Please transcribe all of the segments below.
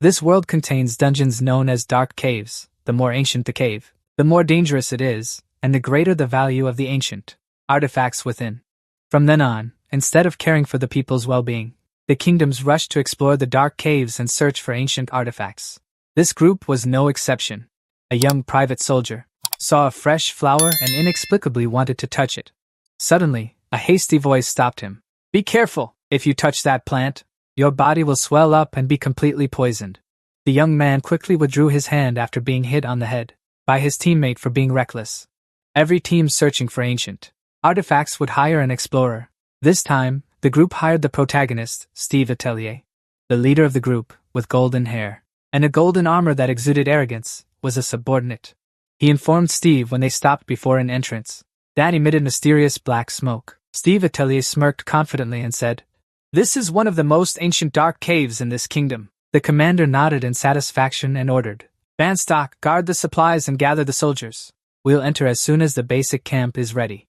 This world contains dungeons known as dark caves. The more ancient the cave, the more dangerous it is, and the greater the value of the ancient artifacts within. From then on, instead of caring for the people's well-being, the kingdoms rushed to explore the dark caves and search for ancient artifacts. This group was no exception. A young private soldier saw a fresh flower and inexplicably wanted to touch it. Suddenly, a hasty voice stopped him. "Be careful! If you touch that plant, your body will swell up and be completely poisoned." The young man quickly withdrew his hand after being hit on the head by his teammate for being reckless. Every team searching for ancient artifacts would hire an explorer. This time, the group hired the protagonist, Steve Atelier. The leader of the group, with golden hair and a golden armor that exuded arrogance, was a subordinate. He informed Steve when they stopped before an entrance that emitted mysterious black smoke. Steve Atelier smirked confidently and said, "This is one of the most ancient dark caves in this kingdom." The commander nodded in satisfaction and ordered, "Banstock, guard the supplies and gather the soldiers. We'll enter as soon as the basic camp is ready."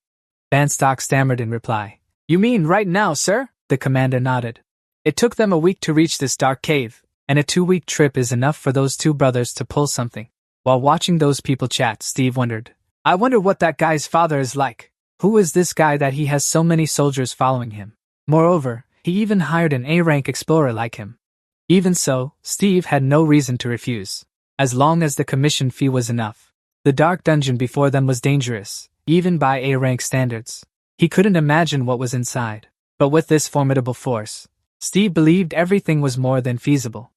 Banstock stammered in reply. "You mean right now, sir?" The commander nodded. It took them a week to reach this dark cave, and a 2-week trip is enough for those two brothers to pull something. While watching those people chat, Steve wondered, "I wonder what that guy's father is like. Who is this guy that he has so many soldiers following him? Moreover, he even hired an A-rank explorer like him." Even so, Steve had no reason to refuse, as long as the commission fee was enough. The dark dungeon before them was dangerous, even by A-rank standards. He couldn't imagine what was inside, but with this formidable force, Steve believed everything was more than feasible.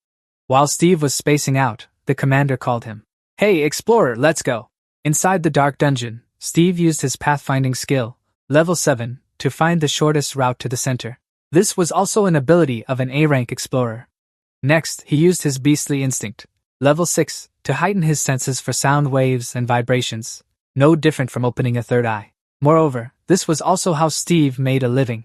While Steve was spacing out, the commander called him. "Hey, explorer, let's go." Inside the dark dungeon, Steve used his pathfinding skill, level 7, to find the shortest route to the center. This was also an ability of an A-rank explorer. Next, he used his beastly instinct, level 6, to heighten his senses for sound waves and vibrations, no different from opening a third eye. Moreover, this was also how Steve made a living.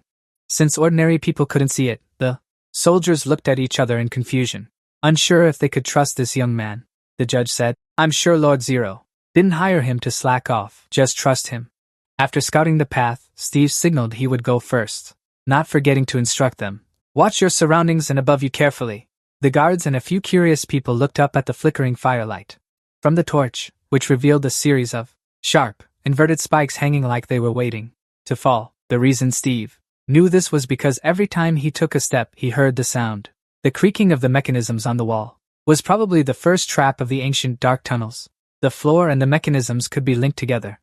Since ordinary people couldn't see it, the soldiers looked at each other in confusion, unsure if they could trust this young man. The judge said, "I'm sure Lord Zero didn't hire him to slack off, just trust him." After scouting the path, Steve signaled he would go first, not forgetting to instruct them. "Watch your surroundings and above you carefully." The guards and a few curious people looked up at the flickering firelight from the torch, which revealed a series of sharp, inverted spikes hanging like they were waiting to fall. The reason Steve knew this was because every time he took a step he heard the sound. The creaking of the mechanisms on the wall was probably the first trap of the ancient dark tunnels. The floor and the mechanisms could be linked together.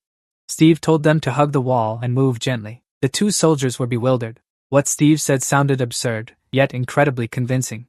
Steve told them to hug the wall and move gently. The two soldiers were bewildered. What Steve said sounded absurd, yet incredibly convincing.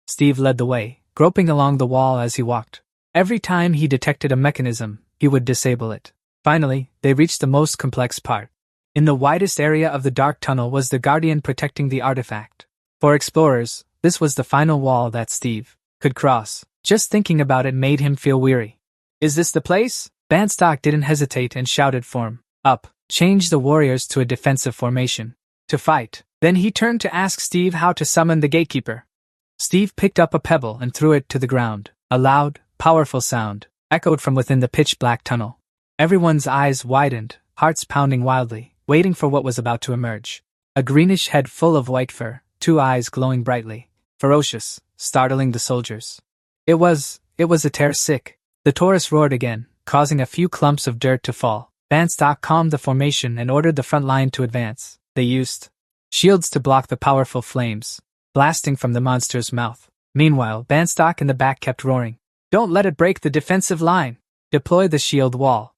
Steve led the way, groping along the wall as he walked. Every time he detected a mechanism, he would disable it. Finally, they reached the most complex part. In the widest area of the dark tunnel was the guardian protecting the artifact. For explorers, this was the final wall that Steve could cross. Just thinking about it made him feel weary. "Is this the place?" Banstock didn't hesitate and shouted, "Form up." Change the warriors to a defensive formation to fight. Then he turned to ask Steve how to summon the gatekeeper. Steve picked up a pebble and threw it to the ground. A loud, powerful sound echoed from within the pitch-black tunnel. Everyone's eyes widened, hearts pounding wildly, waiting for what was about to emerge. A greenish head full of white fur, 2 eyes glowing brightly, ferocious, startling the soldiers. It was a Terrasic. The Taurus roared again, causing a few clumps of dirt to fall. Banstock calmed the formation and ordered the front line to advance. They used shields to block the powerful flames blasting from the monster's mouth. Meanwhile, Banstock in the back kept roaring, "Don't let it break the defensive line. Deploy the shield wall."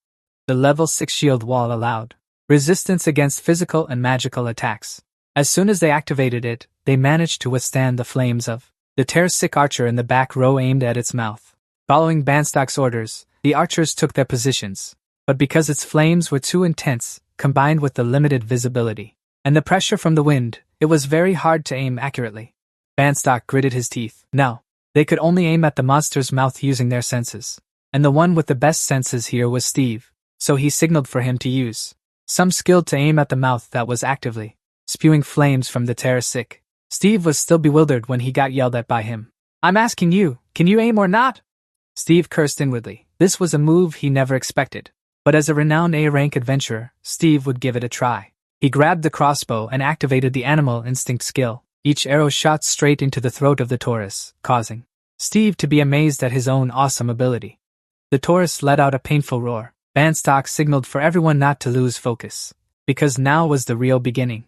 The level 6 shield wall allowed resistance against physical and magical attacks. As soon as they activated it, they managed to withstand the flames of the Terrasic archer in the back row aimed at its mouth. Following Banstock's orders, the archers took their positions, but because its flames were too intense, combined with the limited visibility and the pressure from the wind, it was very hard to aim accurately. Banstock gritted his teeth. Now, they could only aim at the monster's mouth using their senses, and the one with the best senses here was Steve, so he signaled for him to use some skill to aim at the mouth that was actively spewing flames from the Terrasic. Steve was still bewildered when he got yelled at by him. "I'm asking you, can you aim or not?" Steve cursed inwardly. This was a move he never expected, but as a renowned A-rank adventurer, Steve would give it a try. He grabbed the crossbow and activated the animal instinct skill. Each arrow shot straight into the throat of the Taurus, causing Steve to be amazed at his own awesome ability. The Taurus let out a painful roar. Banstock signaled for everyone not to lose focus, because now was the real beginning.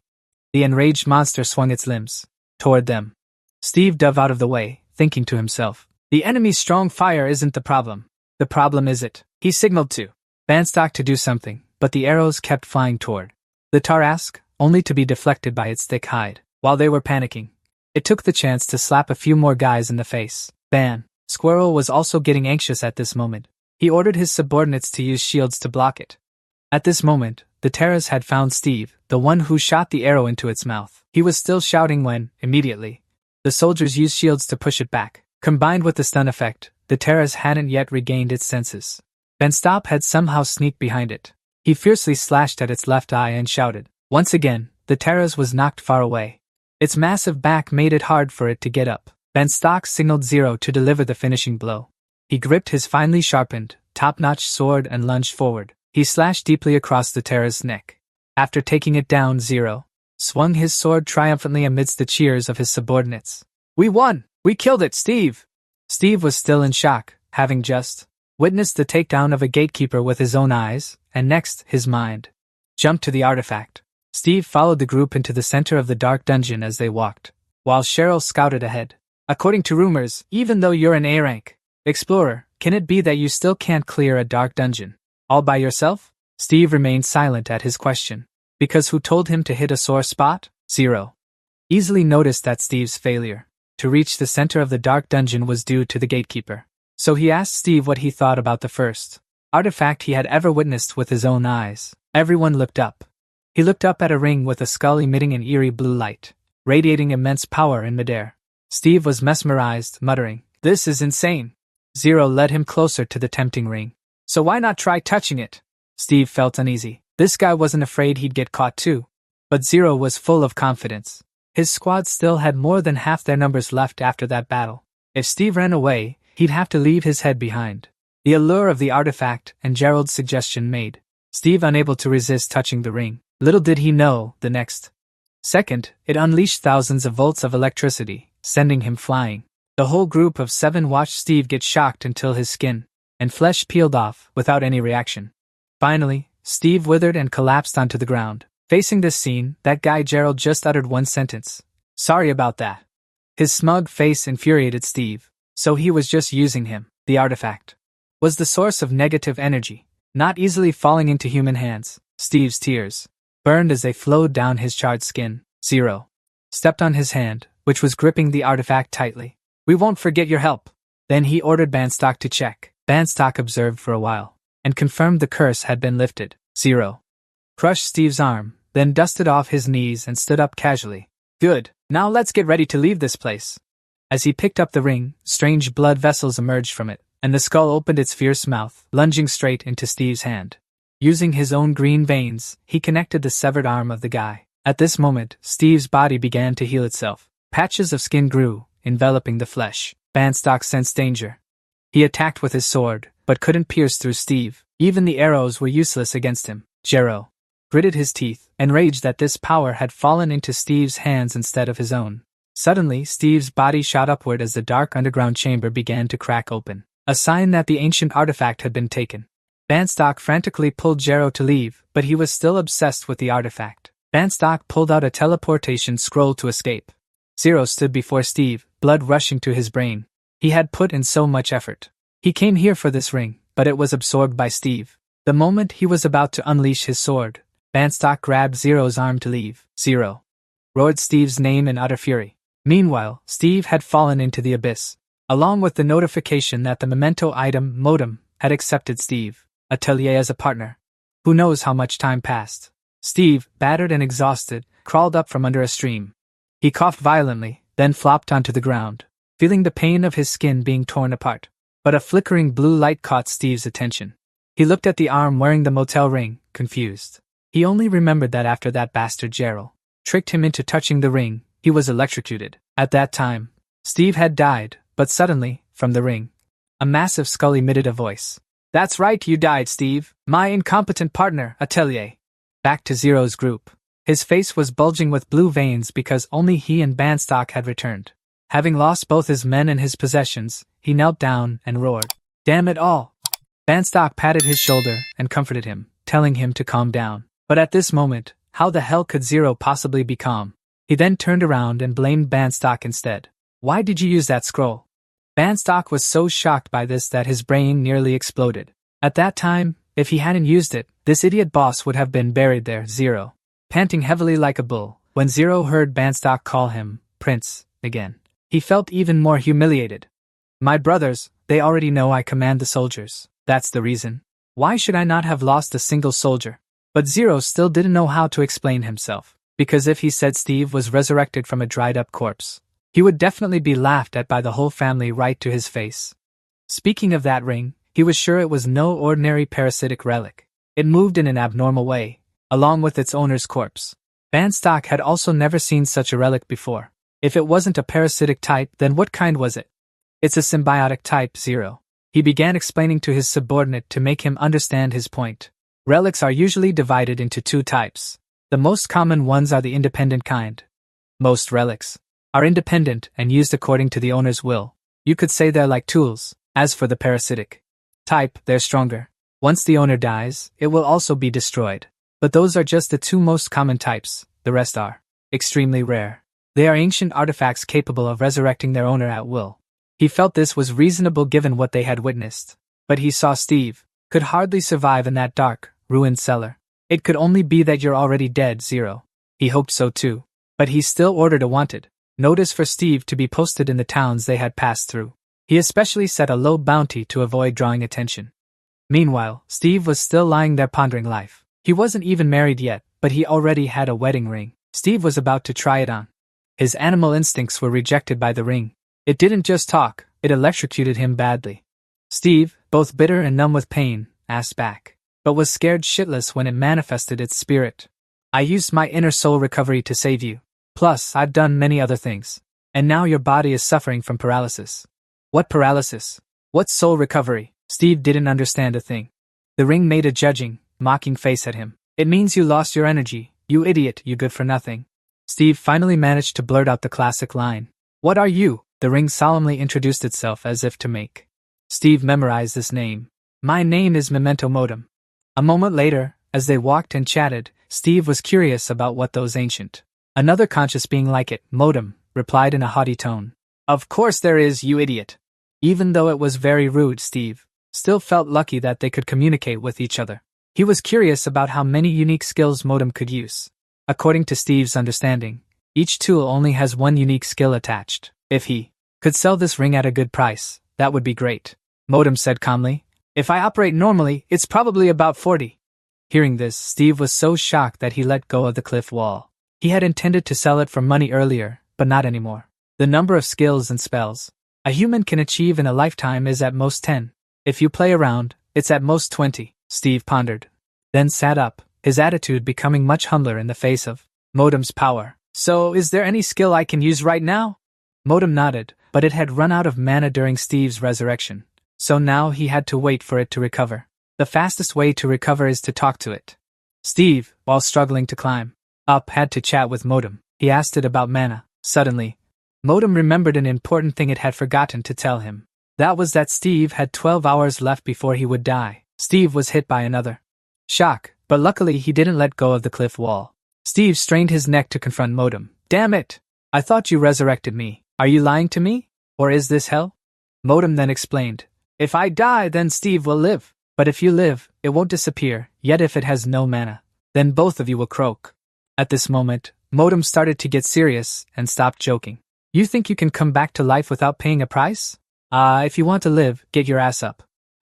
The enraged monster swung its limbs toward them. Steve dove out of the way, thinking to himself, the enemy's strong fire isn't the problem. The problem is it. He signaled to Banstock to do something, but the arrows kept flying toward the Tarrasque, only to be deflected by its thick hide. While they were panicking, it took the chance to slap a few more guys in the face. Ban. Squirrel was also getting anxious at this moment. He ordered his subordinates to use shields to block it. At this moment, the Terras had found Steve, the one who shot the arrow into its mouth. He was still shouting when, immediately, the soldiers used shields to push it back. Combined with the stun effect, the Terras hadn't yet regained its senses. Banstock had somehow sneaked behind it. He fiercely slashed at its left eye and shouted. Once again, the Terras was knocked far away. Its massive back made it hard for it to get up. Banstock signaled Zero to deliver the finishing blow. He gripped his finely sharpened, top-notch sword and lunged forward. He slashed deeply across the Terra's neck. After taking it down, Zero swung his sword triumphantly amidst the cheers of his subordinates. We won! We killed it, Steve! Steve was still in shock, having just witnessed the takedown of a gatekeeper with his own eyes, and next, his mind jumped to the artifact. Steve followed the group into the center of the dark dungeon as they walked, while Cheryl scouted ahead. According to rumors, even though you're an A-rank explorer, can it be that you still can't clear a dark dungeon all by yourself? Steve remained silent at his question. Because who told him to hit a sore spot? Zero easily noticed that Steve's failure to reach the center of the dark dungeon was due to the gatekeeper. So he asked Steve what he thought about the first artifact he had ever witnessed with his own eyes. Everyone looked up. He looked up at a ring with a skull emitting an eerie blue light, radiating immense power in midair. Steve was mesmerized, muttering, "This is insane." Zero led him closer to the tempting ring. So why not try touching it? Steve felt uneasy. This guy wasn't afraid he'd get caught too. But Zero was full of confidence. His squad still had more than half their numbers left after that battle. If Steve ran away, he'd have to leave his head behind. The allure of the artifact and Gerald's suggestion made Steve unable to resist touching the ring. Little did he know, the next second, it unleashed thousands of volts of electricity, sending him flying. The whole group of 7 watched Steve get shocked until his skin and flesh peeled off without any reaction. Finally, Steve withered and collapsed onto the ground. Facing this scene, that guy Gerald just uttered one sentence. Sorry about that. His smug face infuriated Steve. So he was just using him. The artifact was the source of negative energy, not easily falling into human hands. Steve's tears burned as they flowed down his charred skin. Zero stepped on his hand, which was gripping the artifact tightly. We won't forget your help. Then he ordered Banstock to check. Banstock observed for a while, and confirmed the curse had been lifted. Zero crushed Steve's arm, then dusted off his knees and stood up casually. Good, now let's get ready to leave this place. As he picked up the ring, strange blood vessels emerged from it, and the skull opened its fierce mouth, lunging straight into Steve's hand. Using his own green veins, he connected the severed arm of the guy. At this moment, Steve's body began to heal itself. Patches of skin grew, enveloping the flesh. Banstock sensed danger. He attacked with his sword, but couldn't pierce through Steve. Even the arrows were useless against him. Jero gritted his teeth, enraged that this power had fallen into Steve's hands instead of his own. Suddenly, Steve's body shot upward as the dark underground chamber began to crack open, a sign that the ancient artifact had been taken. Banstock frantically pulled Jero to leave, but he was still obsessed with the artifact. Banstock pulled out a teleportation scroll to escape. Zero stood before Steve, blood rushing to his brain. He had put in so much effort. He came here for this ring, but it was absorbed by Steve. The moment he was about to unleash his sword, Banstock grabbed Zero's arm to leave. Zero roared Steve's name in utter fury. Meanwhile, Steve had fallen into the abyss, along with the notification that the memento item modem had accepted Steve Atelier as a partner. Who knows how much time passed. Steve, battered and exhausted, crawled up from under a stream. He coughed violently, then flopped onto the ground, feeling the pain of his skin being torn apart. But a flickering blue light caught Steve's attention. He looked at the arm wearing the motel ring, confused. He only remembered that after that bastard Gerald tricked him into touching the ring, he was electrocuted. At that time, Steve had died, but suddenly, from the ring, a massive skull emitted a voice. That's right, you died, Steve, my incompetent partner, Atelier. Back to Zero's group. His face was bulging with blue veins because only he and Banstock had returned. Having lost both his men and his possessions, he knelt down and roared, "Damn it all!" Banstock patted his shoulder and comforted him, telling him to calm down. But at this moment, how the hell could Zero possibly be calm? He then turned around and blamed Banstock instead. "Why did you use that scroll?" Banstock was so shocked by this that his brain nearly exploded. At that time, if he hadn't used it, this idiot boss would have been buried there. Zero, panting heavily like a bull, when Zero heard Banstock call him Prince again, he felt even more humiliated. "My brothers, they already know I command the soldiers. That's the reason. Why should I not have lost a single soldier?" But Zero still didn't know how to explain himself, because if he said Steve was resurrected from a dried-up corpse, he would definitely be laughed at by the whole family right to his face. Speaking of that ring, he was sure it was no ordinary parasitic relic. It moved in an abnormal way, along with its owner's corpse. Banstock had also never seen such a relic before. If it wasn't a parasitic type, then what kind was it? "It's a symbiotic type, Zero," he began explaining to his subordinate to make him understand his point. Relics are usually divided into two types. The most common ones are the independent kind. Most relics are independent and used according to the owner's will. You could say they're like tools. As for the parasitic type, they're stronger. Once the owner dies, it will also be destroyed. But those are just the two most common types. The rest are extremely rare. They are ancient artifacts capable of resurrecting their owner at will. He felt this was reasonable given what they had witnessed. But he saw Steve could hardly survive in that dark, ruined cellar. It could only be that you're already dead, Zero. He hoped so too. But he still ordered a wanted notice for Steve to be posted in the towns they had passed through. He especially set a low bounty to avoid drawing attention. Meanwhile, Steve was still lying there pondering life. He wasn't even married yet, but he already had a wedding ring. Steve was about to try it on. His animal instincts were rejected by the ring. It didn't just talk, it electrocuted him badly. Steve, both bitter and numb with pain, asked back, but was scared shitless when it manifested its spirit. "I used my inner soul recovery to save you. Plus, I've done many other things. And now your body is suffering from paralysis." "What paralysis? What soul recovery?" Steve didn't understand a thing. The ring made a judging, mocking face at him. "It means you lost your energy, you idiot, you good for nothing." Steve finally managed to blurt out the classic line. "What are you?" The ring solemnly introduced itself as if to make Steve memorize this name. "My name is Memento Modem." A moment later, as they walked and chatted, Steve was curious about what those ancient, another conscious being like it, Modem, replied in a haughty tone. "Of course there is, you idiot." Even though it was very rude, Steve still felt lucky that they could communicate with each other. He was curious about how many unique skills Modem could use. According to Steve's understanding, each tool only has one unique skill attached. If he could sell this ring at a good price, that would be great. Modem said calmly, "If I operate normally, it's probably about 40. Hearing this, Steve was so shocked that he let go of the cliff wall. He had intended to sell it for money earlier, but not anymore. The number of skills and spells a human can achieve in a lifetime is at most 10. If you play around, it's at most 20, Steve pondered. Then sat up, his attitude becoming much humbler in the face of Modem's power. "So, is there any skill I can use right now?" Modem nodded, but it had run out of mana during Steve's resurrection. So now he had to wait for it to recover. The fastest way to recover is to talk to it. Steve, while struggling to climb up, had to chat with Modem. He asked it about mana. Suddenly, Modem remembered an important thing it had forgotten to tell him. That was that Steve had 12 hours left before he would die. Steve was hit by another shock, but luckily he didn't let go of the cliff wall. Steve strained his neck to confront Modem. "Damn it! I thought you resurrected me. Are you lying to me? Or is this hell?" Modem then explained. "If I die, then Steve will live. But if you live, it won't disappear, yet if it has no mana, then both of you will croak." At this moment, Modem started to get serious and stopped joking. "You think you can come back to life without paying a price? If you want to live, get your ass up."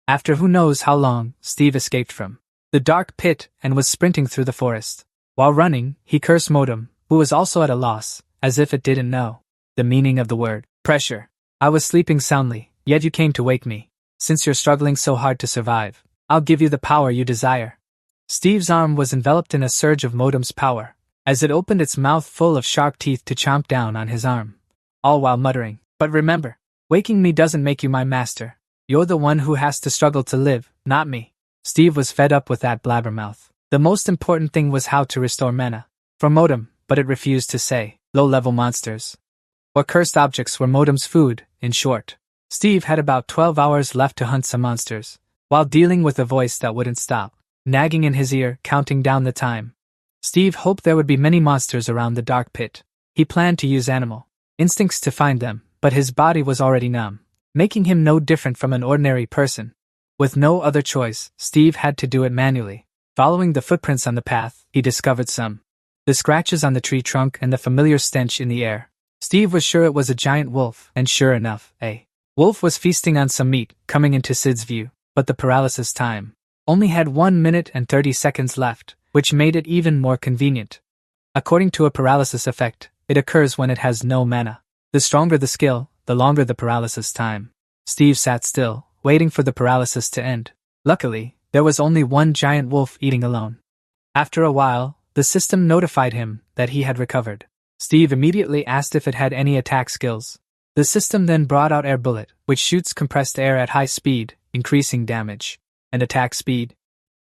After who knows how long, Steve escaped from the dark pit and was sprinting through the forest. While running, he cursed Modem, who was also at a loss, as if it didn't know the meaning of the word pressure. "I was sleeping soundly, yet you came to wake me. Since you're struggling so hard to survive, I'll give you the power you desire." Steve's arm was enveloped in a surge of Modem's power, as it opened its mouth full of sharp teeth to chomp down on his arm, all while muttering, "But remember, waking me doesn't make you my master. You're the one who has to struggle to live, not me." Steve was fed up with that blabbermouth. The most important thing was how to restore mana for Modem, but it refused to say. Low-level monsters or cursed objects were Modem's food, in short. Steve had about 12 hours left to hunt some monsters, while dealing with a voice that wouldn't stop, nagging in his ear, counting down the time. Steve hoped there would be many monsters around the dark pit. He planned to use animal instincts to find them, but his body was already numb, making him no different from an ordinary person. With no other choice, Steve had to do it manually. Following the footprints on the path, he discovered the scratches on the tree trunk and the familiar stench in the air. Steve was sure it was a giant wolf, and sure enough, a wolf was feasting on some meat, coming into Sid's view, but the paralysis time only had 1 minute and 30 seconds left, which made it even more convenient. According to a paralysis effect, it occurs when it has no mana. The stronger the skill, the longer the paralysis time. Steve sat still, waiting for the paralysis to end. Luckily, there was only one giant wolf eating alone. After a while, the system notified him that he had recovered. Steve immediately asked if it had any attack skills. The system then brought out Air Bullet, which shoots compressed air at high speed, increasing damage and attack speed.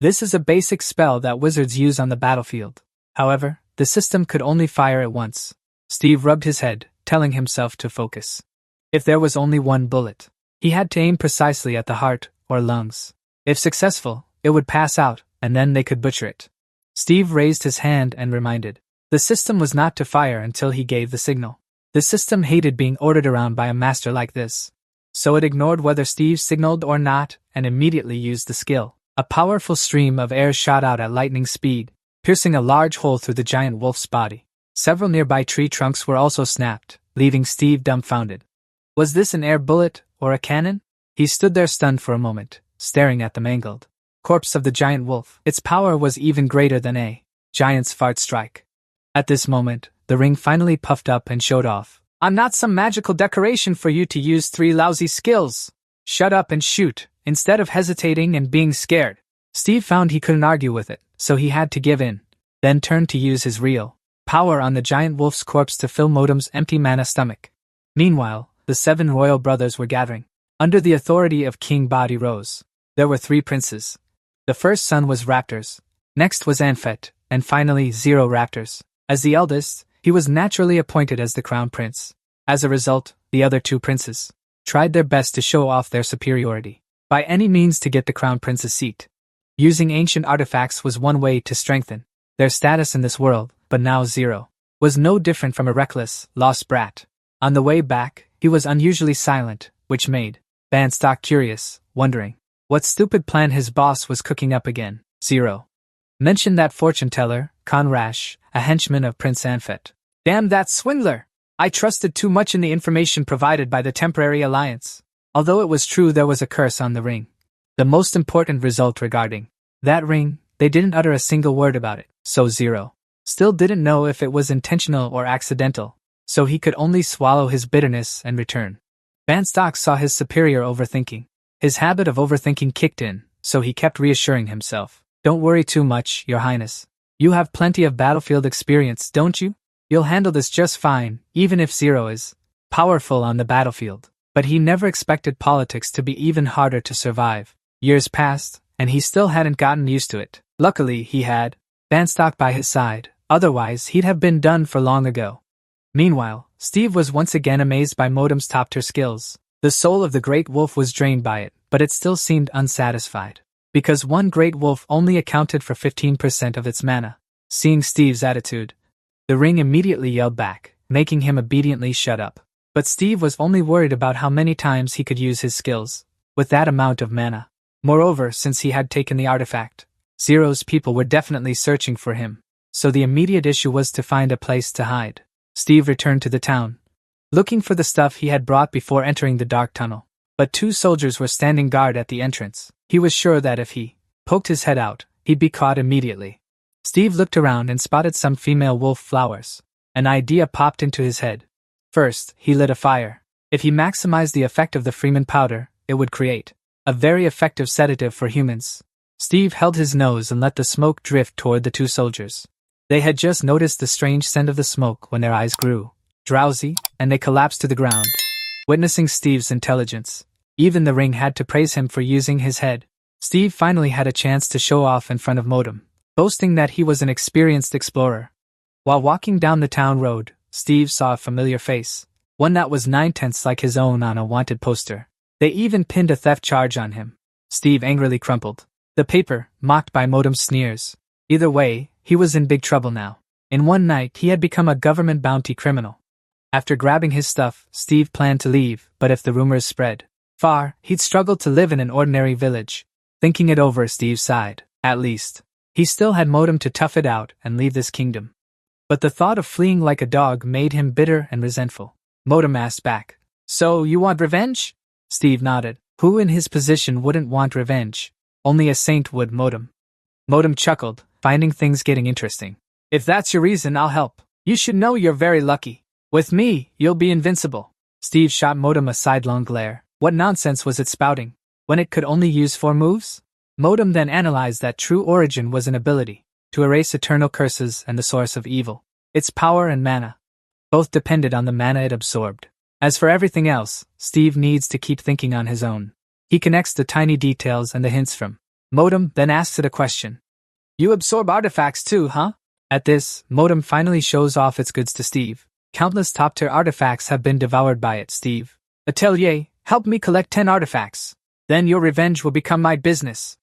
This is a basic spell that wizards use on the battlefield. However, the system could only fire it once. Steve rubbed his head, telling himself to focus. If there was only one bullet, he had to aim precisely at the heart or lungs. If successful, it would pass out, and then they could butcher it. Steve raised his hand and reminded. The system was not to fire until he gave the signal. The system hated being ordered around by a master like this, so it ignored whether Steve signaled or not and immediately used the skill. A powerful stream of air shot out at lightning speed, piercing a large hole through the giant wolf's body. Several nearby tree trunks were also snapped, leaving Steve dumbfounded. Was this an air bullet or a cannon? He stood there stunned for a moment, staring at the mangled corpse of the giant wolf. Its power was even greater than a giant's fart strike. At this moment, the ring finally puffed up and showed off. I'm not some magical decoration for you to use 3 lousy skills. Shut up and shoot, instead of hesitating and being scared. Steve found he couldn't argue with it, so he had to give in, then turned to use his real power on the giant wolf's corpse to fill Modem's empty mana stomach. Meanwhile, the 7 royal brothers were gathering. Under the authority of King Badi Rose, there were 3 princes. The first son was Raptors, next was Anfet, and finally Zero Raptors. As the eldest, he was naturally appointed as the crown prince. As a result, the other 2 princes tried their best to show off their superiority, by any means to get the crown prince's seat. Using ancient artifacts was one way to strengthen their status in this world, but now Zero was no different from a reckless, lost brat. On the way back, he was unusually silent, which made Banstock curious, wondering what stupid plan his boss was cooking up again. Zero mentioned that fortune-teller, Conrash, a henchman of Prince Anfet. Damn that swindler! I trusted too much in the information provided by the Temporary Alliance. Although it was true there was a curse on the ring, the most important result regarding that ring, they didn't utter a single word about it, so Zero still didn't know if it was intentional or accidental, so he could only swallow his bitterness and return. Banstock saw his superior overthinking. His habit of overthinking kicked in, so he kept reassuring himself. Don't worry too much, Your Highness. You have plenty of battlefield experience, don't you? You'll handle this just fine, even if Zero is powerful on the battlefield. But he never expected politics to be even harder to survive. Years passed, and he still hadn't gotten used to it. Luckily, he had Banstock by his side, otherwise he'd have been done for long ago. Meanwhile, Steve was once again amazed by Modem's top-tier skills. The soul of the Great Wolf was drained by it, but it still seemed unsatisfied. Because one Great Wolf only accounted for 15% of its mana. Seeing Steve's attitude, the ring immediately yelled back, making him obediently shut up. But Steve was only worried about how many times he could use his skills with that amount of mana. Moreover, since he had taken the artifact, Zero's people were definitely searching for him, so the immediate issue was to find a place to hide. Steve returned to the town, looking for the stuff he had brought before entering the dark tunnel. But 2 soldiers were standing guard at the entrance. He was sure that if he poked his head out, he'd be caught immediately. Steve looked around and spotted some female wolf flowers. An idea popped into his head. First, he lit a fire. If he maximized the effect of the Freeman powder, it would create a very effective sedative for humans. Steve held his nose and let the smoke drift toward the 2 soldiers. They had just noticed the strange scent of the smoke when their eyes grew drowsy, and they collapsed to the ground. Witnessing Steve's intelligence, even the ring had to praise him for using his head. Steve finally had a chance to show off in front of Modem, boasting that he was an experienced explorer. While walking down the town road, Steve saw a familiar face. one that was 9/10 like his own on a wanted poster. They even pinned a theft charge on him. Steve angrily crumpled the paper, mocked by Modem's sneers. Either way, he was in big trouble now. In one night, he had become a government bounty criminal. After grabbing his stuff, Steve planned to leave, but if the rumors spread far, he'd struggle to live in an ordinary village. Thinking it over, Steve sighed. At least, he still had Modem to tough it out and leave this kingdom. But the thought of fleeing like a dog made him bitter and resentful. Modem asked back, "So, you want revenge?" Steve nodded. Who in his position wouldn't want revenge? Only a saint would, Modem. Modem chuckled, finding things getting interesting. "If that's your reason, I'll help. You should know you're very lucky. With me, you'll be invincible." Steve shot Modem a sidelong glare. What nonsense was it spouting, when it could only use 4 moves? Modem then analyzed that true origin was an ability to erase eternal curses and the source of evil. Its power and mana both depended on the mana it absorbed. As for everything else, Steve needs to keep thinking on his own. He connects the tiny details and the hints from Modem, then asks it a question. "You absorb artifacts too, huh?" At this, Modem finally shows off its goods to Steve. "Countless top-tier artifacts have been devoured by it, Steve. Atelier, help me collect 10 artifacts. Then your revenge will become my business."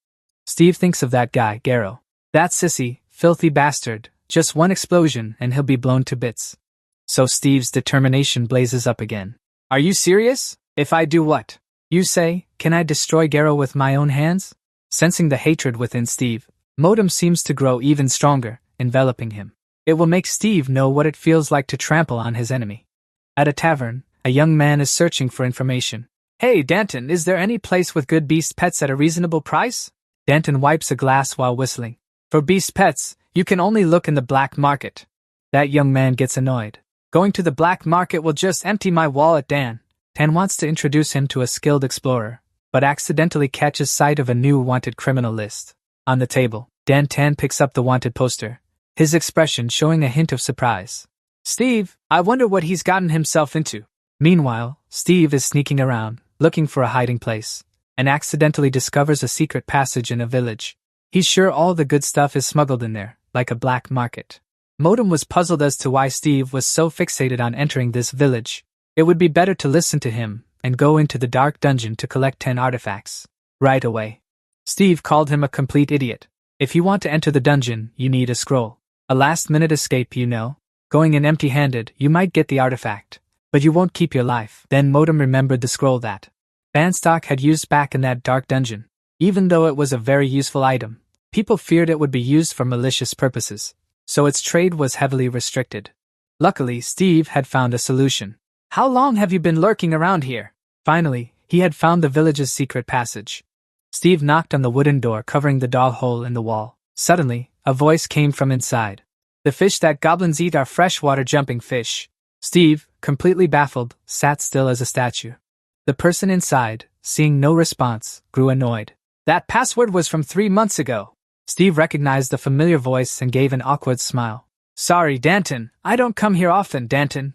Steve thinks of that guy, Garrow. That sissy, filthy bastard. Just one explosion and he'll be blown to bits. So Steve's determination blazes up again. "Are you serious? If I do what you say, can I destroy Garrow with my own hands?" Sensing the hatred within Steve, Modem seems to grow even stronger, enveloping him. It will make Steve know what it feels like to trample on his enemy. At a tavern, a young man is searching for information. "Hey, Danton, is there any place with good beast pets at a reasonable price?" Danton wipes a glass while whistling. "For beast pets, you can only look in the black market." That young man gets annoyed. "Going to the black market will just empty my wallet, Dan." Dan wants to introduce him to a skilled explorer, but accidentally catches sight of a new wanted criminal list. On the table, Dan Tan picks up the wanted poster, his expression showing a hint of surprise. "Steve, I wonder what he's gotten himself into." Meanwhile, Steve is sneaking around, looking for a hiding place, and accidentally discovers a secret passage in a village. He's sure all the good stuff is smuggled in there, like a black market. Modem was puzzled as to why Steve was so fixated on entering this village. It would be better to listen to him and go into the dark dungeon to collect 10 artifacts right away. Steve called him a complete idiot. If you want to enter the dungeon, you need a scroll. A last-minute escape, you know. Going in empty-handed, you might get the artifact, but you won't keep your life. Then Modem remembered the scroll that Banstock had used back in that dark dungeon. Even though it was a very useful item, people feared it would be used for malicious purposes, so its trade was heavily restricted. Luckily, Steve had found a solution. "How long have you been lurking around here?" Finally, he had found the village's secret passage. Steve knocked on the wooden door covering the dog hole in the wall. Suddenly, a voice came from inside. "The fish that goblins eat are freshwater jumping fish." Steve, completely baffled, sat still as a statue. The person inside, seeing no response, grew annoyed. "That password was from 3 months ago." Steve recognized the familiar voice and gave an awkward smile. "Sorry, Danton, I don't come here often, Danton."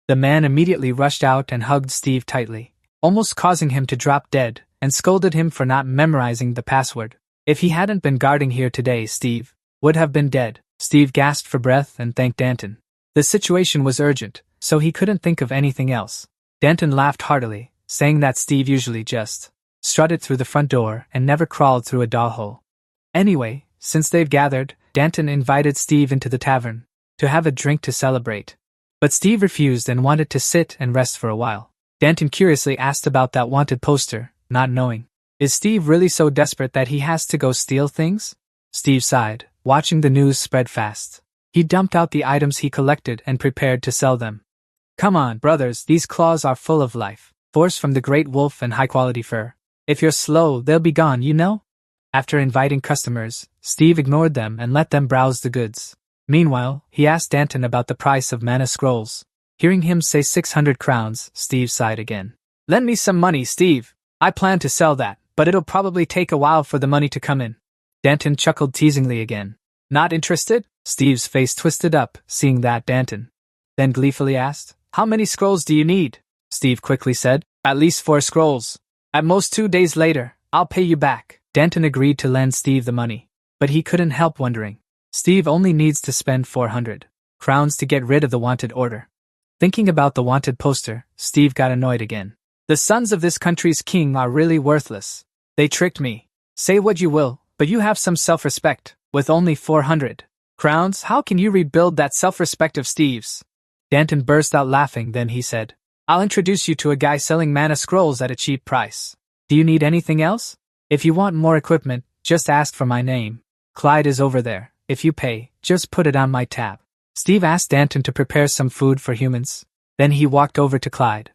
The man immediately rushed out and hugged Steve tightly, almost causing him to drop dead, and scolded him for not memorizing the password. If he hadn't been guarding here today, Steve would have been dead. Steve gasped for breath and thanked Danton. The situation was urgent, so he couldn't think of anything else. Danton laughed heartily, saying that Steve usually just strutted through the front door and never crawled through a dog hole. Anyway, since they've gathered, Danton invited Steve into the tavern to have a drink to celebrate. But Steve refused and wanted to sit and rest for a while. Danton curiously asked about that wanted poster, not knowing. Is Steve really so desperate that he has to go steal things? Steve sighed, watching the news spread fast. He dumped out the items he collected and prepared to sell them. "Come on, brothers, these claws are full of life. Force from the great wolf and high-quality fur. If you're slow, they'll be gone, you know?" After inviting customers, Steve ignored them and let them browse the goods. Meanwhile, he asked Danton about the price of mana scrolls. Hearing him say 600 crowns, Steve sighed again. "Lend me some money, Steve. I plan to sell that, but it'll probably take a while for the money to come in." Danton chuckled teasingly again. "Not interested?" Steve's face twisted up, seeing that Danton then gleefully asked, "How many scrolls do you need?" Steve quickly said, "At least 4 scrolls. At most 2 days later, I'll pay you back." Danton agreed to lend Steve the money, but he couldn't help wondering. Steve only needs to spend 400 crowns to get rid of the wanted order. Thinking about the wanted poster, Steve got annoyed again. The sons of this country's king are really worthless. They tricked me. Say what you will, but you have some self-respect. With only 400 crowns, how can you rebuild that self-respect of Steve's? Danton burst out laughing, then he said, I'll introduce you to a guy selling mana scrolls at a cheap price. Do you need anything else? If you want more equipment, just ask for my name. Clyde is over there. If you pay, just put it on my tab. Steve asked Danton to prepare some food for humans. Then he walked over to Clyde.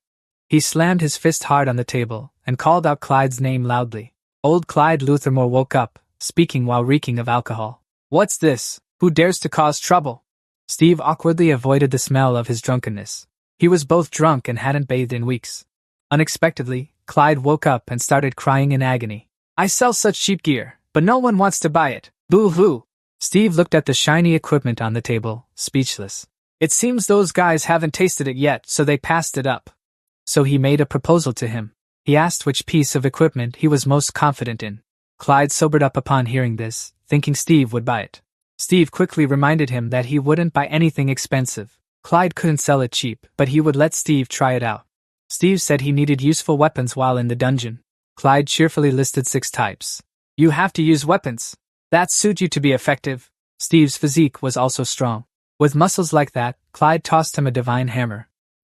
He slammed his fist hard on the table and called out Clyde's name loudly. Old Clyde Luthermore woke up, speaking while reeking of alcohol. What's this? Who dares to cause trouble? Steve awkwardly avoided the smell of his drunkenness. He was both drunk and hadn't bathed in weeks. Unexpectedly, Clyde woke up and started crying in agony. I sell such cheap gear, but no one wants to buy it. Boo-hoo! Steve looked at the shiny equipment on the table, speechless. It seems those guys haven't tasted it yet, so they passed it up. So he made a proposal to him. He asked which piece of equipment he was most confident in. Clyde sobered up upon hearing this, thinking Steve would buy it. Steve quickly reminded him that he wouldn't buy anything expensive. Clyde couldn't sell it cheap, but he would let Steve try it out. Steve said he needed useful weapons while in the dungeon. Clyde cheerfully listed 6 types. You have to use weapons that suit you to be effective. Steve's physique was also strong. With muscles like that, Clyde tossed him a divine hammer.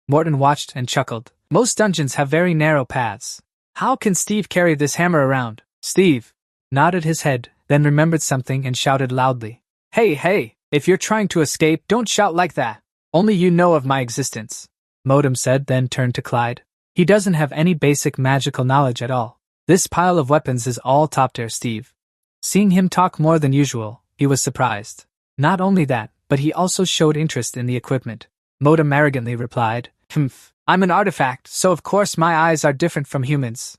Morton watched and chuckled. Most dungeons have very narrow paths. How can Steve carry this hammer around? Steve nodded his head, then remembered something and shouted loudly. Hey, if you're trying to escape, don't shout like that. Only you know of my existence. Modem said, then turned to Clyde. He doesn't have any basic magical knowledge at all. This pile of weapons is all top tier, Steve. Seeing him talk more than usual, he was surprised. Not only that, but he also showed interest in the equipment. Modem arrogantly replied, I'm an artifact, so of course my eyes are different from humans.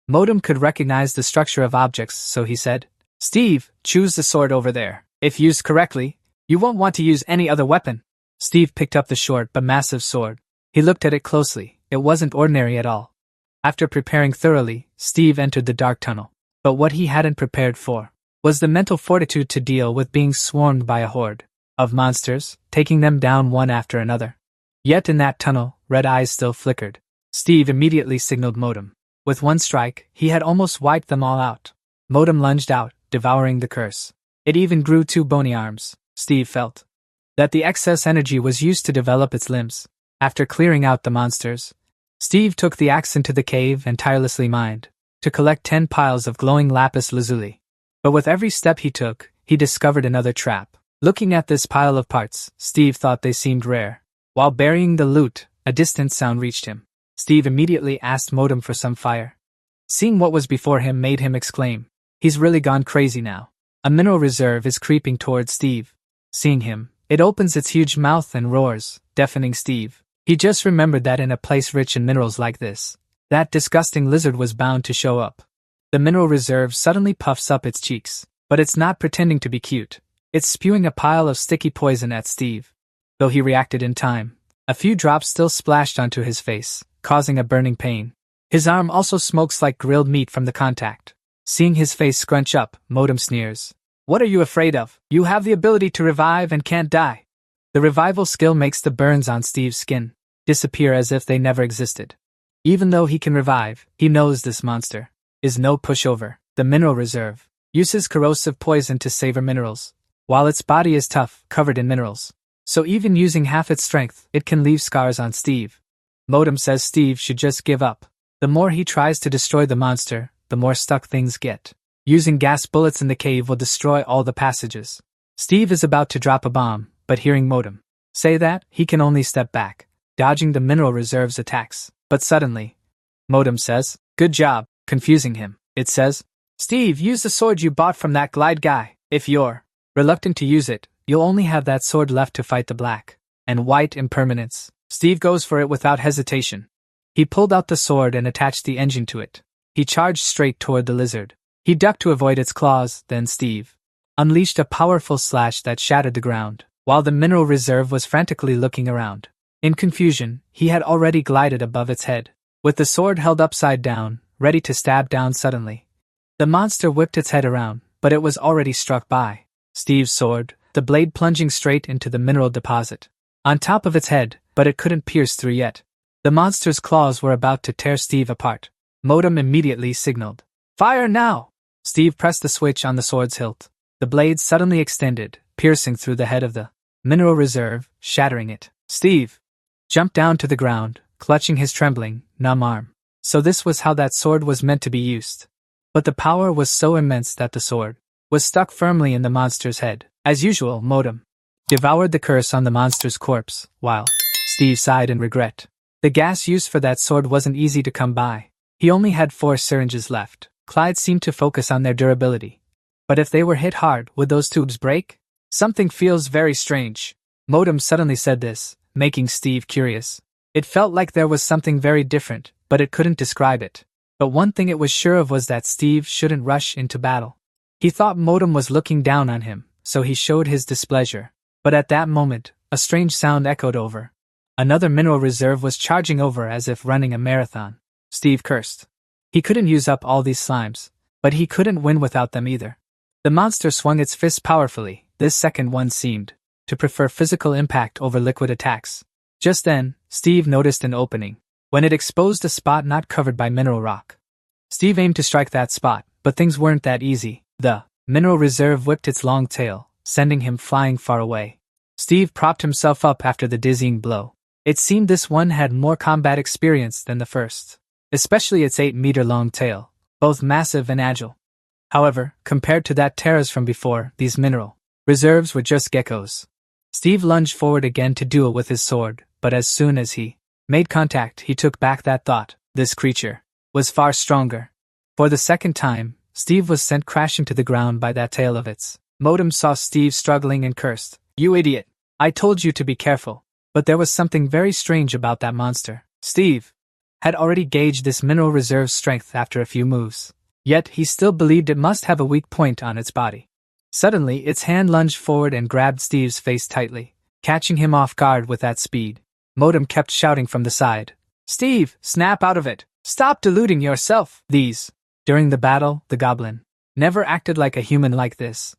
Modem could recognize the structure of objects, so he said, Steve, choose the sword over there. If used correctly, you won't want to use any other weapon. Steve picked up the short but massive sword. He looked at it closely. It wasn't ordinary at all. After preparing thoroughly, Steve entered the dark tunnel. But what he hadn't prepared for was the mental fortitude to deal with being swarmed by a horde of monsters, taking them down one after another. Yet in that tunnel, red eyes still flickered. Steve immediately signaled Modem. With one strike, he had almost wiped them all out. Modem lunged out, devouring the curse. It even grew 2 bony arms. Steve felt that the excess energy was used to develop its limbs. After clearing out the monsters, Steve took the axe into the cave and tirelessly mined to collect 10 piles of glowing lapis lazuli. But with every step he took, he discovered another trap. Looking at this pile of parts, Steve thought they seemed rare. While burying the loot, a distant sound reached him. Steve immediately asked Modem for some fire. Seeing what was before him made him exclaim, he's really gone crazy now. A mineral reserve is creeping towards Steve. Seeing him, it opens its huge mouth and roars, deafening Steve. He just remembered that in a place rich in minerals like this, that disgusting lizard was bound to show up. The mineral reserve suddenly puffs up its cheeks, but it's not pretending to be cute. It's spewing a pile of sticky poison at Steve. Though he reacted in time, a few drops still splashed onto his face, causing a burning pain. His arm also smokes like grilled meat from the contact. Seeing his face scrunch up, Modem sneers. What are you afraid of? You have the ability to revive and can't die. The revival skill makes the burns on Steve's skin disappear as if they never existed. Even though he can revive, he knows this monster is no pushover. The mineral reserve uses corrosive poison to savor minerals, while its body is tough, covered in minerals. So even using half its strength, it can leave scars on Steve. Modem says Steve should just give up. The more he tries to destroy the monster, the more stuck things get. Using gas bullets in the cave will destroy all the passages. Steve is about to drop a bomb, but hearing Modem say that, he can only step back, dodging the mineral reserve's attacks. But suddenly, Modem says, good job, confusing him. It says, Steve, use the sword you bought from that glide guy. If you're reluctant to use it, you'll only have that sword left to fight the black and white impermanence. Steve goes for it without hesitation. He pulled out the sword and attached the engine to it. He charged straight toward the lizard. He ducked to avoid its claws, then Steve unleashed a powerful slash that shattered the ground, while the mineral reserve was frantically looking around. In confusion, he had already glided above its head, with the sword held upside down, ready to stab down suddenly. The monster whipped its head around, but it was already struck by Steve's sword, the blade plunging straight into the mineral deposit. on top of its head, but it couldn't pierce through yet. The monster's claws were about to tear Steve apart. Modem immediately signaled. Fire now! Steve pressed the switch on the sword's hilt. The blade suddenly extended, piercing through the head of the mineral reserve, shattering it. Steve jumped down to the ground, clutching his trembling, numb arm. So this was how that sword was meant to be used. But the power was so immense that the sword was stuck firmly in the monster's head. As usual, Modem devoured the curse on the monster's corpse, while Steve sighed in regret. The gas used for that sword wasn't easy to come by. He only had 4 syringes left. Clyde seemed to focus on their durability. But if they were hit hard, would those tubes break? Something feels very strange. Modem suddenly said this, making Steve curious. It felt like there was something very different, but it couldn't describe it. But one thing it was sure of was that Steve shouldn't rush into battle. He thought Modem was looking down on him, so he showed his displeasure. But at that moment, a strange sound echoed over. Another mineral reserve was charging over as if running a marathon. Steve cursed. He couldn't use up all these slimes, but he couldn't win without them either. The monster swung its fist powerfully. This second one seemed to prefer physical impact over liquid attacks. Just then, Steve noticed an opening, when it exposed a spot not covered by mineral rock. Steve aimed to strike that spot, but things weren't that easy. The mineral reserve whipped its long tail, sending him flying far away. Steve propped himself up after the dizzying blow. It seemed this one had more combat experience than the first, especially its 8-meter-long tail, both massive and agile. However, compared to that Terra's from before, these mineral reserves were just geckos. Steve lunged forward again to duel with his sword, but as soon as he made contact, he took back that thought. This creature was far stronger. For the second time, Steve was sent crashing to the ground by that tail of its. Modem saw Steve struggling and cursed. You idiot! I told you to be careful. But there was something very strange about that monster. Steve had already gauged this mineral reserve's strength after a few moves. Yet he still believed it must have a weak point on its body. Suddenly, its hand lunged forward and grabbed Steve's face tightly, catching him off guard with that speed. Modem kept shouting from the side. Steve, snap out of it! Stop deluding yourself! During the battle, the goblin never acted like a human like this.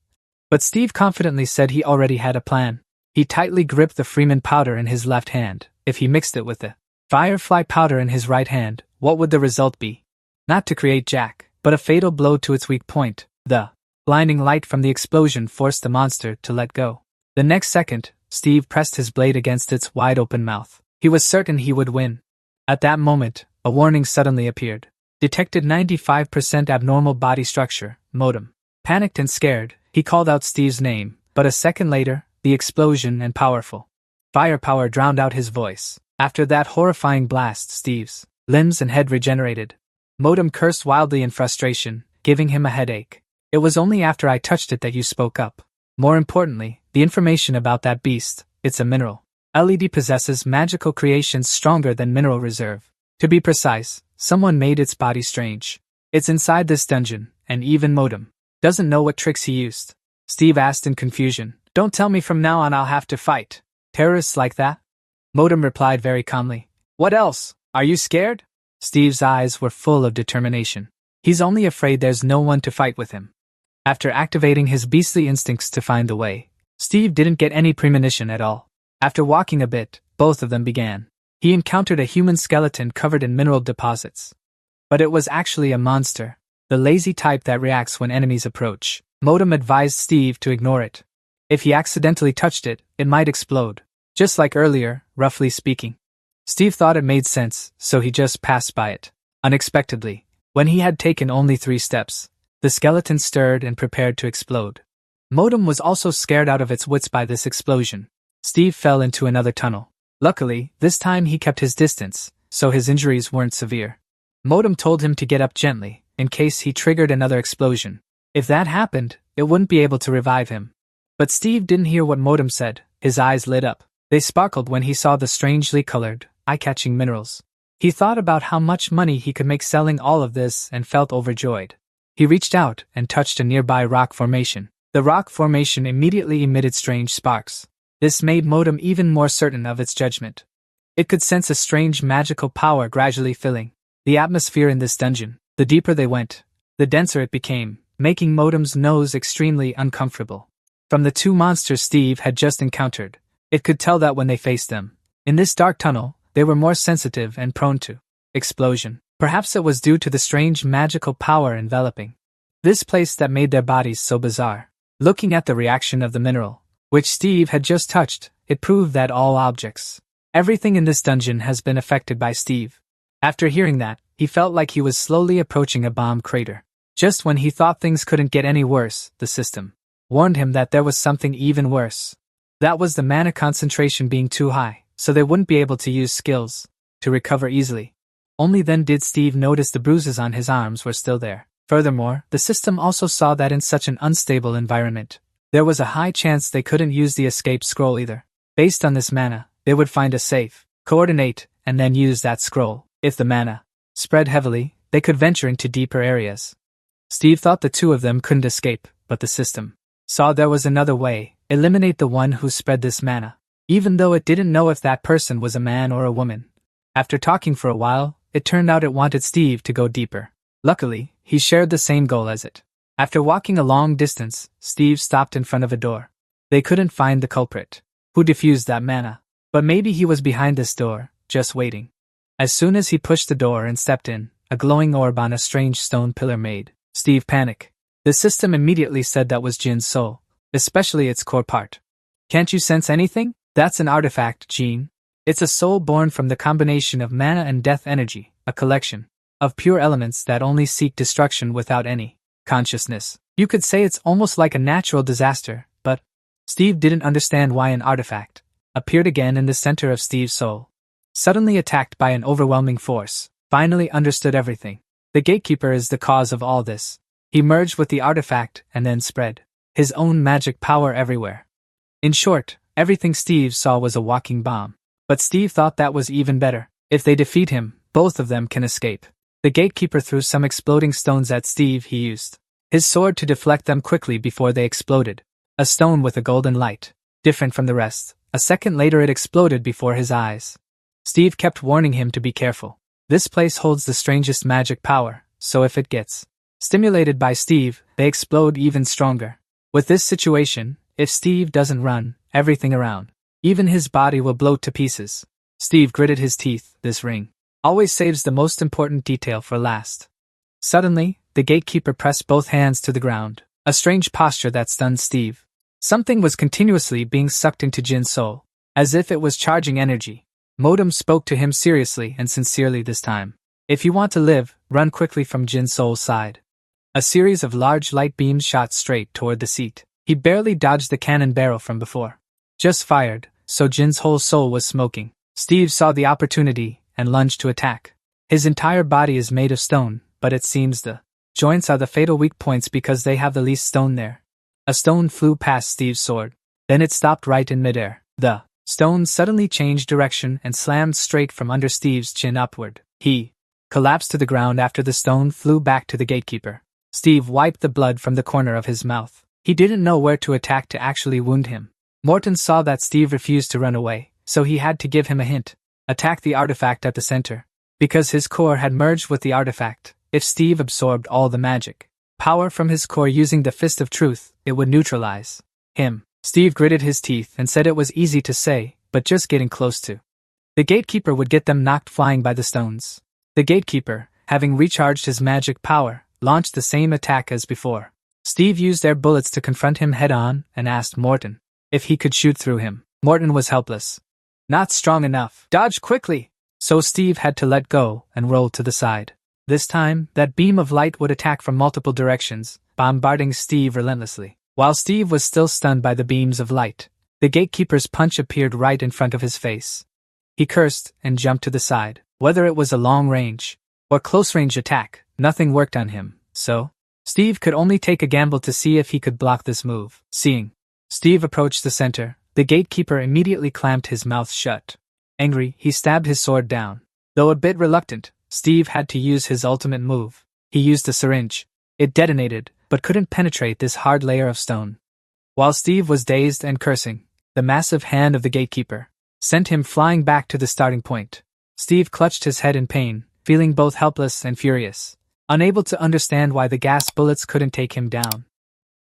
But Steve confidently said he already had a plan. He tightly gripped the Freeman powder in his left hand. If he mixed it with the Firefly powder in his right hand, what would the result be? Not to create Jack, but a fatal blow to its weak point. The blinding light from the explosion forced the monster to let go. The next second, Steve pressed his blade against its wide-open mouth. He was certain he would win. At that moment, a warning suddenly appeared. Detected 95% abnormal body structure, Modem. Panicked and scared, he called out Steve's name, but a second later, the explosion and powerful firepower drowned out his voice. After that horrifying blast, Steve's limbs and head regenerated. Modem cursed wildly in frustration, giving him a headache. It was only after I touched it that you spoke up. More importantly, the information about that beast, it's a mineral. LED possesses magical creations stronger than mineral reserve. To be precise, someone made its body strange. It's inside this dungeon, and even Modem doesn't know what tricks he used. Steve asked in confusion. Don't tell me from now on I'll have to fight terrorists like that? Modem replied very calmly. What else? Are you scared? Steve's eyes were full of determination. He's only afraid there's no one to fight with him. After activating his beastly instincts to find the way, Steve didn't get any premonition at all. After walking a bit, both of them began. He encountered a human skeleton covered in mineral deposits. But it was actually a monster, the lazy type that reacts when enemies approach. Modem advised Steve to ignore it. If he accidentally touched it, it might explode. Just like earlier, roughly speaking. Steve thought it made sense, so he just passed by it. Unexpectedly, when he had taken only 3 steps, the skeleton stirred and prepared to explode. Modem was also scared out of its wits by this explosion. Steve fell into another tunnel. Luckily, this time he kept his distance, so his injuries weren't severe. Modem told him to get up gently, in case he triggered another explosion. If that happened, it wouldn't be able to revive him. But Steve didn't hear what Modem said. His eyes lit up. They sparkled when he saw the strangely colored, eye-catching minerals. He thought about how much money he could make selling all of this and felt overjoyed. He reached out and touched a nearby rock formation. The rock formation immediately emitted strange sparks. This made Modem even more certain of its judgment. It could sense a strange magical power gradually filling the atmosphere in this dungeon. The deeper they went, the denser it became, making Modem's nose extremely uncomfortable. From the 2 monsters Steve had just encountered, It could tell that when they faced them. In this dark tunnel, they were more sensitive and prone to explosion. Perhaps it was due to the strange magical power enveloping this place that made their bodies so bizarre. Looking at the reaction of the mineral, which Steve had just touched, it proved that all objects, everything in this dungeon has been affected by Steve. After hearing that, he felt like he was slowly approaching a bomb crater. Just when he thought things couldn't get any worse, the system warned him that there was something even worse. That was the mana concentration being too high, so they wouldn't be able to use skills to recover easily. Only then did Steve notice the bruises on his arms were still there. Furthermore, the system also saw that in such an unstable environment, there was a high chance they couldn't use the escape scroll either. Based on this mana, they would find a safe coordinate and then use that scroll. If the mana spread heavily, they could venture into deeper areas. Steve thought the two of them couldn't escape, but the system saw there was another way: eliminate the one who spread this mana, even though it didn't know if that person was a man or a woman. After talking for a while, it turned out it wanted Steve to go deeper. Luckily, he shared the same goal as it. After walking a long distance, Steve stopped in front of a door. They couldn't find the culprit who diffused that mana, but maybe he was behind this door, just waiting. As soon as he pushed the door and stepped in, a glowing orb on a strange stone pillar made Steve panic. The system immediately said that was Jin's soul, especially its core part. Can't you sense anything? That's an artifact, Jin. It's a soul born from the combination of mana and death energy, a collection of pure elements that only seek destruction without any consciousness. You could say it's almost like a natural disaster, but Steve didn't understand why an artifact appeared again in the center of Steve's soul. Suddenly attacked by an overwhelming force, finally understood everything. The gatekeeper is the cause of all this. He merged with the artifact and then spread his own magic power everywhere. In short, everything Steve saw was a walking bomb. But Steve thought that was even better. If they defeat him, both of them can escape. The gatekeeper threw some exploding stones at Steve. He used his sword to deflect them quickly before they exploded. A stone with a golden light, different from the rest. A second later it exploded before his eyes. Steve kept warning him to be careful. This place holds the strangest magic power, so if it gets stimulated by Steve, they explode even stronger. With this situation, if Steve doesn't run everything around, even his body will blow to pieces. Steve gritted his teeth. This ring always saves the most important detail for last. Suddenly, the gatekeeper pressed both hands to the ground, a strange posture that stunned Steve. Something was continuously being sucked into Jin's soul, as if it was charging energy. Modem spoke to him seriously and sincerely this time. If you want to live, run quickly from Jin's soul's side. A series of large light beams shot straight toward the seat. He barely dodged the cannon barrel from before. Just fired, so Jin's whole soul was smoking. Steve saw the opportunity and lunged to attack. His entire body is made of stone, but it seems the joints are the fatal weak points because they have the least stone there. A stone flew past Steve's sword. Then it stopped right in midair. The stone suddenly changed direction and slammed straight from under Steve's chin upward. He collapsed to the ground after the stone flew back to the gatekeeper. Steve wiped the blood from the corner of his mouth. He didn't know where to attack to actually wound him. Morton saw that Steve refused to run away, so he had to give him a hint. Attack the artifact at the center. Because his core had merged with the artifact, if Steve absorbed all the magic power from his core using the Fist of Truth, it would neutralize him. Steve gritted his teeth and said it was easy to say, but just getting close to the gatekeeper would get them knocked flying by the stones. The gatekeeper, having recharged his magic power, launched the same attack as before. Steve used their bullets to confront him head-on and asked Morton if he could shoot through him. Morton was helpless. Not strong enough. Dodge quickly! So Steve had to let go and roll to the side. This time, that beam of light would attack from multiple directions, bombarding Steve relentlessly. While Steve was still stunned by the beams of light, the gatekeeper's punch appeared right in front of his face. He cursed and jumped to the side. Whether it was a long-range or close-range attack, nothing worked on him, so Steve could only take a gamble to see if he could block this move. Seeing Steve approach the center, the gatekeeper immediately clamped his mouth shut. Angry, he stabbed his sword down. Though a bit reluctant, Steve had to use his ultimate move. He used a syringe. It detonated, but couldn't penetrate this hard layer of stone. While Steve was dazed and cursing, the massive hand of the gatekeeper sent him flying back to the starting point. Steve clutched his head in pain, feeling both helpless and furious, unable to understand why the gas bullets couldn't take him down.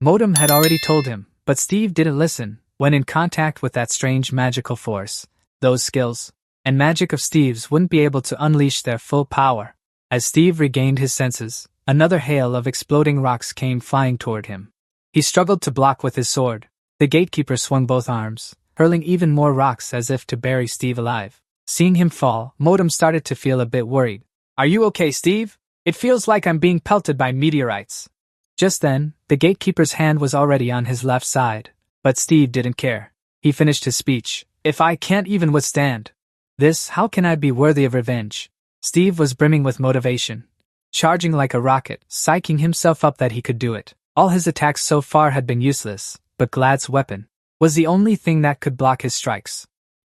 Modem had already told him, but Steve didn't listen. When in contact with that strange magical force, those skills and magic of Steve's wouldn't be able to unleash their full power. As Steve regained his senses, another hail of exploding rocks came flying toward him. He struggled to block with his sword. The gatekeeper swung both arms, hurling even more rocks as if to bury Steve alive. Seeing him fall, Modem started to feel a bit worried. "Are you okay, Steve? It feels like I'm being pelted by meteorites." Just then, the gatekeeper's hand was already on his left side, but Steve didn't care. He finished his speech. "If I can't even withstand this, how can I be worthy of revenge?" Steve was brimming with motivation, charging like a rocket, psyching himself up that he could do it. All his attacks so far had been useless, but Glad's weapon was the only thing that could block his strikes.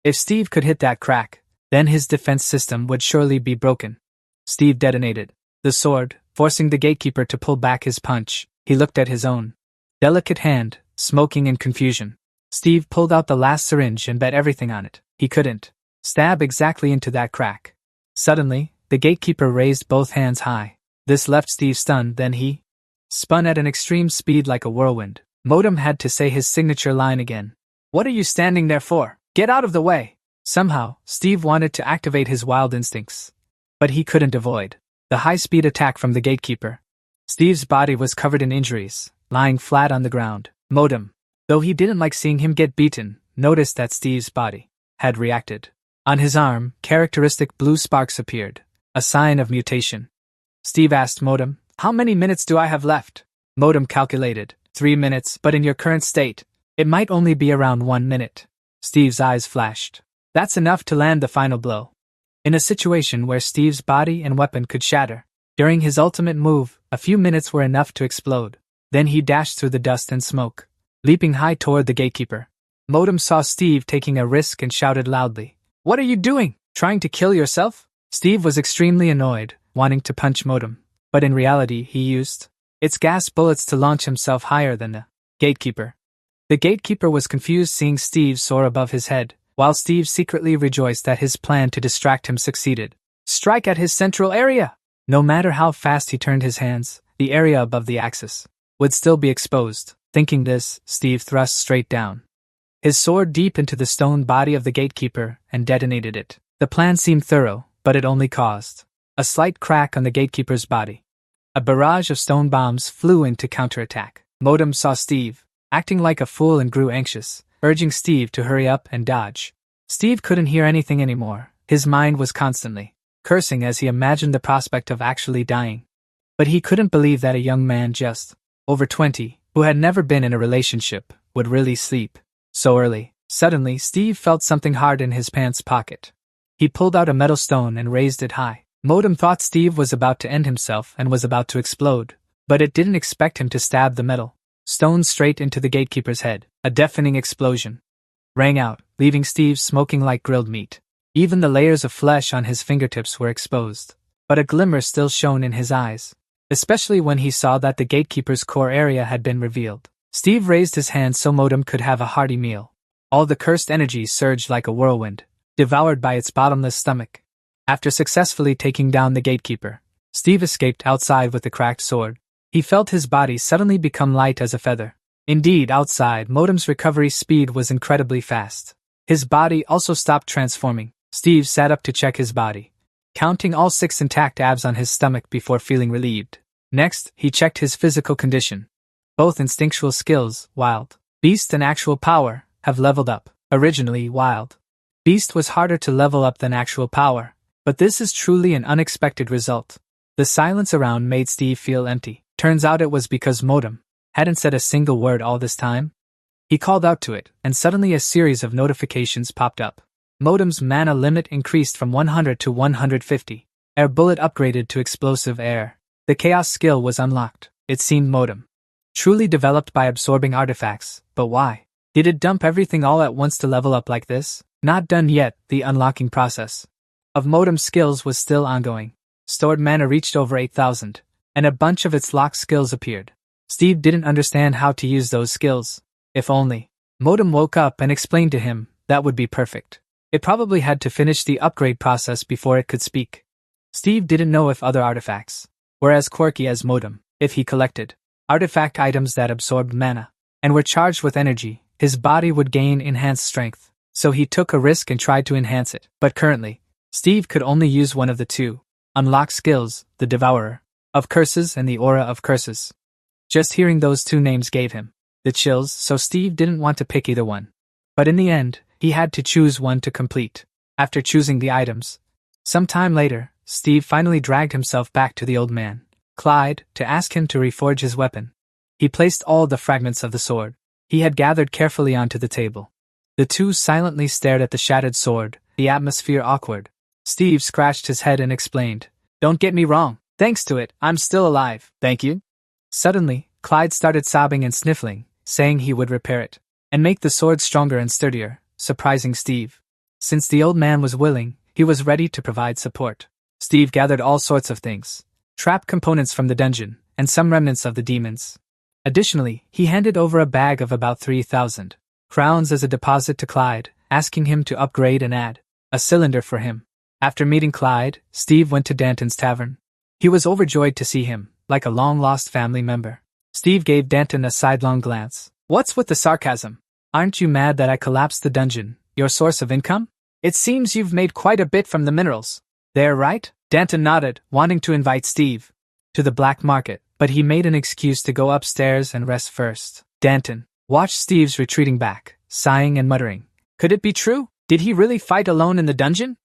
If Steve could hit that crack, then his defense system would surely be broken. Steve detonated the sword, forcing the gatekeeper to pull back his punch. He looked at his own delicate hand, smoking in confusion. Steve pulled out the last syringe and bet everything on it. He couldn't stab exactly into that crack. Suddenly, the gatekeeper raised both hands high. This left Steve stunned, then he spun at an extreme speed like a whirlwind. Modem had to say his signature line again. "What are you standing there for? Get out of the way!" Somehow, Steve wanted to activate his wild instincts, but he couldn't avoid the high-speed attack from the gatekeeper. Steve's body was covered in injuries, lying flat on the ground. Modem, though he didn't like seeing him get beaten, noticed that Steve's body had reacted. On his arm, characteristic blue sparks appeared, a sign of mutation. Steve asked Modem, "How many minutes do I have left?" Modem calculated, 3 minutes, but in your current state, it might only be around 1 minute. Steve's eyes flashed. That's enough to land the final blow. In a situation where Steve's body and weapon could shatter, during his ultimate move, a few minutes were enough to explode. Then he dashed through the dust and smoke, leaping high toward the gatekeeper. Modem saw Steve taking a risk and shouted loudly, "What are you doing? Trying to kill yourself?" Steve was extremely annoyed, wanting to punch Modem, but in reality he used its gas bullets to launch himself higher than the gatekeeper. The gatekeeper was confused seeing Steve soar above his head, while Steve secretly rejoiced that his plan to distract him succeeded. Strike at his central area! No matter how fast he turned his hands, the area above the axis would still be exposed. Thinking this, Steve thrust straight down his sword deep into the stone body of the gatekeeper and detonated it. The plan seemed thorough, but it only caused a slight crack on the gatekeeper's body. A barrage of stone bombs flew in to counterattack. Modem saw Steve acting like a fool and grew anxious, urging Steve to hurry up and dodge. Steve couldn't hear anything anymore. His mind was constantly cursing as he imagined the prospect of actually dying. But he couldn't believe that a young man just over 20, who had never been in a relationship, would really sleep so early. Suddenly, Steve felt something hard in his pants pocket. He pulled out a metal stone and raised it high. Modem thought Steve was about to end himself and was about to explode, but it didn't expect him to stab the metal stone straight into the gatekeeper's head. A deafening explosion rang out, leaving Steve smoking like grilled meat. Even the layers of flesh on his fingertips were exposed, but a glimmer still shone in his eyes, especially when he saw that the gatekeeper's core area had been revealed. Steve raised his hand so Modem could have a hearty meal. All the cursed energy surged like a whirlwind, devoured by its bottomless stomach. After successfully taking down the gatekeeper, Steve escaped outside with the cracked sword. He felt his body suddenly become light as a feather. Indeed, outside, Modem's recovery speed was incredibly fast. His body also stopped transforming. Steve sat up to check his body, counting all 6 intact abs on his stomach before feeling relieved. Next, he checked his physical condition. Both instinctual skills, Wild Beast and Actual Power, have leveled up. Originally, Wild Beast was harder to level up than Actual Power, but this is truly an unexpected result. The silence around made Steve feel empty. Turns out it was because Modem hadn't said a single word all this time. He called out to it, and suddenly a series of notifications popped up. Modem's mana limit increased from 100 to 150. Air bullet upgraded to explosive air. The chaos skill was unlocked. It seemed Modem truly developed by absorbing artifacts, but why did it dump everything all at once to level up like this? Not done yet, the unlocking process of Modem's skills was still ongoing. Stored mana reached over 8,000. And a bunch of its locked skills appeared. Steve didn't understand how to use those skills. If only Modem woke up and explained to him, that would be perfect. It probably had to finish the upgrade process before it could speak. Steve didn't know if other artifacts were as quirky as Modem. If he collected artifact items that absorbed mana and were charged with energy, his body would gain enhanced strength. So he took a risk and tried to enhance it. But currently, Steve could only use one of the two. Unlock skills, the Devourer of Curses and the Aura of Curses. Just hearing those two names gave him the chills, so Steve didn't want to pick either one. But in the end, he had to choose one to complete. After choosing the items, some time later, Steve finally dragged himself back to the old man, Clyde, to ask him to reforge his weapon. He placed all the fragments of the sword he had gathered carefully onto the table. The two silently stared at the shattered sword, the atmosphere awkward. Steve scratched his head and explained, "Don't get me wrong, thanks to it, I'm still alive, thank you." Suddenly, Clyde started sobbing and sniffling, saying he would repair it and make the sword stronger and sturdier, surprising Steve. Since the old man was willing, he was ready to provide support. Steve gathered all sorts of things, trap components from the dungeon, and some remnants of the demons. Additionally, he handed over a bag of about 3,000 crowns as a deposit to Clyde, asking him to upgrade and add a cylinder for him. After meeting Clyde, Steve went to Danton's tavern. He was overjoyed to see him, like a long-lost family member. Steve gave Danton a sidelong glance. "What's with the sarcasm? Aren't you mad that I collapsed the dungeon, your source of income? It seems you've made quite a bit from the minerals. There, right?" Danton nodded, wanting to invite Steve to the black market, but he made an excuse to go upstairs and rest first. Danton watched Steve's retreating back, sighing and muttering. Could it be true? Did he really fight alone in the dungeon?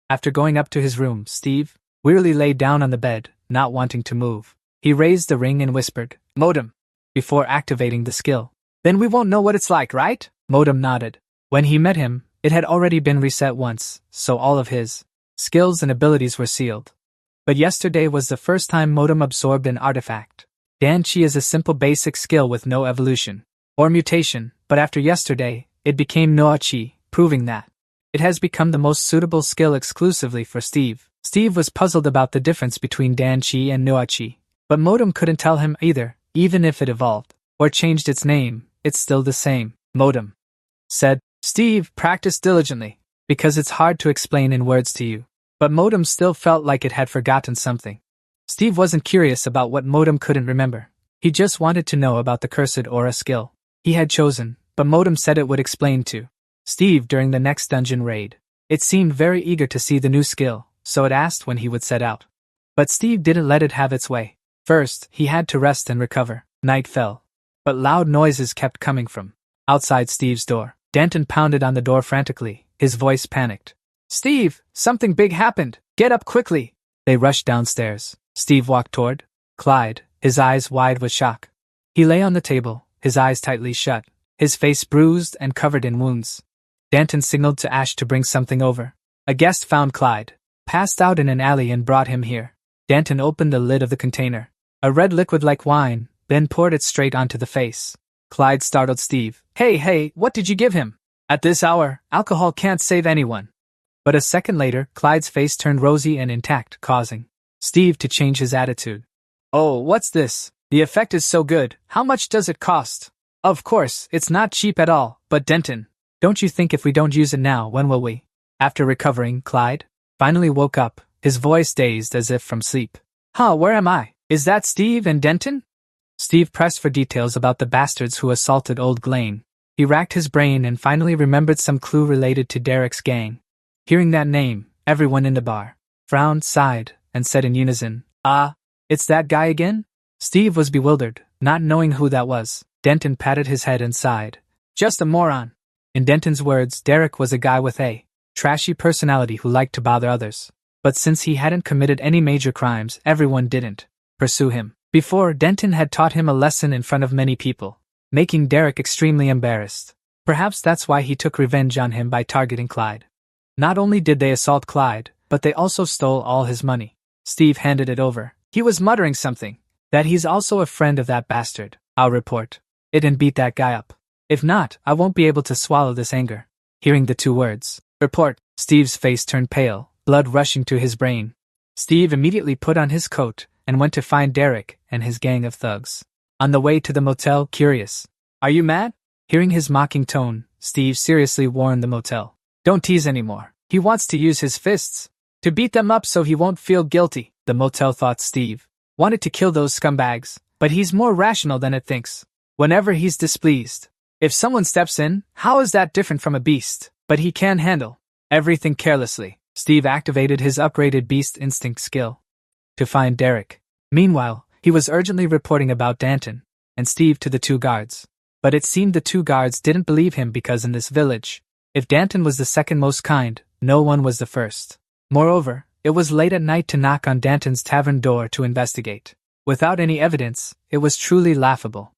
After going up to his room, Steve wearily lay down on the bed, not wanting to move. He raised the ring and whispered, "Modem," before activating the skill. "Then we won't know what it's like, right?" Modem nodded. When he met him, it had already been reset once, so all of his skills and abilities were sealed. But yesterday was the first time Modem absorbed an artifact. Dan Chi is a simple basic skill with no evolution or mutation, but after yesterday, it became Noa Chi, proving that it has become the most suitable skill exclusively for Steve. Steve was puzzled about the difference between Dan Chi and Noa Chi, but Modem couldn't tell him either. Even if it evolved or changed its name, it's still the same. Modem said, "Steve, practice diligently, because it's hard to explain in words to you." But Modem still felt like it had forgotten something. Steve wasn't curious about what Modem couldn't remember. He just wanted to know about the cursed aura skill he had chosen, but Modem said it would explain to Steve during the next dungeon raid. It seemed very eager to see the new skill, so it asked when he would set out. But Steve didn't let it have its way. First, he had to rest and recover. Night fell, but loud noises kept coming from outside Steve's door. Danton pounded on the door frantically, his voice panicked. "Steve, something big happened. Get up quickly." They rushed downstairs. Steve walked toward Clyde, his eyes wide with shock. He lay on the table, his eyes tightly shut, his face bruised and covered in wounds. Danton signaled to Ash to bring something over. A guest found Clyde passed out in an alley and brought him here. Danton opened the lid of the container. A red liquid like wine, then poured it straight onto the face. Clyde startled Steve. Hey, what did you give him? At this hour, alcohol can't save anyone." But a second later, Clyde's face turned rosy and intact, causing Steve to change his attitude. "Oh, what's this? The effect is so good. How much does it cost?" "Of course, it's not cheap at all, but Denton, don't you think if we don't use it now, when will we?" After recovering, Clyde finally woke up, his voice dazed as if from sleep. Where am I? Is that Steve and Denton?" Steve pressed for details about the bastards who assaulted Old Glane. He racked his brain and finally remembered some clue related to Derek's gang. Hearing that name, everyone in the bar frowned, sighed, and said in unison, It's that guy again?" Steve was bewildered, not knowing who that was. Denton patted his head and sighed. "Just a moron." In Denton's words, Derek was a guy with a trashy personality who liked to bother others. But since he hadn't committed any major crimes, everyone didn't pursue him. Before, Denton had taught him a lesson in front of many people, making Derek extremely embarrassed. Perhaps that's why he took revenge on him by targeting Clyde. Not only did they assault Clyde, but they also stole all his money. Steve handed it over. He was muttering something. That he's also a friend of that bastard. "I'll report it and beat that guy up. If not, I won't be able to swallow this anger." Hearing the two words, "report," Steve's face turned pale, blood rushing to his brain. Steve immediately put on his coat and went to find Derek and his gang of thugs. On the way to the motel, curious. "Are you mad?" Hearing his mocking tone, Steve seriously warned the motel. "Don't tease anymore. He wants to use his fists to beat them up so he won't feel guilty." The motel thought Steve wanted to kill those scumbags, but he's more rational than it thinks. Whenever he's displeased, If someone steps in, how is that different from a beast? But he can handle everything carelessly. Steve activated his upgraded beast instinct skill to find Derek. Meanwhile, he was urgently reporting about Danton and Steve to the two guards. But it seemed the two guards didn't believe him because in this village, if Danton was the second most kind, no one was the first. Moreover, it was late at night to knock on Danton's tavern door to investigate. Without any evidence, it was truly laughable.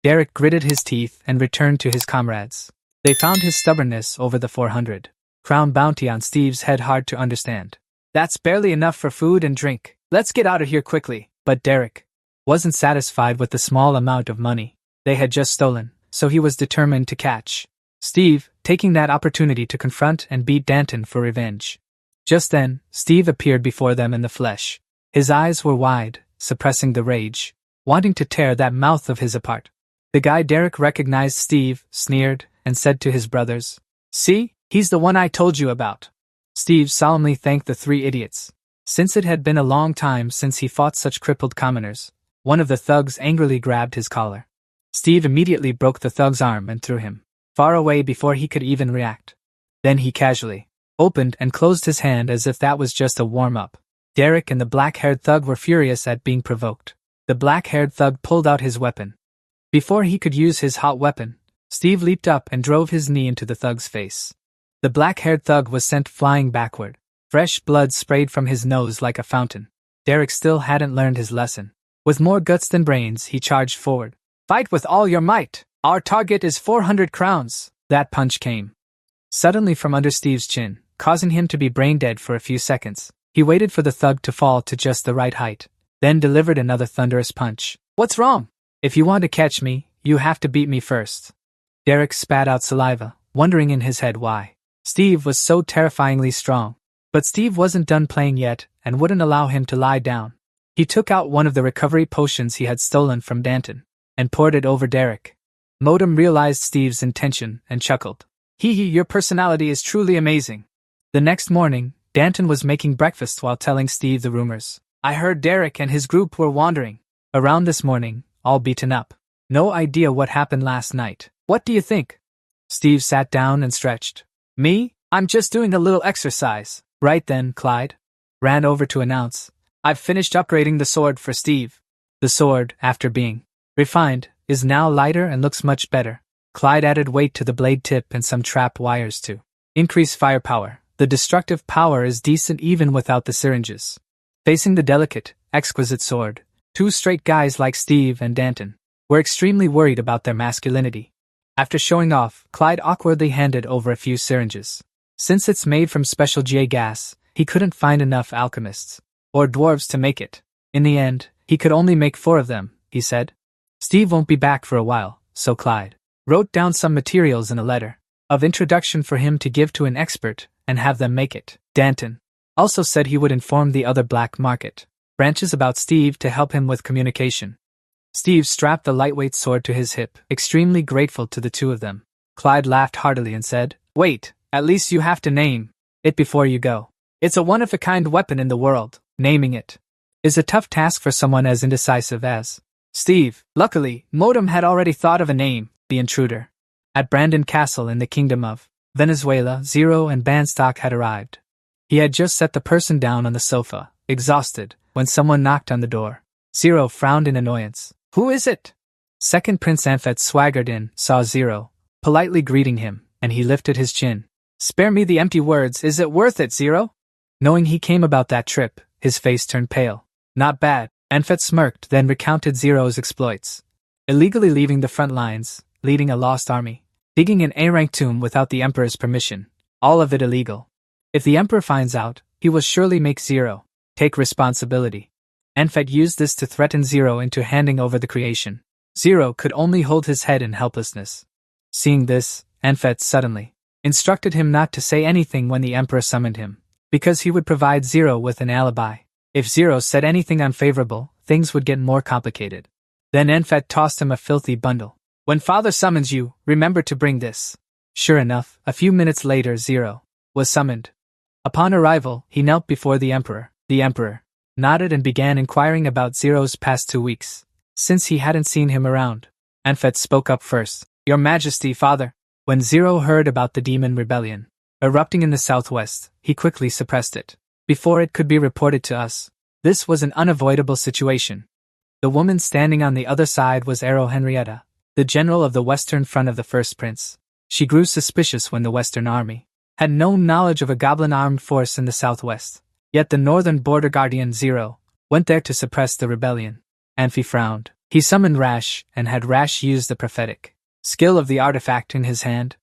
Derek gritted his teeth and returned to his comrades. They found his stubbornness over the 400 crown bounty on Steve's head hard to understand. That's barely enough for food and drink. Let's get out of here quickly. But Derek wasn't satisfied with the small amount of money they had just stolen, so he was determined to catch Steve, taking that opportunity to confront and beat Danton for revenge. Just then, Steve appeared before them in the flesh. His eyes were wide, suppressing the rage, wanting to tear that mouth of his apart. The guy Derek recognized Steve, sneered, and said to his brothers, "See, he's the one I told you about." Steve solemnly thanked the three idiots. Since it had been a long time since he fought such crippled commoners, one of the thugs angrily grabbed his collar. Steve immediately broke the thug's arm and threw him far away before he could even react. Then he casually opened and closed his hand as if that was just a warm-up. Derek and the black-haired thug were furious at being provoked. The black-haired thug pulled out his weapon. Before he could use his hot weapon, Steve leaped up and drove his knee into the thug's face. The black-haired thug was sent flying backward. Fresh blood sprayed from his nose like a fountain. Derek still hadn't learned his lesson. With more guts than brains, he charged forward. "Fight with all your might! Our target is 400 crowns! That punch came suddenly from under Steve's chin, causing him to be brain-dead for a few seconds. He waited for the thug to fall to just the right height, then delivered another thunderous punch. "What's wrong? If you want to catch me, you have to beat me first." Derek spat out saliva, wondering in his head why Steve was so terrifyingly strong. But Steve wasn't done playing yet and wouldn't allow him to lie down. He took out one of the recovery potions he had stolen from Danton and poured it over Derek. Modem realized Steve's intention and chuckled. "Hee hee, your personality is truly amazing." The next morning, Danton was making breakfast while telling Steve the rumors. "I heard Derek and his group were wandering around this morning, all beaten up. No idea what happened last night. What do you think?" Steve sat down and stretched. "Me? I'm just doing a little exercise." Right then, Clyde ran over to announce, "I've finished upgrading the sword for Steve." The sword, after being refined, is now lighter and looks much better. Clyde added weight to the blade tip and some trap wires to increase firepower. The destructive power is decent even without the syringes. Facing the delicate, exquisite sword, two straight guys like Steve and Danton were extremely worried about their masculinity. After showing off, Clyde awkwardly handed over a few syringes. Since it's made from special J gas, he couldn't find enough alchemists or dwarves to make it. In the end, he could only make 4 of them, he said. Steve won't be back for a while, so Clyde wrote down some materials in a letter of introduction for him to give to an expert and have them make it. Danton also said he would inform the other black market branches about Steve to help him with communication. Steve strapped the lightweight sword to his hip, extremely grateful to the two of them. Clyde laughed heartily and said, "Wait, at least you have to name it before you go. It's a one-of-a-kind weapon in the world. Naming it is a tough task for someone as indecisive as Steve." Luckily, Modem had already thought of a name, the intruder. At Brandon Castle in the Kingdom of Venezuela, Zero and Banstock had arrived. He had just set the person down on the sofa, exhausted, when someone knocked on the door. Zero frowned in annoyance. "Who is it?" Second Prince Amphet swaggered in, saw Zero, politely greeting him, and he lifted his chin. "Spare me the empty words, is it worth it, Zero?" Knowing he came about that trip, his face turned pale. "Not bad." Amphet smirked, then recounted Zero's exploits. Illegally leaving the front lines, leading a lost army, digging an A-rank tomb without the Emperor's permission. All of it illegal. If the Emperor finds out, he will surely make Zero take responsibility. Amphet used this to threaten Zero into handing over the creation. Zero could only hold his head in helplessness. Seeing this, Amphet suddenly instructed him not to say anything when the Emperor summoned him, because he would provide Zero with an alibi. If Zero said anything unfavorable, things would get more complicated. Then Amphet tossed him a filthy bundle. "When Father summons you, remember to bring this." Sure enough, a few minutes later Zero was summoned. Upon arrival, he knelt before the Emperor. The Emperor nodded and began inquiring about Zero's past 2 weeks, since he hadn't seen him around. Amphet spoke up first. Your Majesty, Father. When Zero heard about the demon rebellion erupting in the southwest, he quickly suppressed it before it could be reported to us. This was an unavoidable situation. The woman standing on the other side was Arrow Henrietta, the general of the western front of the First Prince. She grew suspicious when the Western Army had no knowledge of a goblin armed force in the southwest. Yet the northern border guardian Zero went there to suppress the rebellion. Amphi frowned. He summoned Rash and had Rash use the prophetic skill of the artifact in his hand.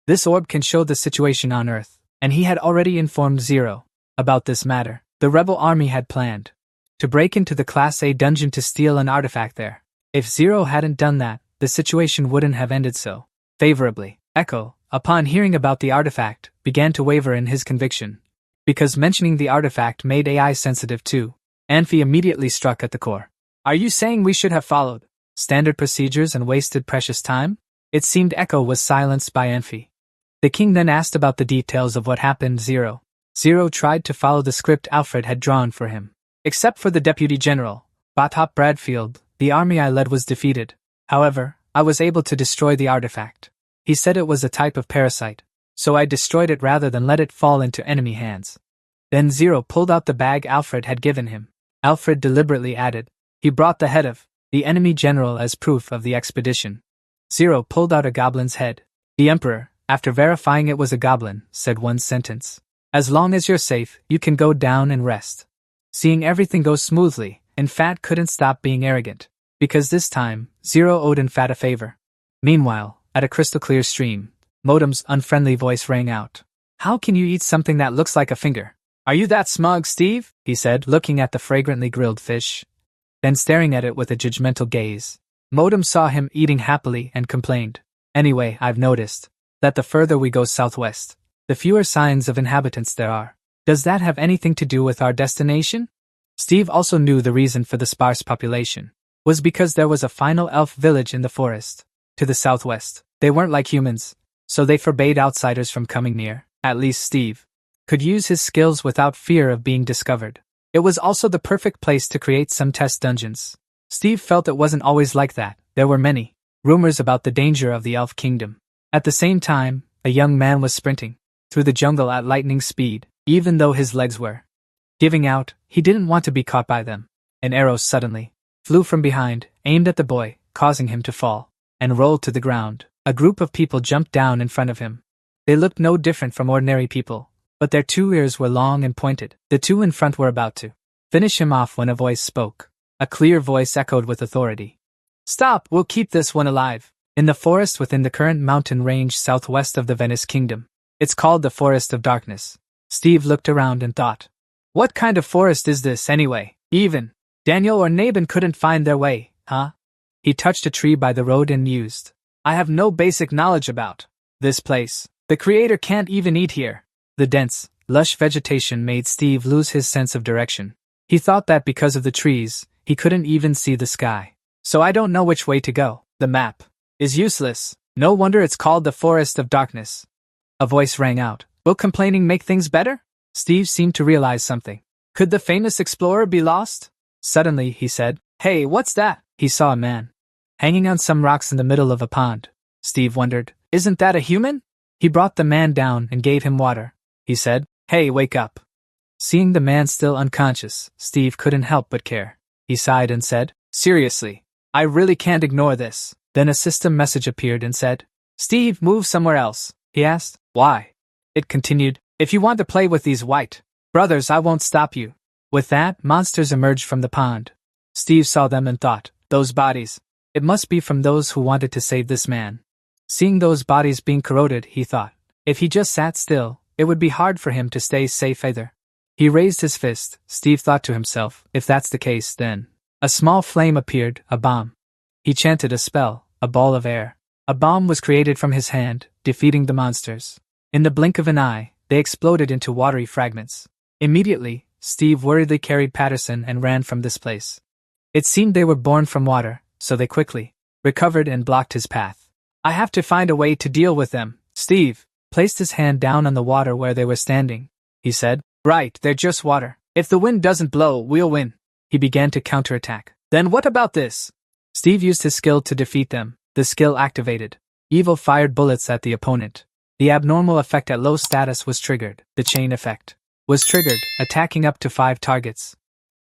This orb can show the situation on Earth, and he had already informed Zero about this matter. The rebel army had planned to break into the Class A dungeon to steal an artifact there. If Zero hadn't done that, the situation wouldn't have ended so favorably. Echo, upon hearing about the artifact, began to waver in his conviction. Because mentioning the artifact made AI sensitive too, Amphi immediately struck at the core. Are you saying we should have followed standard procedures and wasted precious time? It seemed Echo was silenced by Amphi. The king then asked about the details of what happened. Zero tried to follow the script Alfred had drawn for him. Except for the Deputy General, Botop Bradfield, the army I led was defeated. However, I was able to destroy the artifact. He said it was a type of parasite, so I destroyed it rather than let it fall into enemy hands. Then Zero pulled out the bag Alfred had given him. Alfred deliberately added, he brought the head of the enemy general as proof of the expedition. Zero pulled out a goblin's head. The Emperor, after verifying it was a goblin, said one sentence. As long as you're safe, you can go down and rest. Seeing everything go smoothly, Infat couldn't stop being arrogant, because this time, Zero owed Infat a favor. Meanwhile, at a crystal-clear stream, Modem's unfriendly voice rang out. How can you eat something that looks like a finger? Are you that smug, Steve? He said, looking at the fragrantly grilled fish. Then staring at it with a judgmental gaze. Modem saw him eating happily and complained. Anyway, I've noticed that the further we go southwest, the fewer signs of inhabitants there are. Does that have anything to do with our destination? Steve also knew the reason for the sparse population was because there was a final elf village in the forest to the southwest. They weren't like humans, so they forbade outsiders from coming near. At least Steve could use his skills without fear of being discovered. It was also the perfect place to create some test dungeons. Steve felt it wasn't always like that. There were many rumors about the danger of the elf kingdom. At the same time, a young man was sprinting through the jungle at lightning speed, even though his legs were giving out. He didn't want to be caught by them. An arrow suddenly flew from behind, aimed at the boy, causing him to fall and roll to the ground. A group of people jumped down in front of him. They looked no different from ordinary people, but their 2 ears were long and pointed. The two in front were about to finish him off when a voice spoke. A clear voice echoed with authority. Stop, we'll keep this one alive. In the forest within the current mountain range southwest of the Venice Kingdom. It's called the Forest of Darkness. Steve looked around and thought. What kind of forest is this anyway? Even Daniel or Nabin couldn't find their way, huh? He touched a tree by the road and mused. I have no basic knowledge about this place. The creator can't even eat here. The dense, lush vegetation made Steve lose his sense of direction. He thought that because of the trees, he couldn't even see the sky. So I don't know which way to go. The map is useless. No wonder it's called the Forest of Darkness. A voice rang out. Will complaining make things better? Steve seemed to realize something. Could the famous explorer be lost? Suddenly, he said, Hey, what's that? He saw a man hanging on some rocks in the middle of a pond. Steve wondered, Isn't that a human? He brought the man down and gave him water. He said, Hey, wake up. Seeing the man still unconscious, Steve couldn't help but care. He sighed and said, Seriously, I really can't ignore this. Then a system message appeared and said, Steve, move somewhere else. He asked, Why? It continued, If you want to play with these white brothers, I won't stop you. With that, monsters emerged from the pond. Steve saw them and thought, Those bodies. It must be from those who wanted to save this man. Seeing those bodies being corroded, he thought, if he just sat still, it would be hard for him to stay safe either. He raised his fist. Steve thought to himself, if that's the case, then. A small flame appeared, a bomb. He chanted a spell, a ball of air. A bomb was created from his hand, defeating the monsters. In the blink of an eye, they exploded into watery fragments. Immediately, Steve worriedly carried Patterson and ran from this place. It seemed they were born from water, so they quickly recovered and blocked his path. I have to find a way to deal with them. Steve placed his hand down on the water where they were standing. He said, Right, they're just water. If the wind doesn't blow, we'll win. He began to counterattack. Then what about this? Steve used his skill to defeat them. The skill activated. Evil fired bullets at the opponent. The abnormal effect at low status was triggered. The chain effect was triggered, attacking up to 5 targets.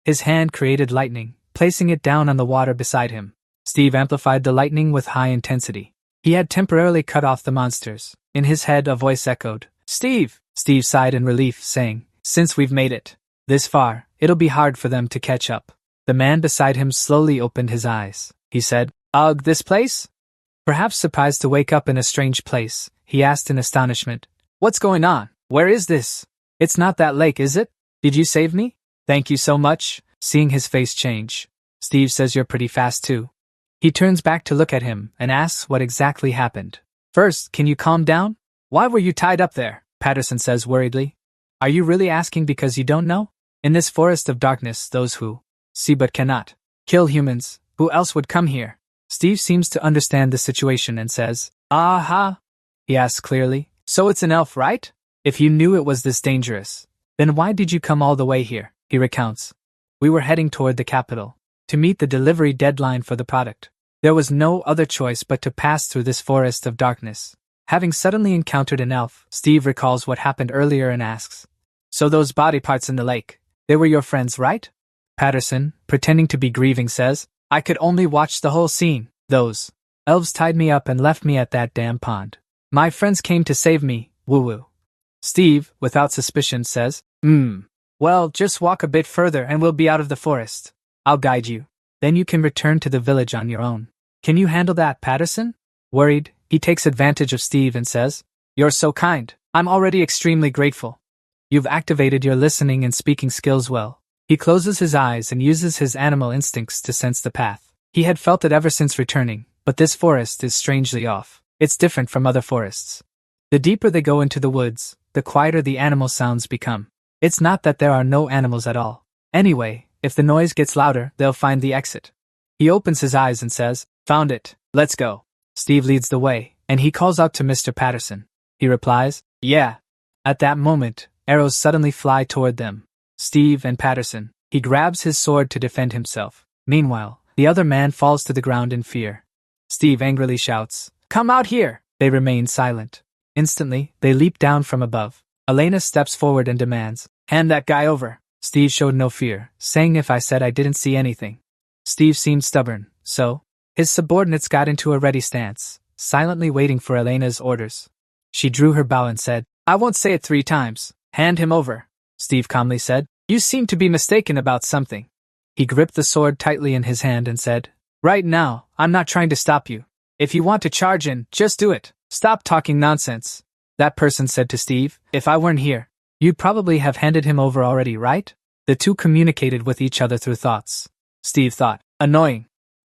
His hand created lightning, placing it down on the water beside him. Steve amplified the lightning with high intensity. He had temporarily cut off the monsters. In his head a voice echoed, "Steve!" Steve sighed in relief, saying, "Since we've made it this far, it'll be hard for them to catch up." The man beside him slowly opened his eyes. He said, "Ugh, this place?" Perhaps surprised to wake up in a strange place, he asked in astonishment, "What's going on? Where is this? It's not that lake, is it? Did you save me?" "Thank you so much." Seeing his face change, Steve says, "You're pretty fast too." He turns back to look at him and asks what exactly happened. "First, can you calm down? Why were you tied up there?" Patterson says worriedly. "Are you really asking because you don't know? In this forest of darkness, those who see but cannot kill humans, who else would come here?" Steve seems to understand the situation and says, "Aha!" He asks clearly, "So it's an elf, right? If you knew it was this dangerous, then why did you come all the way here?" He recounts. "We were heading toward the capital to meet the delivery deadline for the product. There was no other choice but to pass through this forest of darkness." Having suddenly encountered an elf, Steve recalls what happened earlier and asks, "So those body parts in the lake, they were your friends, right?" Patterson, pretending to be grieving, says, "I could only watch the whole scene. Those elves tied me up and left me at that damn pond. My friends came to save me, woo-woo." Steve, without suspicion, says, Well, just walk a bit further and we'll be out of the forest. I'll guide you. Then you can return to the village on your own. Can you handle that, Patterson?" Worried, he takes advantage of Steve and says, "You're so kind. I'm already extremely grateful. You've activated your listening and speaking skills well." He closes his eyes and uses his animal instincts to sense the path. He had felt it ever since returning, but this forest is strangely off. It's different from other forests. The deeper they go into the woods, the quieter the animal sounds become. It's not that there are no animals at all. Anyway, if the noise gets louder, they'll find the exit. He opens his eyes and says, "Found it. Let's go." Steve leads the way, and he calls out to Mr. Patterson. He replies, "Yeah." At that moment, arrows suddenly fly toward them. Steve and Patterson. He grabs his sword to defend himself. Meanwhile, the other man falls to the ground in fear. Steve angrily shouts, "Come out here!" They remain silent. Instantly, they leap down from above. Elena steps forward and demands, "Hand that guy over." Steve showed no fear, saying, "If I said I didn't see anything." Steve seemed stubborn, so his subordinates got into a ready stance, silently waiting for Elena's orders. She drew her bow and said, "I won't say it 3 times. Hand him over." Steve calmly said, "You seem to be mistaken about something." He gripped the sword tightly in his hand and said, "Right now, I'm not trying to stop you. If you want to charge in, just do it. Stop talking nonsense." That person said to Steve, "If I weren't here, you'd probably have handed him over already, right?" The two communicated with each other through thoughts. Steve thought, "Annoying."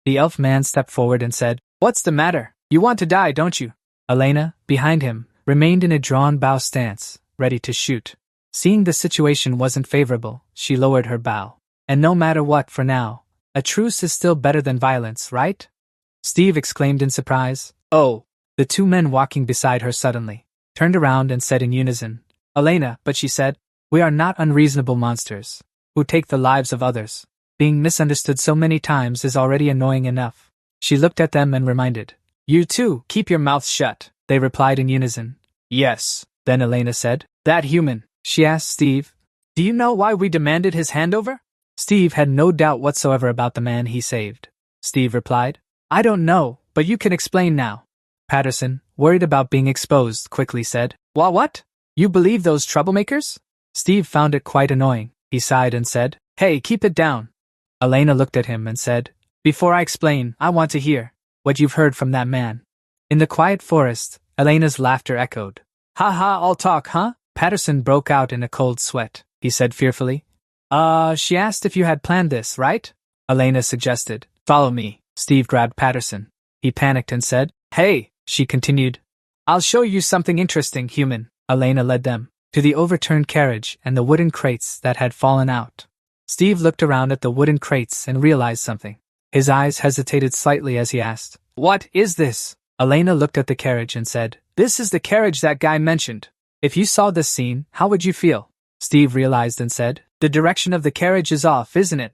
The elf man stepped forward and said, "What's the matter? You want to die, don't you?" Elena, behind him, remained in a drawn bow stance, ready to shoot. Seeing the situation wasn't favorable, she lowered her bow. "And no matter what, for now, a truce is still better than violence, right?" Steve exclaimed in surprise, "Oh!" The 2 men walking beside her suddenly turned around and said in unison, "Elena," but she said, "We are not unreasonable monsters who take the lives of others. Being misunderstood so many times is already annoying enough." She looked at them and reminded, "You too, keep your mouths shut." They replied in unison, "Yes." Then Elena said, "That human," she asked Steve, "do you know why we demanded his handover?" Steve had no doubt whatsoever about the man he saved. Steve replied, "I don't know, but you can explain now." Patterson, worried about being exposed, quickly said, What? You believe those troublemakers?" Steve found it quite annoying. He sighed and said, "Hey, keep it down." Elena looked at him and said, "Before I explain, I want to hear what you've heard from that man." In the quiet forest, Elena's laughter echoed. "Ha ha, all talk, huh?" Patterson broke out in a cold sweat. He said fearfully, She asked if you had planned this, right?" Elena suggested, "Follow me." Steve grabbed Patterson. He panicked and said, "Hey," she continued, "I'll show you something interesting, human." Elena led them to the overturned carriage and the wooden crates that had fallen out. Steve looked around at the wooden crates and realized something. His eyes hesitated slightly as he asked, "What is this?" Elena looked at the carriage and said, "This is the carriage that guy mentioned. If you saw this scene, how would you feel?" Steve realized and said, "The direction of the carriage is off, isn't it?"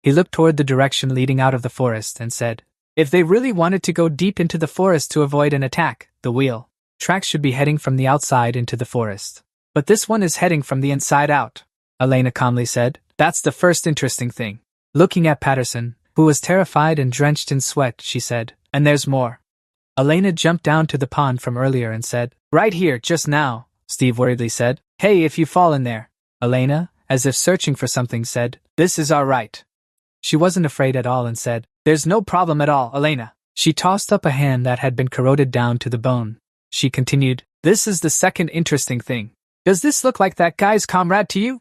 He looked toward the direction leading out of the forest and said, If they really wanted to go deep into the forest to avoid an attack, the wheel track should be heading from the outside into the forest. But this one is heading from the inside out, Elena calmly said. That's the first interesting thing. Looking at Patterson, who was terrified and drenched in sweat, she said, and there's more. Elena jumped down to the pond from earlier and said, right here, just now, Steve worriedly said. Hey, if you fall in there. Elena, as if searching for something, said, this is all right. She wasn't afraid at all and said, there's no problem at all, Elena. She tossed up a hand that had been corroded down to the bone. She continued, this is the second interesting thing. Does this look like that guy's comrade to you?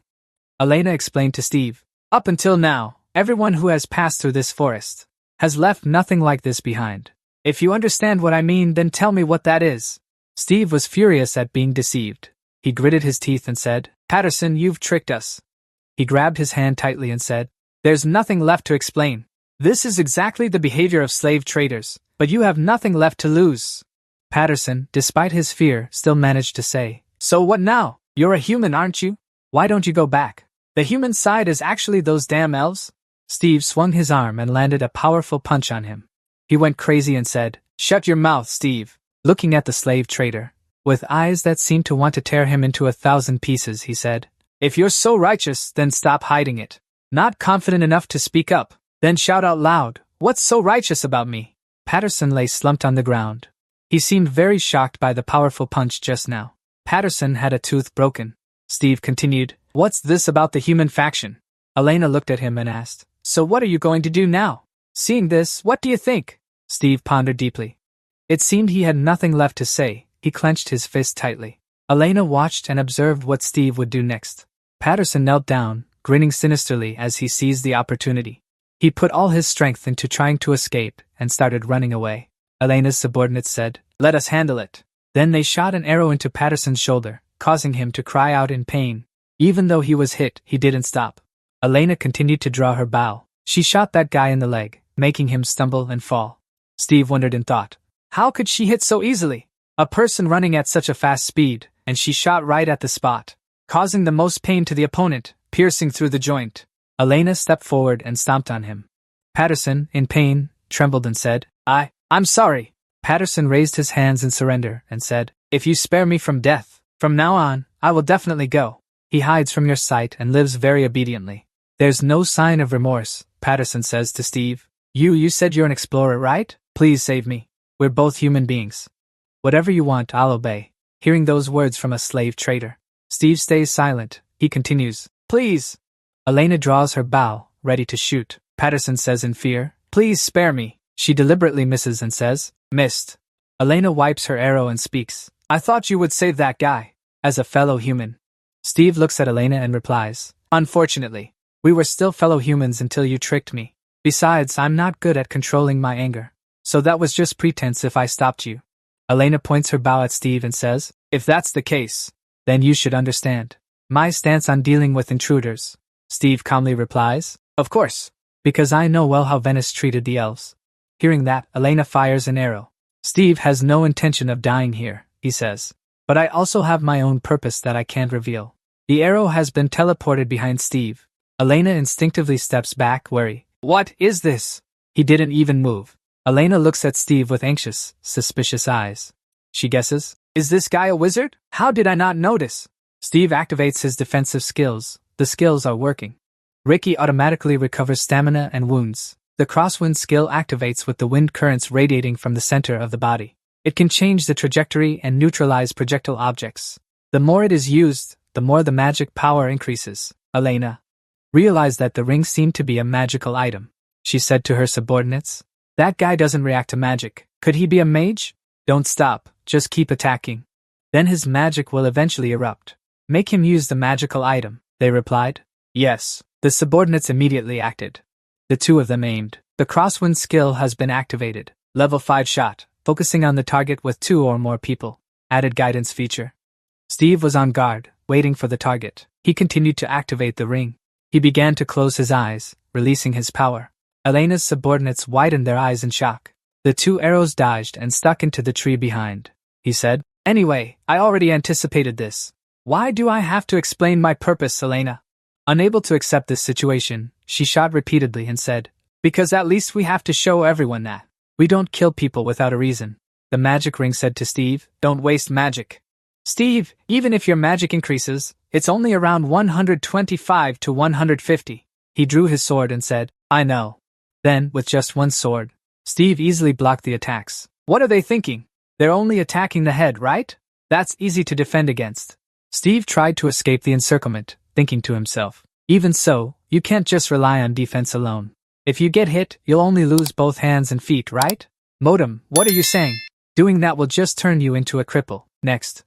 Elena explained to Steve, up until now, everyone who has passed through this forest has left nothing like this behind. If you understand what I mean, then tell me what that is. Steve was furious at being deceived. He gritted his teeth and said, Patterson, you've tricked us. He grabbed his hand tightly and said, there's nothing left to explain. This is exactly the behavior of slave traders, but you have nothing left to lose. Patterson, despite his fear, still managed to say, so what now? You're a human, aren't you? Why don't you go back? The human side is actually those damn elves? Steve swung his arm and landed a powerful punch on him. He went crazy and said, shut your mouth, Steve. Looking at the slave trader, with eyes that seemed to want to tear him into 1,000 pieces, he said, if you're so righteous, then stop hiding it. Not confident enough to speak up? Then shout out loud, what's so righteous about me? Patterson lay slumped on the ground. He seemed very shocked by the powerful punch just now. Patterson had a tooth broken. Steve continued, what's this about the human faction? Elena looked at him and asked, so what are you going to do now? Seeing this, what do you think? Steve pondered deeply. It seemed he had nothing left to say. He clenched his fist tightly. Elena watched and observed what Steve would do next. Patterson knelt down, grinning sinisterly as he seized the opportunity. He put all his strength into trying to escape and started running away. Elena's subordinates said, let us handle it. Then they shot an arrow into Patterson's shoulder, causing him to cry out in pain. Even though he was hit, he didn't stop. Elena continued to draw her bow. She shot that guy in the leg, making him stumble and fall. Steve wondered and thought, how could she hit so easily? A person running at such a fast speed, and she shot right at the spot, causing the most pain to the opponent, piercing through the joint. Elena stepped forward and stomped on him. Patterson, in pain, trembled and said, I'm sorry. Patterson raised his hands in surrender and said, if you spare me from death, from now on, I will definitely go. He hides from your sight and lives very obediently. There's no sign of remorse, Patterson says to Steve. You said you're an explorer, right? Please save me. We're both human beings. Whatever you want, I'll obey. Hearing those words from a slave trader, Steve stays silent. He continues, please. Elena draws her bow, ready to shoot. Patterson says in fear, please spare me. She deliberately misses and says, missed. Elena wipes her arrow and speaks, I thought you would save that guy. As a fellow human. Steve looks at Elena and replies, unfortunately, we were still fellow humans until you tricked me. Besides, I'm not good at controlling my anger. So that was just pretense if I stopped you. Elena points her bow at Steve and says, if that's the case, then you should understand my stance on dealing with intruders. Steve calmly replies, of course, because I know well how Venice treated the elves. Hearing that, Elena fires an arrow. Steve has no intention of dying here, he says. But I also have my own purpose that I can't reveal. The arrow has been teleported behind Steve. Elena instinctively steps back, wary. What is this? He didn't even move. Elena looks at Steve with anxious, suspicious eyes. She guesses, is this guy a wizard? How did I not notice? Steve activates his defensive skills. The skills are working. Ricky automatically recovers stamina and wounds. The crosswind skill activates with the wind currents radiating from the center of the body. It can change the trajectory and neutralize projectile objects. The more it is used, the more the magic power increases. Elena realized that the ring seemed to be a magical item. She said to her subordinates, that guy doesn't react to magic. Could he be a mage? Don't stop, just keep attacking. Then his magic will eventually erupt. Make him use the magical item, they replied. Yes, the subordinates immediately acted. The two of them aimed. The crosswind skill has been activated. Level 5 shot, focusing on the target with 2 or more people. Added guidance feature. Steve was on guard, waiting for the target. He continued to activate the ring. He began to close his eyes, releasing his power. Elena's subordinates widened their eyes in shock. The 2 arrows dodged and stuck into the tree behind. He said, anyway, I already anticipated this. Why do I have to explain my purpose, Elena? Unable to accept this situation, she shot repeatedly and said, because at least we have to show everyone that We don't kill people without a reason. The magic ring said to Steve, don't waste magic. Steve, even if your magic increases, it's only around 125 to 150. He drew his sword and said, I know. Then, with just one sword, Steve easily blocked the attacks. What are they thinking? They're only attacking the head, right? That's easy to defend against. Steve tried to escape the encirclement, thinking to himself. Even so, you can't just rely on defense alone. If you get hit, you'll only lose both hands and feet, right? Modem, what are you saying? Doing that will just turn you into a cripple. Next.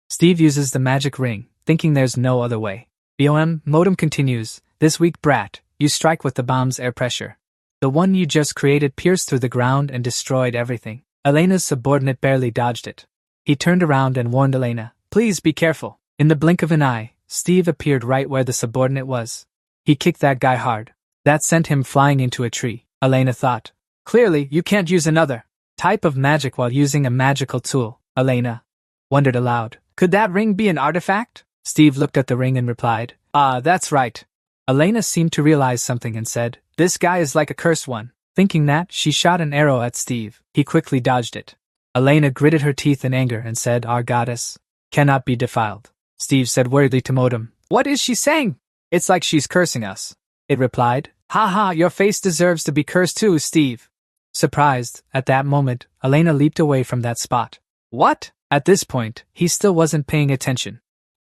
Steve uses the magic ring, thinking there's no other way. Modem continues, this weak brat, you strike with the bomb's air pressure. The one you just created pierced through the ground and destroyed everything. Elena's subordinate barely dodged it. He turned around and warned Elena, please be careful. In the blink of an eye, Steve appeared right where the subordinate was. He kicked that guy hard. That sent him flying into a tree. Elena thought, clearly you can't use another type of magic while using a magical tool. Elena wondered aloud, could that ring be an artifact? Steve looked at the ring and replied, that's right. Elena seemed to realize something and said, this guy is like a cursed one. Thinking that, she shot an arrow at Steve. He quickly dodged it. Elena gritted her teeth in anger and said, our goddess cannot be defiled. Steve said worriedly to Modem, what is she saying? It's like she's cursing us. It replied, haha, your face deserves to be cursed too, Steve. Surprised, at that moment, Elena leaped away from that spot. What? At this point, he still wasn't paying attention.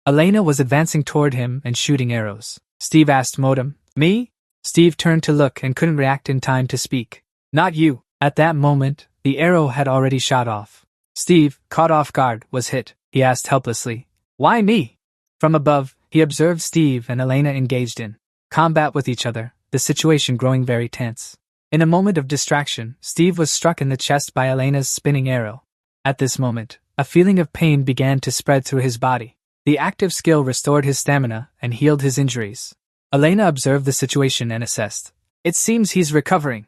Elena was advancing toward him and shooting arrows. Steve asked Modem, me? Steve turned to look and couldn't react in time to speak. Not you. At that moment, the arrow had already shot off. Steve, caught off guard, was hit. He asked helplessly, why me? From above, he observed Steve and Elena engaged in combat with each other, the situation growing very tense. In a moment of distraction, Steve was struck in the chest by Elena's spinning arrow. At this moment, a feeling of pain began to spread through his body. The active skill restored his stamina and healed his injuries. Elena observed the situation and assessed. It seems he's recovering.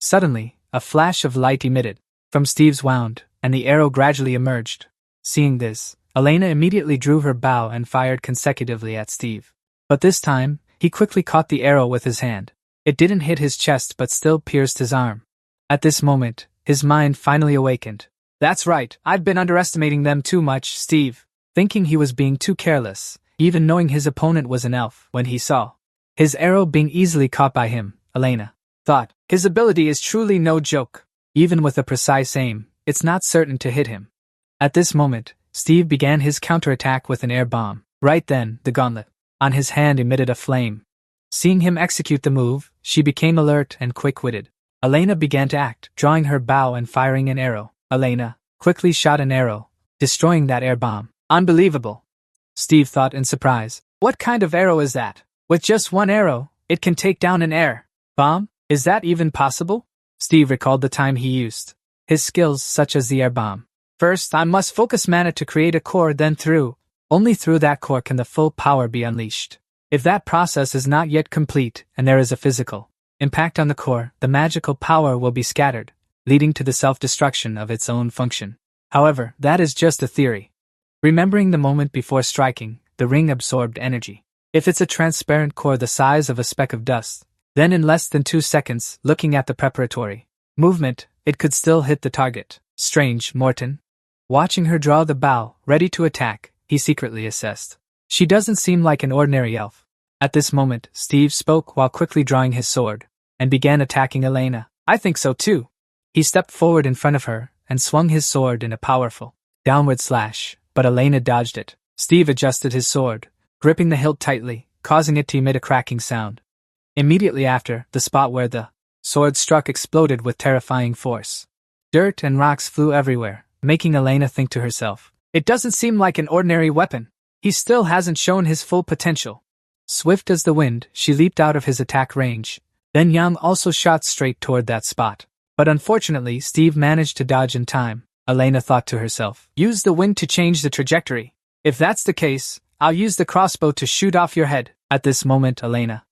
Suddenly, a flash of light emitted from Steve's wound, and the arrow gradually emerged. Seeing this, Elena immediately drew her bow and fired consecutively at Steve. But this time, he quickly caught the arrow with his hand. It didn't hit his chest but still pierced his arm. At this moment, his mind finally awakened. That's right, I've been underestimating them too much, Steve. Thinking he was being too careless, even knowing his opponent was an elf, when he saw his arrow being easily caught by him, Elena thought, his ability is truly no joke. Even with a precise aim, it's not certain to hit him. At this moment, Steve began his counterattack with an air bomb. Right then, the gauntlet on his hand emitted a flame. Seeing him execute the move, she became alert and quick-witted. Elena began to act, drawing her bow and firing an arrow. Elena quickly shot an arrow, destroying that air bomb. Unbelievable! Steve thought in surprise. What kind of arrow is that? With just one arrow, it can take down an air bomb? Is that even possible? Steve recalled the time he used his skills such as the air bomb. First, I must focus mana to create a core, then only through that core can the full power be unleashed. If that process is not yet complete and there is a physical impact on the core, the magical power will be scattered, leading to the self-destruction of its own function. However, that is just a theory. Remembering the moment before striking, the ring absorbed energy. If it's a transparent core the size of a speck of dust, then in less than 2 seconds, looking at the preparatory movement, it could still hit the target. Strange, Morton. Watching her draw the bow, ready to attack, he secretly assessed. She doesn't seem like an ordinary elf. At this moment, Steve spoke while quickly drawing his sword, and began attacking Elena. I think so too. He stepped forward in front of her, and swung his sword in a powerful downward slash, but Elena dodged it. Steve adjusted his sword, gripping the hilt tightly, causing it to emit a cracking sound. Immediately after, the spot where the sword struck exploded with terrifying force. Dirt and rocks flew everywhere, making Elena think to herself, it doesn't seem like an ordinary weapon. He still hasn't shown his full potential. Swift as the wind, she leaped out of his attack range. Then Yang also shot straight toward that spot. But unfortunately, Steve managed to dodge in time. Elena thought to herself, use the wind to change the trajectory. If that's the case, I'll use the crossbow to shoot off your head. At this moment, Elena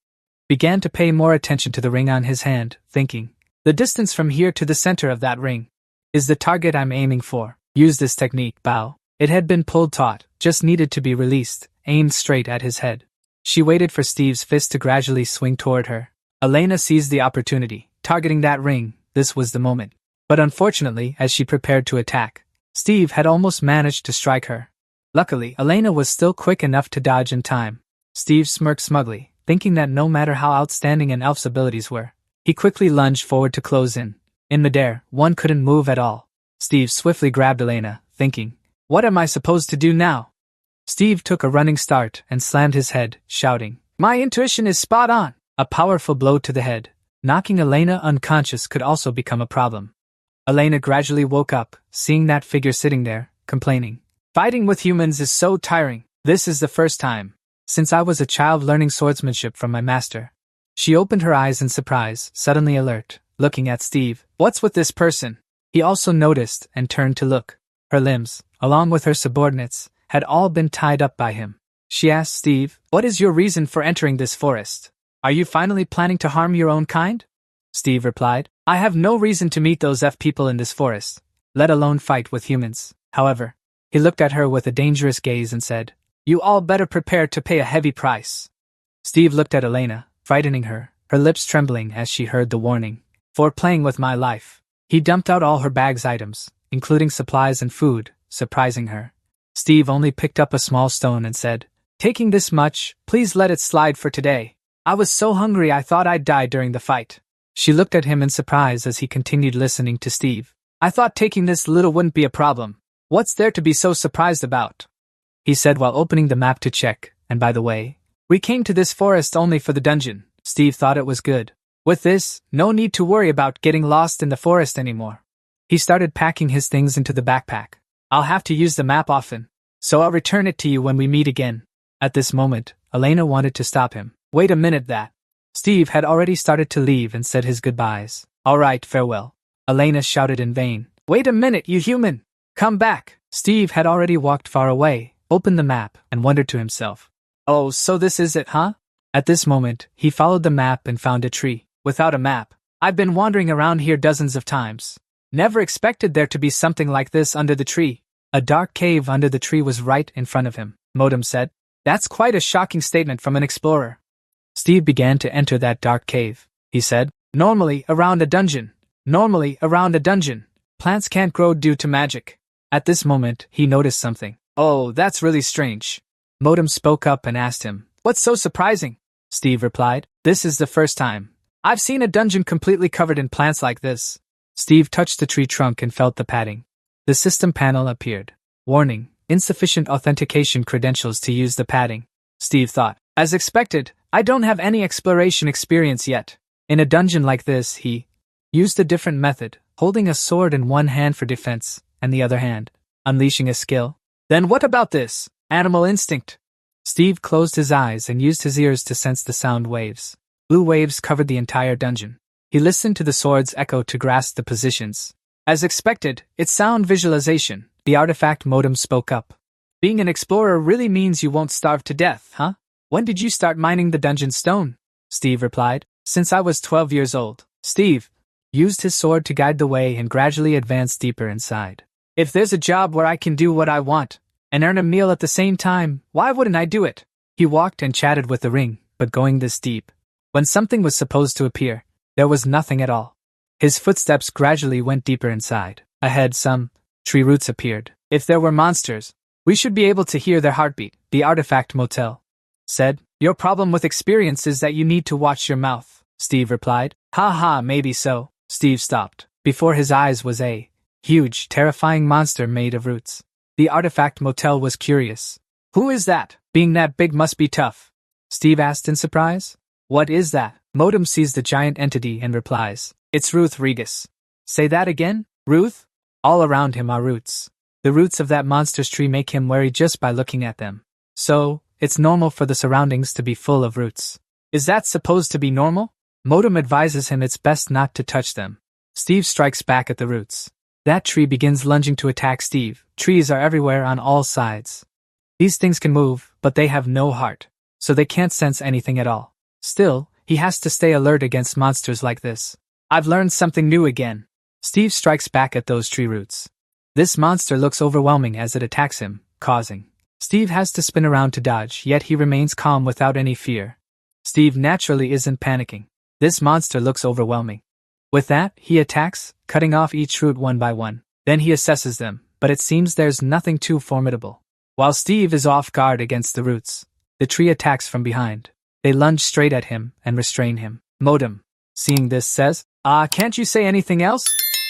began to pay more attention to the ring on his hand, thinking, the distance from here to the center of that ring is the target I'm aiming for. Use this technique, bow. It had been pulled taut, just needed to be released, aimed straight at his head. She waited for Steve's fist to gradually swing toward her. Elena seized the opportunity, targeting that ring. This was the moment. But unfortunately, as she prepared to attack, Steve had almost managed to strike her. Luckily, Elena was still quick enough to dodge in time. Steve smirked smugly, thinking that no matter how outstanding an elf's abilities were, he quickly lunged forward to close in. In midair, one couldn't move at all. Steve swiftly grabbed Elena, thinking, "What am I supposed to do now?" Steve took a running start and slammed his head, shouting, "My intuition is spot on!" A powerful blow to the head, knocking Elena unconscious, could also become a problem. Elena gradually woke up, seeing that figure sitting there, complaining, "Fighting with humans is so tiring. This is the first time since I was a child learning swordsmanship from my master." She opened her eyes in surprise, suddenly alert, looking at Steve. "What's with this person?" He also noticed and turned to look. Her limbs, along with her subordinates, had all been tied up by him. She asked Steve, "What is your reason for entering this forest? Are you finally planning to harm your own kind?" Steve replied, "I have no reason to meet those people in this forest, let alone fight with humans. However," he looked at her with a dangerous gaze and said, "You all better prepare to pay a heavy price." Steve looked at Elena, frightening her lips trembling as she heard the warning. "For playing with my life." He dumped out all her bag's items, including supplies and food, surprising her. Steve only picked up a small stone and said, "Taking this much, please let it slide for today. I was so hungry I thought I'd die during the fight." She looked at him in surprise as he continued listening to Steve. "I thought taking this little wouldn't be a problem. What's there to be so surprised about?" he said while opening the map to check. "And by the way, we came to this forest only for the dungeon." Steve thought it was good. With this, no need to worry about getting lost in the forest anymore. He started packing his things into the backpack. "I'll have to use the map often, so I'll return it to you when we meet again." At this moment, Elena wanted to stop him. "Wait a minute, that." Steve had already started to leave and said his goodbyes. "All right, farewell." Elena shouted in vain. "Wait a minute, you human! Come back!" Steve had already walked far away, opened the map, and wondered to himself, "Oh, so this is it, huh?" At this moment, he followed the map and found a tree. "Without a map, I've been wandering around here dozens of times. Never expected there to be something like this under the tree." A dark cave under the tree was right in front of him, Modem said. "That's quite a shocking statement from an explorer." Steve began to enter that dark cave. He said, Normally around a dungeon, plants can't grow due to magic." At this moment, he noticed something. "Oh, that's really strange." Modem spoke up and asked him, "What's so surprising?" Steve replied, "This is the first time I've seen a dungeon completely covered in plants like this." Steve touched the tree trunk and felt the padding. The system panel appeared. Warning, insufficient authentication credentials to use the padding. Steve thought, as expected, I don't have any exploration experience yet. In a dungeon like this, he used a different method, holding a sword in one hand for defense, and the other hand unleashing a skill. Then what about this? Animal instinct. Steve closed his eyes and used his ears to sense the sound waves. Blue waves covered the entire dungeon. He listened to the sword's echo to grasp the positions. As expected, it's sound visualization. The artifact modem spoke up. "Being an explorer really means you won't starve to death, huh? When did you start mining the dungeon stone?" Steve replied, "Since I was 12 years old." Steve used his sword to guide the way and gradually advanced deeper inside. "If there's a job where I can do what I want and earn a meal at the same time, why wouldn't I do it?" He walked and chatted with the ring, but going this deep, when something was supposed to appear, there was nothing at all. His footsteps gradually went deeper inside. Ahead, some tree roots appeared. "If there were monsters, we should be able to hear their heartbeat," the artifact motel said. "Your problem with experience is that you need to watch your mouth," Steve replied. "Ha ha, maybe so." Steve stopped. Before his eyes was a huge, terrifying monster made of roots. The artifact motel was curious. "Who is that? Being that big must be tough," Steve asked in surprise. "What is that?" Modem sees the giant entity and replies, "It's Ruth Regis." "Say that again? Ruth?" All around him are roots. The roots of that monster's tree make him wary just by looking at them. So, it's normal for the surroundings to be full of roots. Is that supposed to be normal? Modem advises him it's best not to touch them. Steve strikes back at the roots. That tree begins lunging to attack Steve. Trees are everywhere on all sides. These things can move, but they have no heart, so they can't sense anything at all. Still, he has to stay alert against monsters like this. "I've learned something new again." Steve strikes back at those tree roots. This monster looks overwhelming as it attacks him, causing Steve has to spin around to dodge, yet he remains calm without any fear. Steve naturally isn't panicking. This monster looks overwhelming. With that, he attacks, cutting off each root one by one. Then he assesses them, but it seems there's nothing too formidable. While Steve is off guard against the roots, the tree attacks from behind. They lunge straight at him and restrain him. Modem, seeing this, says, can't you say anything else?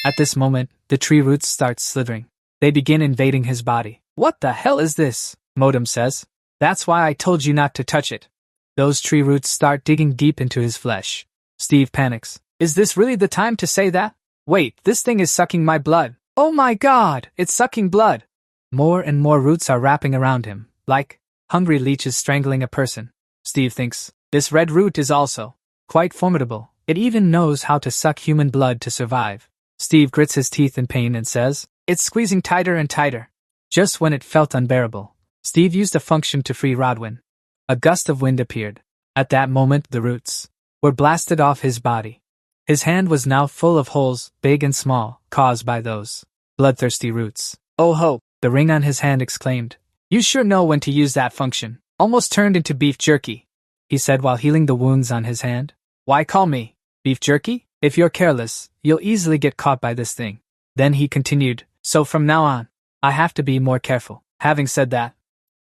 At this moment, the tree roots start slithering. They begin invading his body. What the hell is this? Modem says. That's why I told you not to touch it. Those tree roots start digging deep into his flesh. Steve panics. Is this really the time to say that? Wait, this thing is sucking my blood. Oh my god, it's sucking blood. More and more roots are wrapping around him, like hungry leeches strangling a person. Steve thinks, this red root is also quite formidable. It even knows how to suck human blood to survive. Steve grits his teeth in pain and says, it's squeezing tighter and tighter. Just when it felt unbearable, Steve used a function to free Rodwin. A gust of wind appeared. At that moment, the roots were blasted off his body. His hand was now full of holes, big and small, caused by those bloodthirsty roots. Oh ho! The ring on his hand exclaimed. You sure know when to use that function. Almost turned into beef jerky, he said while healing the wounds on his hand. Why call me beef jerky? If you're careless, you'll easily get caught by this thing. Then he continued, so from now on, I have to be more careful. Having said that,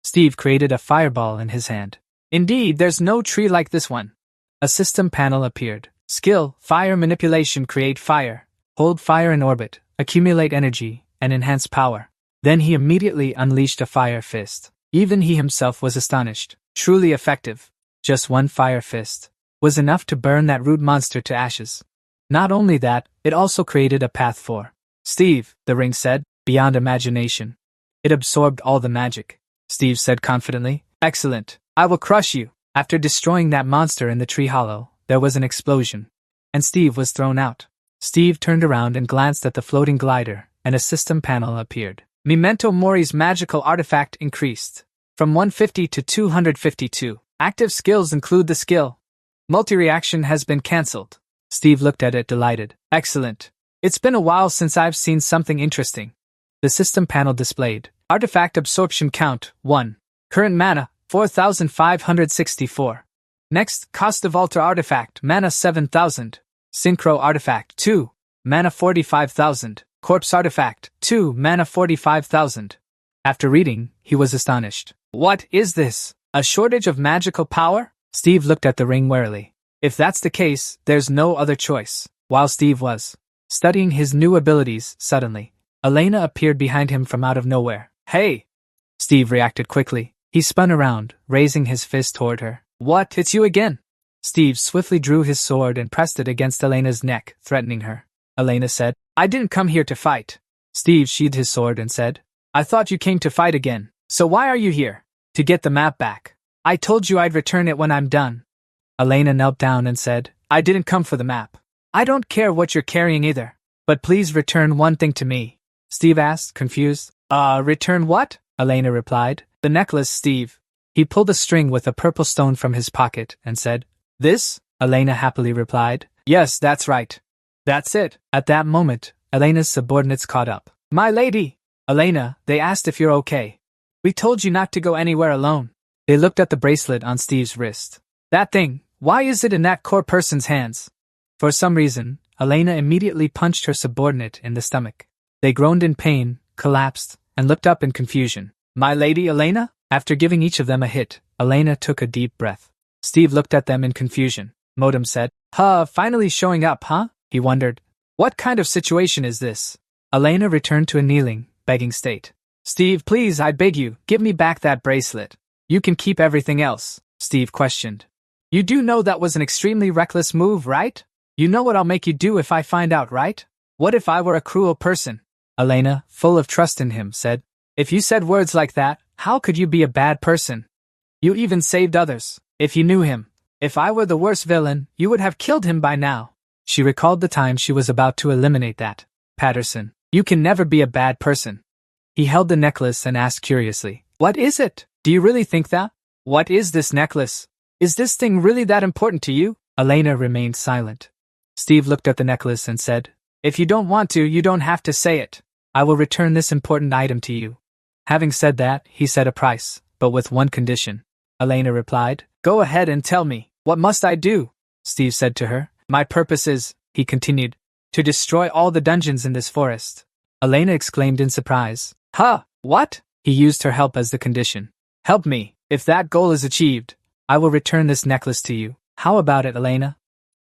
Steve created a fireball in his hand. Indeed, there's no tree like this one. A system panel appeared. Skill, fire manipulation, create fire, hold fire in orbit, accumulate energy, and enhance power. Then he immediately unleashed a fire fist. Even he himself was astonished. Truly effective. Just one fire fist was enough to burn that root monster to ashes. Not only that, it also created a path for Steve, the ring said, beyond imagination. It absorbed all the magic. Steve said confidently, excellent, I will crush you. After destroying that monster in the tree hollow, there was an explosion, and Steve was thrown out. Steve turned around and glanced at the floating glider, and a system panel appeared. Memento Mori's magical artifact increased from 150 to 252. Active skills include the skill multi-reaction has been cancelled. Steve looked at it delighted. Excellent. It's been a while since I've seen something interesting. The system panel displayed. Artifact absorption count, 1. Current mana, 4,564. Next, cost of altar artifact, mana 7,000. Synchro artifact, 2. Mana 45,000. Corpse artifact, 2. Mana 45,000. After reading, he was astonished. What is this? A shortage of magical power? Steve looked at the ring warily. If that's the case, there's no other choice. While Steve was studying his new abilities, suddenly, Elena appeared behind him from out of nowhere. Hey! Steve reacted quickly. He spun around, raising his fist toward her. What? It's you again! Steve swiftly drew his sword and pressed it against Elena's neck, threatening her. Elena said, I didn't come here to fight. Steve sheathed his sword and said, I thought you came to fight again. So why are you here? To get the map back. I told you I'd return it when I'm done. Elena knelt down and said, I didn't come for the map. I don't care what you're carrying either. But please return one thing to me. Steve asked, confused. Return what? Elena replied. The necklace, Steve. He pulled a string with a purple stone from his pocket and said, This? Elena happily replied. Yes, that's right. That's it. At that moment, Elena's subordinates caught up. My lady! Elena, they asked if you're okay. We told you not to go anywhere alone. They looked at the bracelet on Steve's wrist. That thing, why is it in that core person's hands? For some reason, Elena immediately punched her subordinate in the stomach. They groaned in pain, collapsed, and looked up in confusion. My lady Elena? After giving each of them a hit, Elena took a deep breath. Steve looked at them in confusion. Modem said, finally showing up, huh? He wondered. What kind of situation is this? Elena returned to a kneeling, begging state. Steve, please, I beg you, give me back that bracelet. You can keep everything else, Steve questioned. You do know that was an extremely reckless move, right? You know what I'll make you do if I find out, right? What if I were a cruel person? Elena, full of trust in him, said, If you said words like that, how could you be a bad person? You even saved others. If you knew him. If I were the worst villain, you would have killed him by now. She recalled the time she was about to eliminate that. Patterson, you can never be a bad person. He held the necklace and asked curiously, What is it? Do you really think that? What is this necklace? Is this thing really that important to you? Elena remained silent. Steve looked at the necklace and said, If you don't want to, you don't have to say it. I will return this important item to you. Having said that, he set a price, but with one condition. Elena replied, Go ahead and tell me, what must I do? Steve said to her, My purpose is, he continued, To destroy all the dungeons in this forest. Elena exclaimed in surprise. Huh, what? He used her help as the condition. Help me. If that goal is achieved, I will return this necklace to you. How about it, Elena?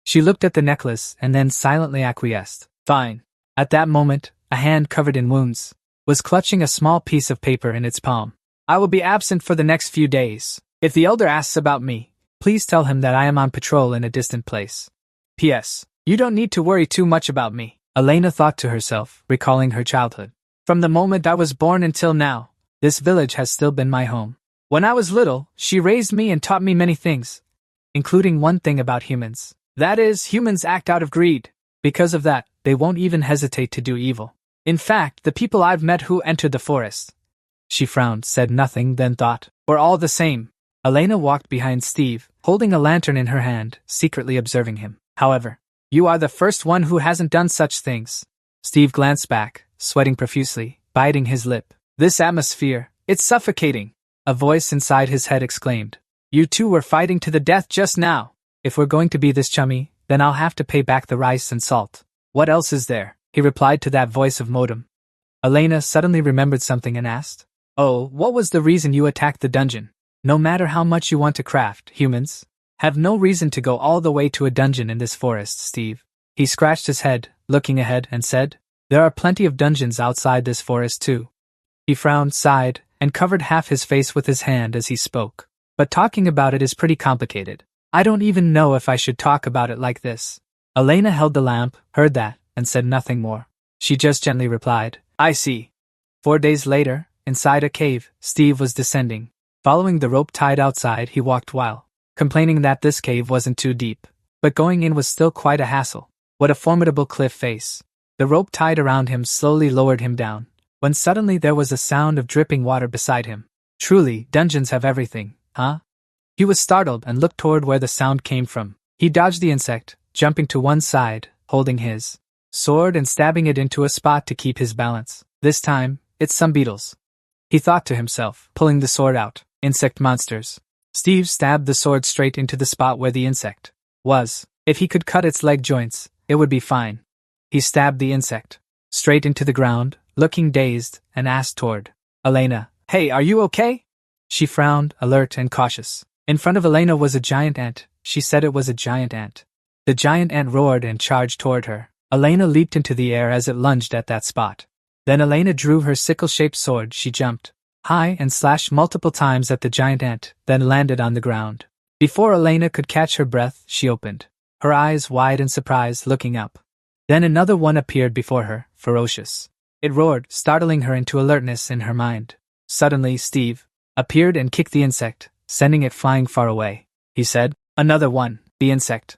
She looked at the necklace and then silently acquiesced. Fine. At that moment, a hand covered in wounds was clutching a small piece of paper in its palm. I will be absent for the next few days. If the elder asks about me, please tell him that I am on patrol in a distant place. P.S. You don't need to worry too much about me, Elena thought to herself, recalling her childhood. From the moment I was born until now, this village has still been my home. When I was little, she raised me and taught me many things, including one thing about humans. That is, humans act out of greed. Because of that, they won't even hesitate to do evil. In fact, the people I've met who entered the forest, she frowned, said nothing, then thought, were all the same. Elena walked behind Steve, holding a lantern in her hand, secretly observing him. However, you are the first one who hasn't done such things. Steve glanced back, sweating profusely, biting his lip. This atmosphere, it's suffocating. A voice inside his head exclaimed. You two were fighting to the death just now. If we're going to be this chummy, then I'll have to pay back the rice and salt. What else is there? He replied to that voice of Modem. Elena suddenly remembered something and asked. Oh, what was the reason you attacked the dungeon? No matter how much you want to craft, humans have no reason to go all the way to a dungeon in this forest, Steve. He scratched his head, looking ahead, and said, there are plenty of dungeons outside this forest too. He frowned, sighed, and covered half his face with his hand as he spoke. But talking about it is pretty complicated. I don't even know if I should talk about it like this. Elena held the lamp, heard that, and said nothing more. She just gently replied, I see. 4 days later, inside a cave, Steve was descending. Following the rope tied outside, he walked while complaining that this cave wasn't too deep. But going in was still quite a hassle. What a formidable cliff face. The rope tied around him slowly lowered him down, when suddenly there was a sound of dripping water beside him. Truly, dungeons have everything, huh? He was startled and looked toward where the sound came from. He dodged the insect, jumping to one side, holding his sword and stabbing it into a spot to keep his balance. This time, it's some beetles, he thought to himself, pulling the sword out. Insect monsters. Steve stabbed the sword straight into the spot where the insect was. If he could cut its leg joints, it would be fine. He stabbed the insect straight into the ground, looking dazed, and asked toward Elena, Hey, are you okay? She frowned, alert and cautious. In front of Elena was a giant ant. She said it was a giant ant. The giant ant roared and charged toward her. Elena leaped into the air as it lunged at that spot. Then Elena drew her sickle-shaped sword. She jumped high and slashed multiple times at the giant ant, then landed on the ground. Before Elena could catch her breath, she opened her eyes wide in surprise, looking up. Then another one appeared before her, ferocious. It roared, startling her into alertness in her mind. Suddenly, Steve appeared and kicked the insect, sending it flying far away. He said, Another one. The insect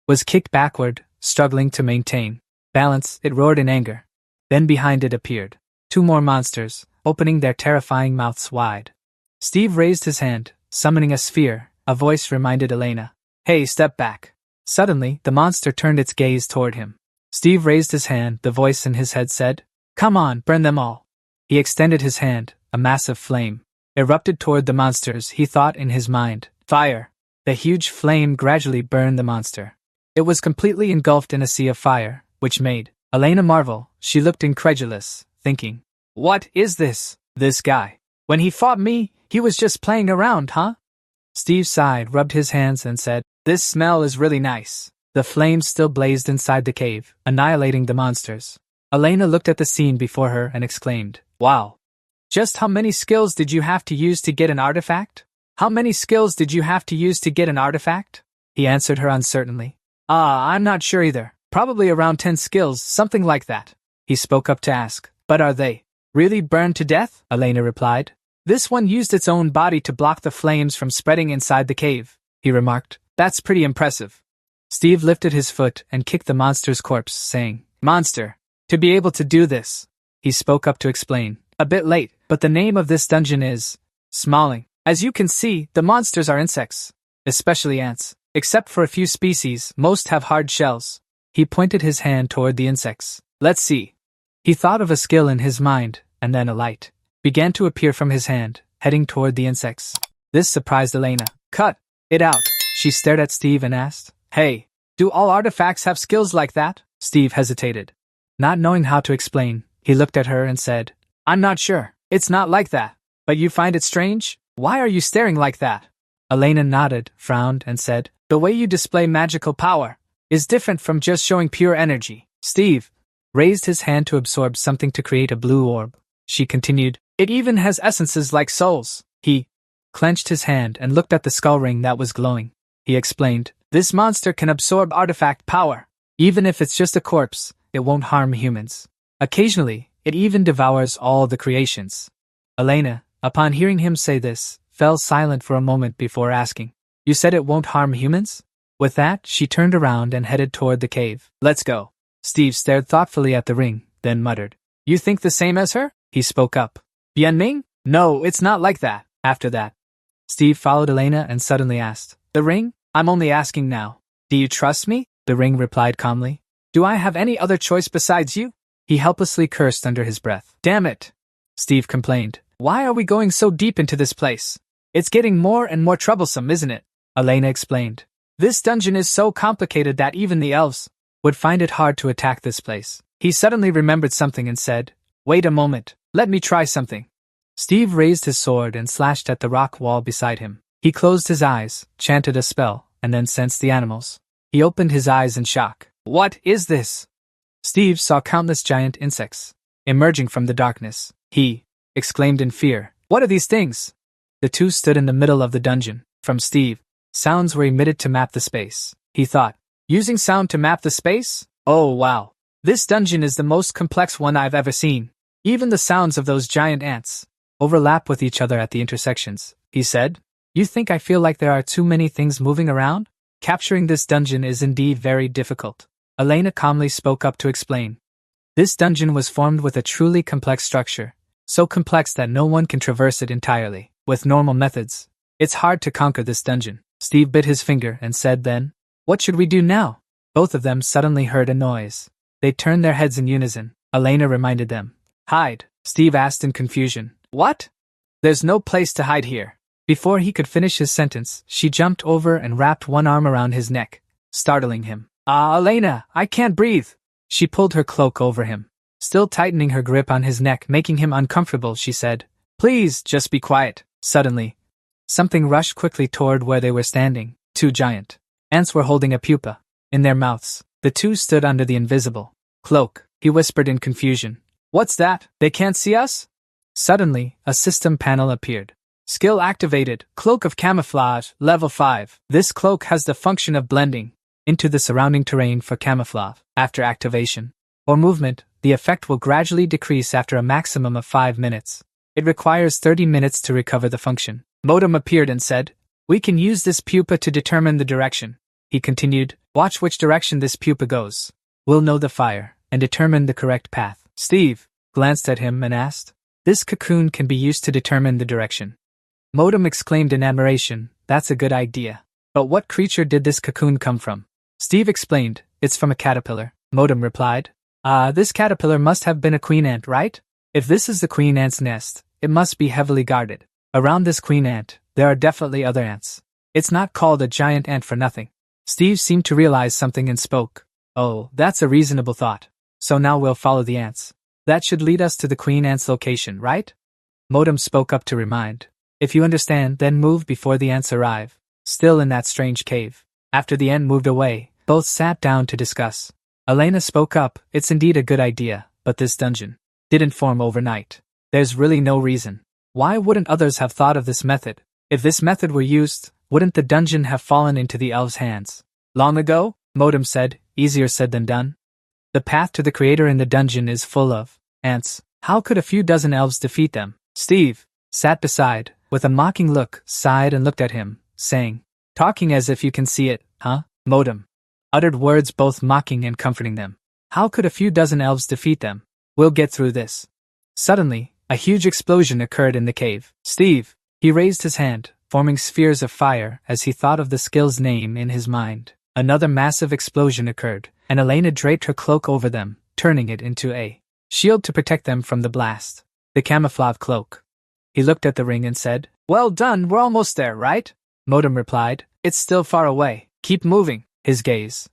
was kicked backward, struggling to maintain balance. It roared in anger. Then behind it appeared 2 more monsters, opening their terrifying mouths wide. Steve raised his hand, summoning a sphere. A voice reminded Elena, Hey, step back. Suddenly, the monster turned its gaze toward him. Steve raised his hand. The voice in his head said, Come on, burn them all. He extended his hand. A massive flame erupted toward the monsters. He thought in his mind, Fire. The huge flame gradually burned the monster. It was completely engulfed in a sea of fire, which made Elena marvel. She looked incredulous, thinking, What is this? This guy. When he fought me, he was just playing around, huh? Steve sighed, rubbed his hands, and said, This smell is really nice. The flames still blazed inside the cave, annihilating the monsters. Elena looked at the scene before her and exclaimed, Wow. Just how many skills did you have to use to get an artifact? How many skills did you have to use to get an artifact? He answered her uncertainly. I'm not sure either. Probably around 10 skills, something like that. He spoke up to ask, But are they really burned to death? Elena replied. This one used its own body to block the flames from spreading inside the cave, he remarked. That's pretty impressive. Steve lifted his foot and kicked the monster's corpse, saying, Monster, to be able to do this. He spoke up to explain. A bit late, but the name of this dungeon is Smalling. As you can see, the monsters are insects, especially ants. Except for a few species, most have hard shells. He pointed his hand toward the insects. Let's see. He thought of a skill in his mind, and then a light began to appear from his hand, heading toward the insects. This surprised Elena. Cut it out. She stared at Steve and asked, Hey, do all artifacts have skills like that? Steve hesitated. Not knowing how to explain, he looked at her and said, I'm not sure. It's not like that. But you find it strange? Why are you staring like that? Elena nodded, frowned, and said, The way you display magical power is different from just showing pure energy. Steve raised his hand to absorb something to create a blue orb. She continued, It even has essences like souls. He clenched his hand and looked at the skull ring that was glowing. He explained, This monster can absorb artifact power. Even if it's just a corpse, it won't harm humans. Occasionally, it even devours all the creations. Elena, upon hearing him say this, fell silent for a moment before asking, You said it won't harm humans? With that, she turned around and headed toward the cave. Let's go. Steve stared thoughtfully at the ring, then muttered, You think the same as her? He spoke up. Bianming? No, it's not like that. After that, Steve followed Elena and suddenly asked, The ring? I'm only asking now. Do you trust me? The ring replied calmly. Do I have any other choice besides you? He helplessly cursed under his breath. Damn it! Steve complained. Why are we going so deep into this place? It's getting more and more troublesome, isn't it? Elena explained. This dungeon is so complicated that even the elves would find it hard to attack this place. He suddenly remembered something and said, Wait a moment, let me try something. Steve raised his sword and slashed at the rock wall beside him. He closed his eyes, chanted a spell, and then sensed the animals. He opened his eyes in shock. What is this? Steve saw countless giant insects emerging from the darkness. He exclaimed in fear, What are these things? The two stood in the middle of the dungeon. From Steve, sounds were emitted to map the space. He thought, Using sound to map the space? Oh wow. This dungeon is the most complex one I've ever seen. Even the sounds of those giant ants overlap with each other at the intersections. He said, You think I feel like there are too many things moving around? Capturing this dungeon is indeed very difficult. Elena calmly spoke up to explain. This dungeon was formed with a truly complex structure, so complex that no one can traverse it entirely. With normal methods, it's hard to conquer this dungeon. Steve bit his finger and said then, What should we do now? Both of them suddenly heard a noise. They turned their heads in unison. Elena reminded them. Hide, Steve asked in confusion. What? There's no place to hide here. Before he could finish his sentence, she jumped over and wrapped one arm around his neck, startling him. Elena, I can't breathe. She pulled her cloak over him, still tightening her grip on his neck, making him uncomfortable. She said, Please, just be quiet. Suddenly, something rushed quickly toward where they were standing. Two giant ants were holding a pupa in their mouths. The two stood under the invisible cloak. He whispered in confusion, What's that? They can't see us? Suddenly, a system panel appeared. Skill activated, Cloak of Camouflage, level 5. This cloak has the function of blending into the surrounding terrain for camouflage. After activation or movement, the effect will gradually decrease after a maximum of 5 minutes. It requires 30 minutes to recover the function. Modem appeared and said, We can use this pupa to determine the direction. He continued, Watch which direction this pupa goes. We'll know the fire and determine the correct path. Steve glanced at him and asked, This cocoon can be used to determine the direction. Modem exclaimed in admiration, That's a good idea. But what creature did this cocoon come from? Steve explained, It's from a caterpillar. Modem replied, This caterpillar must have been a queen ant, right? If this is the queen ant's nest, it must be heavily guarded. Around this queen ant, there are definitely other ants. It's not called a giant ant for nothing. Steve seemed to realize something and spoke. Oh, that's a reasonable thought. So now we'll follow the ants. That should lead us to the queen ant's location, right? Modem spoke up to remind. If you understand, then move before the ants arrive. Still in that strange cave. After the ant moved away, both sat down to discuss. Elena spoke up, It's indeed a good idea, but this dungeon didn't form overnight. There's really no reason. Why wouldn't others have thought of this method? If this method were used, wouldn't the dungeon have fallen into the elves' hands long ago? Modem said, Easier said than done. The path to the creator in the dungeon is full of ants. How could a few dozen elves defeat them? Steve sat beside, with a mocking look, sighed and looked at him, saying, Talking as if you can see it, huh? Modem uttered words both mocking and comforting them. How could a few dozen elves defeat them? We'll get through this. Suddenly, a huge explosion occurred in the cave. Steve, he raised his hand, forming spheres of fire as he thought of the skill's name in his mind. Another massive explosion occurred, and Elena draped her cloak over them, turning it into a shield to protect them from the blast. The camouflage cloak. He looked at the ring and said, Well done, we're almost there, right? Modem replied, It's still far away. Keep moving. His gaze.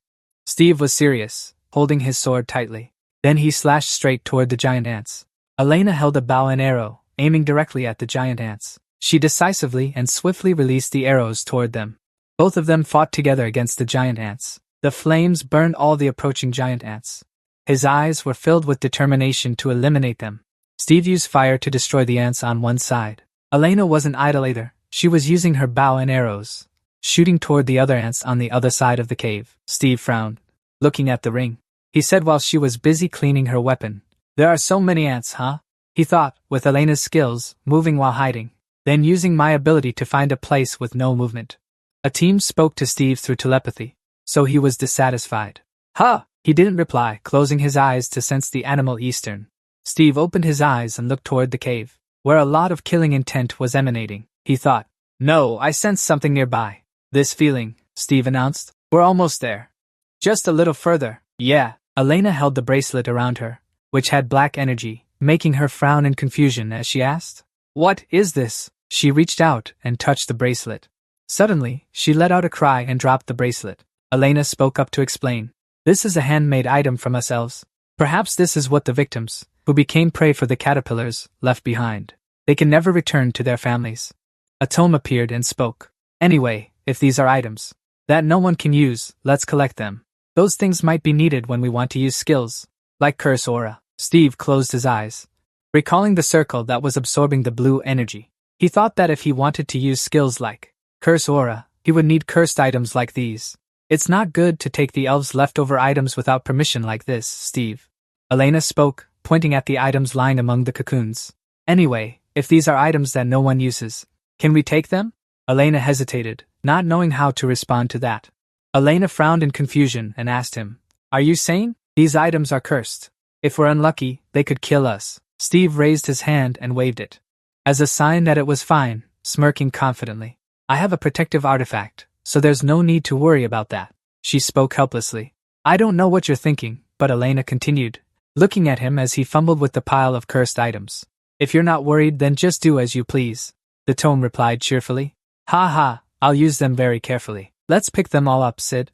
Steve was serious, holding his sword tightly. Then he slashed straight toward the giant ants. Elena held a bow and arrow, aiming directly at the giant ants. She decisively and swiftly released the arrows toward them. Both of them fought together against the giant ants. The flames burned all the approaching giant ants. His eyes were filled with determination to eliminate them. Steve used fire to destroy the ants on one side. Elena wasn't idle either. She was using her bow and arrows, shooting toward the other ants on the other side of the cave. Steve frowned, looking at the ring. He said while she was busy cleaning her weapon, "There are so many ants, huh?" He thought, with Elena's skills, moving while hiding, then using my ability to find a place with no movement. A team spoke to Steve through telepathy, so he was dissatisfied. "Huh!" He didn't reply, closing his eyes to sense the animal eastern. Steve opened his eyes and looked toward the cave, where a lot of killing intent was emanating. He thought, "No, I sense something nearby." "This feeling," Steve announced. "We're almost there. Just a little further." "Yeah." Elena held the bracelet around her, which had black energy, making her frown in confusion as she asked, "What is this?" She reached out and touched the bracelet. Suddenly, she let out a cry and dropped the bracelet. Elena spoke up to explain. "This is a handmade item from us elves. Perhaps this is what the victims, who became prey for the caterpillars, left behind. They can never return to their families." A tome appeared and spoke. "Anyway, if these are items that no one can use, let's collect them. Those things might be needed when we want to use skills, like Curse Aura." Steve closed his eyes, recalling the circle that was absorbing the blue energy. He thought that if he wanted to use skills like Curse Aura, he would need cursed items like these. "It's not good to take the elves' leftover items without permission like this, Steve." Elena spoke, pointing at the items lying among the cocoons. "Anyway, if these are items that no one uses, can we take them?" Elena hesitated, not knowing how to respond to that. Elena frowned in confusion and asked him, "Are you saying these items are cursed? If we're unlucky, they could kill us." Steve raised his hand and waved it, as a sign that it was fine, smirking confidently. "I have a protective artifact, so there's no need to worry about that." She spoke helplessly. "I don't know what you're thinking," but Elena continued, looking at him as he fumbled with the pile of cursed items. "If you're not worried, then just do as you please," the tome replied cheerfully. "Ha ha, I'll use them very carefully. Let's pick them all up, Sid."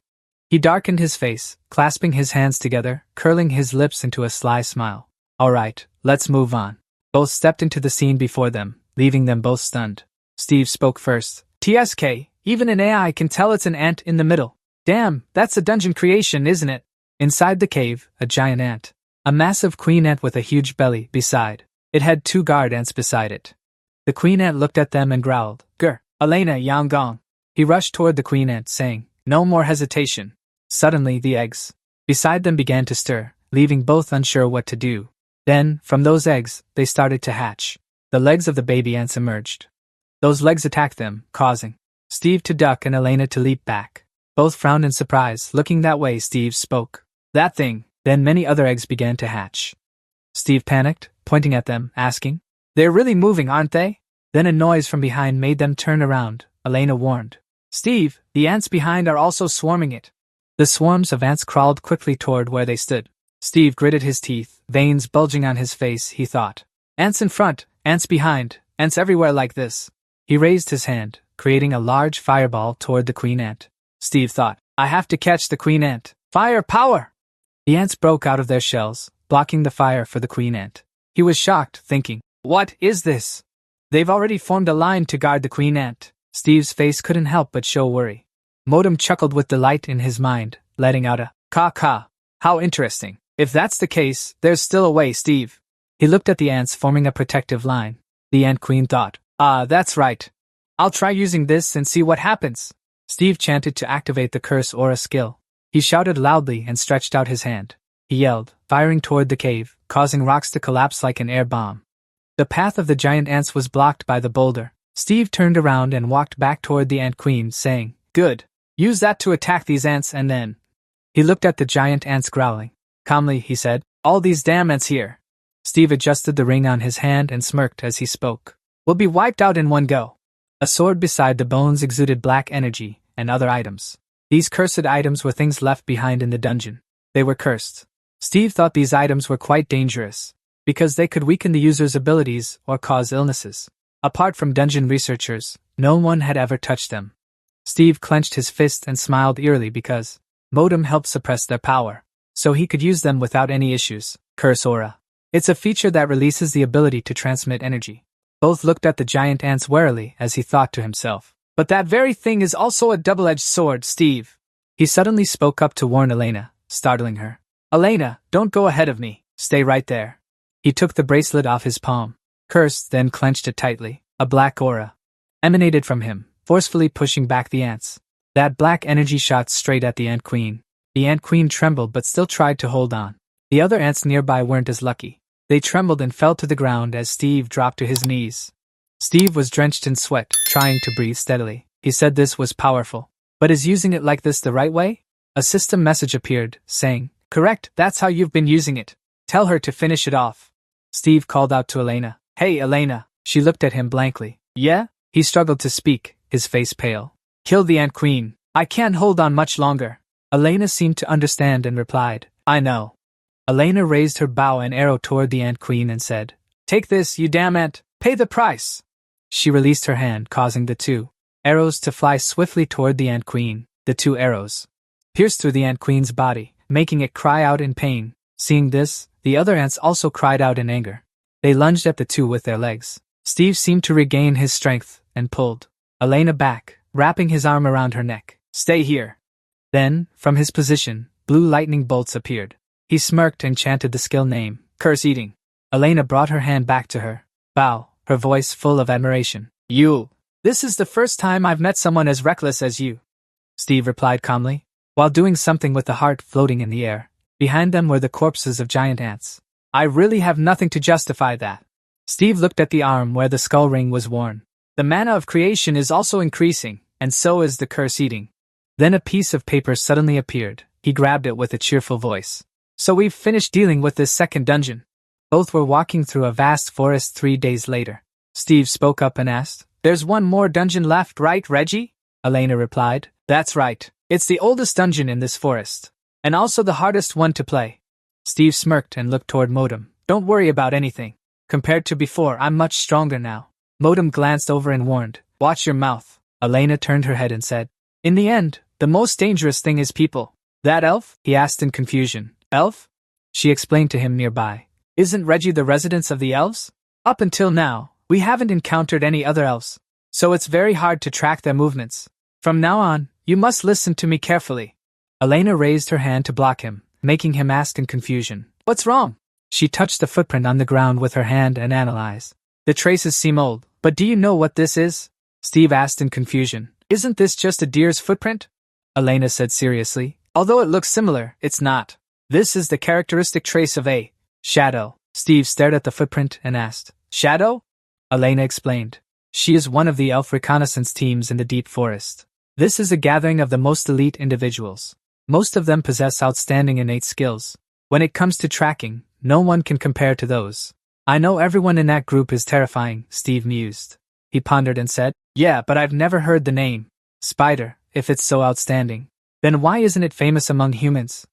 He darkened his face, clasping his hands together, curling his lips into a sly smile. "Alright, let's move on." Both stepped into the scene before them, leaving them both stunned. Steve spoke first. "TSK, even an AI can tell it's an ant in the middle. Damn, that's a dungeon creation, isn't it?" Inside the cave, a giant ant. A massive queen ant with a huge belly beside. It had 2 guard ants beside it. The queen ant looked at them and growled, "Grr, Elena Yanggong." He rushed toward the queen ant, saying, "No more hesitation." Suddenly, the eggs beside them began to stir, leaving both unsure what to do. Then, from those eggs, they started to hatch. The legs of the baby ants emerged. Those legs attacked them, causing Steve to duck and Elena to leap back. Both frowned in surprise. Looking that way, Steve spoke. "That thing." Then many other eggs began to hatch. Steve panicked, pointing at them, asking, "They're really moving, aren't they?" Then a noise from behind made them turn around. Elena warned, "Steve, the ants behind are also swarming it." The swarms of ants crawled quickly toward where they stood. Steve gritted his teeth, veins bulging on his face. He thought, "Ants in front, ants behind, ants everywhere like this." He raised his hand, creating a large fireball toward the queen ant. Steve thought, "I have to catch the queen ant. Fire power!" The ants broke out of their shells, blocking the fire for the queen ant. He was shocked, thinking, "What is this? They've already formed a line to guard the queen ant." Steve's face couldn't help but show worry. Modem chuckled with delight in his mind, letting out a caw-caw. "How interesting. If that's the case, there's still a way, Steve." He looked at the ants forming a protective line. The ant queen thought, That's right. I'll try using this and see what happens." Steve chanted to activate the Curse Aura skill. He shouted loudly and stretched out his hand. He yelled, firing toward the cave, causing rocks to collapse like an air bomb. The path of the giant ants was blocked by the boulder. Steve turned around and walked back toward the ant queen, saying, "Good. Use that to attack these ants and then..." He looked at the giant ants growling. Calmly, he said, "All these damn ants here." Steve adjusted the ring on his hand and smirked as he spoke. "We'll be wiped out in one go." A sword beside the bones exuded black energy, and other items. These cursed items were things left behind in the dungeon. They were cursed. Steve thought these items were quite dangerous, because they could weaken the user's abilities or cause illnesses. Apart from dungeon researchers, no one had ever touched them. Steve clenched his fist and smiled eerily because Modem helped suppress their power. so he could use them without any issues. Curse aura. It's a feature that releases the ability to transmit energy. Both looked at the giant ants warily as he thought to himself. But that very thing is also a double-edged sword, Steve. He suddenly spoke up to warn Elena, startling her. Elena, don't go ahead of me. Stay right there. He took the bracelet off his palm. Cursed, then clenched it tightly. A black aura emanated from him, forcefully pushing back the ants. That black energy shot straight at the ant queen. The ant queen trembled but still tried to hold on. The other ants nearby weren't as lucky. They trembled and fell to the ground as Steve dropped to his knees. Steve was drenched in sweat, trying to breathe steadily. He said this was powerful. But is using it like this the right way? A system message appeared, saying, Correct, that's how you've been using it. Tell her to finish it off. Steve called out to Elena. Hey, Elena. She looked at him blankly. Yeah? He struggled to speak, his face pale. Kill the ant queen. I can't hold on much longer. Elena seemed to understand and replied, I know. Elena raised her bow and arrow toward the ant queen and said, Take this, you damn ant. Pay the price. She released her hand, causing the 2 arrows to fly swiftly toward the ant queen. The 2 arrows pierced through the ant queen's body, making it cry out in pain. Seeing this, the other ants also cried out in anger. They lunged at the 2 with their legs. Steve seemed to regain his strength and pulled Elena back, wrapping his arm around her neck. Stay here. Then, from his position, blue lightning bolts appeared. He smirked and chanted the skill name, Curse Eating. Elena brought her hand back to her. Bow, her voice full of admiration. You. This is the first time I've met someone as reckless as you. Steve replied calmly, while doing something with the heart floating in the air. Behind them were the corpses of giant ants. I really have nothing to justify that. Steve looked at the arm where the skull ring was worn. The mana of creation is also increasing, and so is the curse eating. Then a piece of paper suddenly appeared. He grabbed it with a cheerful voice. So we've finished dealing with this second dungeon. Both were walking through a vast forest 3 days later. Steve spoke up and asked, There's one more dungeon left, right, Reggie? Elena replied, That's right. It's the oldest dungeon in this forest. And also the hardest one to play. Steve smirked and looked toward Modem. Don't worry about anything. Compared to before, I'm much stronger now. Modem glanced over and warned, Watch your mouth. Elena turned her head and said, In the end, the most dangerous thing is people. That elf? He asked in confusion. Elf? She explained to him nearby. Isn't Reggie the residence of the elves? Up until now, we haven't encountered any other elves, so it's very hard to track their movements. From now on, you must listen to me carefully. Elena raised her hand to block him, making him ask in confusion, What's wrong? She touched the footprint on the ground with her hand and analyzed. The traces seem old, but do you know what this is? Steve asked in confusion. Isn't this just a deer's footprint? Elena said seriously. Although it looks similar, it's not. This is the characteristic trace of a shadow. Steve stared at the footprint and asked, Shadow? Elena explained. She is one of the elf reconnaissance teams in the deep forest. This is a gathering of the most elite individuals. Most of them possess outstanding innate skills. When it comes to tracking, no one can compare to those. I know everyone in that group is terrifying, Steve mused. He pondered and said, Yeah, but I've never heard the name. Spider, if it's so outstanding. Then why isn't it famous among humans?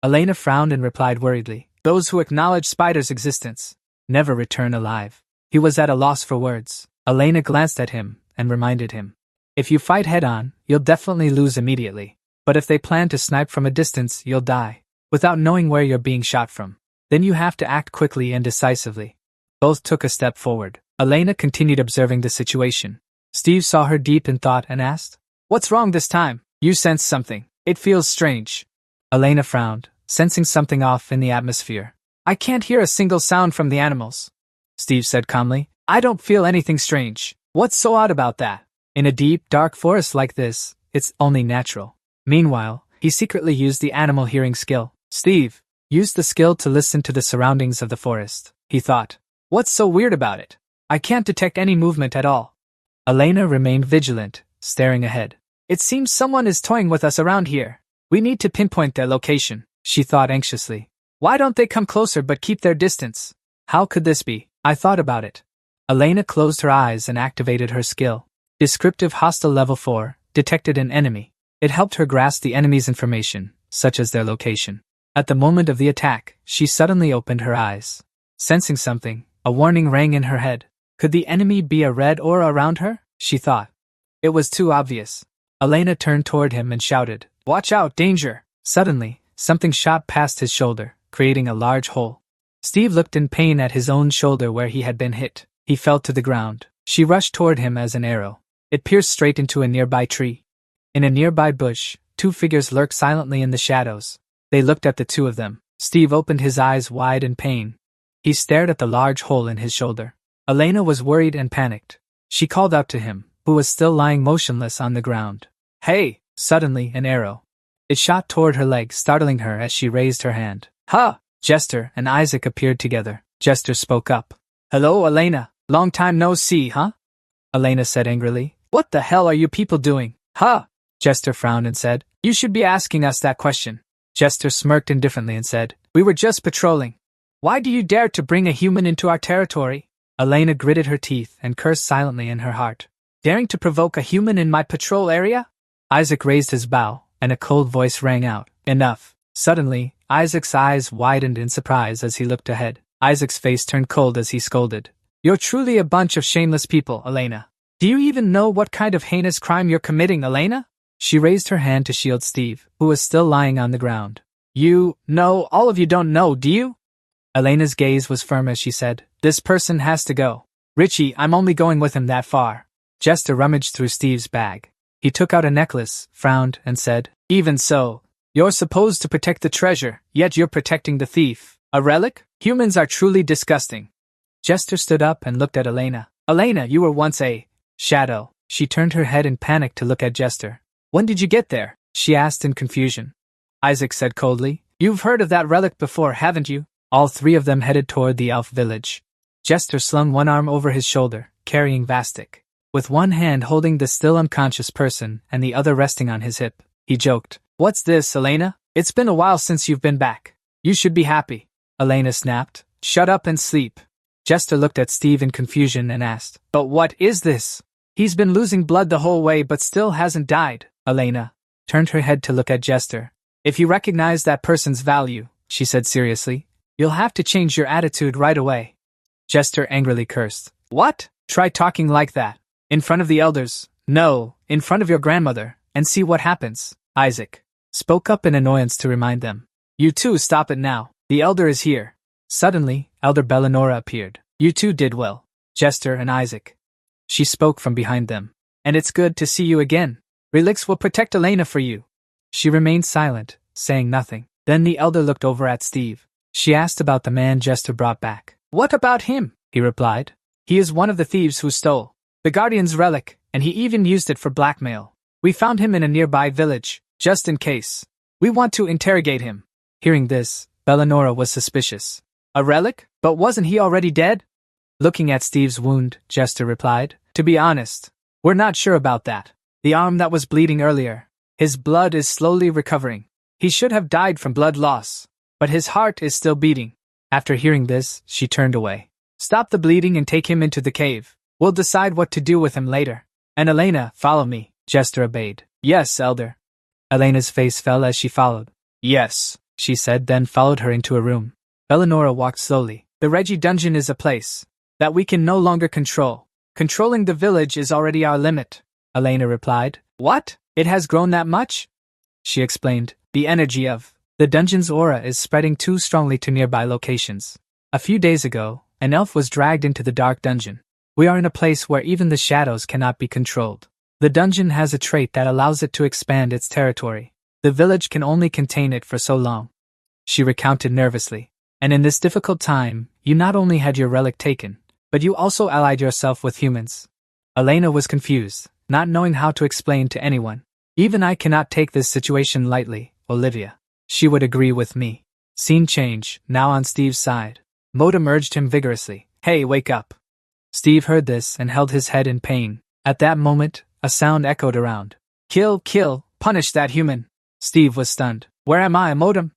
Elena frowned and replied worriedly, Those who acknowledge Spider's existence never return alive. He was at a loss for words. Elena glanced at him and reminded him, If you fight head-on, you'll definitely lose immediately. But if they plan to snipe from a distance, you'll die, without knowing where you're being shot from. Then you have to act quickly and decisively. Both took a step forward. Elena continued observing the situation. Steve saw her deep in thought and asked, What's wrong this time? You sense something. It feels strange. Elena frowned, sensing something off in the atmosphere. I can't hear a single sound from the animals. Steve said calmly, I don't feel anything strange. What's so odd about that? In a deep, dark forest like this, it's only natural. Meanwhile, he secretly used the animal hearing skill. Steve used the skill to listen to the surroundings of the forest. He thought, What's so weird about it? I can't detect any movement at all. Elena remained vigilant, staring ahead. It seems someone is toying with us around here. We need to pinpoint their location, she thought anxiously. Why don't they come closer but keep their distance? How could this be? I thought about it. Elena closed her eyes and activated her skill. Descriptive Hostile Level 4, detected an enemy. It helped her grasp the enemy's information, such as their location. At the moment of the attack, she suddenly opened her eyes. Sensing something, a warning rang in her head. Could the enemy be a red aura around her? She thought. It was too obvious. Elena turned toward him and shouted, Watch out, danger! Suddenly, something shot past his shoulder, creating a large hole. Steve looked in pain at his own shoulder where he had been hit. He fell to the ground. She rushed toward him as an arrow. It pierced straight into a nearby tree. In a nearby bush, two figures lurked silently in the shadows. They looked at the two of them. Steve opened his eyes wide in pain. He stared at the large hole in his shoulder. Elena was worried and panicked. She called out to him, who was still lying motionless on the ground. "Hey!" Suddenly, an arrow. It shot toward her leg, startling her as she raised her hand. "Huh!" Jester and Isaac appeared together. Jester spoke up. "Hello, Elena. Long time no see, huh?" Elena said angrily. "What the hell are you people doing? Huh?" Jester frowned and said, "You should be asking us that question." Jester smirked indifferently and said, "We were just patrolling. Why do you dare to bring a human into our territory?" Elena gritted her teeth and cursed silently in her heart. "Daring to provoke a human in my patrol area?" Isaac raised his bow, and a cold voice rang out, "Enough." Suddenly, Isaac's eyes widened in surprise as he looked ahead. Isaac's face turned cold as he scolded. "You're truly a bunch of shameless people, Elena. Do you even know what kind of heinous crime you're committing, Elena?" She raised her hand to shield Steve, who was still lying on the ground. "No, all of you don't know, do you?" Elena's gaze was firm as she said, "This person has to go. Richie, I'm only going with him that far." Jester rummaged through Steve's bag. He took out a necklace, frowned, and said, "Even so, you're supposed to protect the treasure, yet you're protecting the thief. A relic? Humans are truly disgusting." Jester stood up and looked at Elena. "Elena, you were once a shadow." She turned her head in panic to look at Jester. "When did you get there?" she asked in confusion. Isaac said coldly, "You've heard of that relic before, haven't you?" All three of them headed toward the elf village. Jester slung one arm over his shoulder, carrying Vastic. With one hand holding the still unconscious person and the other resting on his hip, he joked, "What's this, Elena? It's been a while since you've been back. You should be happy." Elena snapped, "Shut up and sleep." Jester looked at Steve in confusion and asked, "But what is this? He's been losing blood the whole way but still hasn't died." Elena turned her head to look at Jester. "If you recognize that person's value," she said seriously, "you'll have to change your attitude right away." Jester angrily cursed. "What? Try talking like that. In front of the elders. No, in front of your grandmother, and see what happens." Isaac spoke up in annoyance to remind them. "You two stop it now. The elder is here." Suddenly, Elder Bellanora appeared. "You two did well, Jester and Isaac." She spoke from behind them. "And it's good to see you again. Relics will protect Elena for you." She remained silent, saying nothing. Then the elder looked over at Steve. She asked about the man Jester brought back. "What about him?" he replied. "He is one of the thieves who stole the Guardian's relic, and he even used it for blackmail. We found him in a nearby village, just in case. We want to interrogate him." Hearing this, Bellanora was suspicious. "A relic? But wasn't he already dead?" Looking at Steve's wound, Jester replied, "To be honest, we're not sure about that. The arm that was bleeding earlier. His blood is slowly recovering. He should have died from blood loss, but his heart is still beating." After hearing this, she turned away. "Stop the bleeding and take him into the cave. We'll decide what to do with him later. And Elena, follow me." Jester obeyed. "Yes, Elder." Elena's face fell as she followed. "Yes," she said, then followed her into a room. Bellanora walked slowly. "The Reggie dungeon is a place that we can no longer control. Controlling the village is already our limit." Elena replied. "What? It has grown that much?" She explained. "The energy of the dungeon's aura is spreading too strongly to nearby locations. A few days ago, an elf was dragged into the dark dungeon. We are in a place where even the shadows cannot be controlled. The dungeon has a trait that allows it to expand its territory. The village can only contain it for so long." She recounted nervously. "And in this difficult time, you not only had your relic taken, but you also allied yourself with humans." Elena was confused, not knowing how to explain to anyone. "Even I cannot take this situation lightly, Olivia." She would agree with me. Scene change, now on Steve's side. Modem urged him vigorously. "Hey, wake up." Steve heard this and held his head in pain. At that moment, a sound echoed around. "Kill, punish that human." Steve was stunned. "Where am I, Modem?"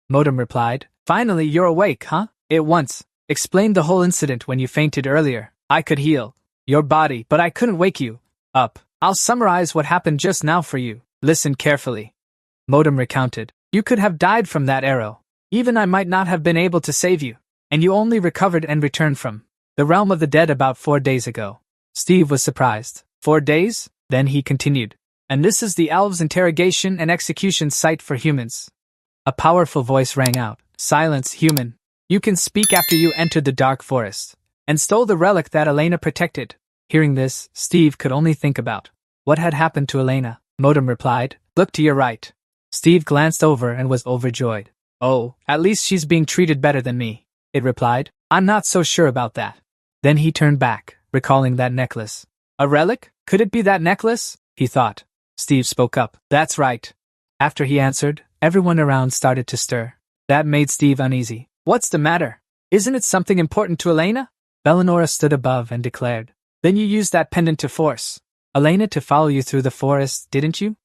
Modem replied. "Finally, you're awake, huh? It once explained the whole incident when you fainted earlier. I could heal your body, but I couldn't wake you up. I'll summarize what happened just now for you. Listen carefully." Modem recounted. "You could have died from that arrow. Even I might not have been able to save you. And you only recovered and returned from the realm of the dead about 4 days ago." Steve was surprised. 4 days? Then he continued. "And this is the elves' interrogation and execution site for humans. A powerful voice rang out. Silence, human. You can speak after you entered the dark forest and stole the relic that Elena protected. Hearing this, Steve could only think about what had happened to Elena. Modem replied, look to your right. Steve glanced over and was overjoyed. Oh, at least she's being treated better than me, it replied. I'm not so sure about that. Then he turned back, recalling that necklace. A relic? Could it be that necklace? He thought. Steve spoke up. That's right. After he answered, everyone around started to stir. That made Steve uneasy. What's the matter? Isn't it something important to Elena? Eleonora stood above and declared. Then you used that pendant to force Elena to follow you through the forest, didn't you?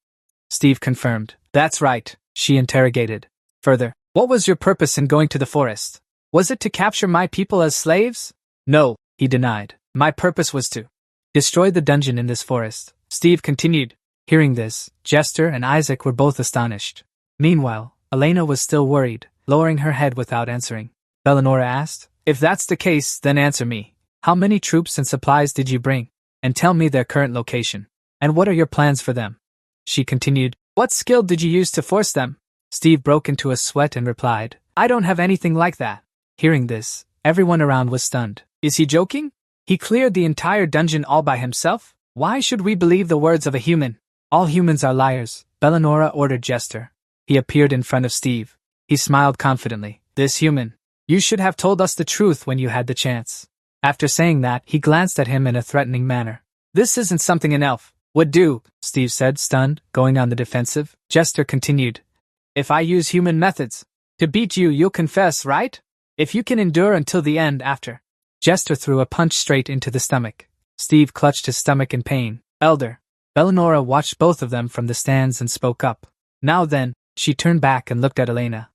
Steve confirmed. That's right, she interrogated. Further, what was your purpose in going to the forest? Was it to capture my people as slaves? No, he denied. My purpose was to destroy the dungeon in this forest. Steve continued. Hearing this, Jester and Isaac were both astonished. Meanwhile, Elena was still worried, lowering her head without answering. Eleonora asked, if that's the case, then answer me. How many troops and supplies did you bring? And tell me their current location. And what are your plans for them? She continued, what skill did you use to force them? Steve broke into a sweat and replied, I don't have anything like that. Hearing this, everyone around was stunned. Is he joking? He cleared the entire dungeon all by himself? Why should we believe the words of a human? All humans are liars, Eleonora ordered Jester. He appeared in front of Steve. He smiled confidently. This human. You should have told us the truth when you had the chance. After saying that, he glanced at him in a threatening manner. This isn't something an elf would do, Steve said, stunned, going on the defensive. Jester continued. If I use human methods to beat you, you'll confess, right? If you can endure until the end after. Jester threw a punch straight into the stomach. Steve clutched his stomach in pain. Elder. Eleonora watched both of them from the stands and spoke up. Now then, she turned back and looked at Elena.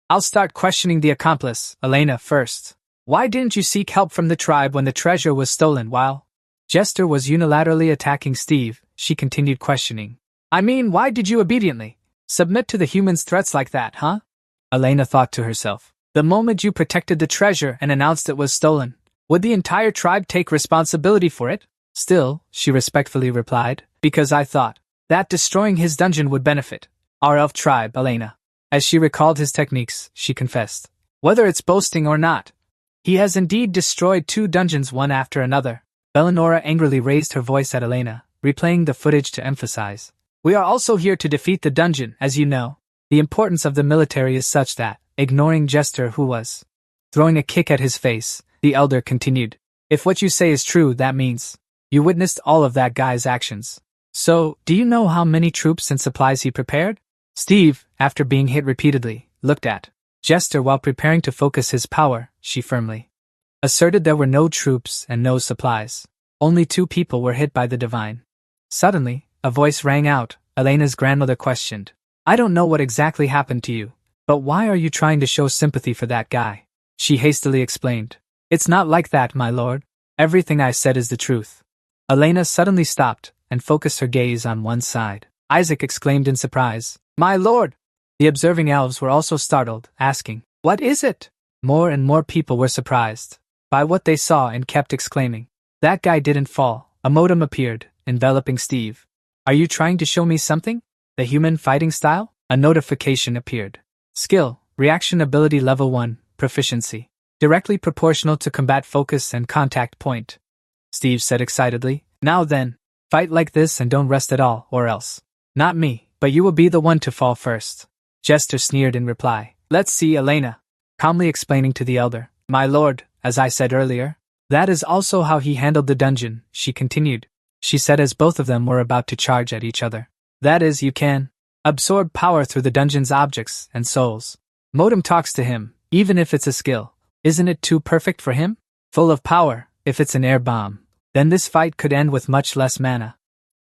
I'll start questioning the accomplice, Elena, first. Why didn't you seek help from the tribe when the treasure was stolen while Jester was unilaterally attacking Steve? She continued questioning. I mean, why did you obediently submit to the humans' threats like that, huh? Elena thought to herself. The moment you protected the treasure and announced it was stolen, would the entire tribe take responsibility for it? Still, she respectfully replied, because I thought that destroying his dungeon would benefit our elf tribe, Elena. As she recalled his techniques, she confessed. Whether it's boasting or not, he has indeed destroyed 2 dungeons one after another. Eleonora angrily raised her voice at Elena, replaying the footage to emphasize. We are also here to defeat the dungeon, as you know. The importance of the military is such that, ignoring Jester who was throwing a kick at his face, the elder continued. If what you say is true, that means you witnessed all of that guy's actions. So, do you know how many troops and supplies he prepared? Steve, after being hit repeatedly, looked at Jester while preparing to focus his power. She firmly asserted there were no troops and no supplies. Only 2 people were hit by the divine. Suddenly, a voice rang out. Elena's grandmother questioned. I don't know what exactly happened to you, but why are you trying to show sympathy for that guy? She hastily explained. It's not like that, my lord. Everything I said is the truth. Elena suddenly stopped and focused her gaze on one side. Isaac exclaimed in surprise. My lord! The observing elves were also startled, asking, what is it? More and more people were surprised by what they saw and kept exclaiming. That guy didn't fall. A modem appeared, enveloping Steve. Are you trying to show me something? The human fighting style? A notification appeared. Skill, reaction ability level 1, proficiency. Directly proportional to combat focus and contact point. Steve said excitedly. Now then, fight like this and don't rest at all, or else. Not me, but you will be the one to fall first. Jester sneered in reply. Let's see, Elena. Calmly explaining to the elder. My lord, as I said earlier, that is also how he handled the dungeon, she continued. She said as both of them were about to charge at each other. That is, you can absorb power through the dungeon's objects and souls. Modem talks to him, even if it's a skill. Isn't it too perfect for him? Full of power, if it's an air bomb. Then this fight could end with much less mana.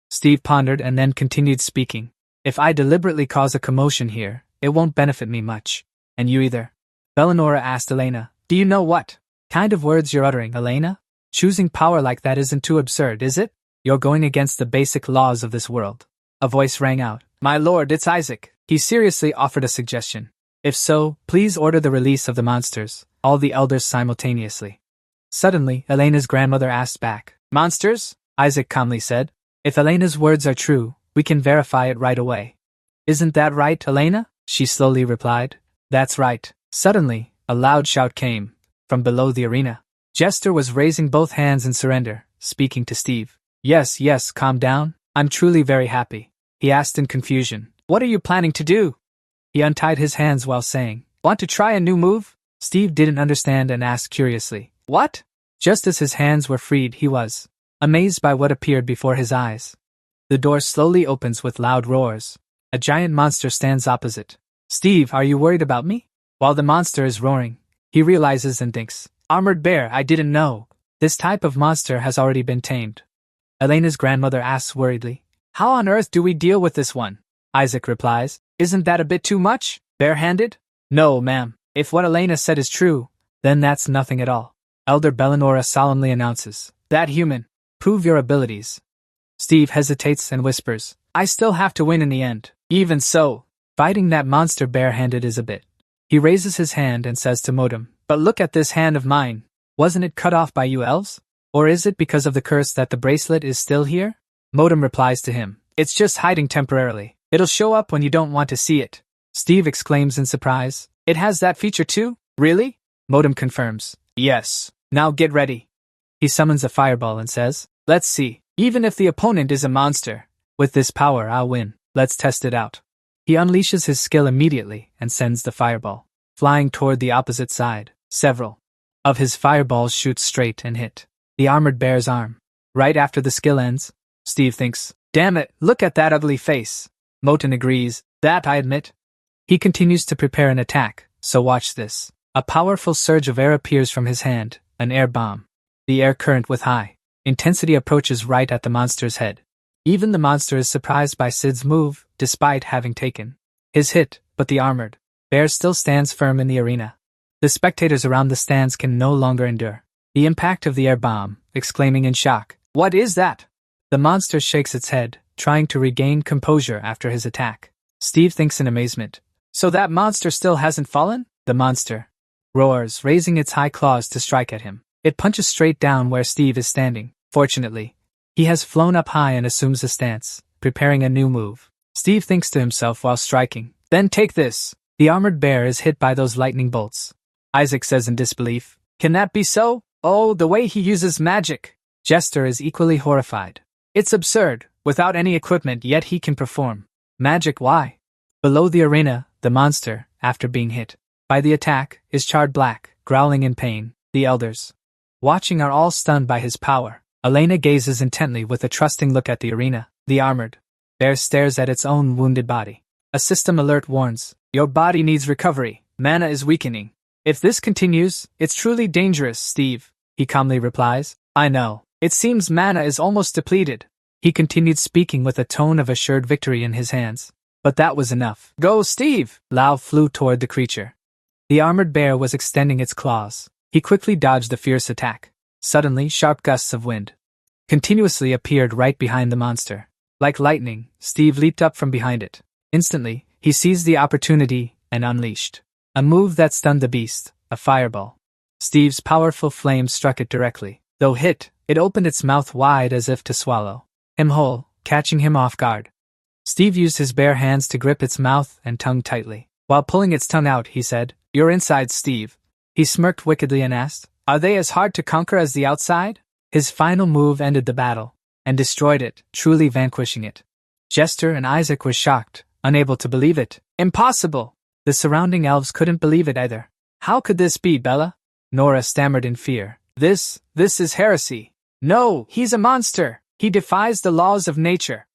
Steve pondered and then continued speaking. If I deliberately cause a commotion here, it won't benefit me much. And you either. Eleonora asked Elena. Do you know what kind of words you're uttering, Elena? Choosing power like that isn't too absurd, is it? You're going against the basic laws of this world. A voice rang out. My lord, it's Isaac. He seriously offered a suggestion. If so, please order the release of the monsters. All the elders simultaneously. Suddenly, Elena's grandmother asked back. Monsters? Isaac calmly said. If Elena's words are true, we can verify it right away. Isn't that right, Elena? she slowly replied. That's right. Suddenly, a loud shout came from below the arena. Jester was raising both hands in surrender, speaking to Steve. Yes, yes, calm down. I'm truly very happy. He asked in confusion. What are you planning to do? He untied his hands while saying, Want to try a new move? Steve didn't understand and asked curiously. What? Just as his hands were freed, he was amazed by what appeared before his eyes. The door slowly opens with loud roars. A giant monster stands opposite. Steve, are you worried about me? While the monster is roaring, he realizes and thinks, Armored bear, I didn't know. This type of monster has already been tamed. Elena's grandmother asks worriedly, How on earth do we deal with this one? Isaac replies, Isn't that a bit too much? Barehanded? No, ma'am. If what Elena said is true, then that's nothing at all. Elder Bellinora solemnly announces, That human, prove your abilities. Steve hesitates and whispers, I still have to win in the end. Even so, fighting that monster barehanded is a bit. He raises his hand and says to Modem, But look at this hand of mine. Wasn't it cut off by you elves? Or is it because of the curse that the bracelet is still here? Modem replies to him, It's just hiding temporarily. It'll show up when you don't want to see it. Steve exclaims in surprise, It has that feature too? Really? Modem confirms, Yes. Now get ready. He summons a fireball and says, Let's see. Even if the opponent is a monster, with this power I'll win. Let's test it out. He unleashes his skill immediately and sends the fireball flying toward the opposite side. Several of his fireballs shoot straight and hit the armored bear's arm. Right after the skill ends, Steve thinks, Damn it, look at that ugly face. Moten agrees, That I admit. He continues to prepare an attack, so watch this. A powerful surge of air appears from his hand, an air bomb. The air current with high intensity approaches right at the monster's head. Even the monster is surprised by Sid's move, despite having taken his hit, but the armored bear still stands firm in the arena. The spectators around the stands can no longer endure the impact of the air bomb, exclaiming in shock, What is that? The monster shakes its head, trying to regain composure after his attack. Steve thinks in amazement, So that monster still hasn't fallen? The monster roars, raising its high claws to strike at him. It punches straight down where Steve is standing. Fortunately, he has flown up high and assumes a stance, preparing a new move. Steve thinks to himself while striking, Then take this. The armored bear is hit by those lightning bolts. Isaac says in disbelief, Can that be so? Oh, the way he uses magic. Jester is equally horrified. It's absurd, without any equipment, yet he can perform magic. Why? Below the arena, the monster, after being hit by the attack, is charred black, growling in pain. The elders watching are all stunned by his power. Elena gazes intently with a trusting look at the arena. The armored bear stares at its own wounded body. A system alert warns, Your body needs recovery. Mana is weakening. If this continues, it's truly dangerous, Steve. He calmly replies, I know. It seems mana is almost depleted. He continued speaking with a tone of assured victory in his hands. But that was enough. Go, Steve! Lau flew toward the creature. The armored bear was extending its claws. He quickly dodged the fierce attack. Suddenly, sharp gusts of wind continuously appeared right behind the monster. Like lightning, Steve leaped up from behind it. Instantly, he seized the opportunity and unleashed a move that stunned the beast, a fireball. Steve's powerful flame struck it directly. Though hit, it opened its mouth wide as if to swallow him whole, catching him off guard. Steve used his bare hands to grip its mouth and tongue tightly. While pulling its tongue out, he said, You're inside, Steve. He smirked wickedly and asked, Are they as hard to conquer as the outside? His final move ended the battle and destroyed it, truly vanquishing it. Jester and Isaac were shocked, unable to believe it. Impossible! The surrounding elves couldn't believe it either. How could this be, Bella? Nora stammered in fear. This is heresy. No, he's a monster. He defies the laws of nature.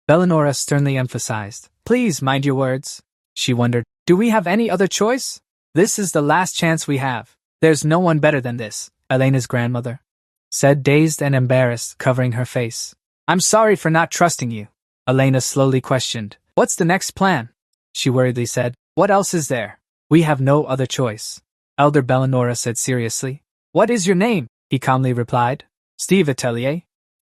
Bellinora sternly emphasized, Please mind your words. She wondered, Do we have any other choice? This is the last chance we have. There's no one better than this, Elena's grandmother said, dazed and embarrassed, covering her face. I'm sorry for not trusting you. Elena slowly questioned, What's the next plan? She worriedly said, What else is there? We have no other choice. Elder Bellinora said seriously. What is your name? He calmly replied. Steve Atelier.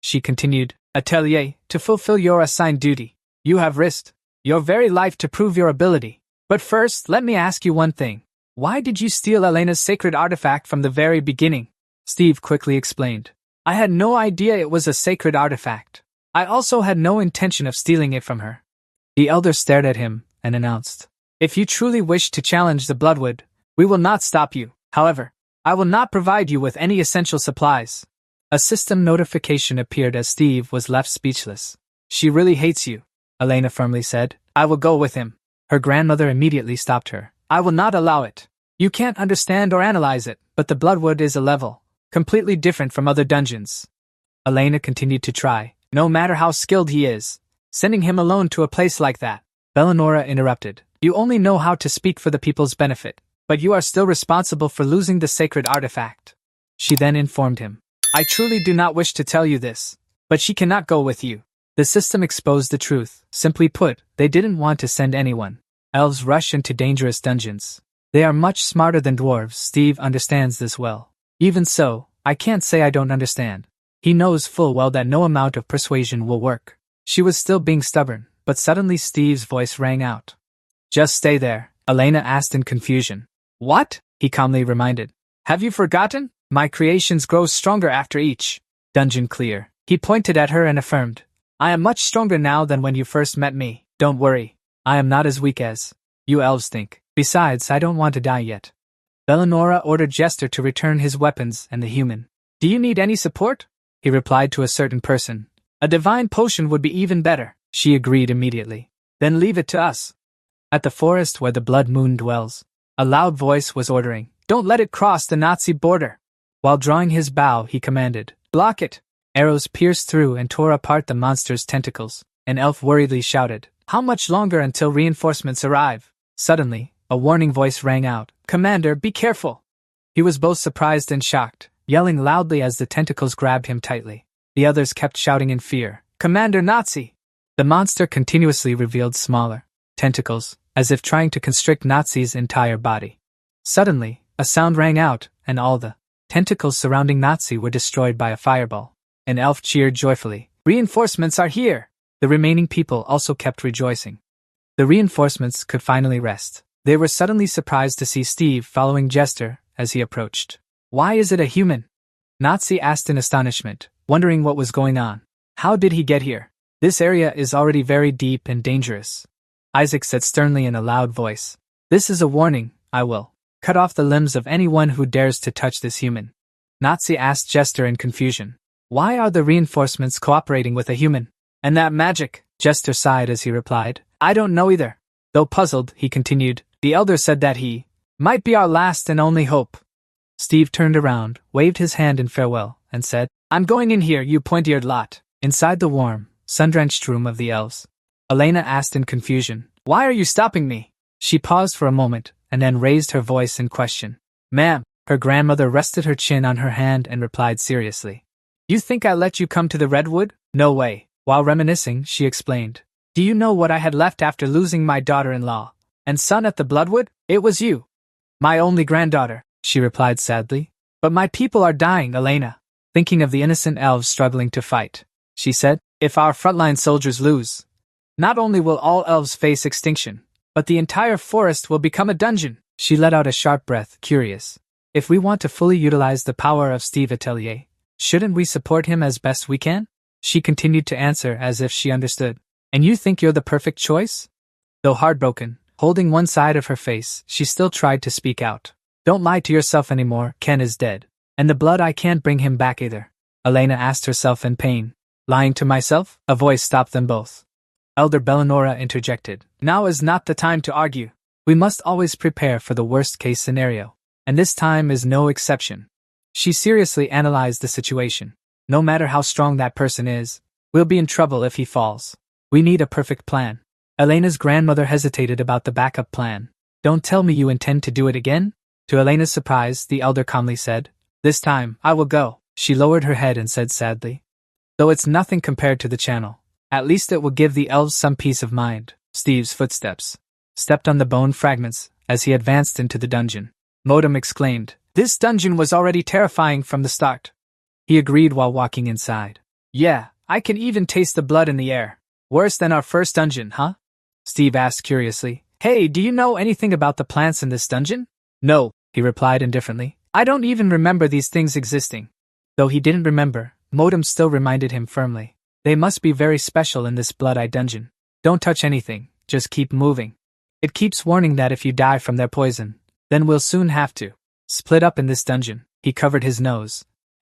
She continued, Atelier, to fulfill your assigned duty, you have risked your very life to prove your ability. But first, let me ask you one thing. Why did you steal Elena's sacred artifact from the very beginning? Steve quickly explained. I had no idea it was a sacred artifact. I also had no intention of stealing it from her. The elder stared at him and announced, If you truly wish to challenge the Bloodwood, we will not stop you. However, I will not provide you with any essential supplies. A system notification appeared as Steve was left speechless. She really hates you, Elena firmly said. I will go with him. Her grandmother immediately stopped her. I will not allow it. You can't understand or analyze it, but the Bloodwood is a level completely different from other dungeons. Elena continued to try, no matter how skilled he is, sending him alone to a place like that. Bellinora interrupted. You only know how to speak for the people's benefit, but you are still responsible for losing the sacred artifact. She then informed him. I truly do not wish to tell you this, but she cannot go with you. The system exposed the truth. Simply put, they didn't want to send anyone. Elves rush into dangerous dungeons. They are much smarter than dwarves. Steve understands this well. Even so, I can't say I don't understand. He knows full well that no amount of persuasion will work. She was still being stubborn, but suddenly Steve's voice rang out. Just stay there, Elena asked in confusion. What? He calmly reminded. Have you forgotten? My creations grow stronger after each dungeon clear. He pointed at her and affirmed. I am much stronger now than when you first met me. Don't worry. I am not as weak as you elves think. Besides, I don't want to die yet. Bellinora ordered Jester to return his weapons and the human. Do you need any support? He replied to a certain person. A divine potion would be even better. She agreed immediately. Then leave it to us. At the forest where the blood moon dwells, a loud voice was ordering, don't let it cross the Nazi border. While drawing his bow, he commanded, block it. Arrows pierced through and tore apart the monster's tentacles. An elf worriedly shouted, how much longer until reinforcements arrive? Suddenly, a warning voice rang out, Commander, be careful. He was both surprised and shocked, yelling loudly as the tentacles grabbed him tightly. The others kept shouting in fear, Commander Nazi! The monster continuously revealed smaller tentacles, as if trying to constrict Nazi's entire body. Suddenly, a sound rang out, and all the tentacles surrounding Nazi were destroyed by a fireball. An elf cheered joyfully. Reinforcements are here! The remaining people also kept rejoicing. The reinforcements could finally rest. They were suddenly surprised to see Steve following Jester as he approached. Why is it a human? Nazi asked in astonishment, wondering what was going on. How did he get here? This area is already very deep and dangerous. Isaac said sternly in a loud voice. This is a warning, I will cut off the limbs of anyone who dares to touch this human. Nazi asked Jester in confusion. Why are the reinforcements cooperating with a human? And that magic? Jester sighed as he replied. I don't know either. Though puzzled, he continued, the elder said that he might be our last and only hope. Steve turned around, waved his hand in farewell, and said, I'm going in here, you pointy-eared lot. Inside the warm, sun-drenched room of the elves, Elena asked in confusion, why are you stopping me? She paused for a moment, and then raised her voice in question. Ma'am, her grandmother rested her chin on her hand and replied seriously. You think I let you come to the Redwood? No way. While reminiscing, she explained. Do you know what I had left after losing my daughter-in-law and son at the Bloodwood? It was you. My only granddaughter, she replied sadly. But my people are dying, Elena. Thinking of the innocent elves struggling to fight, she said, if our frontline soldiers lose, not only will all elves face extinction, but the entire forest will become a dungeon. She let out a sharp breath, curious. If we want to fully utilize the power of Steve Atelier, shouldn't we support him as best we can? She continued to answer as if she understood. And you think you're the perfect choice? Though heartbroken, holding one side of her face, she still tried to speak out. Don't lie to yourself anymore, Ken is dead. And the blood, I can't bring him back either. Elena asked herself in pain. Lying to myself? A voice stopped them both. Elder Bellinora interjected. Now is not the time to argue. We must always prepare for the worst-case scenario. And this time is no exception. She seriously analyzed the situation. No matter how strong that person is, we'll be in trouble if he falls. We need a perfect plan. Elena's grandmother hesitated about the backup plan. Don't tell me you intend to do it again? To Elena's surprise, the elder calmly said, This time, I will go. She lowered her head and said sadly. Though it's nothing compared to the channel, at least it will give the elves some peace of mind. Steve's footsteps stepped on the bone fragments as he advanced into the dungeon. Modem exclaimed, This dungeon was already terrifying from the start. He agreed while walking inside. Yeah, I can even taste the blood in the air. Worse than our first dungeon, huh? Steve asked curiously. Hey, do you know anything about the plants in this dungeon? No, he replied indifferently. I don't even remember these things existing. Though he didn't remember, Modem still reminded him firmly. They must be very special in this blood-eye dungeon. Don't touch anything, just keep moving. It keeps warning that if you die from their poison, then we'll soon have to split up in this dungeon. He covered his nose,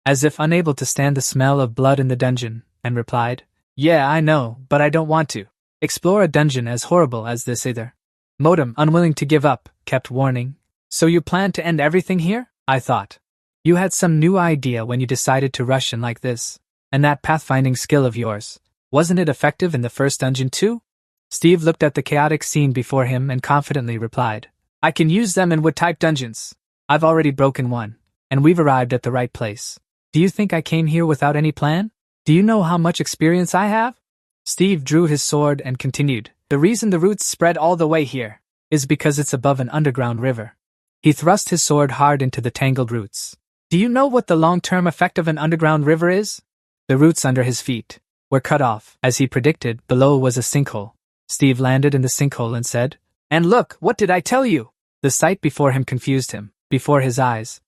as if unable to stand the smell of blood in the dungeon, and replied, Yeah, I know, but I don't want to explore a dungeon as horrible as this either. Modem, unwilling to give up, kept warning. So you plan to end everything here? I thought. You had some new idea when you decided to rush in like this. And that pathfinding skill of yours, wasn't it effective in the first dungeon too? Steve looked at the chaotic scene before him and confidently replied, I can use them in wood-type dungeons. I've already broken one, and we've arrived at the right place. Do you think I came here without any plan? Do you know how much experience I have? Steve drew his sword and continued, The reason the roots spread all the way here is because it's above an underground river. He thrust his sword hard into the tangled roots. Do you know what the long-term effect of an underground river is? The roots under his feet were cut off. As he predicted, below was a sinkhole. Steve landed in the sinkhole and said, And look, what did I tell you? The sight before him confused him. Before his eyes,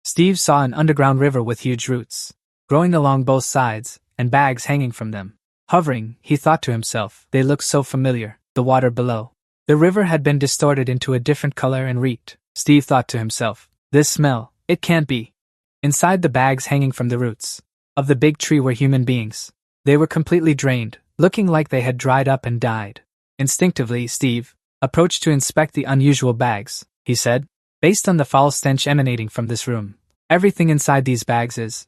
Steve saw an underground river with huge roots, growing along both sides, and bags hanging from them. Hovering, he thought to himself, they looked so familiar, the water below. The river had been distorted into a different color and reeked. Steve thought to himself, This smell, it can't be. Inside the bags hanging from the roots of the big tree were human beings. They were completely drained, looking like they had dried up and died. Instinctively, Steve approached to inspect the unusual bags. He said, Based on the foul stench emanating from this room, everything inside these bags is.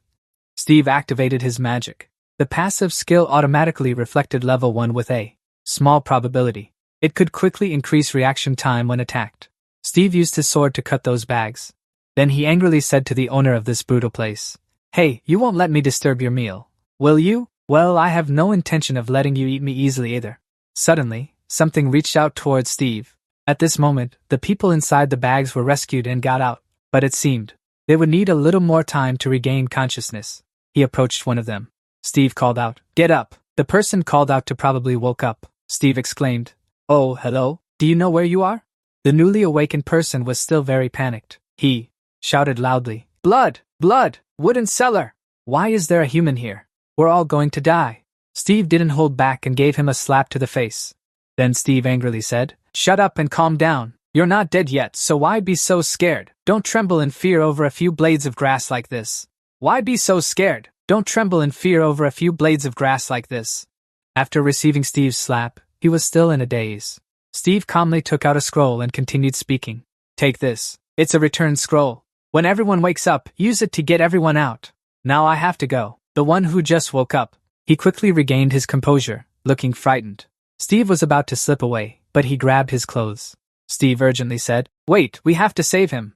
Steve activated his magic. The passive skill automatically reflected level 1 with a small probability. It could quickly increase reaction time when attacked. Steve used his sword to cut those bags. Then he angrily said to the owner of this brutal place, Hey, you won't let me disturb your meal, will you? Well, I have no intention of letting you eat me easily either. Suddenly, something reached out towards Steve. At this moment, the people inside the bags were rescued and got out, but it seemed they would need a little more time to regain consciousness. He approached one of them. Steve called out, Get up! The person called out to probably woke up. Steve exclaimed, Oh, hello, do you know where you are? The newly awakened person was still very panicked. He shouted loudly, Blood! Blood! Wooden cellar! Why is there a human here? We're all going to die. Steve didn't hold back and gave him a slap to the face. Then Steve angrily said, Shut up and calm down. You're not dead yet, so why be so scared? Don't tremble in fear over a few blades of grass like this. Why be so scared? Don't tremble in fear over a few blades of grass like this. After receiving Steve's slap, he was still in a daze. Steve calmly took out a scroll and continued speaking. Take this. It's a return scroll. When everyone wakes up, use it to get everyone out. Now I have to go. The one who just woke up. He quickly regained his composure, looking frightened. Steve was about to slip away, but he grabbed his clothes. Steve urgently said, Wait, we have to save him.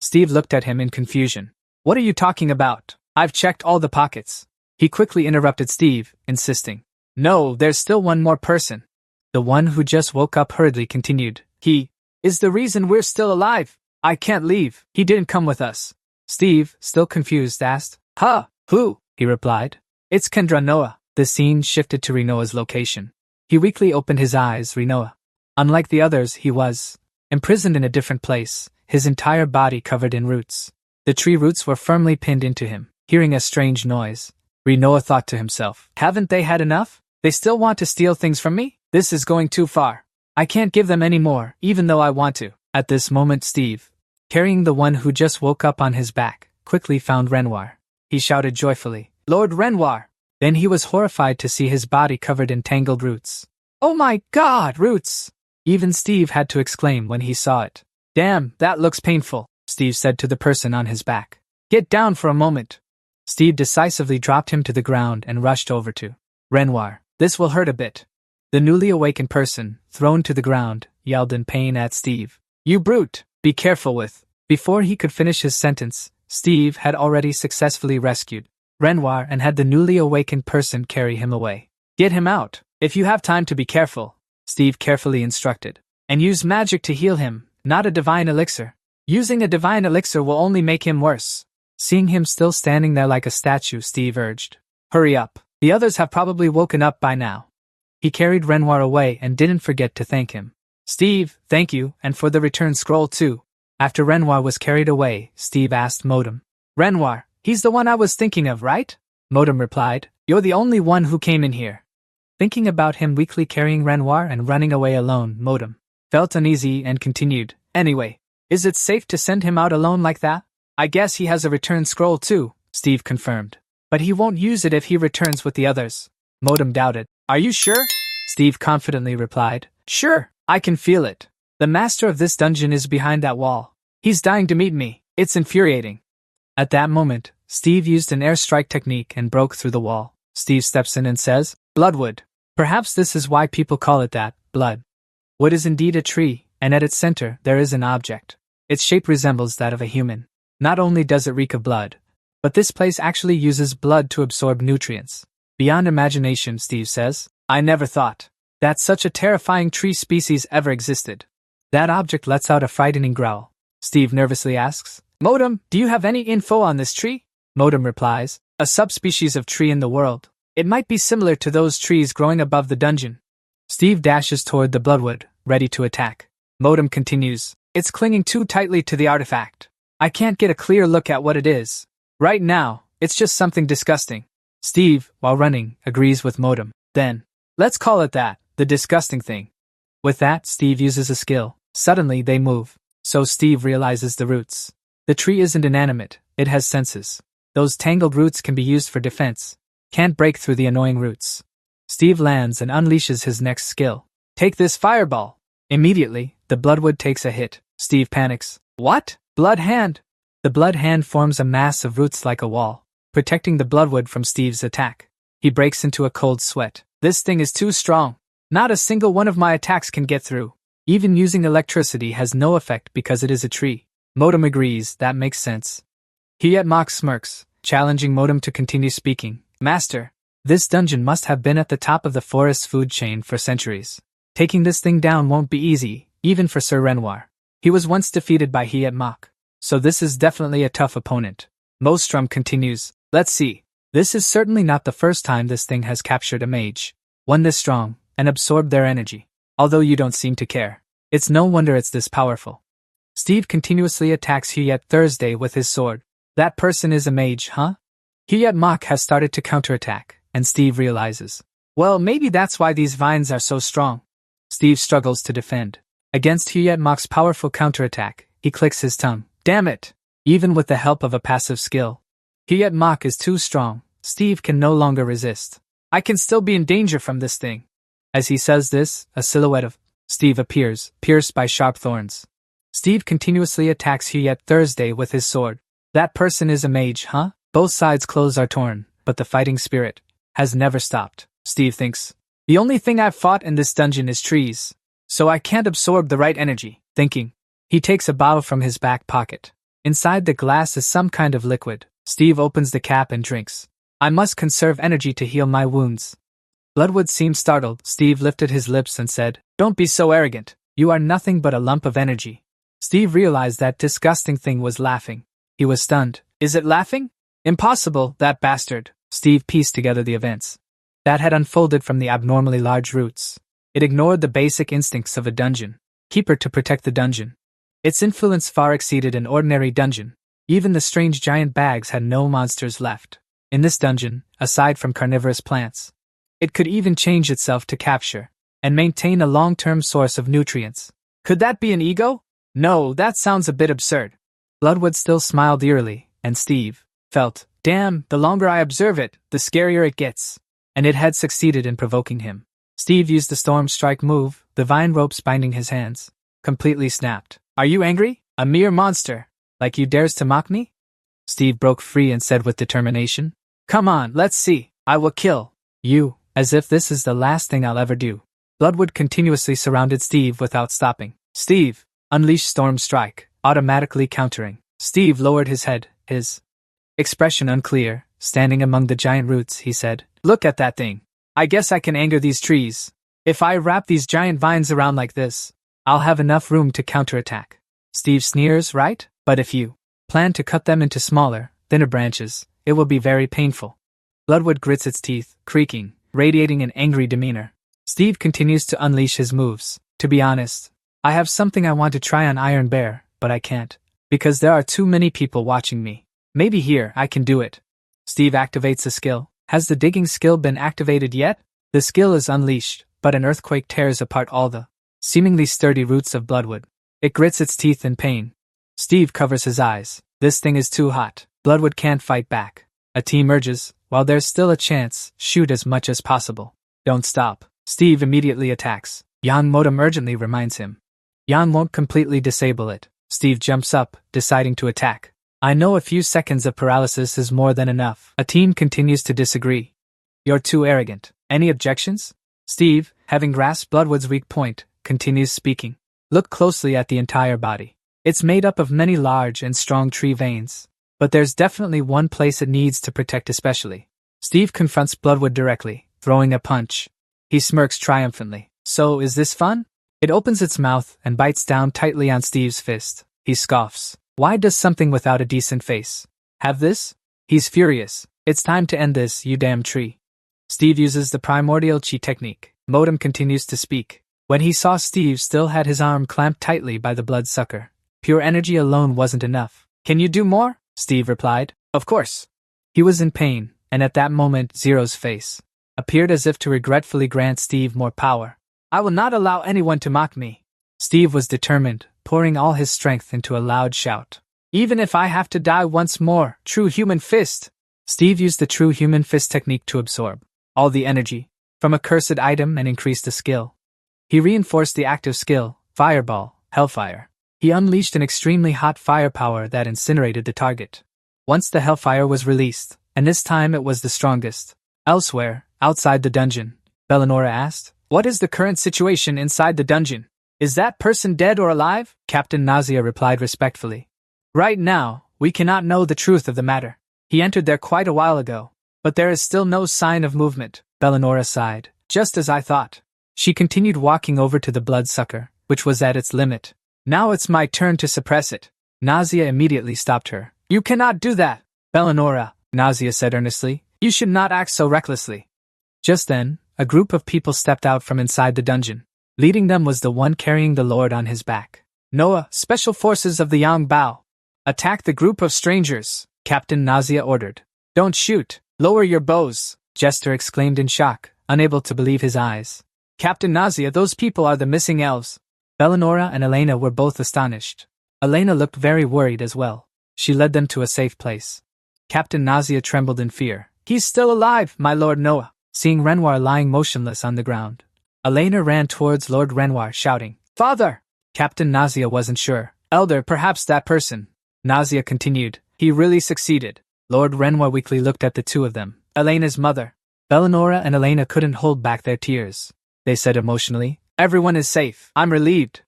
Steve looked at him in confusion. What are you talking about? I've checked all the pockets. He quickly interrupted Steve, insisting. No, there's still one more person. The one who just woke up hurriedly continued. He is the reason we're still alive. I can't leave. He didn't come with us. Steve, still confused, asked, Huh, who? He replied. It's Kendra Noah. The scene shifted to Rinoa's location. He weakly opened his eyes. Rinoa. Unlike the others, he was imprisoned in a different place, his entire body covered in roots. The tree roots were firmly pinned into him. Hearing a strange noise, Rinoa thought to himself, Haven't they had enough? They still want to steal things from me? This is going too far. I can't give them any more, even though I want to. At this moment Steve, carrying the one who just woke up on his back, quickly found Renoir. He shouted joyfully, Lord Renoir! Then he was horrified to see his body covered in tangled roots. Oh my God, roots! Even Steve had to exclaim when he saw it. Damn, that looks painful, Steve said to the person on his back. Get down for a moment. Steve decisively dropped him to the ground and rushed over to Renoir. This will hurt a bit. The newly awakened person, thrown to the ground, yelled in pain at Steve. You brute! Be careful with. Before he could finish his sentence, Steve had already successfully rescued Renoir and had the newly awakened person carry him away. Get him out. If you have time to be careful, Steve carefully instructed. And use magic to heal him, not a divine elixir. Using a divine elixir will only make him worse. Seeing him still standing there like a statue, Steve urged. Hurry up. The others have probably woken up by now. He carried Renoir away and didn't forget to thank him. Steve, thank you, and for the return scroll too. After Renoir was carried away, Steve asked Modem. Renoir, he's the one I was thinking of, right? Modem replied, You're the only one who came in here. Thinking about him weakly carrying Renoir and running away alone, Modem felt uneasy and continued, "Anyway, is it safe to send him out alone like that? I guess he has a return scroll too," Steve confirmed. "But he won't use it if he returns with the others." Modem doubted. "Are you sure?" Steve confidently replied, "Sure, I can feel it. The master of this dungeon is behind that wall. He's dying to meet me. It's infuriating." At that moment, Steve used an airstrike technique and broke through the wall. Steve steps in and says, "Bloodwood." Perhaps this is why people call it that, blood. Wood is indeed a tree, and at its center there is an object. Its shape resembles that of a human. Not only does it reek of blood, but this place actually uses blood to absorb nutrients. Beyond imagination, Steve says. "I never thought that such a terrifying tree species ever existed." That object lets out a frightening growl. Steve nervously asks, "Modem, do you have any info on this tree?" Modem replies, "A subspecies of tree in the world. It might be similar to those trees growing above the dungeon." Steve dashes toward the bloodwood, ready to attack. Modem continues, "It's clinging too tightly to the artifact. I can't get a clear look at what it is. Right now, it's just something disgusting." Steve, while running, agrees with Modem. "Then, let's call it that, the disgusting thing." With that, Steve uses a skill. Suddenly they move. So Steve realizes the roots. The tree isn't inanimate, it has senses. Those tangled roots can be used for defense. Can't break through the annoying roots. Steve lands and unleashes his next skill. "Take this fireball." Immediately, the bloodwood takes a hit. Steve panics. "What? Blood hand?" The blood hand forms a mass of roots like a wall, protecting the bloodwood from Steve's attack. He breaks into a cold sweat. "This thing is too strong. Not a single one of my attacks can get through. Even using electricity has no effect because it is a tree." Modem agrees, that makes sense. He yet mocks smirks, challenging Modem to continue speaking. "Master, this dungeon must have been at the top of the forest's food chain for centuries. Taking this thing down won't be easy, even for Sir Renoir. He was once defeated by Hiet Mok, so this is definitely a tough opponent." Mostrom continues, "Let's see. This is certainly not the first time this thing has captured a mage, one this strong, and absorbed their energy. Although you don't seem to care. It's no wonder it's this powerful." Steve continuously attacks Hiet Thursday with his sword. "That person is a mage, huh?" Hiet Mok has started to counterattack, and Steve realizes, well, maybe that's why these vines are so strong. Steve struggles to defend. Against Hiet Mok's powerful counterattack, he clicks his tongue. Damn it! Even with the help of a passive skill, Hiet Mok is too strong. Steve can no longer resist. "I can still be in danger from this thing." As he says this, a silhouette of Steve appears, pierced by sharp thorns. Steve continuously attacks Hiet Thursday with his sword. "That person is a mage, huh?" Both sides' clothes are torn, but the fighting spirit has never stopped. Steve thinks, "The only thing I've fought in this dungeon is trees, so I can't absorb the right energy." Thinking, he takes a bottle from his back pocket. Inside the glass is some kind of liquid. Steve opens the cap and drinks. "I must conserve energy to heal my wounds." Bloodwood seemed startled. Steve lifted his lips and said, "Don't be so arrogant. You are nothing but a lump of energy." Steve realized that disgusting thing was laughing. He was stunned. "Is it laughing? Impossible, that bastard." Steve pieced together the events that had unfolded from the abnormally large roots. It ignored the basic instincts of a dungeon keeper to protect the dungeon. Its influence far exceeded an ordinary dungeon. Even the strange giant bags had no monsters left. In this dungeon, aside from carnivorous plants, it could even change itself to capture and maintain a long-term source of nutrients. Could that be an ego? No, that sounds a bit absurd. Bloodwood still smiled eerily, and Steve felt, damn, the longer I observe it, the scarier it gets. And it had succeeded in provoking him. Steve used the storm strike move, the vine ropes binding his hands. Completely snapped. "Are you angry? A mere monster. Like you dares to mock me?" Steve broke free and said with determination, "Come on, let's see. I will kill you, as if this is the last thing I'll ever do." Bloodwood continuously surrounded Steve without stopping. Steve unleashed Storm Strike, automatically countering. Steve lowered his head, his expression unclear. Standing among the giant roots, he said, "Look at that thing. I guess I can anger these trees. If I wrap these giant vines around like this, I'll have enough room to counterattack." Steve sneers, right? "But if you plan to cut them into smaller, thinner branches, it will be very painful." Bloodwood grits its teeth, creaking, radiating an angry demeanor. Steve continues to unleash his moves. "To be honest, I have something I want to try on Iron Bear, but I can't, because there are too many people watching me. Maybe here I can do it." Steve activates a skill. Has the digging skill been activated yet? The skill is unleashed, but an earthquake tears apart all the seemingly sturdy roots of bloodwood. It grits its teeth in pain. Steve covers his eyes. This thing is too hot. Bloodwood can't fight back. A team urges, while there's still a chance, shoot as much as possible. Don't stop. Steve immediately attacks. Yang modem urgently reminds him. Yang won't completely disable it. Steve jumps up, deciding to attack. I know a few seconds of paralysis is more than enough. A team continues to disagree. You're too arrogant. Any objections? Steve, having grasped Bloodwood's weak point, continues speaking. Look closely at the entire body. It's made up of many large and strong tree veins. But there's definitely one place it needs to protect especially. Steve confronts Bloodwood directly, throwing a punch. He smirks triumphantly. So, is this fun? It opens its mouth and bites down tightly on Steve's fist. He scoffs. Why does something without a decent face have this? He's furious. It's time to end this, you damn tree. Steve uses the primordial chi technique. Modem continues to speak. When he saw Steve still had his arm clamped tightly by the bloodsucker. Pure energy alone wasn't enough. Can you do more? Steve replied. Of course. He was in pain, and at that moment Zero's face appeared as if to regretfully grant Steve more power. I will not allow anyone to mock me. Steve was determined, pouring all his strength into a loud shout. Even if I have to die once more, True Human Fist! Steve used the True Human Fist technique to absorb all the energy from a cursed item and increase the skill. He reinforced the active skill, Fireball, Hellfire. He unleashed an extremely hot firepower that incinerated the target. Once the Hellfire was released, and this time it was the strongest. Elsewhere, outside the dungeon, Bellinora asked, What is the current situation inside the dungeon? Is that person dead or alive? Captain Nausea replied respectfully. Right now, we cannot know the truth of the matter. He entered there quite a while ago, but there is still no sign of movement. Bellinora sighed. Just as I thought. She continued walking over to the bloodsucker, which was at its limit. Now it's my turn to suppress it. Nausea immediately stopped her. You cannot do that. Bellinora, Nausea said earnestly. You should not act so recklessly. Just then, a group of people stepped out from inside the dungeon. Leading them was the one carrying the Lord on his back. Noah, Special Forces of the Yang Bao. Attack the group of strangers, Captain Nausea ordered. Don't shoot. Lower your bows, Jester exclaimed in shock, unable to believe his eyes. Captain Nausea, those people are the missing elves. Bellinora and Elena were both astonished. Elena looked very worried as well. She led them to a safe place. Captain Nausea trembled in fear. He's still alive, my Lord Noah. Seeing Renoir lying motionless on the ground, Elena ran towards Lord Renoir, shouting, Father! Captain Nausea wasn't sure. Elder, perhaps that person. Nausea continued. He really succeeded. Lord Renoir weakly looked at the two of them. Elena's mother. Bellinora and Elena couldn't hold back their tears. They said emotionally, Everyone is safe. I'm relieved.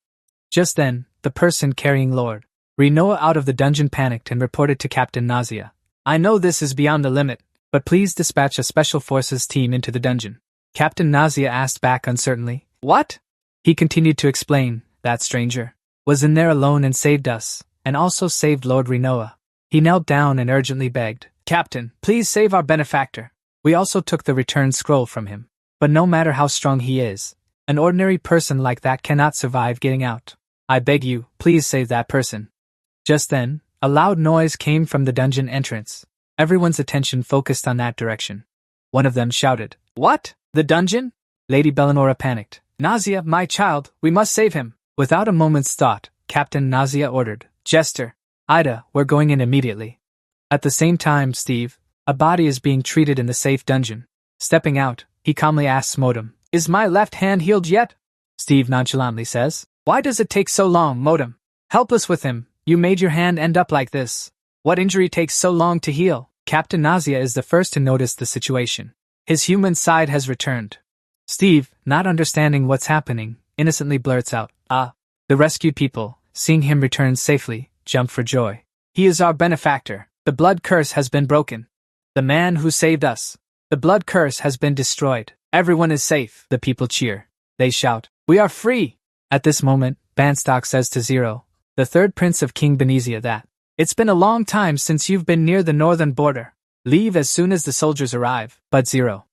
Just then, the person carrying Lord Renoir out of the dungeon panicked and reported to Captain Nausea. I know this is beyond the limit, but please dispatch a special forces team into the dungeon. Captain Nausea asked back uncertainly. What? He continued to explain. That stranger was in there alone and saved us, and also saved Lord Renoir. He knelt down and urgently begged. Captain, please save our benefactor. We also took the return scroll from him. But no matter how strong he is, an ordinary person like that cannot survive getting out. I beg you, please save that person. Just then, a loud noise came from the dungeon entrance. Everyone's attention focused on that direction. One of them shouted, What? The dungeon? Lady Bellinora panicked. Nausea, my child, we must save him. Without a moment's thought, Captain Nausea ordered, Jester, Ida, we're going in immediately. At the same time, Steve, a body is being treated in the safe dungeon. Stepping out, he calmly asks Modem, Is my left hand healed yet? Steve nonchalantly says, Why does it take so long, Modem? Helpless with him, you made your hand end up like this. What injury takes so long to heal? Captain Nausea is the first to notice the situation. His human side has returned. Steve, not understanding what's happening, innocently blurts out, Ah. The rescued people, seeing him return safely, jump for joy. He is our benefactor. The blood curse has been broken. The man who saved us. The blood curse has been destroyed. Everyone is safe. The people cheer. They shout, We are free! At this moment, Banstock says to Zero, the third prince of King Benezia, that it's been a long time since you've been near the northern border. Leave as soon as the soldiers arrive. But Zero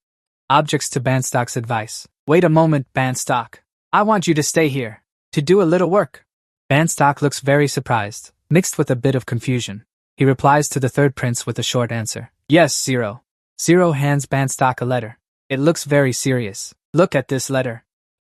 objects to Banstock's advice. Wait a moment, Banstock. I want you to stay here, to do a little work. Banstock looks very surprised, mixed with a bit of confusion. He replies to the third prince with a short answer. Yes, Zero. Zero hands Banstock a letter. It looks very serious. Look at this letter.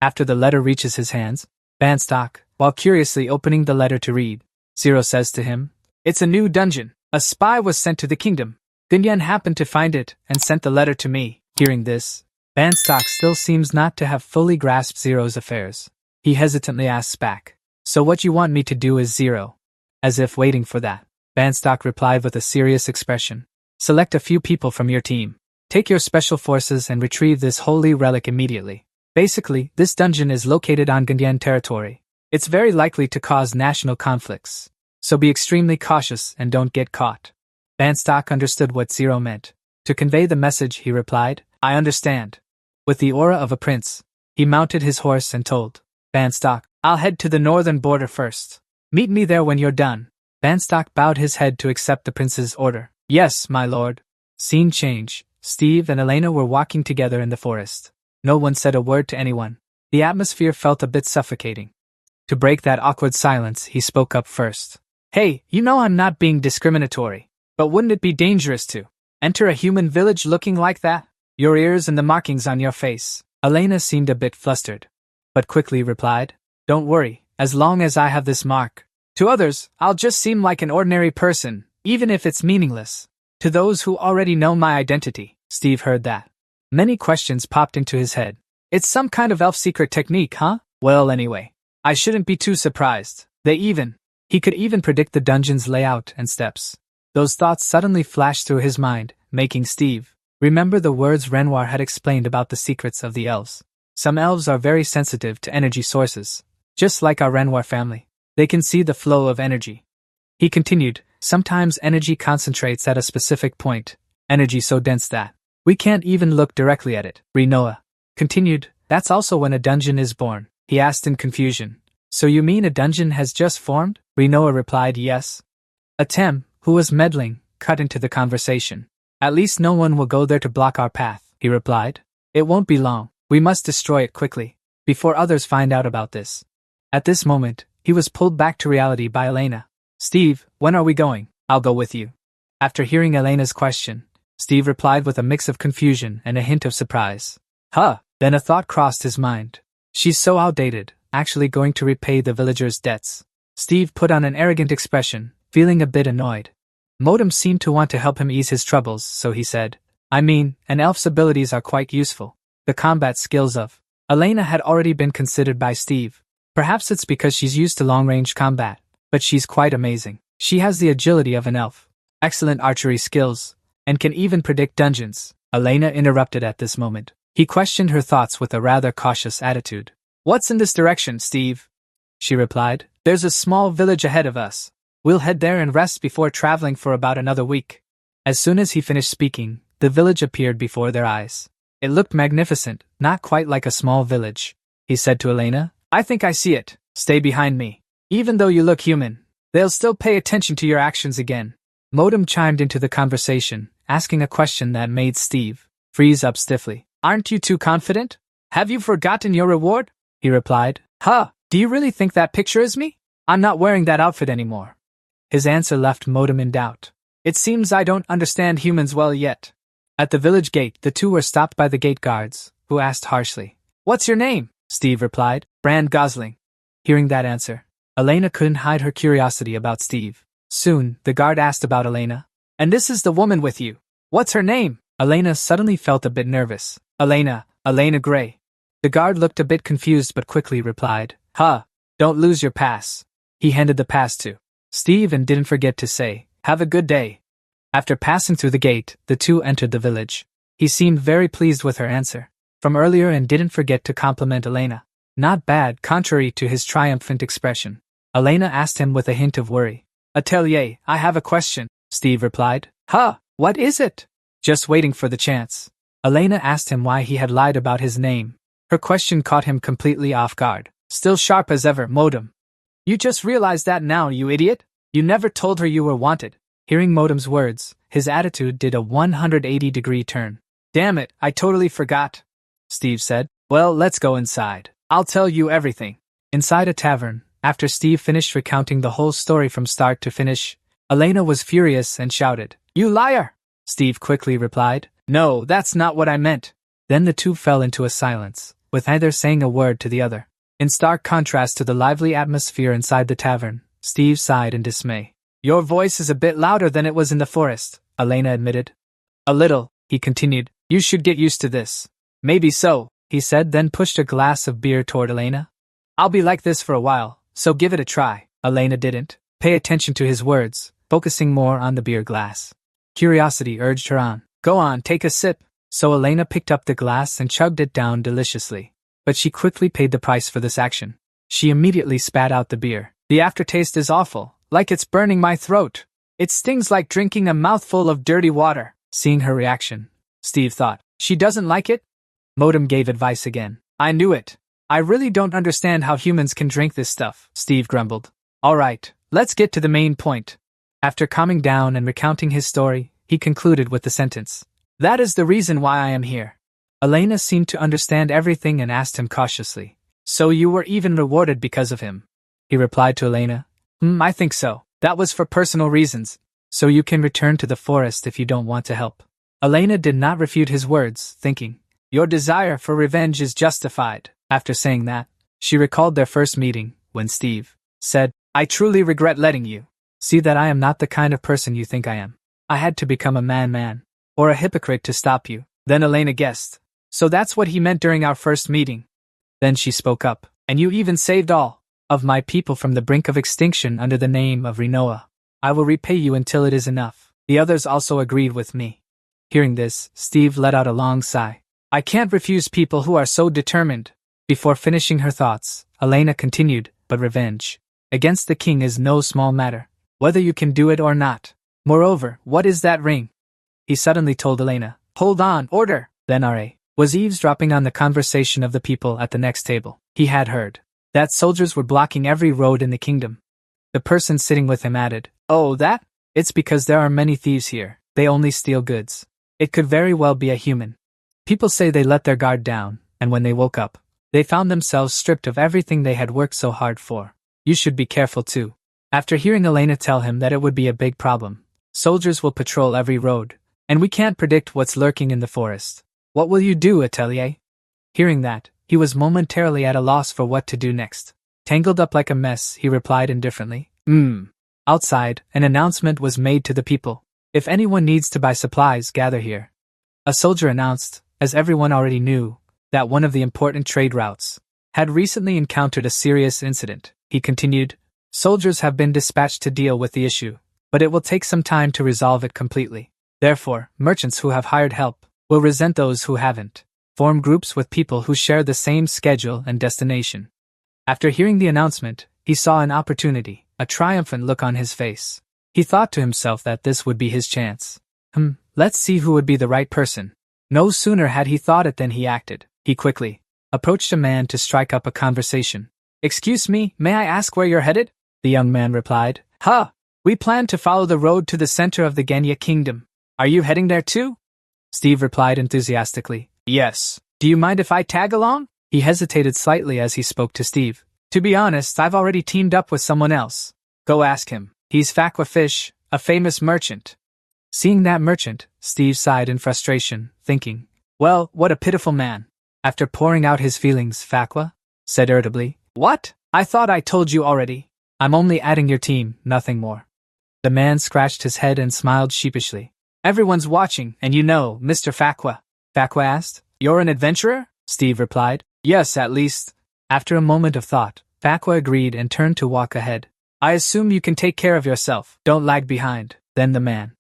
After the letter reaches his hands, Banstock, while curiously opening the letter to read. Zero says to him, "It's a new dungeon. A spy was sent to the kingdom. Gunyan happened to find it and sent the letter to me." Hearing this, Banstock still seems not to have fully grasped Zero's affairs. He hesitantly asks back, "So what you want me to do is, Zero?" As if waiting for that, Banstock replied with a serious expression, "Select a few people from your team. Take your special forces and retrieve this holy relic immediately. Basically, this dungeon is located on Gunyan territory. It's very likely to cause national conflicts. So be extremely cautious and don't get caught." Banstock understood what Zero meant. To convey the message, he replied, "I understand." With the aura of a prince, he mounted his horse and told Banstock, "I'll head to the northern border first. Meet me there when you're done." Banstock bowed his head to accept the prince's order. "Yes, my lord." Scene change. Steve and Elena were walking together in the forest. No one said a word to anyone. The atmosphere felt a bit suffocating. To break that awkward silence, he spoke up first. "Hey, you know I'm not being discriminatory, but wouldn't it be dangerous to enter a human village looking like that? Your ears and the markings on your face." Elena seemed a bit flustered, but quickly replied, "Don't worry, as long as I have this mark. To others, I'll just seem like an ordinary person, even if it's meaningless. To those who already know my identity." Steve heard that. Many questions popped into his head. "It's some kind of elf secret technique, huh? Well, anyway, I shouldn't be too surprised. He could even predict the dungeon's layout and steps." Those thoughts suddenly flashed through his mind, making Steve remember the words Renoir had explained about the secrets of the elves. Some elves are very sensitive to energy sources, just like our Renoir family. They can see the flow of energy. He continued, "Sometimes energy concentrates at a specific point, energy so dense that we can't even look directly at it." Renoir continued, "That's also when a dungeon is born." He asked in confusion, "So you mean a dungeon has just formed?" Renoir replied, "Yes." Atem, who was meddling, cut into the conversation. "At least no one will go there to block our path," he replied. "It won't be long. We must destroy it quickly, before others find out about this." At this moment, he was pulled back to reality by Elena. "Steve, when are we going?" "I'll go with you." After hearing Elena's question, Steve replied with a mix of confusion and a hint of surprise. "Huh." Then a thought crossed his mind. "She's so outdated, actually going to repay the villagers' debts." Steve put on an arrogant expression, feeling a bit annoyed. Modem seemed to want to help him ease his troubles, so he said, "I mean, an elf's abilities are quite useful. The combat skills of Elena had already been considered by Steve. Perhaps it's because she's used to long-range combat, but she's quite amazing. She has the agility of an elf, excellent archery skills, and can even predict dungeons." Elena interrupted at this moment. He questioned her thoughts with a rather cautious attitude. "What's in this direction, Steve?" She replied, "There's a small village ahead of us. We'll head there and rest before traveling for about another week." As soon as he finished speaking, the village appeared before their eyes. It looked magnificent, not quite like a small village. He said to Elena, "I think I see it. Stay behind me. Even though you look human, they'll still pay attention to your actions again." Modem chimed into the conversation, asking a question that made Steve freeze up stiffly. "Aren't you too confident? Have you forgotten your reward?" He replied, "Huh, do you really think that picture is me? I'm not wearing that outfit anymore." His answer left Modem in doubt. "It seems I don't understand humans well yet." At the village gate, the two were stopped by the gate guards, who asked harshly, "What's your name?" Steve replied, "Brand Gosling." Hearing that answer, Elena couldn't hide her curiosity about Steve. Soon, the guard asked about Elena. "And this is the woman with you. What's her name?" Elena suddenly felt a bit nervous. Elena Gray." The guard looked a bit confused but quickly replied, "Huh, don't lose your pass." He handed the pass to Steve and didn't forget to say, "Have a good day." After passing through the gate, the two entered the village. He seemed very pleased with her answer from earlier and didn't forget to compliment Elena. Not bad, contrary to his triumphant expression. Elena asked him with a hint of worry. "Atelier, I have a question," Steve replied. "Huh, what is it?" "Just waiting for the chance." Elena asked him why he had lied about his name. Her question caught him completely off guard. Still sharp as ever, Modem. "You just realized that now, you idiot? You never told her you were wanted." Hearing Modem's words, his attitude did a 180-degree turn. "Damn it, I totally forgot," Steve said. "Well, let's go inside. I'll tell you everything." Inside a tavern, after Steve finished recounting the whole story from start to finish, Elena was furious and shouted, "You liar!" Steve quickly replied, "No, that's not what I meant." Then the two fell into a silence, with neither saying a word to the other. In stark contrast to the lively atmosphere inside the tavern, Steve sighed in dismay. Your voice is a bit louder than it was in the forest, Elena admitted. A little, he continued. You should get used to this. Maybe so, he said, then pushed a glass of beer toward Elena. I'll be like this for a while, so give it a try. Elena didn't pay attention to his words, focusing more on the beer glass. Curiosity urged her on. Go on, take a sip. So Elena picked up the glass and chugged it down deliciously. But she quickly paid the price for this action. She immediately spat out the beer. The aftertaste is awful, like it's burning my throat. It stings like drinking a mouthful of dirty water. Seeing her reaction, Steve thought, she doesn't like it? Modem gave advice again. I knew it. I really don't understand how humans can drink this stuff, Steve grumbled. Alright, let's get to the main point. After calming down and recounting his story, he concluded with the sentence. That is the reason why I am here. Elena seemed to understand everything and asked him cautiously. So you were even rewarded because of him? He replied to Elena. I think so. That was for personal reasons. So you can return to the forest if you don't want to help. Elena did not refute his words, thinking, your desire for revenge is justified. After saying that, she recalled their first meeting, when Steve said, I truly regret letting you see that I am not the kind of person you think I am. I had to become a man, or a hypocrite to stop you. Then Elena guessed. So that's what he meant during our first meeting. Then she spoke up, and you even saved all of my people from the brink of extinction under the name of Rinoa. I will repay you until it is enough. The others also agreed with me. Hearing this, Steve let out a long sigh. I can't refuse people who are so determined. Before finishing her thoughts, Elena continued, but revenge against the king is no small matter, whether you can do it or not. Moreover, what is that ring? He suddenly told Elena. Hold on, order! Then R.A. was eavesdropping on the conversation of the people at the next table. He had heard that soldiers were blocking every road in the kingdom. The person sitting with him added, Oh, that? It's because there are many thieves here. They only steal goods. It could very well be a human. People say they let their guard down, and when they woke up, they found themselves stripped of everything they had worked so hard for. You should be careful too. After hearing Elena tell him that it would be a big problem, soldiers will patrol every road, and we can't predict what's lurking in the forest. What will you do, Atelier? Hearing that, he was momentarily at a loss for what to do next. Tangled up like a mess, he replied indifferently. Outside, an announcement was made to the people. If anyone needs to buy supplies, gather here. A soldier announced, as everyone already knew, that one of the important trade routes had recently encountered a serious incident. He continued, soldiers have been dispatched to deal with the issue, but it will take some time to resolve it completely. Therefore, merchants who have hired help will resent those who haven't. Form groups with people who share the same schedule and destination. After hearing the announcement, he saw an opportunity, a triumphant look on his face. He thought to himself that this would be his chance. Let's see who would be the right person. No sooner had he thought it than he acted. He quickly approached a man to strike up a conversation. Excuse me, may I ask where you're headed? The young man replied. We plan to follow the road to the center of the Genya kingdom. Are you heading there too? Steve replied enthusiastically. Yes. Do you mind if I tag along? He hesitated slightly as he spoke to Steve. To be honest, I've already teamed up with someone else. Go ask him. He's Fakwa Fish, a famous merchant. Seeing that merchant, Steve sighed in frustration, thinking, well, what a pitiful man. After pouring out his feelings, Fakwa said irritably, What? I thought I told you already. I'm only adding your team, nothing more. The man scratched his head and smiled sheepishly. Everyone's watching, and you know, Mr. Fakwa. Fakwa asked, You're an adventurer? Steve replied, Yes, at least. After a moment of thought, Fakwa agreed and turned to walk ahead. I assume you can take care of yourself. Don't lag behind. Then the man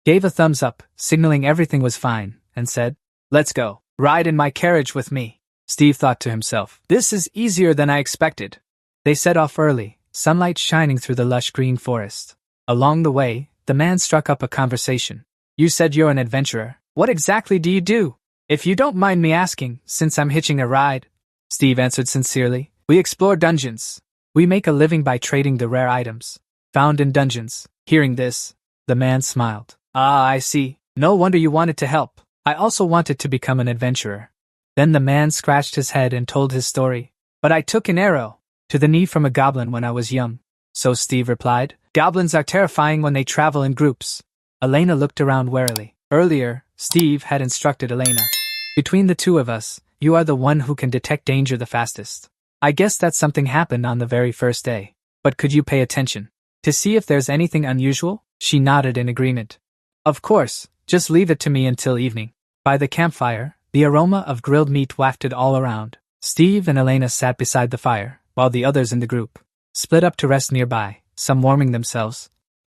gave a thumbs up, signaling everything was fine, and said, Let's go. Ride in my carriage with me. Steve thought to himself, This is easier than I expected. They set off early, sunlight shining through the lush green forest. Along the way, the man struck up a conversation. You said you're an adventurer. What exactly do you do? If you don't mind me asking, since I'm hitching a ride. Steve answered sincerely, We explore dungeons. We make a living by trading the rare items found in dungeons. Hearing this, the man smiled. Ah, I see. No wonder you wanted to help. I also wanted to become an adventurer. Then the man scratched his head and told his story. But I took an arrow to the knee from a goblin when I was young. So Steve replied, Goblins are terrifying when they travel in groups. Elena looked around warily. Earlier, Steve had instructed Elena. Between the two of us, you are the one who can detect danger the fastest. I guess that something happened on the very first day. But could you pay attention? To see if there's anything unusual? She nodded in agreement. Of course, just leave it to me until evening. By the campfire, the aroma of grilled meat wafted all around. Steve and Elena sat beside the fire, while the others in the group split up to rest nearby, some warming themselves,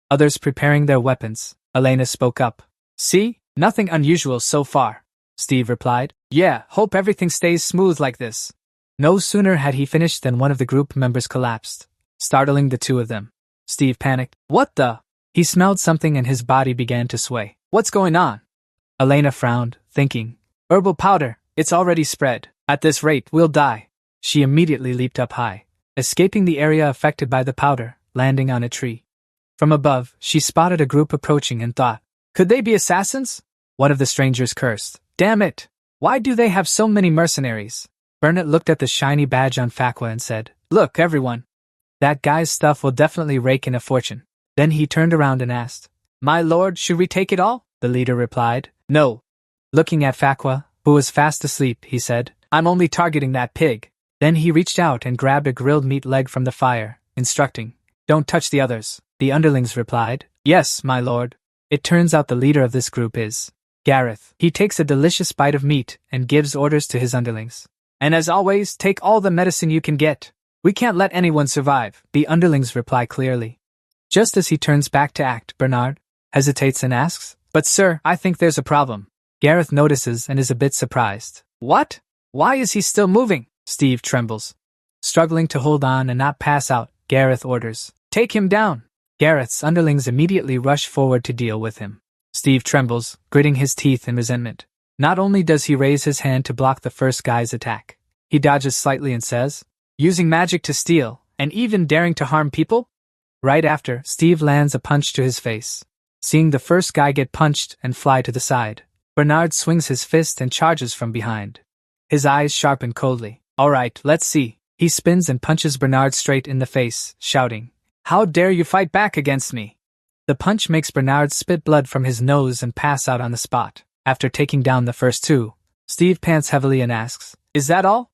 others preparing their weapons. Elena spoke up. See? Nothing unusual so far, Steve replied. Yeah, hope everything stays smooth like this. No sooner had he finished than one of the group members collapsed, startling the two of them. Steve panicked. What the? He smelled something and his body began to sway. What's going on? Elena frowned, thinking. Herbal powder, it's already spread. At this rate, we'll die. She immediately leaped up high, escaping the area affected by the powder, landing on a tree. From above, she spotted a group approaching and thought, could they be assassins? One of the strangers cursed. Damn it! Why do they have so many mercenaries? Burnett looked at the shiny badge on Fakwa and said, Look, everyone. That guy's stuff will definitely rake in a fortune. Then he turned around and asked, My lord, should we take it all? The leader replied, No. Looking at Fakwa, who was fast asleep, he said, I'm only targeting that pig. Then he reached out and grabbed a grilled meat leg from the fire, instructing, Don't touch the others. The underlings replied, Yes, my lord. It turns out the leader of this group is Gareth. He takes a delicious bite of meat and gives orders to his underlings. And as always, take all the medicine you can get. We can't let anyone survive, the underlings reply clearly. Just as he turns back to act, Bernard hesitates and asks, But sir, I think there's a problem. Gareth notices and is a bit surprised. What? Why is he still moving? Steve trembles. Struggling to hold on and not pass out, Gareth orders, Take him down. Gareth's underlings immediately rush forward to deal with him. Steve trembles, gritting his teeth in resentment. Not only does he raise his hand to block the first guy's attack, he dodges slightly and says, Using magic to steal, and even daring to harm people? Right after, Steve lands a punch to his face. Seeing the first guy get punched and fly to the side, Bernard swings his fist and charges from behind. His eyes sharpen coldly. Alright, let's see. He spins and punches Bernard straight in the face, shouting, How dare you fight back against me? The punch makes Bernard spit blood from his nose and pass out on the spot. After taking down the first two, Steve pants heavily and asks, Is that all?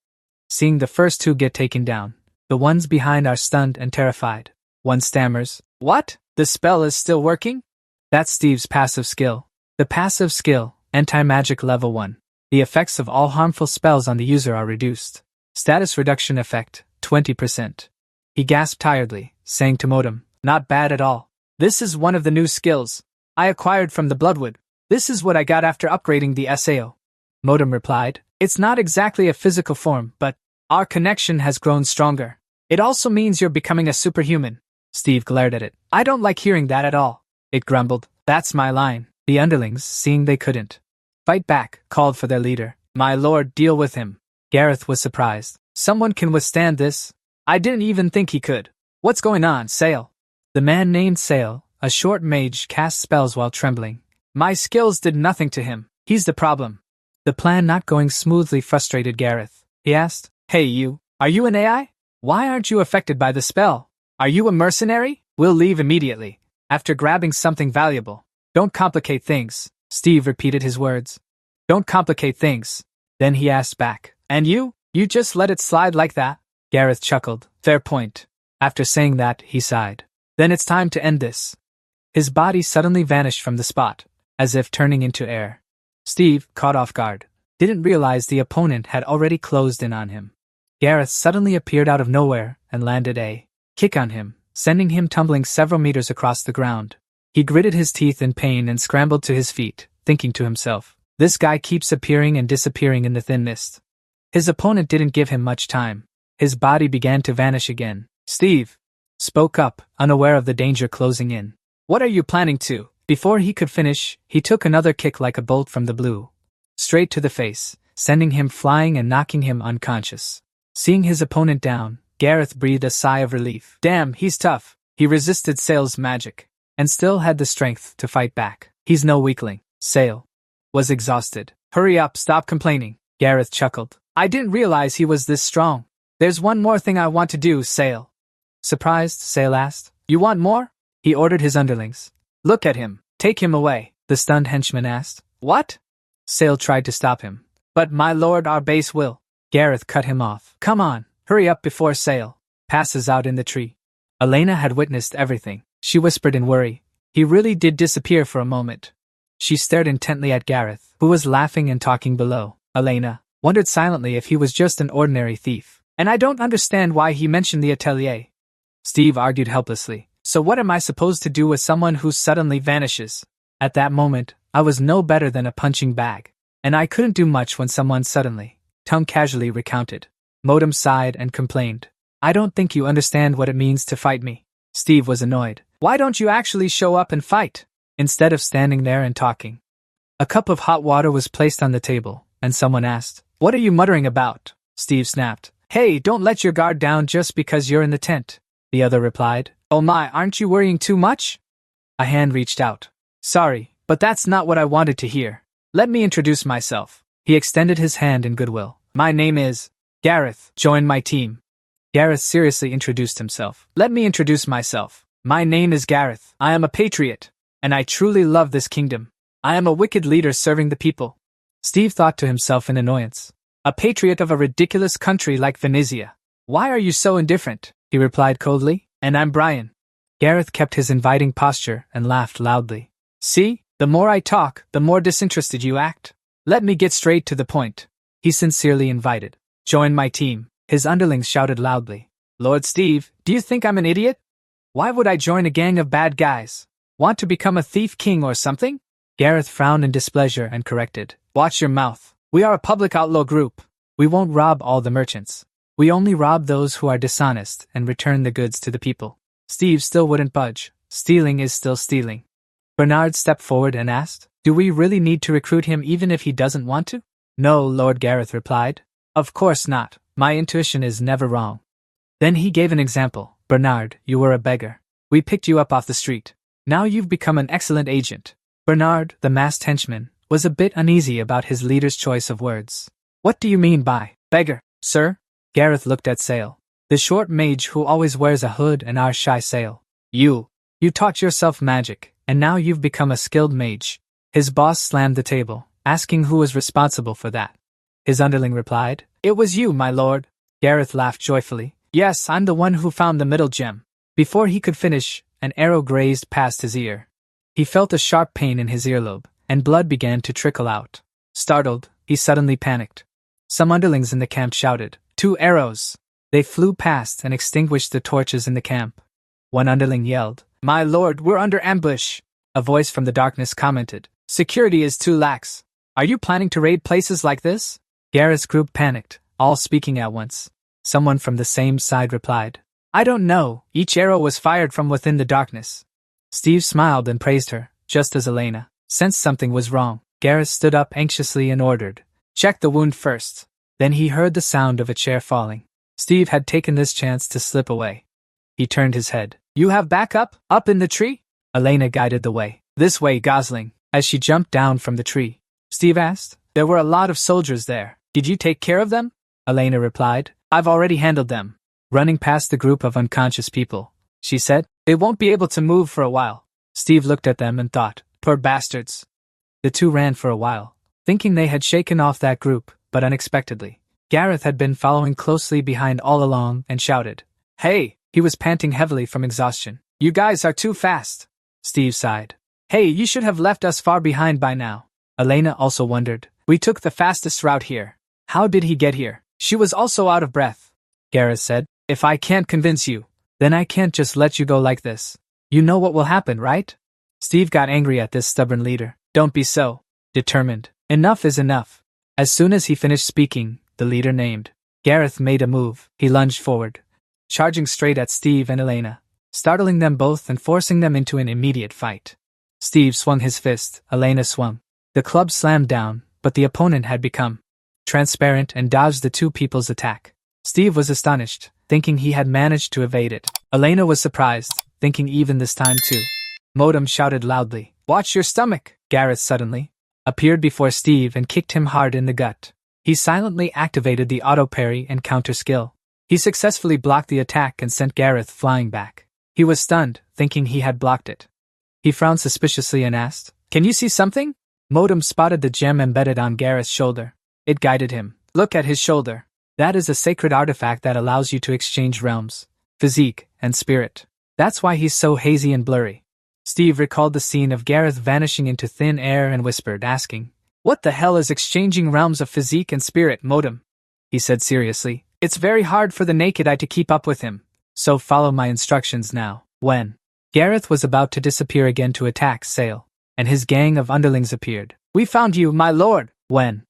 Seeing the first two get taken down, the ones behind are stunned and terrified. One stammers, What? The spell is still working? That's Steve's passive skill. The passive skill, Anti-Magic Level 1. The effects of all harmful spells on the user are reduced. Status reduction effect, 20%. He gasped tiredly, saying to Modem, Not bad at all. This is one of the new skills I acquired from the Bloodwood. This is what I got after upgrading the SAO. Modem replied, It's not exactly a physical form, but our connection has grown stronger. It also means you're becoming a superhuman. Steve glared at it. I don't like hearing that at all. It grumbled, That's my line. The underlings, seeing they couldn't fight back, called for their leader. My lord, deal with him. Gareth was surprised. Someone can withstand this? I didn't even think he could. What's going on, Sale? The man named Sale, a short mage, cast spells while trembling. My skills did nothing to him. He's the problem. The plan not going smoothly frustrated Gareth. He asked, Hey you, are you an AI? Why aren't you affected by the spell? Are you a mercenary? We'll leave immediately, after grabbing something valuable. Don't complicate things. Steve repeated his words. Don't complicate things. Then he asked back, And you? You just let it slide like that? Gareth chuckled. Fair point. After saying that, he sighed. Then it's time to end this. His body suddenly vanished from the spot, as if turning into air. Steve, caught off guard, didn't realize the opponent had already closed in on him. Gareth suddenly appeared out of nowhere and landed a kick on him, sending him tumbling several meters across the ground. He gritted his teeth in pain and scrambled to his feet, thinking to himself, This guy keeps appearing and disappearing in the thin mist. His opponent didn't give him much time. His body began to vanish again. Steve spoke up, unaware of the danger closing in. What are you planning to? Before he could finish, he took another kick like a bolt from the blue, straight to the face, sending him flying and knocking him unconscious. Seeing his opponent down, Gareth breathed a sigh of relief. Damn, he's tough. He resisted Sale's magic, and still had the strength to fight back. He's no weakling. Sale was exhausted. Hurry up, stop complaining. Gareth chuckled. I didn't realize he was this strong. There's one more thing I want to do, Sale. Surprised, Sale asked. You want more? He ordered his underlings. Look at him. Take him away, the stunned henchman asked. What? Sale tried to stop him. But my lord, our base will. Gareth cut him off. Come on, Hurry up before Sale passes out in the tree. Elena had witnessed everything. She whispered in worry. He really did disappear for a moment. She stared intently at Gareth, who was laughing and talking below. Elena wondered silently if he was just an ordinary thief. And I don't understand why he mentioned the atelier. Steve argued helplessly. So what am I supposed to do with someone who suddenly vanishes? At that moment, I was no better than a punching bag. And I couldn't do much when someone suddenly, tongue casually recounted. Modem sighed and complained. I don't think you understand what it means to fight me. Steve was annoyed. Why don't you actually show up and fight, instead of standing there and talking? A cup of hot water was placed on the table, and someone asked, What are you muttering about? Steve snapped. Hey, don't let your guard down just because you're in the tent. The other replied. Oh my, aren't you worrying too much? A hand reached out. Sorry, but that's not what I wanted to hear. Let me introduce myself. He extended his hand in goodwill. My name is Gareth. Join my team. Gareth seriously introduced himself. Let me introduce myself. My name is Gareth. I am a patriot, and I truly love this kingdom. I am a wicked leader serving the people. Steve thought to himself in annoyance. A patriot of a ridiculous country like Venezia. Why are you so indifferent? He replied coldly. And I'm Brian. Gareth kept his inviting posture and laughed loudly. See, the more I talk, the more disinterested you act. Let me get straight to the point. He sincerely invited. Join my team. His underlings shouted loudly. Lord Steve, do you think I'm an idiot? Why would I join a gang of bad guys? Want to become a thief king or something? Gareth frowned in displeasure and corrected. Watch your mouth. We are a public outlaw group. We won't rob all the merchants. We only rob those who are dishonest and return the goods to the people. Steve still wouldn't budge. Stealing is still stealing. Bernard stepped forward and asked, Do we really need to recruit him even if he doesn't want to? No, Lord Gareth replied. Of course not. My intuition is never wrong. Then he gave an example. Bernard, you were a beggar. We picked you up off the street. Now you've become an excellent agent. Bernard, the masked henchman, was a bit uneasy about his leader's choice of words. What do you mean by beggar, sir? Gareth looked at Sale, the short mage who always wears a hood and our shy Sale. You taught yourself magic, and now you've become a skilled mage. His boss slammed the table, asking who was responsible for that. His underling replied, It was you, my lord. Gareth laughed joyfully. Yes, I'm the one who found the middle gem. Before he could finish, an arrow grazed past his ear. He felt a sharp pain in his earlobe, and blood began to trickle out. Startled, he suddenly panicked. Some underlings in the camp shouted, 2 arrows! They flew past and extinguished the torches in the camp. One underling yelled, My lord, we're under ambush! A voice from the darkness commented, Security is too lax. Are you planning to raid places like this? Gareth's group panicked, all speaking at once. Someone from the same side replied, I don't know, each arrow was fired from within the darkness. Steve smiled and praised her, just as Elena sensed something was wrong. Gareth stood up anxiously and ordered, Check the wound first. Then he heard the sound of a chair falling. Steve had taken this chance to slip away. He turned his head. You have backup? Up in the tree? Elena guided the way. This way, Gosling. As she jumped down from the tree, Steve asked, There were a lot of soldiers there. Did you take care of them? Elena replied, I've already handled them. Running past the group of unconscious people, she said, They won't be able to move for a while. Steve looked at them and thought, Poor bastards. The two ran for a while, thinking they had shaken off that group, but unexpectedly, Gareth had been following closely behind all along and shouted, Hey! He was panting heavily from exhaustion. You guys are too fast. Steve sighed. Hey, you should have left us far behind by now. Elena also wondered. We took the fastest route here. How did he get here? She was also out of breath. Gareth said, If I can't convince you, then I can't just let you go like this. You know what will happen, right? Steve got angry at this stubborn leader. Don't be so determined. Enough is enough. As soon as he finished speaking, the leader named Gareth made a move. He lunged forward, charging straight at Steve and Elena, startling them both and forcing them into an immediate fight. Steve swung his fist, Elena swung. The club slammed down, but the opponent had become transparent and dodged the two people's attack. Steve was astonished, thinking he had managed to evade it. Elena was surprised, thinking even this time too. Modem shouted loudly, Watch your stomach! Gareth suddenly appeared before Steve and kicked him hard in the gut. He silently activated the auto parry and counter skill. He successfully blocked the attack and sent Gareth flying back. He was stunned, thinking he had blocked it. He frowned suspiciously and asked, Can you see something? Modem spotted the gem embedded on Gareth's shoulder. It guided him. Look at his shoulder. That is a sacred artifact that allows you to exchange realms, physique, and spirit. That's why he's so hazy and blurry. Steve recalled the scene of Gareth vanishing into thin air and whispered, asking, "What the hell is exchanging realms of physique and spirit, Modem?" He said seriously, "It's very hard for the naked eye to keep up with him, so follow my instructions now." When Gareth was about to disappear again to attack Sale, and his gang of underlings appeared. "We found you, my lord!" When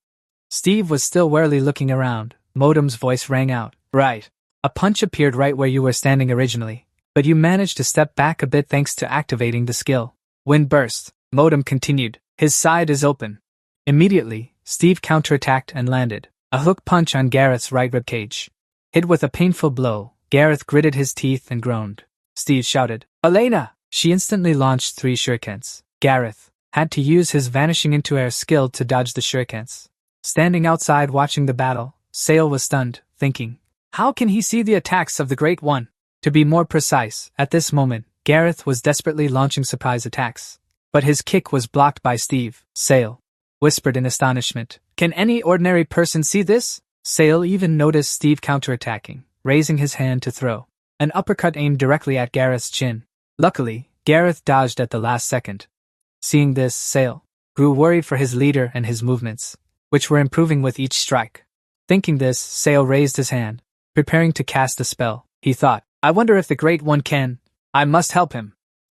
Steve was still warily looking around, Modem's voice rang out, "Right. A punch appeared right where you were standing originally, but you managed to step back a bit thanks to activating the skill. Wind burst." Modem continued, "His side is open." Immediately, Steve counterattacked and landed a hook punch on Gareth's right ribcage. Hit with a painful blow, Gareth gritted his teeth and groaned. Steve shouted, "Elena!" She instantly launched 3 shurikens. Gareth had to use his vanishing into air skill to dodge the shurikens. Standing outside watching the battle, Sale was stunned, thinking, how can he see the attacks of the Great One? To be more precise, at this moment, Gareth was desperately launching surprise attacks. But his kick was blocked by Steve. Sale whispered in astonishment, "Can any ordinary person see this?" Sale even noticed Steve counterattacking, raising his hand to throw an uppercut aimed directly at Gareth's chin. Luckily, Gareth dodged at the last second. Seeing this, Sale grew worried for his leader and his movements, which were improving with each strike. Thinking this, Sale raised his hand, preparing to cast a spell. He thought, "I wonder if the Great One can. I must help him."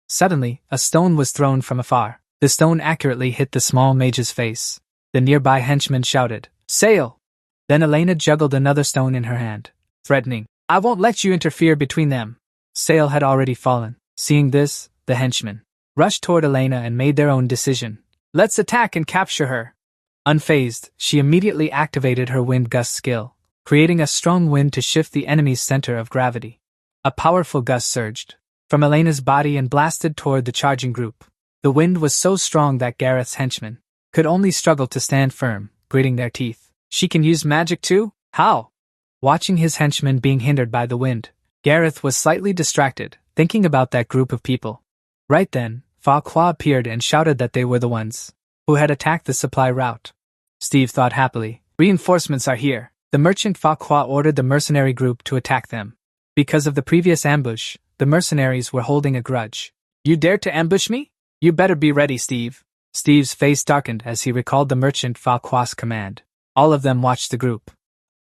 Suddenly, a stone was thrown from afar. The stone accurately hit the small mage's face. The nearby henchman shouted, "Sale!" Then Elena juggled another stone in her hand, threatening, "I won't let you interfere between them." Sale had already fallen. Seeing this, the henchmen rushed toward Elena and made their own decision. "Let's attack and capture her." Unfazed, she immediately activated her wind gust skill, creating a strong wind to shift the enemy's center of gravity. A powerful gust surged from Elena's body and blasted toward the charging group. The wind was so strong that Gareth's henchmen could only struggle to stand firm, gritting their teeth. "She can use magic too? How?" Watching his henchmen being hindered by the wind, Gareth was slightly distracted, thinking about that group of people. Right then, Fa Qua appeared and shouted that they were the ones who had attacked the supply route. Steve thought happily, "Reinforcements are here." The merchant Fa Qua ordered the mercenary group to attack them. Because of the previous ambush, the mercenaries were holding a grudge. "You dare to ambush me? You better be ready, Steve." Steve's face darkened as he recalled the merchant Fa Qua's command. All of them watched the group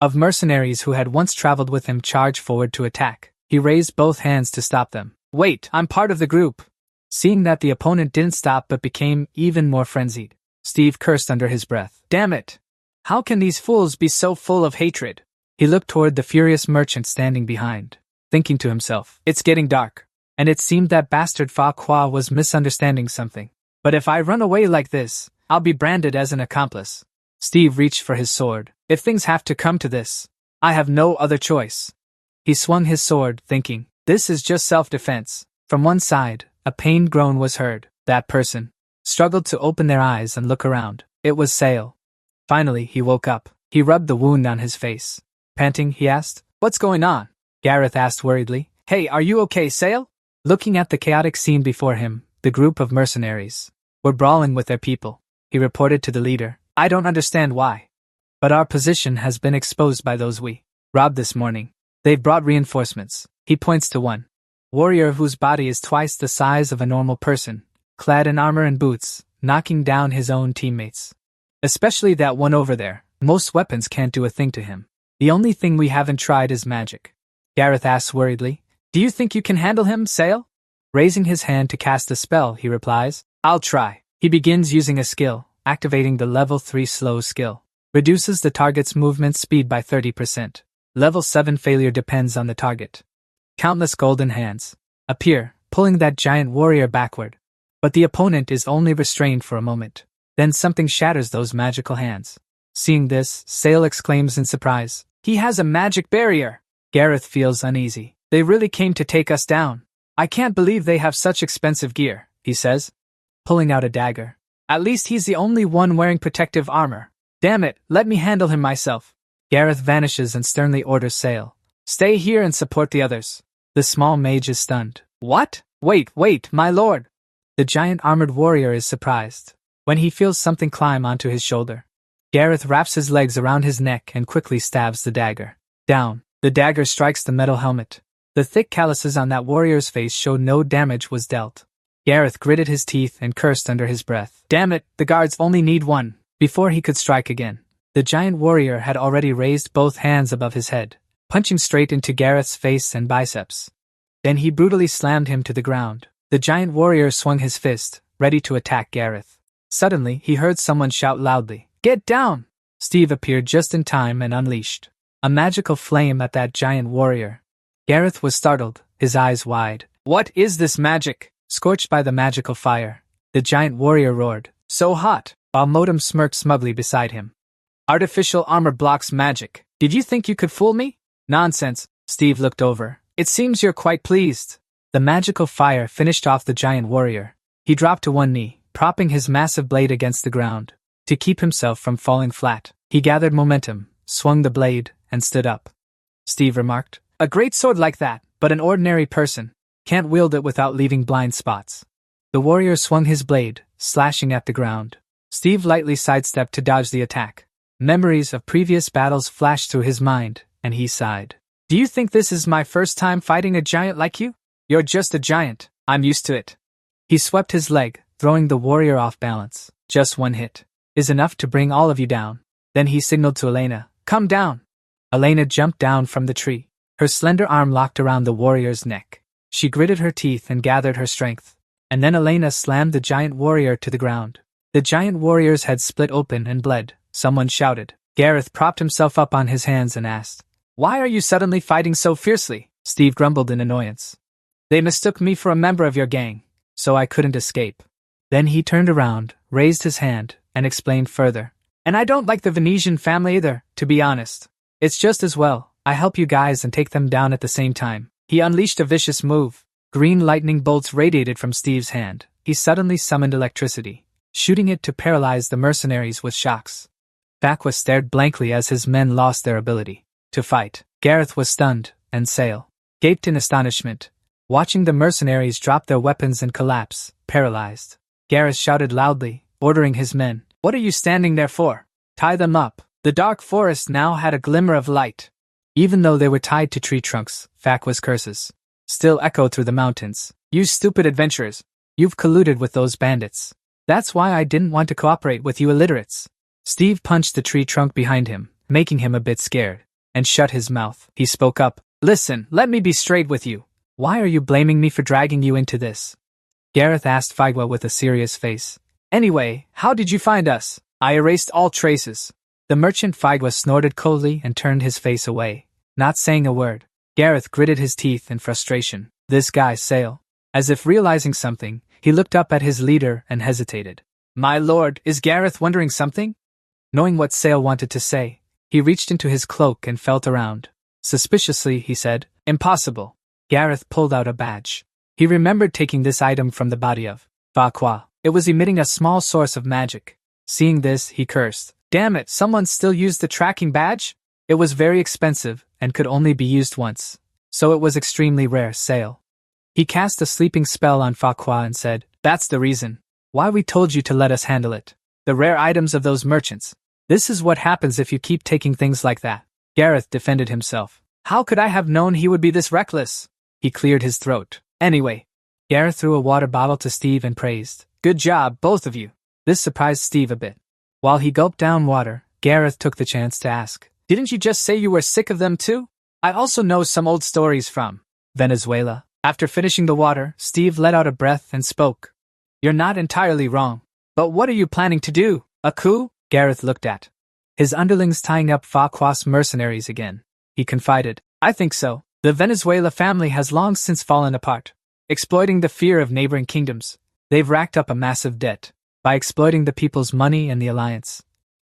of mercenaries who had once traveled with him charge forward to attack. He raised both hands to stop them. "Wait, I'm part of the group." Seeing that the opponent didn't stop but became even more frenzied, Steve cursed under his breath. "Damn it! How can these fools be so full of hatred?" He looked toward the furious merchant standing behind, thinking to himself, "It's getting dark, and it seemed that bastard Fa Qua was misunderstanding something. But if I run away like this, I'll be branded as an accomplice." Steve reached for his sword. "If things have to come to this, I have no other choice." He swung his sword, thinking, "This is just self-defense." From one side, a pained groan was heard. That person struggled to open their eyes and look around. It was Sale. Finally, he woke up. He rubbed the wound on his face. Panting, he asked, "What's going on?" Gareth asked worriedly, "Hey, are you okay, Sale?" Looking at the chaotic scene before him, the group of mercenaries were brawling with their people. He reported to the leader, "I don't understand why, but our position has been exposed by those we robbed this morning. They've brought reinforcements." He points to one warrior whose body is twice the size of a normal person, clad in armor and boots, knocking down his own teammates. "Especially that one over there. Most weapons can't do a thing to him. The only thing we haven't tried is magic." Gareth asks worriedly, "Do you think you can handle him, Sale?" Raising his hand to cast a spell, he replies, "I'll try." He begins using a skill, activating the level 3 slow skill. Reduces the target's movement speed by 30%. Level 7 failure depends on the target. Countless golden hands appear, pulling that giant warrior backward. But the opponent is only restrained for a moment. Then something shatters those magical hands. Seeing this, Sale exclaims in surprise, "He has a magic barrier!" Gareth feels uneasy. "They really came to take us down. I can't believe they have such expensive gear," he says, pulling out a dagger. "At least he's the only one wearing protective armor. Damn it, let me handle him myself." Gareth vanishes and sternly orders Sale, "Stay here and support the others." The small mage is stunned. "What? Wait, my lord!" The giant armored warrior is surprised when he feels something climb onto his shoulder. Gareth wraps his legs around his neck and quickly stabs the dagger. Down. The dagger strikes the metal helmet. The thick calluses on that warrior's face show no damage was dealt. Gareth gritted his teeth and cursed under his breath. Damn it, the guards only need one. Before he could strike again, the giant warrior had already raised both hands above his head, punching straight into Gareth's face and biceps. Then he brutally slammed him to the ground. The giant warrior swung his fist, ready to attack Gareth. Suddenly, he heard someone shout loudly, "Get down!" Steve appeared just in time and unleashed a magical flame at that giant warrior. Gareth was startled, his eyes wide. "What is this magic?" Scorched by the magical fire, the giant warrior roared, "So hot!" while Modem smirked smugly beside him. "Artificial armor blocks magic. Did you think you could fool me?" "Nonsense." Steve looked over. "It seems you're quite pleased." The magical fire finished off the giant warrior. He dropped to one knee, propping his massive blade against the ground. To keep himself from falling flat, he gathered momentum, swung the blade, and stood up. Steve remarked, "A great sword like that, but an ordinary person can't wield it without leaving blind spots." The warrior swung his blade, slashing at the ground. Steve lightly sidestepped to dodge the attack. Memories of previous battles flashed through his mind, and he sighed. "Do you think this is my first time fighting a giant like you? You're just a giant. I'm used to it." He swept his leg, throwing the warrior off balance. "Just one hit is enough to bring all of you down." Then he signaled to Elena, "Come down." Elena jumped down from the tree. Her slender arm locked around the warrior's neck. She gritted her teeth and gathered her strength. And then Elena slammed the giant warrior to the ground. The giant warrior's head split open and bled. Someone shouted. Gareth propped himself up on his hands and asked, "Why are you suddenly fighting so fiercely?" Steve grumbled in annoyance. "They mistook me for a member of your gang, so I couldn't escape." Then he turned around, raised his hand, and explained further. "And I don't like the Venetian family either, to be honest. It's just as well I help you guys and take them down at the same time." He unleashed a vicious move. Green lightning bolts radiated from Steve's hand. He suddenly summoned electricity, shooting it to paralyze the mercenaries with shocks. Fakwa stared blankly as his men lost their ability to fight. Gareth was stunned, and Sale gaped in astonishment, watching the mercenaries drop their weapons and collapse, paralyzed. Gareth shouted loudly, ordering his men, "What are you standing there for? Tie them up." The dark forest now had a glimmer of light. Even though they were tied to tree trunks, Fakwa's curses still echoed through the mountains. "You stupid adventurers! You've colluded with those bandits. That's why I didn't want to cooperate with you illiterates." Steve punched the tree trunk behind him, making him a bit scared, and shut his mouth. He spoke up. "Listen, let me be straight with you. Why are you blaming me for dragging you into this?" Gareth asked Fakwa with a serious face. "Anyway, how did you find us?" "I erased all traces." The merchant Fakwa snorted coldly and turned his face away, not saying a word. Gareth gritted his teeth in frustration. This guy, Sale. As if realizing something, he looked up at his leader and hesitated. "My lord, is Gareth wondering something?" Knowing what Sale wanted to say, he reached into his cloak and felt around. Suspiciously, he said, "Impossible." Gareth pulled out a badge. He remembered taking this item from the body of Fakwa. It was emitting a small source of magic. Seeing this, he cursed. "Damn it, someone still used the tracking badge?" It was very expensive and could only be used once, so it was extremely rare. Sale. He cast a sleeping spell on Fakwa and said, "That's the reason why we told you to let us handle it. The rare items of those merchants. This is what happens if you keep taking things like that." Gareth defended himself. "How could I have known he would be this reckless?" He cleared his throat. "Anyway." Gareth threw a water bottle to Steve and praised. "Good job, both of you." This surprised Steve a bit. While he gulped down water, Gareth took the chance to ask, "Didn't you just say you were sick of them too? I also know some old stories from Venezuela." After finishing the water, Steve let out a breath and spoke. "You're not entirely wrong. But what are you planning to do? A coup?" Gareth looked at his underlings tying up Fakwa's mercenaries again. He confided, "I think so. The Venezuela family has long since fallen apart, exploiting the fear of neighboring kingdoms. They've racked up a massive debt by exploiting the people's money and the alliance."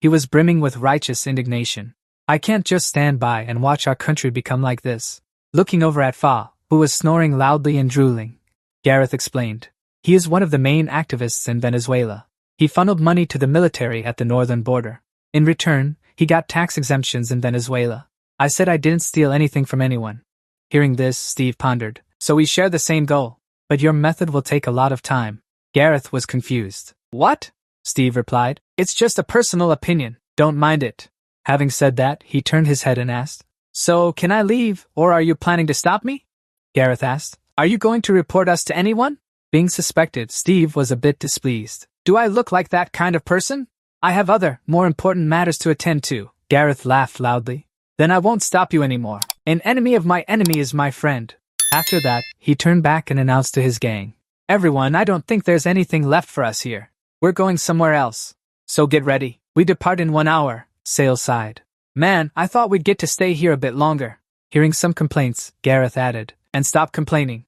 He was brimming with righteous indignation. "I can't just stand by and watch our country become like this." Looking over at Fa, who was snoring loudly and drooling, Gareth explained, "He is one of the main activists in Venezuela. He funneled money to the military at the northern border. In return, he got tax exemptions in Venezuela. I said I didn't steal anything from anyone." Hearing this, Steve pondered. "So we share the same goal. But your method will take a lot of time." Gareth was confused. "What?" Steve replied. "It's just a personal opinion. Don't mind it. Having said that, he turned his head and asked, So, can I leave, or are you planning to stop me? Gareth asked, Are you going to report us to anyone? Being suspected, Steve was a bit displeased. Do I look like that kind of person? I have other, more important matters to attend to. Gareth laughed loudly. Then I won't stop you anymore. An enemy of my enemy is my friend. After that, he turned back and announced to his gang, Everyone, I don't think there's anything left for us here. We're going somewhere else. So get ready. We depart in 1 hour. Sale sighed. Man, I thought we'd get to stay here a bit longer. Hearing some complaints, Gareth added, And stop complaining.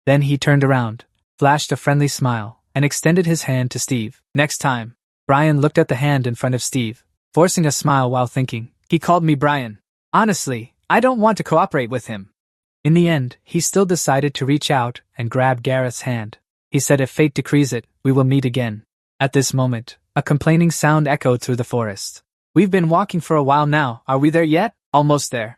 Then he turned around, flashed a friendly smile, and extended his hand to Steve. Next time. Brian looked at the hand in front of Steve, forcing a smile while thinking, He called me Brian. Honestly, I don't want to cooperate with him. In the end, he still decided to reach out and grab Gareth's hand. He said if fate decrees it, we will meet again. At this moment, a complaining sound echoed through the forest. We've been walking for a while now, are we there yet? Almost there.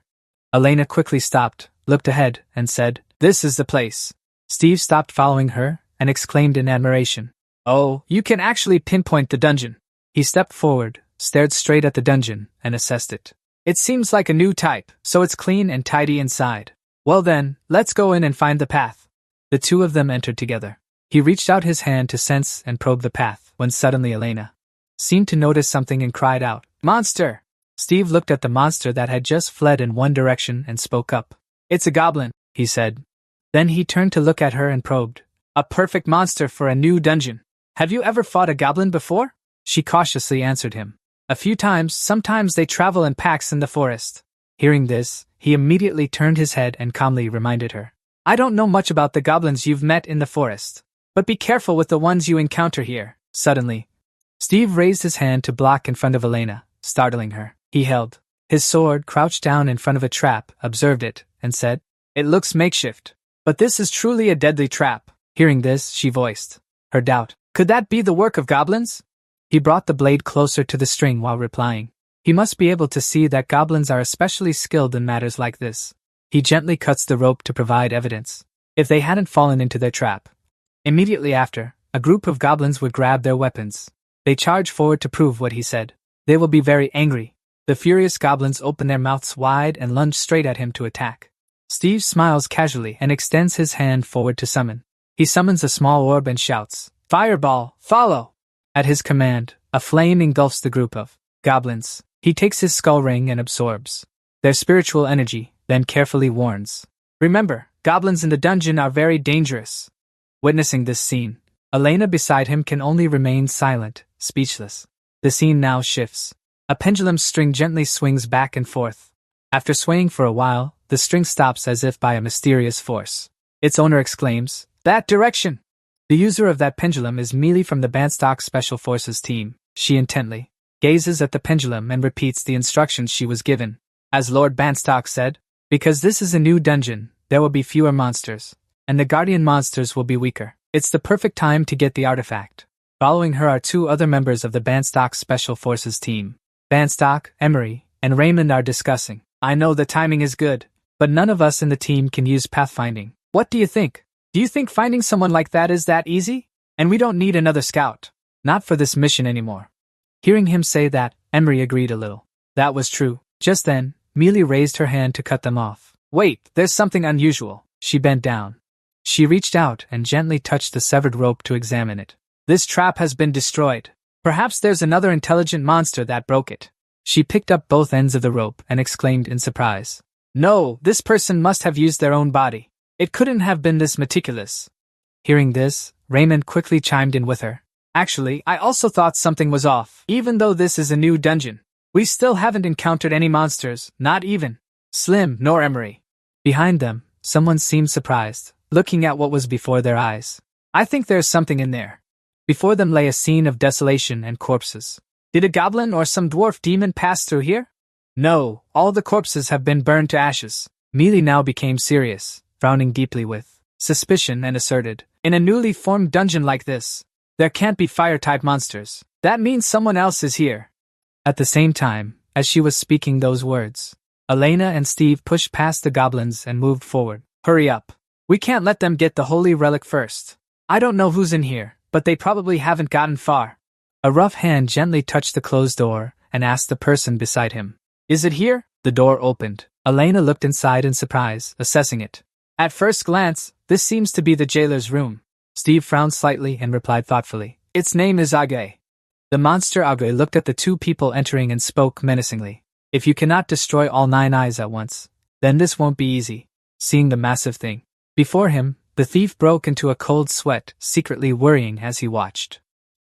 Elena quickly stopped, looked ahead, and said, This is the place. Steve stopped following her, and exclaimed in admiration, Oh, you can actually pinpoint the dungeon. He stepped forward, stared straight at the dungeon, and assessed it. It seems like a new type, so it's clean and tidy inside. Well then, let's go in and find the path. The two of them entered together. He reached out his hand to sense and probe the path, when suddenly Elena seemed to notice something and cried out, Monster! Steve looked at the monster that had just fled in one direction and spoke up. It's a goblin, he said. Then he turned to look at her and probed. A perfect monster for a new dungeon. Have you ever fought a goblin before? She cautiously answered him. A few times, sometimes they travel in packs in the forest. Hearing this, he immediately turned his head and calmly reminded her. I don't know much about the goblins you've met in the forest, but be careful with the ones you encounter here. Suddenly, Steve raised his hand to block in front of Elena, startling her. He held his sword crouched down in front of a trap, observed it, and said, It looks makeshift, but this is truly a deadly trap. Hearing this, she voiced her doubt. Could that be the work of goblins? He brought the blade closer to the string while replying. He must be able to see that goblins are especially skilled in matters like this. He gently cuts the rope to provide evidence. If they hadn't fallen into their trap. Immediately after, a group of goblins would grab their weapons. They charge forward to prove what he said. They will be very angry. The furious goblins open their mouths wide and lunge straight at him to attack. Steve smiles casually and extends his hand forward to summon. He summons a small orb and shouts, Fireball, follow! At his command, a flame engulfs the group of goblins. He takes his skull ring and absorbs their spiritual energy, then carefully warns. Remember, goblins in the dungeon are very dangerous. Witnessing this scene, Elena beside him can only remain silent, speechless. The scene now shifts. A pendulum string gently swings back and forth. After swaying for a while, the string stops as if by a mysterious force. Its owner exclaims, That direction! The user of that pendulum is Mealy from the Bandstock Special Forces team. She intently gazes at the pendulum and repeats the instructions she was given. As Lord Bandstock said, because this is a new dungeon, there will be fewer monsters, and the guardian monsters will be weaker. It's the perfect time to get the artifact. Following her are two other members of the Bandstock Special Forces team. Bandstock, Emery, and Raymond are discussing. I know the timing is good, but none of us in the team can use pathfinding. What do you think? Do you think finding someone like that is that easy? And we don't need another scout. Not for this mission anymore. Hearing him say that, Emery agreed a little. That was true. Just then, Mealy raised her hand to cut them off. Wait, there's something unusual. She bent down. She reached out and gently touched the severed rope to examine it. This trap has been destroyed. Perhaps there's another intelligent monster that broke it. She picked up both ends of the rope and exclaimed in surprise. No, this person must have used their own body. It couldn't have been this meticulous. Hearing this, Raymond quickly chimed in with her. Actually, I also thought something was off. Even though this is a new dungeon, we still haven't encountered any monsters, not even Slim nor Emery. Behind them, someone seemed surprised, looking at what was before their eyes. I think there's something in there. Before them lay a scene of desolation and corpses. Did a goblin or some dwarf demon pass through here? No, all the corpses have been burned to ashes. Mealy now became serious, frowning deeply with suspicion and asserted, in a newly formed dungeon like this, there can't be fire-type monsters. That means someone else is here. At the same time, as she was speaking those words, Elena and Steve pushed past the goblins and moved forward. Hurry up. We can't let them get the holy relic first. I don't know who's in here, but they probably haven't gotten far. A rough hand gently touched the closed door, and asked the person beside him, "Is it here?" The door opened. Elena looked inside in surprise, assessing it. "At first glance, this seems to be the jailer's room." Steve frowned slightly and replied thoughtfully, "Its name is Age." The monster Age looked at the two people entering and spoke menacingly. "If you cannot destroy all 9 eyes at once, then this won't be easy." Seeing the massive thing before him, the thief broke into a cold sweat, secretly worrying as he watched.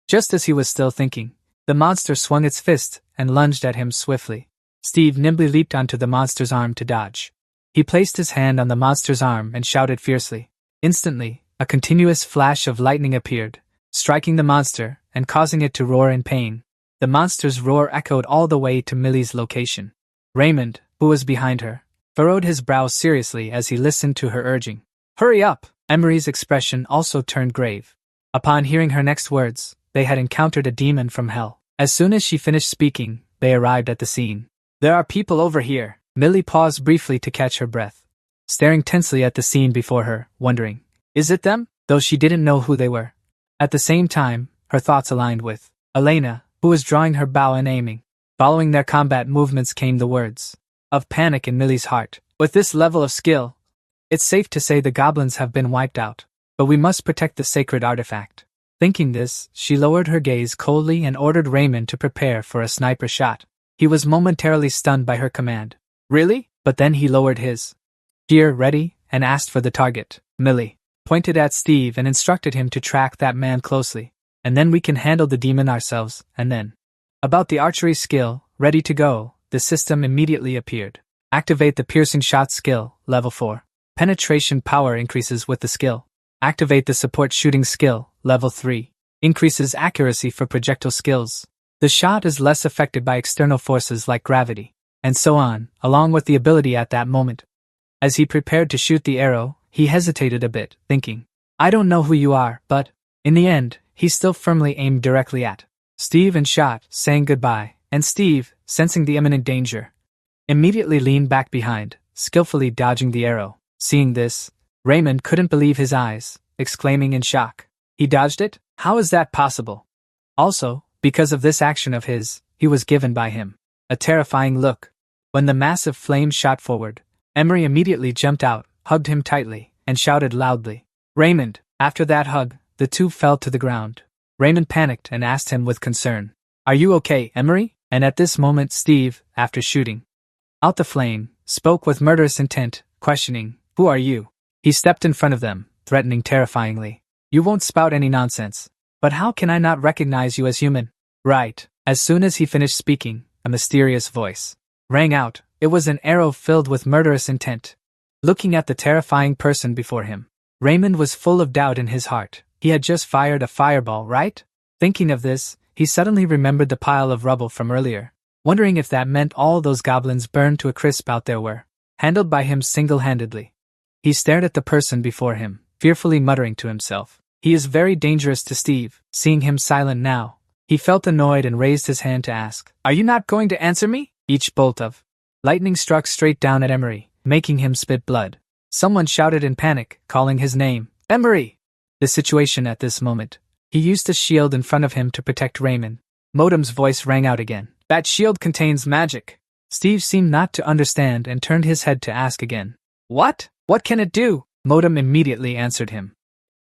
Just as he was still thinking, the monster swung its fist and lunged at him swiftly. Steve nimbly leaped onto the monster's arm to dodge. He placed his hand on the monster's arm and shouted fiercely. Instantly, a continuous flash of lightning appeared, striking the monster and causing it to roar in pain. The monster's roar echoed all the way to Millie's location. Raymond, who was behind her, furrowed his brow seriously as he listened to her urging. "Hurry up!" Emery's expression also turned grave. Upon hearing her next words, they had encountered a demon from hell. As soon as she finished speaking, they arrived at the scene. "There are people over here." Millie paused briefly to catch her breath, staring tensely at the scene before her, wondering, "Is it them?" Though she didn't know who they were. At the same time, her thoughts aligned with Elena, who was drawing her bow and aiming. Following their combat movements came the words of panic in Millie's heart. "With this level of skill, it's safe to say the goblins have been wiped out, but we must protect the sacred artifact." Thinking this, she lowered her gaze coldly and ordered Raymond to prepare for a sniper shot. He was momentarily stunned by her command. "Really?" But then he lowered his gear ready and asked for the target. Millie pointed at Steve and instructed him to track that man closely, and then we can handle the demon ourselves, and then. About the archery skill, ready to go, the system immediately appeared. Activate the piercing shot skill, level 4. Penetration power increases with the skill. Activate the support shooting skill, level 3. Increases accuracy for projectile skills. The shot is less affected by external forces like gravity, and so on, along with the ability at that moment. As he prepared to shoot the arrow, he hesitated a bit, thinking, "I don't know who you are," but, in the end, he still firmly aimed directly at Steve and shot, saying goodbye, and Steve, sensing the imminent danger, immediately leaned back behind, skillfully dodging the arrow. Seeing this, Raymond couldn't believe his eyes, exclaiming in shock, "He dodged it? How is that possible?" Also, because of this action of his, he was given by him a terrifying look. When the massive flame shot forward, Emery immediately jumped out, hugged him tightly, and shouted loudly, "Raymond!" After that hug, the two fell to the ground. Raymond panicked and asked him with concern, "Are you okay, Emery?" And at this moment Steve, after shooting out the flame, spoke with murderous intent, questioning, "Who are you?" He stepped in front of them, threatening terrifyingly, "You won't spout any nonsense. But how can I not recognize you as human?" "Right." As soon as he finished speaking, a mysterious voice rang out. It was an arrow filled with murderous intent. Looking at the terrifying person before him, Raymond was full of doubt in his heart. He had just fired a fireball, right? Thinking of this, he suddenly remembered the pile of rubble from earlier, wondering if that meant all those goblins burned to a crisp out there were handled by him single-handedly. He stared at the person before him, fearfully muttering to himself, "He is very dangerous to Steve." Seeing him silent now, he felt annoyed and raised his hand to ask, "Are you not going to answer me?" Each bolt of lightning struck straight down at Emery, making him spit blood. Someone shouted in panic, calling his name, "Emery!" The situation at this moment. He used a shield in front of him to protect Raymond. Modem's voice rang out again. "That shield contains magic." Steve seemed not to understand and turned his head to ask again, "What? What can it do?" Modem immediately answered him.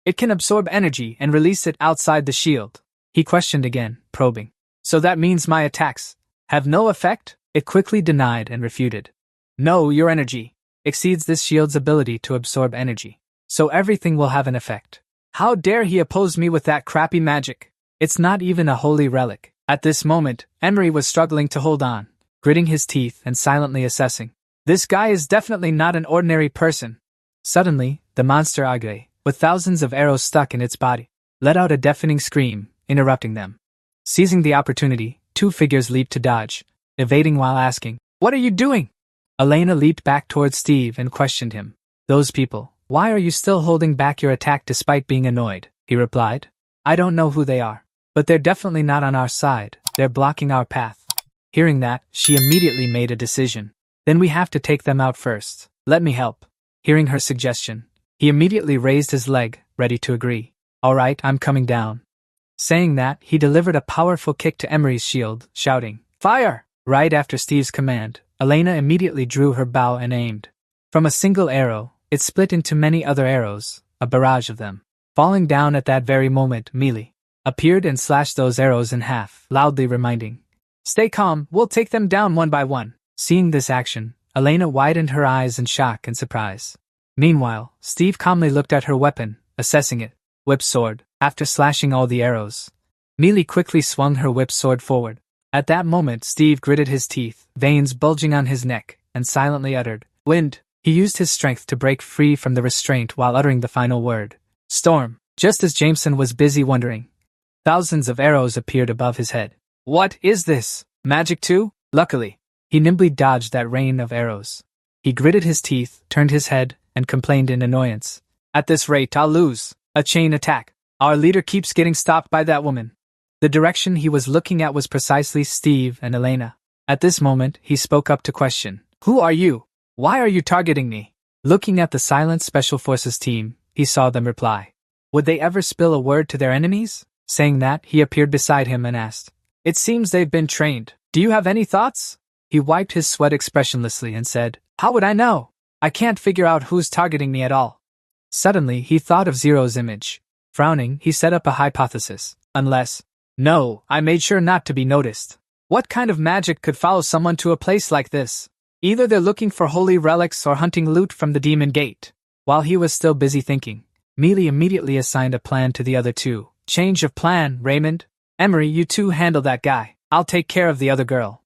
"It can absorb energy and release it outside the shield." He questioned again, probing. "So that means my attacks have no effect?" It quickly denied and refuted. "No, your energy exceeds this shield's ability to absorb energy, so everything will have an effect." How dare he oppose me with that crappy magic? It's not even a holy relic. At this moment, Emery was struggling to hold on, gritting his teeth and silently assessing. This guy is definitely not an ordinary person. Suddenly, the monster Age, with thousands of arrows stuck in its body, let out a deafening scream, interrupting them. Seizing the opportunity, two figures leaped to dodge, evading while asking, "What are you doing?" Elena leaped back towards Steve and questioned him. "Those people, why are you still holding back your attack despite being annoyed?" he replied. "I don't know who they are, but they're definitely not on our side. They're blocking our path." Hearing that, she immediately made a decision. "Then we have to take them out first. Let me help." Hearing her suggestion, he immediately raised his leg, ready to agree. "All right, I'm coming down." Saying that, he delivered a powerful kick to Emery's shield, shouting, Fire! Right after Steve's command, Elena immediately drew her bow and aimed. From a single arrow, it split into many other arrows, a barrage of them. Falling down at that very moment, Melee appeared and slashed those arrows in half, loudly reminding, "Stay calm, we'll take them down one by one." Seeing this action, Elena widened her eyes in shock and surprise. Meanwhile, Steve calmly looked at her weapon, assessing it. Whip sword. After slashing all the arrows, Melee quickly swung her whip sword forward. At that moment, Steve gritted his teeth, veins bulging on his neck, and silently uttered, "Wind." He used his strength to break free from the restraint while uttering the final word, "Storm." Just as Jameson was busy wondering, thousands of arrows appeared above his head. What is this? Magic too? Luckily, he nimbly dodged that rain of arrows. He gritted his teeth, turned his head, and complained in annoyance. "At this rate, I'll lose. A chain attack. Our leader keeps getting stopped by that woman." The direction he was looking at was precisely Steve and Elena. At this moment, he spoke up to question, "Who are you? Why are you targeting me?" Looking at the silent Special Forces team, he saw them reply. Would they ever spill a word to their enemies? Saying that, he appeared beside him and asked, "It seems they've been trained. Do you have any thoughts?" He wiped his sweat expressionlessly and said, "How would I know? I can't figure out who's targeting me at all." Suddenly, he thought of Zero's image. Frowning, he set up a hypothesis. No, I made sure not to be noticed. What kind of magic could follow someone to a place like this? Either they're looking for holy relics or hunting loot from the Demon Gate. While he was still busy thinking, Melee immediately assigned a plan to the other two. "Change of plan, Raymond. Emery, you two handle that guy. I'll take care of the other girl."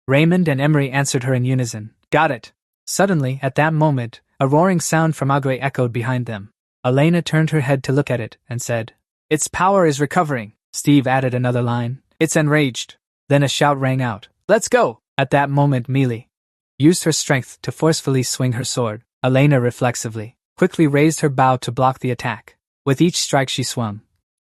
Raymond and Emery answered her in unison. "Got it." Suddenly, at that moment, a roaring sound from Agre echoed behind them. Elena turned her head to look at it and said, "Its power is recovering." Steve added another line, "It's enraged." Then a shout rang out, "Let's go!" At that moment, Melee used her strength to forcefully swing her sword. Elena reflexively quickly raised her bow to block the attack. With each strike she swung,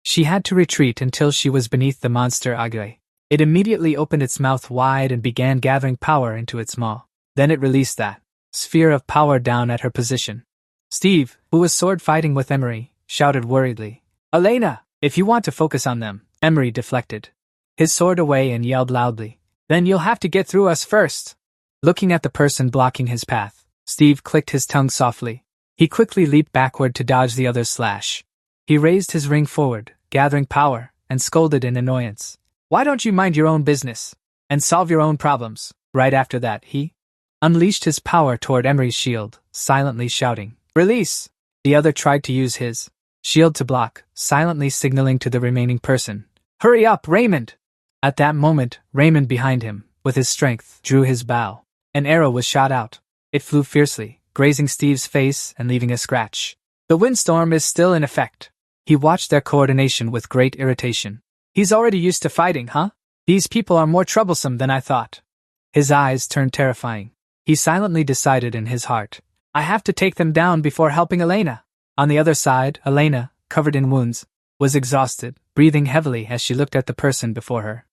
she had to retreat until she was beneath the monster Agre. It immediately opened its mouth wide and began gathering power into its maw. Then it released that sphere of power down at her position. Steve, who was sword fighting with Emery, shouted worriedly, "Elena, if you want to focus on them." Emery deflected his sword away and yelled loudly, "Then you'll have to get through us first." Looking at the person blocking his path, Steve clicked his tongue softly. He quickly leaped backward to dodge the other's slash. He raised his ring forward, gathering power, and scolded in annoyance, "Why don't you mind your own business and solve your own problems?" Right after that, he unleashed his power toward Emery's shield, silently shouting, "Release!" The other tried to use his shield to block, silently signaling to the remaining person, "Hurry up, Raymond!" At that moment, Raymond behind him, with his strength, drew his bow. An arrow was shot out. It flew fiercely, grazing Steve's face and leaving a scratch. The windstorm is still in effect. He watched their coordination with great irritation. "He's already used to fighting, huh? These people are more troublesome than I thought." His eyes turned terrifying. He silently decided in his heart, "I have to take them down before helping Elena." On the other side, Elena, covered in wounds, was exhausted, breathing heavily as she looked at the person before her.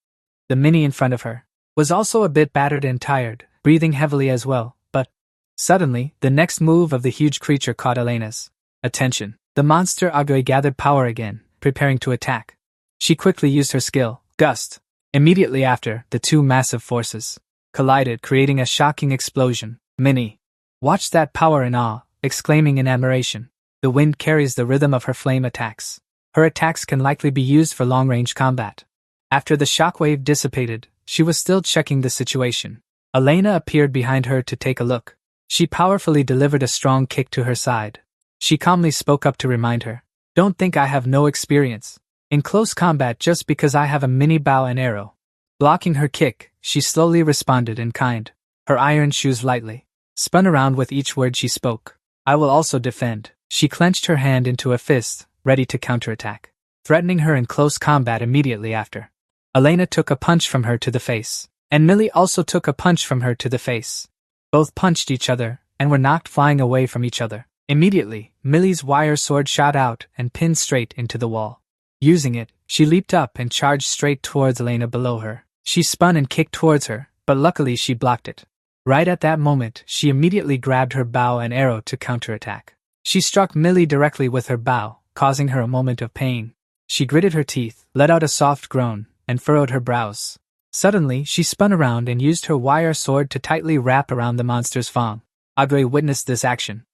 The mini in front of her was also a bit battered and tired, breathing heavily as well, but suddenly, the next move of the huge creature caught Elena's attention. The monster Agre gathered power again, preparing to attack. She quickly used her skill, Gust. Immediately after, the two massive forces collided, creating a shocking explosion. Mini watched that power in awe, exclaiming in admiration, "The wind carries the rhythm of her flame attacks. Her attacks can likely be used for long-range combat." After the shockwave dissipated, she was still checking the situation. Elena appeared behind her to take a look. She powerfully delivered a strong kick to her side. She calmly spoke up to remind her, "Don't think I have no experience in close combat just because I have a mini bow and arrow." Blocking her kick, she slowly responded in kind. Her iron shoes lightly spun around with each word she spoke. "I will also defend." She clenched her hand into a fist, ready to counterattack, threatening her in close combat immediately after. Elena took a punch from her to the face, and Millie also took a punch from her to the face. Both punched each other, and were knocked flying away from each other. Immediately, Millie's wire sword shot out and pinned straight into the wall. Using it, she leaped up and charged straight towards Elena below her. She spun and kicked towards her, but luckily she blocked it. Right at that moment, she immediately grabbed her bow and arrow to counterattack. She struck Millie directly with her bow, causing her a moment of pain. She gritted her teeth, let out a soft groan, and furrowed her brows. Suddenly, she spun around and used her wire sword to tightly wrap around the monster's fang. Agre witnessed this action.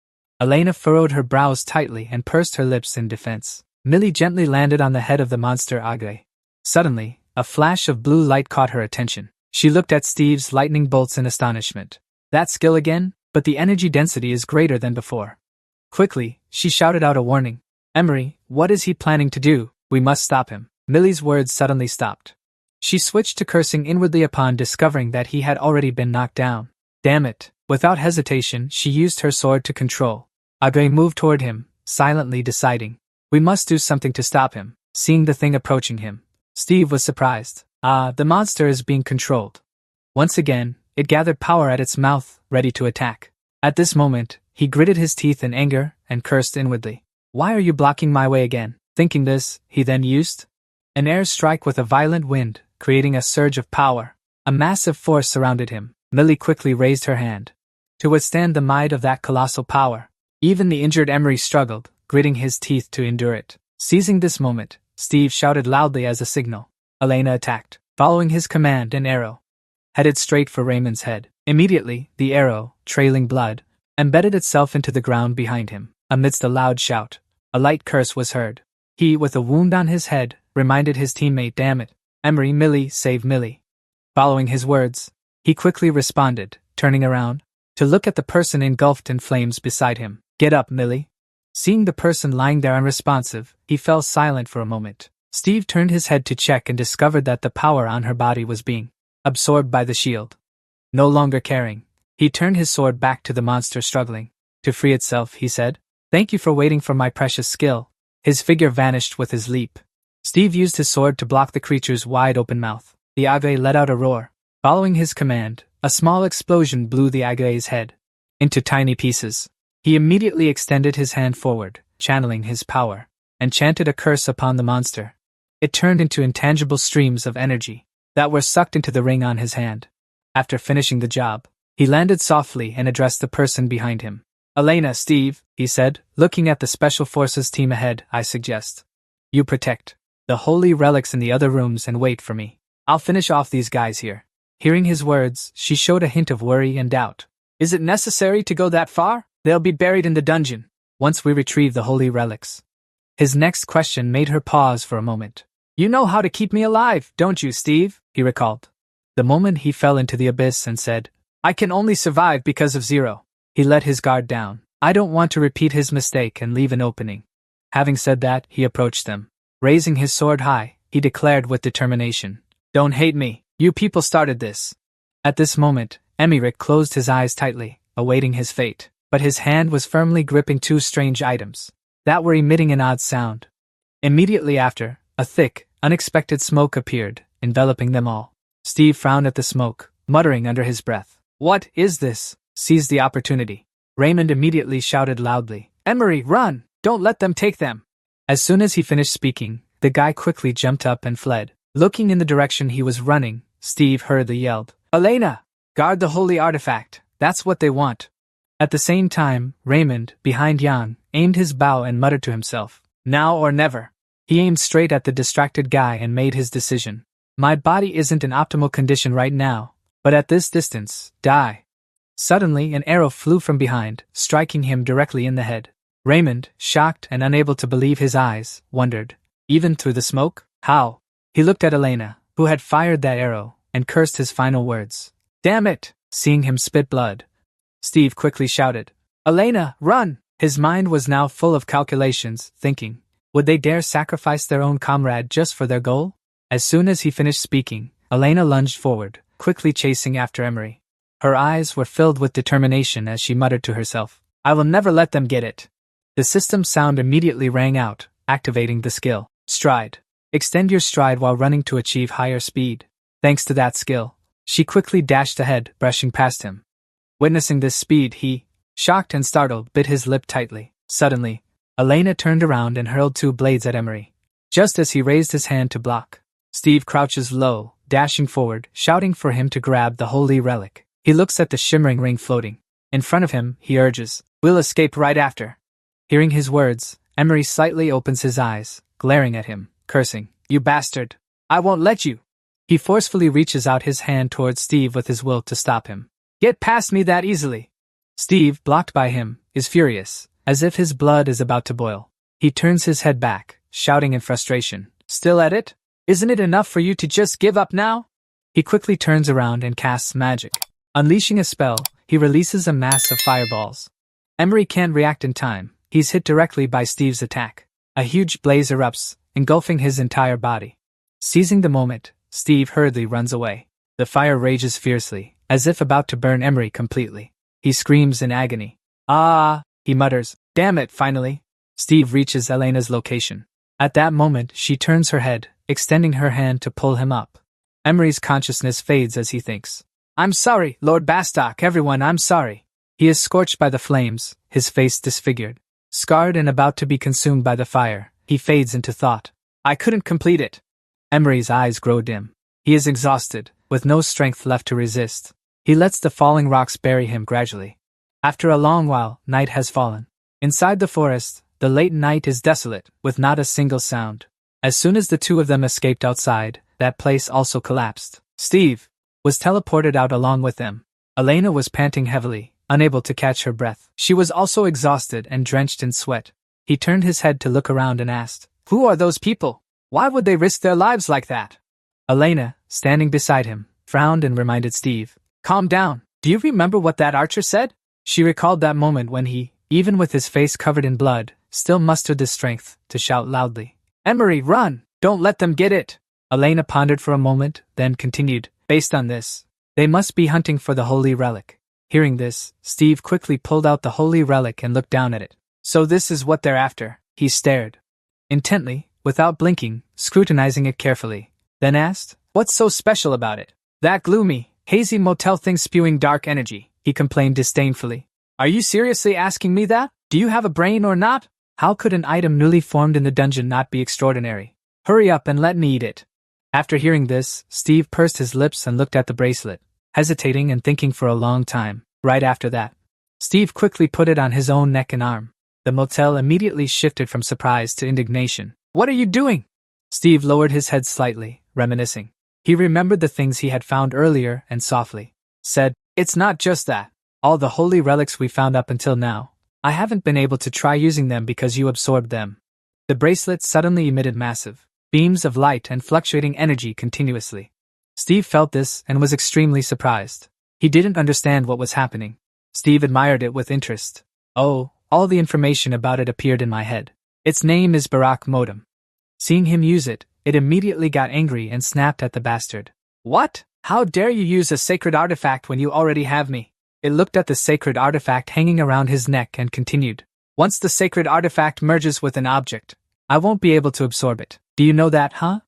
Elena furrowed her brows tightly and pursed her lips in defense. Millie gently landed on the head of the monster Agre. Suddenly, a flash of blue light caught her attention. She looked at Steve's lightning bolts in astonishment. That skill again? But the energy density is greater than before. Quickly, she shouted out a warning. Emery, what is he planning to do? We must stop him. Millie's words suddenly stopped. She switched to cursing inwardly upon discovering that he had already been knocked down. Damn it. Without hesitation, she used her sword to control. Agre moved toward him, silently deciding. We must do something to stop him. Seeing the thing approaching him, Steve was surprised. The monster is being controlled. Once again, it gathered power at its mouth, ready to attack. At this moment, he gritted his teeth in anger and cursed inwardly. Why are you blocking my way again? Thinking this, he then used an air strike with a violent wind, creating a surge of power. A massive force surrounded him. Millie quickly raised her hand to withstand the might of that colossal power. Even the injured Emery struggled, gritting his teeth to endure it. Seizing this moment, Steve shouted loudly as a signal. Elena attacked. Following his command, an arrow headed straight for Raymond's head. Immediately, the arrow, trailing blood, embedded itself into the ground behind him. Amidst a loud shout, a light curse was heard. He, with a wound on his head, reminded his teammate, damn it, Emery, Millie, save Millie. Following his words, he quickly responded, turning around to look at the person engulfed in flames beside him. Get up, Millie. Seeing the person lying there unresponsive, he fell silent for a moment. Steve turned his head to check and discovered that the power on her body was being absorbed by the shield. No longer caring, he turned his sword back to the monster struggling to free itself, he said. Thank you for waiting for my precious skill. His figure vanished with his leap. Steve used his sword to block the creature's wide-open mouth. The Agre let out a roar. Following his command, a small explosion blew the Agre's head into tiny pieces. He immediately extended his hand forward, channeling his power, and chanted a curse upon the monster. It turned into intangible streams of energy that were sucked into the ring on his hand. After finishing the job, he landed softly and addressed the person behind him. Elena, Steve, he said, looking at the Special Forces team ahead, I suggest you protect the holy relics in the other rooms and wait for me. I'll finish off these guys here. Hearing his words, she showed a hint of worry and doubt. Is it necessary to go that far? They'll be buried in the dungeon once we retrieve the holy relics. His next question made her pause for a moment. You know how to keep me alive, don't you, Steve? He recalled. The moment he fell into the abyss and said, I can only survive because of Zero. He let his guard down. I don't want to repeat his mistake and leave an opening. Having said that, he approached them. Raising his sword high, he declared with determination, Don't hate me. You people started this. At this moment, Emmerich closed his eyes tightly, awaiting his fate, but his hand was firmly gripping two strange items that were emitting an odd sound. Immediately after, a thick, unexpected smoke appeared, enveloping them all. Steve frowned at the smoke, muttering under his breath. What is this? Seized the opportunity. Raymond immediately shouted loudly, Emery, run! Don't let them take them! As soon as he finished speaking, the guy quickly jumped up and fled. Looking in the direction he was running, Steve hurriedly yelled, Elena! Guard the holy artifact, that's what they want. At the same time, Raymond, behind Yang, aimed his bow and muttered to himself, Now or never. He aimed straight at the distracted guy and made his decision. My body isn't in optimal condition right now, but at this distance, die. Suddenly, an arrow flew from behind, striking him directly in the head. Raymond, shocked and unable to believe his eyes, wondered, even through the smoke? How? He looked at Elena, who had fired that arrow, and cursed his final words. Damn it! Seeing him spit blood, Steve quickly shouted, Elena, run! His mind was now full of calculations, thinking, would they dare sacrifice their own comrade just for their goal? As soon as he finished speaking, Elena lunged forward, quickly chasing after Emery. Her eyes were filled with determination as she muttered to herself, I will never let them get it. The system sound immediately rang out, activating the skill, Stride. Extend your stride while running to achieve higher speed. Thanks to that skill, she quickly dashed ahead, brushing past him. Witnessing this speed, he, shocked and startled, bit his lip tightly. Suddenly, Elena turned around and hurled two blades at Emery. Just as he raised his hand to block, Steve crouches low, dashing forward, shouting for him to grab the holy relic. He looks at the shimmering ring floating in front of him. He urges, We'll escape right after. Hearing his words, Emery slightly opens his eyes, glaring at him, cursing, You bastard! I won't let you! He forcefully reaches out his hand towards Steve with his will to stop him. Get past me that easily! Steve, blocked by him, is furious, as if his blood is about to boil. He turns his head back, shouting in frustration. Still at it? Isn't it enough for you to just give up now? He quickly turns around and casts magic. Unleashing a spell, he releases a mass of fireballs. Emery can't react in time. He's hit directly by Steve's attack. A huge blaze erupts, engulfing his entire body. Seizing the moment, Steve hurriedly runs away. The fire rages fiercely, as if about to burn Emery completely. He screams in agony. Ah, he mutters. Damn it, finally. Steve reaches Elena's location. At that moment, she turns her head, extending her hand to pull him up. Emery's consciousness fades as he thinks. I'm sorry, Lord Bastock, everyone, I'm sorry. He is scorched by the flames, his face disfigured. Scarred and about to be consumed by the fire, he fades into thought. I couldn't complete it. Emery's eyes grow dim. He is exhausted, with no strength left to resist. He lets the falling rocks bury him gradually. After a long while, night has fallen. Inside the forest, the late night is desolate, with not a single sound. As soon as the two of them escaped outside, that place also collapsed. Steve was teleported out along with them. Elena was panting heavily, unable to catch her breath. She was also exhausted and drenched in sweat. He turned his head to look around and asked, Who are those people? Why would they risk their lives like that? Elena, standing beside him, frowned and reminded Steve. Calm down. Do you remember what that archer said? She recalled that moment when he, even with his face covered in blood, still mustered the strength to shout loudly. Emery, run! Don't let them get it! Elena pondered for a moment, then continued. Based on this, they must be hunting for the holy relic. Hearing this, Steve quickly pulled out the holy relic and looked down at it. So this is what they're after. He stared intently, without blinking, scrutinizing it carefully, then asked, What's so special about it? That gloomy, hazy motel thing spewing dark energy, he complained disdainfully. Are you seriously asking me that? Do you have a brain or not? How could an item newly formed in the dungeon not be extraordinary? Hurry up and let me eat it. After hearing this, Steve pursed his lips and looked at the bracelet, hesitating and thinking for a long time. Right after that, Steve quickly put it on his own neck and arm. The motel immediately shifted from surprise to indignation. What are you doing? Steve lowered his head slightly, reminiscing. He remembered the things he had found earlier and softly said, It's not just that. All the holy relics we found up until now, I haven't been able to try using them because you absorbed them. The bracelet suddenly emitted massive beams of light and fluctuating energy continuously. Steve felt this and was extremely surprised. He didn't understand what was happening. Steve admired it with interest. Oh, all the information about it appeared in my head. Its name is Barak Modem. Seeing him use it, it immediately got angry and snapped at the bastard. What? How dare you use a sacred artifact when you already have me? It looked at the sacred artifact hanging around his neck and continued. Once the sacred artifact merges with an object, I won't be able to absorb it. Do you know that, huh?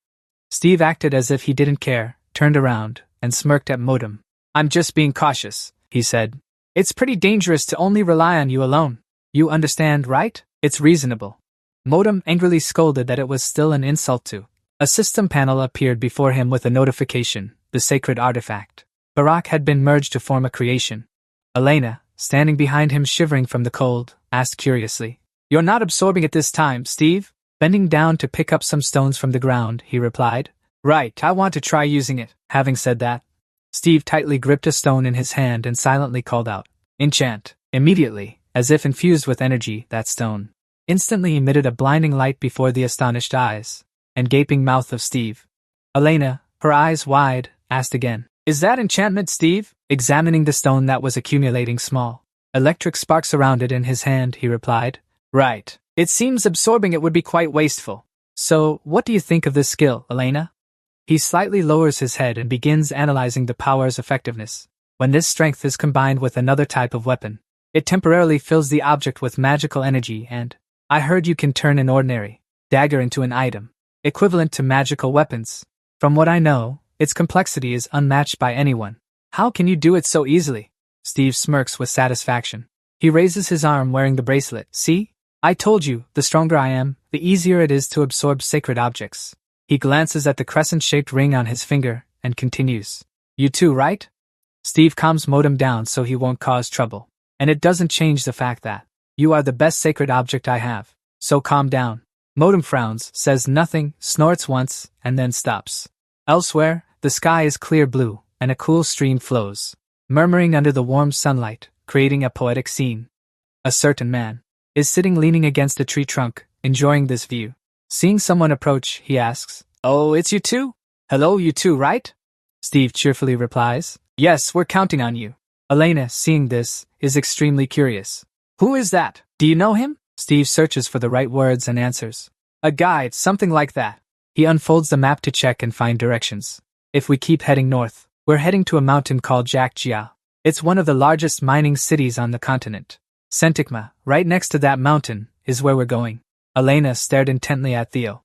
Steve acted as if he didn't care, turned around, and smirked at Modem. I'm just being cautious, he said. It's pretty dangerous to only rely on you alone. You understand, right? It's reasonable. Modem angrily scolded that it was still an insult to. A system panel appeared before him with a notification, the sacred artifact. Barak had been merged to form a creation. Elena, standing behind him shivering from the cold, asked curiously, You're not absorbing it this time, Steve? Bending down to pick up some stones from the ground, he replied. Right, I want to try using it. Having said that, Steve tightly gripped a stone in his hand and silently called out, Enchant. Immediately, as if infused with energy, that stone instantly emitted a blinding light before the astonished eyes and gaping mouth of Steve. Elena, her eyes wide, asked again, Is that enchantment, Steve? Examining the stone that was accumulating small electric sparks around it in his hand, he replied. Right. It seems absorbing it would be quite wasteful. So, what do you think of this skill, Elena? He slightly lowers his head and begins analyzing the power's effectiveness. When this strength is combined with another type of weapon, it temporarily fills the object with magical energy and, I heard you can turn an ordinary dagger into an item, equivalent to magical weapons. From what I know, its complexity is unmatched by anyone. How can you do it so easily? Steve smirks with satisfaction. He raises his arm wearing the bracelet. See? I told you, the stronger I am, the easier it is to absorb sacred objects. He glances at the crescent-shaped ring on his finger and continues. You too, right? Steve calms Modem down so he won't cause trouble. And it doesn't change the fact that you are the best sacred object I have. So calm down. Modem frowns, says nothing, snorts once, and then stops. Elsewhere, the sky is clear blue, and a cool stream flows, murmuring under the warm sunlight, creating a poetic scene. A certain man is sitting leaning against a tree trunk, enjoying this view. Seeing someone approach, he asks, "Oh, it's you two? Hello, you two, right?" Steve cheerfully replies, "Yes, we're counting on you." Elena, seeing this, is extremely curious. "Who is that? Do you know him?" Steve searches for the right words and answers. "A guide, something like that." He unfolds the map to check and find directions. "If we keep heading north, we're heading to a mountain called Jakjia. It's one of the largest mining cities on the continent. Sentikma, right next to that mountain, is where we're going." Elena stared intently at Theo.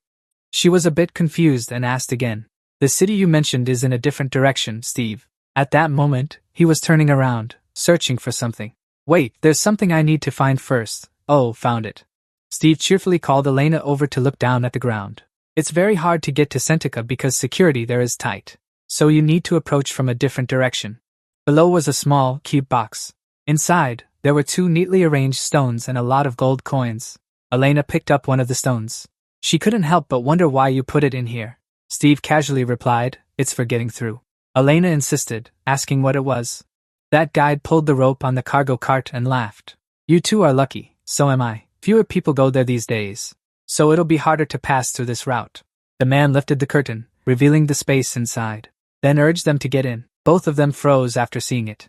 She was a bit confused and asked again, "The city you mentioned is in a different direction, Steve." At that moment, he was turning around, searching for something. "Wait, there's something I need to find first." "Oh, found it." Steve cheerfully called Elena over to look down at the ground. "It's very hard to get to Sentika because security there is tight. So you need to approach from a different direction." Below was a small, cube box. Inside, there were 2 neatly arranged stones and a lot of gold coins. Elena picked up one of the stones. She couldn't help but wonder why you put it in here. Steve casually replied, "It's for getting through." Elena insisted, asking what it was. That guide pulled the rope on the cargo cart and laughed. "You two are lucky, so am I. Fewer people go there these days. So it'll be harder to pass through this route." The man lifted the curtain, revealing the space inside, then urged them to get in. Both of them froze after seeing it.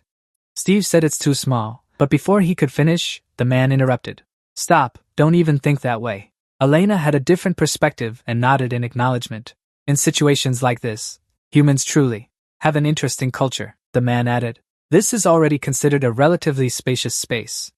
Steve said it's too small, but before he could finish, the man interrupted. "Stop, don't even think that way." Elena had a different perspective and nodded in acknowledgement. "In situations like this, humans truly have an interesting culture," the man added. "This is already considered a relatively spacious space."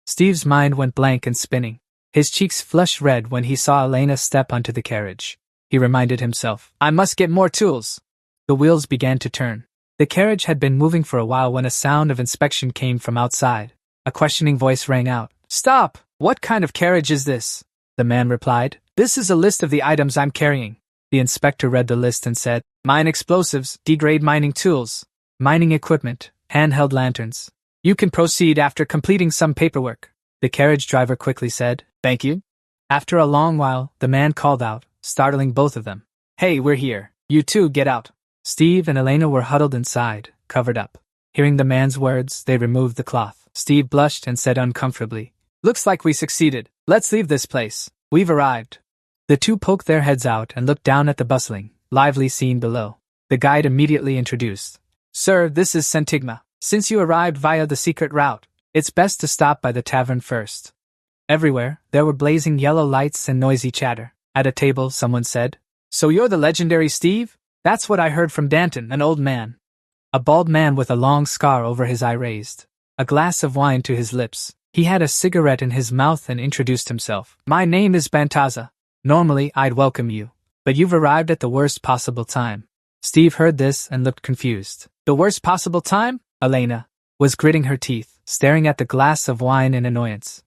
Steve's mind went blank and spinning. His cheeks flushed red when he saw Elena step onto the carriage. He reminded himself, "I must get more tools." The wheels began to turn. The carriage had been moving for a while when a sound of inspection came from outside. A questioning voice rang out. "Stop! What kind of carriage is this?" The man replied, "This is a list of the items I'm carrying." The inspector read the list and said, "Mine explosives, D-grade mining tools, mining equipment, handheld lanterns. You can proceed after completing some paperwork." The carriage driver quickly said, "Thank you." After a long while, the man called out, startling both of them. "Hey, we're here. You two, get out." Steve and Elena were huddled inside, covered up. Hearing the man's words, they removed the cloth. Steve blushed and said uncomfortably, "Looks like we succeeded. Let's leave this place. We've arrived." The two poked their heads out and looked down at the bustling, lively scene below. The guide immediately introduced, "Sir, this is Sentigma. Since you arrived via the secret route, it's best to stop by the tavern first." Everywhere, there were blazing yellow lights and noisy chatter. At a table, someone said, "So you're the legendary Steve? That's what I heard from Danton, an old man." A bald man with a long scar over his eye raised a glass of wine to his lips. He had a cigarette in his mouth and introduced himself. "My name is Bantaza. Normally, I'd welcome you, but you've arrived at the worst possible time." Steve heard this and looked confused. "The worst possible time?" Elena was gritting her teeth, staring at the glass of wine in annoyance.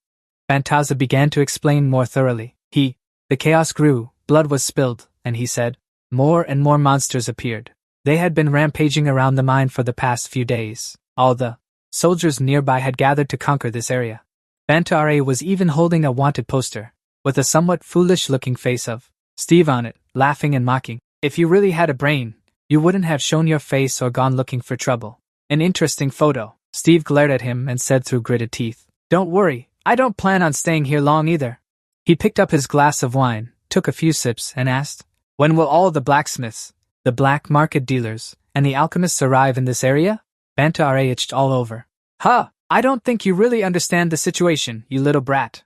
Bantaza began to explain more thoroughly. The chaos grew, blood was spilled, and he said, more and more monsters appeared. They had been rampaging around the mine for the past few days. All the soldiers nearby had gathered to conquer this area. Bantare was even holding a wanted poster, with a somewhat foolish-looking face of Steve on it, laughing and mocking. "If you really had a brain, you wouldn't have shown your face or gone looking for trouble." "An interesting photo." Steve glared at him and said through gritted teeth, "Don't worry, I don't plan on staying here long either." He picked up his glass of wine, took a few sips, and asked, "When will all the blacksmiths, the black market dealers, and the alchemists arrive in this area?" Bantare itched all over. "Huh, I don't think you really understand the situation, you little brat."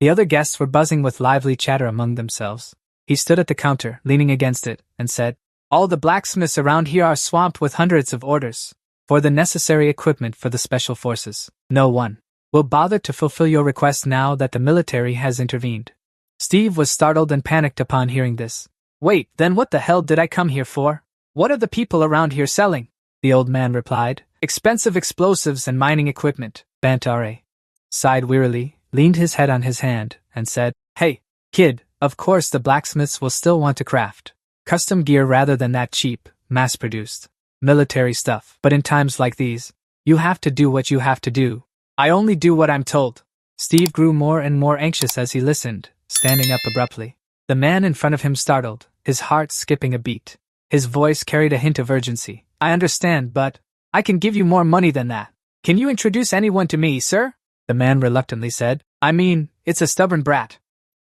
The other guests were buzzing with lively chatter among themselves. He stood at the counter, leaning against it, and said, "All the blacksmiths around here are swamped with hundreds of orders for the necessary equipment for the special forces. No one will bother to fulfill your request now that the military has intervened." Steve was startled and panicked upon hearing this. "Wait, then what the hell did I come here for? What are the people around here selling?" The old man replied, "Expensive explosives and mining equipment." Bantare sighed wearily, leaned his head on his hand, and said, "Hey, kid, of course the blacksmiths will still want to craft custom gear rather than that cheap, mass-produced military stuff. But in times like these, you have to do what you have to do. I only do what I'm told." Steve grew more and more anxious as he listened, standing up abruptly. The man in front of him startled, his heart skipping a beat. His voice carried a hint of urgency. I understand, but I can give you more money than that. Can you introduce anyone to me, sir? The man reluctantly said. I mean, it's a stubborn brat.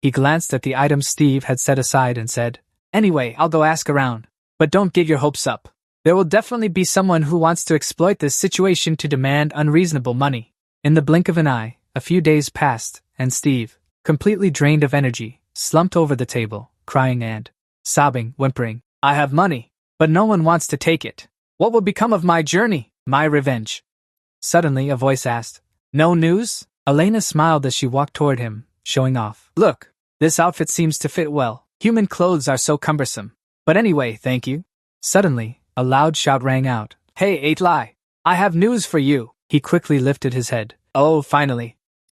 He glanced at the items Steve had set aside and said, Anyway, I'll go ask around. But don't get your hopes up. There will definitely be someone who wants to exploit this situation to demand unreasonable money. In the blink of an eye, a few days passed, and Steve, completely drained of energy, slumped over the table, crying and sobbing, whimpering. I have money, but no one wants to take it. What will become of my journey, my revenge? Suddenly, a voice asked, No news? Elena smiled as she walked toward him, showing off. Look, this outfit seems to fit well. Human clothes are so cumbersome. But anyway, thank you. Suddenly, a loud shout rang out. Hey, 8-Lie! I have news for you. He quickly lifted his head. Oh, finally.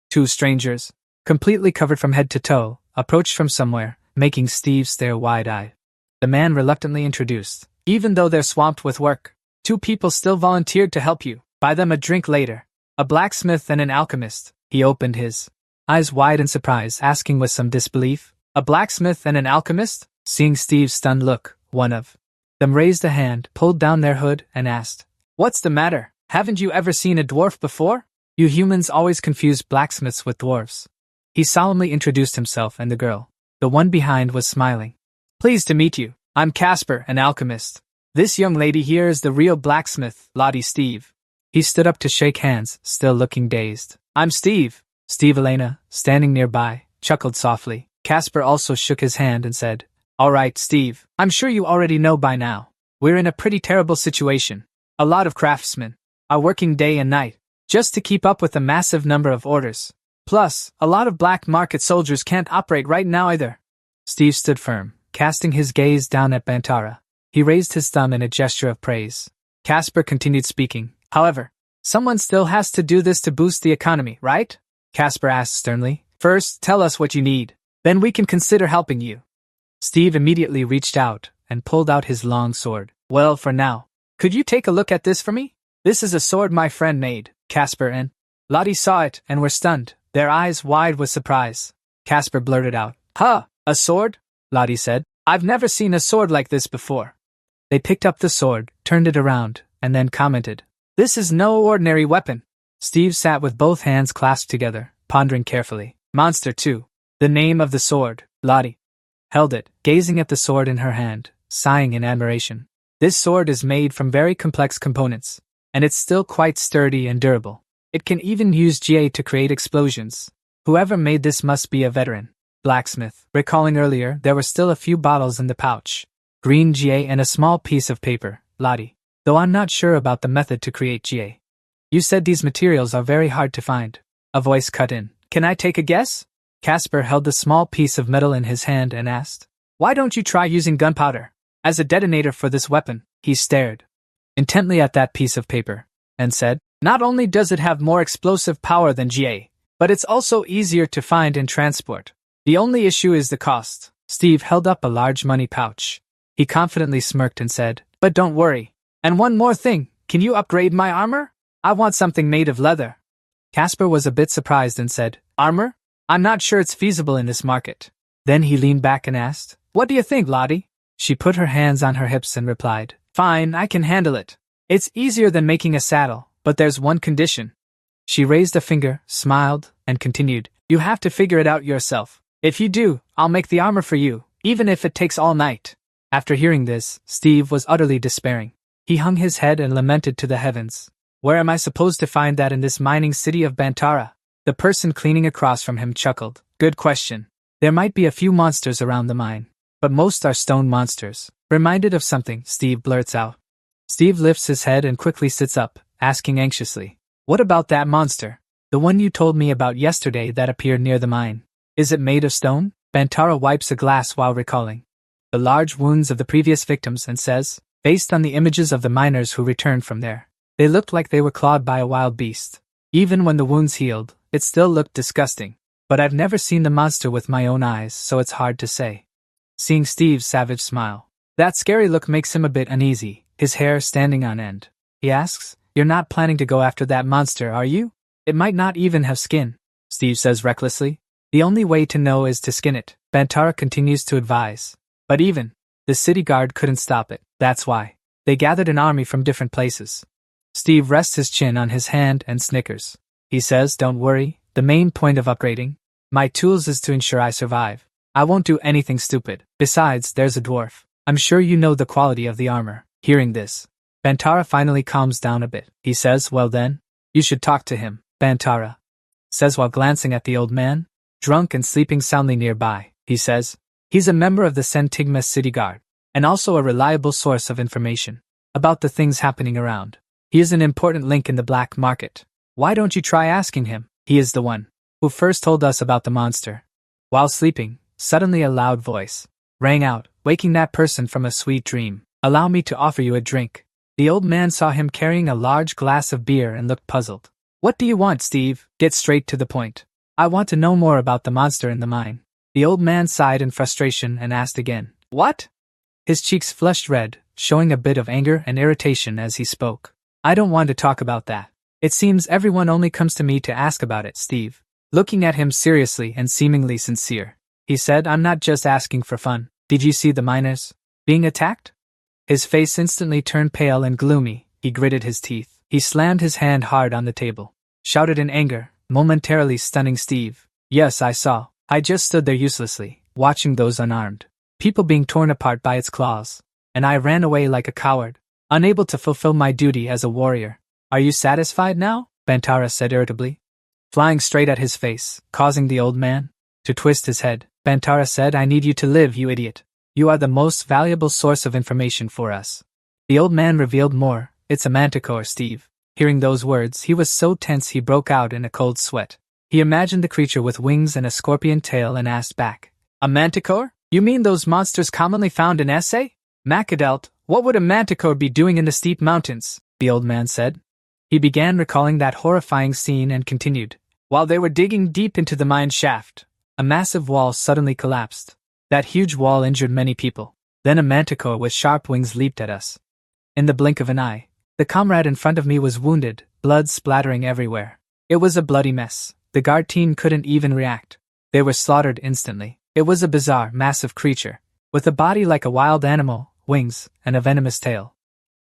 Two strangers, completely covered from head to toe, approached from somewhere, making Steve stare wide-eyed. The man reluctantly introduced. Even though they're swamped with work, two people still volunteered to help you. Buy them a drink later. A blacksmith and an alchemist. He opened his eyes wide in surprise, asking with some disbelief. A blacksmith and an alchemist? Seeing Steve's stunned look, one of them raised a hand, pulled down their hood, and asked, What's the matter? Haven't you ever seen a dwarf before? You humans always confuse blacksmiths with dwarves. He solemnly introduced himself and the girl. The one behind was smiling. Pleased to meet you. I'm Casper, an alchemist. This young lady here is the real blacksmith, Lottie Steve. He stood up to shake hands, still looking dazed. I'm Steve. Steve. Elena, standing nearby, chuckled softly. Casper also shook his hand and said, All right, Steve. I'm sure you already know by now. We're in a pretty terrible situation. A lot of craftsmen are working day and night, just to keep up with the massive number of orders. Plus, a lot of black market soldiers can't operate right now either. Steve stood firm, casting his gaze down at Bantara. He raised his thumb in a gesture of praise. Casper continued speaking. However, someone still has to do this to boost the economy, right? Casper asked sternly. First, tell us what you need. Then we can consider helping you. Steve immediately reached out and pulled out his long sword. Well, for now, could you take a look at this for me? This is a sword my friend made. Casper and Lottie saw it and were stunned, their eyes wide with surprise. Casper blurted out, Huh, a sword? Lottie said, I've never seen a sword like this before. They picked up the sword, turned it around, and then commented, This is no ordinary weapon. Steve sat with both hands clasped together, pondering carefully. Monster 2. The name of the sword. Lottie held it, gazing at the sword in her hand, sighing in admiration. This sword is made from very complex components, and it's still quite sturdy and durable. It can even use GA to create explosions. Whoever made this must be a veteran. Blacksmith. Recalling earlier, there were still a few bottles in the pouch. Green GA and a small piece of paper. Lottie. Though I'm not sure about the method to create GA. You said these materials are very hard to find. A voice cut in. Can I take a guess? Casper held the small piece of metal in his hand and asked, Why don't you try using gunpowder as a detonator for this weapon? He stared intently at that piece of paper and said, Not only does it have more explosive power than GA, but it's also easier to find and transport. The only issue is the cost. Steve held up a large money pouch. He confidently smirked and said, But don't worry. And one more thing, can you upgrade my armor? I want something made of leather. Casper was a bit surprised and said, Armor? I'm not sure it's feasible in this market. Then he leaned back and asked, What do you think, Lottie? She put her hands on her hips and replied, Fine, I can handle it. It's easier than making a saddle, but there's one condition. She raised a finger, smiled, and continued, You have to figure it out yourself. If you do, I'll make the armor for you, even if it takes all night. After hearing this, Steve was utterly despairing. He hung his head and lamented to the heavens. Where am I supposed to find that in this mining city of Bantara? The person cleaning across from him chuckled. Good question. There might be a few monsters around the mine, but most are stone monsters. Reminded of something, Steve blurts out. Steve lifts his head and quickly sits up, asking anxiously, What about that monster? The one you told me about yesterday that appeared near the mine. Is it made of stone? Bantara wipes a glass while recalling the large wounds of the previous victims and says, Based on the images of the miners who returned from there, they looked like they were clawed by a wild beast. Even when the wounds healed, it still looked disgusting. But I've never seen the monster with my own eyes, so it's hard to say. Seeing Steve's savage smile, that scary look makes him a bit uneasy, his hair standing on end. He asks, You're not planning to go after that monster, are you? It might not even have skin. Steve says recklessly. The only way to know is to skin it. Bantara continues to advise. But even The city guard couldn't stop it, that's why. They gathered an army from different places. Steve rests his chin on his hand and snickers. He says, don't worry, the main point of upgrading my tools is to ensure I survive. I won't do anything stupid. Besides, there's a dwarf. I'm sure you know the quality of the armor. Hearing this, Bantara finally calms down a bit. He says, well then, you should talk to him, Bantara says while glancing at the old man, drunk and sleeping soundly nearby. He says, he's a member of the Sentigma City Guard, and also a reliable source of information about the things happening around. He is an important link in the black market. Why don't you try asking him? He is the one who first told us about the monster. While sleeping, suddenly a loud voice rang out, waking that person from a sweet dream. Allow me to offer you a drink. The old man saw him carrying a large glass of beer and looked puzzled. What do you want, Steve? Get straight to the point. I want to know more about the monster in the mine. The old man sighed in frustration and asked again. What? His cheeks flushed red, showing a bit of anger and irritation as he spoke. I don't want to talk about that. It seems everyone only comes to me to ask about it, Steve. Looking at him seriously and seemingly sincere, he said, I'm not just asking for fun. Did you see the miners being attacked? His face instantly turned pale and gloomy. He gritted his teeth. He slammed his hand hard on the table, shouted in anger, momentarily stunning Steve. Yes, I saw. I just stood there uselessly, watching those unarmed people being torn apart by its claws, and I ran away like a coward, unable to fulfill my duty as a warrior. Are you satisfied now? Bantara said irritably, flying straight at his face, causing the old man to twist his head. Bantara said, I need you to live, you idiot. You are the most valuable source of information for us. The old man revealed more. It's a manticore, Steve. Hearing those words, he was so tense he broke out in a cold sweat. He imagined the creature with wings and a scorpion tail and asked back, a manticore? You mean those monsters commonly found in SA? Macadelt, what would a manticore be doing in the steep mountains? The old man said. He began recalling that horrifying scene and continued. While they were digging deep into the mine shaft, a massive wall suddenly collapsed. That huge wall injured many people. Then a manticore with sharp wings leaped at us. In the blink of an eye, the comrade in front of me was wounded, blood splattering everywhere. It was a bloody mess. The guard team couldn't even react. They were slaughtered instantly. It was a bizarre, massive creature, with a body like a wild animal, wings, and a venomous tail.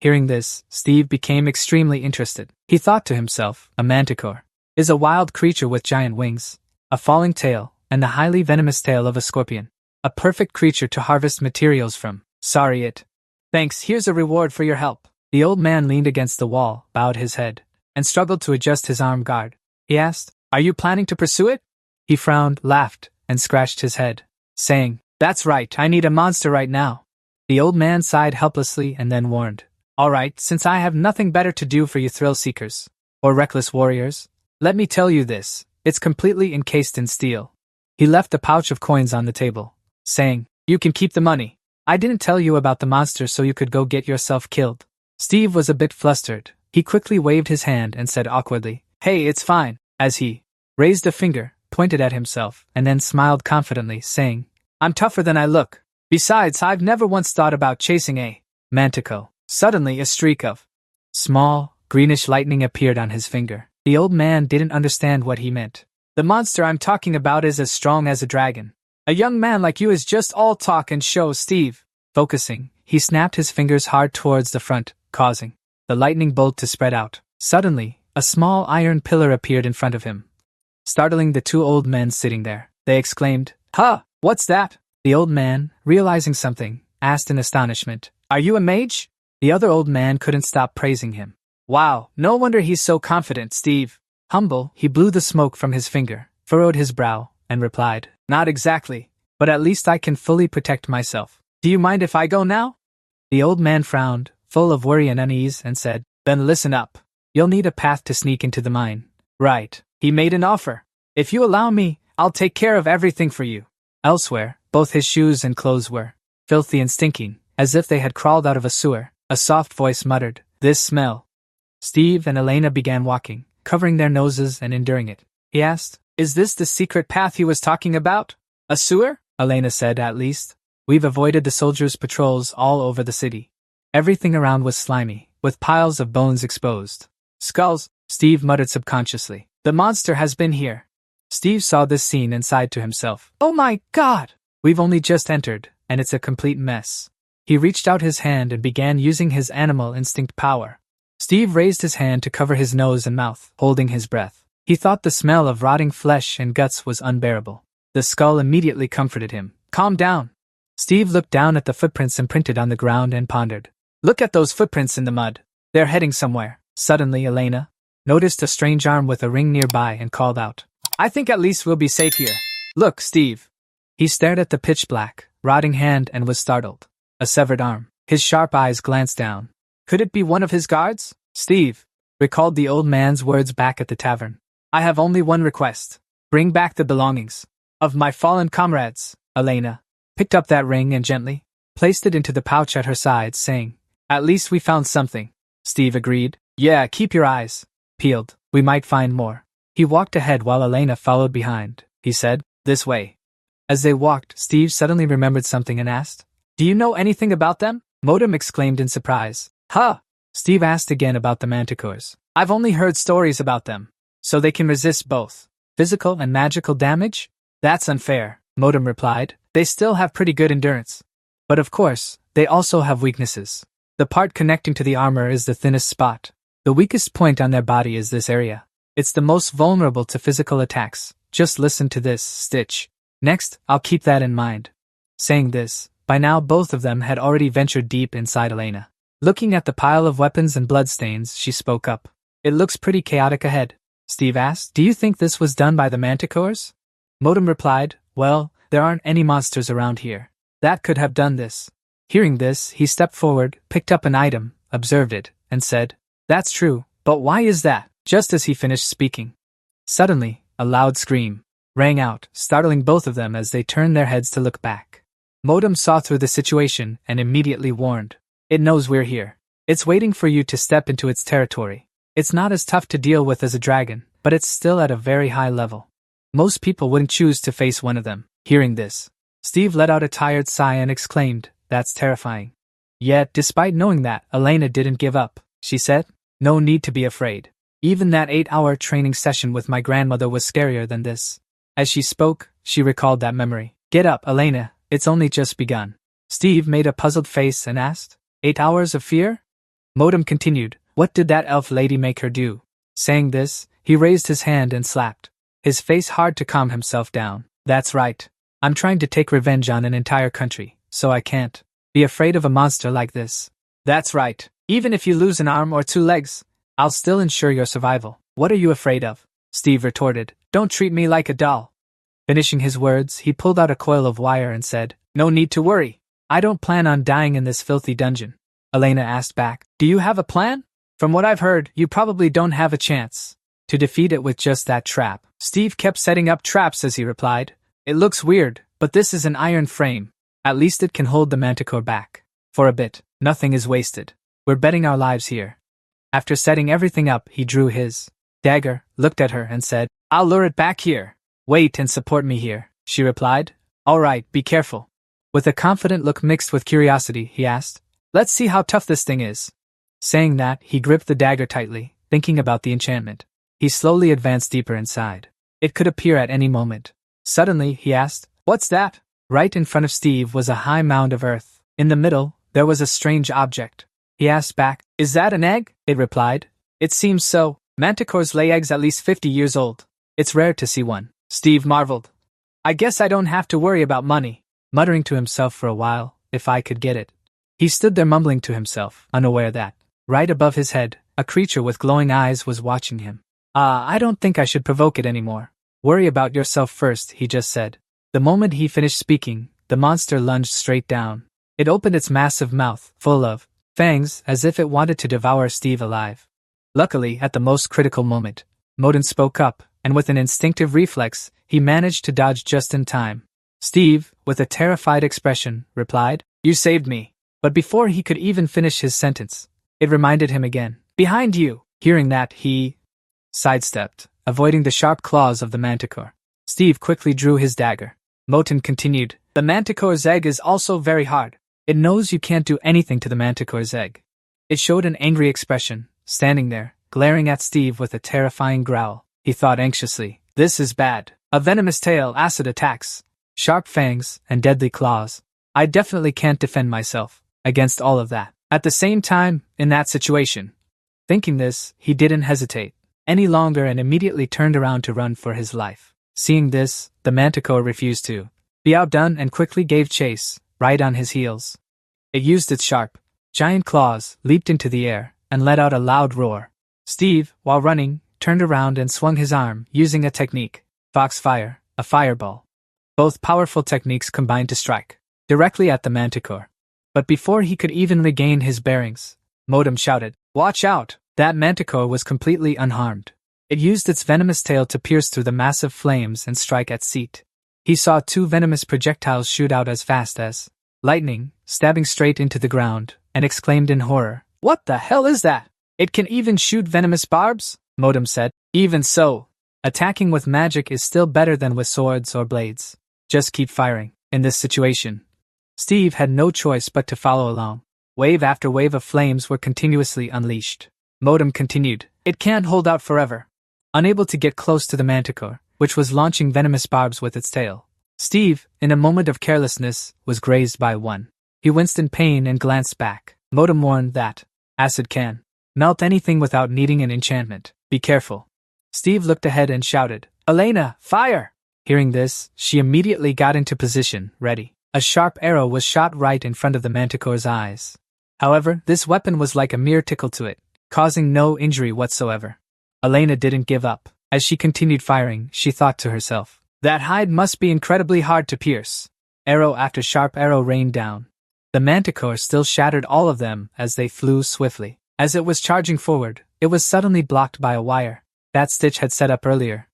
Hearing this, Steve became extremely interested. He thought to himself, a manticore is a wild creature with giant wings, a falling tail, and the highly venomous tail of a scorpion. A perfect creature to harvest materials from. Sorry it. Thanks, here's a reward for your help. The old man leaned against the wall, bowed his head, and struggled to adjust his arm guard. He asked, are you planning to pursue it? He frowned, laughed, and scratched his head, saying, that's right, I need a monster right now. The old man sighed helplessly and then warned, all right, since I have nothing better to do for you thrill seekers, or reckless warriors, let me tell you this, it's completely encased in steel. He left a pouch of coins on the table, saying, you can keep the money. I didn't tell you about the monster so you could go get yourself killed. Steve was a bit flustered. He quickly waved his hand and said awkwardly, hey, it's fine, as he raised a finger, pointed at himself, and then smiled confidently, saying, I'm tougher than I look. Besides, I've never once thought about chasing a manticore. Suddenly, a streak of small, greenish lightning appeared on his finger. The old man didn't understand what he meant. The monster I'm talking about is as strong as a dragon. A young man like you is just all talk and show, Steve. Focusing, he snapped his fingers hard towards the front, causing the lightning bolt to spread out. Suddenly, a small iron pillar appeared in front of him, startling the two old men sitting there. They exclaimed, huh, what's that? The old man, realizing something, asked in astonishment, are you a mage? The other old man couldn't stop praising him. Wow, no wonder he's so confident, Steve. Humble, he blew the smoke from his finger, furrowed his brow, and replied, not exactly, but at least I can fully protect myself. Do you mind if I go now? The old man frowned, full of worry and unease, and said, then listen up. You'll need a path to sneak into the mine. Right. He made an offer. If you allow me, I'll take care of everything for you. Elsewhere, both his shoes and clothes were filthy and stinking, as if they had crawled out of a sewer. A soft voice muttered, this smell. Steve and Elena began walking, covering their noses and enduring it. He asked, is this the secret path he was talking about? A sewer? Elena said, at least. We've avoided the soldiers' patrols all over the city. Everything around was slimy, with piles of bones exposed. Skulls, Steve muttered subconsciously. The monster has been here. Steve saw this scene and sighed to himself. Oh my God! We've only just entered, and it's a complete mess. He reached out his hand and began using his animal instinct power. Steve raised his hand to cover his nose and mouth, holding his breath. He thought the smell of rotting flesh and guts was unbearable. The skull immediately comforted him. Calm down. Steve looked down at the footprints imprinted on the ground and pondered. Look at those footprints in the mud. They're heading somewhere. Suddenly, Elena noticed a strange arm with a ring nearby and called out. I think at least we'll be safe here. Look, Steve. He stared at the pitch-black, rotting hand and was startled. A severed arm. His sharp eyes glanced down. Could it be one of his guards? Steve recalled the old man's words back at the tavern. I have only one request. Bring back the belongings of my fallen comrades. Elena picked up that ring and gently placed it into the pouch at her side, saying, At least we found something. Steve agreed. Yeah, keep your eyes peeled. We might find more. He walked ahead while Elena followed behind. He said, This way. As they walked, Steve suddenly remembered something and asked, Do you know anything about them? Modem exclaimed in surprise. Huh? Steve asked again about the manticores. I've only heard stories about them. So they can resist both physical and magical damage? That's unfair, Modem replied. They still have pretty good endurance. But of course, they also have weaknesses. The part connecting to the armor is the thinnest spot. The weakest point on their body is this area. It's the most vulnerable to physical attacks. Just listen to this, Stitch. Next, I'll keep that in mind. Saying this, by now both of them had already ventured deep inside Elena. Looking at the pile of weapons and bloodstains, she spoke up. It looks pretty chaotic ahead. Steve asked, Do you think this was done by the manticores? Modem replied, Well, there aren't any monsters around here that could have done this. Hearing this, he stepped forward, picked up an item, observed it, and said, That's true, but why is that? Just as he finished speaking, suddenly, a loud scream rang out, startling both of them as they turned their heads to look back. Modem saw through the situation and immediately warned. It knows we're here. It's waiting for you to step into its territory. It's not as tough to deal with as a dragon, but it's still at a very high level. Most people wouldn't choose to face one of them. Hearing this, Steve let out a tired sigh and exclaimed, That's terrifying. Yet, despite knowing that, Elena didn't give up. She said, No need to be afraid. Even that 8-hour training session with my grandmother was scarier than this. As she spoke, she recalled that memory. Get up, Elena, it's only just begun. Steve made a puzzled face and asked, 8 hours of fear? Modem continued, What did that elf lady make her do? Saying this, he raised his hand and slapped his face hard to calm himself down. That's right. I'm trying to take revenge on an entire country, so I can't be afraid of a monster like this. That's right. Even if you lose an arm or 2 legs, I'll still ensure your survival. What are you afraid of? Steve retorted. Don't treat me like a doll. Finishing his words, he pulled out a coil of wire and said, No need to worry. I don't plan on dying in this filthy dungeon. Elena asked back, Do you have a plan? From what I've heard, you probably don't have a chance to defeat it with just that trap. Steve kept setting up traps as he replied, It looks weird, but this is an iron frame. At least it can hold the manticore back. For a bit, nothing is wasted. We're betting our lives here. After setting everything up, he drew his dagger, looked at her and said, I'll lure it back here. Wait and support me here, she replied. All right, be careful. With a confident look mixed with curiosity, he asked, Let's see how tough this thing is. Saying that, he gripped the dagger tightly, thinking about the enchantment. He slowly advanced deeper inside. It could appear at any moment. Suddenly, he asked, What's that? Right in front of Steve was a high mound of earth. In the middle, there was a strange object. He asked back, Is that an egg? It replied, It seems so. Manticores lay eggs at least 50 years old. It's rare to see one. Steve marveled. I guess I don't have to worry about money. Muttering to himself for a while, If I could get it. He stood there mumbling to himself, unaware that, right above his head, a creature with glowing eyes was watching him. I don't think I should provoke it anymore. Worry about yourself first, he just said. The moment he finished speaking, the monster lunged straight down. It opened its massive mouth, full of fangs, as if it wanted to devour Steve alive. Luckily, at the most critical moment, Modem spoke up, and with an instinctive reflex, he managed to dodge just in time. Steve, with a terrified expression, replied, You saved me. But before he could even finish his sentence, it reminded him again. Behind you! Hearing that, he sidestepped, avoiding the sharp claws of the manticore. Steve quickly drew his dagger. Moten continued, The manticore's egg is also very hard. It knows you can't do anything to the manticore's egg. It showed an angry expression, standing there, glaring at Steve with a terrifying growl. He thought anxiously, This is bad. A venomous tail, acid attacks, sharp fangs, and deadly claws. I definitely can't defend myself. against all of that. At the same time, in that situation. Thinking this, he didn't hesitate any longer and immediately turned around to run for his life. Seeing this, the manticore refused to be outdone and quickly gave chase, right on his heels. It used its sharp, giant claws, leaped into the air, and let out a loud roar. Steve, while running, turned around and swung his arm, using a technique, Foxfire, a fireball. Both powerful techniques combined to strike directly at the manticore. But before he could even regain his bearings, Modem shouted, "Watch out!" That manticore was completely unharmed. It used its venomous tail to pierce through the massive flames and strike at Seat. He saw two venomous projectiles shoot out as fast as lightning, stabbing straight into the ground, and exclaimed in horror, "What the hell is that? It can even shoot venomous barbs?" Modem said, "Even so, attacking with magic is still better than with swords or blades. Just keep firing." In this situation, Steve had no choice but to follow along. Wave after wave of flames were continuously unleashed. Modem continued, "It can't hold out forever." Unable to get close to the manticore, which was launching venomous barbs with its tail, Steve, in a moment of carelessness, was grazed by one. He winced in pain and glanced back. Modem warned that acid can melt anything without needing an enchantment. Be careful. Steve looked ahead and shouted, "Elena, fire!" Hearing this, she immediately got into position, ready. A sharp arrow was shot right in front of the manticore's eyes. However, this weapon was like a mere tickle to it, causing no injury whatsoever. Elena didn't give up. As she continued firing, she thought to herself, "That hide must be incredibly hard to pierce." Arrow after sharp arrow rained down. The manticore still shattered all of them as they flew swiftly. As it was charging forward, it was suddenly blocked by a wire that Stitch had set up earlier.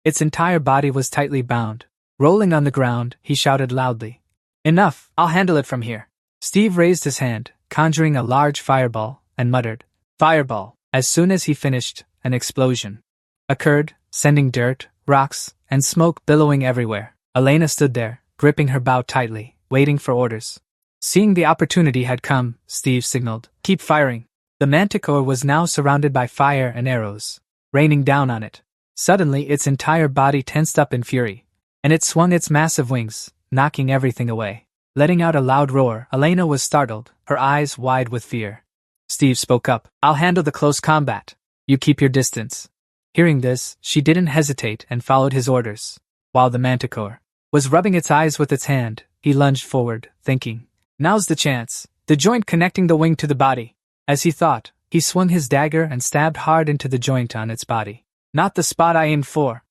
Its entire body was tightly bound. Rolling on the ground, he shouted loudly, "Enough, I'll handle it from here." Steve raised his hand, conjuring a large fireball, and muttered, "Fireball." As soon as he finished, an explosion occurred, sending dirt, rocks, and smoke billowing everywhere. Elena stood there, gripping her bow tightly, waiting for orders. Seeing the opportunity had come, Steve signaled, "Keep firing." The manticore was now surrounded by fire and arrows, raining down on it. Suddenly its entire body tensed up in fury, and it swung its massive wings, knocking everything away. Letting out a loud roar, Elena was startled, her eyes wide with fear. Steve spoke up, "I'll handle the close combat. You keep your distance." Hearing this, she didn't hesitate and followed his orders. While the manticore was rubbing its eyes with its hand, he lunged forward, thinking, "Now's the chance, the joint connecting the wing to the body." As he thought, he swung his dagger and stabbed hard into the joint on its body. Not the spot I aimed for.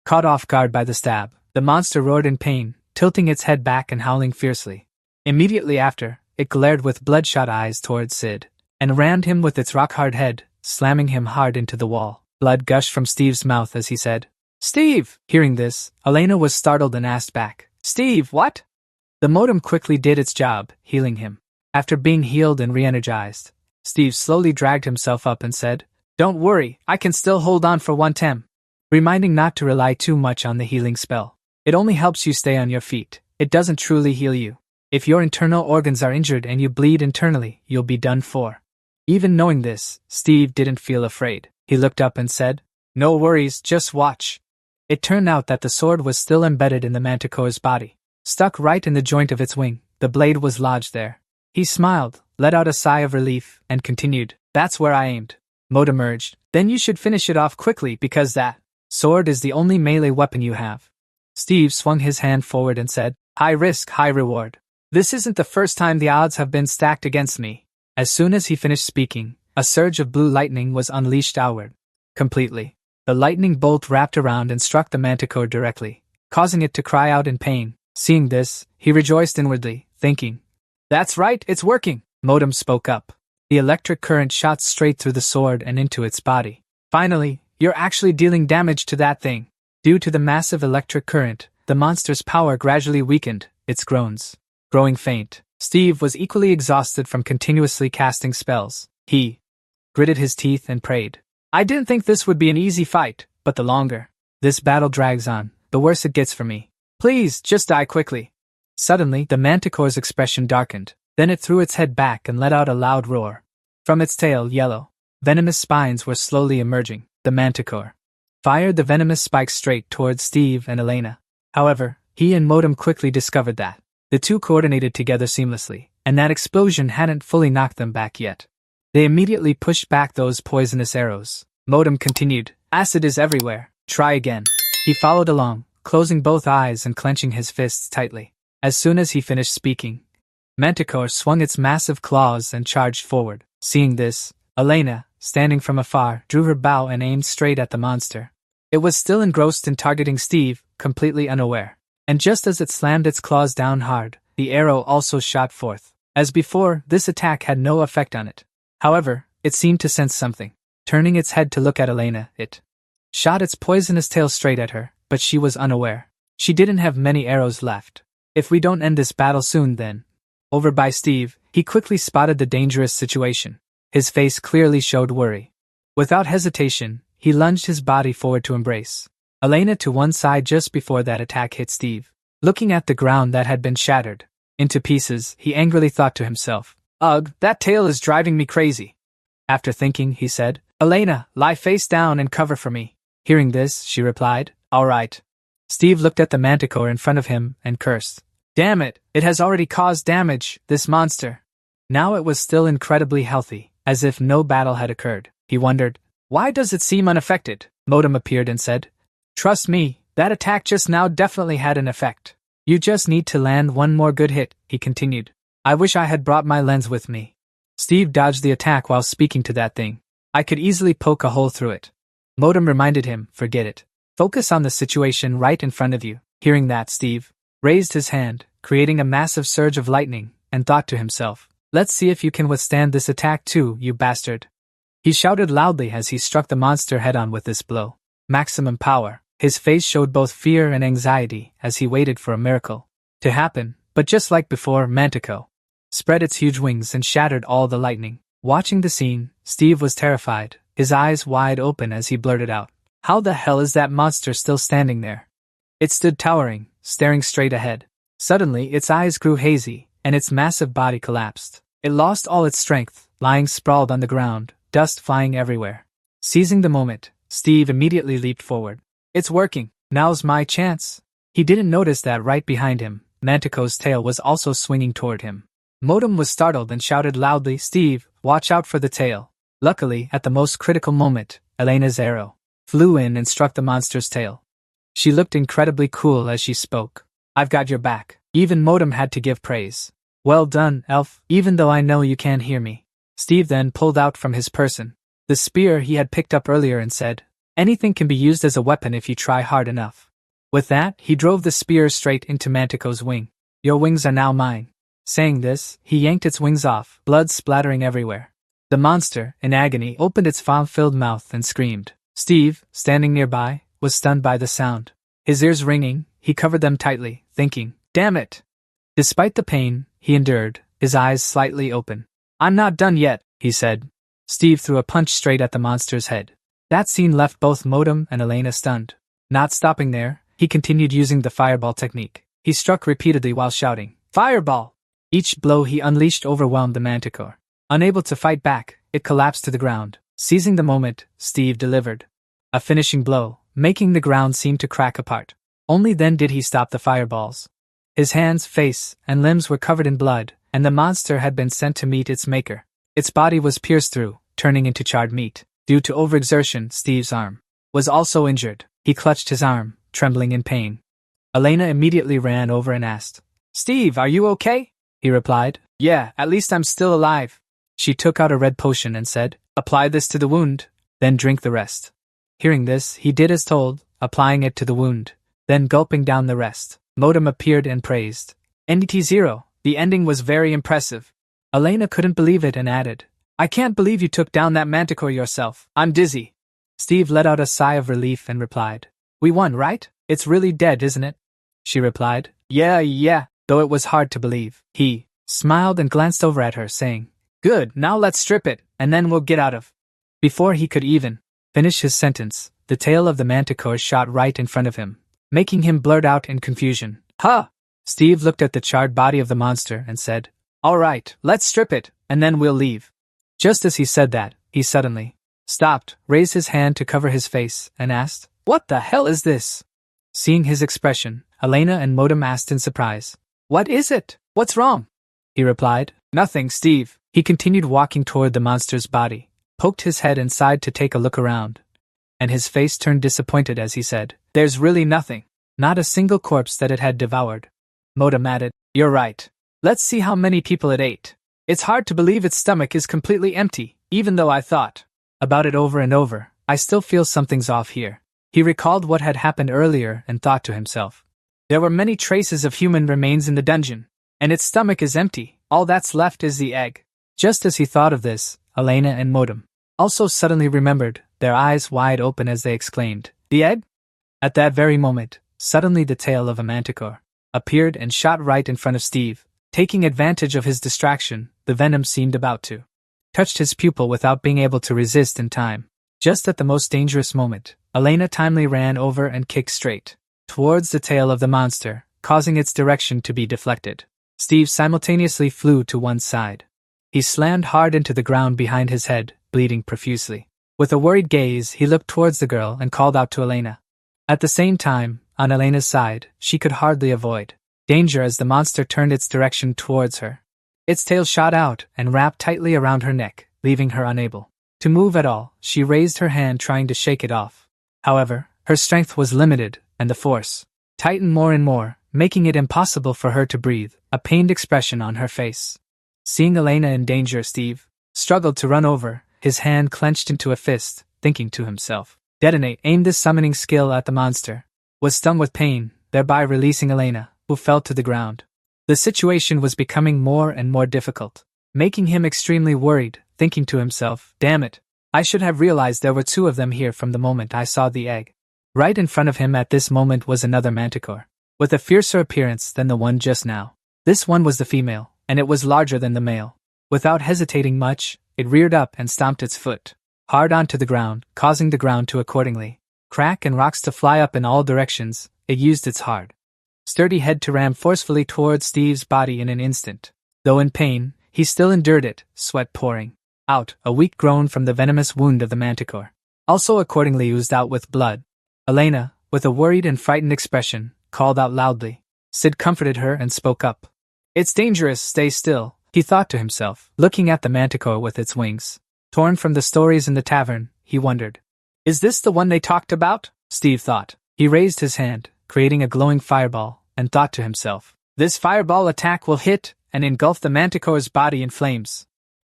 Caught off guard by the stab, the monster roared in pain, tilting its head back and howling fiercely. Immediately after, it glared with bloodshot eyes towards Sid, and rammed him with its rock-hard head, slamming him hard into the wall. Blood gushed from Steve's mouth as he said, "Steve!" Hearing this, Elena was startled and asked back, "Steve, what?" The modem quickly did its job, healing him. After being healed and re-energized, Steve slowly dragged himself up and said, "Don't worry, I can still hold on for 1 tem." Reminding not to rely too much on the healing spell. It only helps you stay on your feet. It doesn't truly heal you. If your internal organs are injured and you bleed internally, you'll be done for. Even knowing this, Steve didn't feel afraid. He looked up and said, "No worries, just watch." It turned out that the sword was still embedded in the manticore's body. Stuck right in the joint of its wing, the blade was lodged there. He smiled, let out a sigh of relief, and continued, "That's where I aimed." Modem urged, "Then you should finish it off quickly because that sword is the only melee weapon you have." Steve swung his hand forward and said, "High risk, high reward. This isn't the first time the odds have been stacked against me." As soon as he finished speaking, a surge of blue lightning was unleashed outward. Completely. The lightning bolt wrapped around and struck the manticore directly, causing it to cry out in pain. Seeing this, he rejoiced inwardly, thinking, "That's right, it's working." Modem spoke up. The electric current shot straight through the sword and into its body. "Finally, you're actually dealing damage to that thing." Due to the massive electric current, the monster's power gradually weakened, its groans growing faint. Steve was equally exhausted from continuously casting spells. He gritted his teeth and prayed, "I didn't think this would be an easy fight, but the longer this battle drags on, the worse it gets for me. Please, just die quickly." Suddenly, the manticore's expression darkened. Then it threw its head back and let out a loud roar. From its tail, yellow, venomous spines were slowly emerging. The manticore fired the venomous spikes straight towards Steve and Elena. However, he and Modem quickly discovered that the two coordinated together seamlessly. and that explosion hadn't fully knocked them back yet. They immediately pushed back those poisonous arrows. Modem continued, "Acid is everywhere. Try again." He followed along, closing both eyes and clenching his fists tightly. As soon as he finished speaking, Manticore swung its massive claws and charged forward. Seeing this, Elena, standing from afar, drew her bow and aimed straight at the monster. It was still engrossed in targeting Steve, completely unaware. And just as it slammed its claws down hard, the arrow also shot forth. As before, this attack had no effect on it. However, it seemed to sense something. Turning its head to look at Elena, it shot its poisonous tail straight at her, but she was unaware. She didn't have many arrows left. If we don't end this battle soon then. Over by Steve, he quickly spotted the dangerous situation. His face clearly showed worry. Without hesitation, he lunged his body forward to embrace Elena to one side just before that attack hit Steve. Looking at the ground that had been shattered into pieces, he angrily thought to himself, "Ugh, that tail is driving me crazy." After thinking, he said, "Elena, lie face down and cover for me." Hearing this, she replied, "All right." Steve looked at the manticore in front of him and cursed. "Damn it, it has already caused damage, this monster." Now it was still incredibly healthy, as if no battle had occurred. He wondered, "Why does it seem unaffected?" Modem appeared and said, "Trust me, that attack just now definitely had an effect. You just need to land one more good hit," he continued. "I wish I had brought my lens with me." Steve dodged the attack while speaking to that thing. "I could easily poke a hole through it." Modem reminded him, "Forget it. Focus on the situation right in front of you." Hearing that, Steve raised his hand, creating a massive surge of lightning, and thought to himself, "Let's see if you can withstand this attack too, you bastard." He shouted loudly as he struck the monster head-on with this blow. Maximum power. His face showed both fear and anxiety as he waited for a miracle to happen, but just like before, Manticore spread its huge wings and shattered all the lightning. Watching the scene, Steve was terrified, his eyes wide open as he blurted out, "How the hell is that monster still standing there?" It stood towering, staring straight ahead. Suddenly, its eyes grew hazy, and its massive body collapsed. It lost all its strength, lying sprawled on the ground, dust flying everywhere. Seizing the moment, Steve immediately leaped forward. "It's working. Now's my chance." He didn't notice that right behind him, Manticore's tail was also swinging toward him. Modem was startled and shouted loudly, "Steve, watch out for the tail." Luckily, at the most critical moment, Elena's arrow flew in and struck the monster's tail. She looked incredibly cool as she spoke. "I've got your back." Even Modem had to give praise. "Well done, elf, even though I know you can't hear me." Steve then pulled out from his person the spear he had picked up earlier and said, "Anything can be used as a weapon if you try hard enough." With that, he drove the spear straight into Manticore's wing. "Your wings are now mine." Saying this, he yanked its wings off, blood splattering everywhere. The monster, in agony, opened its foam-filled mouth and screamed. Steve, standing nearby, was stunned by the sound. His ears ringing, he covered them tightly, thinking, "Damn it!" Despite the pain he endured, his eyes slightly open. "I'm not done yet," he said. Steve threw a punch straight at the monster's head. That scene left both Modem and Elena stunned. Not stopping there, he continued using the fireball technique. He struck repeatedly while shouting, "Fireball!" Each blow he unleashed overwhelmed the manticore. Unable to fight back, it collapsed to the ground. Seizing the moment, Steve delivered a finishing blow, making the ground seem to crack apart. Only then did he stop the fireballs. His hands, face, and limbs were covered in blood, and the monster had been sent to meet its maker. Its body was pierced through, turning into charred meat. Due to overexertion, Steve's arm was also injured. He clutched his arm, trembling in pain. Elena immediately ran over and asked, "Steve, are you okay?" He replied, "Yeah, at least I'm still alive." She took out a red potion and said, "Apply this to the wound, then drink the rest." Hearing this, he did as told, applying it to the wound, then gulping down the rest. Modem appeared and praised. "NDT0, the ending was very impressive." Elena couldn't believe it and added, "I can't believe you took down that manticore yourself. I'm dizzy." Steve let out a sigh of relief and replied, "We won, right? It's really dead, isn't it?" She replied, Yeah, though it was hard to believe. He smiled and glanced over at her, saying, "Good, now let's strip it, and then we'll get out of." Before he could even finish his sentence, the tail of the manticore shot right in front of him, making him blurt out in confusion, "Huh!" Steve looked at the charred body of the monster and said, "All right, let's strip it, and then we'll leave." Just as he said that, he suddenly stopped, raised his hand to cover his face, and asked, "What the hell is this?" Seeing his expression, Elena and Modem asked in surprise, "What is it? What's wrong?" he replied. Nothing, Steve. He continued walking toward the monster's body, poked his head inside to take a look around, and his face turned disappointed as he said, There's really nothing. Not a single corpse that it had devoured. Modem added, You're right. Let's see how many people it ate. It's hard to believe its stomach is completely empty, even though I thought about it over and over. I still feel something's off here. He recalled what had happened earlier and thought to himself. There were many traces of human remains in the dungeon, and its stomach is empty. All that's left is the egg. Just as he thought of this, Elena and Modem also suddenly remembered, their eyes wide open as they exclaimed, The egg? At that very moment, suddenly the tail of a manticore appeared and shot right in front of Steve. Taking advantage of his distraction, the venom seemed about to touch his pupil without being able to resist in time. Just at the most dangerous moment, Elena timely ran over and kicked straight towards the tail of the monster, causing its direction to be deflected. Steve simultaneously flew to one side. He slammed hard into the ground behind his head, bleeding profusely. With a worried gaze, he looked towards the girl and called out to Elena. At the same time, on Elena's side, she could hardly avoid danger as the monster turned its direction towards her. Its tail shot out and wrapped tightly around her neck, leaving her unable to move at all. She raised her hand trying to shake it off. However, her strength was limited, and the force tightened more and more, making it impossible for her to breathe, a pained expression on her face. Seeing Elena in danger, Steve struggled to run over, his hand clenched into a fist, thinking to himself, Detonate, aimed this summoning skill at the monster. Was stung with pain, thereby releasing Elena, who fell to the ground. The situation was becoming more and more difficult, making him extremely worried, thinking to himself, Damn it, I should have realized there were two of them here from the moment I saw the egg. Right in front of him at this moment was another manticore, with a fiercer appearance than the one just now. This one was the female, and it was larger than the male. Without hesitating much, it reared up and stomped its foot hard onto the ground, causing the ground to accordingly crack and rocks to fly up in all directions. It used its hard, sturdy head to ram forcefully towards Steve's body in an instant. Though in pain, he still endured it, sweat pouring out, a weak groan from the venomous wound of the manticore also accordingly oozed out with blood. Elena, with a worried and frightened expression, called out loudly. Sid comforted her and spoke up. It's dangerous, stay still, he thought to himself, looking at the manticore with its wings torn from the stories in the tavern. He wondered, Is this the one they talked about? Steve thought. He raised his hand, creating a glowing fireball, and thought to himself, This fireball attack will hit and engulf the manticore's body in flames.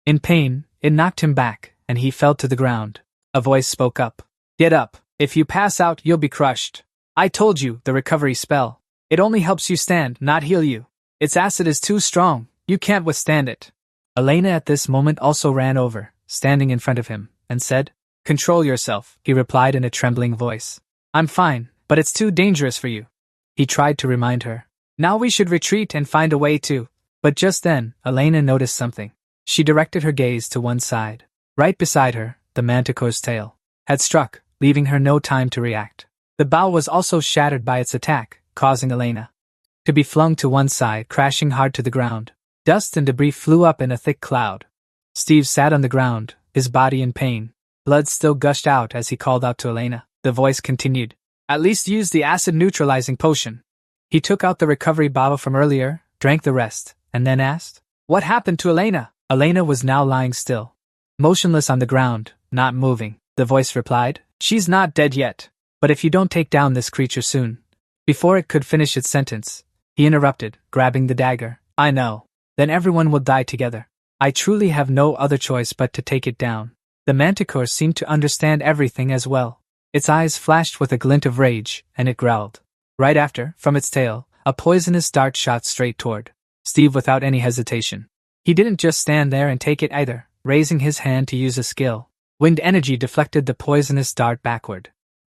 In pain, it knocked him back, and he fell to the ground. A voice spoke up. Get up. If you pass out, you'll be crushed. I told you, the recovery spell. It only helps you stand, not heal you. Its acid is too strong. You can't withstand it. Elena at this moment also ran over, standing in front of him, and said, Control yourself, he replied in a trembling voice. I'm fine, but it's too dangerous for you. He tried to remind her. Now we should retreat and find a way to. But just then, Elena noticed something. She directed her gaze to one side. Right beside her, the manticore's tail had struck, leaving her no time to react. The bow was also shattered by its attack, causing Elena to be flung to one side, crashing hard to the ground. Dust and debris flew up in a thick cloud. Steve sat on the ground, his body in pain. Blood still gushed out as he called out to Elena. The voice continued. At least use the acid-neutralizing potion. He took out the recovery bottle from earlier, drank the rest, and then asked, What happened to Elena? Elena was now lying still, motionless on the ground, not moving. The voice replied, She's not dead yet. But if you don't take down this creature soon. Before it could finish its sentence, he interrupted, grabbing the dagger. I know. Then everyone will die together. I truly have no other choice but to take it down. The manticore seemed to understand everything as well. Its eyes flashed with a glint of rage, and it growled. Right after, from its tail, a poisonous dart shot straight toward Steve without any hesitation. He didn't just stand there and take it either, raising his hand to use a skill. Wind energy deflected the poisonous dart backward.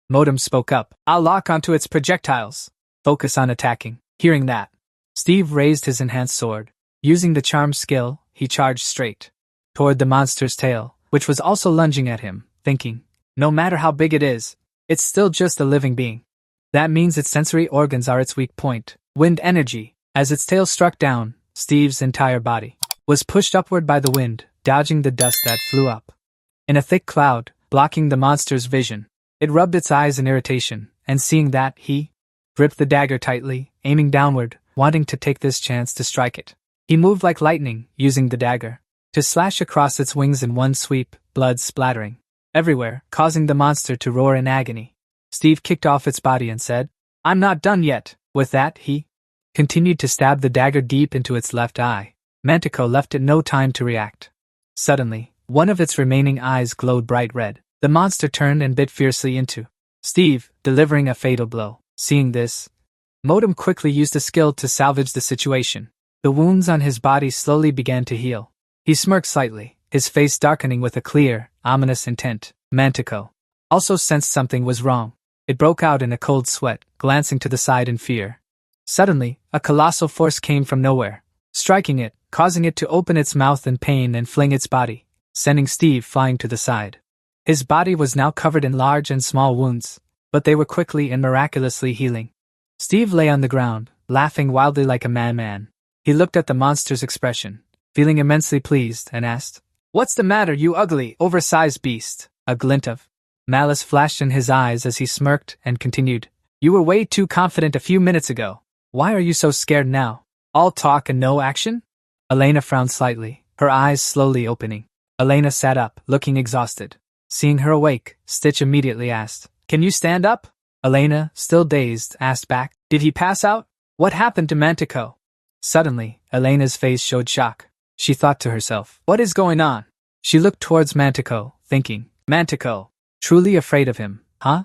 Modem spoke up. I'll lock onto its projectiles. Focus on attacking. Hearing that, Steve raised his enhanced sword. Using the charm skill, he charged straight toward the monster's tail, which was also lunging at him, thinking, no matter how big it is, it's still just a living being. That means its sensory organs are its weak point. Wind energy. As its tail struck down, Steve's entire body was pushed upward by the wind, dodging the dust that flew up in a thick cloud, blocking the monster's vision. It rubbed its eyes in irritation, and seeing that, he gripped the dagger tightly, aiming downward, wanting to take this chance to strike it. He moved like lightning, using the dagger to slash across its wings in one sweep, blood splattering everywhere, causing the monster to roar in agony. Steve kicked off its body and said, "I'm not done yet." With that, he continued to stab the dagger deep into its left eye. Manticore left it no time to react. Suddenly, one of its remaining eyes glowed bright red. The monster turned and bit fiercely into Steve, delivering a fatal blow. Seeing this, Modem quickly used a skill to salvage the situation. The wounds on his body slowly began to heal. He smirked slightly, his face darkening with a clear, ominous intent. Manticore also sensed something was wrong. It broke out in a cold sweat, glancing to the side in fear. Suddenly, a colossal force came from nowhere, striking it, causing it to open its mouth in pain and fling its body, sending Steve flying to the side. His body was now covered in large and small wounds, but they were quickly and miraculously healing. Steve lay on the ground, laughing wildly like a madman. He looked at the monster's expression, feeling immensely pleased, and asked, "What's the matter, you ugly, oversized beast?" A glint of malice flashed in his eyes as he smirked and continued, "You were way too confident a few minutes ago. Why are you so scared now? All talk and no action?" Elena frowned slightly, her eyes slowly opening. Elena sat up, looking exhausted. Seeing her awake, Stitch immediately asked, "Can you stand up?" Elena, still dazed, asked back, "Did he pass out? What happened to Manticore?" Suddenly, Elena's face showed shock. She thought to herself, "What is going on?" She looked towards Manticore, thinking, "Manticore, truly afraid of him, huh?"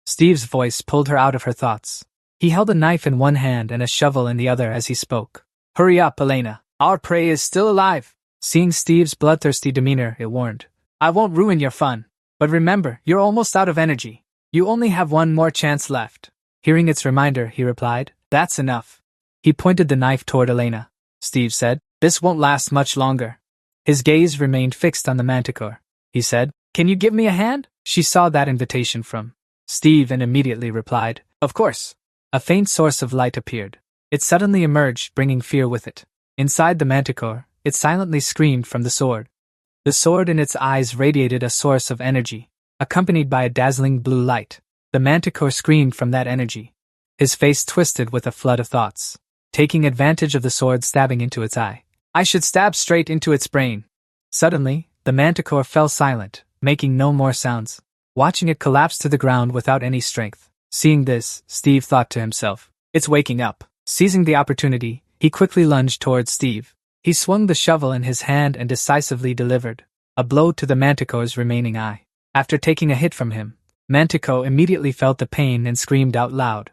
Steve's voice pulled her out of her thoughts. He held a knife in one hand and a shovel in the other as he spoke. "Hurry up, Elena. Our prey is still alive." Seeing Steve's bloodthirsty demeanor, it warned, "I won't ruin your fun. But remember, you're almost out of energy. You only have one more chance left." Hearing its reminder, he replied, "That's enough." He pointed the knife toward Elena. Steve said, "This won't last much longer." His gaze remained fixed on the manticore. He said, "Can you give me a hand?" She saw that invitation from Steve and immediately replied, "Of course." A faint source of light appeared. It suddenly emerged, bringing fear with it. Inside the manticore, it silently screamed from the sword. The sword in its eyes radiated a source of energy, accompanied by a dazzling blue light. The manticore screamed from that energy. His face twisted with a flood of thoughts. Taking advantage of the sword stabbing into its eye, "I should stab straight into its brain." Suddenly, the manticore fell silent, making no more sounds, watching it collapse to the ground without any strength. Seeing this, Steve thought to himself, "It's waking up." Seizing the opportunity, he quickly lunged towards Steve. He swung the shovel in his hand and decisively delivered a blow to the manticore's remaining eye. After taking a hit from him, Manticore immediately felt the pain and screamed out loud.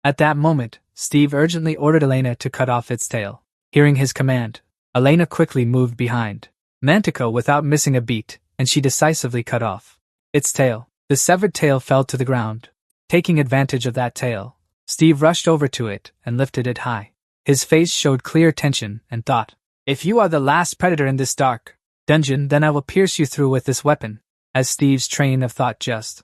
At that moment, Steve urgently ordered Elena to cut off its tail. Hearing his command, Elena quickly moved behind Manticore without missing a beat, and she decisively cut off its tail. The severed tail fell to the ground. Taking advantage of that tail, Steve rushed over to it and lifted it high. His face showed clear tension and thought, "If you are the last predator in this dark dungeon, then I will pierce you through with this weapon." As Steve's train of thought just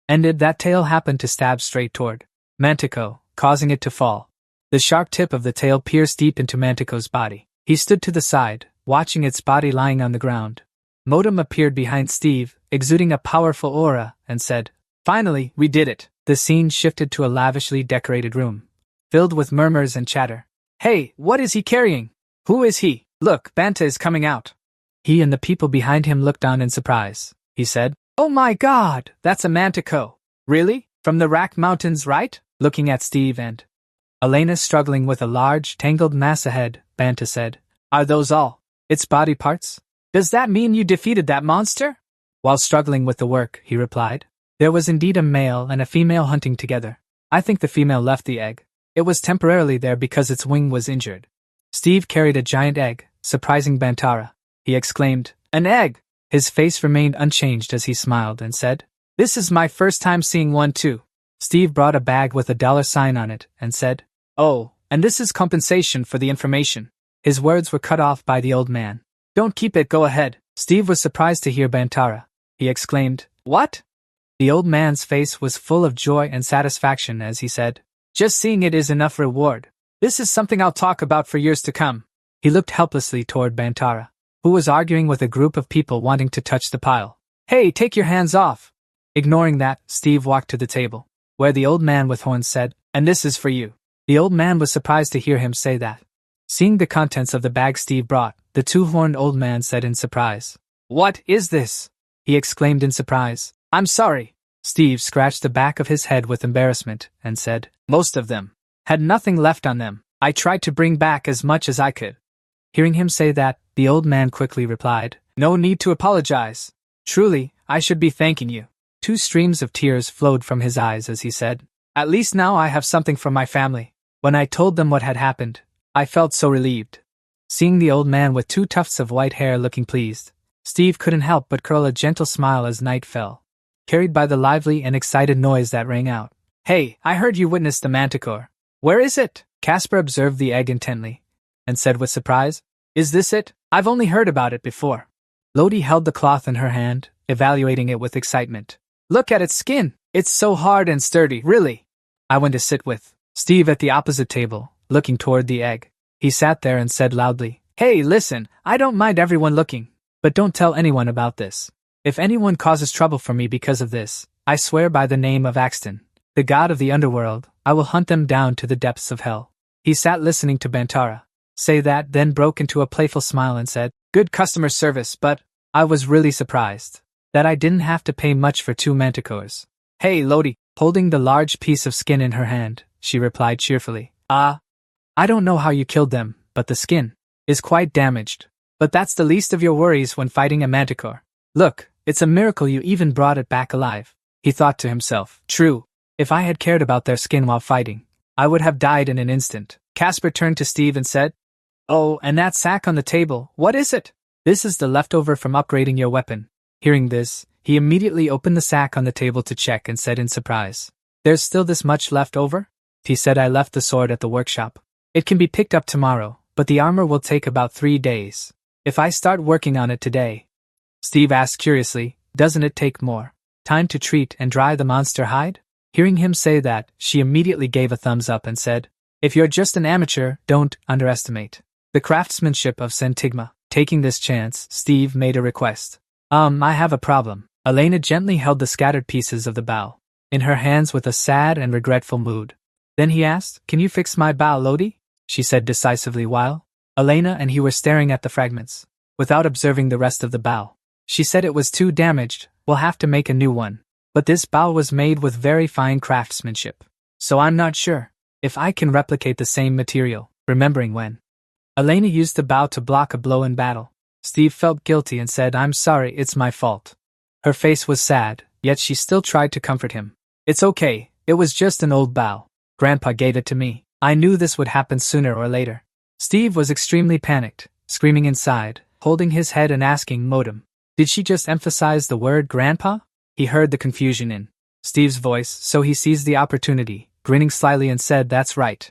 ended, that tail happened to stab straight toward Manticore, causing it to fall. The sharp tip of the tail pierced deep into Manticore's body. He stood to the side, watching its body lying on the ground. Modem appeared behind Steve, exuding a powerful aura, and said, "Finally, we did it." The scene shifted to a lavishly decorated room, filled with murmurs and chatter. "Hey, what is he carrying? Who is he? Look, Banta is coming out." He and the people behind him looked on in surprise. He said, "Oh my god, that's a manticore." "Really? From the Rack Mountains, right?" Looking at Steve and Elena struggling with a large, tangled mass ahead, Banta said, "Are those all its body parts? Does that mean you defeated that monster?" While struggling with the work, he replied, "There was indeed a male and a female hunting together. I think the female left the egg. It was temporarily there because its wing was injured." Steve carried a giant egg, surprising Bantara. He exclaimed, "An egg!" His face remained unchanged as he smiled and said, "This is my first time seeing one too." Steve brought a bag with a $sign on it and said, "Oh, and this is compensation for the information." His words were cut off by the old man. "Don't keep it, go ahead." Steve was surprised to hear Bantara. He exclaimed, "What?" The old man's face was full of joy and satisfaction as he said, "Just seeing it is enough reward. This is something I'll talk about for years to come." He looked helplessly toward Bantara, who was arguing with a group of people wanting to touch the pile. "Hey, take your hands off." Ignoring that, Steve walked to the table, where the old man with horns said, "And this is for you." The old man was surprised to hear him say that. Seeing the contents of the bag Steve brought, the two-horned old man said in surprise. "What is this?" he exclaimed in surprise. "I'm sorry." Steve scratched the back of his head with embarrassment and said, "Most of them had nothing left on them. I tried to bring back as much as I could." Hearing him say that, the old man quickly replied, "No need to apologize. Truly, I should be thanking you." 2 streams of tears flowed from his eyes as he said, "At least now I have something from my family." When I told them what had happened, I felt so relieved. Seeing the old man with 2 tufts of white hair looking pleased, Steve couldn't help but curl a gentle smile as night fell, carried by the lively and excited noise that rang out. "Hey, I heard you witnessed the manticore. Where is it?" Casper observed the egg intently, and said with surprise, "Is this it? I've only heard about it before." Lodi held the cloth in her hand, evaluating it with excitement. "Look at its skin! It's so hard and sturdy, really." I went to sit with Steve at the opposite table, looking toward the egg. He sat there and said loudly, "Hey, listen, I don't mind everyone looking, but don't tell anyone about this. If anyone causes trouble for me because of this, I swear by the name of Axton, the god of the underworld, I will hunt them down to the depths of hell." He sat listening to Bantara say that, then broke into a playful smile and said, "Good customer service, but I was really surprised that I didn't have to pay much for 2 manticores." "Hey, Lodi," holding the large piece of skin in her hand, she replied cheerfully, I don't know how you killed them, but the skin is quite damaged. But that's the least of your worries when fighting a manticore. Look, it's a miracle you even brought it back alive." He thought to himself, "True, if I had cared about their skin while fighting, I would have died in an instant." Casper turned to Steve and said, "Oh, and that sack on the table, what is it?" "This is the leftover from upgrading your weapon." Hearing this, he immediately opened the sack on the table to check and said in surprise, "There's still this much left over?" He said, "I left the sword at the workshop. It can be picked up tomorrow, but the armor will take about 3 days. If I start working on it today," Steve asked curiously, "doesn't it take more time to treat and dry the monster hide?" Hearing him say that, she immediately gave a thumbs up and said, "If you're just an amateur, don't underestimate the craftsmanship of Sentigma." Taking this chance, Steve made a request. I have a problem." Elena gently held the scattered pieces of the bow in her hands with a sad and regretful mood. Then he asked, "Can you fix my bow, Lodi?" she said decisively while Elena and he were staring at the fragments, without observing the rest of the bow. She said it was too damaged, "We'll have to make a new one. But this bow was made with very fine craftsmanship, so I'm not sure if I can replicate the same material." Remembering when Elena used the bow to block a blow in battle, Steve felt guilty and said, "I'm sorry, it's my fault." Her face was sad, yet she still tried to comfort him. "It's okay, it was just an old bow. Grandpa gave it to me. I knew this would happen sooner or later." Steve was extremely panicked, screaming inside, holding his head and asking Modem, "Did she just emphasize the word grandpa?" He heard the confusion in Steve's voice, so he seized the opportunity, grinning slyly and said, "That's right."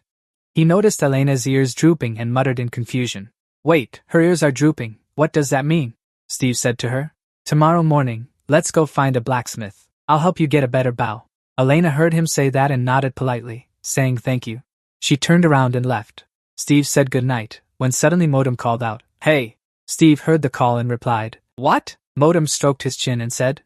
He noticed Elena's ears drooping and muttered in confusion, "Wait, her ears are drooping, what does that mean?" Steve said to her, "Tomorrow morning, let's go find a blacksmith. I'll help you get a better bow." Elena heard him say that and nodded politely, saying thank you. She turned around and left. Steve said goodnight, when suddenly Modem called out, "Hey!" Steve heard the call and replied, "What?" Modem stroked his chin and said,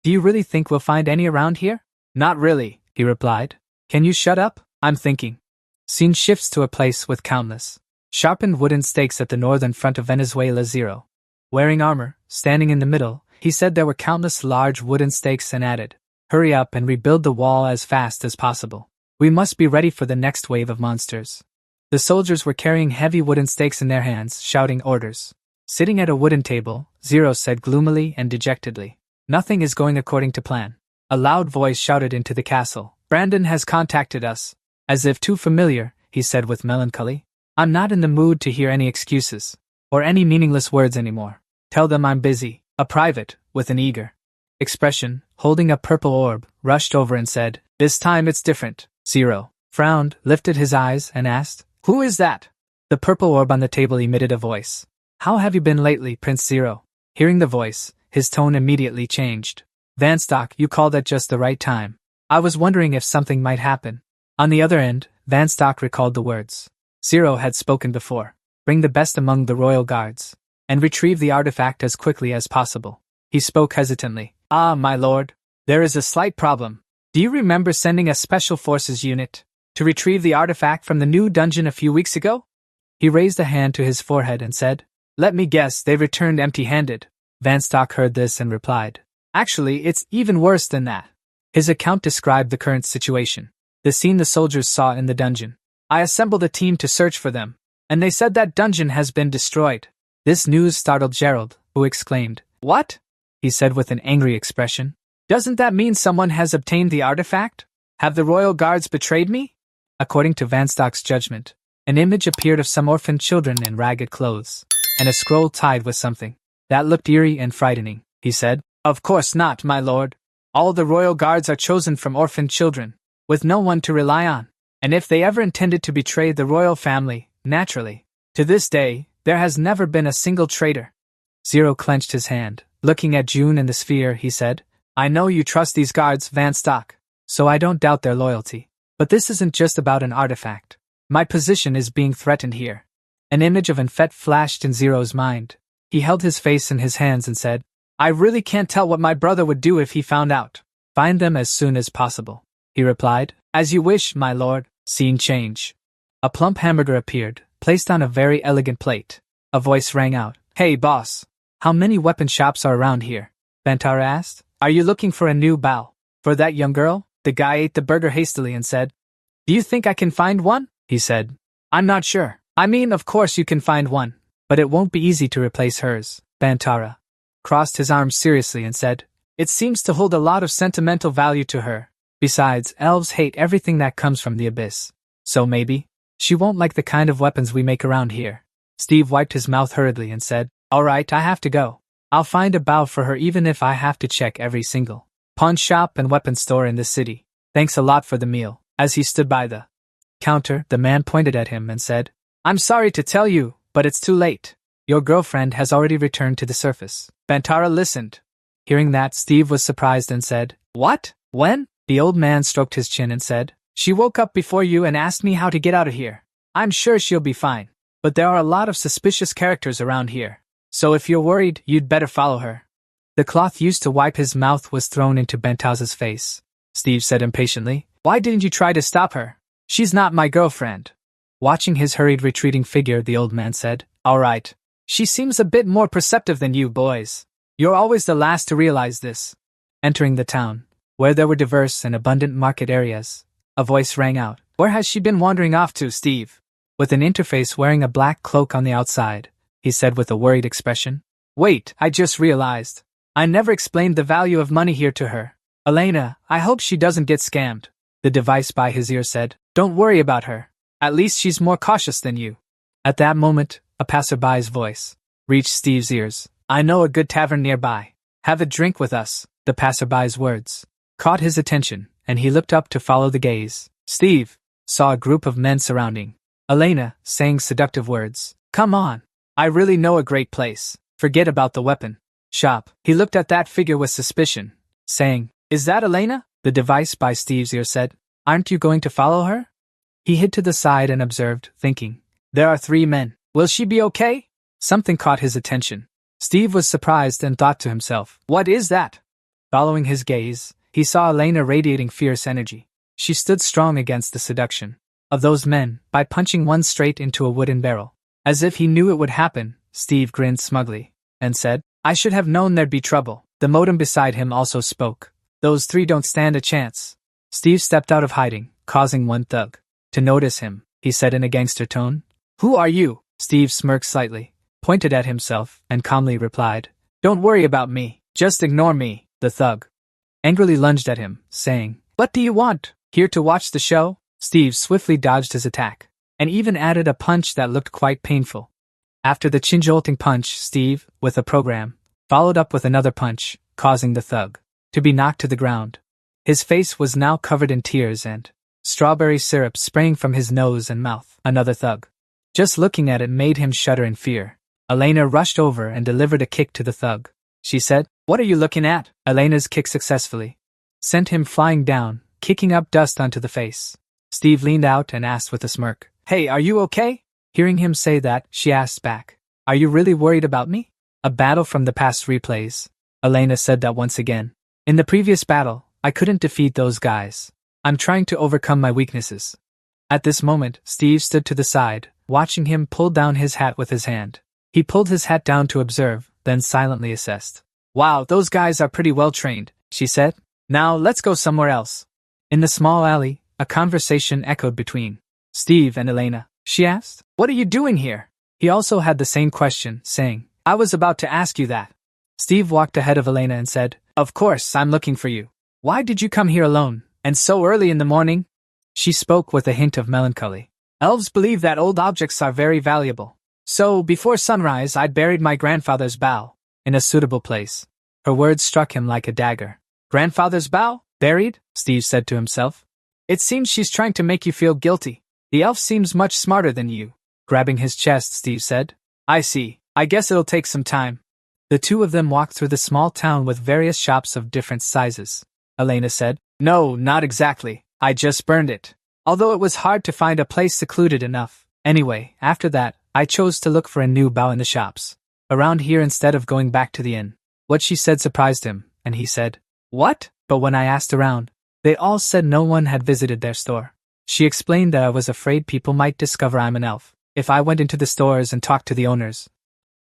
"Do you really think we'll find any around here?" "Not really," he replied. "Can you shut up? I'm thinking." Scene shifts to a place with countless sharpened wooden stakes at the northern front of Venezuela Zero. Wearing armor, standing in the middle, he said there were countless large wooden stakes and added, "Hurry up and rebuild the wall as fast as possible. We must be ready for the next wave of monsters." The soldiers were carrying heavy wooden stakes in their hands, shouting orders. Sitting at a wooden table, Zero said gloomily and dejectedly, "Nothing is going according to plan." A loud voice shouted into the castle, "Brandon has contacted us." As if too familiar, he said with melancholy, "I'm not in the mood to hear any excuses, or any meaningless words anymore. Tell them I'm busy." A private, with an eager expression, holding a purple orb, rushed over and said, "This time it's different." Zero frowned, lifted his eyes, and asked, "Who is that?" The purple orb on the table emitted a voice. "How have you been lately, Prince Zero?" Hearing the voice, his tone immediately changed. "Vanstock, you called at just the right time. I was wondering if something might happen." On the other end, Vanstock recalled the words Zero had spoken before. "Bring the best among the royal guards, and retrieve the artifact as quickly as possible." He spoke hesitantly. "Ah, my lord, there is a slight problem. Do you remember sending a special forces unit to retrieve the artifact from the new dungeon a few weeks ago?" He raised a hand to his forehead and said, "Let me guess, they returned empty-handed." Van Stock heard this and replied, "Actually, it's even worse than that." His account described the current situation. The scene the soldiers saw in the dungeon. "I assembled a team to search for them, and they said that dungeon has been destroyed." This news startled Gerald, who exclaimed, "What?" he said with an angry expression. "Doesn't that mean someone has obtained the artifact? Have the royal guards betrayed me?" According to Van Stock's judgment, an image appeared of some orphaned children in ragged clothes, and a scroll tied with something. "That looked eerie and frightening," he said. "Of course not, my lord. All the royal guards are chosen from orphaned children, with no one to rely on. And if they ever intended to betray the royal family, naturally, to this day, there has never been a single traitor." Zero clenched his hand. Looking at June and the sphere, he said, "I know you trust these guards, Van Stock, so I don't doubt their loyalty. But this isn't just about an artifact. My position is being threatened here." An image of Enfet flashed in Zero's mind. He held his face in his hands and said, "I really can't tell what my brother would do if he found out." "Find them as soon as possible," he replied. "As you wish, my lord." Scene change. A plump hamburger appeared, placed on a very elegant plate. A voice rang out, "Hey boss, how many weapon shops are around here?" Bantara asked. "Are you looking for a new bow for that young girl?" The guy ate the burger hastily and said, "Do you think I can find one?" he said. "I'm not sure. I mean, of course you can find one, but it won't be easy to replace hers." Bantara crossed his arms seriously and said, "It seems to hold a lot of sentimental value to her. Besides, elves hate everything that comes from the abyss. So maybe she won't like the kind of weapons we make around here." Steve wiped his mouth hurriedly and said, "All right, I have to go. I'll find a bow for her even if I have to check every single pawn shop and weapon store in this city. Thanks a lot for the meal." As he stood by the counter, the man pointed at him and said, "I'm sorry to tell you, but it's too late. Your girlfriend has already returned to the surface." Bantara listened. Hearing that, Steve was surprised and said, "What? When?" The old man stroked his chin and said, "She woke up before you and asked me how to get out of here. I'm sure she'll be fine. But there are a lot of suspicious characters around here. So if you're worried, you'd better follow her." The cloth used to wipe his mouth was thrown into Bantara's face. Steve said impatiently, "Why didn't you try to stop her? She's not my girlfriend." Watching his hurried retreating figure, the old man said, "All right. She seems a bit more perceptive than you boys. You're always the last to realize this." Entering the town, where there were diverse and abundant market areas, a voice rang out, "Where has she been wandering off to, Steve?" With an interface wearing a black cloak on the outside, he said with a worried expression, "Wait, I just realized. I never explained the value of money here to her. Elena, I hope she doesn't get scammed." The device by his ear said, "Don't worry about her. At least she's more cautious than you." At that moment, a passerby's voice reached Steve's ears. "I know a good tavern nearby. Have a drink with us." The passerby's words caught his attention, and he looked up to follow the gaze. Steve saw a group of men surrounding Elena, saying seductive words. "Come on. I really know a great place. Forget about the weapon shop." He looked at that figure with suspicion, saying, "Is that Elena?" The device by Steve's ear said, "Aren't you going to follow her?" He hid to the side and observed, thinking, "There are 3 men. Will she be okay?" Something caught his attention. Steve was surprised and thought to himself, "What is that?" Following his gaze, he saw Elena radiating fierce energy. She stood strong against the seduction of those men by punching one straight into a wooden barrel. As if he knew it would happen, Steve grinned smugly and said, "I should have known there'd be trouble." The modem beside him also spoke. "Those 3 don't stand a chance." Steve stepped out of hiding, causing one thug to notice him. He said in a gangster tone, "Who are you?" Steve smirked slightly, pointed at himself, and calmly replied, "Don't worry about me. Just ignore me." The thug angrily lunged at him, saying, "What do you want? Here to watch the show?" Steve swiftly dodged his attack, and even added a punch that looked quite painful. After the chin-jolting punch, Steve, with a program, followed up with another punch, causing the thug to be knocked to the ground. His face was now covered in tears and strawberry syrup spraying from his nose and mouth. Another thug. Just looking at it made him shudder in fear. Elena rushed over and delivered a kick to the thug. She said, "What are you looking at?" Elena's kick successfully sent him flying down, kicking up dust onto the face. Steve leaned out and asked with a smirk, "Hey, are you okay?" Hearing him say that, she asked back, "Are you really worried about me?" A battle from the past replays. Elena said that once again. "In the previous battle, I couldn't defeat those guys. I'm trying to overcome my weaknesses." At this moment, Steve stood to the side, watching him pull down his hat with his hand. He pulled his hat down to observe, then silently assessed. Wow, those guys are pretty well trained, she said. Now let's go somewhere else. In the small alley, a conversation echoed between Steve and Elena. She asked, "What are you doing here?" He also had the same question, saying, "I was about to ask you that." Steve walked ahead of Elena and said, "Of course, I'm looking for you. Why did you come here alone, and so early in the morning?" She spoke with a hint of melancholy. "Elves believe that old objects are very valuable. So, before sunrise, I buried my grandfather's bow in a suitable place." Her words struck him like a dagger. "Grandfather's bow? Buried?" Steve said to himself. "It seems she's trying to make you feel guilty. The elf seems much smarter than you." Grabbing his chest, Steve said, "I see. I guess it'll take some time." The two of them walked through the small town with various shops of different sizes. Elena said, "No, not exactly. I just burned it. Although it was hard to find a place secluded enough. Anyway, after that, I chose to look for a new bow in the shops around here instead of going back to the inn." What she said surprised him, and he said, "What?" But when I asked around, they all said no one had visited their store. She explained that I was afraid people might discover I'm an elf if I went into the stores and talked to the owners.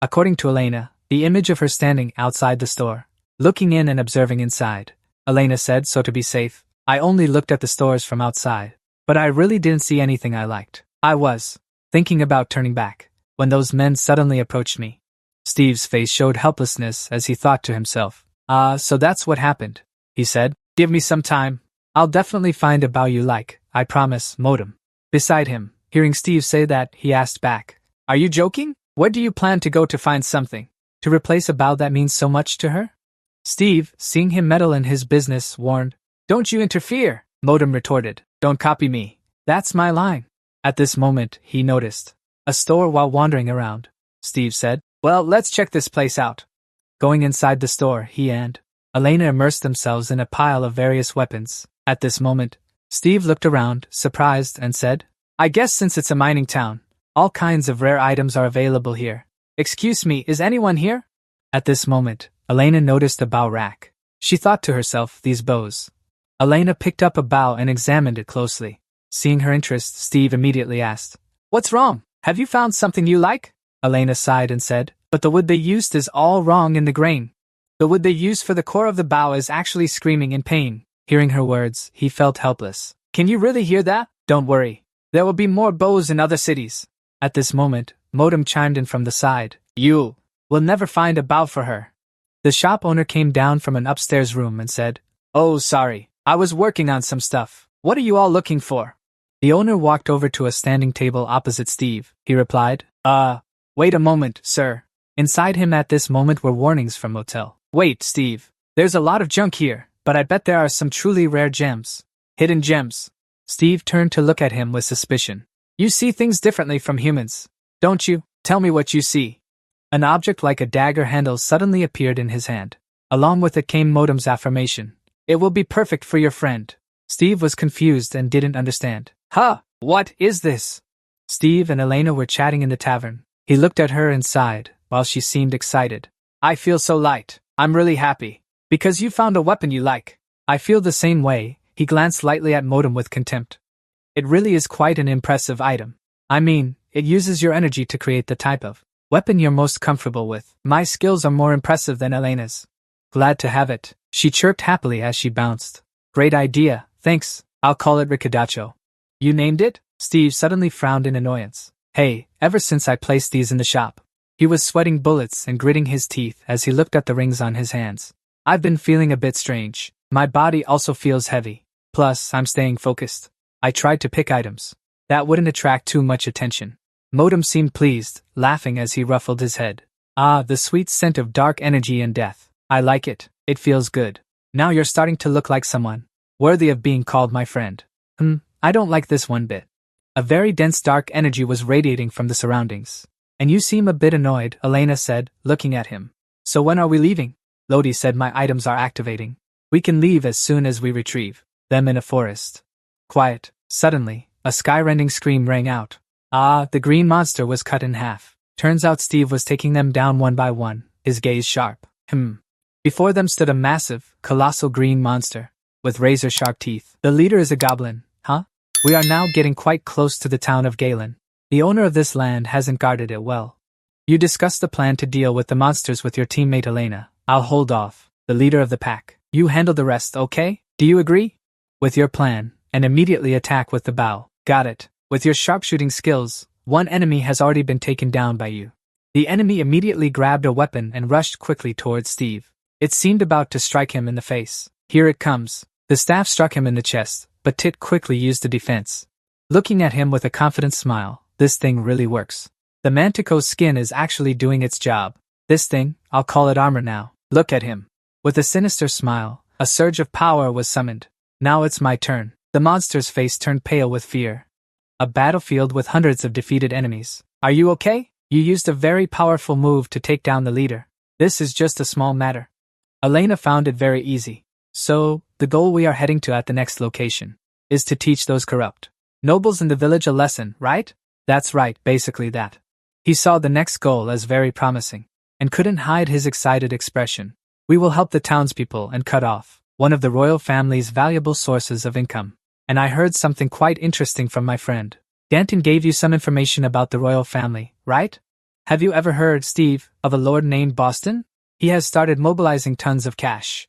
According to Elena, the image of her standing outside the store, looking in and observing inside. Elena said, "So to be safe, I only looked at the stores from outside. But I really didn't see anything I liked. I was thinking about turning back when those men suddenly approached me." Steve's face showed helplessness as he thought to himself, so that's what happened," he said. "Give me some time. I'll definitely find a bow you like, I promise." Modem, beside him, hearing Steve say that, he asked back, "Are you joking? Where do you plan to go to find something to replace a bow that means so much to her?" Steve, seeing him meddle in his business, warned, "Don't you interfere," Modem retorted. "Don't copy me. That's my line." At this moment, he noticed a store while wandering around. Steve said, "Well, let's check this place out." Going inside the store, he and Elena immersed themselves in a pile of various weapons. At this moment, Steve looked around, surprised, and said, "I guess since it's a mining town, all kinds of rare items are available here. Excuse me, is anyone here?" At this moment, Elena noticed a bow rack. She thought to herself, "These bows." Elena picked up a bow and examined it closely. Seeing her interest, Steve immediately asked, "What's wrong? Have you found something you like?" Elena sighed and said, "But the wood they used is all wrong in the grain. The wood they used for the core of the bow is actually screaming in pain." Hearing her words, he felt helpless. "Can you really hear that? Don't worry. There will be more bows in other cities." At this moment, Modem chimed in from the side, "You will never find a bow for her." The shop owner came down from an upstairs room and said, "Oh, sorry. I was working on some stuff. What are you all looking for?" The owner walked over to a standing table opposite Steve. He replied, Wait a moment, sir." Inside him at this moment were warnings from Motel. "Wait, Steve. There's a lot of junk here, but I bet there are some truly rare gems. Hidden gems." Steve turned to look at him with suspicion. "You see things differently from humans, don't you? Tell me what you see." An object like a dagger handle suddenly appeared in his hand. Along with it came Modem's affirmation, "It will be perfect for your friend." Steve was confused and didn't understand. "Huh, what is this?" Steve and Elena were chatting in the tavern. He looked at her and sighed, while she seemed excited. "I feel so light. I'm really happy. Because you found a weapon you like." "I feel the same way." He glanced lightly at Modem with contempt. "It really is quite an impressive item. I mean, it uses your energy to create the type of weapon you're most comfortable with. My skills are more impressive than Elena's." "Glad to have it," she chirped happily as she bounced. "Great idea, thanks. I'll call it Ricadacho." "You named it?" Steve suddenly frowned in annoyance. "Hey, ever since I placed these in the shop." He was sweating bullets and gritting his teeth as he looked at the rings on his hands. "I've been feeling a bit strange. My body also feels heavy. Plus, I'm staying focused. I tried to pick items that wouldn't attract too much attention." Modem seemed pleased, laughing as he ruffled his head. "Ah, the sweet scent of dark energy and death. I like it. It feels good. Now you're starting to look like someone worthy of being called my friend." I don't like this one bit." A very dense dark energy was radiating from the surroundings. "And you seem a bit annoyed," Elena said, looking at him. "So when are we leaving?" Lodi said, "My items are activating. We can leave as soon as we retrieve them in a forest." Quiet. Suddenly, a sky-rending scream rang out. The green monster was cut in half. Turns out Steve was taking them down one by one, his gaze sharp. Before them stood a massive, colossal green monster with razor-sharp teeth. "The leader is a goblin, huh? We are now getting quite close to the town of Galen." The owner of this land hasn't guarded it well. You discussed the plan to deal with the monsters with your teammate Elena. I'll hold off, the leader of the pack. You handle the rest, okay? Do you agree? With your plan, and immediately attack with the bow. Got it. With your sharpshooting skills, one enemy has already been taken down by you. The enemy immediately grabbed a weapon and rushed quickly towards Steve. It seemed about to strike him in the face. Here it comes. The staff struck him in the chest, but Tit quickly used the defense. Looking at him with a confident smile, this thing really works. The Mantico's skin is actually doing its job. This thing, I'll call it armor now. Look at him. With a sinister smile, a surge of power was summoned. Now it's my turn. The monster's face turned pale with fear. A battlefield with hundreds of defeated enemies. Are you okay? You used a very powerful move to take down the leader. This is just a small matter. Elena found it very easy. So, the goal we are heading to at the next location is to teach those corrupt nobles in the village a lesson, right? That's right, basically that. He saw the next goal as very promising, and couldn't hide his excited expression. We will help the townspeople and cut off one of the royal family's valuable sources of income. And I heard something quite interesting from my friend. Danton gave you some information about the royal family, right? Have you ever heard, Steve, of a lord named Boston? He has started mobilizing tons of cash.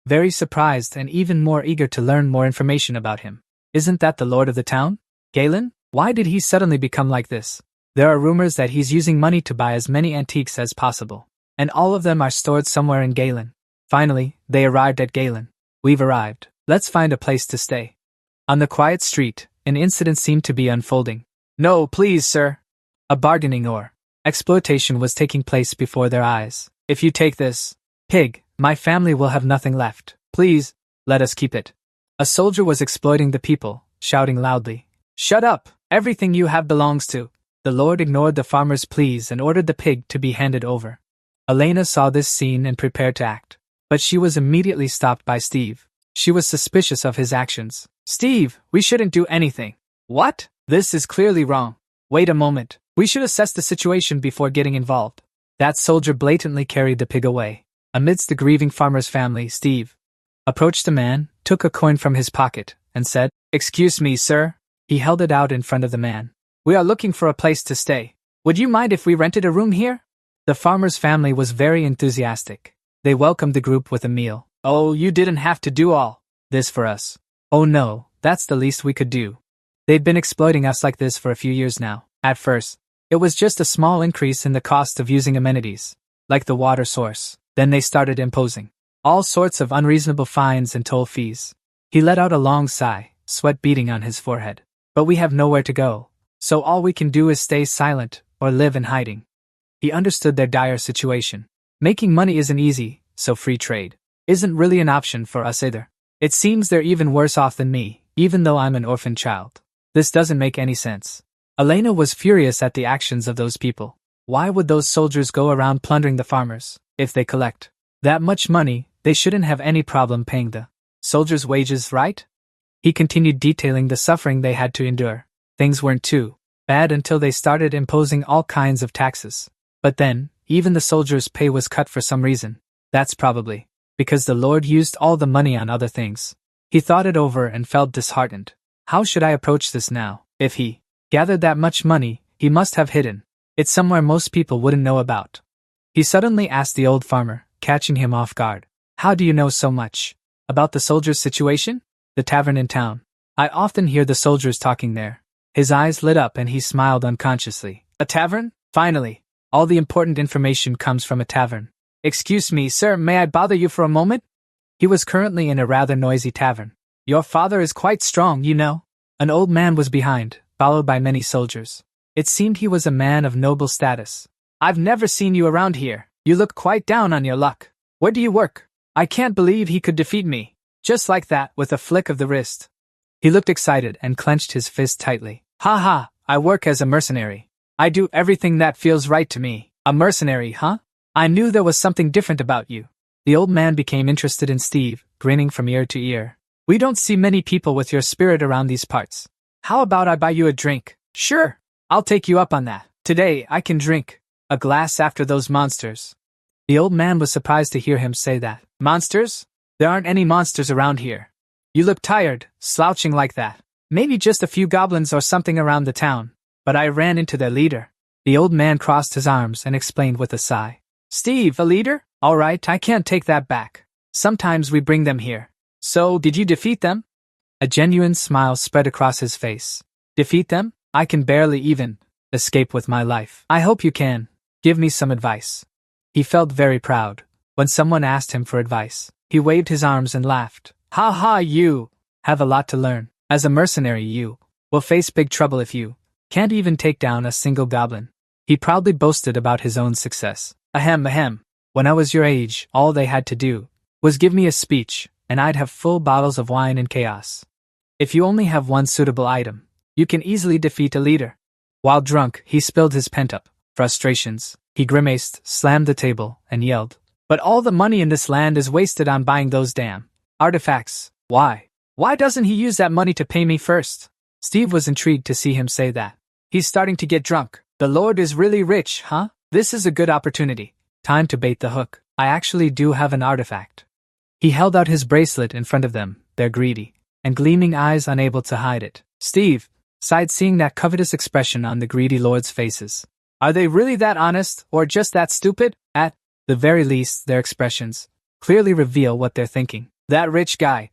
Very surprised and even more eager to learn more information about him. Isn't that the lord of the town? Galen? Why did he suddenly become like this? There are rumors that he's using money to buy as many antiques as possible, and all of them are stored somewhere in Galen. Finally, they arrived at Galen. We've arrived. Let's find a place to stay. On the quiet street, an incident seemed to be unfolding. No, please, sir. A bargaining or exploitation was taking place before their eyes. If you take this pig, my family will have nothing left. Please, let us keep it. A soldier was exploiting the people, shouting loudly. Shut up! Everything you have belongs to. The lord ignored the farmer's pleas and ordered the pig to be handed over. Elena saw this scene and prepared to act. But she was immediately stopped by Steve. She was suspicious of his actions. Steve, we shouldn't do anything. What? This is clearly wrong. Wait a moment. We should assess the situation before getting involved. That soldier blatantly carried the pig away. Amidst the grieving farmer's family, Steve approached the man, took a coin from his pocket, and said, Excuse me, sir. He held it out in front of the man. We are looking for a place to stay. Would you mind if we rented a room here? The farmer's family was very enthusiastic. They welcomed the group with a meal. Oh, you didn't have to do all this for us. Oh no, that's the least we could do. They've been exploiting us like this for a few years now. At first, it was just a small increase in the cost of using amenities, like the water source. Then they started imposing all sorts of unreasonable fines and toll fees. He let out a long sigh, sweat beading on his forehead. But we have nowhere to go, so all we can do is stay silent or live in hiding. He understood their dire situation. Making money isn't easy, so free trade isn't really an option for us either. It seems they're even worse off than me, even though I'm an orphan child. This doesn't make any sense. Elena was furious at the actions of those people. Why would those soldiers go around plundering the farmers? If they collect that much money, they shouldn't have any problem paying the soldiers' wages, right? He continued detailing the suffering they had to endure. Things weren't too bad until they started imposing all kinds of taxes. But then, even the soldiers' pay was cut for some reason. That's probably because the Lord used all the money on other things. He thought it over and felt disheartened. How should I approach this now? If he gathered that much money, he must have hidden it somewhere most people wouldn't know about. He suddenly asked the old farmer, catching him off guard. How do you know so much about the soldiers' situation? The tavern in town. I often hear the soldiers talking there. His eyes lit up and he smiled unconsciously. A tavern? Finally. All the important information comes from a tavern. Excuse me, sir, may I bother you for a moment? He was currently in a rather noisy tavern. Your father is quite strong, you know. An old man was behind, followed by many soldiers. It seemed he was a man of noble status. I've never seen you around here. You look quite down on your luck. Where do you work? I can't believe he could defeat me. Just like that, with a flick of the wrist. He looked excited and clenched his fist tightly. Ha ha, I work as a mercenary. I do everything that feels right to me. A mercenary, huh? I knew there was something different about you. The old man became interested in Steve, grinning from ear to ear. We don't see many people with your spirit around these parts. How about I buy you a drink? Sure, I'll take you up on that. Today, I can drink a glass after those monsters. The old man was surprised to hear him say that. Monsters? There aren't any monsters around here. You look tired, slouching like that. Maybe just a few goblins or something around the town. but I ran into their leader. The old man crossed his arms and explained with a sigh. Steve, a leader? All right, I can't take that back. Sometimes we bring them here. So, did you defeat them? A genuine smile spread across his face. Defeat them? I can barely even escape with my life. I hope you can. Give me some advice. He felt very proud when someone asked him for advice. He waved his arms and laughed. Ha ha, you have a lot to learn. As a mercenary, you will face big trouble if you can't even take down a single goblin. He proudly boasted about his own success. Ahem, ahem. When I was your age, all they had to do was give me a speech, and I'd have full bottles of wine and chaos. If you only have one suitable item, you can easily defeat a leader. While drunk, he spilled his pent-up frustrations. He grimaced, slammed the table, and yelled, But all the money in this land is wasted on buying those damn artifacts. Why? Why doesn't he use that money to pay me first? Steve was intrigued to see him say that. He's starting to get drunk. The Lord is really rich, huh? This is a good opportunity. Time to bait the hook. I actually do have an artifact. He held out his bracelet in front of them, their greedy and gleaming eyes unable to hide it. Steve sighed, seeing that covetous expression on the greedy lord's faces. Are they really that honest, or just that stupid? At the very least, their expressions clearly reveal what they're thinking. That rich guy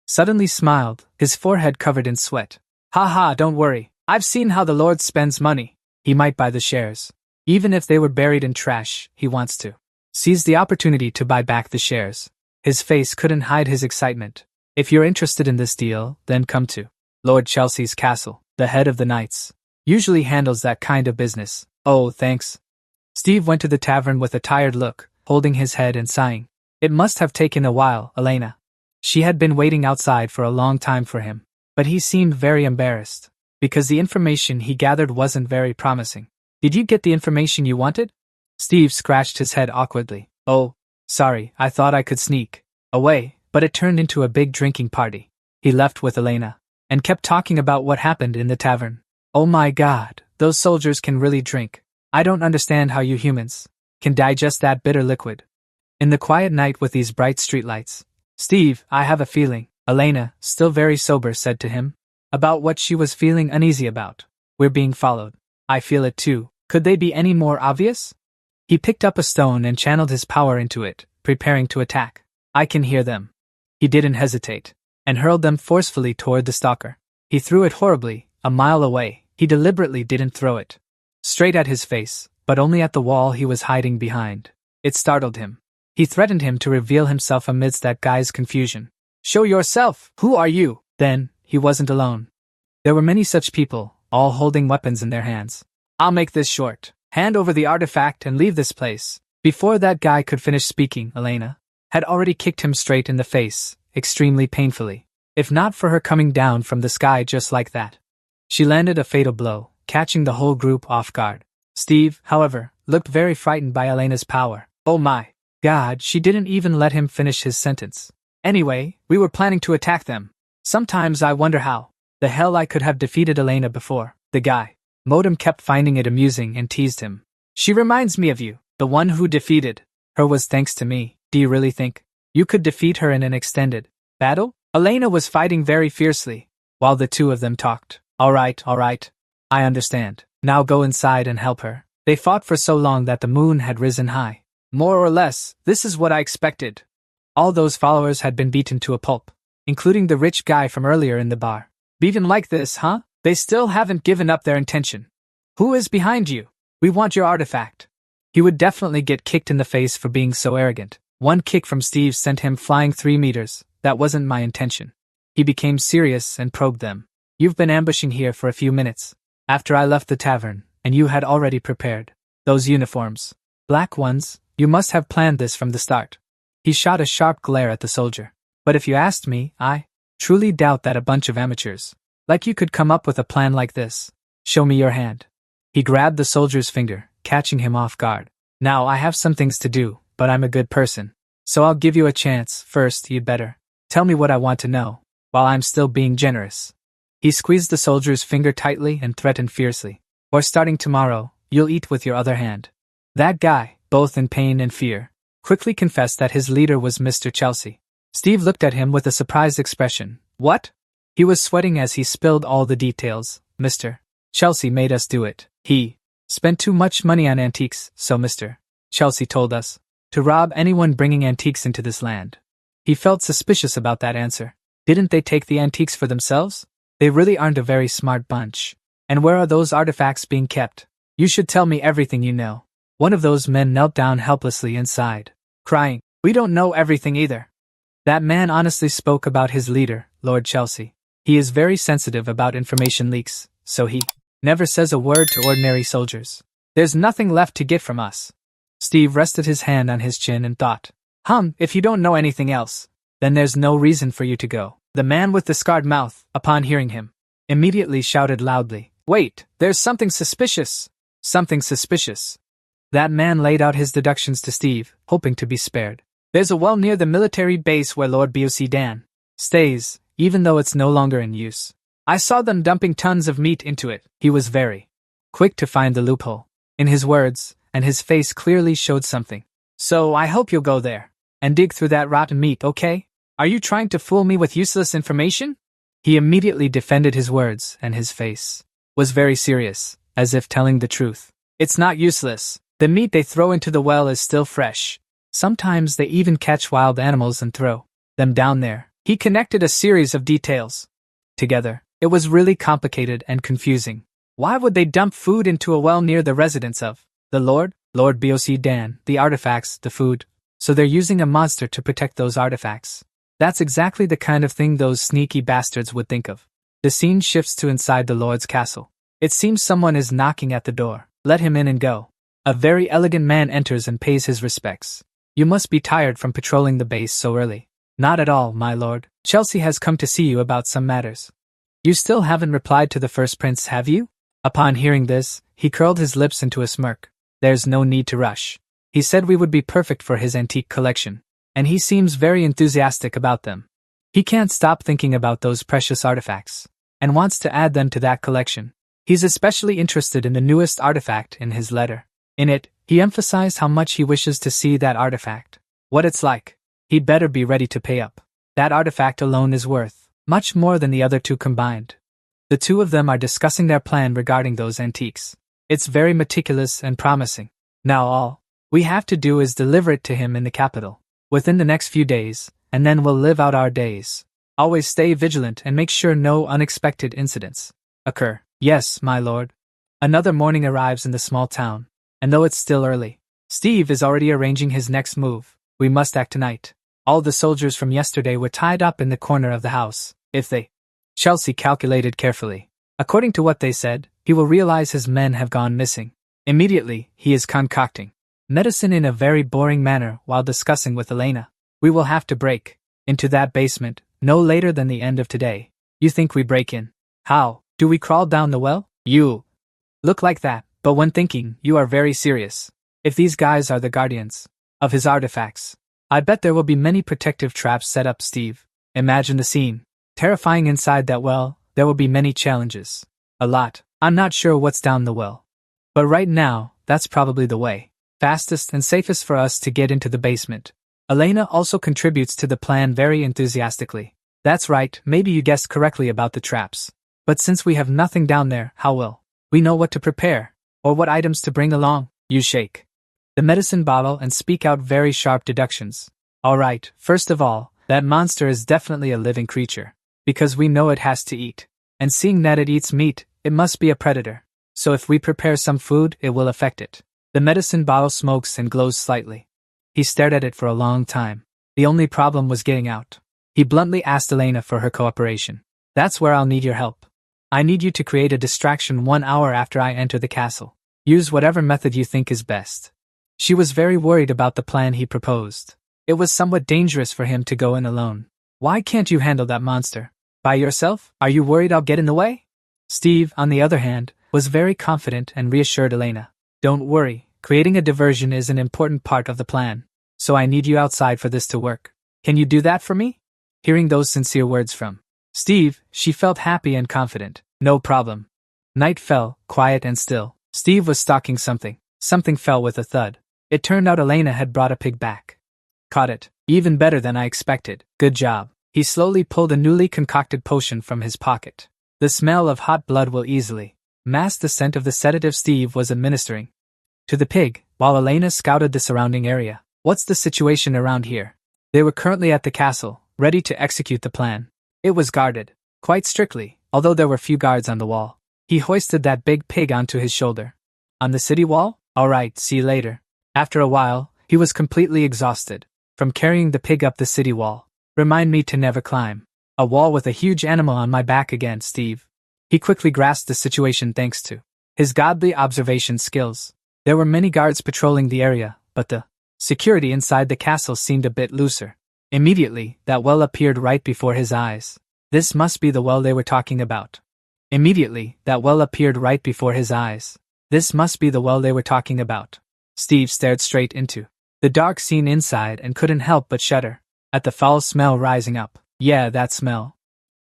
suddenly smiled, his forehead covered in sweat. Ha ha, don't worry. I've seen how the Lord spends money. He might buy the shares. Even if they were buried in trash, he wants to seize the opportunity to buy back the shares. His face couldn't hide his excitement. If you're interested in this deal, then come to Lord Chelsea's castle. The head of the knights usually handles that kind of business. Oh, thanks. Steve went to the tavern with a tired look, holding his head and sighing. It must have taken a while, Elena. She had been waiting outside for a long time for him, but he seemed very embarrassed, because the information he gathered wasn't very promising. Did you get the information you wanted? Steve scratched his head awkwardly. Oh, sorry, I thought I could sneak away, but it turned into a big drinking party. He left with Elena and kept talking about what happened in the tavern. Oh my god, those soldiers can really drink. I don't understand how you humans can digest that bitter liquid. In the quiet night with these bright streetlights, Steve, I have a feeling, Elena, still very sober, said to him, about what she was feeling uneasy about. We're being followed. I feel it too. Could they be any more obvious? He picked up a stone and channeled his power into it, preparing to attack. I can hear them. He didn't hesitate, and hurled them forcefully toward the stalker. He threw it horribly, a mile away. He deliberately didn't throw it straight at his face, but only at the wall he was hiding behind. It startled him. He threatened him to reveal himself amidst that guy's confusion. Show yourself! Who are you? Then, he wasn't alone. There were many such people, all holding weapons in their hands. I'll make this short. Hand over the artifact and leave this place. Before that guy could finish speaking, Elena had already kicked him straight in the face, extremely painfully. If not for her coming down from the sky just like that, she landed a fatal blow, catching the whole group off guard. Steve, however, looked very frightened by Elena's power. Oh my god, she didn't even let him finish his sentence. Anyway, we were planning to attack them. Sometimes I wonder how the hell I could have defeated Elena before. The guy, Modem, kept finding it amusing and teased him. She reminds me of you. The one who defeated her was thanks to me. Do you really think you could defeat her in an extended battle? Elena was fighting very fiercely, while the two of them talked. All right. I understand. Now go inside and help her. They fought for so long that the moon had risen high. More or less, this is what I expected. All those followers had been beaten to a pulp, including the rich guy from earlier in the bar. Beaten like this, huh? They still haven't given up their intention. Who is behind you? We want your artifact. He would definitely get kicked in the face for being so arrogant. One kick from Steve sent him flying 3 meters. That wasn't my intention. He became serious and probed them. You've been ambushing here for a few minutes, after I left the tavern, and you had already prepared those uniforms. Black ones, you must have planned this from the start. He shot a sharp glare at the soldier. But if you asked me, I truly doubt that a bunch of amateurs like you could come up with a plan like this. Show me your hand. He grabbed the soldier's finger, catching him off guard. Now I have some things to do, but I'm a good person, so I'll give you a chance. First, you'd better tell me what I want to know, while I'm still being generous. He squeezed the soldier's finger tightly and threatened fiercely. Or starting tomorrow, you'll eat with your other hand. That guy, both in pain and fear, quickly confessed that his leader was Mr. Chelsea. Steve looked at him with a surprised expression. What? He was sweating as he spilled all the details. Mr. Chelsea made us do it. He spent too much money on antiques, so Mr. Chelsea told us to rob anyone bringing antiques into this land. He felt suspicious about that answer. Didn't they take the antiques for themselves? They really aren't a very smart bunch. And where are those artifacts being kept? You should tell me everything you know. One of those men knelt down helplessly inside, crying, "We don't know everything either." That man honestly spoke about his leader, Lord Chelsea. He is very sensitive about information leaks, so he never says a word to ordinary soldiers. There's nothing left to get from us. Steve rested his hand on his chin and thought, if you don't know anything else, then there's no reason for you to go. The man with the scarred mouth, upon hearing him, immediately shouted loudly, "Wait, there's something suspicious! Something suspicious!" That man laid out his deductions to Steve, hoping to be spared. "There's a well near the military base where Lord Boc Dan stays, even though it's no longer in use. I saw them dumping tons of meat into it." He was very quick to find the loophole in his words, and his face clearly showed something. "So I hope you'll go there and dig through that rotten meat, okay? Are you trying to fool me with useless information?" He immediately defended his words, and his face was very serious, as if telling the truth. "It's not useless. The meat they throw into the well is still fresh. Sometimes they even catch wild animals and throw them down there." He connected a series of details together. It was really complicated and confusing. Why would they dump food into a well near the residence of the Lord Boc Dan, the artifacts, the food? So they're using a monster to protect those artifacts. That's exactly the kind of thing those sneaky bastards would think of. The scene shifts to inside the Lord's castle. It seems someone is knocking at the door. Let him in and go. A very elegant man enters and pays his respects. "You must be tired from patrolling the base so early." "Not at all, my lord. Chelsea has come to see you about some matters." "You still haven't replied to the first prince, have you?" Upon hearing this, he curled his lips into a smirk. "There's no need to rush. He said we would be perfect for his antique collection, and he seems very enthusiastic about them. He can't stop thinking about those precious artifacts, and wants to add them to that collection. He's especially interested in the newest artifact in his letter. In it, he emphasized how much he wishes to see that artifact. What it's like. He'd better be ready to pay up. That artifact alone is worth much more than the other two combined." The two of them are discussing their plan regarding those antiques. It's very meticulous and promising. Now all we have to do is deliver it to him in the capital within the next few days, and then we'll live out our days. Always stay vigilant and make sure no unexpected incidents occur. "Yes, my lord." Another morning arrives in the small town, and though it's still early, Steve is already arranging his next move. "We must act tonight. All the soldiers from yesterday were tied up in the corner of the house. If they..." Chelsea calculated carefully. "According to what they said, he will realize his men have gone missing. Immediately, he is concocting medicine in a very boring manner while discussing with Elena. We will have to break into that basement no later than the end of today." "You think we break in? How? Do we crawl down the well?" "You look like that, but when thinking, you are very serious. If these guys are the guardians of his artifacts, I bet there will be many protective traps set up, Steve. Imagine the scene. Terrifying inside that well. There will be many challenges. A lot. I'm not sure what's down the well. But right now, that's probably the way. Fastest and safest for us to get into the basement." Elena also contributes to the plan very enthusiastically. "That's right, maybe you guessed correctly about the traps. But since we have nothing down there, how will we know what to prepare? Or what items to bring along?" You shake the medicine bottle and speak out very sharp deductions. "Alright, first of all, that monster is definitely a living creature. Because we know it has to eat. And seeing that it eats meat, it must be a predator. So if we prepare some food, it will affect it." The medicine bottle smokes and glows slightly. He stared at it for a long time. The only problem was getting out. He bluntly asked Elena for her cooperation. "That's where I'll need your help. I need you to create a distraction 1 hour after I enter the castle. Use whatever method you think is best." She was very worried about the plan he proposed. It was somewhat dangerous for him to go in alone. "Why can't you handle that monster? By yourself? Are you worried I'll get in the way?" Steve, on the other hand, was very confident and reassured Elena. "Don't worry, creating a diversion is an important part of the plan. So I need you outside for this to work. Can you do that for me?" Hearing those sincere words from Steve, she felt happy and confident. "No problem." Night fell, quiet and still. Steve was stalking something. Something fell with a thud. It turned out Elena had brought a pig back. "Caught it. Even better than I expected. Good job." He slowly pulled a newly concocted potion from his pocket. "The smell of hot blood will easily masked the scent of the sedative Steve was administering to the pig, while Elena scouted the surrounding area. What's the situation around here? They were currently at the castle, ready to execute the plan. It was guarded, quite strictly, although there were few guards on the wall. He hoisted that big pig onto his shoulder. On the city wall? Alright, see you later. After a while, he was completely exhausted from carrying the pig up the city wall. Remind me to never climb a wall with a huge animal on my back again, Steve. He quickly grasped the situation thanks to his godly observation skills. There were many guards patrolling the area, but the security inside the castle seemed a bit looser. Immediately, that well appeared right before his eyes. This must be the well they were talking about. Immediately, that well appeared right before his eyes. This must be the well they were talking about. Steve stared straight into the dark scene inside and couldn't help but shudder at the foul smell rising up. Yeah, that smell.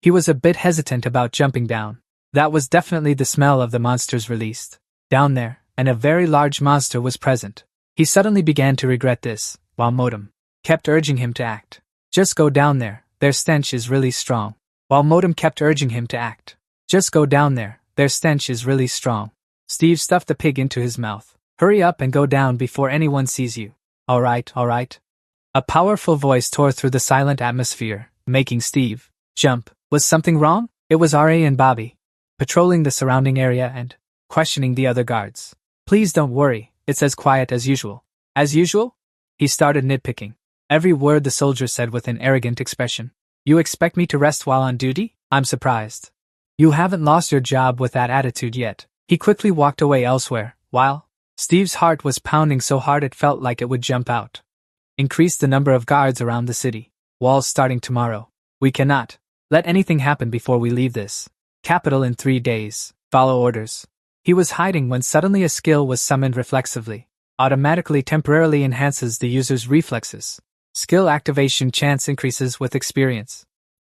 He was a bit hesitant about jumping down. That was definitely the smell of the monsters released down there, and a very large monster was present. He suddenly began to regret this, while Modem kept urging him to act. Just go down there, their stench is really strong. While Modem kept urging him to act. Just go down there, their stench is really strong. Steve stuffed the pig into his mouth. Hurry up and go down before anyone sees you. Alright. A powerful voice tore through the silent atmosphere, making Steve jump. Was something wrong? It was R.A. and Bobby, patrolling the surrounding area and questioning the other guards. Please don't worry, it's as quiet as usual. As usual? He started nitpicking every word the soldier said with an arrogant expression. You expect me to rest while on duty? I'm surprised. You haven't lost your job with that attitude yet. He quickly walked away elsewhere, while Steve's heart was pounding so hard it felt like it would jump out. Increase the number of guards around the city. Walls starting tomorrow. We cannot let anything happen before we leave this capital in 3 days. Follow orders. He was hiding when suddenly a skill was summoned reflexively. Automatically temporarily enhances the user's reflexes. Skill activation chance increases with experience.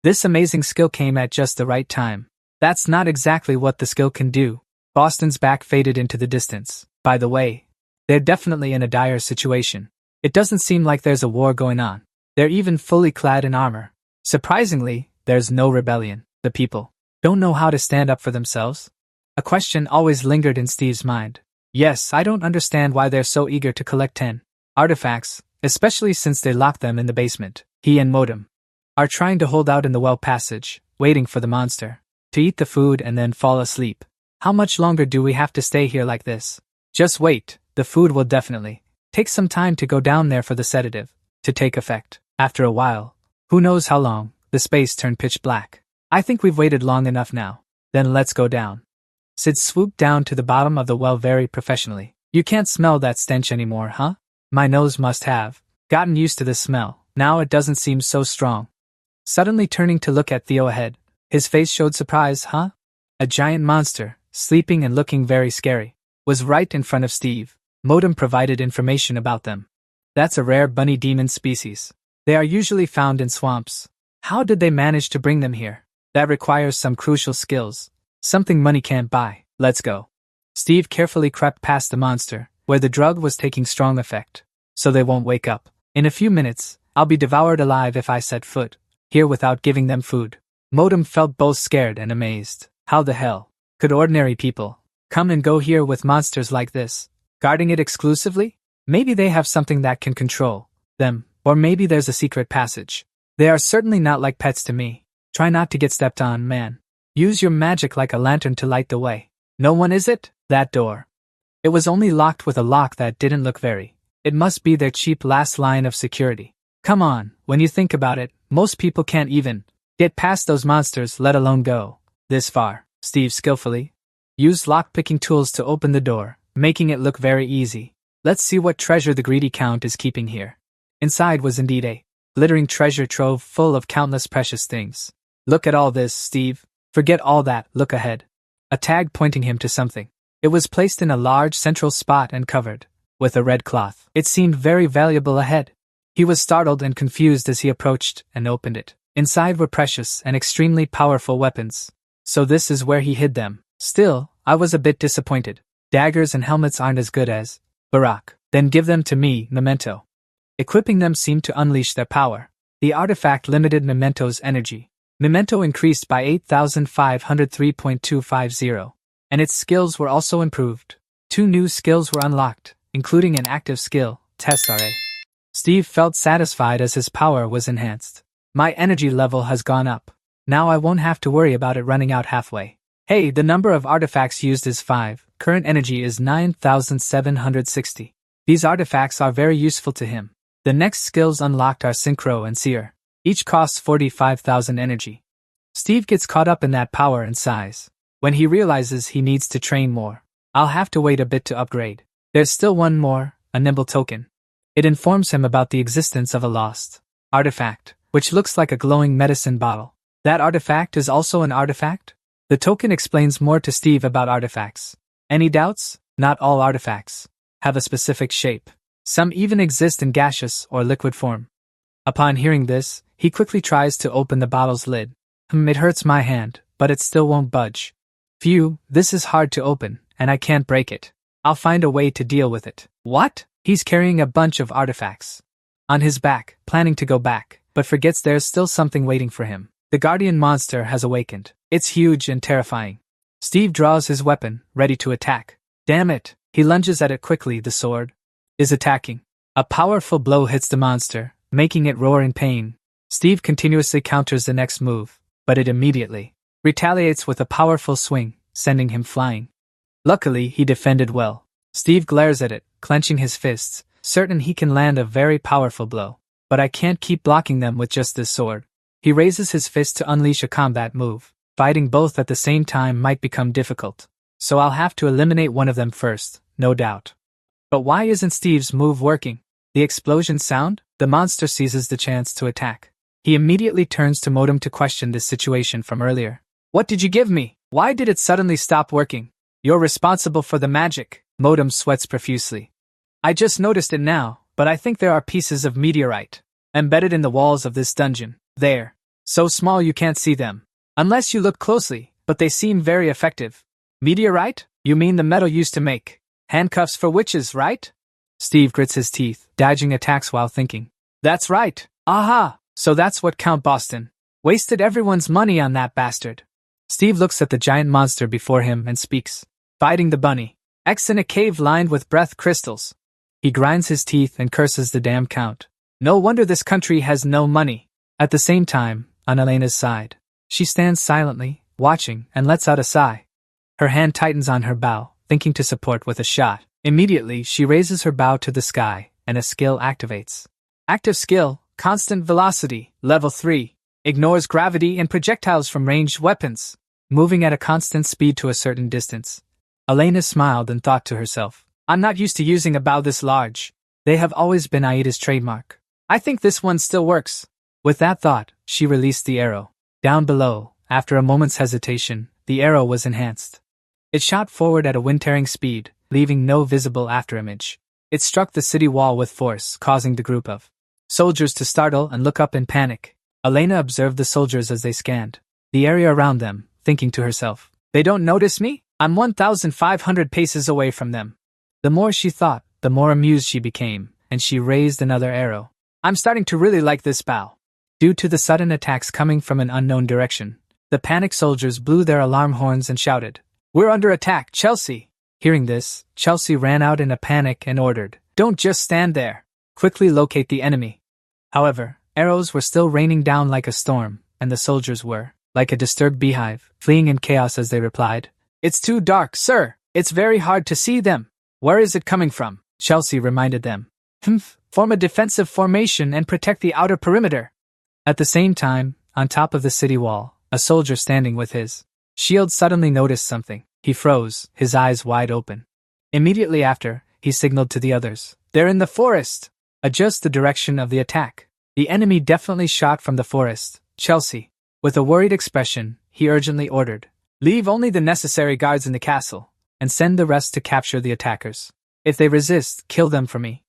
This amazing skill came at just the right time. That's not exactly what the skill can do. Boston's back faded into the distance. By the way, they're definitely in a dire situation. It doesn't seem like there's a war going on. They're even fully clad in armor. Surprisingly, there's no rebellion. The people don't know how to stand up for themselves. A question always lingered in Steve's mind. Yes, I don't understand why they're so eager to collect 10 artifacts, especially since they locked them in the basement. He and Modem are trying to hold out in the well passage, waiting for the monster to eat the food and then fall asleep. How much longer do we have to stay here like this? Just wait, the food will definitely take some time to go down there for the sedative to take effect. After a while, who knows how long, the space turned pitch black. I think we've waited long enough now. Then let's go down. Sid swooped down to the bottom of the well very professionally. You can't smell that stench anymore, huh? My nose must have gotten used to this smell. Now it doesn't seem so strong. Suddenly turning to look at Theo ahead, his face showed surprise, huh? A giant monster, sleeping and looking very scary, was right in front of Steve. Modem provided information about them. That's a rare bunny demon species. They are usually found in swamps. How did they manage to bring them here? That requires some crucial skills. Something money can't buy. Let's go. Steve carefully crept past the monster, where the drug was taking strong effect, so they won't wake up. In a few minutes, I'll be devoured alive if I set foot here without giving them food. Modem felt both scared and amazed. How the hell could ordinary people come and go here with monsters like this, guarding it exclusively? Maybe they have something that can control them, or maybe there's a secret passage. They are certainly not like pets to me. Try not to get stepped on, man. Use your magic like a lantern to light the way. No one, is it? That door. It was only locked with a lock that didn't look very. It must be their cheap last line of security. Come on, when you think about it, most people can't even get past those monsters, let alone go this far. Steve skillfully used lock-picking tools to open the door, making it look very easy. Let's see what treasure the greedy count is keeping here. Inside was indeed a glittering treasure trove full of countless precious things. Look at all this, Steve. Forget all that, look ahead. A tag pointing him to something. It was placed in a large central spot and covered with a red cloth. It seemed very valuable ahead. He was startled and confused as he approached and opened it. Inside were precious and extremely powerful weapons. So this is where he hid them. Still, I was a bit disappointed. Daggers and helmets aren't as good as Barack. Then give them to me, Memento. Equipping them seemed to unleash their power. The artifact limited Memento's energy. Memento increased by 8,503.250. and its skills were also improved. 2 new skills were unlocked, including an active skill, Test RA. Steve felt satisfied as his power was enhanced. My energy level has gone up. Now I won't have to worry about it running out halfway. Hey, the number of artifacts used is 5, current energy is 9,760. These artifacts are very useful to him. The next skills unlocked are Synchro and Seer. Each costs 45,000 energy. Steve gets caught up in that power and size. When he realizes he needs to train more, I'll have to wait a bit to upgrade. There's still one more, a Nimble token. It informs him about the existence of a lost artifact, which looks like a glowing medicine bottle. That artifact is also an artifact? The token explains more to Steve about artifacts. Any doubts? Not all artifacts have a specific shape. Some even exist in gaseous or liquid form. Upon hearing this, he quickly tries to open the bottle's lid. It hurts my hand, but it still won't budge. Phew, this is hard to open, and I can't break it. I'll find a way to deal with it. What? He's carrying a bunch of artifacts on his back, planning to go back, but forgets there's still something waiting for him. The guardian monster has awakened. It's huge and terrifying. Steve draws his weapon, ready to attack. Damn it! He lunges at it quickly. The sword is attacking. A powerful blow hits the monster, making it roar in pain. Steve continuously counters the next move, but it immediately retaliates with a powerful swing, sending him flying. Luckily, he defended well. Steve glares at it, clenching his fists, certain he can land a very powerful blow. But I can't keep blocking them with just this sword. He raises his fist to unleash a combat move. Fighting both at the same time might become difficult, so I'll have to eliminate one of them first, no doubt. But why isn't Steve's move working? The explosion sound? The monster seizes the chance to attack. He immediately turns to Modem to question this situation from earlier. What did you give me? Why did it suddenly stop working? You're responsible for the magic. Modem sweats profusely. I just noticed it now, but I think there are pieces of meteorite embedded in the walls of this dungeon. There. So small you can't see them. Unless you look closely, but they seem very effective. Meteorite? You mean the metal used to make handcuffs for witches, right? Steve grits his teeth, dodging attacks while thinking. That's right. Aha! So that's what Count Boston wasted everyone's money on, that bastard. Steve looks at the giant monster before him and speaks. Fighting the bunny. X in a cave lined with breath crystals. He grinds his teeth and curses the damn Count. No wonder this country has no money. At the same time, on Elena's side, she stands silently, watching, and lets out a sigh. Her hand tightens on her bow, thinking to support with a shot. Immediately, she raises her bow to the sky, and a skill activates. Active skill, constant velocity, level 3. Ignores gravity and projectiles from ranged weapons, moving at a constant speed to a certain distance. Elena smiled and thought to herself, I'm not used to using a bow this large. They have always been Aida's trademark. I think this one still works. With that thought, she released the arrow. Down below, after a moment's hesitation, the arrow was enhanced. It shot forward at a wind-tearing speed, leaving no visible afterimage. It struck the city wall with force, causing the group of soldiers to startle and look up in panic. Elena observed the soldiers as they scanned the area around them, thinking to herself, they don't notice me? I'm 1,500 paces away from them. The more she thought, the more amused she became, and she raised another arrow. I'm starting to really like this bow. Due to the sudden attacks coming from an unknown direction, the panicked soldiers blew their alarm horns and shouted, We're under attack, Chelsea! Hearing this, Chelsea ran out in a panic and ordered, Don't just stand there. Quickly locate the enemy. However, arrows were still raining down like a storm, and the soldiers were, like a disturbed beehive, fleeing in chaos as they replied, It's too dark, sir. It's very hard to see them. Where is it coming from? Chelsea reminded them. Form a defensive formation and protect the outer perimeter. At the same time, on top of the city wall, a soldier standing with his shield suddenly noticed something. He froze, his eyes wide open. Immediately after, he signaled to the others. They're in the forest! Adjust the direction of the attack. The enemy definitely shot from the forest. Chelsea. With a worried expression, he urgently ordered, Leave only the necessary guards in the castle, and send the rest to capture the attackers. If they resist, kill them for me.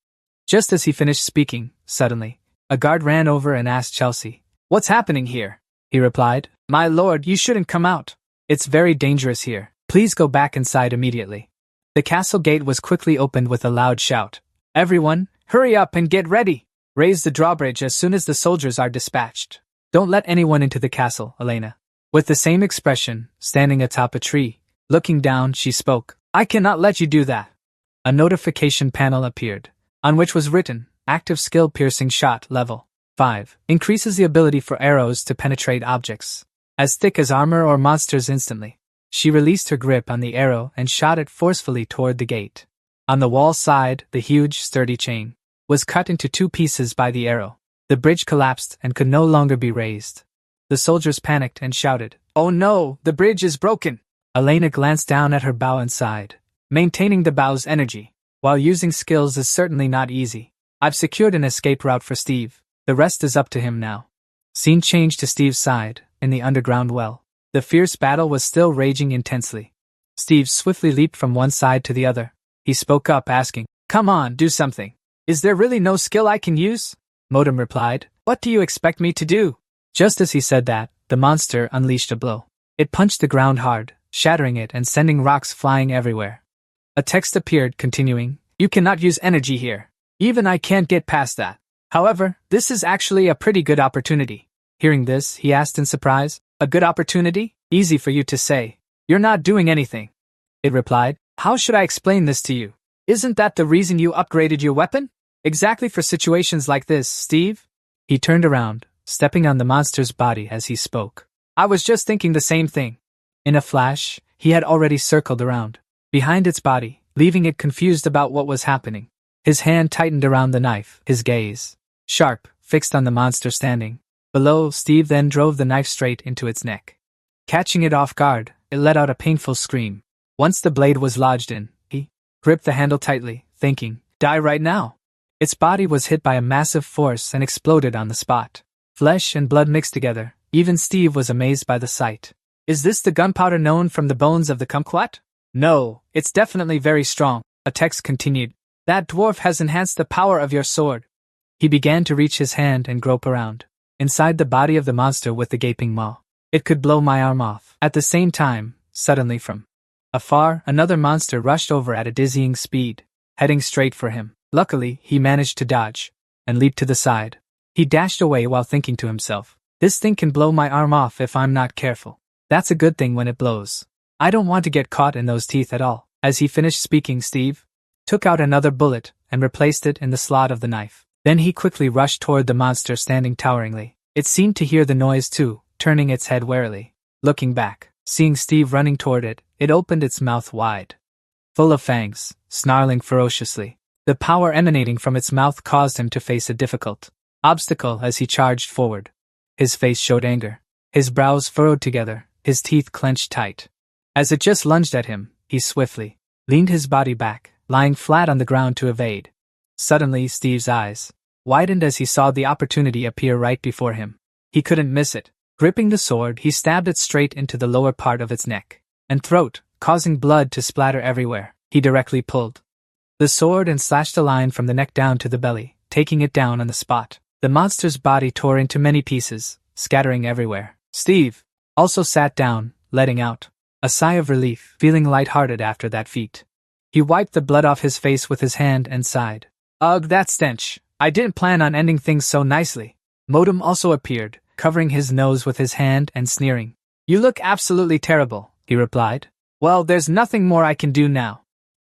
Just as he finished speaking, suddenly, a guard ran over and asked Chelsea, What's happening here? He replied, My lord, you shouldn't come out. It's very dangerous here. Please go back inside immediately. The castle gate was quickly opened with a loud shout. Everyone, hurry up and get ready. Raise the drawbridge as soon as the soldiers are dispatched. Don't let anyone into the castle, Elena. With the same expression, standing atop a tree, Looking down, she spoke. I cannot let you do that. A notification panel appeared, on which was written, Active Skill Piercing Shot Level 5. Increases the ability for arrows to penetrate objects as thick as armor or monsters instantly. She released her grip on the arrow and shot it forcefully toward the gate. On the wall side, the huge, sturdy chain was cut into 2 pieces by the arrow. The bridge collapsed and could no longer be raised. The soldiers panicked and shouted, "Oh no, the bridge is broken!" Elena glanced down at her bow and sighed. Maintaining the bow's energy while using skills is certainly not easy. I've secured an escape route for Steve. The rest is up to him now. Scene changed to Steve's side, in the underground well. The fierce battle was still raging intensely. Steve swiftly leaped from one side to the other. He spoke up asking, "Come on, do something. Is there really no skill I can use?" Modem replied, "What do you expect me to do?" Just as he said that, the monster unleashed a blow. It punched the ground hard, shattering it and sending rocks flying everywhere. A text appeared continuing, "You cannot use energy here. Even I can't get past that. However, this is actually a pretty good opportunity." Hearing this, he asked in surprise, "A good opportunity? Easy for you to say. You're not doing anything." It replied, "How should I explain this to you? Isn't that the reason you upgraded your weapon? Exactly for situations like this, Steve." He turned around, stepping on the monster's body as he spoke. "I was just thinking the same thing." In a flash, he had already circled around behind its body, leaving it confused about what was happening. His hand tightened around the knife, his gaze sharp, fixed on the monster standing below. Steve then drove the knife straight into its neck. Catching it off guard, it let out a painful scream. Once the blade was lodged in, he gripped the handle tightly, thinking, "Die right now." Its body was hit by a massive force and exploded on the spot. Flesh and blood mixed together. Even Steve was amazed by the sight. "Is this the gunpowder known from the bones of the kumquat?" "No, it's definitely very strong," a text continued. "That dwarf has enhanced the power of your sword." He began to reach his hand and grope around inside the body of the monster with the gaping maw. "It could blow my arm off." At the same time, suddenly from afar, another monster rushed over at a dizzying speed, heading straight for him. Luckily, he managed to dodge and leap to the side. He dashed away while thinking to himself, "This thing can blow my arm off if I'm not careful. That's a good thing when it blows. I don't want to get caught in those teeth at all." As he finished speaking, Steve took out another bullet and replaced it in the slot of the knife. Then he quickly rushed toward the monster standing toweringly. It seemed to hear the noise too, turning its head warily. Looking back, seeing Steve running toward it, it opened its mouth wide, full of fangs, snarling ferociously. The power emanating from its mouth caused him to face a difficult obstacle as he charged forward. His face showed anger, his brows furrowed together, his teeth clenched tight. As it just lunged at him, he swiftly leaned his body back, lying flat on the ground to evade. Suddenly, Steve's eyes widened as he saw the opportunity appear right before him. He couldn't miss it. Gripping the sword, he stabbed it straight into the lower part of its neck and throat, causing blood to splatter everywhere. He directly pulled the sword and slashed a line from the neck down to the belly, taking it down on the spot. The monster's body tore into many pieces, scattering everywhere. Steve also sat down, letting out a sigh of relief, feeling lighthearted after that feat. He wiped the blood off his face with his hand and sighed. "Ugh, that stench. I didn't plan on ending things so nicely." Modem also appeared, covering his nose with his hand and sneering. "You look absolutely terrible," he replied. "Well, there's nothing more I can do now."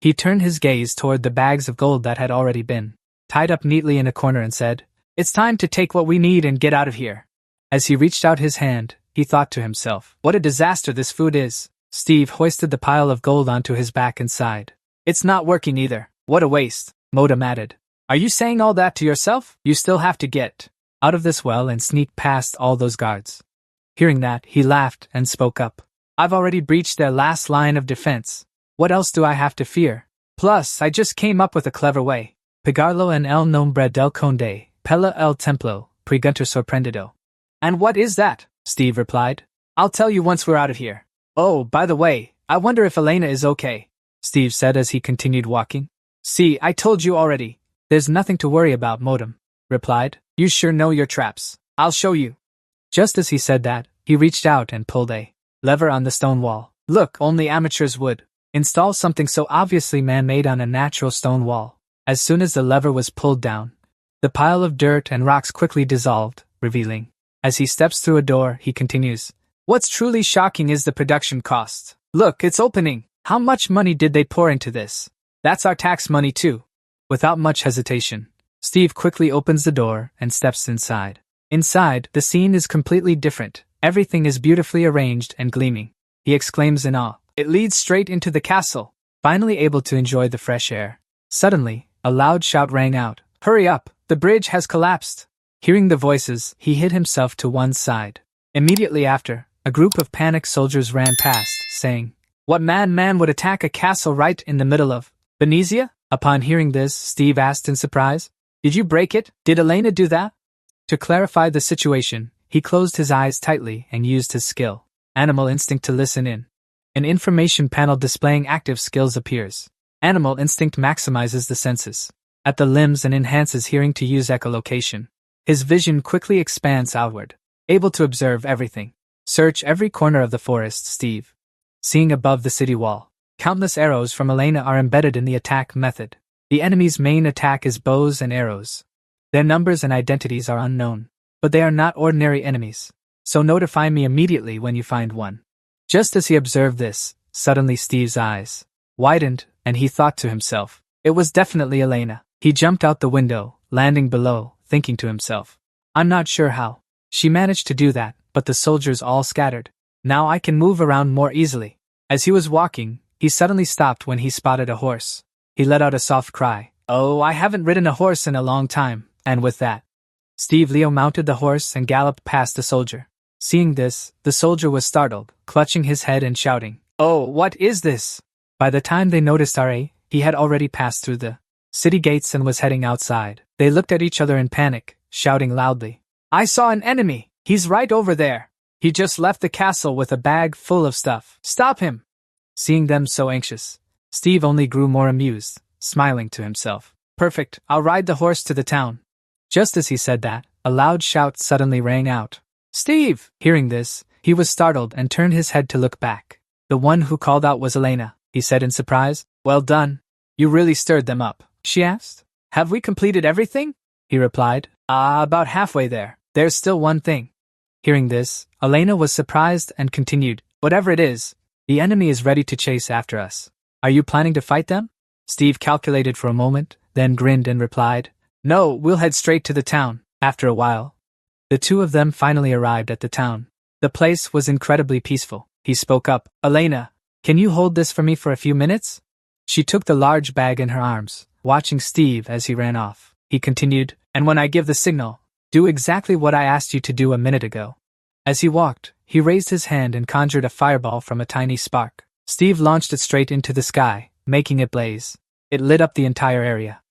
He turned his gaze toward the bags of gold that had already been tied up neatly in a corner and said, "It's time to take what we need and get out of here." As he reached out his hand, he thought to himself, "What a disaster this food is." Steve hoisted the pile of gold onto his back and sighed. "It's not working either. What a waste," Modem added. "Are you saying all that to yourself? You still have to get out of this well and sneak past all those guards." Hearing that, he laughed and spoke up. "I've already breached their last line of defense. What else do I have to fear? Plus, I just came up with a clever way. Pegarlo en el nombre del conde, pela el templo, pregunta sorprendido." "And what is that?" Steve replied. "I'll tell you once we're out of here. Oh, by the way, I wonder if Elena is okay," Steve said as he continued walking. "See, I told you already. There's nothing to worry about," Modem replied. "You sure know your traps. I'll show you." Just as he said that, he reached out and pulled a lever on the stone wall. Look, only amateurs would install something so obviously man-made on a natural stone wall. As soon as the lever was pulled down, the pile of dirt and rocks quickly dissolved, revealing. As he steps through a door, he continues, "What's truly shocking is the production cost. Look, it's opening! How much money did they pour into this? That's our tax money too. Without much hesitation, Steve quickly opens the door and steps inside. Inside, the scene is completely different. Everything is beautifully arranged and gleaming. He exclaims in awe. It leads straight into the castle. Finally able to enjoy the fresh air. Suddenly, a loud shout rang out. Hurry up! The bridge has collapsed! Hearing the voices, he hid himself to one side. Immediately after, a group of panicked soldiers ran past, saying, What madman would attack a castle right in the middle of Venezia? Upon hearing this, Steve asked in surprise, Did you break it? Did Elena do that? To clarify the situation, he closed his eyes tightly and used his skill, Animal Instinct, to listen in. An information panel displaying active skills appears. Animal Instinct maximizes the senses at the limbs and enhances hearing to use echolocation. His vision quickly expands outward, able to observe everything. Search every corner of the forest, Steve. Seeing above the city wall, countless arrows from Elena are embedded in the attack method. The enemy's main attack is bows and arrows. Their numbers and identities are unknown, but they are not ordinary enemies. So notify me immediately when you find one. Just as he observed this, suddenly Steve's eyes widened, and he thought to himself, it was definitely Elena. He jumped out the window, landing below, thinking to himself, I'm not sure how she managed to do that, but the soldiers all scattered. Now I can move around more easily. As he was walking, he suddenly stopped when he spotted a horse. He let out a soft cry. Oh, I haven't ridden a horse in a long time, and with that, Steve Leo mounted the horse and galloped past the soldier. Seeing this, the soldier was startled, clutching his head and shouting, Oh, what is this? By the time they noticed R.A., he had already passed through the city gates and was heading outside. They looked at each other in panic, shouting loudly, I saw an enemy! He's right over there! He just left the castle with a bag full of stuff. Stop him! Seeing them so anxious, Steve only grew more amused, smiling to himself. Perfect, I'll ride the horse to the town. Just as he said that, a loud shout suddenly rang out. Steve! Hearing this, he was startled and turned his head to look back. The one who called out was Elena, he said in surprise. Well done. You really stirred them up, she asked. Have we completed everything? He replied. About halfway there. There's still one thing. Hearing this, Elena was surprised and continued, Whatever it is, the enemy is ready to chase after us. Are you planning to fight them? Steve calculated for a moment, then grinned and replied, No, we'll head straight to the town. After a while, the two of them finally arrived at the town. The place was incredibly peaceful. He spoke up, Elena, can you hold this for me for a few minutes? She took the large bag in her arms, watching Steve as he ran off. He continued, And when I give the signal, do exactly what I asked you to do a minute ago. As he walked, he raised his hand and conjured a fireball from a tiny spark. Steve launched it straight into the sky, making it blaze. It lit up the entire area.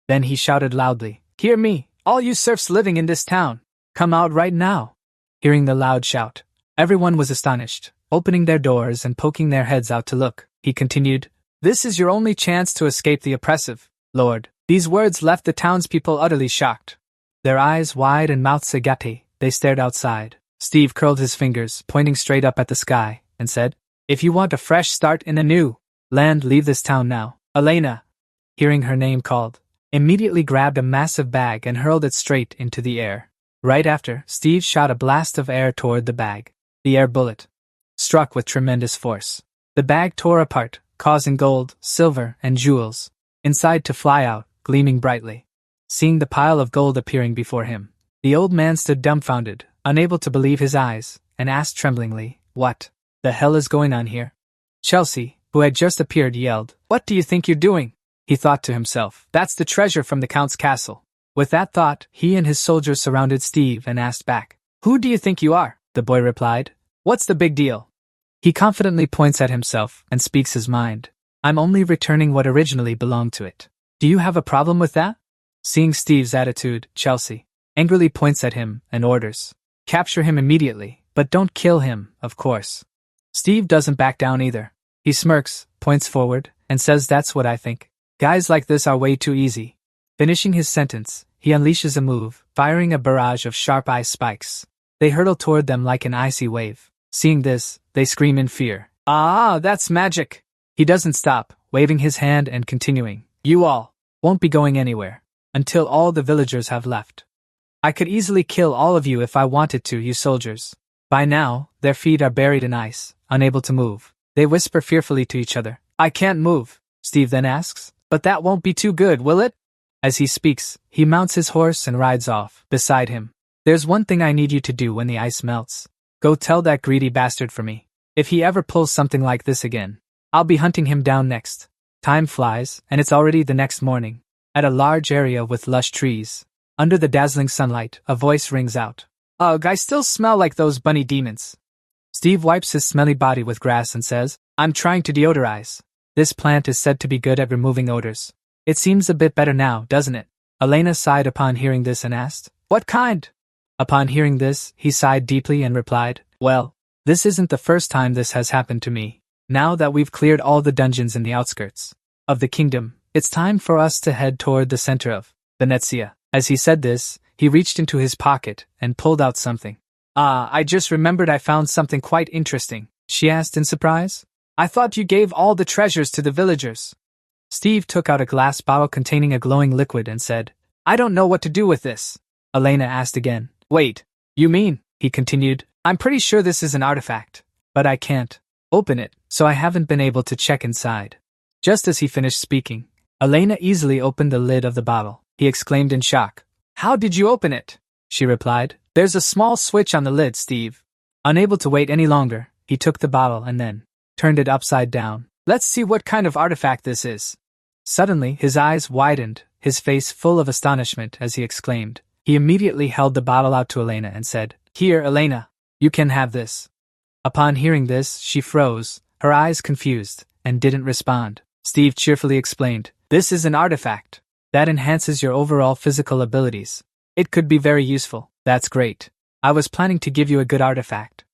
Then he shouted loudly, Hear me, all you serfs living in this town. Come out right now. Hearing the loud shout, everyone was astonished, opening their doors and poking their heads out to look. He continued, This is your only chance to escape the oppressive lord. These words left the townspeople utterly shocked. Their eyes wide and mouths agape, they stared outside. Steve curled his fingers, pointing straight up at the sky, and said, If you want a fresh start in a new land, leave this town now. Elena, hearing her name called, immediately grabbed a massive bag and hurled it straight into the air. Right after, Steve shot a blast of air toward the bag. The air bullet struck with tremendous force. The bag tore apart, causing gold, silver, and jewels inside to fly out, gleaming brightly. Seeing the pile of gold appearing before him, the old man stood dumbfounded, unable to believe his eyes, and asked tremblingly, What the hell is going on here? Chelsea, who had just appeared, yelled, What do you think you're doing? He thought to himself, That's the treasure from the Count's castle. With that thought, he and his soldiers surrounded Steve and asked back, Who do you think you are? The boy replied, What's the big deal? He confidently points at himself and speaks his mind. I'm only returning what originally belonged to it. Do you have a problem with that? Seeing Steve's attitude, Chelsea angrily points at him and orders, Capture him immediately, but don't kill him, of course. Steve doesn't back down either. He smirks, points forward, and says that's what I think. Guys like this are way too easy. Finishing his sentence, he unleashes a move, firing a barrage of sharp eye spikes. They hurtle toward them like an icy wave. Seeing this, they scream in fear. Ah, that's magic! He doesn't stop, waving his hand and continuing. You all won't be going anywhere until all the villagers have left. I could easily kill all of you if I wanted to, you soldiers. By now, their feet are buried in ice, unable to move. They whisper fearfully to each other. I can't move, Steve then asks. But that won't be too good, will it? As he speaks, he mounts his horse and rides off beside him. There's one thing I need you to do when the ice melts. Go tell that greedy bastard for me. If he ever pulls something like this again, I'll be hunting him down next. Time flies, and it's already the next morning. At a large area with lush trees, under the dazzling sunlight, a voice rings out. Ugh, I still smell like those bunny demons. Steve wipes his smelly body with grass and says, I'm trying to deodorize. This plant is said to be good at removing odors. It seems a bit better now, doesn't it? Elena sighed upon hearing this and asked, What kind? Upon hearing this, he sighed deeply and replied, Well, this isn't the first time this has happened to me. Now that we've cleared all the dungeons in the outskirts of the kingdom, it's time for us to head toward the center of Venezia. As he said this, he reached into his pocket and pulled out something. I just remembered I found something quite interesting, she asked in surprise. I thought you gave all the treasures to the villagers. Steve took out a glass bottle containing a glowing liquid and said, I don't know what to do with this. Elena asked again. Wait, you mean, he continued, I'm pretty sure this is an artifact, but I can't open it, so I haven't been able to check inside. Just as he finished speaking, Elena easily opened the lid of the bottle. He exclaimed in shock. How did you open it? She replied. There's a small switch on the lid, Steve. Unable to wait any longer, he took the bottle and then turned it upside down. Let's see what kind of artifact this is. Suddenly, his eyes widened, his face full of astonishment as he exclaimed. He immediately held the bottle out to Elena and said, Here, Elena, you can have this. Upon hearing this, she froze, her eyes confused, and didn't respond. Steve cheerfully explained, This is an artifact that enhances your overall physical abilities. It could be very useful. That's great. I was planning to give you a good artifact.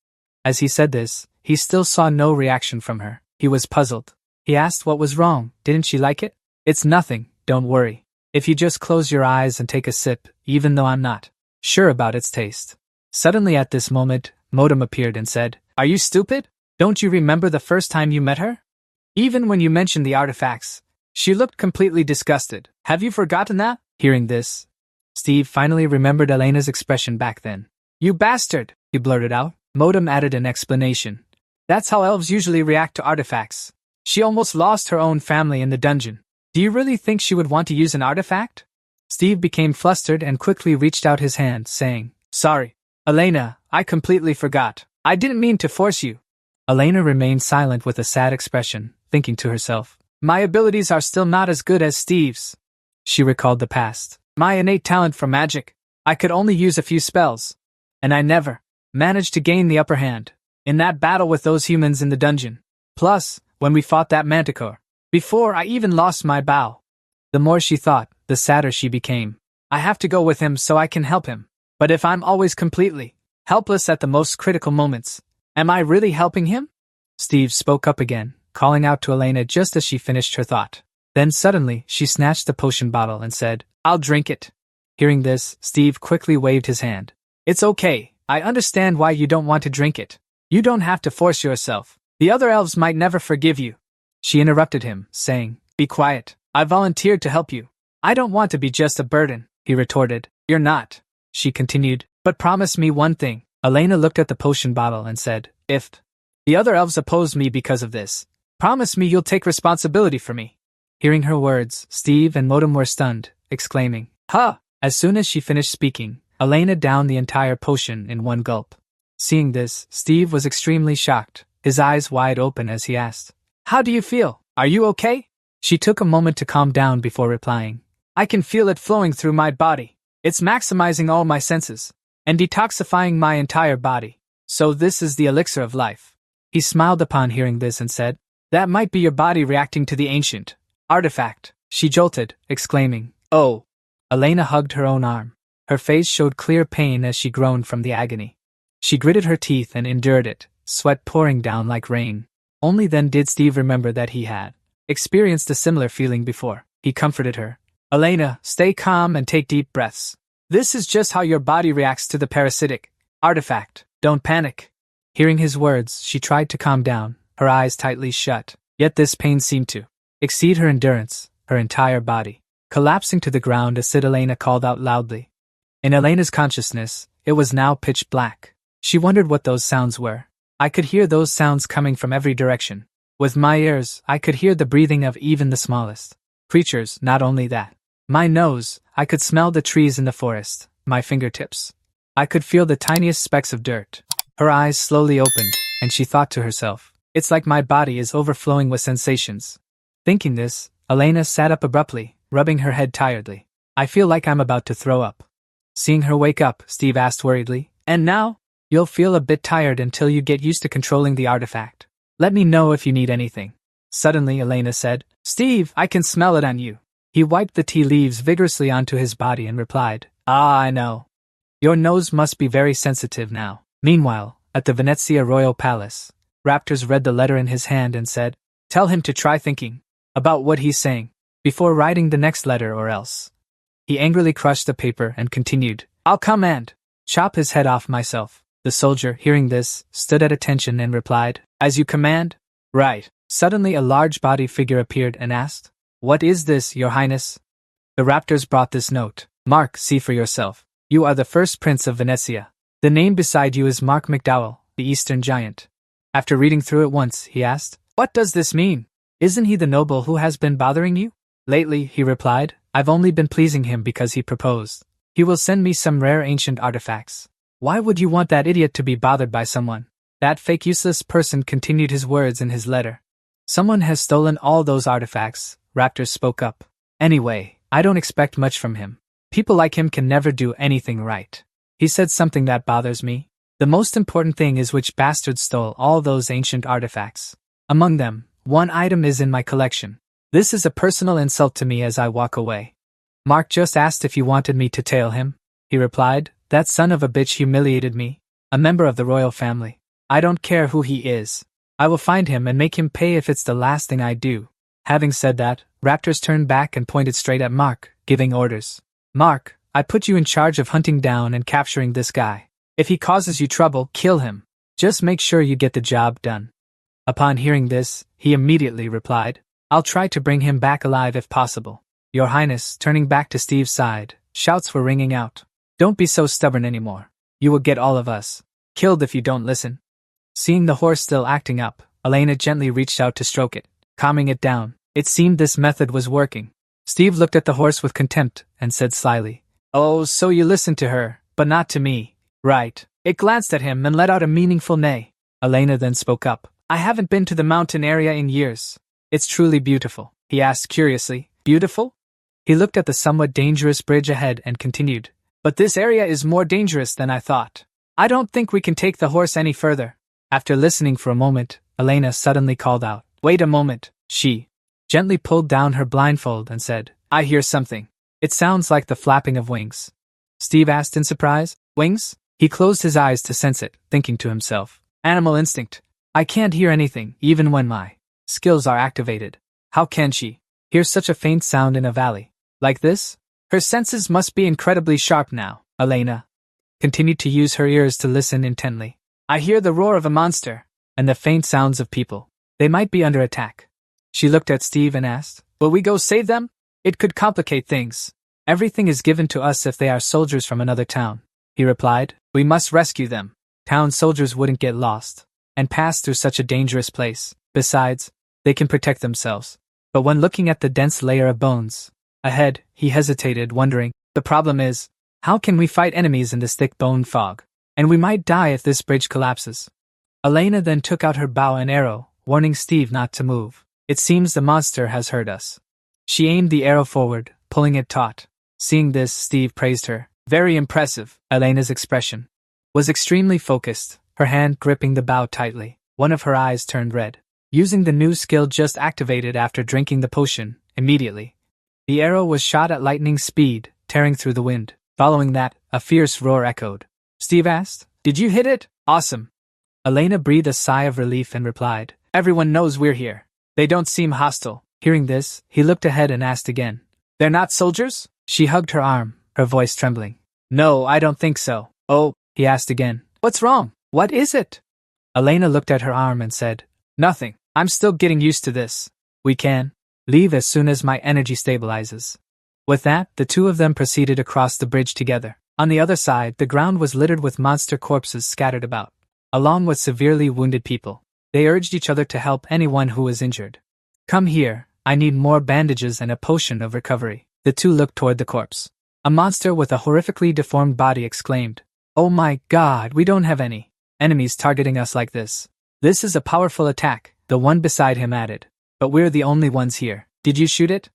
As he said this, he still saw no reaction from her. He was puzzled. He asked what was wrong. Didn't she like it? It's nothing, don't worry. If you just close your eyes and take a sip, even though I'm not sure about its taste. Suddenly at this moment, Modem appeared and said, Are you stupid? Don't you remember the first time you met her? Even when you mentioned the artifacts, she looked completely disgusted. Have you forgotten that? Hearing this, Steve finally remembered Elena's expression back then. You bastard, he blurted out. Modem added an explanation. That's how elves usually react to artifacts. She almost lost her own family in the dungeon. Do you really think she would want to use an artifact? Steve became flustered and quickly reached out his hand, saying, Sorry, Elena, I completely forgot. I didn't mean to force you. Elena remained silent with a sad expression, thinking to herself, My abilities are still not as good as Steve's. She recalled the past. My innate talent for magic. I could only use a few spells. And I never managed to gain the upper hand in that battle with those humans in the dungeon. Plus, when we fought that manticore, before I even lost my bow. The more she thought, the sadder she became. I have to go with him so I can help him. But if I'm always completely helpless at the most critical moments, am I really helping him? Steve spoke up again, calling out to Elena just as she finished her thought. Then suddenly, she snatched the potion bottle and said, I'll drink it. Hearing this, Steve quickly waved his hand. It's okay, I understand why you don't want to drink it. You don't have to force yourself. The other elves might never forgive you. She interrupted him, saying, Be quiet. I volunteered to help you. I don't want to be just a burden, he retorted. You're not, she continued, but promise me one thing. Elena looked at the potion bottle and said, If the other elves oppose me because of this, promise me you'll take responsibility for me. Hearing her words, Steve and Modem were stunned, exclaiming, Huh! As soon as she finished speaking, Elena downed the entire potion in one gulp. Seeing this, Steve was extremely shocked, his eyes wide open as he asked, How do you feel? Are you okay? She took a moment to calm down before replying, I can feel it flowing through my body. It's maximizing all my senses and detoxifying my entire body. So this is the elixir of life. He smiled upon hearing this and said, That might be your body reacting to the ancient artifact. She jolted, exclaiming, Oh! Elena hugged her own arm. Her face showed clear pain as she groaned from the agony. She gritted her teeth and endured it, sweat pouring down like rain. Only then did Steve remember that he had experienced a similar feeling before. He comforted her. Elena, stay calm and take deep breaths. This is just how your body reacts to the parasitic artifact. Don't panic. Hearing his words, she tried to calm down, her eyes tightly shut. Yet this pain seemed to exceed her endurance, her entire body collapsing to the ground as Elena called out loudly. In Elena's consciousness, it was now pitch black. She wondered what those sounds were. I could hear those sounds coming from every direction. With my ears, I could hear the breathing of even the smallest creatures. Not only that. My nose, I could smell the trees in the forest. My fingertips, I could feel the tiniest specks of dirt. Her eyes slowly opened, and she thought to herself, it's like my body is overflowing with sensations. Thinking this, Elena sat up abruptly, rubbing her head tiredly. I feel like I'm about to throw up. Seeing her wake up, Steve asked worriedly, and now? You'll feel a bit tired until you get used to controlling the artifact. Let me know if you need anything. Suddenly Elena said, Steve, I can smell it on you. He wiped the tea leaves vigorously onto his body and replied, Ah, I know. Your nose must be very sensitive now. Meanwhile, at the Venezia Royal Palace, Raptors read the letter in his hand and said, Tell him to try thinking about what he's saying before writing the next letter or else. He angrily crushed the paper and continued, I'll come and chop his head off myself. The soldier, hearing this, stood at attention and replied, As you command? Right. Suddenly a large body figure appeared and asked, What is this, Your Highness? The Raptors brought this note. Mark, see for yourself. You are the first prince of Venezia. The name beside you is Mark McDowell, the Eastern Giant. After reading through it once, he asked, What does this mean? Isn't he the noble who has been bothering you? Lately, he replied, I've only been pleasing him because he proposed. He will send me some rare ancient artifacts. Why would you want that idiot to be bothered by someone? That fake useless person continued his words in his letter. Someone has stolen all those artifacts, Raptors spoke up. Anyway, I don't expect much from him. People like him can never do anything right. He said something that bothers me. The most important thing is which bastard stole all those ancient artifacts. Among them, one item is in my collection. This is a personal insult to me as I walk away. Mark just asked if you wanted me to tail him. He replied, That son of a bitch humiliated me. A member of the royal family. I don't care who he is. I will find him and make him pay if it's the last thing I do. Having said that, Raptors turned back and pointed straight at Mark, giving orders. Mark, I put you in charge of hunting down and capturing this guy. If he causes you trouble, kill him. Just make sure you get the job done. Upon hearing this, he immediately replied, I'll try to bring him back alive if possible. Your Highness, turning back to Steve's side, shouts were ringing out. Don't be so stubborn anymore. You will get all of us killed if you don't listen. Seeing the horse still acting up, Elena gently reached out to stroke it, calming it down. It seemed this method was working. Steve looked at the horse with contempt and said slyly, Oh, so you listened to her, but not to me. Right. It glanced at him and let out a meaningful neigh. Elena then spoke up. I haven't been to the mountain area in years. It's truly beautiful, he asked curiously. Beautiful? He looked at the somewhat dangerous bridge ahead and continued. But this area is more dangerous than I thought. I don't think we can take the horse any further. After listening for a moment, Elena suddenly called out. Wait a moment. She gently pulled down her blindfold and said, I hear something. It sounds like the flapping of wings. Steve asked in surprise. Wings? He closed his eyes to sense it, thinking to himself. Animal instinct. I can't hear anything, even when my skills are activated. How can she hear such a faint sound in a valley? Like this? Her senses must be incredibly sharp now. Elena continued to use her ears to listen intently. I hear the roar of a monster, and the faint sounds of people. They might be under attack. She looked at Steve and asked, Will we go save them? It could complicate things. Everything is given to us if they are soldiers from another town. He replied, We must rescue them. Town soldiers wouldn't get lost and pass through such a dangerous place. Besides, they can protect themselves. But when looking at the dense layer of bones ahead, he hesitated, wondering, the problem is, how can we fight enemies in this thick bone fog? And we might die if this bridge collapses. Elena then took out her bow and arrow, warning Steve not to move. It seems the monster has heard us. She aimed the arrow forward, pulling it taut. Seeing this, Steve praised her. Very impressive. Elena's expression was extremely focused, her hand gripping the bow tightly. One of her eyes turned red. Using the new skill just activated after drinking the potion, immediately, the arrow was shot at lightning speed, tearing through the wind. Following that, a fierce roar echoed. Steve asked, Did you hit it? Awesome. Elena breathed a sigh of relief and replied, Everyone knows we're here. They don't seem hostile. Hearing this, he looked ahead and asked again, They're not soldiers? She hugged her arm, her voice trembling. No, I don't think so. Oh, he asked again. What's wrong? What is it? Elena looked at her arm and said, Nothing. I'm still getting used to this. We can leave as soon as my energy stabilizes. With that, the two of them proceeded across the bridge together. On the other side, the ground was littered with monster corpses scattered about, along with severely wounded people. They urged each other to help anyone who was injured. Come here, I need more bandages and a potion of recovery. The two looked toward the corpse. A monster with a horrifically deformed body exclaimed, "Oh my god, we don't have any enemies targeting us like this. This is a powerful attack," the one beside him added. "But we're the only ones here. Did you shoot it?"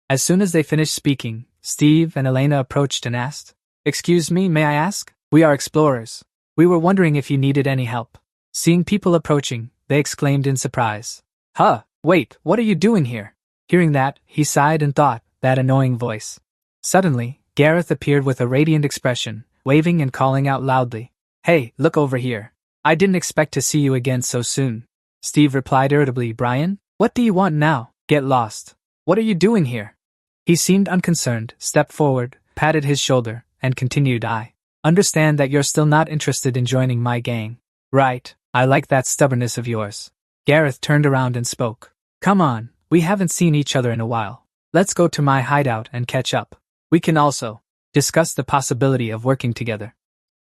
As soon as they finished speaking, Steve and Elena approached and asked, "Excuse me, may I ask? We are explorers. We were wondering if you needed any help." Seeing people approaching, they exclaimed in surprise, "Huh, wait, what are you doing here?" Hearing that, he sighed and thought, that annoying voice. Suddenly, Gareth appeared with a radiant expression, waving and calling out loudly, "Hey, look over here. I didn't expect to see you again so soon." Steve replied irritably, "Brian, what do you want now? Get lost. What are you doing here?" He seemed unconcerned, stepped forward, patted his shoulder, and continued, "I understand that you're still not interested in joining my gang. Right, I like that stubbornness of yours." Gareth turned around and spoke. "Come on, we haven't seen each other in a while. Let's go to my hideout and catch up. We can also discuss the possibility of working together."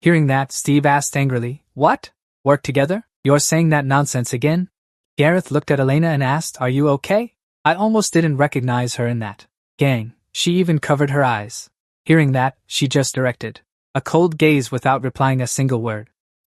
Hearing that, Steve asked angrily, "What? Work together? You're saying that nonsense again?" Gareth looked at Elena and asked, "Are you okay?" I almost didn't recognize her in that gang. She even covered her eyes. Hearing that, she just directed a cold gaze without replying a single word.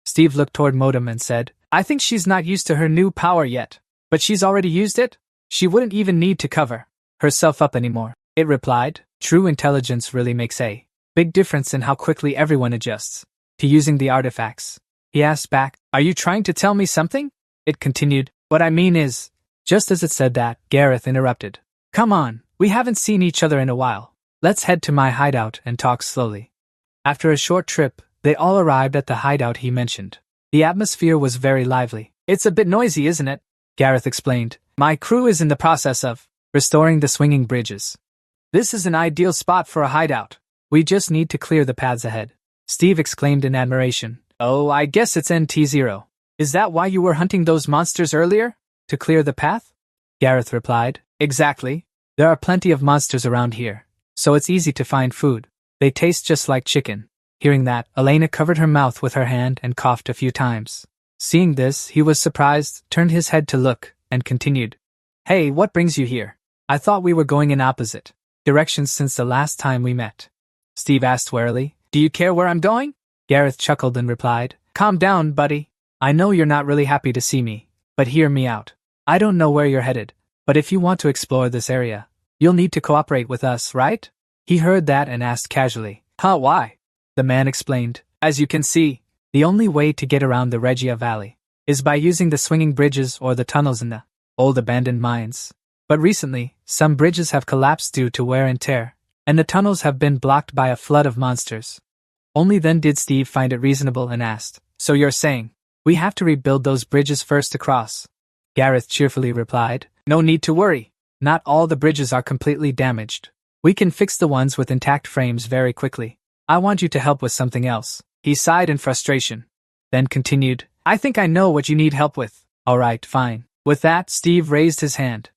Steve looked toward Modem and said, "I think she's not used to her new power yet. But she's already used it? She wouldn't even need to cover herself up anymore." It replied, "True intelligence really makes a big difference in how quickly everyone adjusts to using the artifacts." He asked back, "Are you trying to tell me something?" It continued, "What I mean is..." Just as it said that, Gareth interrupted. "Come on, we haven't seen each other in a while. Let's head to my hideout and talk slowly." After a short trip, they all arrived at the hideout he mentioned. The atmosphere was very lively. "It's a bit noisy, isn't it?" Gareth explained. "My crew is in the process of restoring the swinging bridges. This is an ideal spot for a hideout. We just need to clear the paths ahead." Steve exclaimed in admiration, "Oh, I guess it's NT0. Is that why you were hunting those monsters earlier? To clear the path?" Gareth replied, "Exactly. There are plenty of monsters around here, so it's easy to find food. They taste just like chicken." Hearing that, Elena covered her mouth with her hand and coughed a few times. Seeing this, he was surprised, turned his head to look, and continued, "Hey, what brings you here? I thought we were going in opposite directions since the last time we met." Steve asked warily, "Do you care where I'm going?" Gareth chuckled and replied, "Calm down, buddy. I know you're not really happy to see me, but hear me out. I don't know where you're headed, but if you want to explore this area, you'll need to cooperate with us, right?" He heard that and asked casually, "Huh, why?" The man explained, "As you can see, the only way to get around the Regia Valley is by using the swinging bridges or the tunnels in the old abandoned mines. But recently, some bridges have collapsed due to wear and tear, and the tunnels have been blocked by a flood of monsters." Only then did Steve find it reasonable and asked, "So you're saying we have to rebuild those bridges first to cross?" Gareth cheerfully replied, "No need to worry. Not all the bridges are completely damaged. We can fix the ones with intact frames very quickly. I want you to help with something else." He sighed in frustration, then continued, "I think I know what you need help with." "Alright, fine." With that, Steve raised his hand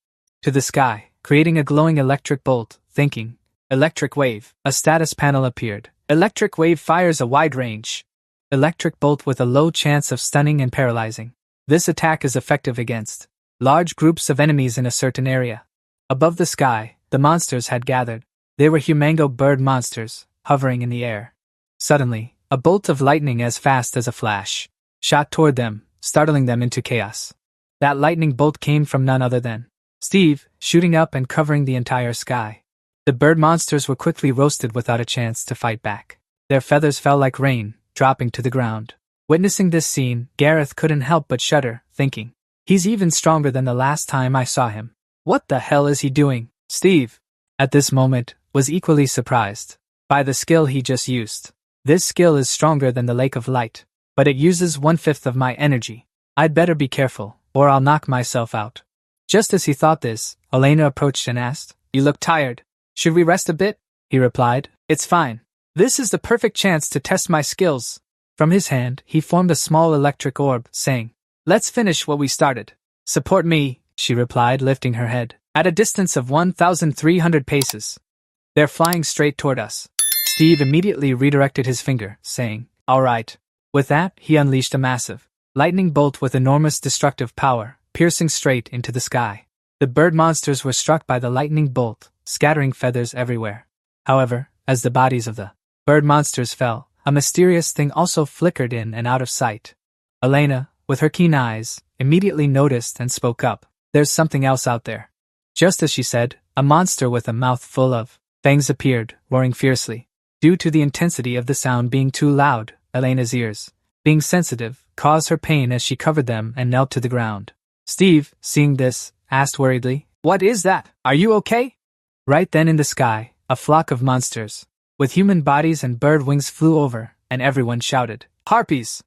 to the sky, creating a glowing electric bolt, thinking, "Electric wave." A status panel appeared. "Electric wave fires a wide range. Electric bolt with a low chance of stunning and paralyzing. This attack is effective against large groups of enemies in a certain area." Above the sky, the monsters had gathered. They were humango bird monsters, hovering in the air. Suddenly, a bolt of lightning as fast as a flash shot toward them, startling them into chaos. That lightning bolt came from none other than Steve, shooting up and covering the entire sky. The bird monsters were quickly roasted without a chance to fight back. Their feathers fell like rain, dropping to the ground. Witnessing this scene, Gareth couldn't help but shudder, thinking, "He's even stronger than the last time I saw him. What the hell is he doing?" Steve, at this moment, was equally surprised by the skill he just used. "This skill is stronger than the Lake of Light, but it uses 1/5 of my energy. I'd better be careful, or I'll knock myself out." Just as he thought this, Elena approached and asked, "You look tired. Should we rest a bit?" He replied, "It's fine. This is the perfect chance to test my skills." From his hand, he formed a small electric orb, saying, "Let's finish what we started." "Support me," she replied, lifting her head. "At a distance of 1,300 paces. They're flying straight toward us." Steve immediately redirected his finger, saying, "Alright." With that, he unleashed a massive lightning bolt with enormous destructive power, piercing straight into the sky. The bird monsters were struck by the lightning bolt, scattering feathers everywhere. However, as the bodies of the bird monsters fell, a mysterious thing also flickered in and out of sight. Elena, with her keen eyes, immediately noticed and spoke up. There's something else out there. Just as she said, a monster with a mouth full of fangs appeared, roaring fiercely. Due to the intensity of the sound being too loud, Elena's ears, being sensitive, caused her pain as she covered them and knelt to the ground. Steve, seeing this, asked worriedly, "What is that? Are you okay?" Right then in the sky, a flock of monsters, with human bodies and bird wings flew over, and everyone shouted, "Harpies!"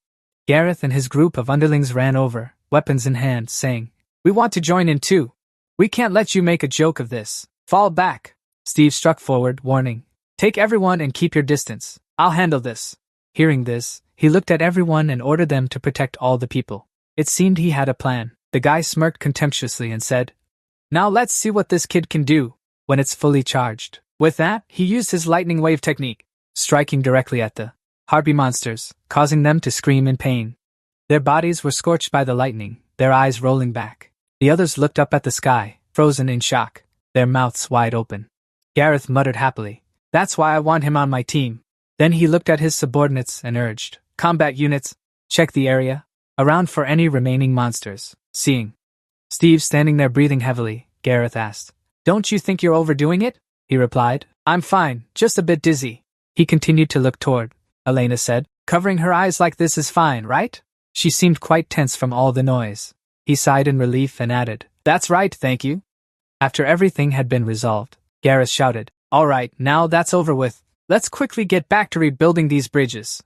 Gareth and his group of underlings ran over, weapons in hand, saying, "We want to join in too. We can't let you make a joke of this. Fall back." Steve struck forward, warning, "Take everyone and keep your distance. I'll handle this." Hearing this, he looked at everyone and ordered them to protect all the people. It seemed he had a plan. The guy smirked contemptuously and said, "Now let's see what this kid can do when it's fully charged." With that, he used his lightning wave technique, striking directly at the harpy monsters, causing them to scream in pain. Their bodies were scorched by the lightning, their eyes rolling back. The others looked up at the sky, frozen in shock, their mouths wide open. Gareth muttered happily, "That's why I want him on my team." Then he looked at his subordinates and urged, "Combat units, check the area around for any remaining monsters." Seeing Steve standing there breathing heavily, Gareth asked, "Don't you think you're overdoing it?" He replied, "I'm fine, just a bit dizzy." He continued to look toward Elena said, "Covering her eyes like this is fine, right?" She seemed quite tense from all the noise. He sighed in relief and added, "That's right, thank you." After everything had been resolved, Gareth shouted, "All right, now that's over with. Let's quickly get back to rebuilding these bridges."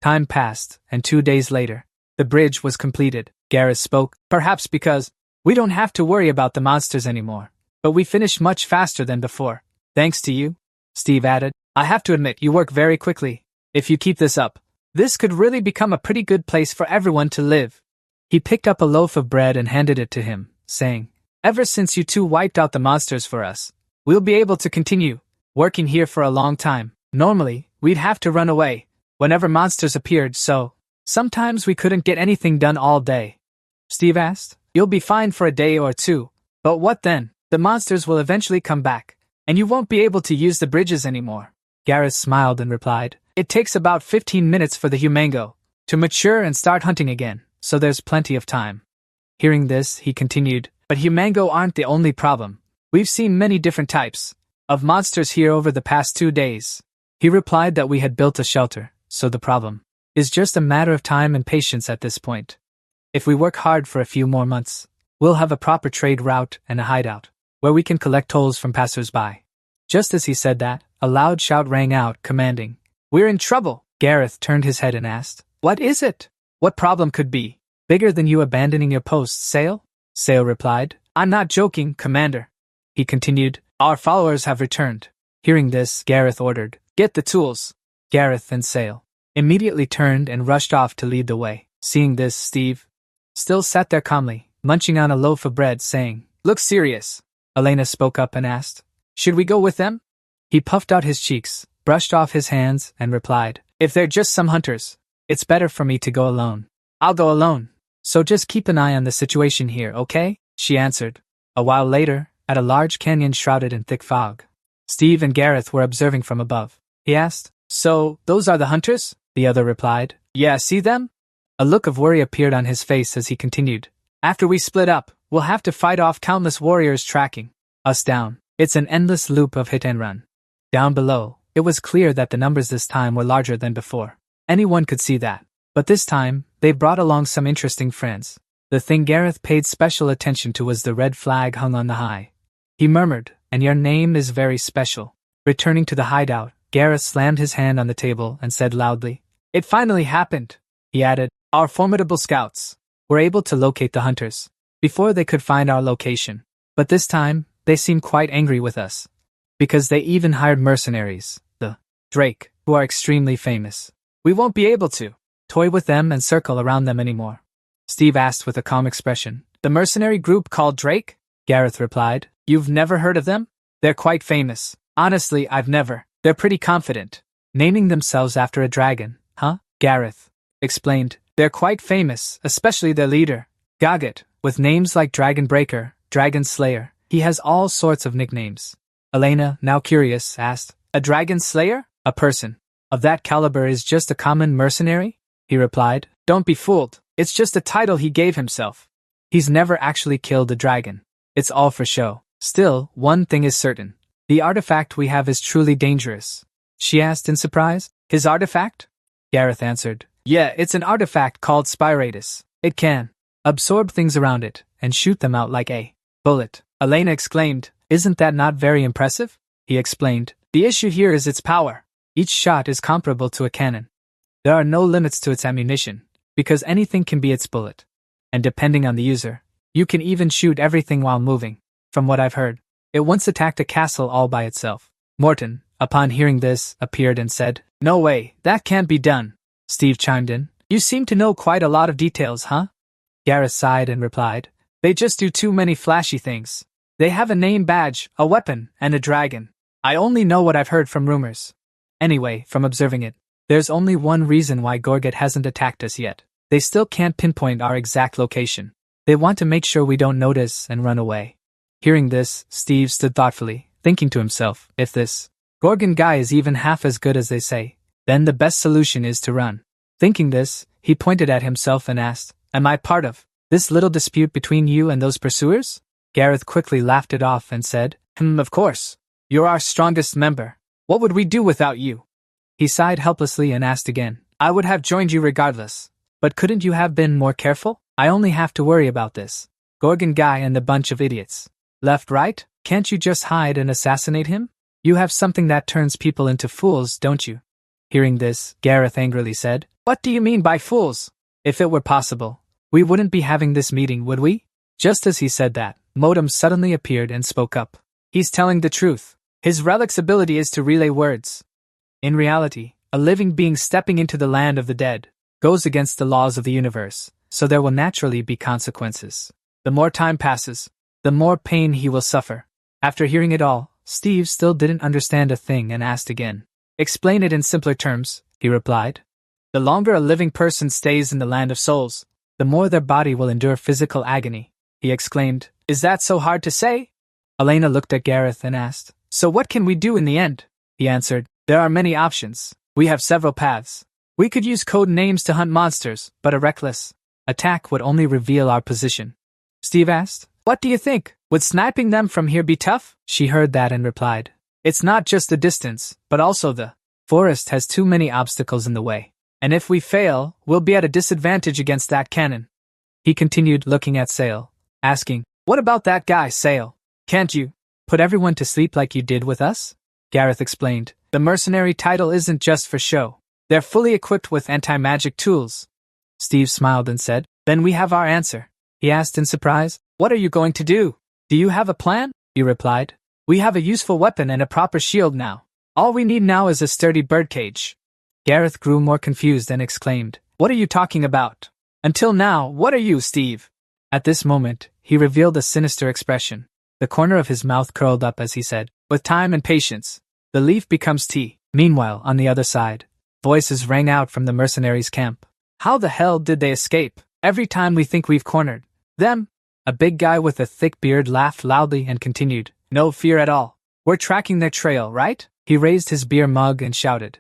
Time passed, and 2 days later, the bridge was completed. Gareth spoke, "Perhaps because we don't have to worry about the monsters anymore, but we finished much faster than before. Thanks to you." Steve added, "I have to admit you work very quickly. If you keep this up, this could really become a pretty good place for everyone to live." He picked up a loaf of bread and handed it to him, saying, "Ever since you two wiped out the monsters for us, we'll be able to continue working here for a long time. Normally, we'd have to run away whenever monsters appeared, so sometimes we couldn't get anything done all day." Steve asked, "You'll be fine for a day or two, but what then? The monsters will eventually come back, and you won't be able to use the bridges anymore." Gareth smiled and replied, "It takes about 15 minutes for the humango to mature and start hunting again, so there's plenty of time." Hearing this, he continued, "But humango aren't the only problem. We've seen many different types of monsters here over the past 2 days." He replied that we had built a shelter, so the problem is just a matter of time and patience at this point. If we work hard for a few more months, we'll have a proper trade route and a hideout, where we can collect tolls from passers-by. Just as he said that, a loud shout rang out, commanding, "We're in trouble!" Gareth turned his head and asked, "What is it? What problem could be bigger than you abandoning your post, Sale?" Sale replied, "I'm not joking, Commander." He continued, "Our followers have returned." Hearing this, Gareth ordered, "Get the tools." Gareth and Sale immediately turned and rushed off to lead the way. Seeing this, Steve still sat there calmly, munching on a loaf of bread, saying, "Look serious." Elena spoke up and asked, "Should we go with them?" He puffed out his cheeks, brushed off his hands, and replied, "If they're just some hunters, it's better for me to go alone." "I'll go alone. So just keep an eye on the situation here, okay?" she answered. A while later, at a large canyon shrouded in thick fog, Steve and Gareth were observing from above. He asked, "So, those are the hunters?" The other replied, "Yeah, see them?" A look of worry appeared on his face as he continued, "After we split up, we'll have to fight off countless warriors tracking us down. It's an endless loop of hit and run." Down below, it was clear that the numbers this time were larger than before. Anyone could see that. But this time, they brought along some interesting friends. The thing Gareth paid special attention to was the red flag hung on the high. He murmured, "And your name is very special." Returning to the hideout, Gareth slammed his hand on the table and said loudly, "It finally happened." He added, "Our formidable scouts were able to locate the hunters before they could find our location. But this time, they seemed quite angry with us, because they even hired mercenaries, the Drake, who are extremely famous. We won't be able to toy with them and circle around them anymore." Steve asked with a calm expression, "The mercenary group called Drake?" Gareth replied, "You've never heard of them? They're quite famous. Honestly, I've never. They're pretty confident, naming themselves after a dragon." "Huh?" Gareth explained, They're quite famous, especially their leader, Gaget, with names like Dragon Breaker, Dragon Slayer. He has all sorts of nicknames. Elena, now curious, asked, "A Dragon Slayer? A person of that caliber is just a common mercenary?" He replied, "Don't be fooled. It's just a title he gave himself. He's never actually killed a dragon. It's all for show. Still, one thing is certain. The artifact we have is truly dangerous." She asked in surprise. "His artifact?" Gareth answered, "Yeah, it's an artifact called Spiratus. It can absorb things around it and shoot them out like a bullet." Elena exclaimed, "Isn't that not very impressive?" He explained, "The issue here is its power. Each shot is comparable to a cannon. There are no limits to its ammunition, because anything can be its bullet. And depending on the user, you can even shoot everything while moving. From what I've heard, it once attacked a castle all by itself." Morton, upon hearing this, appeared and said, "No way, that can't be done." Steve chimed in, "You seem to know quite a lot of details, huh?" Gareth sighed and replied, "They just do too many flashy things. They have a name badge, a weapon, and a dragon. I only know what I've heard from rumors. Anyway, from observing it, there's only one reason why Gorget hasn't attacked us yet. They still can't pinpoint our exact location. They want to make sure we don't notice and run away." Hearing this, Steve stood thoughtfully, thinking to himself, if this Gorgon guy is even half as good as they say, then the best solution is to run. Thinking this, he pointed at himself and asked, "Am I part of this little dispute between you and those pursuers?" Gareth quickly laughed it off and said, Of course. You're our strongest member. What would we do without you?" He sighed helplessly and asked again, "I would have joined you regardless. But couldn't you have been more careful? I only have to worry about this Gorgon guy and the bunch of idiots. Left, right? Can't you just hide and assassinate him? You have something that turns people into fools, don't you?" Hearing this, Gareth angrily said, "What do you mean by fools? If it were possible, we wouldn't be having this meeting, would we?" Just as he said that, Modem suddenly appeared and spoke up. "He's telling the truth. His Relic's ability is to relay words. In reality, a living being stepping into the land of the dead goes against the laws of the universe, so there will naturally be consequences. The more time passes, the more pain he will suffer." After hearing it all, Steve still didn't understand a thing and asked again. "Explain it in simpler terms," he replied. "The longer a living person stays in the land of souls, the more their body will endure physical agony," he exclaimed. "Is that so hard to say?" Elena looked at Gareth and asked, "So what can we do in the end?" He answered, "There are many options. We have several paths. We could use code names to hunt monsters, but a reckless attack would only reveal our position." Steve asked, "What do you think? Would sniping them from here be tough?" She heard that and replied, "It's not just the distance, but also the forest has too many obstacles in the way. And if we fail, we'll be at a disadvantage against that cannon." He continued looking at Sale, asking, "What about that guy, Sale? Can't you put everyone to sleep like you did with us?" Gareth explained, "The mercenary title isn't just for show. They're fully equipped with anti-magic tools." Steve smiled and said, "Then we have our answer." He asked in surprise, "What are you going to do? Do you have a plan?" He replied, "We have a useful weapon and a proper shield now. All we need now is a sturdy birdcage." Gareth grew more confused and exclaimed, "What are you talking about? Until now, what are you, Steve?" At this moment, he revealed a sinister expression. The corner of his mouth curled up as he said, "With time and patience, the leaf becomes tea." Meanwhile, on the other side, voices rang out from the mercenaries' camp. "How the hell did they escape? Every time we think we've cornered them." A big guy with a thick beard laughed loudly and continued, "No fear at all. We're tracking their trail, right?" He raised his beer mug and shouted,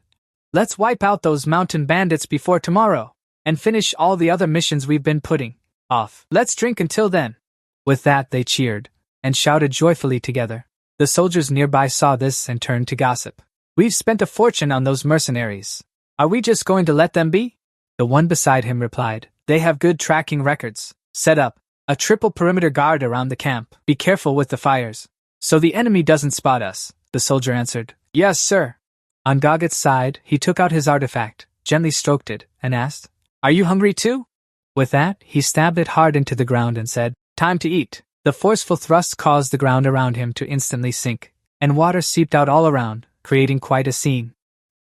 "Let's wipe out those mountain bandits before tomorrow, and finish all the other missions we've been putting off. Let's drink until then." With that, they cheered and shouted joyfully together. The soldiers nearby saw this and turned to gossip. "We've spent a fortune on those mercenaries. Are we just going to let them be?" The one beside him replied, "They have good tracking records. Set up a triple perimeter guard around the camp. Be careful with the fires, so the enemy doesn't spot us." The soldier answered, "Yes, sir." On Gogget's side, he took out his artifact, gently stroked it, and asked, "Are you hungry too?" With that, he stabbed it hard into the ground and said, "Time to eat." The forceful thrust caused the ground around him to instantly sink, and water seeped out all around, creating quite a scene.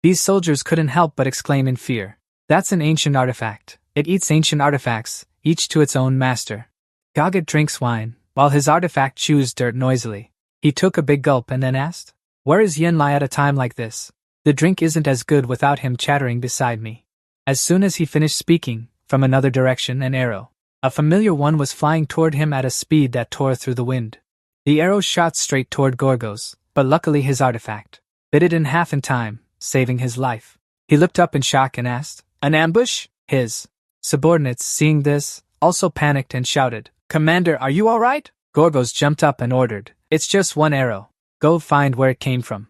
These soldiers couldn't help but exclaim in fear, "That's an ancient artifact. It eats ancient artifacts, each to its own master." Gogget drinks wine, while his artifact chews dirt noisily. He took a big gulp and then asked, "Where is Yin Lai at a time like this? The drink isn't as good without him chattering beside me." As soon as he finished speaking, from another direction, an arrow. A familiar one was flying toward him at a speed that tore through the wind. The arrow shot straight toward Gorgos, but luckily his artifact bit it in half in time, saving his life. He looked up in shock and asked, "An ambush?" His subordinates, seeing this, also panicked and shouted, "Commander, are you all right?" Gorgos jumped up and ordered, "It's just one arrow. Go find where it came from."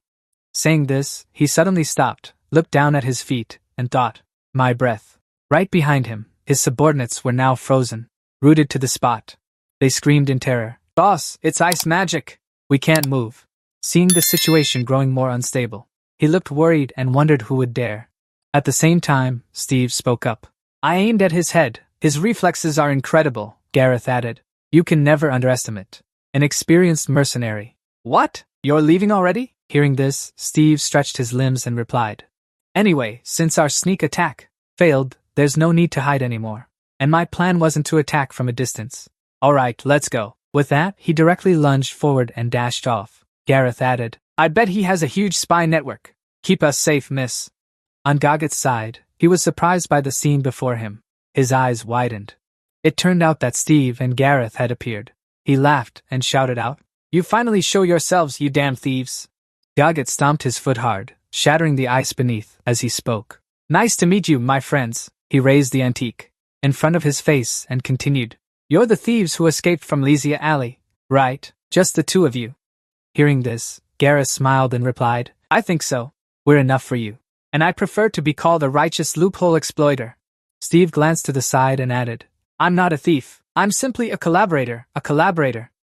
Saying this, he suddenly stopped, looked down at his feet, and thought, "My breath." Right behind him, his subordinates were now frozen, rooted to the spot. They screamed in terror, "Boss, it's ice magic! We can't move." Seeing the situation growing more unstable, he looked worried and wondered who would dare. At the same time, Steve spoke up. "I aimed at his head. His reflexes are incredible," Gareth added. "You can never underestimate an experienced mercenary." "What? You're leaving already?" Hearing this, Steve stretched his limbs and replied, "Anyway, since our sneak attack failed, there's no need to hide anymore. And my plan wasn't to attack from a distance. Alright, let's go." With that, he directly lunged forward and dashed off. Gareth added, "I bet he has a huge spy network. Keep us safe, miss." On Gogget's side, he was surprised by the scene before him. His eyes widened. It turned out that Steve and Gareth had appeared. He laughed and shouted out, "You finally show yourselves, you damn thieves." Gogget stomped his foot hard, shattering the ice beneath as he spoke. "Nice to meet you, my friends." He raised the antique in front of his face and continued, "You're the thieves who escaped from Lysia Alley, right? Just the two of you." Hearing this, Gareth smiled and replied, "I think so. We're enough for you. And I prefer to be called a righteous loophole exploiter." Steve glanced to the side and added, "I'm not a thief. I'm simply a collaborator.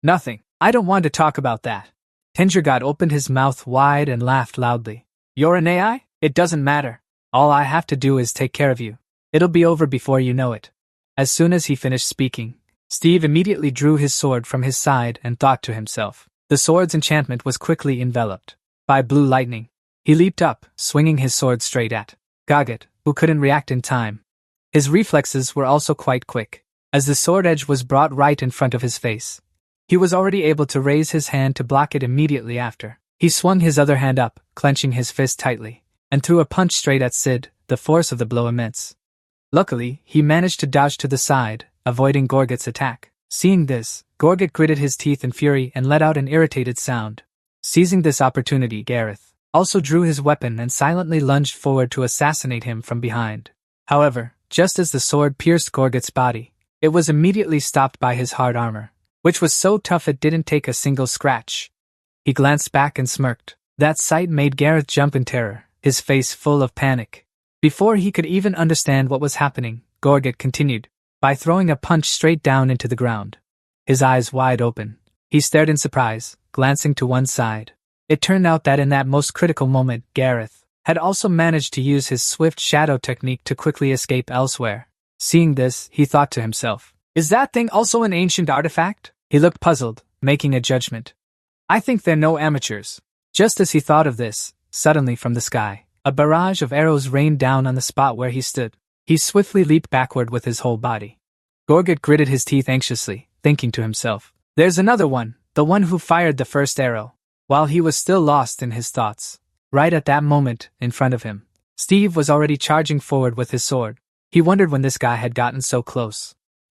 Nothing. I don't want to talk about that." Tendragot opened his mouth wide and laughed loudly. "You're an AI? It doesn't matter. All I have to do is take care of you. It'll be over before you know it." As soon as he finished speaking, Steve immediately drew his sword from his side and thought to himself. The sword's enchantment was quickly enveloped by blue lightning. He leaped up, swinging his sword straight at Gogget, who couldn't react in time. His reflexes were also quite quick. As the sword edge was brought right in front of his face, he was already able to raise his hand to block it immediately after. He swung his other hand up, clenching his fist tightly, and threw a punch straight at Sid, the force of the blow immense. Luckily, he managed to dodge to the side, avoiding Gorget's attack. Seeing this, Gorget gritted his teeth in fury and let out an irritated sound. Seizing this opportunity, Gareth also drew his weapon and silently lunged forward to assassinate him from behind. However, just as the sword pierced Gorget's body, it was immediately stopped by his hard armor, which was so tough it didn't take a single scratch. He glanced back and smirked. That sight made Gareth jump in terror, his face full of panic. Before he could even understand what was happening, Gorget continued by throwing a punch straight down into the ground. His eyes wide open, he stared in surprise, glancing to one side. It turned out that in that most critical moment, Gareth had also managed to use his swift shadow technique to quickly escape elsewhere. Seeing this, he thought to himself, "Is that thing also an ancient artifact?" He looked puzzled, making a judgment. "I think they're no amateurs." Just as he thought of this, suddenly from the sky, a barrage of arrows rained down on the spot where he stood. He swiftly leaped backward with his whole body. Gorget gritted his teeth anxiously, thinking to himself, "There's another one, the one who fired the first arrow." While he was still lost in his thoughts, right at that moment, in front of him, Steve was already charging forward with his sword. He wondered when this guy had gotten so close.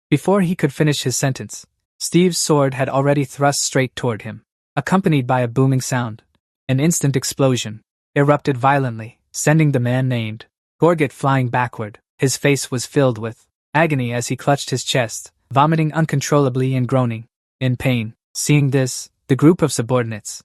Before he could finish his sentence, Steve's sword had already thrust straight toward him, accompanied by a booming sound. An instant explosion erupted violently, sending the man named Gorget flying backward. His face was filled with agony as he clutched his chest, vomiting uncontrollably and groaning in pain. Seeing this, the group of subordinates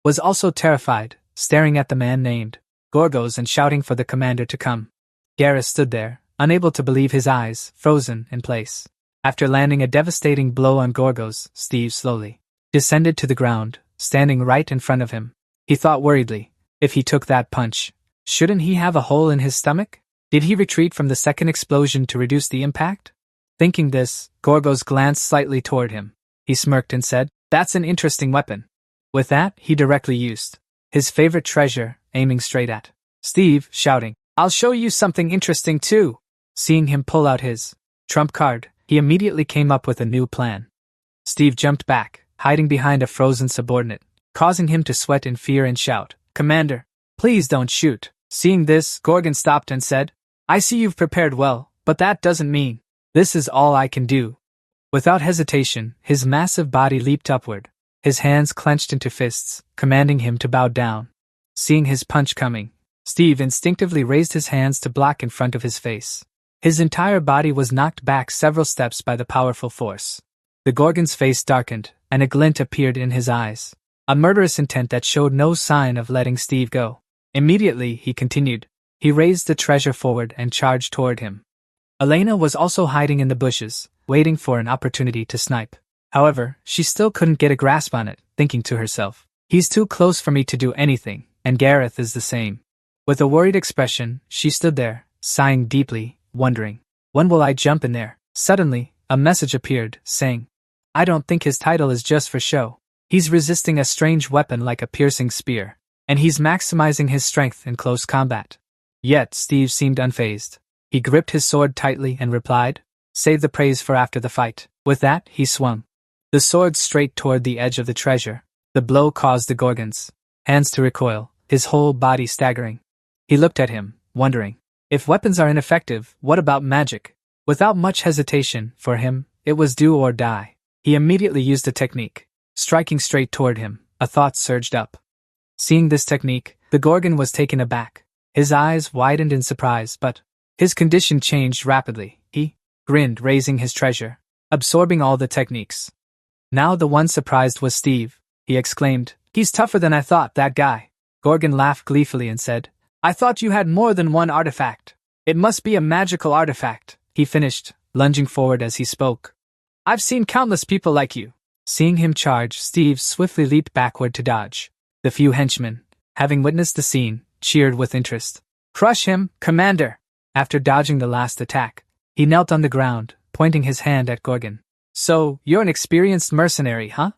was also terrified, staring at the man named Gorgos and shouting for the commander to come. Gareth stood there, unable to believe his eyes, frozen in place. After landing a devastating blow on Gorgos, Steve slowly descended to the ground, standing right in front of him. He thought worriedly, if he took that punch, shouldn't he have a hole in his stomach? Did he retreat from the second explosion to reduce the impact? Thinking this, Gorgos glanced slightly toward him. He smirked and said, "That's an interesting weapon." With that, he directly used his favorite treasure, aiming straight at Steve, shouting, "I'll show you something interesting too." Seeing him pull out his trump card, he immediately came up with a new plan. Steve jumped back, hiding behind a frozen subordinate, causing him to sweat in fear and shout, "Commander, please don't shoot." Seeing this, Gorgon stopped and said, "I see you've prepared well. but that doesn't mean this is all I can do. Without hesitation, his massive body leaped upward, his hands clenched into fists, commanding him to bow down. Seeing his punch coming, Steve instinctively raised his hands to block in front of his face. His entire body was knocked back several steps by the powerful force. The Gorgon's face darkened, and a glint appeared in his eyes, a murderous intent that showed no sign of letting Steve go. Immediately, he continued. He raised the treasure forward and charged toward him. Elena was also hiding in the bushes, waiting for an opportunity to snipe. However, she still couldn't get a grasp on it, thinking to herself, "He's too close for me to do anything, and Gareth is the same." With a worried expression, she stood there, sighing deeply, wondering, "When will I jump in there?" Suddenly, a message appeared, saying, "I don't think his title is just for show. He's resisting a strange weapon like a piercing spear, and he's maximizing his strength in close combat." Yet Steve seemed unfazed. He gripped his sword tightly and replied, "Save the praise for after the fight." With that, he swung the sword straight toward the edge of the treasure. The blow caused the Gorgon's hands to recoil, his whole body staggering. He looked at him, wondering, if weapons are ineffective, what about magic? Without much hesitation, for him, it was do or die. He immediately used a technique. Striking straight toward him, a thought surged up. Seeing this technique, the Gorgon was taken aback. His eyes widened in surprise, but his condition changed rapidly. He grinned, raising his treasure, absorbing all the techniques. Now the one surprised was Steve. He exclaimed, "He's tougher than I thought, that guy." Gorgon laughed gleefully and said, "I thought you had more than one artifact. It must be a magical artifact," he finished, lunging forward as he spoke. "I've seen countless people like you." Seeing him charge, Steve swiftly leaped backward to dodge. The few henchmen, having witnessed the scene, cheered with interest. "Crush him, Commander!" After dodging the last attack, he knelt on the ground, pointing his hand at Gorgon. "So, you're an experienced mercenary, huh?"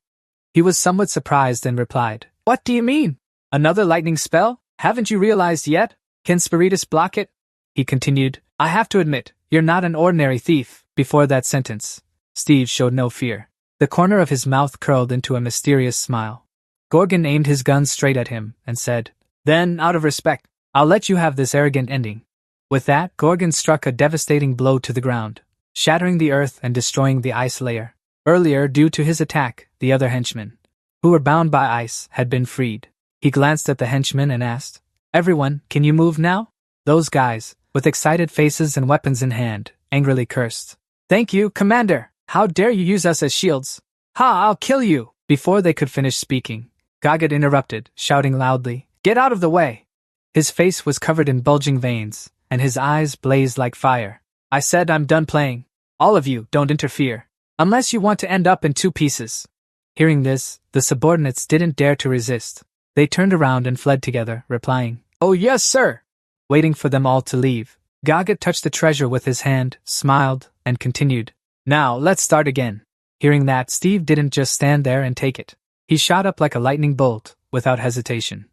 He was somewhat surprised and replied, "What do you mean? Another lightning spell? Haven't you realized yet? Conspiracies block it?" He continued, "I have to admit, you're not an ordinary thief." Before that sentence, Steve showed no fear. The corner of his mouth curled into a mysterious smile. Gorgon aimed his gun straight at him and said, "Then, out of respect, I'll let you have this arrogant ending." With that, Gorgon struck a devastating blow to the ground, shattering the earth and destroying the ice layer. Earlier, due to his attack, the other henchmen, who were bound by ice, had been freed. He glanced at the henchmen and asked, "Everyone, can you move now?" Those guys, with excited faces and weapons in hand, angrily cursed. "Thank you, Commander! How dare you use us as shields? Ha, I'll kill you!" Before they could finish speaking, Gagat interrupted, shouting loudly, "Get out of the way!" His face was covered in bulging veins, and his eyes blazed like fire. "I said I'm done playing. All of you, don't interfere. Unless you want to end up in 2 pieces. Hearing this, the subordinates didn't dare to resist. They turned around and fled together, replying, "Oh yes, sir!" Waiting for them all to leave, Gagat touched the treasure with his hand, smiled, and continued, "Now, let's start again." Hearing that, Steve didn't just stand there and take it. He shot up like a lightning bolt, without hesitation,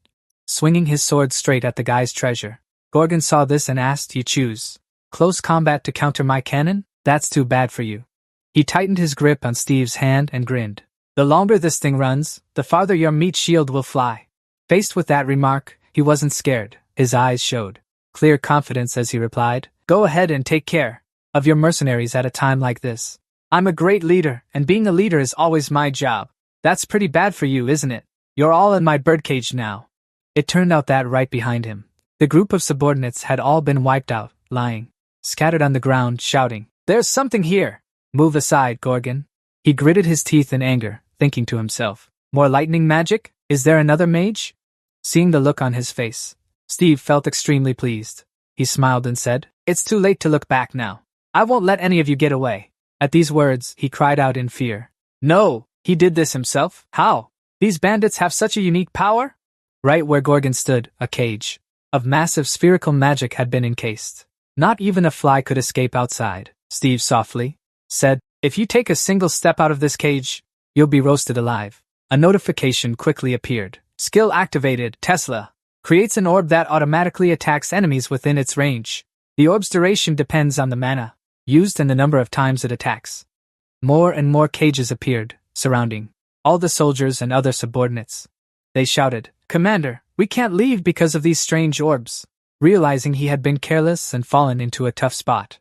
swinging his sword straight at the guy's treasure. Gorgon saw this and asked, "You choose close combat to counter my cannon? That's too bad for you." He tightened his grip on Steve's hand and grinned. "The longer this thing runs, the farther your meat shield will fly." Faced with that remark, he wasn't scared. His eyes showed clear confidence as he replied, "Go ahead and take care of your mercenaries at a time like this. I'm a great leader, and being a leader is always my job." "That's pretty bad for you, isn't it? You're all in my birdcage now." It turned out that right behind him, the group of subordinates had all been wiped out, lying scattered on the ground, shouting, "There's something here! Move aside, Gorgon." He gritted his teeth in anger, thinking to himself, "More lightning magic? Is there another mage?" Seeing the look on his face, Steve felt extremely pleased. He smiled and said, "It's too late to look back now. I won't let any of you get away." At these words, he cried out in fear. "No, he did this himself? How? These bandits have such a unique power?" Right where Gorgon stood, a cage of massive spherical magic had been encased. Not even a fly could escape outside. Steve softly said, "If you take a single step out of this cage, you'll be roasted alive." A notification quickly appeared. "Skill activated, Tesla. Creates an orb that automatically attacks enemies within its range. The orb's duration depends on the mana used and the number of times it attacks." More and more cages appeared, surrounding all the soldiers and other subordinates. They shouted, "Commander, we can't leave because of these strange orbs." Realizing he had been careless and fallen into a tough spot,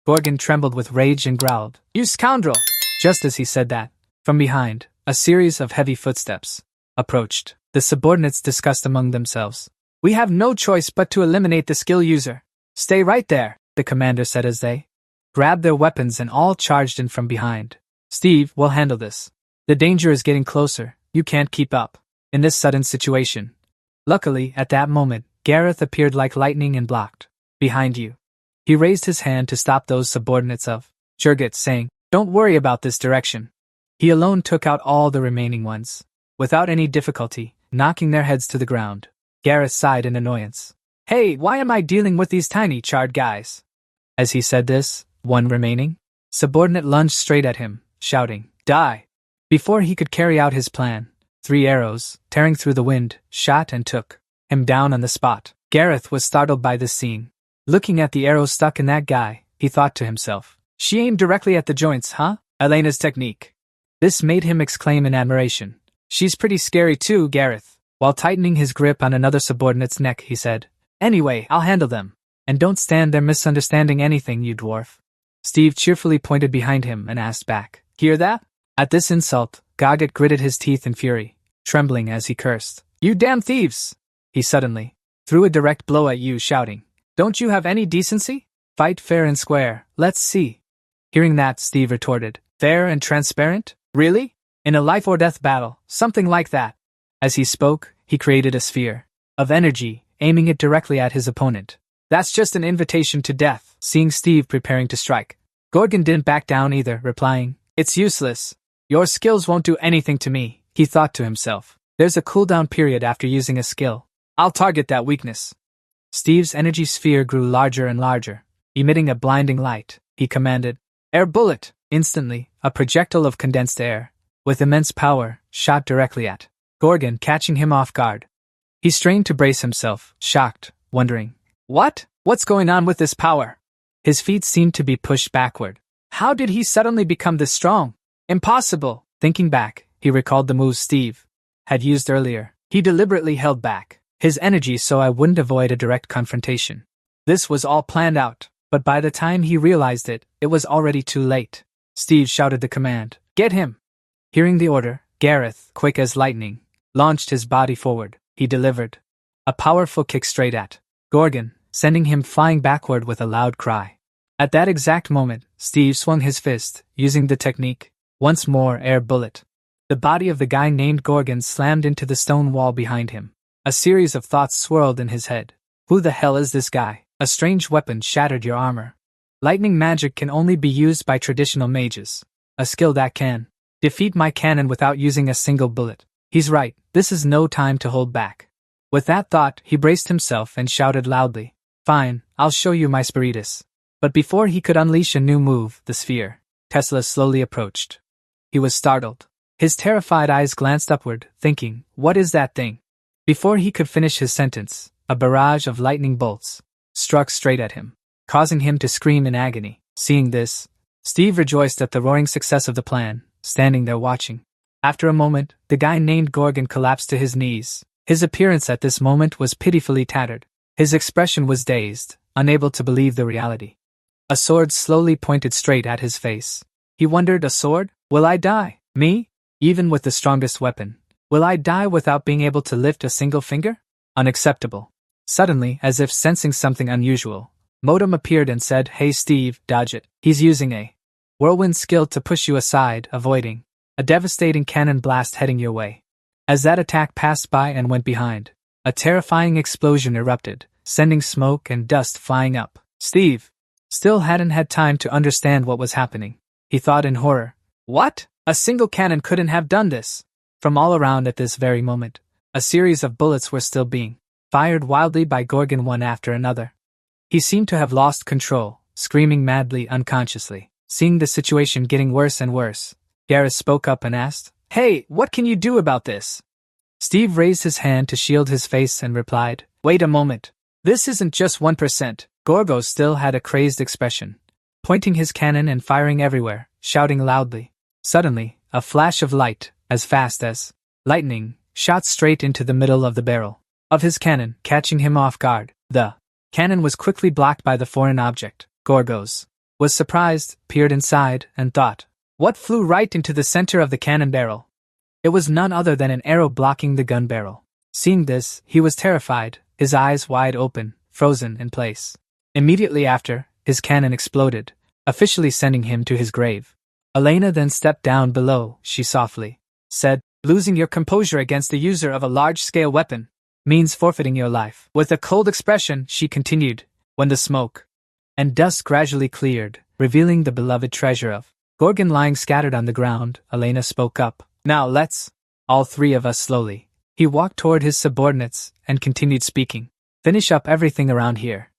Gorgon trembled with rage and growled, "You scoundrel!" Just as he said that, from behind, a series of heavy footsteps approached. The subordinates discussed among themselves. "We have no choice but to eliminate the skill user." "Stay right there," the commander said as they grabbed their weapons and all charged in from behind. "Steve, we'll handle this. The danger is getting closer. You can't keep up in this sudden situation." Luckily, at that moment, Gareth appeared like lightning and blocked. "Behind you." He raised his hand to stop those subordinates of Jurgit, saying, "Don't worry about this direction." He alone took out all the remaining ones, without any difficulty, knocking their heads to the ground. Gareth sighed in annoyance. "Hey, why am I dealing with these tiny charred guys?" As he said this, one remaining subordinate lunged straight at him, shouting, "Die!" Before he could carry out his plan, 3 arrows, tearing through the wind, shot and took him down on the spot. Gareth was startled by this scene. Looking at the arrows stuck in that guy, he thought to himself, "She aimed directly at the joints, huh? Elena's technique." This made him exclaim in admiration. "She's pretty scary too, Gareth." While tightening his grip on another subordinate's neck, he said, "Anyway, I'll handle them. And don't stand there misunderstanding anything, you dwarf." Steve cheerfully pointed behind him and asked back, "Hear that?" At this insult, Garget gritted his teeth in fury, trembling as he cursed. "You damn thieves!" He suddenly threw a direct blow at you, shouting, "Don't you have any decency? Fight fair and square, let's see." Hearing that, Steve retorted, "Fair and transparent? Really? In a life-or-death battle, something like that." As he spoke, he created a sphere of energy, aiming it directly at his opponent. "That's just an invitation to death." Seeing Steve preparing to strike, Gorgon didn't back down either, replying, "It's useless. Your skills won't do anything to me." He thought to himself, "There's a cooldown period after using a skill. I'll target that weakness." Steve's energy sphere grew larger and larger, emitting a blinding light. He commanded, "Air bullet!" Instantly, a projectile of condensed air, with immense power, shot directly at Gorgon, catching him off guard. He strained to brace himself, shocked, wondering, What's going on with this power? His feet seemed to be pushed backward. How did he suddenly become this strong? Impossible! Thinking back, he recalled the moves Steve had used earlier. He deliberately held back his energy so I wouldn't avoid a direct confrontation. This was all planned out, but by the time he realized it, it was already too late. Steve shouted the command, "Get him!" Hearing the order, Gareth, quick as lightning, launched his body forward. He delivered a powerful kick straight at Gorgon, sending him flying backward with a loud cry. At that exact moment, Steve swung his fist, using the technique, once more air bullet. The body of the guy named Gorgon slammed into the stone wall behind him. A series of thoughts swirled in his head. Who the hell is this guy? A strange weapon shattered your armor. Lightning magic can only be used by traditional mages. A skill that can defeat my cannon without using a single bullet. He's right, this is no time to hold back. With that thought, he braced himself and shouted loudly, "Fine, I'll show you my spiritus." But before he could unleash a new move, the sphere, Tesla slowly approached. He was startled. His terrified eyes glanced upward, thinking, "What is that thing?" Before he could finish his sentence, a barrage of lightning bolts struck straight at him, causing him to scream in agony. Seeing this, Steve rejoiced at the roaring success of the plan, standing there watching. After a moment, the guy named Gorgon collapsed to his knees. His appearance at this moment was pitifully tattered. His expression was dazed, unable to believe the reality. A sword slowly pointed straight at his face. He wondered, a sword? Will I die? Me? Even with the strongest weapon. Will I die without being able to lift a single finger? Unacceptable. Suddenly, as if sensing something unusual, Modem appeared and said, "Hey Steve, dodge it. He's using a whirlwind skill to push you aside, avoiding a devastating cannon blast heading your way." As that attack passed by and went behind, a terrifying explosion erupted, sending smoke and dust flying up. Steve still hadn't had time to understand what was happening. He thought in horror, "What? A single cannon couldn't have done this." From all around at this very moment, a series of bullets were still being fired wildly by Gorgon one after another. He seemed to have lost control, screaming madly unconsciously. Seeing the situation getting worse and worse, Gareth spoke up and asked, "Hey, what can you do about this?" Steve raised his hand to shield his face and replied, "Wait a moment. This isn't just 1%. Gorgo still had a crazed expression, pointing his cannon and firing everywhere, shouting loudly. Suddenly, a flash of light, as fast as lightning, shot straight into the middle of the barrel of his cannon, catching him off guard. The cannon was quickly blocked by the foreign object, Gorgo's was surprised, peered inside, and thought, what flew right into the center of the cannon barrel? It was none other than an arrow blocking the gun barrel. Seeing this, he was terrified, his eyes wide open, frozen in place. Immediately after, his cannon exploded, officially sending him to his grave. Elena then stepped down below, she softly said, losing your composure against the user of a large-scale weapon means forfeiting your life. With a cold expression, she continued, when the smoke and dust gradually cleared, revealing the beloved treasure of Gorgon lying scattered on the ground, Elena spoke up. Now let's, all three of us slowly. He walked toward his subordinates and continued speaking. Finish up everything around here.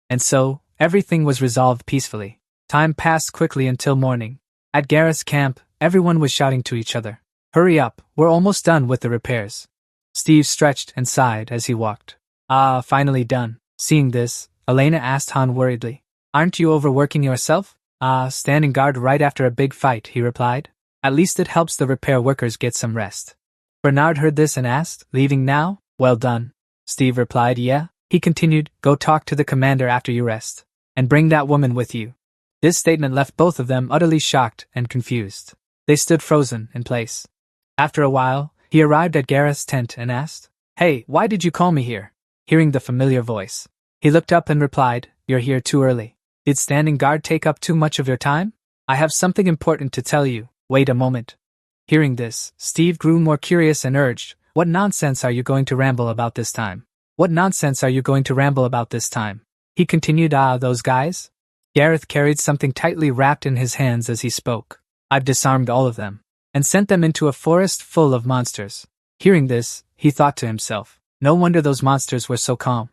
And so, everything was resolved peacefully. Time passed quickly until morning. At Gareth's camp, everyone was shouting to each other. Hurry up, we're almost done with the repairs. Steve stretched and sighed as he walked. Ah, finally done. Seeing this, Elena asked Han worriedly. Aren't you overworking yourself? Ah, standing guard right after a big fight, he replied. At least it helps the repair workers get some rest. Bernard heard this and asked, leaving now? Well done. Steve replied, yeah. He continued, go talk to the commander after you rest. And bring that woman with you. This statement left both of them utterly shocked and confused. They stood frozen in place. After a while, he arrived at Gareth's tent and asked, Hey, why did you call me here? Hearing the familiar voice, he looked up and replied, You're here too early. Did standing guard take up too much of your time? I have something important to tell you. Wait a moment. Hearing this, Steve grew more curious and urged, What nonsense are you going to ramble about this time? What nonsense are you going to ramble about this time? He continued, those guys? Gareth carried something tightly wrapped in his hands as he spoke. I've disarmed all of them, and sent them into a forest full of monsters. Hearing this, he thought to himself, no wonder those monsters were so calm.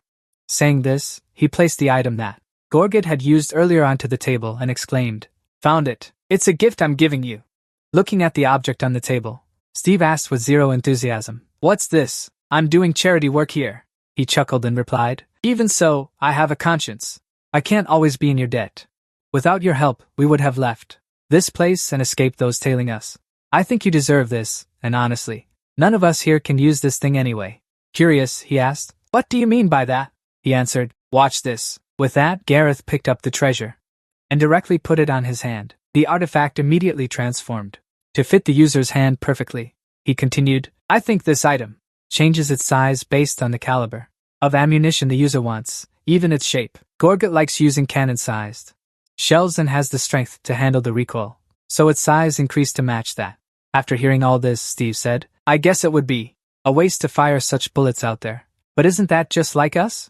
Saying this, he placed the item that Gorgon had used earlier onto the table and exclaimed, Found it. It's a gift I'm giving you. Looking at the object on the table, Steve asked with zero enthusiasm, What's this? I'm doing charity work here. He chuckled and replied, Even so, I have a conscience. I can't always be in your debt. Without your help, we would have left this place and escaped those tailing us. I think you deserve this, and honestly, none of us here can use this thing anyway. Curious, he asked, What do you mean by that? He answered, Watch this. With that, Gareth picked up the treasure and directly put it on his hand. The artifact immediately transformed to fit the user's hand perfectly. He continued, I think this item changes its size based on the caliber of ammunition the user wants, even its shape. Gorgon likes using cannon-sized shells and has the strength to handle the recoil, so its size increased to match that. After hearing all this, Steve said, I guess it would be a waste to fire such bullets out there. But isn't that just like us?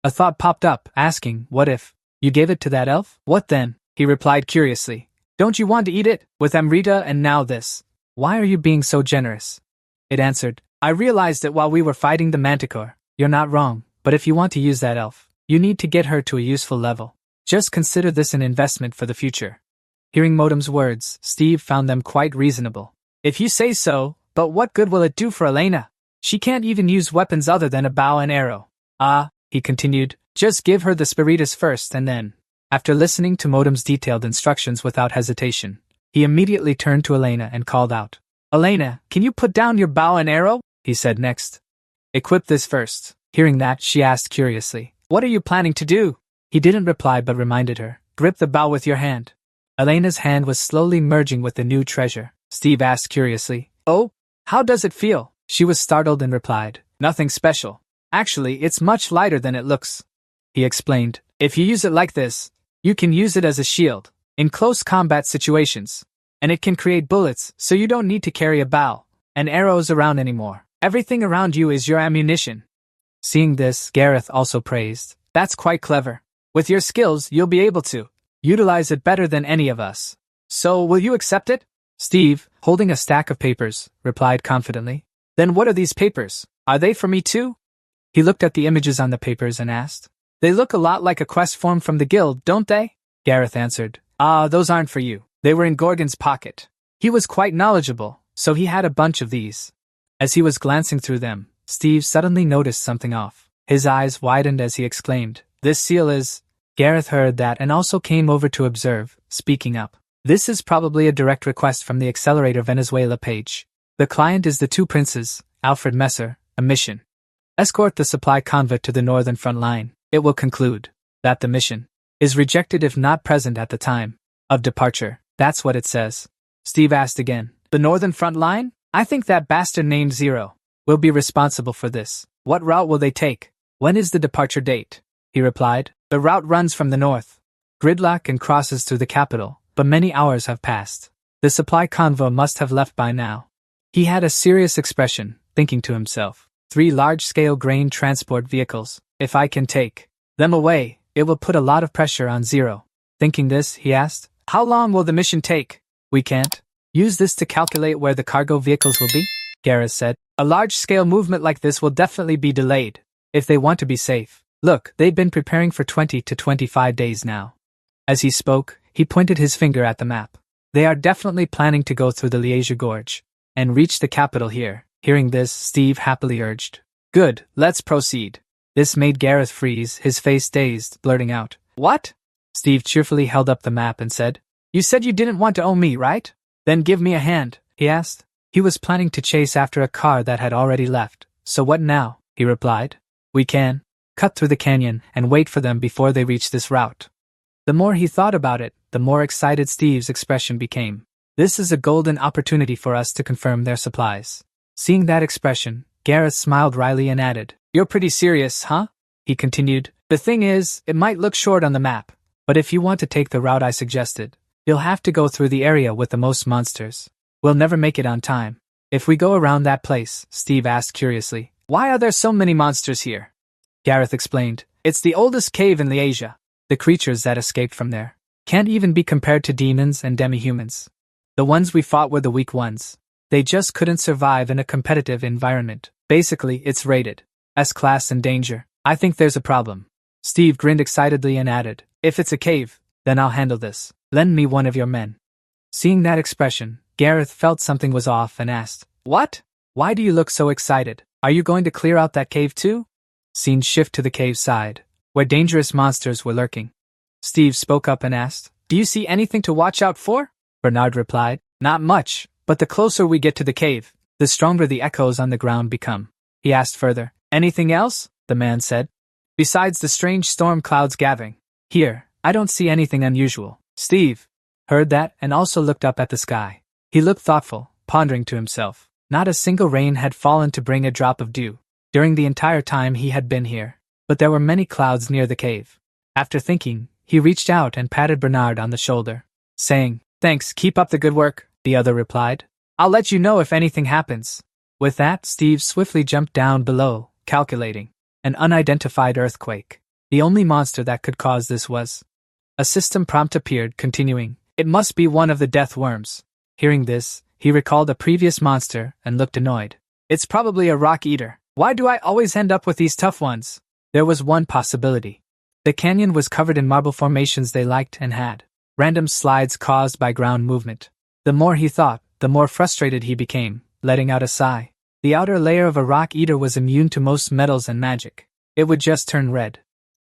A thought popped up, asking, what if you gave it to that elf? What then? He replied curiously. Don't you want to eat it? With Amrita and now this. Why are you being so generous? It answered, I realized it while we were fighting the manticore. You're not wrong, but if you want to use that elf, you need to get her to a useful level. Just consider this an investment for the future. Hearing Modem's words, Steve found them quite reasonable. If you say so, but what good will it do for Elena? She can't even use weapons other than a bow and arrow. He continued, just give her the spiritus first and then. After listening to Modem's detailed instructions without hesitation, he immediately turned to Elena and called out, Elena, can you put down your bow and arrow? He said next. Equip this first. Hearing that, she asked curiously, What are you planning to do? He didn't reply but reminded her, Grip the bow with your hand. Elena's hand was slowly merging with the new treasure. Steve asked curiously, Oh, how does it feel? She was startled and replied, Nothing special. Actually, it's much lighter than it looks. He explained, If you use it like this, you can use it as a shield in close combat situations, and it can create bullets so you don't need to carry a bow and arrows around anymore. Everything around you is your ammunition. Seeing this, Gareth also praised, That's quite clever. With your skills, you'll be able to utilize it better than any of us. So, will you accept it? Steve, holding a stack of papers, replied confidently. Then what are these papers? Are they for me too? He looked at the images on the papers and asked. They look a lot like a quest form from the guild, don't they? Gareth answered. Those aren't for you. They were in Gorgon's pocket. He was quite knowledgeable, so he had a bunch of these. As he was glancing through them, Steve suddenly noticed something off. His eyes widened as he exclaimed, This seal is... Gareth heard that and also came over to observe, speaking up. This is probably a direct request from the Accelerator Venezuela page. The client is the two princes, Alfred Messer, a mission. Escort the supply convoy to the northern front line. It will conclude that the mission Is rejected if not present at the time of departure. That's what it says. Steve asked again. The northern front line? I think that bastard named Zero will be responsible for this. What route will they take? When is the departure date? He replied. The route runs from the north. Gridlock and crosses through the capital, but many hours have passed. The supply convoy must have left by now. He had a serious expression, thinking to himself. 3 large-scale grain transport vehicles. If I can take them away, it will put a lot of pressure on Zero. Thinking this, he asked, how long will the mission take? We can't use this to calculate where the cargo vehicles will be, Gareth said. A large-scale movement like this will definitely be delayed, if they want to be safe. Look, they've been preparing for 20 to 25 days now. As he spoke, he pointed his finger at the map. They are definitely planning to go through the Liège Gorge and reach the capital here. Hearing this, Steve happily urged. Good, let's proceed. This made Gareth freeze, his face dazed, blurting out. What? Steve cheerfully held up the map and said, You said you didn't want to owe me, right? Then give me a hand, he asked. He was planning to chase after a car that had already left. So what now? He replied. We can cut through the canyon and wait for them before they reach this route. The more he thought about it, the more excited Steve's expression became. This is a golden opportunity for us to confirm their supplies. Seeing that expression, Gareth smiled wryly and added, You're pretty serious, huh? He continued, The thing is, it might look short on the map, but if you want to take the route I suggested, you'll have to go through the area with the most monsters. We'll never make it on time. If we go around that place, Steve asked curiously, Why are there so many monsters here? Gareth explained, It's the oldest cave in Liège. The creatures that escaped from there can't even be compared to demons and demi-humans. The ones we fought were the weak ones. They just couldn't survive in a competitive environment. Basically, it's rated S-class and danger. I think there's a problem. Steve grinned excitedly and added, If it's a cave, then I'll handle this. Lend me one of your men. Seeing that expression, Gareth felt something was off and asked, What? Why do you look so excited? Are you going to clear out that cave too? Scene shift to the cave side, where dangerous monsters were lurking. Steve spoke up and asked, Do you see anything to watch out for? Bernard replied, Not much, but the closer we get to the cave, the stronger the echoes on the ground become. He asked further, Anything else? The man said. Besides the strange storm clouds gathering. Here, I don't see anything unusual. Steve heard that and also looked up at the sky. He looked thoughtful, pondering to himself. Not a single rain had fallen to bring a drop of dew during the entire time he had been here, but there were many clouds near the cave. After thinking, he reached out and patted Bernard on the shoulder, saying, Thanks, keep up the good work, the other replied. I'll let you know if anything happens. With that, Steve swiftly jumped down below, calculating an unidentified earthquake. The only monster that could cause this was. A system prompt appeared, continuing, It must be one of the death worms. Hearing this, he recalled a previous monster and looked annoyed. It's probably a rock eater. Why do I always end up with these tough ones? There was one possibility. The canyon was covered in marble formations they liked and had random slides caused by ground movement. The more he thought, the more frustrated he became, letting out a sigh. The outer layer of a rock eater was immune to most metals and magic. It would just turn red.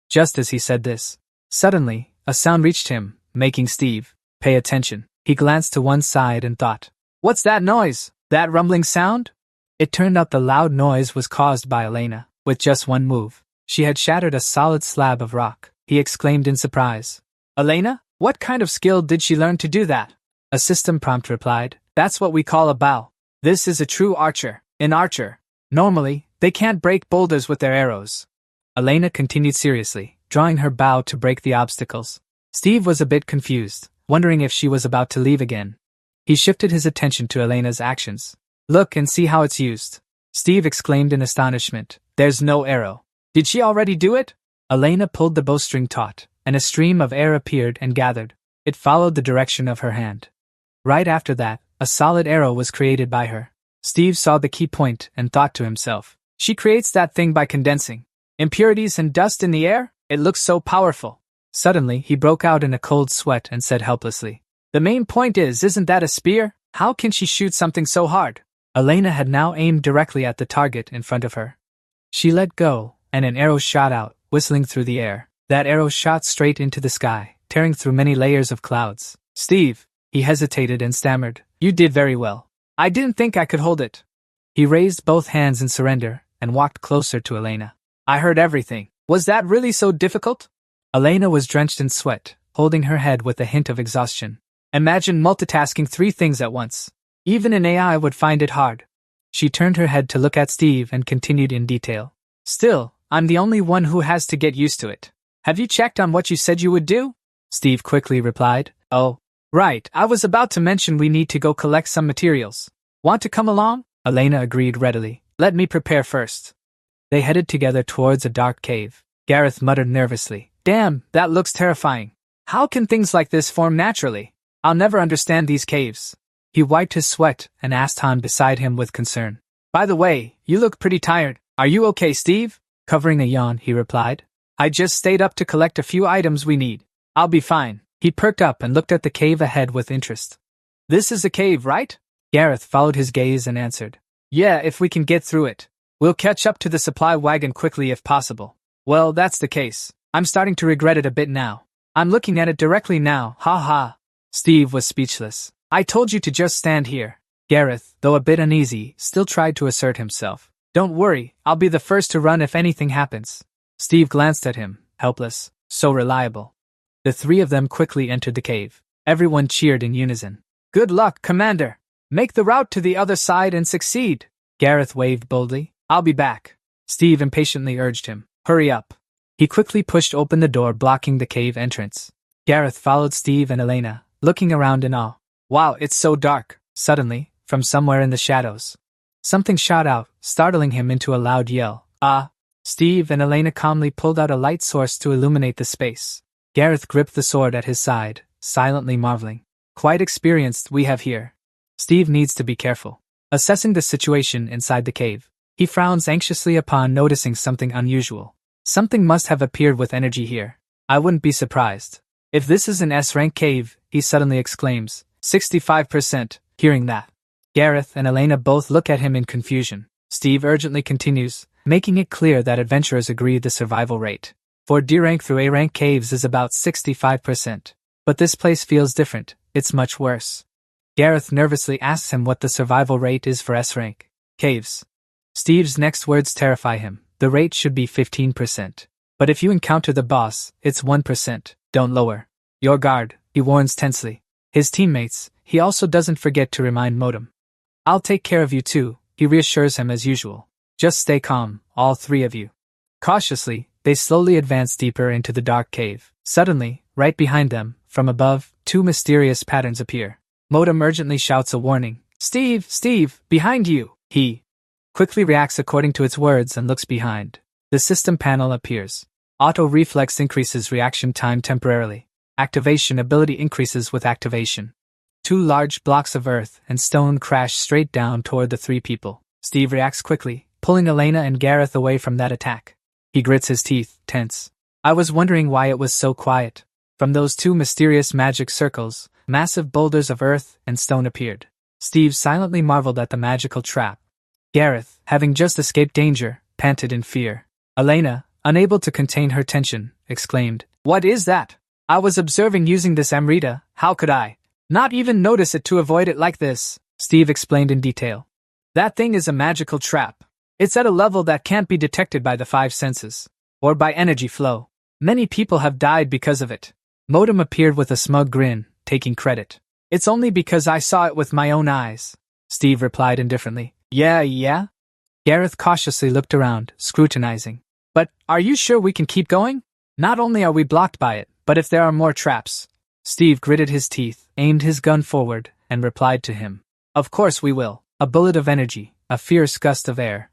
Just as he said this, suddenly, a sound reached him, making Steve pay attention. He glanced to one side and thought, What's that noise? That rumbling sound? It turned out the loud noise was caused by Elena. With just one move, she had shattered a solid slab of rock. He exclaimed in surprise. Elena? What kind of skill did she learn to do that? A system prompt replied, That's what we call a bow. This is a true archer. An archer. Normally, they can't break boulders with their arrows. Elena continued seriously, drawing her bow to break the obstacles. Steve was a bit confused, wondering if she was about to leave again. He shifted his attention to Elena's actions. Look and see how it's used. Steve exclaimed in astonishment. There's no arrow. Did she already do it? Elena pulled the bowstring taut, and a stream of air appeared and gathered. It followed the direction of her hand. Right after that, a solid arrow was created by her. Steve saw the key point and thought to himself, She creates that thing by condensing impurities and dust in the air? It looks so powerful. Suddenly, he broke out in a cold sweat and said helplessly, The main point is, isn't that a spear? How can she shoot something so hard? Elena had now aimed directly at the target in front of her. She let go, and an arrow shot out, whistling through the air. That arrow shot straight into the sky, tearing through many layers of clouds. Steve, he hesitated and stammered, You did very well. I didn't think I could hold it. He raised both hands in surrender and walked closer to Elena. I heard everything. Was that really so difficult? Elena was drenched in sweat, holding her head with a hint of exhaustion. Imagine multitasking 3 things at once. Even an AI would find it hard. She turned her head to look at Steve and continued in detail. Still, I'm the only one who has to get used to it. Have you checked on what you said you would do? Steve quickly replied. Oh, right, I was about to mention we need to go collect some materials. Want to come along? Elena agreed readily. Let me prepare first. They headed together towards a dark cave. Gareth muttered nervously. Damn, that looks terrifying. How can things like this form naturally? I'll never understand these caves. He wiped his sweat and asked Han beside him with concern. By the way, you look pretty tired. Are you okay, Steve? Covering a yawn, he replied. I just stayed up to collect a few items we need. I'll be fine. He perked up and looked at the cave ahead with interest. This is a cave, right? Gareth followed his gaze and answered. Yeah, if we can get through it. We'll catch up to the supply wagon quickly if possible. Well, that's the case. I'm starting to regret it a bit now. I'm looking at it directly now, ha ha. Steve was speechless. I told you to just stand here. Gareth, though a bit uneasy, still tried to assert himself. Don't worry, I'll be the first to run if anything happens. Steve glanced at him, helpless, so reliable. The 3 of them quickly entered the cave. Everyone cheered in unison. Good luck, Commander! Make the route to the other side and succeed! Gareth waved boldly. I'll be back. Steve impatiently urged him. Hurry up. He quickly pushed open the door blocking the cave entrance. Gareth followed Steve and Elena, looking around in awe. Wow, it's so dark. Suddenly, from somewhere in the shadows, something shot out, startling him into a loud yell. Ah! Steve and Elena calmly pulled out a light source to illuminate the space. Gareth gripped the sword at his side, silently marveling. Quite experienced we have here. Steve needs to be careful. Assessing the situation inside the cave, he frowns anxiously upon noticing something unusual. Something must have appeared with energy here. I wouldn't be surprised. If this is an S-rank cave, he suddenly exclaims. 65%, hearing that. Gareth and Elena both look at him in confusion. Steve urgently continues, making it clear that adventurers agree the survival rate for D-rank through A-rank caves is about 65%. But this place feels different, it's much worse. Gareth nervously asks him what the survival rate is for S-rank caves. Steve's next words terrify him. The rate should be 15%. But if you encounter the boss, it's 1%. Don't lower your guard, he warns tensely. His teammates, he also doesn't forget to remind Modem. I'll take care of you too, he reassures him as usual. Just stay calm, all 3 of you. Cautiously, they slowly advance deeper into the dark cave. Suddenly, right behind them, from above, 2 mysterious patterns appear. Modem urgently shouts a warning. Steve, behind you! He quickly reacts according to its words and looks behind. The system panel appears. Auto reflex increases reaction time temporarily. Activation ability increases with activation. 2 large blocks of earth and stone crash straight down toward the 3 people. Steve reacts quickly, pulling Elena and Gareth away from that attack. He grits his teeth, tense. I was wondering why it was so quiet. From those 2 mysterious magic circles, massive boulders of earth and stone appeared. Steve silently marveled at the magical trap. Gareth, having just escaped danger, panted in fear. Elena, unable to contain her tension, exclaimed, What is that? I was observing using this Amrita, how could I not even notice it to avoid it like this? Steve explained in detail. That thing is a magical trap. It's at a level that can't be detected by the 5 senses, or by energy flow. Many people have died because of it. Modem appeared with a smug grin, taking credit. It's only because I saw it with my own eyes. Steve replied indifferently. Yeah? Gareth cautiously looked around, scrutinizing. But, are you sure we can keep going? Not only are we blocked by it, but if there are more traps. Steve gritted his teeth, aimed his gun forward, and replied to him. Of course we will. A bullet of energy, a fierce gust of air,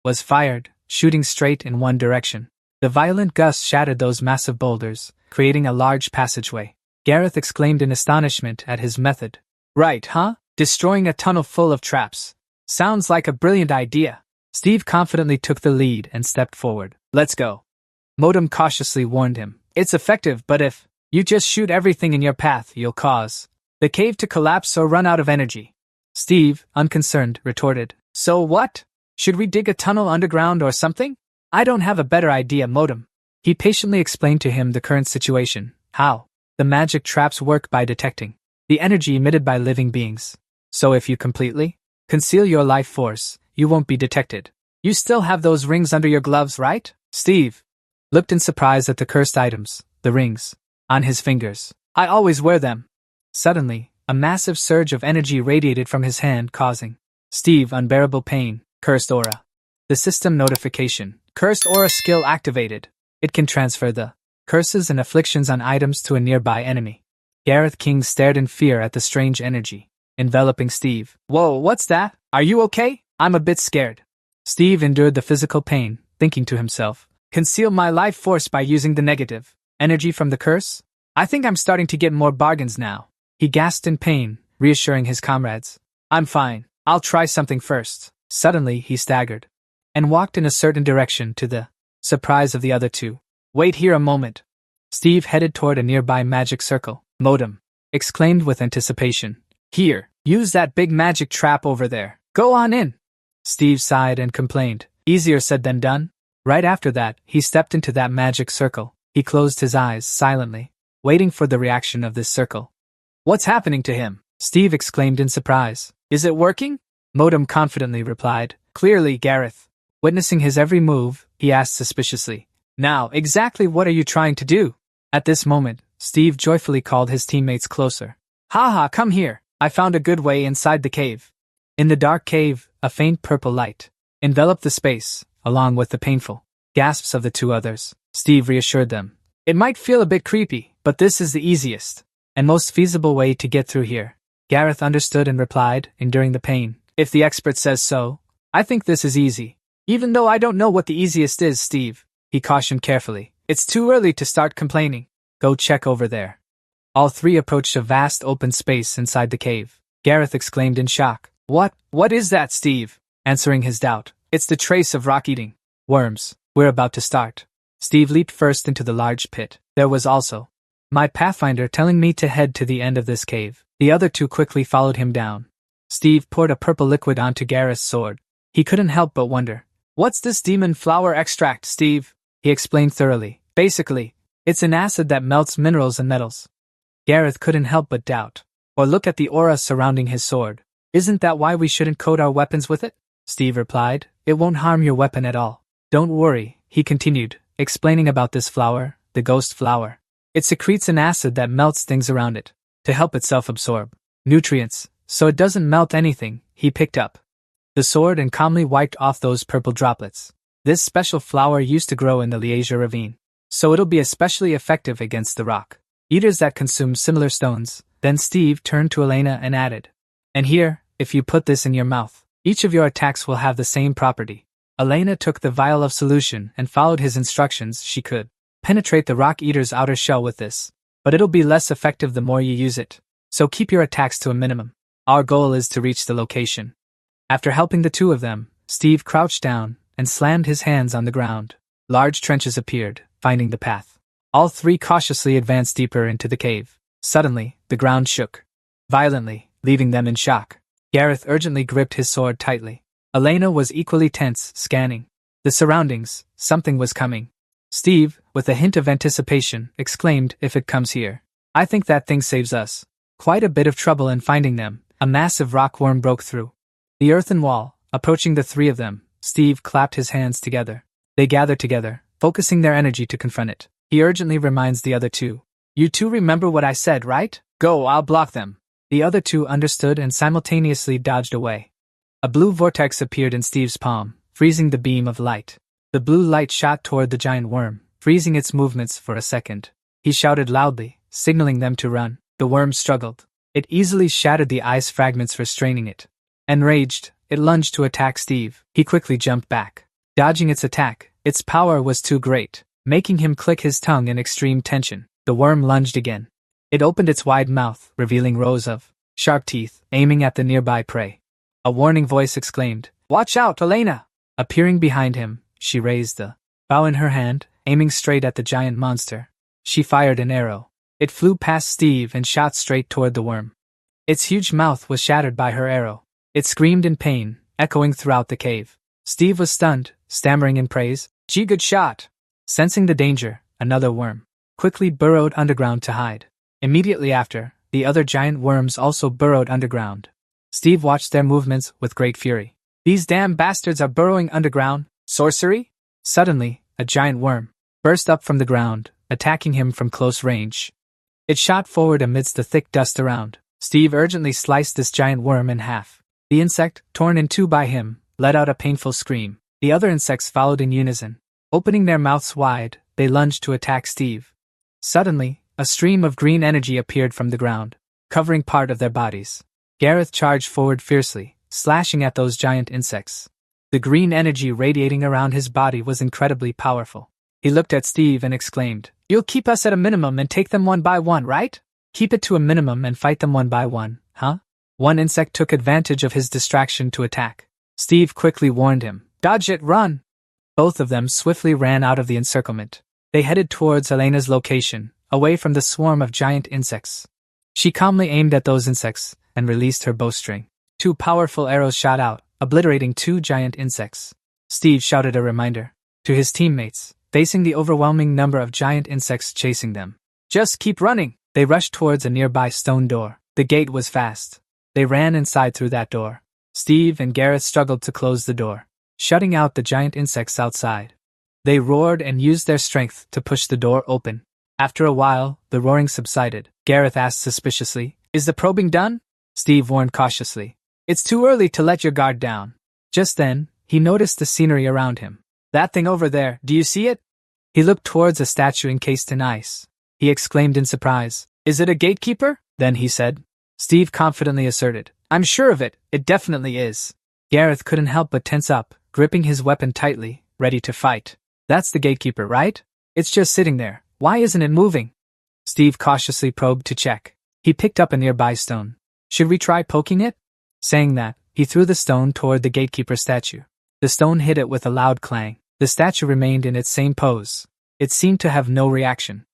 was fired, shooting straight in one direction. The violent gust shattered those massive boulders, creating a large passageway. Gareth exclaimed in astonishment at his method. Right, huh? Destroying a tunnel full of traps. Sounds like a brilliant idea. Steve confidently took the lead and stepped forward. Let's go. Modem cautiously warned him. It's effective, but if you just shoot everything in your path, you'll cause the cave to collapse or run out of energy. Steve, unconcerned, retorted. So what? Should we dig a tunnel underground or something? I don't have a better idea, Modem. He patiently explained to him the current situation. How? The magic traps work by detecting the energy emitted by living beings. So if you completely conceal your life force, you won't be detected. You still have those rings under your gloves, right? Steve looked in surprise at the cursed items, the rings. On his fingers. I always wear them. Suddenly, a massive surge of energy radiated from his hand, causing Steve unbearable pain. Cursed aura. The system notification. Cursed aura skill activated. It can transfer the curses and afflictions on items to a nearby enemy. Gareth King stared in fear at the strange energy enveloping Steve. Whoa, what's that? Are you okay? I'm a bit scared. Steve endured the physical pain, thinking to himself, conceal my life force by using the negative energy from the curse? I think I'm starting to get more bargains now. He gasped in pain, reassuring his comrades. I'm fine. I'll try something first. Suddenly, he staggered and walked in a certain direction to the surprise of the other two. Wait here a moment. Steve headed toward a nearby magic circle. Modem exclaimed with anticipation. Here, use that big magic trap over there. Go on in. Steve sighed and complained. Easier said than done. Right after that, he stepped into that magic circle. He closed his eyes silently, waiting for the reaction of this circle. What's happening to him? Steve exclaimed in surprise. Is it working? Modem confidently replied. Clearly, Gareth. Witnessing his every move, he asked suspiciously. Now, exactly what are you trying to do? At this moment, Steve joyfully called his teammates closer. Haha, come here. I found a good way inside the cave. In the dark cave, a faint purple light enveloped the space, along with the painful gasps of the two others. Steve reassured them. It might feel a bit creepy, but this is the easiest and most feasible way to get through here. Gareth understood and replied, enduring the pain. If the expert says so, I think this is easy. Even though I don't know what the easiest is, Steve, he cautioned carefully. It's too early to start complaining. Go check over there. All three approached a vast open space inside the cave. Gareth exclaimed in shock. What is that, Steve? Answering his doubt. It's the trace of rock-eating worms. We're about to start. Steve leaped first into the large pit. There was also my pathfinder telling me to head to the end of this cave. The other two quickly followed him down. Steve poured a purple liquid onto Gareth's sword. He couldn't help but wonder. What's this demon flower extract, Steve? He explained thoroughly. Basically, it's an acid that melts minerals and metals. Gareth couldn't help but doubt. Or look at the aura surrounding his sword. Isn't that why we shouldn't coat our weapons with it? Steve replied. It won't harm your weapon at all. Don't worry, he continued, explaining about this flower, the ghost flower. It secretes an acid that melts things around it, to help itself absorb nutrients, so it doesn't melt anything. He picked up the sword and calmly wiped off those purple droplets. This special flower used to grow in the Liasia ravine, so it'll be especially effective against the rock eaters that consume similar stones. Then Steve turned to Elena and added, and here, if you put this in your mouth, each of your attacks will have the same property. Elena took the vial of solution and followed his instructions. She could penetrate the rock eater's outer shell with this, but it'll be less effective the more you use it, so keep your attacks to a minimum. Our goal is to reach the location. After helping the two of them, Steve crouched down and slammed his hands on the ground. Large trenches appeared, finding the path. All three cautiously advanced deeper into the cave. Suddenly, the ground shook violently, leaving them in shock. Gareth urgently gripped his sword tightly. Elena was equally tense, scanning the surroundings. Something was coming. Steve, with a hint of anticipation, exclaimed, if it comes here, I think that thing saves us. Quite a bit of trouble in finding them. A massive rockworm broke through the earthen wall. Approaching the three of them, Steve clapped his hands together. They gathered together, focusing their energy to confront it. He urgently reminds the other two. You two remember what I said, right? Go, I'll block them. The other two understood and simultaneously dodged away. A blue vortex appeared in Steve's palm, freezing the beam of light. The blue light shot toward the giant worm, freezing its movements for a second. He shouted loudly, signaling them to run. The worm struggled. It easily shattered the ice fragments restraining it. Enraged, it lunged to attack Steve. He quickly jumped back, dodging its attack. Its power was too great, making him click his tongue in extreme tension. The worm lunged again. It opened its wide mouth, revealing rows of sharp teeth, aiming at the nearby prey. A warning voice exclaimed, Watch out, Elena! Appearing behind him, she raised the bow in her hand, aiming straight at the giant monster. She fired an arrow. It flew past Steve and shot straight toward the worm. Its huge mouth was shattered by her arrow. It screamed in pain, echoing throughout the cave. Steve was stunned, stammering in praise. Gee, good shot! Sensing the danger, another worm quickly burrowed underground to hide. Immediately after, the other giant worms also burrowed underground. Steve watched their movements with great fury. These damn bastards are burrowing underground. Sorcery? Suddenly, a giant worm burst up from the ground, attacking him from close range. It shot forward amidst the thick dust around. Steve urgently sliced this giant worm in half. The insect, torn in two by him, let out a painful scream. The other insects followed in unison. Opening their mouths wide, they lunged to attack Steve. Suddenly, a stream of green energy appeared from the ground, covering part of their bodies. Gareth charged forward fiercely, slashing at those giant insects. The green energy radiating around his body was incredibly powerful. He looked at Steve and exclaimed, "You'll keep us at a minimum and take them one by one, right? Keep it to a minimum and fight them one by one, huh?" One insect took advantage of his distraction to attack. Steve quickly warned him, "Dodge it, run!" Both of them swiftly ran out of the encirclement. They headed towards Elena's location, away from the swarm of giant insects. She calmly aimed at those insects and released her bowstring. 2 powerful arrows shot out, obliterating 2 giant insects. Steve shouted a reminder to his teammates, facing the overwhelming number of giant insects chasing them. "Just keep running!" They rushed towards a nearby stone door. The gate was fast. They ran inside through that door. Steve and Gareth struggled to close the door, shutting out the giant insects outside. They roared and used their strength to push the door open. After a while, the roaring subsided. Gareth asked suspiciously, "Is the probing done?" Steve warned cautiously, "It's too early to let your guard down." Just then, he noticed the scenery around him. "That thing over there, do you see it?" He looked towards a statue encased in ice. He exclaimed in surprise, "Is it a gatekeeper?" Then he said. Steve confidently asserted, "I'm sure of it, it definitely is." Gareth couldn't help but tense up, gripping his weapon tightly, ready to fight. "That's the gatekeeper, right? It's just sitting there. Why isn't it moving?" Steve cautiously probed to check. He picked up a nearby stone. "Should we try poking it?" Saying that, he threw the stone toward the gatekeeper statue. The stone hit it with a loud clang. The statue remained in its same pose. It seemed to have no reaction.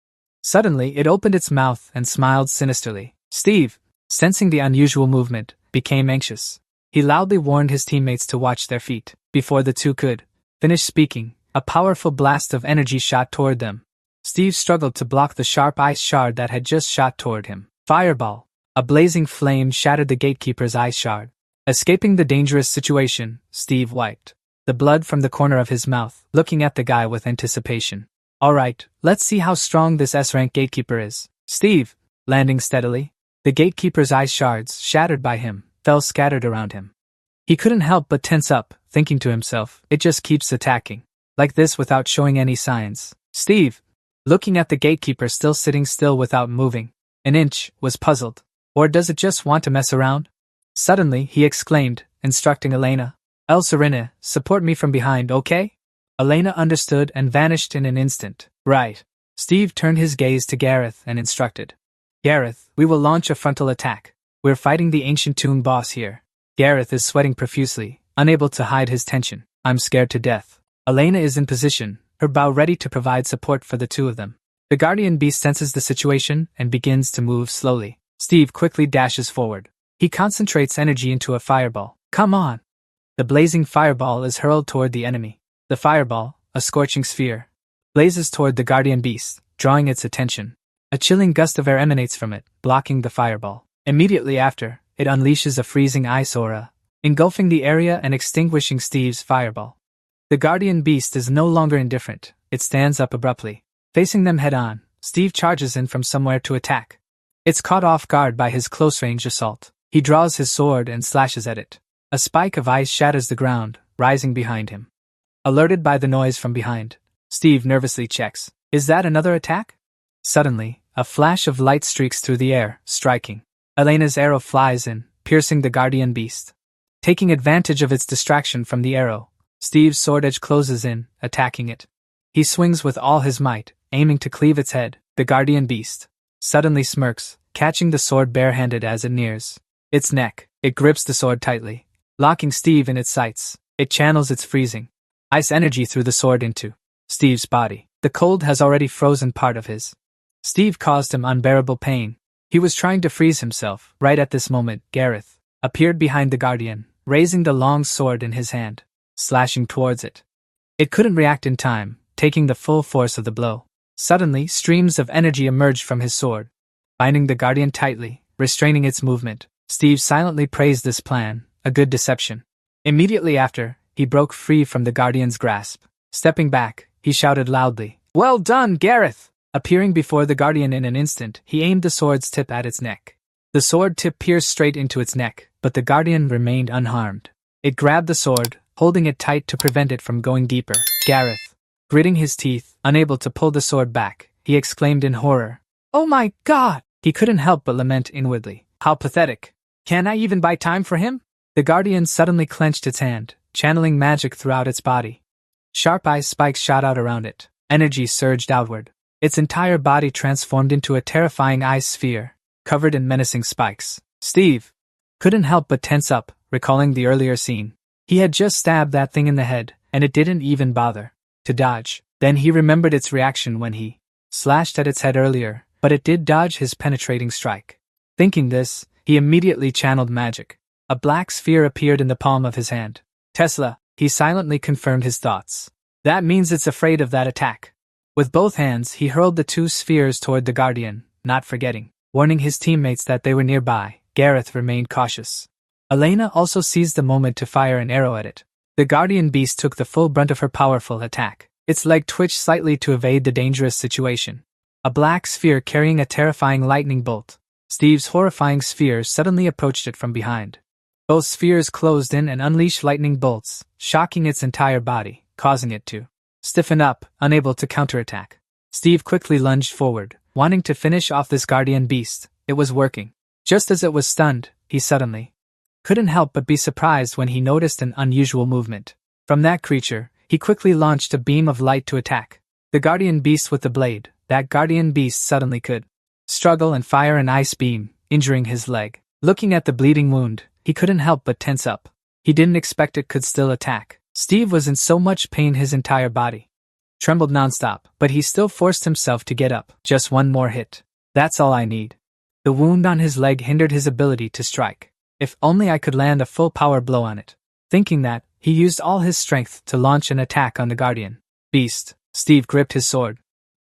Suddenly, it opened its mouth and smiled sinisterly. Steve, sensing the unusual movement, became anxious. He loudly warned his teammates to watch their feet. Before the two could finish speaking, a powerful blast of energy shot toward them. Steve struggled to block the sharp ice shard that had just shot toward him. Fireball! A blazing flame shattered the gatekeeper's ice shard. Escaping the dangerous situation, Steve wiped the blood from the corner of his mouth, looking at the guy with anticipation. "Alright, let's see how strong this S-rank gatekeeper is." Steve, landing steadily. The gatekeeper's ice shards, shattered by him, fell scattered around him. He couldn't help but tense up, thinking to himself, "It just keeps attacking like this without showing any signs." Steve, looking at the gatekeeper still sitting still without moving an inch, was puzzled. Or does it just want to mess around? Suddenly, he exclaimed, instructing Elena, "El Serena, support me from behind, okay?" Elena understood and vanished in an instant. "Right." Steve turned his gaze to Gareth and instructed, "Gareth, we will launch a frontal attack. We're fighting the ancient tomb boss here." Gareth is sweating profusely, unable to hide his tension. "I'm scared to death." Elena is in position, her bow ready to provide support for the two of them. The guardian beast senses the situation and begins to move slowly. Steve quickly dashes forward. He concentrates energy into a fireball. "Come on!" The blazing fireball is hurled toward the enemy. The fireball, a scorching sphere, blazes toward the guardian beast, drawing its attention. A chilling gust of air emanates from it, blocking the fireball. Immediately after, it unleashes a freezing ice aura, engulfing the area and extinguishing Steve's fireball. The guardian beast is no longer indifferent. It stands up abruptly. Facing them head-on, Steve charges in from somewhere to attack. It's caught off guard by his close-range assault. He draws his sword and slashes at it. A spike of ice shatters the ground, rising behind him. Alerted by the noise from behind, Steve nervously checks. Is that another attack? Suddenly, a flash of light streaks through the air, striking. Elena's arrow flies in, piercing the guardian beast. Taking advantage of its distraction from the arrow, Steve's sword edge closes in, attacking it. He swings with all his might, aiming to cleave its head. The guardian beast suddenly smirks, catching the sword barehanded as it nears its neck. It grips the sword tightly, locking Steve in its sights. It channels its freezing ice energy through the sword into Steve's body. The cold has already frozen part of his. Steve caused him unbearable pain. He was trying to freeze himself. Right at this moment, Gareth appeared behind the guardian, raising the long sword in his hand, slashing towards it. It couldn't react in time, taking the full force of the blow. Suddenly, streams of energy emerged from his sword, binding the guardian tightly, restraining its movement. Steve silently praised this plan, a good deception. Immediately after, he broke free from the guardian's grasp. Stepping back, he shouted loudly, "Well done, Gareth! Appearing before the Guardian in an instant, he aimed the sword's tip at its neck. The sword tip pierced straight into its neck, but the Guardian remained unharmed. It grabbed the sword, holding it tight to prevent it from going deeper. Gareth, gritting his teeth, unable to pull the sword back, he exclaimed in horror. "Oh my God!" He couldn't help but lament inwardly. How pathetic. Can I even buy time for him? The Guardian suddenly clenched its hand, channeling magic throughout its body. Sharp eye spikes shot out around it. Energy surged outward. Its entire body transformed into a terrifying ice sphere, covered in menacing spikes. Steve couldn't help but tense up, recalling the earlier scene. He had just stabbed that thing in the head, and it didn't even bother to dodge. Then he remembered its reaction when he slashed at its head earlier, but it did dodge his penetrating strike. Thinking this, he immediately channeled magic. A black sphere appeared in the palm of his hand. Tesla, he silently confirmed his thoughts. That means it's afraid of that attack. With both hands, he hurled the two spheres toward the Guardian, not forgetting, warning his teammates that they were nearby. Gareth remained cautious. Elena also seized the moment to fire an arrow at it. The Guardian beast took the full brunt of her powerful attack. Its leg twitched slightly to evade the dangerous situation. A black sphere carrying a terrifying lightning bolt. Steve's horrifying sphere suddenly approached it from behind. Both spheres closed in and unleashed lightning bolts, shocking its entire body, causing it to stiffen up, unable to counterattack. Steve quickly lunged forward, wanting to finish off this Guardian beast. It was working. Just as it was stunned, he suddenly couldn't help but be surprised when he noticed an unusual movement. From that creature, he quickly launched a beam of light to attack the Guardian beast with the blade. That Guardian beast suddenly could struggle and fire an ice beam, injuring his leg. Looking at the bleeding wound, he couldn't help but tense up. He didn't expect it could still attack. Steve was in so much pain his entire body trembled nonstop, but he still forced himself to get up. Just one more hit. That's all I need. The wound on his leg hindered his ability to strike. If only I could land a full power blow on it. Thinking that, he used all his strength to launch an attack on the Guardian beast. Steve gripped his sword,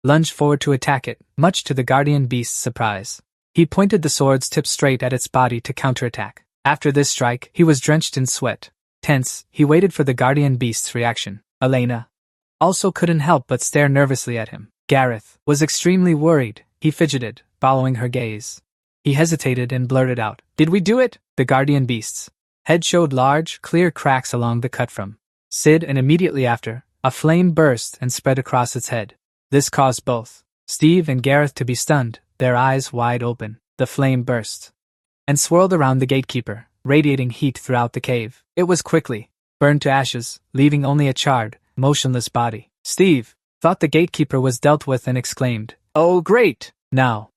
lunged forward to attack it, much to the Guardian beast's surprise. He pointed the sword's tip straight at its body to counterattack. After this strike, he was drenched in sweat. Tense, he waited for the Guardian beast's reaction. Elena also couldn't help but stare nervously at him. Gareth was extremely worried. He fidgeted, following her gaze. He hesitated and blurted out, "Did we do it?" The Guardian beast's head showed large, clear cracks along the cut from Sid, and immediately after, a flame burst and spread across its head. This caused both Steve and Gareth to be stunned, their eyes wide open. The flame burst and swirled around the gatekeeper, radiating heat throughout the cave. It was quickly burned to ashes, leaving only a charred, motionless body. Steve thought the gatekeeper was dealt with and exclaimed, "Oh great!" Now,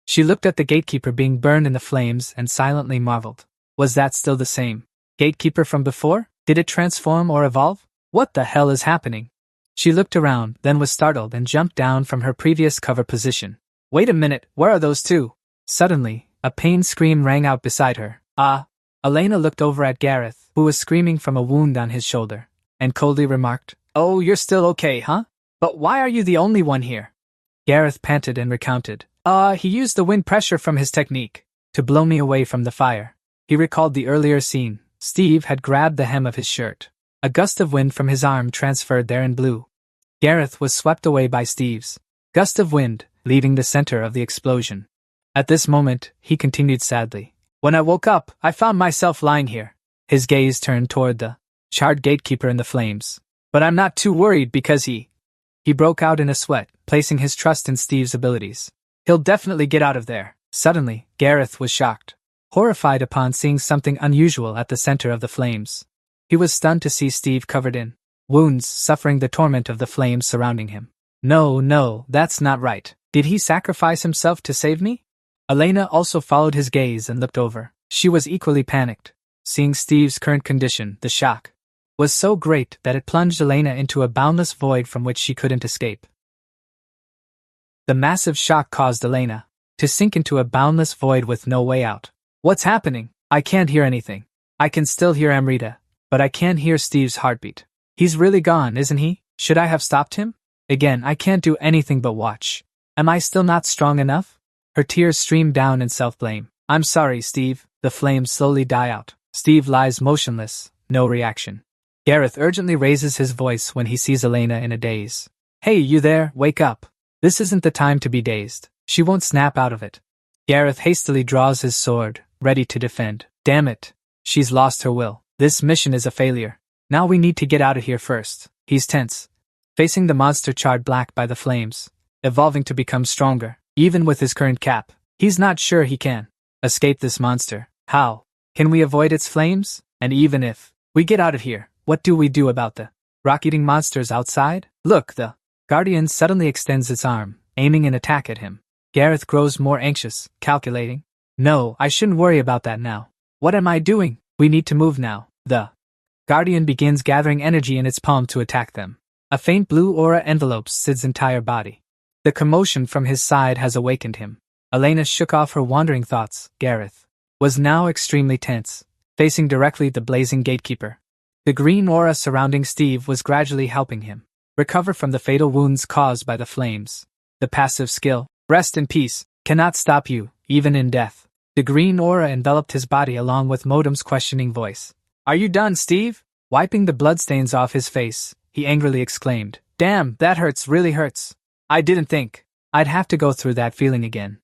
she looked at the gatekeeper being burned in the flames and silently marveled. Was that still the same gatekeeper from before? Did it transform or evolve? What the hell is happening? She looked around, then was startled and jumped down from her previous cover position. Wait a minute, where are those two? Suddenly, a pained scream rang out beside her. Ah! Elena looked over at Gareth, who was screaming from a wound on his shoulder, and coldly remarked, "Oh, you're still okay, huh? But why are you the only one here?" Gareth panted and recounted. He used the wind pressure from his technique to blow me away from the fire." He recalled the earlier scene. Steve had grabbed the hem of his shirt. A gust of wind from his arm transferred there and blew. Gareth was swept away by Steve's gust of wind, leaving the center of the explosion. At this moment, he continued sadly, "When I woke up, I found myself lying here." His gaze turned toward the charred gatekeeper in the flames. "But I'm not too worried because he broke out in a sweat, placing his trust in Steve's abilities. He'll definitely get out of there." Suddenly, Gareth was shocked, horrified upon seeing something unusual at the center of the flames. He was stunned to see Steve covered in wounds, suffering the torment of the flames surrounding him. No, that's not right. Did he sacrifice himself to save me?" Elena also followed his gaze and looked over. She was equally panicked. Seeing Steve's current condition, the shock was so great that it plunged Elena into a boundless void from which she couldn't escape. The massive shock caused Elena to sink into a boundless void with no way out. "What's happening? I can't hear anything. I can still hear Amrita, but I can't hear Steve's heartbeat. He's really gone, isn't he? Should I have stopped him? Again, I can't do anything but watch. Am I still not strong enough?" Her tears streamed down in self-blame. "I'm sorry, Steve." The flames slowly die out. Steve lies motionless, no reaction. Gareth urgently raises his voice when he sees Elena in a daze. "Hey, you there, wake up." This isn't the time to be dazed. She won't snap out of it. Gareth hastily draws his sword, ready to defend. Damn it. She's lost her will. This mission is a failure. Now we need to get out of here first. He's tense, facing the monster charred black by the flames, evolving to become stronger. Even with his current cap, he's not sure he can escape this monster. How? Can we avoid its flames? And even if we get out of here, what do we do about the rock-eating monsters outside? Look, the Guardian suddenly extends its arm, aiming an attack at him. Gareth grows more anxious, calculating. No, I shouldn't worry about that now. What am I doing? We need to move now. The Guardian begins gathering energy in its palm to attack them. A faint blue aura envelopes Sid's entire body. The commotion from his side has awakened him. Elena shook off her wandering thoughts. Gareth was now extremely tense, facing directly the blazing gatekeeper. The green aura surrounding Steve was gradually helping him recover from the fatal wounds caused by the flames. The passive skill, Rest in Peace, cannot stop you, even in death. The green aura enveloped his body along with Modem's questioning voice. Are you done, Steve? Wiping the bloodstains off his face, he angrily exclaimed. Damn, that hurts, really hurts. I didn't think I'd have to go through that feeling again.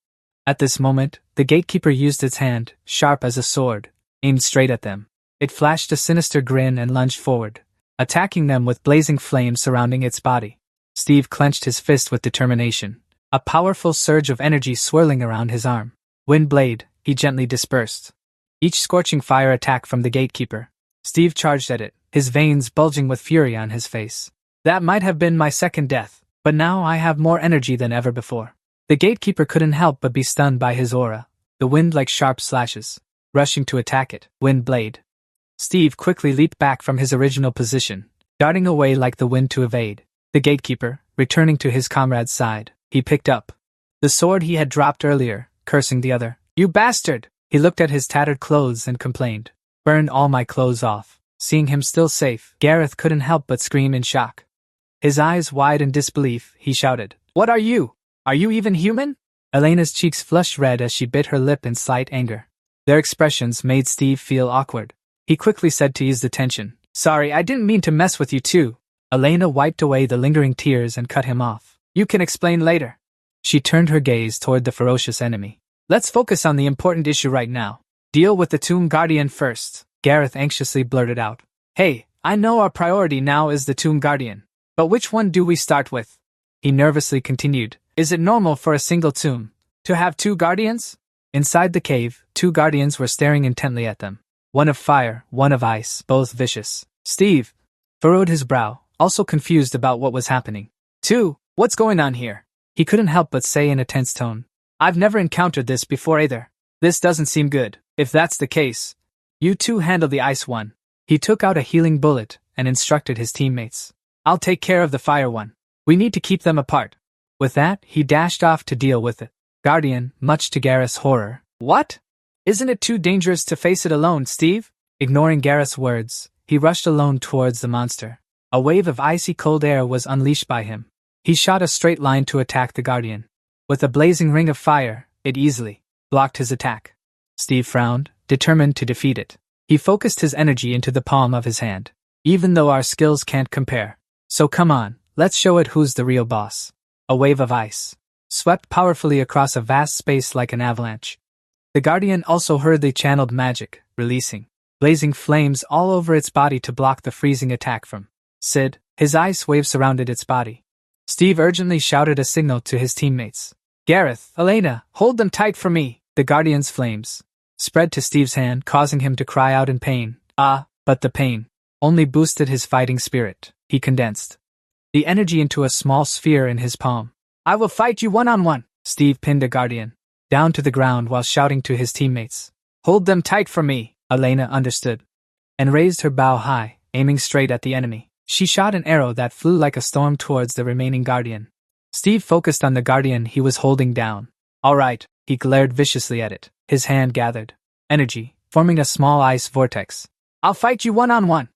At this moment, the gatekeeper used its hand, sharp as a sword, aimed straight at them. It flashed a sinister grin and lunged forward, attacking them with blazing flames surrounding its body. Steve clenched his fist with determination, a powerful surge of energy swirling around his arm. Wind blade, he gently dispersed each scorching fire attack from the gatekeeper. Steve charged at it, his veins bulging with fury on his face. That might have been my second death, but now I have more energy than ever before. The gatekeeper couldn't help but be stunned by his aura, the wind like sharp slashes, rushing to attack it. Wind blade. Steve quickly leaped back from his original position, darting away like the wind to evade. The gatekeeper, returning to his comrade's side, he picked up the sword he had dropped earlier, cursing the other. You bastard! He looked at his tattered clothes and complained. Burned all my clothes off. Seeing him still safe, Gareth couldn't help but scream in shock. His eyes wide in disbelief, he shouted. What are you? Are you even human? Elena's cheeks flushed red as she bit her lip in slight anger. Their expressions made Steve feel awkward. He quickly said to ease the tension. Sorry, I didn't mean to mess with you too. Elena wiped away the lingering tears and cut him off. You can explain later. She turned her gaze toward the ferocious enemy. Let's focus on the important issue right now. Deal with the Tomb Guardian first, Gareth anxiously blurted out. Hey, I know our priority now is the Tomb Guardian, but which one do we start with? He nervously continued. Is it normal for a single tomb to have two guardians? Inside the cave, two guardians were staring intently at them. One of fire, one of ice, both vicious. Steve furrowed his brow, also confused about what was happening. Two, what's going on here? He couldn't help but say in a tense tone. I've never encountered this before either. This doesn't seem good. If that's the case, you two handle the ice one. He took out a healing bullet and instructed his teammates. I'll take care of the fire one. We need to keep them apart. With that, he dashed off to deal with it. Guardian, much to Gareth's horror. What? Isn't it too dangerous to face it alone, Steve? Ignoring Gareth's words, he rushed alone towards the monster. A wave of icy cold air was unleashed by him. He shot a straight line to attack the Guardian. With a blazing ring of fire, it easily blocked his attack. Steve frowned, determined to defeat it. He focused his energy into the palm of his hand. Even though our skills can't compare. So come on, let's show it who's the real boss. A wave of ice swept powerfully across a vast space like an avalanche. The Guardian also hurriedly channeled magic, releasing blazing flames all over its body to block the freezing attack from Sid. His ice wave surrounded its body. Steve urgently shouted a signal to his teammates. Gareth, Elena, hold them tight for me. The Guardian's flames spread to Steve's hand, causing him to cry out in pain. But the pain only boosted his fighting spirit. He condensed the energy into a small sphere in his palm. I will fight you one-on-one. Steve pinned the Guardian down to the ground while shouting to his teammates. Hold them tight for me. Elena understood and raised her bow high, aiming straight at the enemy. She shot an arrow that flew like a storm towards the remaining Guardian. Steve focused on the Guardian he was holding down. All right, he glared viciously at it. His hand gathered energy, forming a small ice vortex. I'll fight you one-on-one.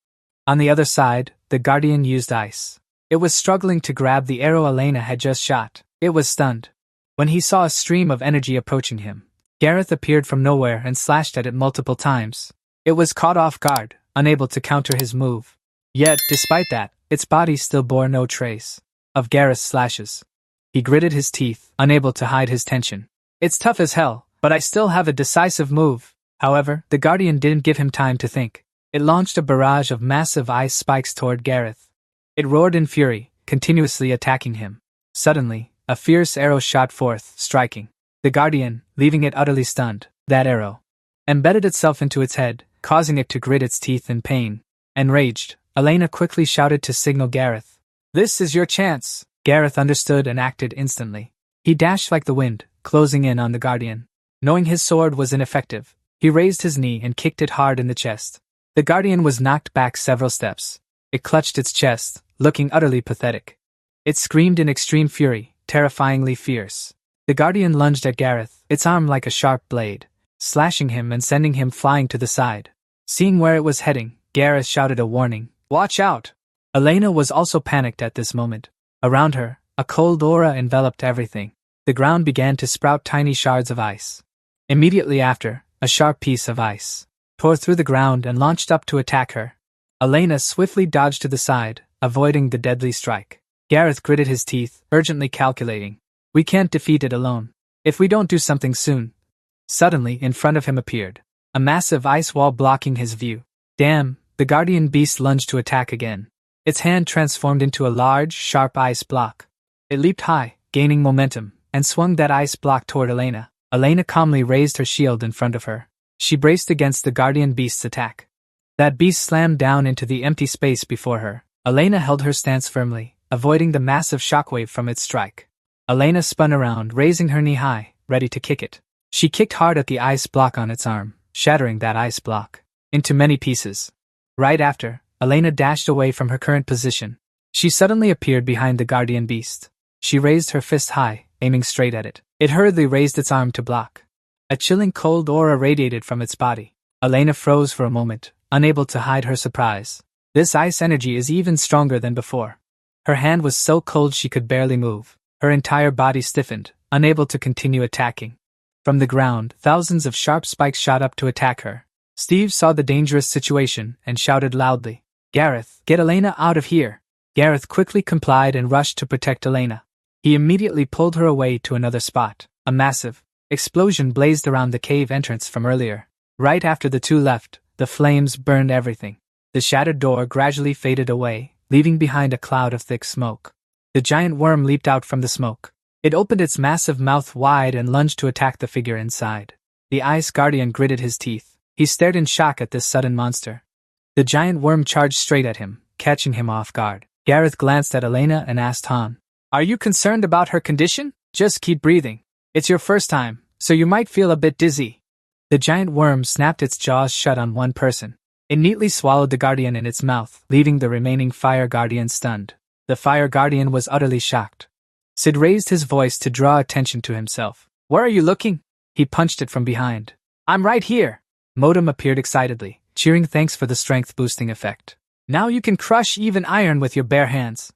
On the other side, the Guardian used ice. It was struggling to grab the arrow Elena had just shot. It was stunned when he saw a stream of energy approaching him. Gareth appeared from nowhere and slashed at it multiple times. It was caught off guard, unable to counter his move. Yet, despite that, its body still bore no trace of Gareth's slashes. He gritted his teeth, unable to hide his tension. It's tough as hell, but I still have a decisive move. However, the Guardian didn't give him time to think. It launched a barrage of massive ice spikes toward Gareth. It roared in fury, continuously attacking him. Suddenly, a fierce arrow shot forth, striking the Guardian, leaving it utterly stunned. That arrow embedded itself into its head, causing it to grit its teeth in pain. Enraged, Elena quickly shouted to signal Gareth. "This is your chance." Gareth understood and acted instantly. He dashed like the wind, closing in on the Guardian. Knowing his sword was ineffective, he raised his knee and kicked it hard in the chest. The Guardian was knocked back several steps. It clutched its chest, looking utterly pathetic. It screamed in extreme fury, terrifyingly fierce. The Guardian lunged at Gareth, its arm like a sharp blade, slashing him and sending him flying to the side. Seeing where it was heading, Gareth shouted a warning, "Watch out!" Elena was also panicked at this moment. Around her, a cold aura enveloped everything. The ground began to sprout tiny shards of ice. Immediately after, a sharp piece of ice tore through the ground and launched up to attack her. Elena swiftly dodged to the side, avoiding the deadly strike. Gareth gritted his teeth, urgently calculating. "We can't defeat it alone. If we don't do something soon." Suddenly, in front of him appeared a massive ice wall blocking his view. Damn, the Guardian beast lunged to attack again. Its hand transformed into a large, sharp ice block. It leaped high, gaining momentum, and swung that ice block toward Elena. Elena calmly raised her shield in front of her. She braced against the Guardian beast's attack. That beast slammed down into the empty space before her. Elena held her stance firmly, avoiding the massive shockwave from its strike. Elena spun around, raising her knee high, ready to kick it. She kicked hard at the ice block on its arm, shattering that ice block into many pieces. Right after, Elena dashed away from her current position. She suddenly appeared behind the Guardian beast. She raised her fist high, aiming straight at it. It hurriedly raised its arm to block. A chilling cold aura radiated from its body. Elena froze for a moment, unable to hide her surprise. This ice energy is even stronger than before. Her hand was so cold she could barely move. Her entire body stiffened, unable to continue attacking. From the ground, thousands of sharp spikes shot up to attack her. Steve saw the dangerous situation and shouted loudly, "Gareth, get Elena out of here." Gareth quickly complied and rushed to protect Elena. He immediately pulled her away to another spot. A massive explosion blazed around the cave entrance from earlier. Right after the two left, the flames burned everything. The shattered door gradually faded away, leaving behind a cloud of thick smoke. The giant worm leaped out from the smoke. It opened its massive mouth wide and lunged to attack the figure inside. The Ice Guardian gritted his teeth. He stared in shock at this sudden monster. The giant worm charged straight at him, catching him off guard. Gareth glanced at Elena and asked Han, "Are you concerned about her condition? Just keep breathing. It's your first time, so you might feel a bit dizzy." The giant worm snapped its jaws shut on one person. It neatly swallowed the Guardian in its mouth, leaving the remaining Fire Guardian stunned. The Fire Guardian was utterly shocked. Sid raised his voice to draw attention to himself. "Where are you looking?" He punched it from behind. "I'm right here." Modem appeared excitedly, cheering thanks for the strength-boosting effect. "Now you can crush even iron with your bare hands."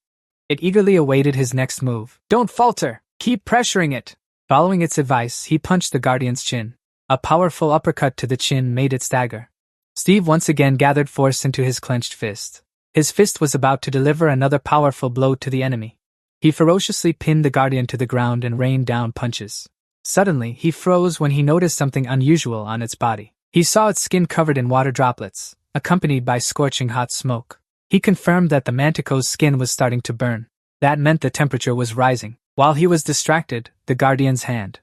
It eagerly awaited his next move. "Don't falter. Keep pressuring it." Following its advice, he punched the Guardian's chin. A powerful uppercut to the chin made it stagger. Steve once again gathered force into his clenched fist. His fist was about to deliver another powerful blow to the enemy. He ferociously pinned the Guardian to the ground and rained down punches. Suddenly, he froze when he noticed something unusual on its body. He saw its skin covered in water droplets, accompanied by scorching hot smoke. He confirmed that the Mantico's skin was starting to burn. That meant the temperature was rising. While he was distracted, the Guardian's hand.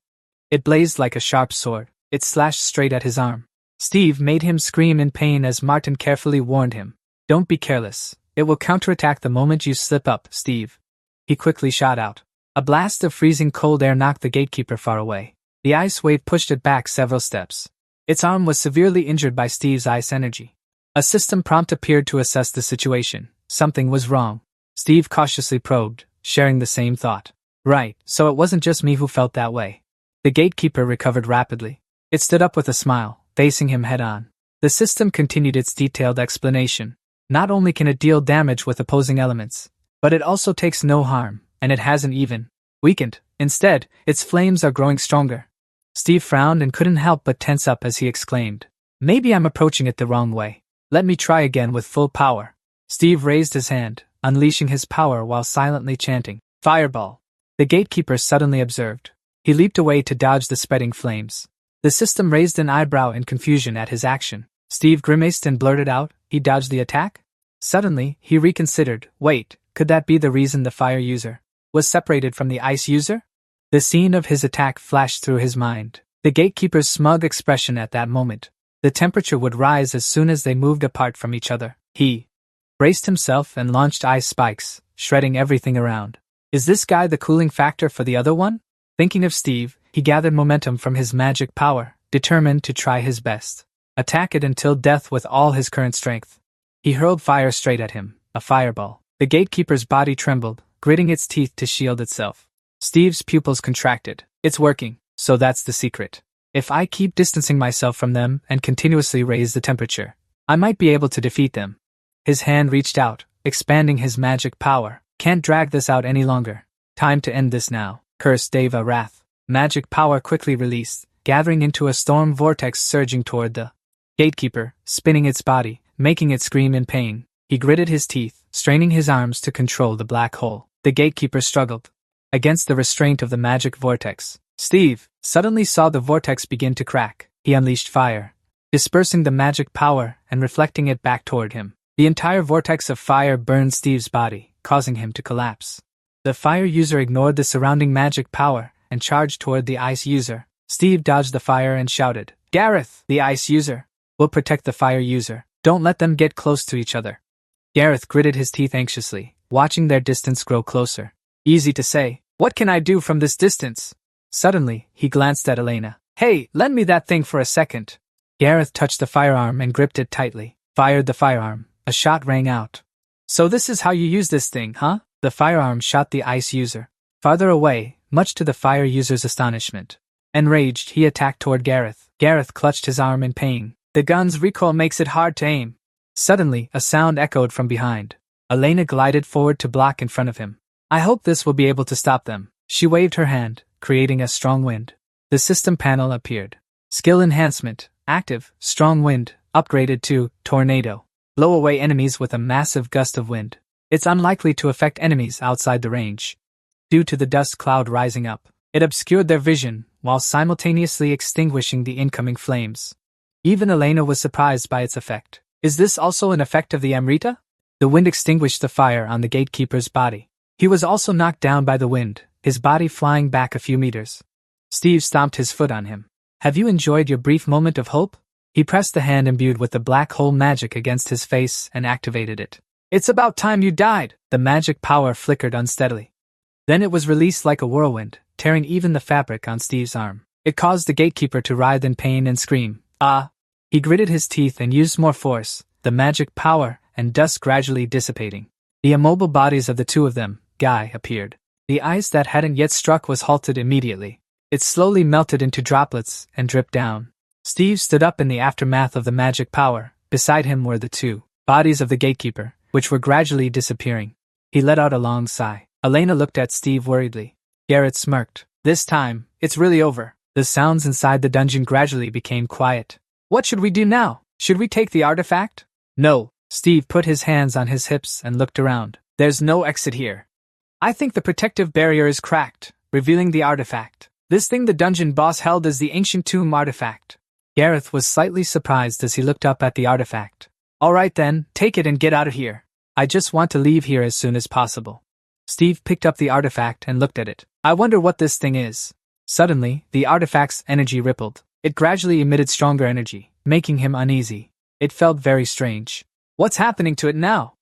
It blazed like a sharp sword. It slashed straight at his arm. Steve made him scream in pain as Martin carefully warned him. "Don't be careless. It will counterattack the moment you slip up, Steve." He quickly shot out. A blast of freezing cold air knocked the gatekeeper far away. The ice wave pushed it back several steps. Its arm was severely injured by Steve's ice energy. A system prompt appeared to assess the situation. Something was wrong. Steve cautiously probed, sharing the same thought. Right, so it wasn't just me who felt that way. The gatekeeper recovered rapidly. It stood up with a smile, facing him head-on. The system continued its detailed explanation. Not only can it deal damage with opposing elements, but it also takes no harm, and it hasn't even weakened. Instead, its flames are growing stronger. Steve frowned and couldn't help but tense up as he exclaimed, "Maybe I'm approaching it the wrong way. Let me try again with full power." Steve raised his hand, unleashing his power while silently chanting, "Fireball." the gatekeeper suddenly observed. He leaped away to dodge the spreading flames. The system raised an eyebrow in confusion at his action. Steve grimaced and blurted out, "He dodged the attack?" Suddenly, he reconsidered. Wait, could that be the reason the fire user was separated from the ice user? The scene of his attack flashed through his mind. The gatekeeper's smug expression at that moment. The temperature would rise as soon as they moved apart from each other. He braced himself and launched ice spikes, shredding everything around. Is this guy the cooling factor for the other one? Thinking of Steve, he gathered momentum from his magic power, determined to try his best. Attack it until death with all his current strength. He hurled fire straight at him, a fireball. The gatekeeper's body trembled, gritting its teeth to shield itself. Steve's pupils contracted. It's working, so that's the secret. If I keep distancing myself from them and continuously raise the temperature, I might be able to defeat them. His hand reached out, expanding his magic power. Can't drag this out any longer. Time to end this now. Cursed Deva wrath. Magic power quickly released, gathering into a storm vortex surging toward the gatekeeper, spinning its body, making it scream in pain. He gritted his teeth, straining his arms to control the black hole. The gatekeeper struggled against the restraint of the magic vortex. Steve suddenly saw the vortex begin to crack. He unleashed fire, dispersing the magic power and reflecting it back toward him. The entire vortex of fire burned Steve's body, causing him to collapse. The fire user ignored the surrounding magic power and charged toward the ice user. Steve dodged the fire and shouted, "Gareth, the ice user, will protect the fire user. Don't let them get close to each other." Gareth gritted his teeth anxiously, watching their distance grow closer. Easy to say. What can I do from this distance? Suddenly, he glanced at Elena. Hey, lend me that thing for a second. Gareth touched the firearm and gripped it tightly. Fired the firearm. A shot rang out. So this is how you use this thing, huh? The firearm shot the ice user farther away, much to the fire user's astonishment. Enraged, he attacked toward Gareth. Gareth clutched his arm in pain. The gun's recoil makes it hard to aim. Suddenly, a sound echoed from behind. Elena glided forward to block in front of him. I hope this will be able to stop them. She waved her hand, creating a strong wind. The system panel appeared. Skill enhancement, active, strong wind, upgraded to tornado. Blow away enemies with a massive gust of wind. It's unlikely to affect enemies outside the range. Due to the dust cloud rising up, it obscured their vision, while simultaneously extinguishing the incoming flames. Even Elena was surprised by its effect. Is this also an effect of the Amrita? The wind extinguished the fire on the gatekeeper's body. He was also knocked down by the wind, his body flying back a few meters. Steve stomped his foot on him. Have you enjoyed your brief moment of hope? He pressed the hand imbued with the black hole magic against his face and activated it. It's about time you died! The magic power flickered unsteadily. Then it was released like a whirlwind, tearing even the fabric on Steve's arm. It caused the gatekeeper to writhe in pain and scream, "Ah!" He gritted his teeth and used more force, the magic power and dust gradually dissipating. The immobile bodies of the two of them, Guy, appeared. The ice that hadn't yet struck was halted immediately. It slowly melted into droplets and dripped down. Steve stood up in the aftermath of the magic power. Beside him were the two bodies of the gatekeeper, which were gradually disappearing. He let out a long sigh. Elena looked at Steve worriedly. Garrett smirked. This time, it's really over. The sounds inside the dungeon gradually became quiet. What should we do now? Should we take the artifact? No. Steve put his hands on his hips and looked around. There's no exit here. I think the protective barrier is cracked, revealing the artifact. This thing the dungeon boss held as the ancient tomb artifact. Gareth was slightly surprised as he looked up at the artifact. Alright then, take it and get out of here. I just want to leave here as soon as possible. Steve picked up the artifact and looked at it. I wonder what this thing is. Suddenly, the artifact's energy rippled. It gradually emitted stronger energy, making him uneasy. It felt very strange. What's happening to it now?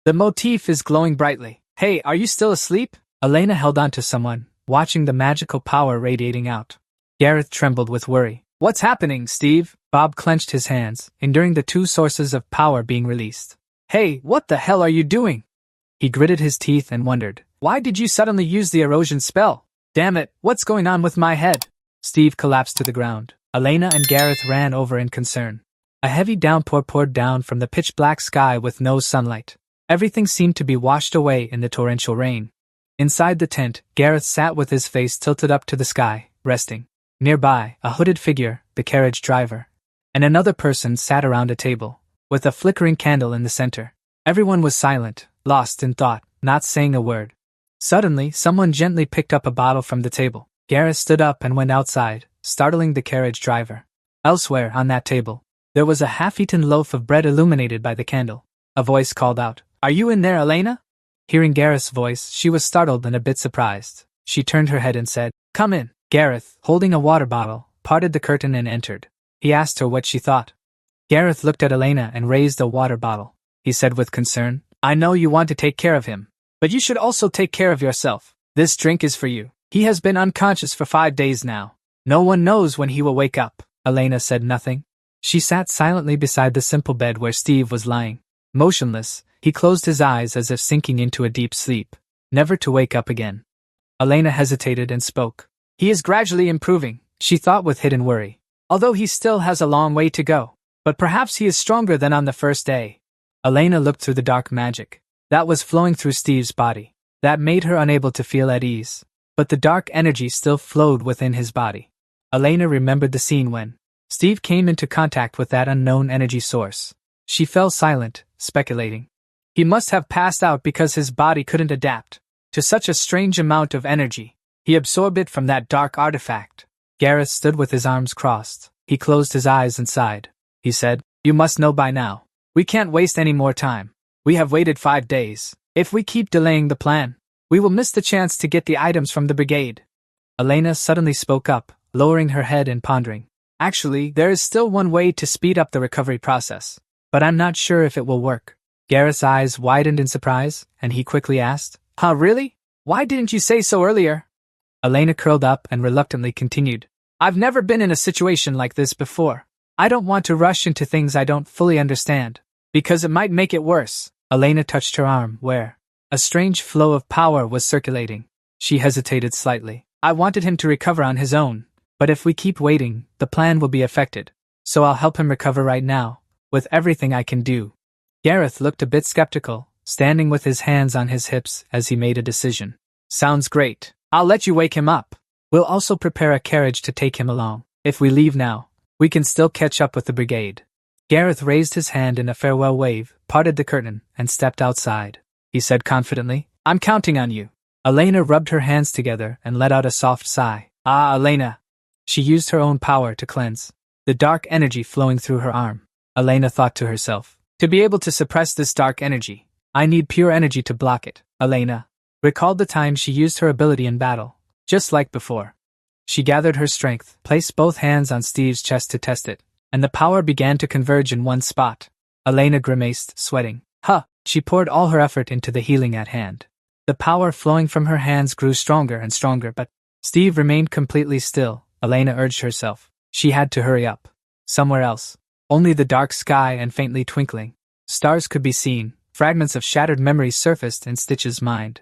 The motif is glowing brightly. Hey, are you still asleep? Elena held on to someone, watching the magical power radiating out. Gareth trembled with worry. What's happening, Steve? Bob clenched his hands, enduring the two sources of power being released. Hey, what the hell are you doing? He gritted his teeth and wondered. Why did you suddenly use the erosion spell? Damn it, what's going on with my head? Steve collapsed to the ground. Elena and Gareth ran over in concern. A heavy downpour poured down from the pitch-black sky with no sunlight. Everything seemed to be washed away in the torrential rain. Inside the tent, Gareth sat with his face tilted up to the sky, resting. Nearby, a hooded figure, the carriage driver, and another person sat around a table, with a flickering candle in the center. Everyone was silent, lost in thought, not saying a word. Suddenly, someone gently picked up a bottle from the table. Gareth stood up and went outside, startling the carriage driver. Elsewhere, on that table, there was a half-eaten loaf of bread illuminated by the candle. A voice called out, "Are you in there, Elena?" Hearing Gareth's voice, she was startled and a bit surprised. She turned her head and said, "Come in." Gareth, holding a water bottle, parted the curtain and entered. He asked her what she thought. Gareth looked at Elena and raised a water bottle. He said with concern, "I know you want to take care of him, but you should also take care of yourself. This drink is for you. He has been unconscious for 5 days now. No one knows when he will wake up." Elena said nothing. She sat silently beside the simple bed where Steve was lying. Motionless, he closed his eyes as if sinking into a deep sleep, never to wake up again. Elena hesitated and spoke. "He is gradually improving," she thought with hidden worry. "Although he still has a long way to go. But perhaps he is stronger than on the first day." Elena looked through the dark magic that was flowing through Steve's body. That made her unable to feel at ease. But the dark energy still flowed within his body. Elena remembered the scene when Steve came into contact with that unknown energy source. She fell silent, speculating. He must have passed out because his body couldn't adapt to such a strange amount of energy. He absorbed it from that dark artifact. Gareth stood with his arms crossed. He closed his eyes and sighed. He said, "You must know by now. We can't waste any more time. We have waited 5 days. If we keep delaying the plan, we will miss the chance to get the items from the brigade." Elena suddenly spoke up, lowering her head and pondering. "Actually, there is still one way to speed up the recovery process, but I'm not sure if it will work." Gareth's eyes widened in surprise, and he quickly asked, "Huh, really? Why didn't you say so earlier?" Elena curled up and reluctantly continued, "I've never been in a situation like this before. I don't want to rush into things I don't fully understand, because it might make it worse." Elena touched her arm, where a strange flow of power was circulating. She hesitated slightly. "I wanted him to recover on his own, but if we keep waiting, the plan will be affected. So I'll help him recover right now, with everything I can do." Gareth looked a bit skeptical, standing with his hands on his hips as he made a decision. "Sounds great. I'll let you wake him up. We'll also prepare a carriage to take him along. If we leave now, we can still catch up with the brigade." Gareth raised his hand in a farewell wave, parted the curtain, and stepped outside. He said confidently, "I'm counting on you." Elena rubbed her hands together and let out a soft sigh. "Ah, Elena." She used her own power to cleanse the dark energy flowing through her arm. Elena thought to herself, "To be able to suppress this dark energy, I need pure energy to block it." Elena recalled the time she used her ability in battle, just like before. She gathered her strength, placed both hands on Steve's chest to test it, and the power began to converge in one spot. Elena grimaced, sweating. "Huh!" She poured all her effort into the healing at hand. The power flowing from her hands grew stronger and stronger, but Steve remained completely still. Elena urged herself. She had to hurry up. Somewhere else, only the dark sky and faintly twinkling stars could be seen. Fragments of shattered memories surfaced in Stitch's mind.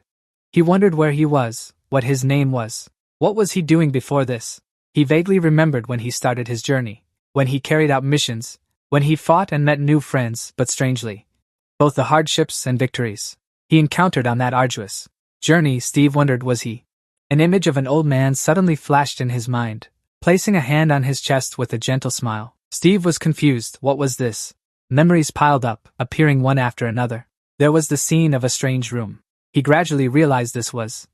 He wondered where he was, what his name was. What was he doing before this? He vaguely remembered when he started his journey, when he carried out missions, when he fought and met new friends, but strangely, both the hardships and victories he encountered on that arduous journey, Steve wondered, was he? An image of an old man suddenly flashed in his mind, placing a hand on his chest with a gentle smile. Steve was confused. What was this? Memories piled up, appearing one after another. There was the scene of a strange room. He gradually realized this was.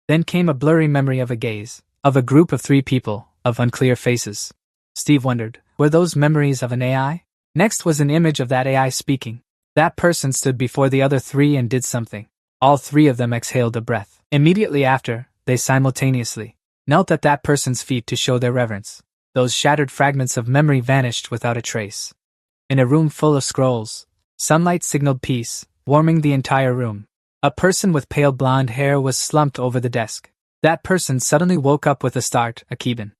Then came a blurry memory of a gaze, of a group of 3 people, of unclear faces. Steve wondered, were those memories of an AI? Next was an image of that AI speaking. That person stood before the other 3 and did something. All 3 of them exhaled a breath. Immediately after, they simultaneously knelt at that person's feet to show their reverence. Those shattered fragments of memory vanished without a trace. In a room full of scrolls, sunlight signaled peace, warming the entire room. A person with pale blonde hair was slumped over the desk. That person suddenly woke up with a start, Akiban.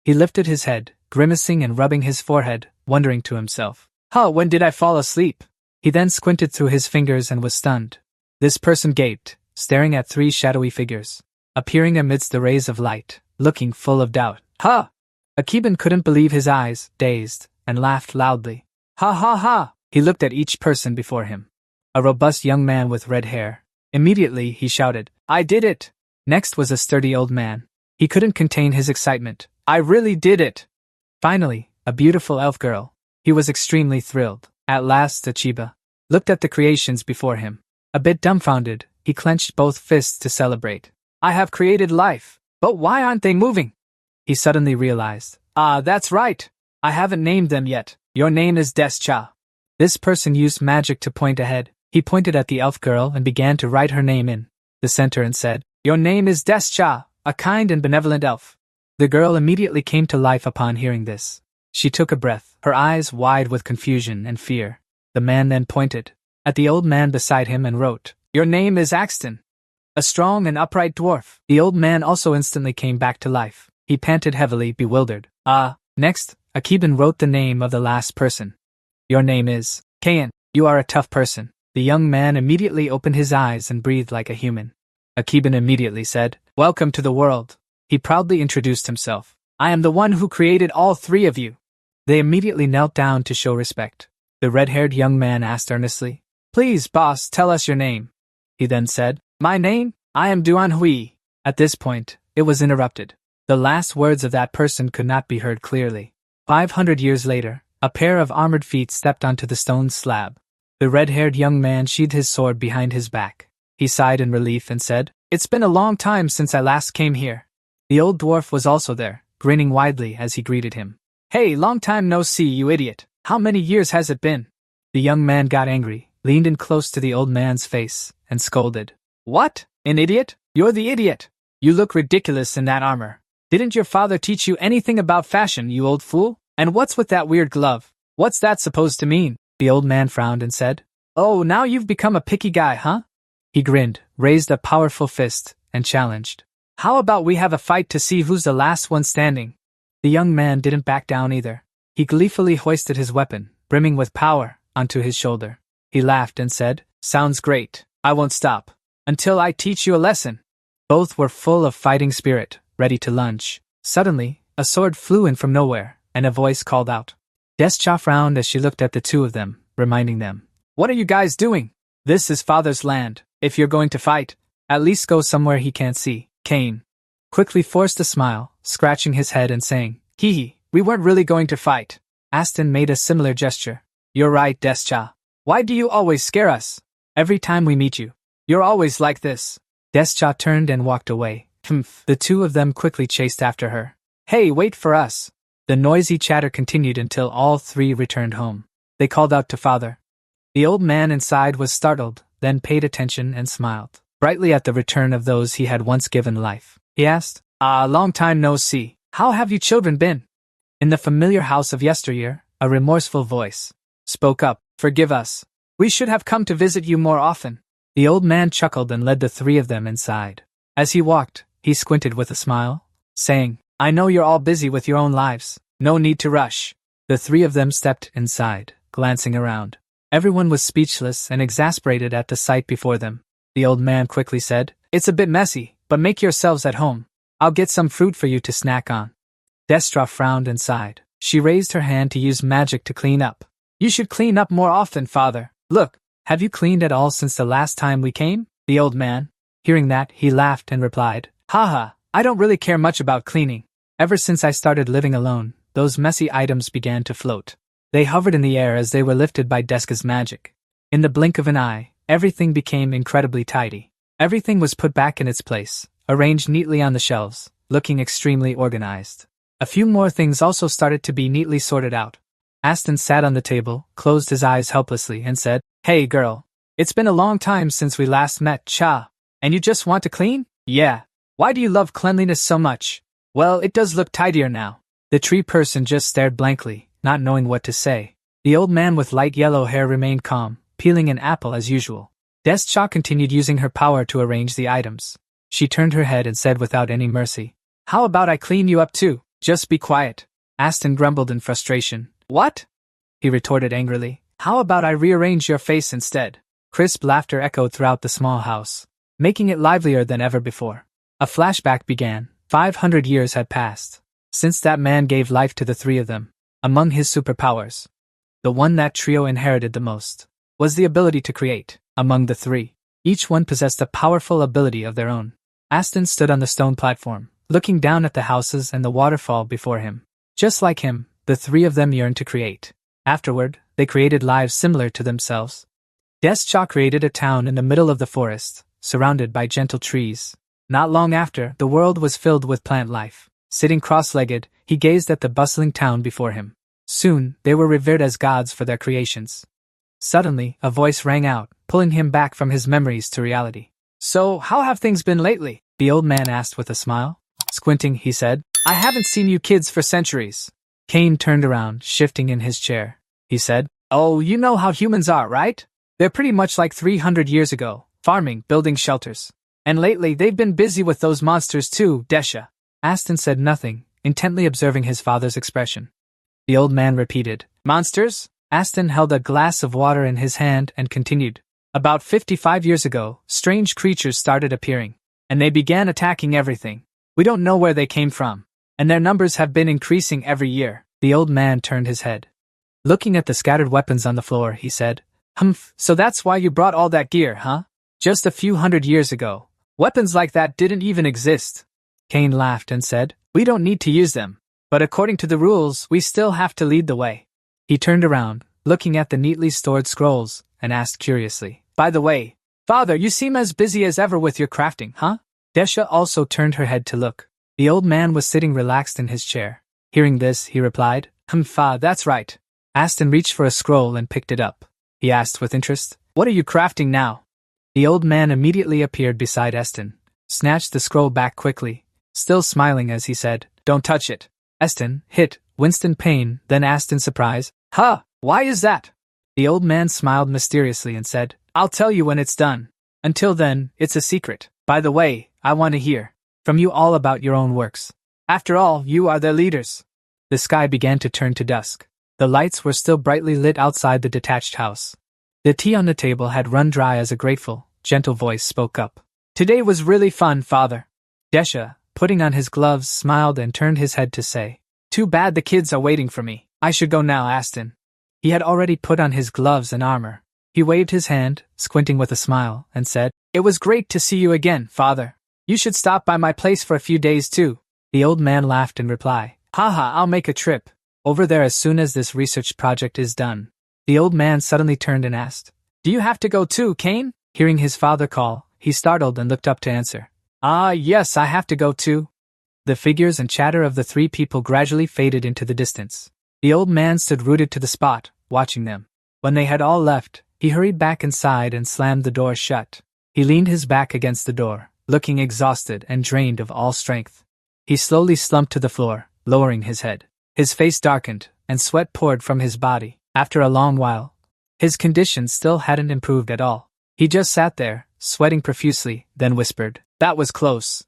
He lifted his head, grimacing and rubbing his forehead, wondering to himself, when did I fall asleep? He then squinted through his fingers and was stunned. This person gaped, staring at 3 shadowy figures, appearing amidst the rays of light, looking full of doubt. Akiban couldn't believe his eyes, dazed, and laughed loudly. Ha ha ha! He looked at each person before him. A robust young man with red hair. Immediately he shouted, "I did it!" Next was a sturdy old man. He couldn't contain his excitement. "I really did it!" Finally, a beautiful elf girl. He was extremely thrilled. At last, Achiba looked at the creations before him, a bit dumbfounded, he clenched both fists to celebrate. I have created life, but why aren't they moving? He suddenly realized. That's right. I haven't named them yet. Your name is Descha. This person used magic to point ahead. He pointed at the elf girl and began to write her name in the center and said, Your name is Descha, a kind and benevolent elf. The girl immediately came to life upon hearing this. She took a breath, her eyes wide with confusion and fear. The man then pointed at the old man beside him and wrote, Your name is Axton, a strong and upright dwarf. The old man also instantly came back to life. He panted heavily, bewildered. Next, Akiban wrote the name of the last person. Your name is Kayan. You are a tough person. The young man immediately opened his eyes and breathed like a human. Akiban immediately said, Welcome to the world. He proudly introduced himself. I am the one who created all three of you. They immediately knelt down to show respect. The red-haired young man asked earnestly, Please, boss, tell us your name. He then said, My name? I am Duan Hui. At this point, it was interrupted. The last words of that person could not be heard clearly. 500 years later, a pair of armored feet stepped onto the stone slab. The red-haired young man sheathed his sword behind his back. He sighed in relief and said, It's been a long time since I last came here. The old dwarf was also there, grinning widely as he greeted him. Hey, long time no see, you idiot. How many years has it been? The young man got angry, leaned in close to the old man's face, and scolded. What? An idiot? You're the idiot. You look ridiculous in that armor. Didn't your father teach you anything about fashion, you old fool? And what's with that weird glove? What's that supposed to mean? The old man frowned and said, Oh, now you've become a picky guy, huh? He grinned, raised a powerful fist, and challenged. How about we have a fight to see who's the last one standing? The young man didn't back down either. He gleefully hoisted his weapon, brimming with power, onto his shoulder. He laughed and said, Sounds great. I won't stop until I teach you a lesson. Both were full of fighting spirit, ready to lunge. Suddenly, a sword flew in from nowhere, and a voice called out. Descha frowned as she looked at the two of them, reminding them, What are you guys doing? This is father's land. If you're going to fight, at least go somewhere he can't see. Cain quickly forced a smile, scratching his head and saying, Hee, we weren't really going to fight. Aston made a similar gesture. You're right, Descha. Why do you always scare us? Every time we meet you, you're always like this. Descha turned and walked away. The two of them quickly chased after her. Hey, wait for us. The noisy chatter continued until all three returned home. They called out to father. The old man inside was startled, then paid attention and smiled brightly at the return of those he had once given life. He asked, Long time no see. How have you children been? In the familiar house of yesteryear, a remorseful voice spoke up. Forgive us. We should have come to visit you more often. The old man chuckled and led the three of them inside. As he walked, he squinted with a smile, saying, I know you're all busy with your own lives. No need to rush. The three of them stepped inside, glancing around. Everyone was speechless and exasperated at the sight before them. The old man quickly said, It's a bit messy, but make yourselves at home. I'll get some fruit for you to snack on. Destra frowned and sighed. She raised her hand to use magic to clean up. You should clean up more often, father. Look, have you cleaned at all since the last time we came? The old man, hearing that, he laughed and replied, Haha, I don't really care much about cleaning. Ever since I started living alone, those messy items began to float. They hovered in the air as they were lifted by Deska's magic. In the blink of an eye, everything became incredibly tidy. Everything was put back in its place, arranged neatly on the shelves, looking extremely organized. A few more things also started to be neatly sorted out. Aston sat on the table, closed his eyes helplessly, and said, Hey girl, it's been a long time since we last met, Cha. And you just want to clean? Yeah. Why do you love cleanliness so much? Well, it does look tidier now. The tree person just stared blankly, not knowing what to say. The old man with light yellow hair remained calm, peeling an apple as usual. Descha continued using her power to arrange the items. She turned her head and said without any mercy, How about I clean you up too? Just be quiet. Aston grumbled in frustration. What? He retorted angrily. How about I rearrange your face instead? Crisp laughter echoed throughout the small house, making it livelier than ever before. A flashback began. 500 years had passed since that man gave life to the three of them. Among his superpowers, the one that trio inherited the most was the ability to create. Among the three, each one possessed a powerful ability of their own. Aston stood on the stone platform, looking down at the houses and the waterfall before him. Just like him, the three of them yearned to create. Afterward, they created lives similar to themselves. Descha created a town in the middle of the forest, surrounded by gentle trees. Not long after, the world was filled with plant life. Sitting cross-legged, he gazed at the bustling town before him. Soon, they were revered as gods for their creations. Suddenly, a voice rang out, pulling him back from his memories to reality. "So, how have things been lately?" the old man asked with a smile. Squinting, he said, "I haven't seen you kids for centuries." Cain turned around, shifting in his chair. He said, "Oh, you know how humans are, right? They're pretty much like 300 years ago, farming, building shelters. And lately, they've been busy with those monsters too, Desha." Aston said nothing, intently observing his father's expression. The old man repeated, "Monsters?" Aston held a glass of water in his hand and continued. "About 55 years ago, strange creatures started appearing, and they began attacking everything. We don't know where they came from, and their numbers have been increasing every year." The old man turned his head. Looking at the scattered weapons on the floor, he said, "Humph, so that's why you brought all that gear, huh? Just a few hundred years ago, weapons like that didn't even exist." Cain laughed and said, "We don't need to use them, but according to the rules, we still have to lead the way." He turned around, looking at the neatly stored scrolls, and asked curiously, "By the way, Father, you seem as busy as ever with your crafting, huh?" Desha also turned her head to look. The old man was sitting relaxed in his chair. Hearing this, he replied, Fa, that's right." Aston reached for a scroll and picked it up. He asked with interest, "What are you crafting now?" The old man immediately appeared beside Eston, snatched the scroll back quickly, still smiling as he said, "Don't touch it." Eston hit Winston pain, then asked in surprise, "Huh, why is that?" The old man smiled mysteriously and said, "I'll tell you when it's done. Until then, it's a secret. By the way, I want to hear from you all about your own works. After all, you are their leaders." The sky began to turn to dusk. The lights were still brightly lit outside the detached house. The tea on the table had run dry as a grateful, gentle voice spoke up. "Today was really fun, Father." Desha, putting on his gloves, smiled and turned his head to say, "Too bad the kids are waiting for me. I should go now, Aston." He had already put on his gloves and armor. He waved his hand, squinting with a smile, and said, "It was great to see you again, Father. You should stop by my place for a few days too." The old man laughed in reply. "Haha, I'll make a trip over there as soon as this research project is done." The old man suddenly turned and asked, "Do you have to go too, Cain?" Hearing his father call, he startled and looked up to answer. "Ah, yes, I have to go too." The figures and chatter of the three people gradually faded into the distance. The old man stood rooted to the spot, watching them. When they had all left, he hurried back inside and slammed the door shut. He leaned his back against the door, looking exhausted and drained of all strength. He slowly slumped to the floor, lowering his head. His face darkened, and sweat poured from his body. After a long while, his condition still hadn't improved at all. He just sat there, sweating profusely, then whispered, "That was close."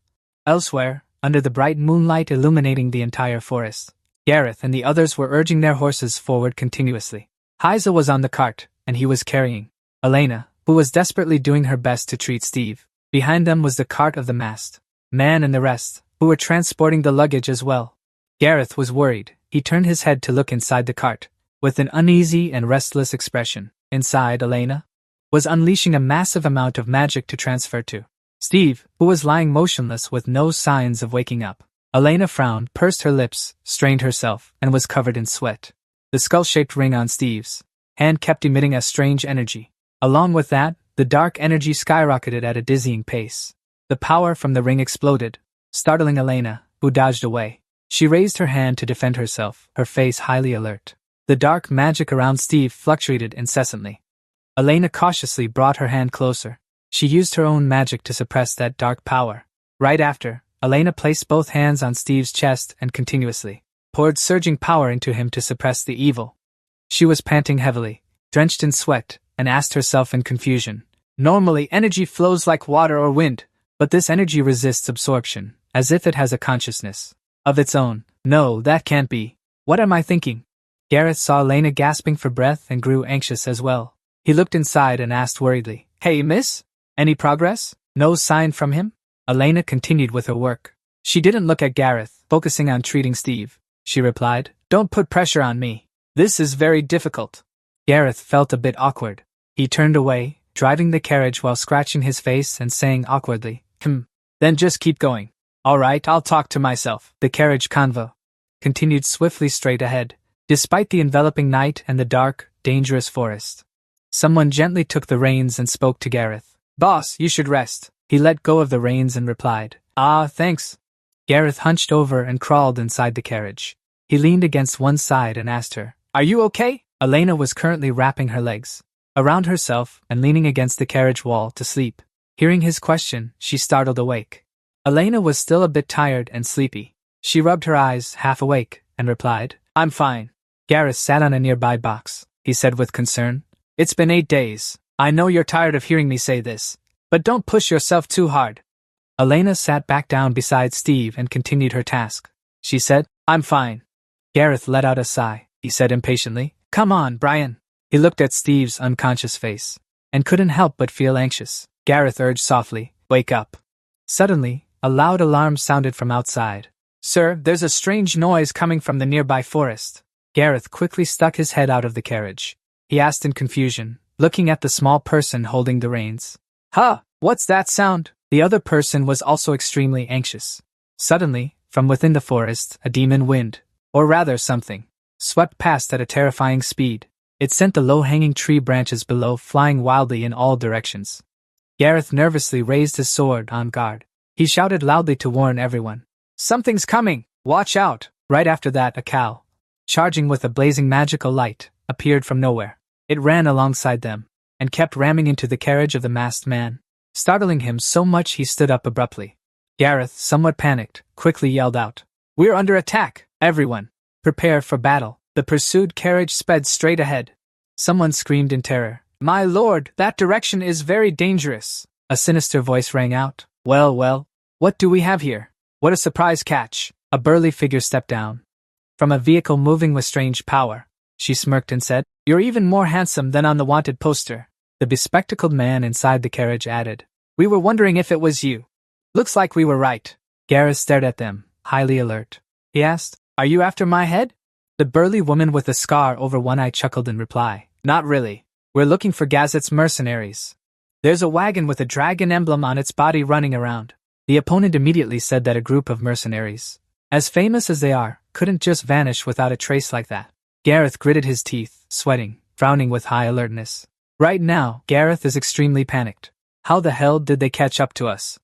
Elsewhere, under the bright moonlight illuminating the entire forest, Gareth and the others were urging their horses forward continuously. Hyza was on the cart, and he was carrying Elena, who was desperately doing her best to treat Steve. Behind them was the cart of the masked man and the rest, who were transporting the luggage as well. Gareth was worried. He turned his head to look inside the cart, with an uneasy and restless expression. Inside, Elena was unleashing a massive amount of magic to transfer to Steve, who was lying motionless with no signs of waking up. Elena frowned, pursed her lips, strained herself, and was covered in sweat. The skull-shaped ring on Steve's hand kept emitting a strange energy. Along with that, the dark energy skyrocketed at a dizzying pace. The power from the ring exploded, startling Elena, who dodged away. She raised her hand to defend herself, her face highly alert. The dark magic around Steve fluctuated incessantly. Elena cautiously brought her hand closer. She used her own magic to suppress that dark power. Right after, Elena placed both hands on Steve's chest and continuously poured surging power into him to suppress the evil. She was panting heavily, drenched in sweat, and asked herself in confusion, "Normally energy flows like water or wind, but this energy resists absorption, as if it has a consciousness of its own. No, that can't be. What am I thinking?" Gareth saw Elena gasping for breath and grew anxious as well. He looked inside and asked worriedly, "Hey, miss? Any progress?" No sign from him? Elena continued with her work. She didn't look at Gareth, focusing on treating Steve. She replied, "Don't put pressure on me. This is very difficult." Gareth felt a bit awkward. He turned away, driving the carriage while scratching his face and saying awkwardly, Then just keep going." "All right, I'll talk to myself." The carriage convo continued swiftly straight ahead, despite the enveloping night and the dark, dangerous forest. Someone gently took the reins and spoke to Gareth. Boss, you should rest. He let go of the reins and replied, Ah, thanks. Gareth hunched over and crawled inside the carriage. He leaned against one side and asked her, Are you okay? Elena was currently wrapping her legs around herself and leaning against the carriage wall to sleep. Hearing his question, she startled awake. Elena was still a bit tired and sleepy. She rubbed her eyes, half awake, and replied, I'm fine. Gareth sat on a nearby box. He said with concern, It's been 8 days. I know you're tired of hearing me say this, but don't push yourself too hard. Elena sat back down beside Steve and continued her task. She said, I'm fine. Gareth let out a sigh. He said impatiently, Come on, Brian. He looked at Steve's unconscious face and couldn't help but feel anxious. Gareth urged softly, Wake up. Suddenly, a loud alarm sounded from outside. Sir, there's a strange noise coming from the nearby forest. Gareth quickly stuck his head out of the carriage. He asked in confusion, looking at the small person holding the reins. Huh, what's that sound? The other person was also extremely anxious. Suddenly, from within the forest, a demon wind, or rather something, swept past at a terrifying speed. It sent the low-hanging tree branches below flying wildly in all directions. Gareth nervously raised his sword on guard. He shouted loudly to warn everyone. Something's coming! Watch out! Right after that, a cow, charging with a blazing magical light, appeared from nowhere. It ran alongside them, and kept ramming into the carriage of the masked man, startling him so much he stood up abruptly. Gareth, somewhat panicked, quickly yelled out, We're under attack! Everyone, prepare for battle! The pursued carriage sped straight ahead. Someone screamed in terror. My lord, that direction is very dangerous. A sinister voice rang out. Well, what do we have here? What a surprise catch. A burly figure stepped down from a vehicle moving with strange power. She smirked and said, You're even more handsome than on the wanted poster. The bespectacled man inside the carriage added, We were wondering if it was you. Looks like we were right. Gareth stared at them, highly alert. He asked, Are you after my head? The burly woman with a scar over one eye chuckled in reply. Not really. We're looking for Gazette's mercenaries. There's a wagon with a dragon emblem on its body running around. The opponent immediately said that a group of mercenaries, as famous as they are, couldn't just vanish without a trace like that. Gareth gritted his teeth, sweating, frowning with high alertness. Right now, Gareth is extremely panicked. How the hell did they catch up to us?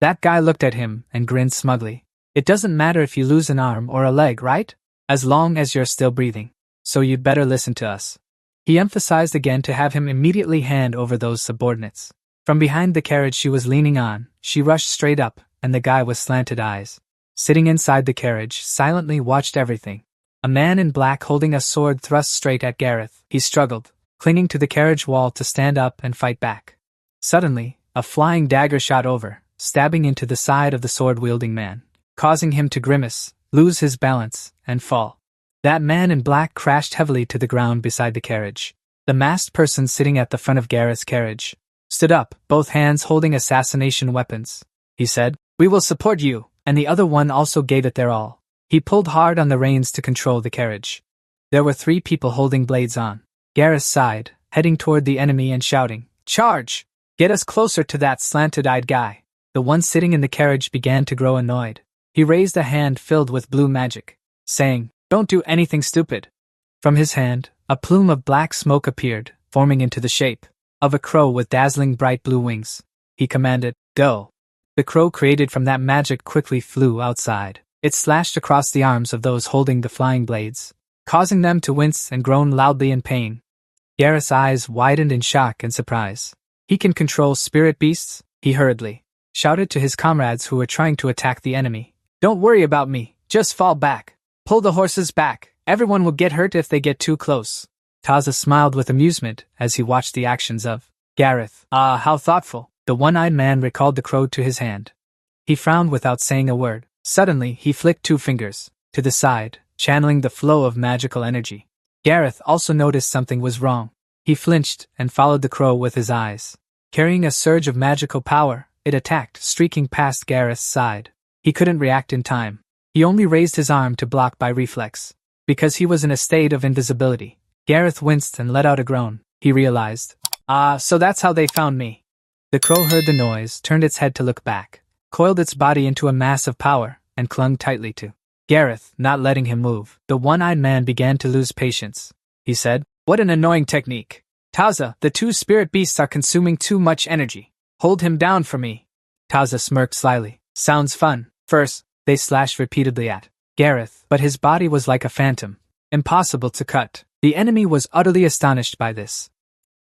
That guy looked at him and grinned smugly. It doesn't matter if you lose an arm or a leg, right? As long as you're still breathing. So you'd better listen to us. He emphasized again to have him immediately hand over those subordinates. From behind the carriage she was leaning on, she rushed straight up, and the guy with slanted eyes, sitting inside the carriage, silently watched everything. A man in black holding a sword thrust straight at Gareth. He struggled, clinging to the carriage wall to stand up and fight back. Suddenly, a flying dagger shot over, stabbing into the side of the sword-wielding man, causing him to grimace, lose his balance, and fall. That man in black crashed heavily to the ground beside the carriage. The masked person sitting at the front of Gareth's carriage stood up, both hands holding assassination weapons. He said, We will support you, and the other one also gave it their all. He pulled hard on the reins to control the carriage. There were 3 people holding blades on. Gareth sighed, heading toward the enemy and shouting, Charge! Get us closer to that slanted-eyed guy. The one sitting in the carriage began to grow annoyed. He raised a hand filled with blue magic, saying, Don't do anything stupid. From his hand, a plume of black smoke appeared, forming into the shape of a crow with dazzling bright blue wings. He commanded, Go. The crow created from that magic quickly flew outside. It slashed across the arms of those holding the flying blades, causing them to wince and groan loudly in pain. Gareth's eyes widened in shock and surprise. He can control spirit beasts? He hurriedly shouted to his comrades who were trying to attack the enemy. Don't worry about me, just fall back. Pull the horses back. Everyone will get hurt if they get too close. Taza smiled with amusement as he watched the actions of Gareth. Ah, how thoughtful. The one-eyed man recalled the crow to his hand. He frowned without saying a word. Suddenly, he flicked 2 fingers to the side, channeling the flow of magical energy. Gareth also noticed something was wrong. He flinched and followed the crow with his eyes. Carrying a surge of magical power, it attacked, streaking past Gareth's side. He couldn't react in time. He only raised his arm to block by reflex. Because he was in a state of invisibility. Gareth winced and let out a groan. He realized, so that's how they found me. The crow heard the noise, turned its head to look back, coiled its body into a mass of power, and clung tightly to Gareth, not letting him move. The one-eyed man began to lose patience. He said, What an annoying technique. Taza, the 2 spirit beasts are consuming too much energy. Hold him down for me. Taza smirked slyly. Sounds fun. First, they slashed repeatedly at Gareth, but his body was like a phantom. Impossible to cut. The enemy was utterly astonished by this.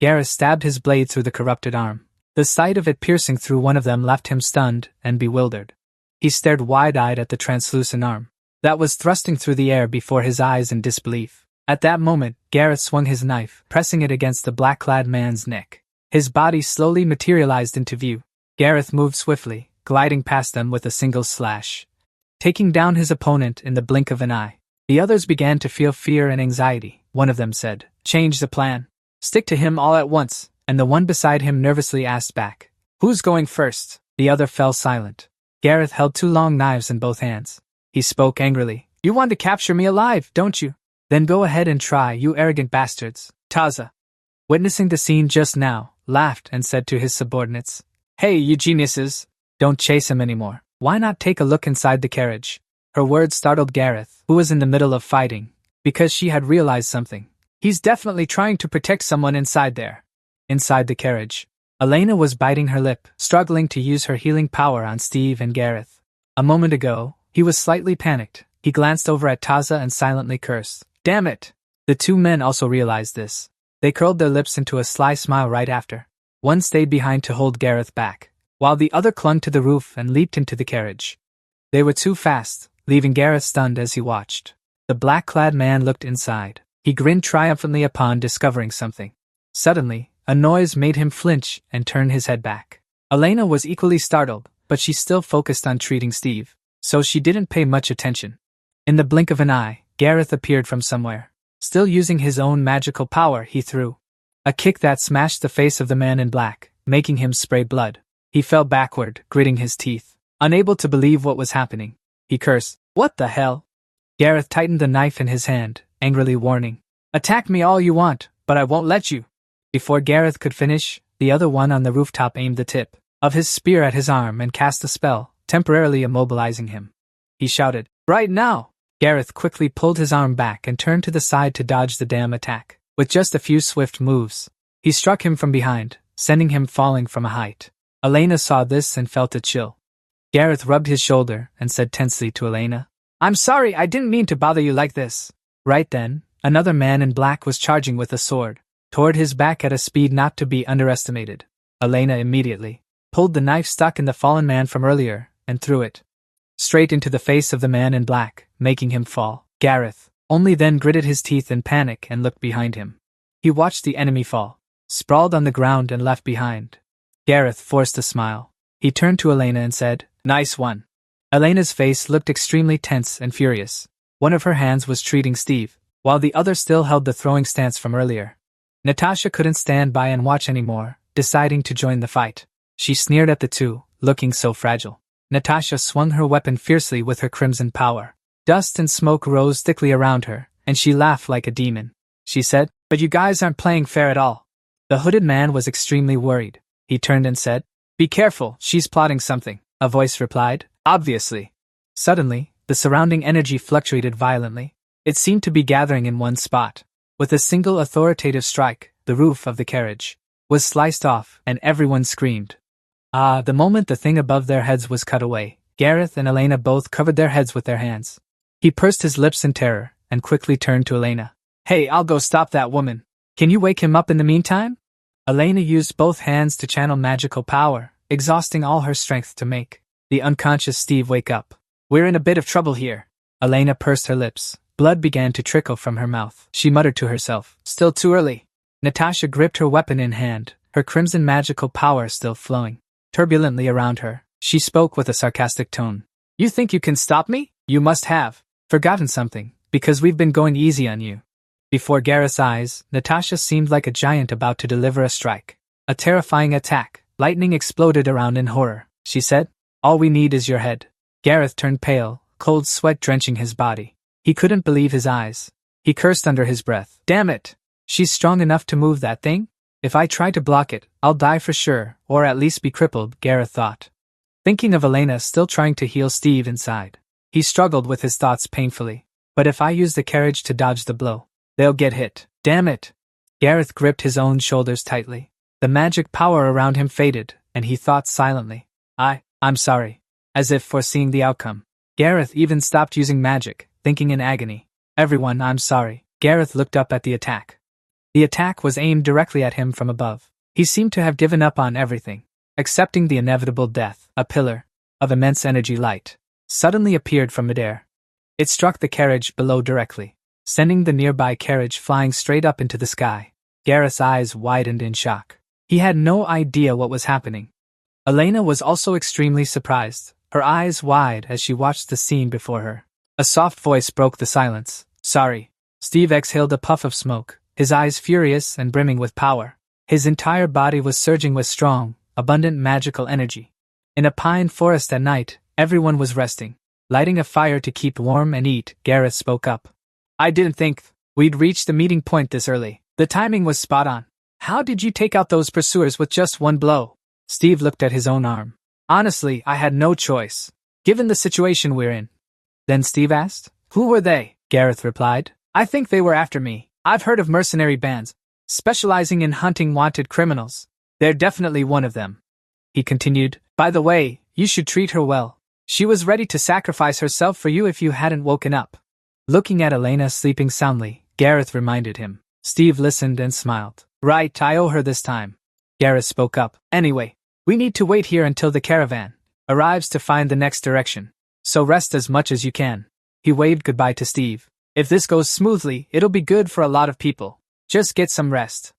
Gareth stabbed his blade through the corrupted arm. The sight of it piercing through one of them left him stunned and bewildered. He stared wide-eyed at the translucent arm that was thrusting through the air before his eyes in disbelief. At that moment, Gareth swung his knife, pressing it against the black-clad man's neck. His body slowly materialized into view. Gareth moved swiftly, gliding past them with a single slash, taking down his opponent in the blink of an eye. The others began to feel fear and anxiety. One of them said, "Change the plan. Stick to him all at once," and the one beside him nervously asked back, "Who's going first?" The other fell silent. Gareth held two long knives in both hands. He spoke angrily. "You want to capture me alive, don't you? Then go ahead and try, you arrogant bastards." Taza, witnessing the scene just now, laughed and said to his subordinates, "Hey, you geniuses, don't chase him anymore. Why not take a look inside the carriage?" Her words startled Gareth, who was in the middle of fighting, because she had realized something. He's definitely trying to protect someone inside there. Inside the carriage, Elena was biting her lip, struggling to use her healing power on Steve and Gareth. A moment ago, he was slightly panicked. He glanced over at Taza and silently cursed. "Damn it!" The two men also realized this. They curled their lips into a sly smile right after. One stayed behind to hold Gareth back, while the other clung to the roof and leaped into the carriage. They were too fast, leaving Gareth stunned as he watched. The black-clad man looked inside. He grinned triumphantly upon discovering something. Suddenly, a noise made him flinch and turn his head back. Elena was equally startled, but she still focused on treating Steve, so she didn't pay much attention. In the blink of an eye, Gareth appeared from somewhere. Still using his own magical power, he threw a kick that smashed the face of the man in black, making him spray blood. He fell backward, gritting his teeth, unable to believe what was happening. He cursed, "What the hell?" Gareth tightened the knife in his hand, angrily warning, "Attack me all you want, but I won't let you." Before Gareth could finish, the other one on the rooftop aimed the tip of his spear at his arm and cast a spell, temporarily immobilizing him. He shouted, "Right now!" Gareth quickly pulled his arm back and turned to the side to dodge the damn attack. With just a few swift moves, he struck him from behind, sending him falling from a height. Elena saw this and felt a chill. Gareth rubbed his shoulder and said tensely to Elena, "I'm sorry, I didn't mean to bother you like this." Right then, another man in black was charging with a sword toward his back at a speed not to be underestimated. Elena immediately pulled the knife stuck in the fallen man from earlier and threw it straight into the face of the man in black, making him fall. Gareth only then gritted his teeth in panic and looked behind him. He watched the enemy fall, sprawled on the ground and left behind. Gareth forced a smile. He turned to Elena and said, "Nice one." Elena's face looked extremely tense and furious. One of her hands was treating Steve, while the other still held the throwing stance from earlier. Natasha couldn't stand by and watch anymore, deciding to join the fight. She sneered at the two, looking so fragile. Natasha swung her weapon fiercely with her crimson power. Dust and smoke rose thickly around her, and she laughed like a demon. She said, "But you guys aren't playing fair at all." The hooded man was extremely worried. He turned and said, "Be careful, she's plotting something." A voice replied, "Obviously." Suddenly, the surrounding energy fluctuated violently. It seemed to be gathering in one spot. With a single authoritative strike, the roof of the carriage was sliced off, and everyone screamed. The moment the thing above their heads was cut away, Gareth and Elena both covered their heads with their hands. He pursed his lips in terror, and quickly turned to Elena. "Hey, I'll go stop that woman. Can you wake him up in the meantime?" Elena used both hands to channel magical power, exhausting all her strength to make the unconscious Steve wake up. "We're in a bit of trouble here." Elena pursed her lips. Blood began to trickle from her mouth. She muttered to herself, "Still too early." Natasha gripped her weapon in hand, her crimson magical power still flowing turbulently around her. She spoke with a sarcastic tone. "You think you can stop me? You must have forgotten something, because we've been going easy on you." Before Gareth's eyes, Natasha seemed like a giant about to deliver a strike. A terrifying attack. Lightning exploded around in horror. She said, "All we need is your head." Gareth turned pale, cold sweat drenching his body. He couldn't believe his eyes. He cursed under his breath. "Damn it! She's strong enough to move that thing? If I try to block it, I'll die for sure, or at least be crippled," Gareth thought. Thinking of Elena still trying to heal Steve inside, he struggled with his thoughts painfully. "But if I use the carriage to dodge the blow, they'll get hit. Damn it!" Gareth gripped his own shoulders tightly. The magic power around him faded, and he thought silently. I'm sorry. As if foreseeing the outcome. Gareth even stopped using magic, thinking in agony. Everyone, I'm sorry. Gareth looked up at the attack. The attack was aimed directly at him from above. He seemed to have given up on everything, accepting the inevitable death. A pillar of immense energy light suddenly appeared from midair. It struck the carriage below directly, sending the nearby carriage flying straight up into the sky. Gareth's eyes widened in shock. He had no idea what was happening. Elena was also extremely surprised, her eyes wide as she watched the scene before her. A soft voice broke the silence. Sorry. Steve exhaled a puff of smoke, his eyes furious and brimming with power. His entire body was surging with strong, abundant magical energy. In a pine forest at night, everyone was resting, lighting a fire to keep warm and eat. Gareth spoke up. I didn't think we'd reach the meeting point this early. The timing was spot on. How did you take out those pursuers with just one blow? Steve looked at his own arm. Honestly, I had no choice, given the situation we're in. Then Steve asked, Who were they? Gareth replied, I think they were after me. I've heard of mercenary bands, specializing in hunting wanted criminals. They're definitely one of them. He continued, By the way, you should treat her well. She was ready to sacrifice herself for you if you hadn't woken up. Looking at Elena sleeping soundly, Gareth reminded him. Steve listened and smiled. Right, I owe her this time. Gareth spoke up. Anyway, we need to wait here until the caravan arrives to find the next direction. So rest as much as you can. He waved goodbye to Steve. If this goes smoothly, it'll be good for a lot of people. Just get some rest.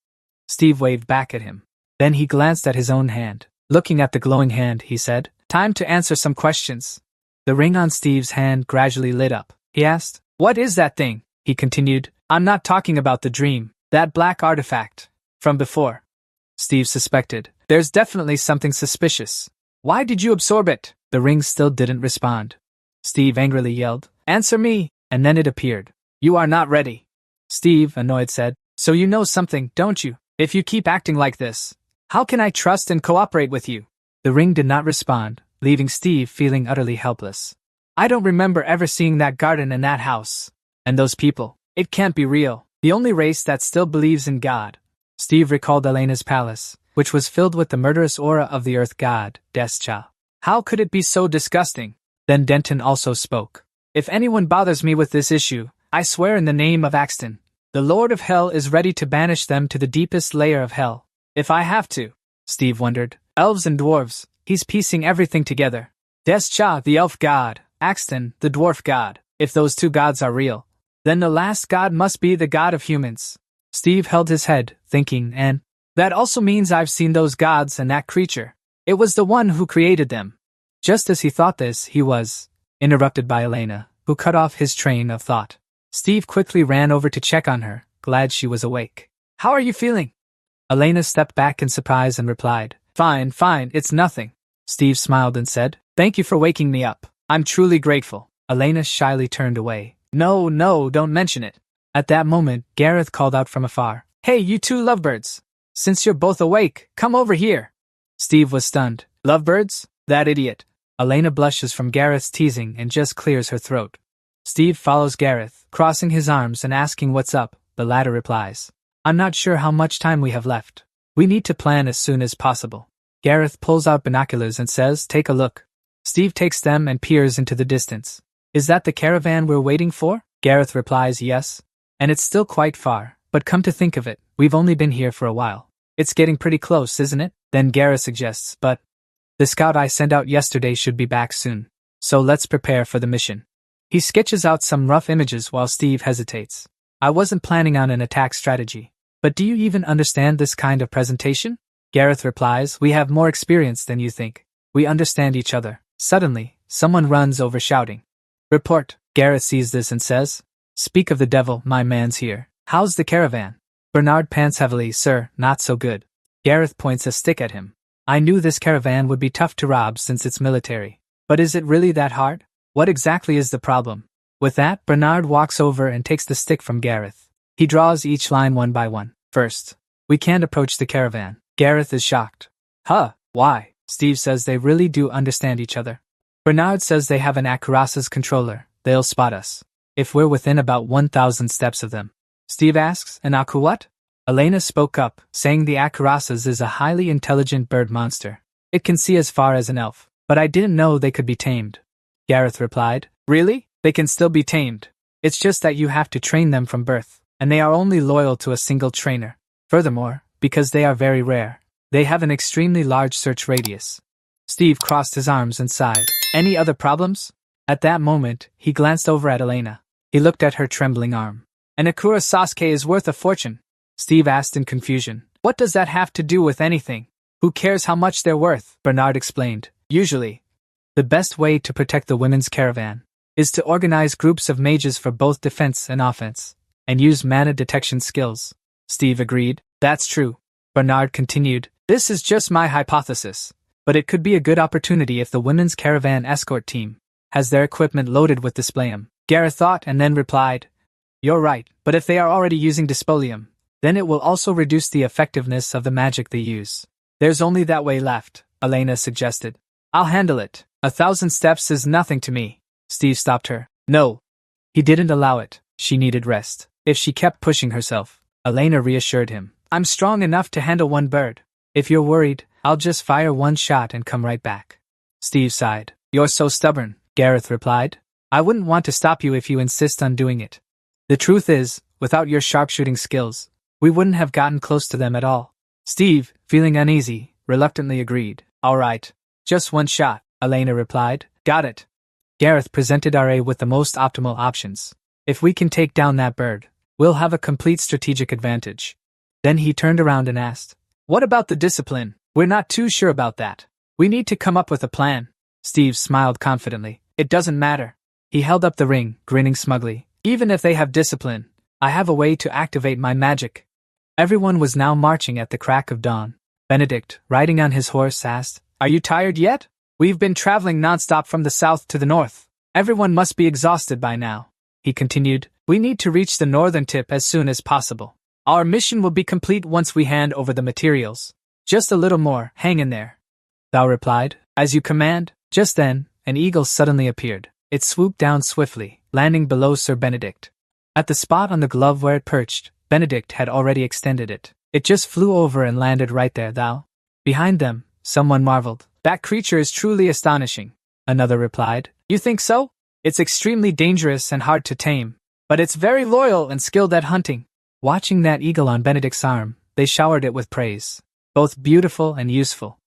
Steve waved back at him. Then he glanced at his own hand. Looking at the glowing hand, he said, Time to answer some questions. The ring on Steve's hand gradually lit up. He asked, What is that thing? He continued, I'm not talking about the dream, that black artifact from before. Steve suspected. There's definitely something suspicious. Why did you absorb it? The ring still didn't respond. Steve angrily yelled, Answer me! And then it appeared. You are not ready. Steve, annoyed, said, So you know something, don't you? If you keep acting like this, how can I trust and cooperate with you? The ring did not respond, leaving Steve feeling utterly helpless. I don't remember ever seeing that garden and that house. And those people. It can't be real. The only race that still believes in God. Steve recalled Elena's palace, which was filled with the murderous aura of the earth god, Descha. How could it be so disgusting? Then Denton also spoke. If anyone bothers me with this issue, I swear in the name of Axton, the Lord of Hell is ready to banish them to the deepest layer of hell. If I have to. Steve wondered. Elves and dwarves, he's piecing everything together. Descha, the elf god, Axton, the dwarf god. If those two gods are real, then the last god must be the god of humans. Steve held his head, thinking, and that also means I've seen those gods and that creature. It was the one who created them. Just as he thought this, he was interrupted by Elena, who cut off his train of thought. Steve quickly ran over to check on her, glad she was awake. How are you feeling? Elena stepped back in surprise and replied, Fine, it's nothing. Steve smiled and said, Thank you for waking me up. I'm truly grateful. Elena shyly turned away. No, don't mention it. At that moment, Gareth called out from afar. Hey, you two lovebirds. Since you're both awake, come over here. Steve was stunned. Lovebirds? That idiot. Elena blushes from Gareth's teasing and just clears her throat. Steve follows Gareth, crossing his arms and asking what's up. The latter replies, I'm not sure how much time we have left. We need to plan as soon as possible. Gareth pulls out binoculars and says, Take a look. Steve takes them and peers into the distance. Is that the caravan we're waiting for? Gareth replies, Yes. And it's still quite far, but come to think of it, we've only been here for a while. It's getting pretty close, isn't it? Then Gareth suggests, But the scout I sent out yesterday should be back soon. So let's prepare for the mission. He sketches out some rough images while Steve hesitates. I wasn't planning on an attack strategy. But do you even understand this kind of presentation? Gareth replies, We have more experience than you think. We understand each other. Suddenly, someone runs over shouting. Report. Gareth sees this and says, Speak of the devil, my man's here. How's the caravan? Bernard pants heavily, Sir, not so good. Gareth points a stick at him. I knew this caravan would be tough to rob since it's military. But is it really that hard? What exactly is the problem? With that, Bernard walks over and takes the stick from Gareth. He draws each line one by one. First, we can't approach the caravan. Gareth is shocked. Huh, why? Steve says they really do understand each other. Bernard says they have an Akurasa's controller. They'll spot us if we're within about 1,000 steps of them. Steve asks, An Aku what? Elena spoke up, saying the Akurasas is a highly intelligent bird monster. It can see as far as an elf, but I didn't know they could be tamed. Gareth replied. Really? They can still be tamed. It's just that you have to train them from birth, and they are only loyal to a single trainer. Furthermore, because they are very rare, they have an extremely large search radius. Steve crossed his arms and sighed. Any other problems? At that moment, he glanced over at Elena. He looked at her trembling arm. An Akura Sasuke is worth a fortune, Steve asked in confusion. What does that have to do with anything? Who cares how much they're worth? Bernard explained. Usually, the best way to protect the women's caravan is to organize groups of mages for both defense and offense, and use mana detection skills. Steve agreed. That's true. Bernard continued. This is just my hypothesis, but it could be a good opportunity if the women's caravan escort team has their equipment loaded with Display-um. Gareth thought and then replied. You're right, but if they are already using Dispolium, then it will also reduce the effectiveness of the magic they use. There's only that way left, Elena suggested. I'll handle it. 1,000 steps is nothing to me. Steve stopped her. No. He didn't allow it. She needed rest. If she kept pushing herself, Elena reassured him. I'm strong enough to handle one bird. If you're worried, I'll just fire one shot and come right back. Steve sighed. You're so stubborn, Gareth replied. I wouldn't want to stop you if you insist on doing it. The truth is, without your sharpshooting skills, we wouldn't have gotten close to them at all. Steve, feeling uneasy, reluctantly agreed. All right. Just one shot, Elena replied. Got it. Gareth presented RA with the most optimal options. If we can take down that bird, we'll have a complete strategic advantage. Then he turned around and asked, what about the discipline? We're not too sure about that. We need to come up with a plan. Steve smiled confidently. It doesn't matter. He held up the ring, grinning smugly. Even if they have discipline, I have a way to activate my magic. Everyone was now marching at the crack of dawn. Benedict, riding on his horse, asked, Are you tired yet? We've been traveling nonstop from the south to the north. Everyone must be exhausted by now. He continued, We need to reach the northern tip as soon as possible. Our mission will be complete once we hand over the materials. Just a little more, hang in there. Thou replied, As you command. Just then, an eagle suddenly appeared. It swooped down swiftly, landing below Sir Benedict. At the spot on the glove where it perched, Benedict had already extended it. It just flew over and landed right there, thou. Behind them, someone marveled. That creature is truly astonishing. Another replied, You think so? It's extremely dangerous and hard to tame, but it's very loyal and skilled at hunting. Watching that eagle on Benedict's arm, they showered it with praise. Both beautiful and useful.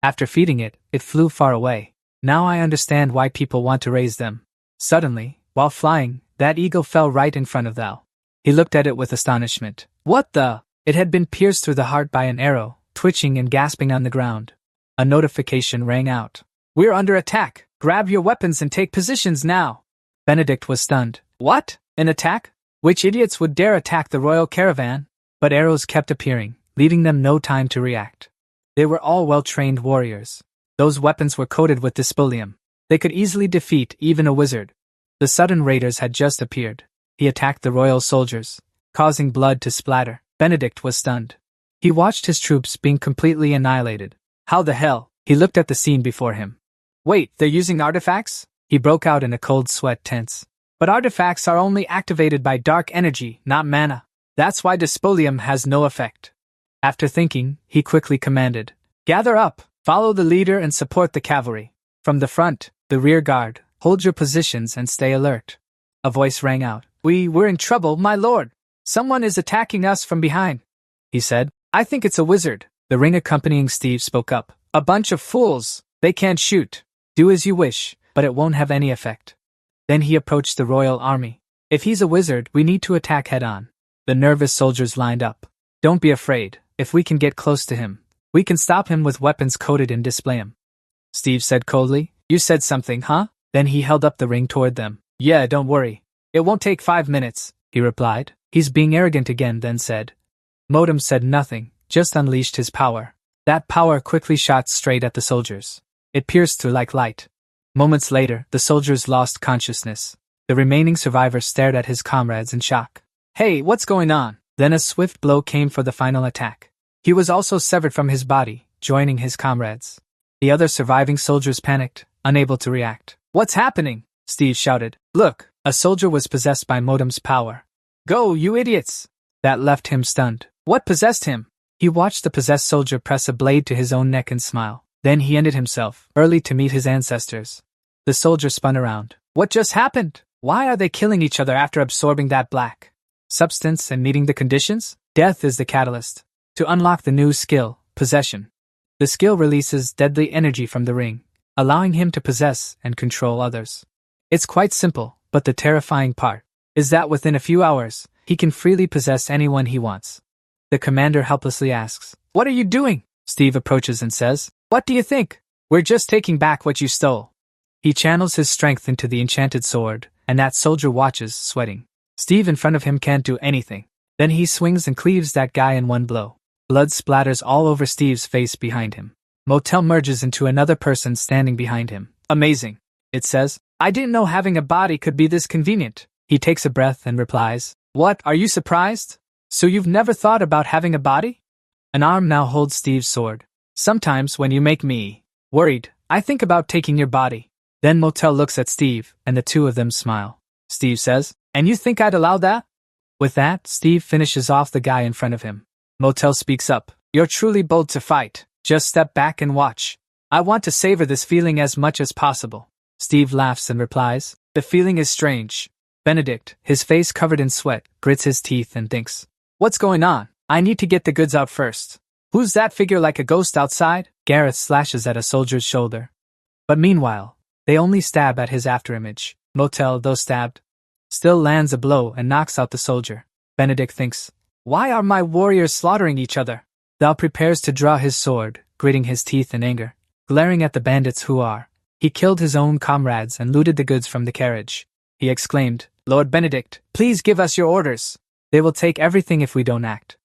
After feeding it, it flew far away. Now I understand why people want to raise them. Suddenly, while flying, that eagle fell right in front of thou. He looked at it with astonishment. What the? It had been pierced through the heart by an arrow, twitching and gasping on the ground. A notification rang out. We're under attack. Grab your weapons and take positions now. Benedict was stunned. What? An attack? Which idiots would dare attack the royal caravan? But arrows kept appearing, leaving them no time to react. They were all well-trained warriors. Those weapons were coated with Dispolium. They could easily defeat even a wizard. The sudden raiders had just appeared. He attacked the royal soldiers, causing blood to splatter. Benedict was stunned. He watched his troops being completely annihilated. How the hell? He looked at the scene before him. Wait, they're using artifacts? He broke out in a cold sweat, tense. But artifacts are only activated by dark energy, not mana. That's why Dispolium has no effect. After thinking, he quickly commanded, Gather up, follow the leader and support the cavalry. From the front, the rear guard, hold your positions and stay alert. A voice rang out. We're in trouble, my lord. Someone is attacking us from behind, he said. I think it's a wizard. The ring accompanying Steve spoke up. A bunch of fools. They can't shoot. Do as you wish, but it won't have any effect. Then he approached the royal army. If he's a wizard, we need to attack head-on. The nervous soldiers lined up. Don't be afraid. If we can get close to him, we can stop him with weapons coated in Dispolium. Steve said coldly. You said something, huh? Then he held up the ring toward them. Yeah, don't worry. It won't take 5 minutes, he replied. He's being arrogant again, then said. Modem said nothing, just unleashed his power. That power quickly shot straight at the soldiers. It pierced through like light. Moments later, the soldiers lost consciousness. The remaining survivor stared at his comrades in shock. Hey, what's going on? Then a swift blow came for the final attack. He was also severed from his body, joining his comrades. The other surviving soldiers panicked, unable to react. What's happening? Steve shouted. Look, a soldier was possessed by Modem's power. Go, you idiots! That left him stunned. What possessed him? He watched the possessed soldier press a blade to his own neck and smile. Then he ended himself, early to meet his ancestors. The soldier spun around. What just happened? Why are they killing each other after absorbing that black substance and meeting the conditions? Death is the catalyst to unlock the new skill, possession. The skill releases deadly energy from the ring, allowing him to possess and control others. It's quite simple, but the terrifying part is that within a few hours, he can freely possess anyone he wants. The commander helplessly asks, "What are you doing?" Steve approaches and says, "What do you think? We're just taking back what you stole." He channels his strength into the enchanted sword, and that soldier watches, sweating. Steve in front of him can't do anything. Then he swings and cleaves that guy in one blow. Blood splatters all over Steve's face behind him. Motel merges into another person standing behind him. "Amazing," it says. "I didn't know having a body could be this convenient." He takes a breath and replies, "What, are you surprised? So you've never thought about having a body?" An arm now holds Steve's sword. "Sometimes when you make me worried, I think about taking your body." Then Motel looks at Steve, and the two of them smile. Steve says, "And you think I'd allow that?" With that, Steve finishes off the guy in front of him. Motel speaks up, "You're truly bold to fight. Just step back and watch. I want to savor this feeling as much as possible." Steve laughs and replies, "The feeling is strange." Benedict, his face covered in sweat, grits his teeth and thinks, "What's going on? I need to get the goods out first." "Who's that figure like a ghost outside?" Gareth slashes at a soldier's shoulder. But meanwhile, they only stab at his afterimage. Motel, though stabbed, still lands a blow and knocks out the soldier. Benedict thinks, "Why are my warriors slaughtering each other?" Thou prepares to draw his sword, gritting his teeth in anger, glaring at the bandits who are. He killed his own comrades and looted the goods from the carriage. He exclaimed, "Lord Benedict, please give us your orders. They will take everything if we don't act."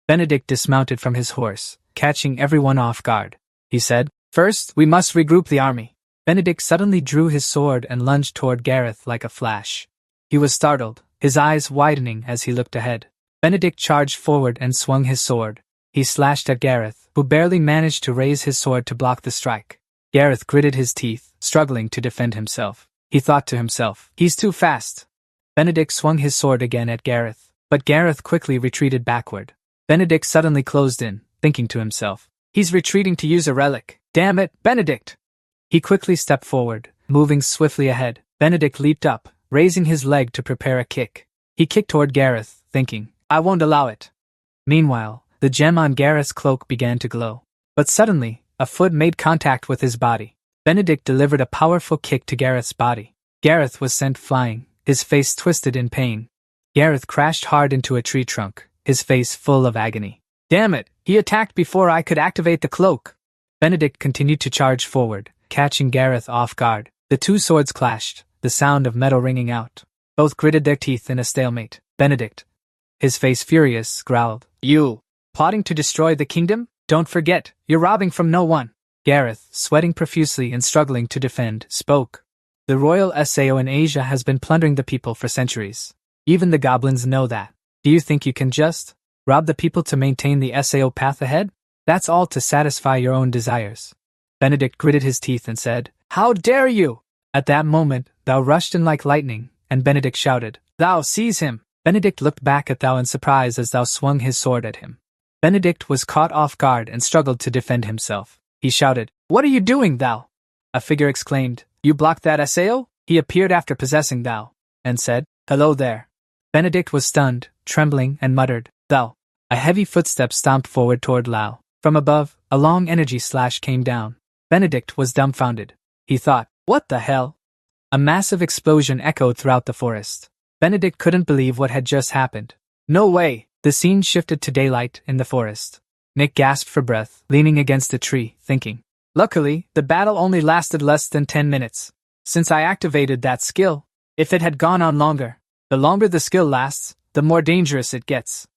Benedict dismounted from his horse, catching everyone off guard. He said, "First, we must regroup the army." Benedict suddenly drew his sword and lunged toward Gareth like a flash. He was startled, his eyes widening as he looked ahead. Benedict charged forward and swung his sword. He slashed at Gareth, who barely managed to raise his sword to block the strike. Gareth gritted his teeth, struggling to defend himself. He thought to himself, "He's too fast." Benedict swung his sword again at Gareth, but Gareth quickly retreated backward. Benedict suddenly closed in, thinking to himself, "He's retreating to use a relic. Damn it, Benedict!" He quickly stepped forward, moving swiftly ahead. Benedict leaped up, raising his leg to prepare a kick. He kicked toward Gareth, thinking, "I won't allow it." Meanwhile, the gem on Gareth's cloak began to glow. But suddenly, a foot made contact with his body. Benedict delivered a powerful kick to Gareth's body. Gareth was sent flying, his face twisted in pain. Gareth crashed hard into a tree trunk, his face full of agony. "Damn it, he attacked before I could activate the cloak." Benedict continued to charge forward, catching Gareth off guard. The two swords clashed, the sound of metal ringing out. Both gritted their teeth in a stalemate. Benedict, his face furious, growled, "You, plotting to destroy the kingdom? Don't forget, you're robbing from no one." Gareth, sweating profusely and struggling to defend, spoke. "The royal Sao in Asia has been plundering the people for centuries. Even the goblins know that. Do you think you can just rob the people to maintain the Sao path ahead? That's all to satisfy your own desires." Benedict gritted his teeth and said, "How dare you!" At that moment, Thou rushed in like lightning, and Benedict shouted, "Thou, seize him!" Benedict looked back at Thou in surprise as Thou swung his sword at him. Benedict was caught off guard and struggled to defend himself. He shouted, "What are you doing, Thou?" A figure exclaimed, "You blocked that Sao?" He appeared after possessing Thou, and said, "Hello there." Benedict was stunned, trembling, and muttered, "Thou." A heavy footstep stomped forward toward Lao. From above, a long energy slash came down. Benedict was dumbfounded. He thought, "What the hell?" A massive explosion echoed throughout the forest. Benedict couldn't believe what had just happened. "No way!" The scene shifted to daylight in the forest. Nick gasped for breath, leaning against a tree, thinking, "Luckily, the battle only lasted less than 10 minutes. Since I activated that skill, if it had gone on longer, the longer the skill lasts, the more dangerous it gets."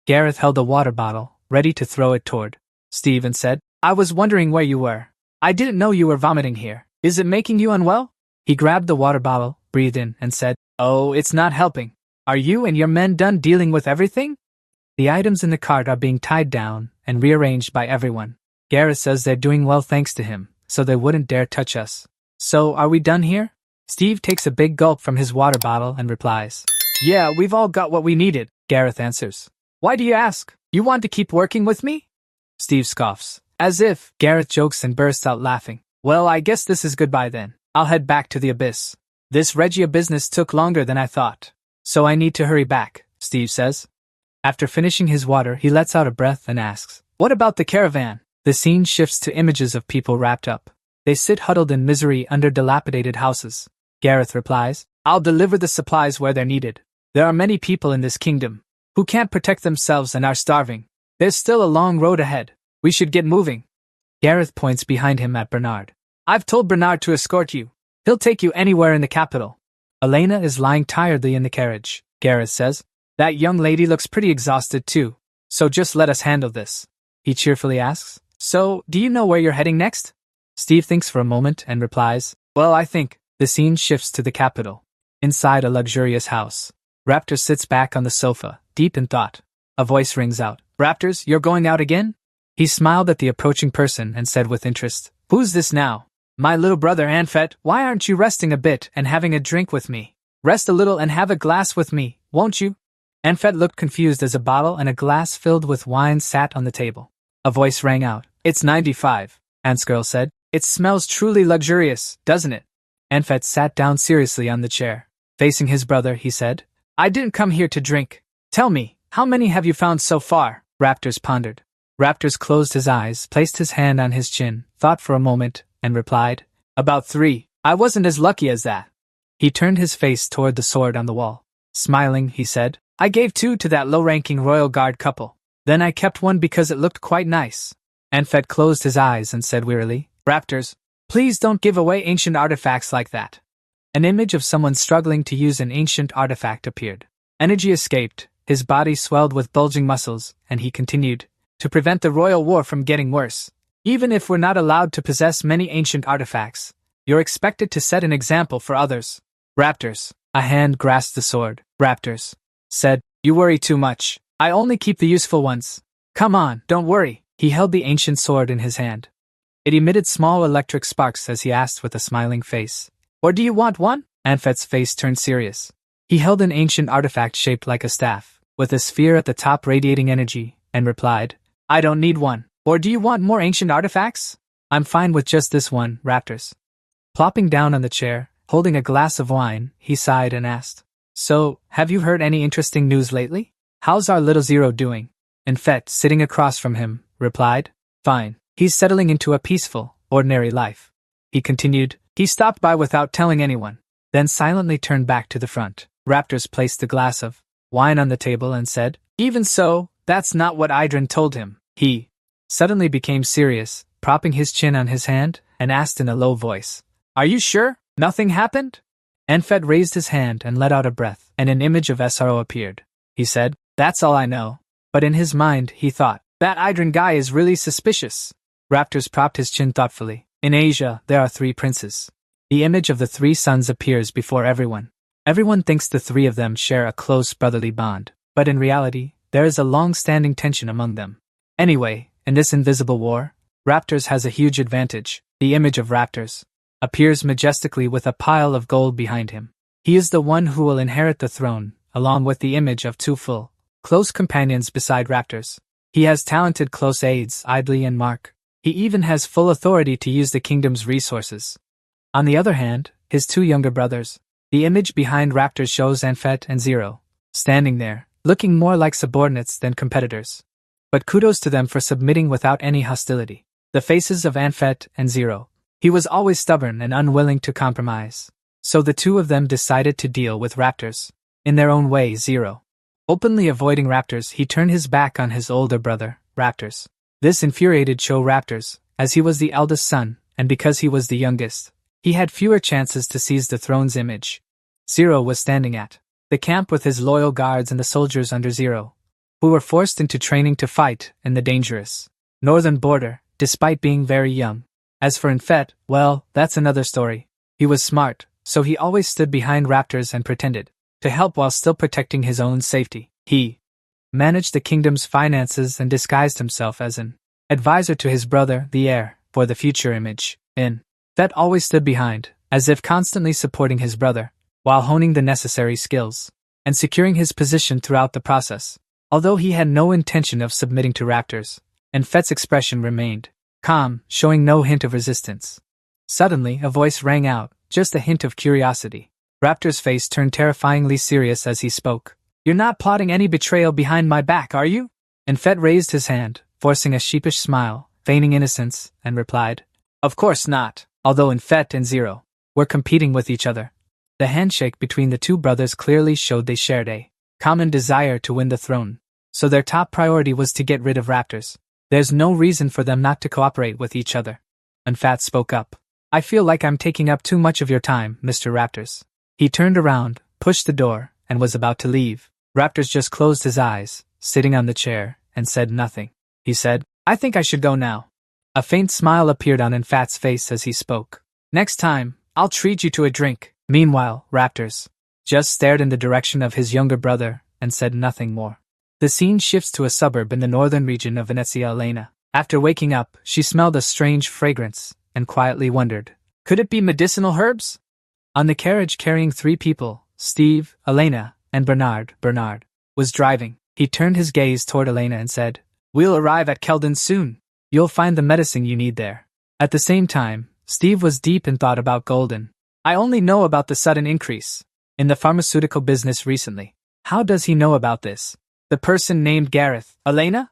Gareth held a water bottle, ready to throw it toward Steve, and said, "I was wondering where you were. I didn't know you were vomiting here. Is it making you unwell?" He grabbed the water bottle, breathed in, and said, "Oh, it's not helping. Are you and your men done dealing with everything?" The items in the cart are being tied down and rearranged by everyone. Gareth says they're doing well thanks to him, so they wouldn't dare touch us. "So, are we done here?" Steve takes a big gulp from his water bottle and replies, "Yeah, we've all got what we needed." Gareth answers, "Why do you ask? You want to keep working with me?" Steve scoffs, As if, Gareth jokes and bursts out laughing. Well, I guess this is goodbye then. I'll head back to the abyss. This Regia business took longer than I thought. So I need to hurry back, Steve says. After finishing his water, he lets out a breath and asks, what about the caravan? The scene shifts to images of people wrapped up. They sit huddled in misery under dilapidated houses. Gareth replies, I'll deliver the supplies where they're needed. There are many people in this kingdom who can't protect themselves and are starving. There's still a long road ahead. We should get moving. Gareth points behind him at Bernard. I've told Bernard to escort you. He'll take you anywhere in the capital. Elena is lying tiredly in the carriage, Gareth says. That young lady looks pretty exhausted too. So just let us handle this. He cheerfully asks, so, do you know where you're heading next? Steve thinks for a moment and replies, well, I think. The scene shifts to the capital. Inside a luxurious house, Raptor sits back on the sofa, deep in thought. A voice rings out, Raptors, you're going out again? He smiled at the approaching person and said with interest, who's this now? My little brother Anfet, why aren't you resting a bit and having a drink with me? Rest a little and have a glass with me, won't you? Anfet looked confused as a bottle and a glass filled with wine sat on the table. A voice rang out, it's 95, Ansgirl said. It smells truly luxurious, doesn't it? Anfet sat down seriously on the chair. Facing his brother, he said, I didn't come here to drink. Tell me, how many have you found so far? Raptors pondered. Raptors closed his eyes, placed his hand on his chin, thought for a moment, and replied, about 3. I wasn't as lucky as that. He turned his face toward the sword on the wall. Smiling, he said, I gave 2 to that low-ranking royal guard couple. Then I kept 1 because it looked quite nice. Anfet closed his eyes and said wearily, Raptors, please don't give away ancient artifacts like that. An image of someone struggling to use an ancient artifact appeared. Energy escaped, his body swelled with bulging muscles, and he continued, to prevent the royal war from getting worse. Even if we're not allowed to possess many ancient artifacts, you're expected to set an example for others. Raptors, a hand grasped the sword. Raptors said, you worry too much. I only keep the useful ones. Come on, don't worry. He held the ancient sword in his hand. It emitted small electric sparks as he asked with a smiling face, or do you want one? Anfet's face turned serious. He held an ancient artifact shaped like a staff, with a sphere at the top radiating energy, and replied, I don't need one. Or do you want more ancient artifacts? I'm fine with just this one, Raptors. Plopping down on the chair, holding a glass of wine, he sighed and asked, so, have you heard any interesting news lately? How's our little Zero doing? Anfet, sitting across from him, replied, fine. He's settling into a peaceful, ordinary life. He continued, he stopped by without telling anyone, then silently turned back to the front. Raptors placed the glass of wine on the table and said, even so, that's not what Idrin told him. He suddenly became serious, propping his chin on his hand, and asked in a low voice, are you sure? Nothing happened? Anfet raised his hand and let out a breath, and an image of SRO appeared. He said, that's all I know. But in his mind, he thought, that Idrin guy is really suspicious. Raptors propped his chin thoughtfully. In Asia, there are 3 princes. The image of the 3 sons appears before everyone. Everyone thinks the 3 of them share a close brotherly bond, but in reality, there is a long-standing tension among them. Anyway, in this invisible war, Raptors has a huge advantage. The image of Raptors appears majestically with a pile of gold behind him. He is the one who will inherit the throne, along with the image of 2 full, close companions beside Raptors. He has talented close aides, Idley and Mark. He even has full authority to use the kingdom's resources. On the other hand, his 2 younger brothers. The image behind Raptors shows Anfet and Zero, standing there, looking more like subordinates than competitors. But kudos to them for submitting without any hostility. The faces of Anfet and Zero. He was always stubborn and unwilling to compromise. So the 2 of them decided to deal with Raptors. In their own way, Zero, openly avoiding Raptors, he turned his back on his older brother, Raptors. This infuriated Cho Raptors, as he was the eldest son, and because he was the youngest, he had fewer chances to seize the throne's image. Zero was standing at the camp with his loyal guards and the soldiers under Zero, who were forced into training to fight in the dangerous northern border, despite being very young. As for Anfet, well, that's another story. He was smart, so he always stood behind Raptors and pretended to help while still protecting his own safety. He managed the kingdom's finances and disguised himself as an advisor to his brother, the heir, for the future image. Anfet always stood behind, as if constantly supporting his brother, while honing the necessary skills and securing his position throughout the process. Although he had no intention of submitting to Raptors, Anfet's expression remained calm, showing no hint of resistance. Suddenly, a voice rang out, just a hint of curiosity. Raptor's face turned terrifyingly serious as he spoke. "You're not plotting any betrayal behind my back, are you?" Infet raised his hand, forcing a sheepish smile, feigning innocence, and replied, "Of course not, although Infet and Zero were competing with each other." The handshake between the two brothers clearly showed they shared a common desire to win the throne, so their top priority was to get rid of Raptors. There's no reason for them not to cooperate with each other. Infet spoke up. "I feel like I'm taking up too much of your time, Mr. Raptors." He turned around, pushed the door, and was about to leave. Raptors just closed his eyes, sitting on the chair, and said nothing. He said, "I think I should go now." A faint smile appeared on Infet's face as he spoke. "Next time, I'll treat you to a drink." Meanwhile, Raptors just stared in the direction of his younger brother and said nothing more. The scene shifts to a suburb in the northern region of Venezia. Elena, after waking up, she smelled a strange fragrance and quietly wondered, could it be medicinal herbs? On the carriage carrying 3 people, Steve, Elena, and Bernard was driving. He turned his gaze toward Elena and said, "We'll arrive at Keldon soon. You'll find the medicine you need there." At the same time, Steve was deep in thought about Golden. "I only know about the sudden increase in the pharmaceutical business recently. How does he know about this? The person named Gareth, Elena?"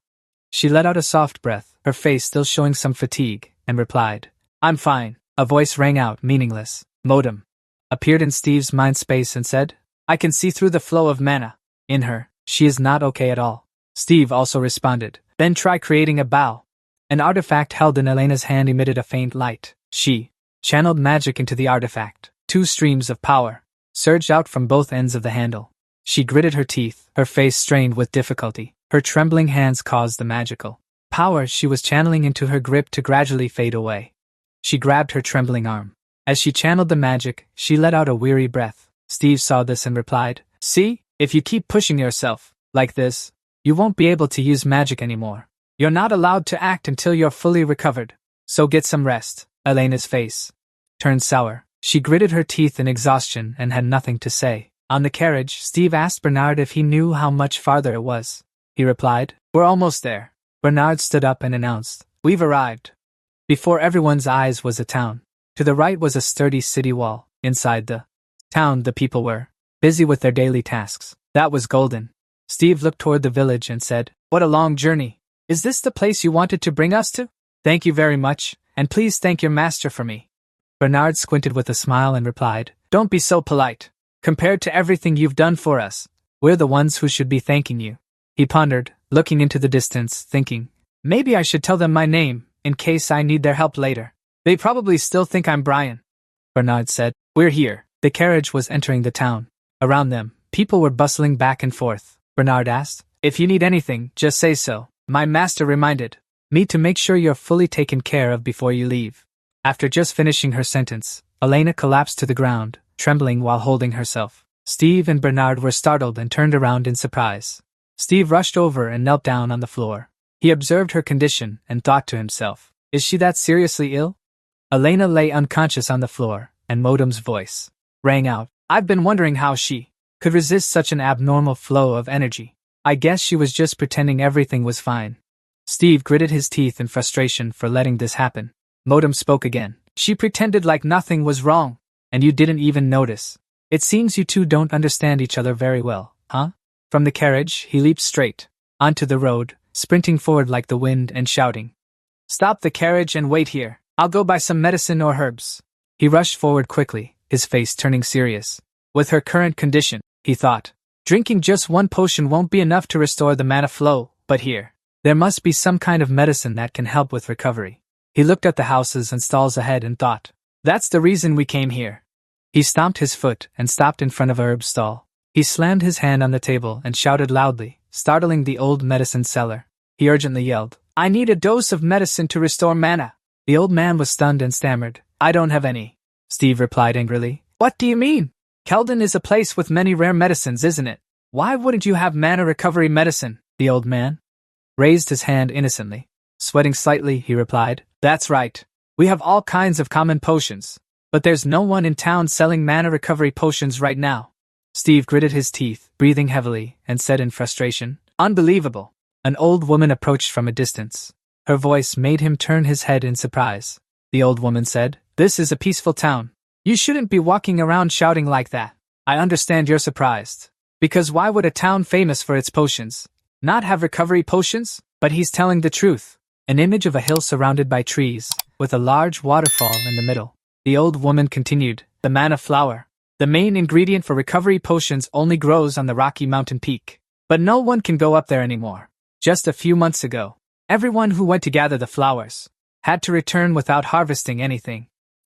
She let out a soft breath, her face still showing some fatigue, and replied, "I'm fine." A voice rang out, meaningless. Modem appeared in Steve's mind space and said, "I can see through the flow of mana in her. She is not okay at all." Steve also responded, "Then try creating a bow." An artifact held in Elena's hand emitted a faint light. She channeled magic into the artifact. 2 streams of power surged out from both ends of the handle. She gritted her teeth, her face strained with difficulty. Her trembling hands caused the magical power she was channeling into her grip to gradually fade away. She grabbed her trembling arm. As she channeled the magic, she let out a weary breath. Steve saw this and replied, "See, if you keep pushing yourself like this, you won't be able to use magic anymore. You're not allowed to act until you're fully recovered. So get some rest." Elena's face turned sour. She gritted her teeth in exhaustion and had nothing to say. On the carriage, Steve asked Bernard if he knew how much farther it was. He replied, "We're almost there." Bernard stood up and announced, "We've arrived." Before everyone's eyes was a town. To the right was a sturdy city wall. Inside the town, the people were busy with their daily tasks. That was Golden. Steve looked toward the village and said, "What a long journey. Is this the place you wanted to bring us to?" "Thank you very much, and please thank your master for me." Bernard squinted with a smile and replied, "Don't be so polite. Compared to everything you've done for us, we're the ones who should be thanking you." He pondered, looking into the distance, thinking, maybe I should tell them my name, in case I need their help later. They probably still think I'm Brian. Bernard said, "We're here." The carriage was entering the town. Around them, people were bustling back and forth. Bernard asked, "If you need anything, just say so. My master reminded me to make sure you're fully taken care of before you leave." After just finishing her sentence, Elena collapsed to the ground, trembling while holding herself. Steve and Bernard were startled and turned around in surprise. Steve rushed over and knelt down on the floor. He observed her condition and thought to himself, "Is she that seriously ill?" Elena lay unconscious on the floor, and Modem's voice rang out, "I've been wondering how she could resist such an abnormal flow of energy. I guess she was just pretending everything was fine." Steve gritted his teeth in frustration for letting this happen. Modem spoke again. "She pretended like nothing was wrong, and you didn't even notice. It seems you two don't understand each other very well, huh?" From the carriage, he leaped straight onto the road, sprinting forward like the wind and shouting, "Stop the carriage and wait here. I'll go buy some medicine or herbs." He rushed forward quickly, his face turning serious. With her current condition, he thought, drinking just 1 potion won't be enough to restore the mana flow, but there must be some kind of medicine that can help with recovery. He looked at the houses and stalls ahead and thought, "That's the reason we came here." He stomped his foot and stopped in front of a herb stall. He slammed his hand on the table and shouted loudly, startling the old medicine seller. He urgently yelled, "I need a dose of medicine to restore mana." The old man was stunned and stammered, "I don't have any." Steve replied angrily, "What do you mean? Keldon is a place with many rare medicines, isn't it? Why wouldn't you have mana recovery medicine?" The old man raised his hand innocently. Sweating slightly, he replied, "That's right. We have all kinds of common potions, but there's no one in town selling mana recovery potions right now." Steve gritted his teeth, breathing heavily, and said in frustration, "Unbelievable." An old woman approached from a distance. Her voice made him turn his head in surprise. The old woman said, "This is a peaceful town. You shouldn't be walking around shouting like that. I understand you're surprised. Because why would a town famous for its potions not have recovery potions?" But he's telling the truth. An image of a hill surrounded by trees, with a large waterfall in the middle. The old woman continued, "The manna flower, the main ingredient for recovery potions, only grows on the rocky mountain peak. But no one can go up there anymore. Just a few months ago, everyone who went to gather the flowers had to return without harvesting anything."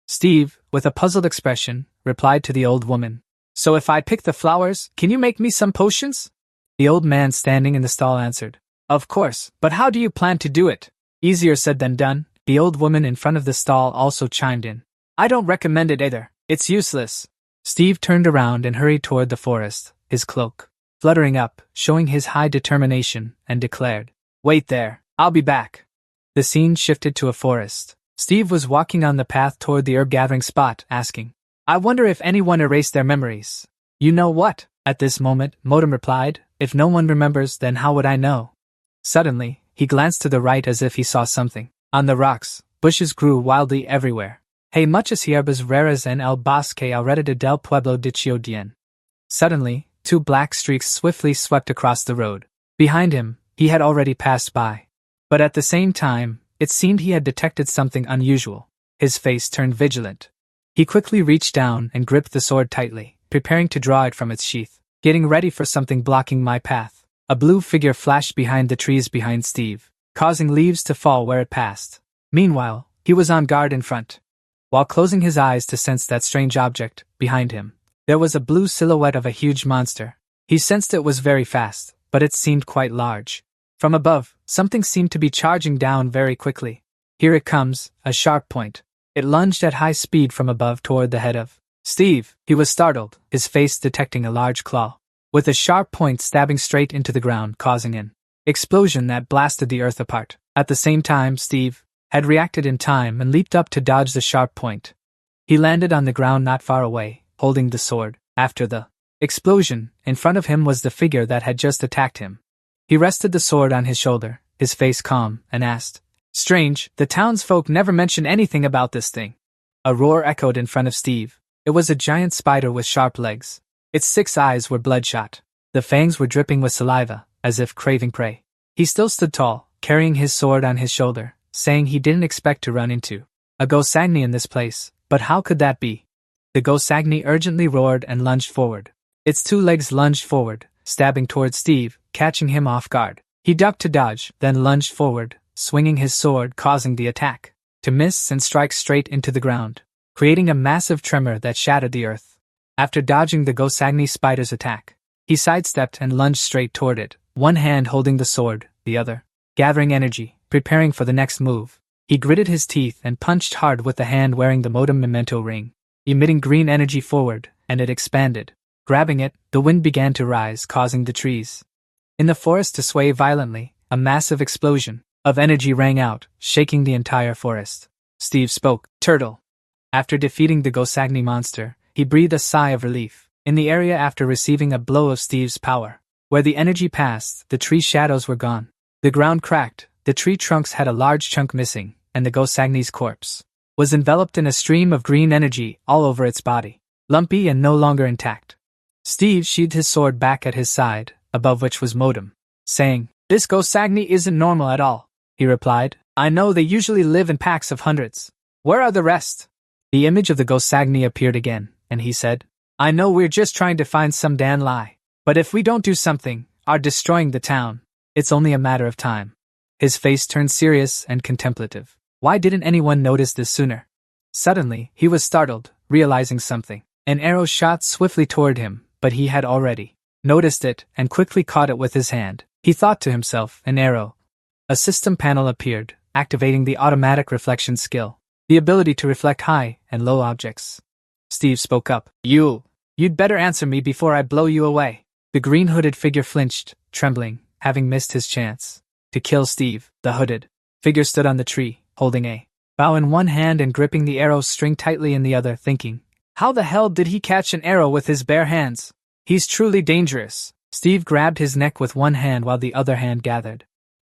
Steve, with a puzzled expression, replied to the old woman, "So if I pick the flowers, can you make me some potions?" The old man standing in the stall answered, "Of course, but how do you plan to do it?" "Easier said than done." The old woman in front of the stall also chimed in, "I don't recommend it either. It's useless." Steve turned around and hurried toward the forest, his cloak fluttering up, showing his high determination, and declared, "Wait there, I'll be back." The scene shifted to a forest. Steve was walking on the path toward the herb-gathering spot, asking, "I wonder if anyone erased their memories." "You know what?" At this moment, Modem replied, "If no one remembers, then how would I know?" Suddenly, he glanced to the right as if he saw something. On the rocks, bushes grew wildly everywhere. "Hay muchas hierbas raras en el bosque alrededor del pueblo de Chiodien." Suddenly, 2 black streaks swiftly swept across the road. Behind him, he had already passed by. But at the same time, it seemed he had detected something unusual. His face turned vigilant. He quickly reached down and gripped the sword tightly, preparing to draw it from its sheath. "Getting ready for something blocking my path." A blue figure flashed behind the trees behind Steve, causing leaves to fall where it passed. Meanwhile, he was on guard in front. While closing his eyes to sense that strange object, behind him, there was a blue silhouette of a huge monster. He sensed it was very fast, but it seemed quite large. From above, something seemed to be charging down very quickly. "Here it comes," a sharp point. It lunged at high speed from above toward the head of Steve. He was startled, his face detecting a large claw, with a sharp point stabbing straight into the ground, causing an explosion that blasted the earth apart. At the same time, Steve had reacted in time and leaped up to dodge the sharp point. He landed on the ground not far away, holding the sword. After the explosion, in front of him was the figure that had just attacked him. He rested the sword on his shoulder, his face calm, and asked, "Strange, the townsfolk never mention anything about this thing." A roar echoed in front of Steve. It was a giant spider with sharp legs. Its 6 eyes were bloodshot. The fangs were dripping with saliva, as if craving prey. He still stood tall, carrying his sword on his shoulder, saying he didn't expect to run into a Gosagni in this place, but how could that be? The Gosagni urgently roared and lunged forward. Its 2 legs lunged forward, stabbing toward Steve, catching him off guard. He ducked to dodge, then lunged forward, swinging his sword, causing the attack to miss and strike straight into the ground, creating a massive tremor that shattered the earth. After dodging the Gosagni spider's attack, he sidestepped and lunged straight toward it, one hand holding the sword, the other gathering energy, preparing for the next move. He gritted his teeth and punched hard with the hand wearing the Modem memento ring, emitting green energy forward, and it expanded. Grabbing it, the wind began to rise, causing the trees in the forest to sway violently. A massive explosion of energy rang out, shaking the entire forest. Steve spoke, "Turtle." After defeating the Gosagni monster, he breathed a sigh of relief. In the area after receiving a blow of Steve's power, where the energy passed, the tree shadows were gone. The ground cracked, the tree trunks had a large chunk missing, and the Gosagni's corpse was enveloped in a stream of green energy all over its body, lumpy and no longer intact. Steve sheathed his sword back at his side, above which was Modem, saying, "This Gosagni isn't normal at all." He replied, "I know they usually live in packs of hundreds. Where are the rest?" The image of the Gosagni appeared again, and he said, "I know we're just trying to find some Dan lie, but if we don't do something, are destroying the town. It's only a matter of time." His face turned serious and contemplative. Why didn't anyone notice this sooner? Suddenly, he was startled, realizing something. An arrow shot swiftly toward him, but he had already noticed it and quickly caught it with his hand. He thought to himself, "An arrow." A system panel appeared, activating the automatic reflection skill, the ability to reflect high and low objects. Steve spoke up, You'd better answer me before I blow you away." The green-hooded figure flinched, trembling, having missed his chance to kill Steve. The hooded figure stood on the tree, holding a bow in one hand and gripping the arrow string tightly in the other, thinking, "How the hell did he catch an arrow with his bare hands? He's truly dangerous." Steve grabbed his neck with one hand while the other hand gathered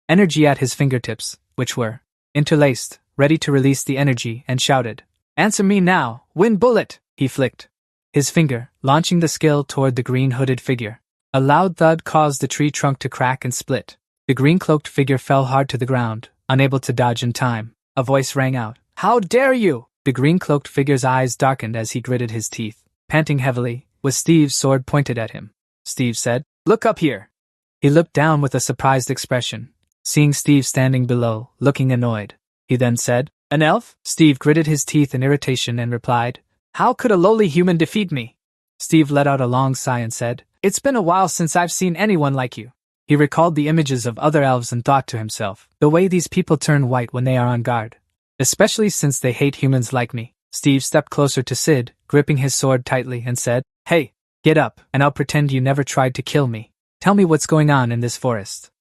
energy at his fingertips, which were interlaced, ready to release the energy, and shouted, "Answer me now, wind bullet!" He flicked his finger, launching the skill toward the green-hooded figure. A loud thud caused the tree trunk to crack and split. The green-cloaked figure fell hard to the ground, unable to dodge in time. A voice rang out, "How dare you!" The green-cloaked figure's eyes darkened as he gritted his teeth, panting heavily, with Steve's sword pointed at him. Steve said, "Look up here." He looked down with a surprised expression, seeing Steve standing below, looking annoyed. He then said, "An elf?" Steve gritted his teeth in irritation and replied, "How could a lowly human defeat me?" Steve let out a long sigh and said, "It's been a while since I've seen anyone like you." He recalled the images of other elves and thought to himself, the way these people turn white when they are on guard. Especially since they hate humans like me. Steve stepped closer to Sid, gripping his sword tightly, and said, "Hey, get up, and I'll pretend you never tried to kill me. Tell me what's going on in this forest."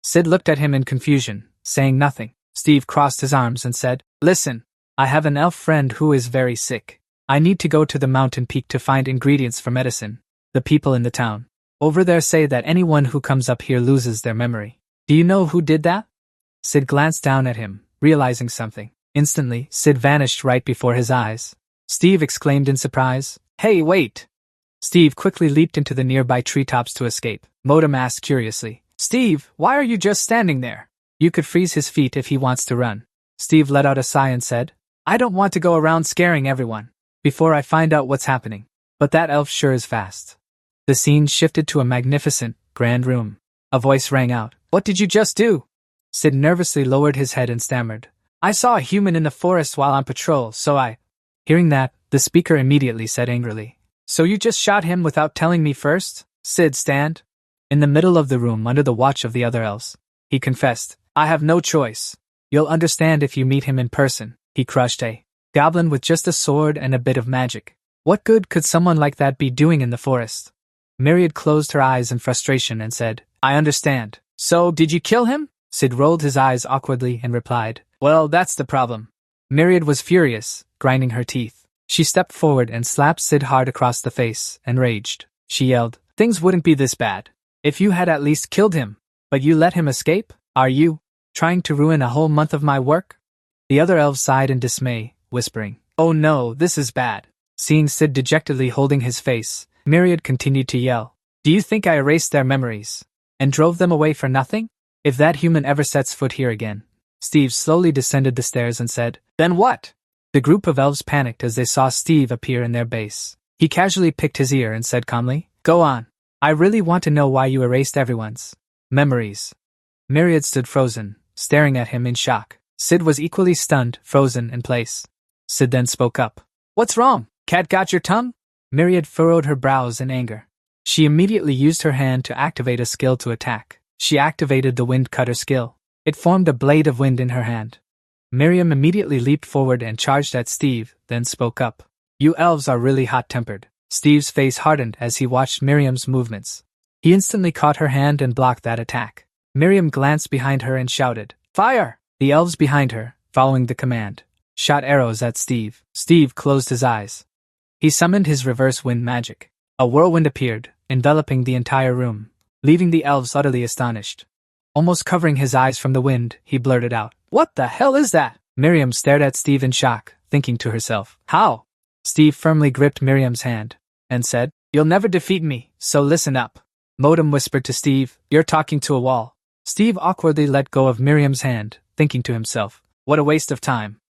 Sid looked at him in confusion, saying nothing. Steve crossed his arms and said, "Listen, I have an elf friend who is very sick. I need to go to the mountain peak to find ingredients for medicine. The people in the town over there say that anyone who comes up here loses their memory. Do you know who did that?" Sid glanced down at him, realizing something. Instantly, Sid vanished right before his eyes. Steve exclaimed in surprise, "Hey, wait!" Steve quickly leaped into the nearby treetops to escape. Modem asked curiously, "Steve, why are you just standing there? You could freeze his feet if he wants to run." Steve let out a sigh and said, "I don't want to go around scaring everyone before I find out what's happening. But that elf sure is fast." The scene shifted to a magnificent, grand room. A voice rang out, "What did you just do?" Sid nervously lowered his head and stammered, "I saw a human in the forest while on patrol, so I—" Hearing that, the speaker immediately said angrily, "So you just shot him without telling me first? Sid, stand." In the middle of the room under the watch of the other elves, he confessed, "I have no choice. You'll understand if you meet him in person. He crushed a goblin with just a sword and a bit of magic. What good could someone like that be doing in the forest?" Myriad closed her eyes in frustration and said, "I understand. So, did you kill him?" Sid rolled his eyes awkwardly and replied, "Well, that's the problem." Myriad was furious, grinding her teeth. She stepped forward and slapped Sid hard across the face, and raged. She yelled, "Things wouldn't be this bad if you had at least killed him. But you let him escape? Are you trying to ruin a whole month of my work?" The other elves sighed in dismay, whispering, "Oh no, this is bad." Seeing Sid dejectedly holding his face, Myriad continued to yell, "Do you think I erased their memories and drove them away for nothing? If that human ever sets foot here again..." Steve slowly descended the stairs and said, "Then what?" The group of elves panicked as they saw Steve appear in their base. He casually picked his ear and said calmly, "Go on. I really want to know why you erased everyone's memories." Myriad stood frozen, staring at him in shock. Sid was equally stunned, frozen in place. Sid then spoke up. "What's wrong? Cat got your tongue?" Myriad furrowed her brows in anger. She immediately used her hand to activate a skill to attack. She activated the wind cutter skill. It formed a blade of wind in her hand. Miriam immediately leaped forward and charged at Steve, then spoke up. "You elves are really hot-tempered." Steve's face hardened as he watched Miriam's movements. He instantly caught her hand and blocked that attack. Miriam glanced behind her and shouted, "Fire!" The elves behind her, following the command, shot arrows at Steve. Steve closed his eyes. He summoned his reverse wind magic. A whirlwind appeared, enveloping the entire room, leaving the elves utterly astonished. Almost covering his eyes from the wind, he blurted out, "What the hell is that?" Miriam stared at Steve in shock, thinking to herself, "How?" Steve firmly gripped Miriam's hand and said, "You'll never defeat me, so listen up." Modem whispered to Steve, "You're talking to a wall." Steve awkwardly let go of Miriam's hand, thinking to himself, "What a waste of time."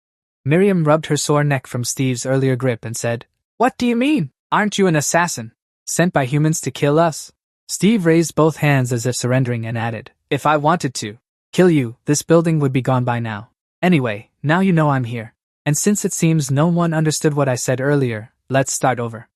Miriam rubbed her sore neck from Steve's earlier grip and said, "What do you mean? Aren't you an assassin, sent by humans to kill us?" Steve raised both hands as if surrendering and added, "If I wanted to kill you, this building would be gone by now. Anyway, now you know I'm here. And since it seems no one understood what I said earlier, let's start over."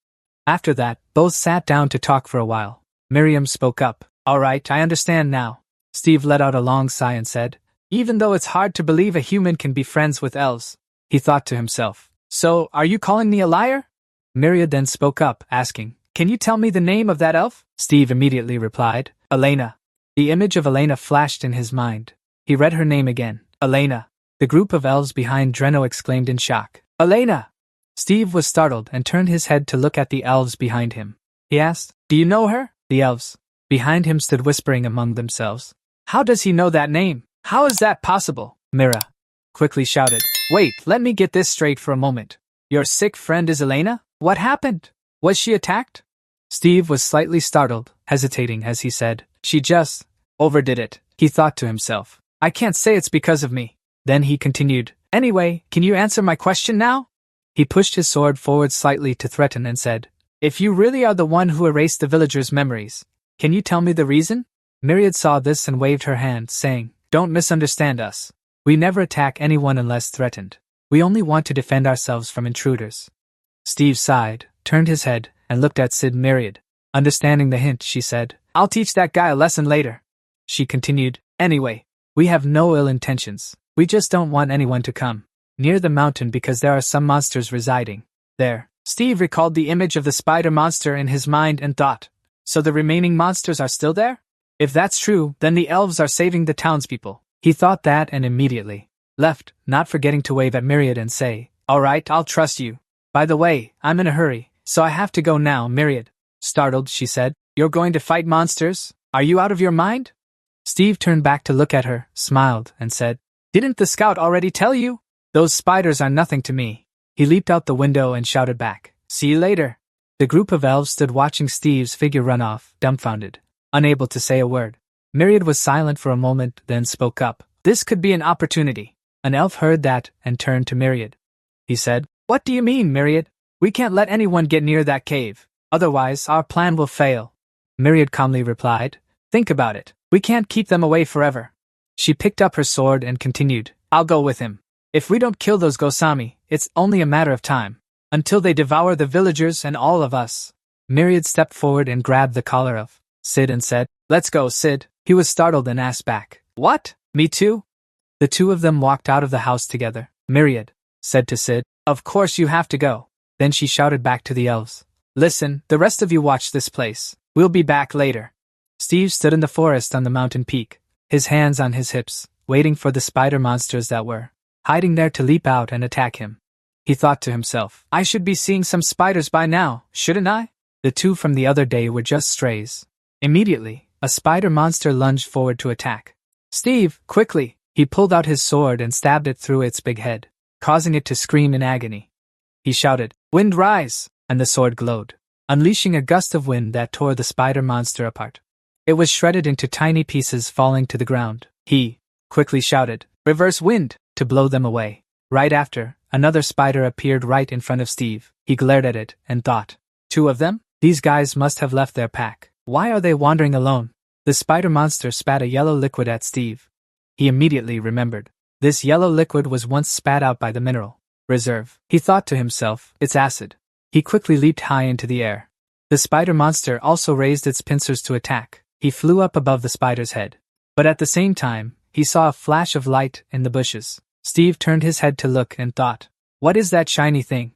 After that, both sat down to talk for a while. Miriam spoke up, "All right, I understand now." Steve let out a long sigh and said, "Even though it's hard to believe a human can be friends with elves." He thought to himself, "So, are you calling me a liar?" Myriad then spoke up, asking, "Can you tell me the name of that elf?" Steve immediately replied, "Elena." The image of Elena flashed in his mind. He read her name again, Elena. The group of elves behind Dreno exclaimed in shock, "Elena!" Steve was startled and turned his head to look at the elves behind him. He asked, "Do you know her?" The elves behind him stood whispering among themselves, "How does he know that name? How is that possible?" Mira quickly shouted. Wait, let me get this straight for a moment. Your sick friend is Elena? What happened? Was she attacked? Steve was slightly startled, hesitating as he said, She just overdid it. He thought to himself. I can't say it's because of me. Then he continued, Anyway, can you answer my question now? He pushed his sword forward slightly to threaten and said, If you really are the one who erased the villagers' memories, can you tell me the reason? Myriad saw this and waved her hand, saying, Don't misunderstand us. We never attack anyone unless threatened. We only want to defend ourselves from intruders. Steve sighed, turned his head, and looked at Sid. Myriad. Understanding the hint, she said, I'll teach that guy a lesson later. She continued, Anyway, we have no ill intentions. We just don't want anyone to come near the mountain because there are some monsters residing there. Steve recalled the image of the spider monster in his mind and thought, So the remaining monsters are still there? If that's true, then the elves are saving the townspeople. He thought that and immediately left, not forgetting to wave at Myriad and say, All right, I'll trust you. By the way, I'm in a hurry, so I have to go now. Myriad. Startled, she said, You're going to fight monsters? Are you out of your mind? Steve turned back to look at her, smiled, and said, Didn't the scout already tell you? Those spiders are nothing to me. He leaped out the window and shouted back, See you later. The group of elves stood watching Steve's figure run off, dumbfounded, unable to say a word. Myriad was silent for a moment, then spoke up. This could be an opportunity. An elf heard that and turned to Myriad. He said, What do you mean, Myriad? We can't let anyone get near that cave. Otherwise, our plan will fail. Myriad calmly replied, Think about it. We can't keep them away forever. She picked up her sword and continued, I'll go with him. If we don't kill those Gosami, it's only a matter of time. Until they devour the villagers and all of us. Myriad stepped forward and grabbed the collar of Sid and said, Let's go, Sid. He was startled and asked back, What? Me too? The two of them walked out of the house together. Myriad said to Sid, Of course you have to go. Then she shouted back to the elves, Listen, the rest of you watch this place. We'll be back later. Steve stood in the forest on the mountain peak, his hands on his hips, waiting for the spider monsters that were hiding there to leap out and attack him. He thought to himself, I should be seeing some spiders by now, shouldn't I? The two from the other day were just strays. Immediately, a spider monster lunged forward to attack Steve. Quickly, he pulled out his sword and stabbed it through its big head, causing it to scream in agony. He shouted, Wind rise! And the sword glowed, unleashing a gust of wind that tore the spider monster apart. It was shredded into tiny pieces falling to the ground. He quickly shouted, Reverse wind! To blow them away. Right after, another spider appeared right in front of Steve. He glared at it and thought, Two of them? These guys must have left their pack. Why are they wandering alone? The spider monster spat a yellow liquid at Steve. He immediately remembered. This yellow liquid was once spat out by the mineral reserve. He thought to himself, It's acid. He quickly leaped high into the air. The spider monster also raised its pincers to attack. He flew up above the spider's head. But at the same time, he saw a flash of light in the bushes. Steve turned his head to look and thought, What is that shiny thing?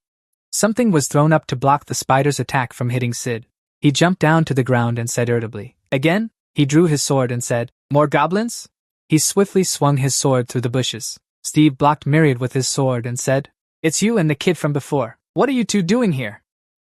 Something was thrown up to block the spider's attack from hitting Sid. He jumped down to the ground and said irritably, Again? He drew his sword and said, More goblins? He swiftly swung his sword through the bushes. Steve blocked Myriad with his sword and said, It's you and the kid from before. What are you two doing here?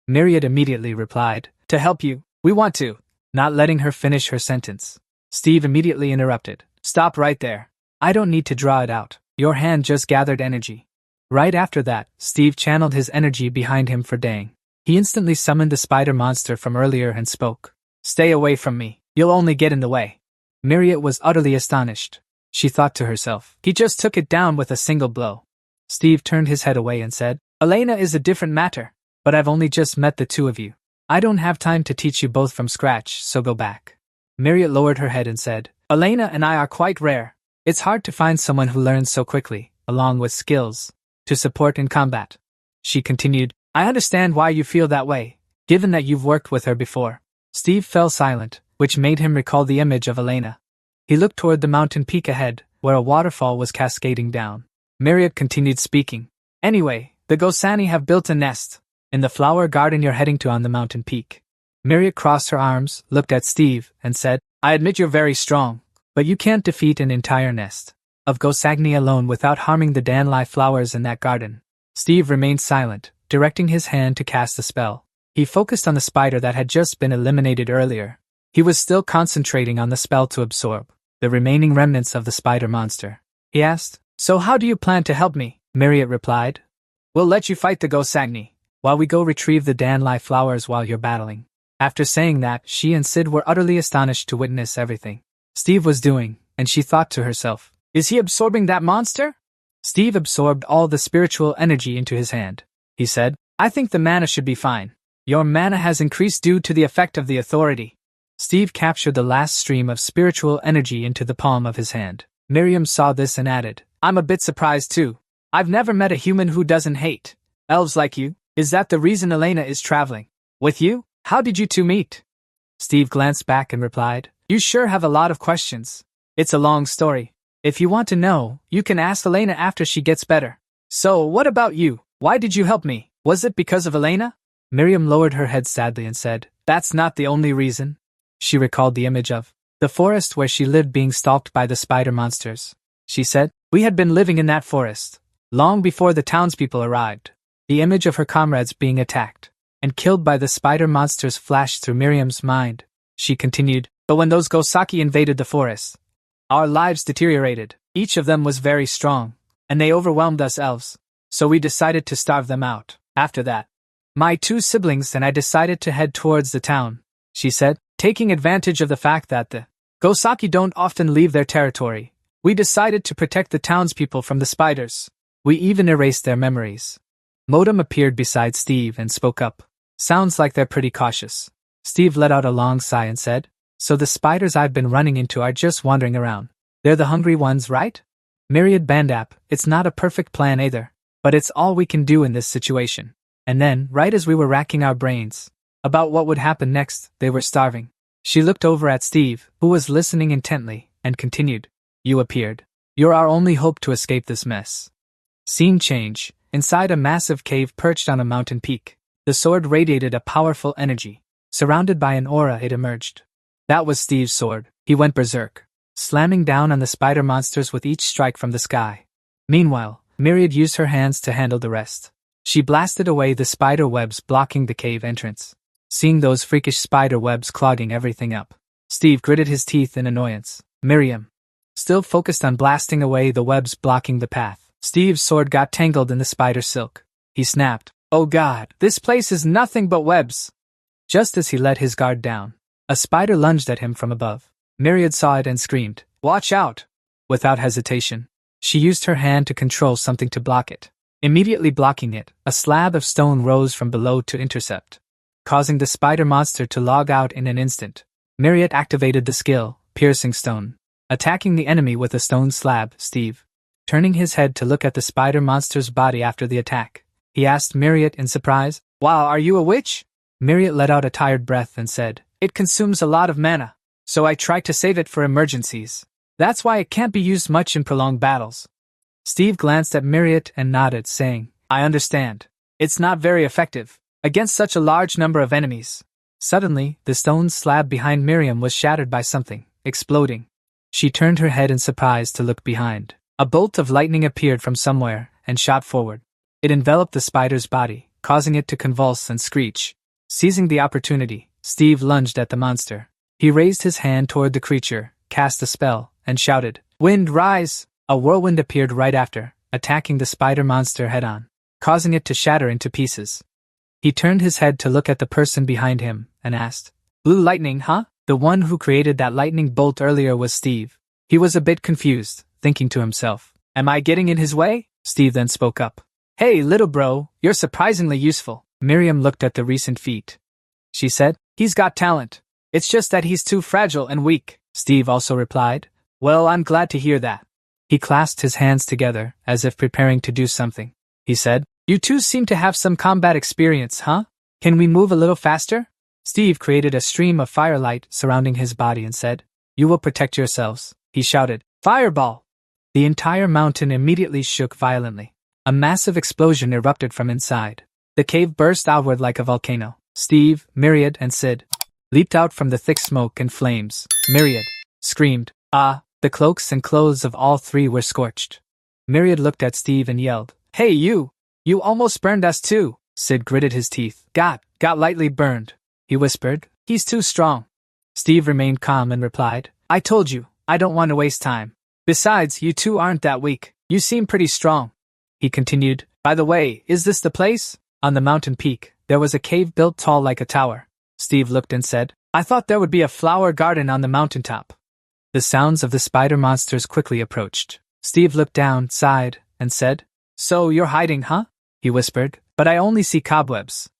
Myriad immediately replied, To help you. We want to. Not letting her finish her sentence, Steve immediately interrupted. Stop right there. I don't need to draw it out. Your hand just gathered energy. Right after that, Steve channeled his energy behind him for Dang. He instantly summoned the spider monster from earlier and spoke. Stay away from me. You'll only get in the way. Myriad was utterly astonished. She thought to herself, He just took it down with a single blow. Steve turned his head away and said, Elena is a different matter, but I've only just met the two of you. I don't have time to teach you both from scratch, so go back. Myriad lowered her head and said, Elena and I are quite rare. It's hard to find someone who learns so quickly, along with skills to support in combat. She continued, I understand why you feel that way, given that you've worked with her before. Steve fell silent, which made him recall the image of Elena. He looked toward the mountain peak ahead, where a waterfall was cascading down. Myriad continued speaking. Anyway, the Gosani have built a nest in the flower garden you're heading to on the mountain peak. Myriad crossed her arms, looked at Steve, and said, I admit you're very strong, but you can't defeat an entire nest of Gosagni alone without harming the Danlai flowers in that garden. Steve remained silent, directing his hand to cast the spell. He focused on the spider that had just been eliminated earlier. He was still concentrating on the spell to absorb the remaining remnants of the spider monster. He asked, So how do you plan to help me? Marriott replied. We'll let you fight the Gosagni, while we go retrieve the Danlai flowers while you're battling. After saying that, she and Sid were utterly astonished to witness everything Steve was doing, and she thought to herself, is he absorbing that monster? Steve absorbed all the spiritual energy into his hand. He said, I think the mana should be fine. Your mana has increased due to the effect of the authority. Steve captured the last stream of spiritual energy into the palm of his hand. Miriam saw this and added, I'm a bit surprised too. I've never met a human who doesn't hate elves like you. Is that the reason Elena is traveling with you? How did you two meet? Steve glanced back and replied, You sure have a lot of questions. It's a long story. If you want to know, you can ask Elena after she gets better. So, what about you? Why did you help me? Was it because of Elena? Miriam lowered her head sadly and said, That's not the only reason. She recalled the image of the forest where she lived being stalked by the spider monsters. She said, We had been living in that forest long before the townspeople arrived. The image of her comrades being attacked and killed by the spider monsters flashed through Miriam's mind. She continued, But when those Gosaki invaded the forest, our lives deteriorated. Each of them was very strong, and they overwhelmed us elves. So we decided to starve them out. After that, my two siblings and I decided to head towards the town, she said, taking advantage of the fact that the Gosaki don't often leave their territory. We decided to protect the townspeople from the spiders. We even erased their memories. Modem appeared beside Steve and spoke up. Sounds like they're pretty cautious. Steve let out a long sigh and said, So the spiders I've been running into are just wandering around. They're the hungry ones, right? Myriad Bandap, it's not a perfect plan either, but it's all we can do in this situation. And then, right as we were racking our brains about what would happen next, they were starving. She looked over at Steve, who was listening intently, and continued, You appeared. You're our only hope to escape this mess. Scene change. Inside a massive cave perched on a mountain peak, the sword radiated a powerful energy. Surrounded by an aura, it emerged. That was Steve's sword. He went berserk, slamming down on the spider monsters with each strike from the sky. Meanwhile, Myriad used her hands to handle the rest. She blasted away the spider webs blocking the cave entrance. Seeing those freakish spider webs clogging everything up, Steve gritted his teeth in annoyance. Miriam, still focused on blasting away the webs blocking the path. Steve's sword got tangled in the spider silk. He snapped, Oh God, this place is nothing but webs. Just as he let his guard down, a spider lunged at him from above. Myriad saw it and screamed, Watch out! Without hesitation, she used her hand to control something to block it. Immediately blocking it, a slab of stone rose from below to intercept, causing the spider monster to log out in an instant. Myriad activated the skill, Piercing Stone, attacking the enemy with a stone slab. Steve, turning his head to look at the spider monster's body after the attack, he asked Myriad in surprise, Wow, are you a witch? Myriad let out a tired breath and said, It consumes a lot of mana, so I try to save it for emergencies. That's why it can't be used much in prolonged battles. Steve glanced at Myriad and nodded, saying, I understand. It's not very effective against such a large number of enemies. Suddenly, the stone slab behind Miriam was shattered by something, exploding. She turned her head in surprise to look behind. A bolt of lightning appeared from somewhere and shot forward. It enveloped the spider's body, causing it to convulse and screech. Seizing the opportunity, Steve lunged at the monster. He raised his hand toward the creature, cast a spell, and shouted, Wind, rise! A whirlwind appeared right after, attacking the spider monster head-on, causing it to shatter into pieces. He turned his head to look at the person behind him and asked, Blue lightning, huh? The one who created that lightning bolt earlier was Steve. He was a bit confused, thinking to himself, Am I getting in his way? Steve then spoke up. Hey, little bro, you're surprisingly useful. Miriam looked at the recent feat. She said, He's got talent. It's just that he's too fragile and weak. Steve also replied, Well, I'm glad to hear that. He clasped his hands together, as if preparing to do something. He said, You two seem to have some combat experience, huh? Can we move a little faster? Steve created a stream of firelight surrounding his body and said, You will protect yourselves. He shouted, Fireball! The entire mountain immediately shook violently. A massive explosion erupted from inside. The cave burst outward like a volcano. Steve, Myriad, and Sid leaped out from the thick smoke and flames. Myriad screamed, Ah! The cloaks and clothes of all three were scorched. Myriad looked at Steve and yelled, Hey you! You almost burned us too! Sid gritted his teeth. Got lightly burned, he whispered. He's too strong. Steve remained calm and replied, I told you, I don't want to waste time. Besides, you two aren't that weak. You seem pretty strong. He continued, by the way, is this the place? On the mountain peak, there was a cave built tall like a tower. Steve looked and said, I thought there would be a flower garden on the mountaintop. The sounds of the spider monsters quickly approached. Steve looked down, sighed, and said, So you're hiding, huh? He whispered, but I only see cobwebs.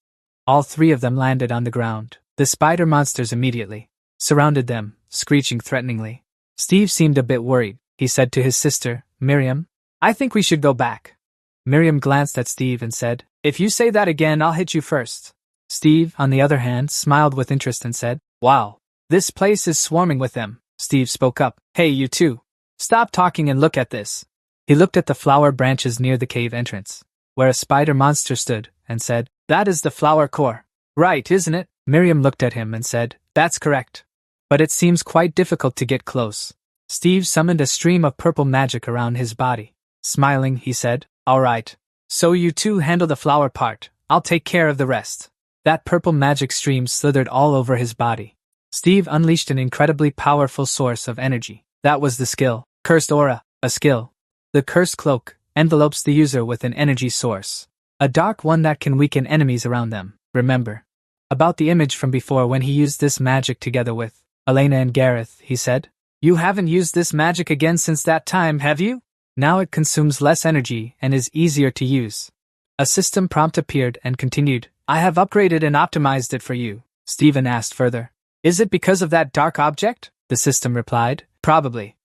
All three of them landed on the ground. The spider monsters immediately surrounded them, screeching threateningly. Steve seemed a bit worried. He said to his sister, Miriam, I think we should go back. Miriam glanced at Steve and said, If you say that again, I'll hit you first. Steve, on the other hand, smiled with interest and said, Wow, this place is swarming with them. Steve spoke up, Hey, you two. Stop talking and look at this. He looked at the flower branches near the cave entrance, where a spider monster stood, and said, That is the flower core. Right, isn't it? Miriam looked at him and said, That's correct. But it seems quite difficult to get close. Steve summoned a stream of purple magic around his body. Smiling, he said, All right. So you two handle the flower part. I'll take care of the rest. That purple magic stream slithered all over his body. Steve unleashed an incredibly powerful source of energy. That was the skill. Cursed Aura, a skill. The Cursed Cloak envelopes the user with an energy source. A dark one that can weaken enemies around them. Remember about the image from before when he used this magic together with Elena and Gareth, he said. You haven't used this magic again since that time, have you? Now it consumes less energy and is easier to use. A system prompt appeared and continued, I have upgraded and optimized it for you. Stephen asked further. Is it because of that dark object? The system replied, Probably.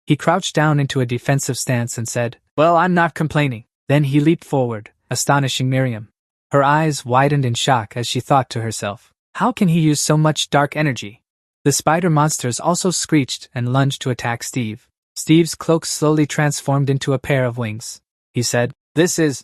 He crouched down into a defensive stance and said, Well, I'm not complaining. Then he leaped forward, astonishing Miriam. Her eyes widened in shock as she thought to herself, How can he use so much dark energy? The spider monsters also screeched and lunged to attack Steve. Steve's cloak slowly transformed into a pair of wings. He said, This is...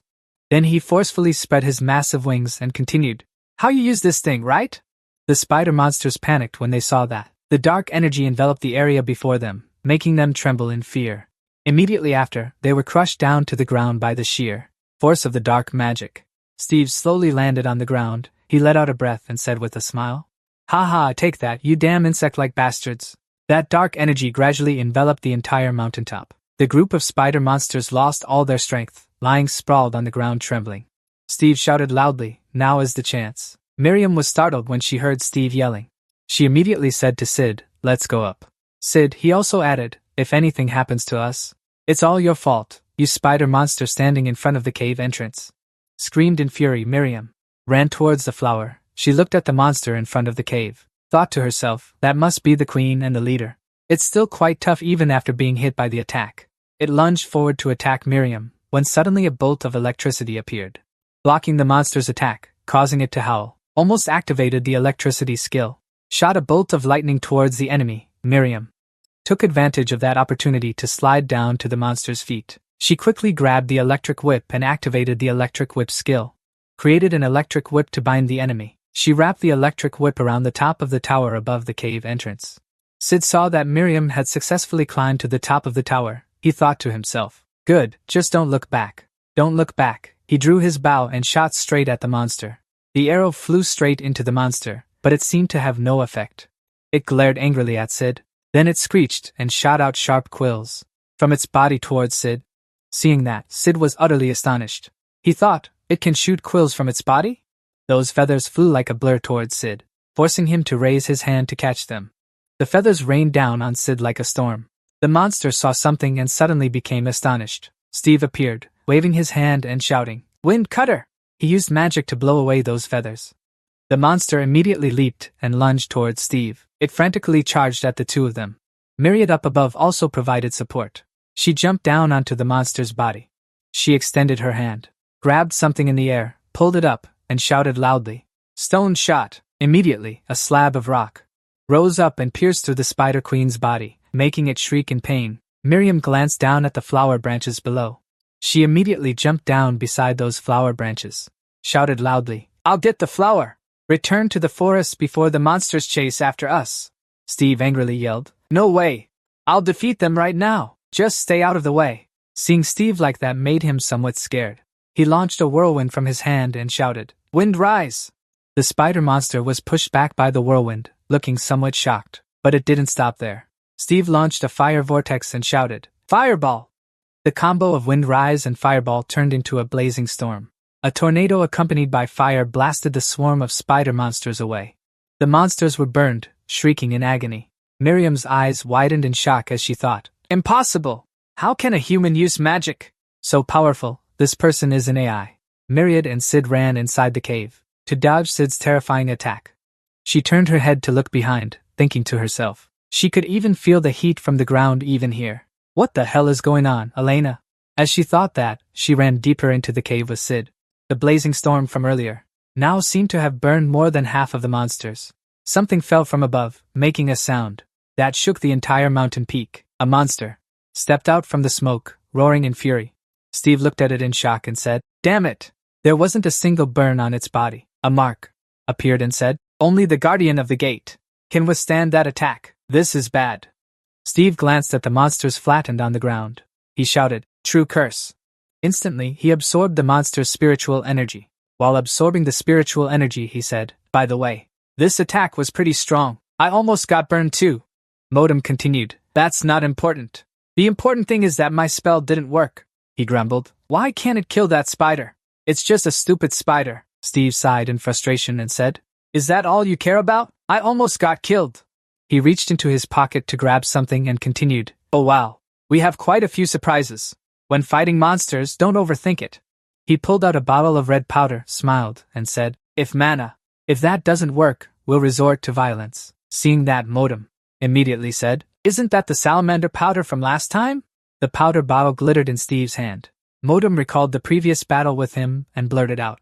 Then he forcefully spread his massive wings and continued, How you use this thing, right? The spider monsters panicked when they saw that. The dark energy enveloped the area before them, making them tremble in fear. Immediately after, they were crushed down to the ground by the sheer force of the dark magic. Steve slowly landed on the ground. He let out a breath and said with a smile, Haha, take that, you damn insect-like bastards. That dark energy gradually enveloped the entire mountaintop. The group of spider monsters lost all their strength, lying sprawled on the ground trembling. Steve shouted loudly, Now is the chance. Miriam was startled when she heard Steve yelling. She immediately said to Sid, Let's go up. Sid, he also added, If anything happens to us, it's all your fault, you spider monster standing in front of the cave entrance. Screamed in fury, Miriam ran towards the flower. She looked at the monster in front of the cave, thought to herself, That must be the queen and the leader. It's still quite tough even after being hit by the attack. It lunged forward to attack Miriam, when suddenly a bolt of electricity appeared, blocking the monster's attack, causing it to howl. Almost activated the electricity skill. Shot a bolt of lightning towards the enemy. Miriam took advantage of that opportunity to slide down to the monster's feet. She quickly grabbed the electric whip and activated the electric whip skill. Created an electric whip to bind the enemy. She wrapped the electric whip around the top of the tower above the cave entrance. Sid saw that Miriam had successfully climbed to the top of the tower. He thought to himself, Good, just don't look back. Don't look back. He drew his bow and shot straight at the monster. The arrow flew straight into the monster, but it seemed to have no effect. It glared angrily at Sid. Then it screeched and shot out sharp quills from its body towards Sid. Seeing that, Sid was utterly astonished. He thought, It can shoot quills from its body? Those feathers flew like a blur towards Sid, forcing him to raise his hand to catch them. The feathers rained down on Sid like a storm. The monster saw something and suddenly became astonished. Steve appeared, waving his hand and shouting, Wind Cutter! He used magic to blow away those feathers. The monster immediately leaped and lunged towards Steve. It frantically charged at the two of them. Myriad up above also provided support. She jumped down onto the monster's body. She extended her hand, grabbed something in the air, pulled it up, and shouted loudly, Stone shot! Immediately, a slab of rock rose up and pierced through the Spider Queen's body, making it shriek in pain. Miriam glanced down at the flower branches below. She immediately jumped down beside those flower branches, shouted loudly, I'll get the flower! Return to the forest before the monsters chase after us! Steve angrily yelled, No way! I'll defeat them right now! Just stay out of the way! Seeing Steve like that made him somewhat scared. He launched a whirlwind from his hand and shouted, Wind rise! The spider monster was pushed back by the whirlwind, looking somewhat shocked, but it didn't stop there. Steve launched a fire vortex and shouted, Fireball! The combo of wind rise and fireball turned into a blazing storm. A tornado accompanied by fire blasted the swarm of spider monsters away. The monsters were burned, shrieking in agony. Miriam's eyes widened in shock as she thought, "Impossible! How can a human use magic? So powerful, this person is an AI." Myriad and Sid ran inside the cave to dodge Sid's terrifying attack. She turned her head to look behind, thinking to herself, she could even feel the heat from the ground even here. What the hell is going on, Elena? As she thought that, she ran deeper into the cave with Sid. The blazing storm from earlier now seemed to have burned more than half of the monsters. Something fell from above, making a sound that shook the entire mountain peak. A monster stepped out from the smoke, roaring in fury. Steve looked at it in shock and said, "Damn it! There wasn't a single burn on its body." A mark appeared and said, "Only the guardian of the gate can withstand that attack. This is bad." Steve glanced at the monsters flattened on the ground. He shouted, "True curse." Instantly, he absorbed the monster's spiritual energy. While absorbing the spiritual energy, he said, "By the way, this attack was pretty strong. I almost got burned too." Modem continued, "That's not important. The important thing is that my spell didn't work." He grumbled, "Why can't it kill that spider? It's just a stupid spider." Steve sighed in frustration and said, "Is that all you care about? I almost got killed." He reached into his pocket to grab something and continued, "Oh wow, we have quite a few surprises. When fighting monsters, don't overthink it." He pulled out a bottle of red powder, smiled, and said, If that doesn't work, we'll resort to violence." Seeing that, Modem immediately said, "Isn't that the salamander powder from last time?" The powder bottle glittered in Steve's hand. Modem recalled the previous battle with him and blurted out,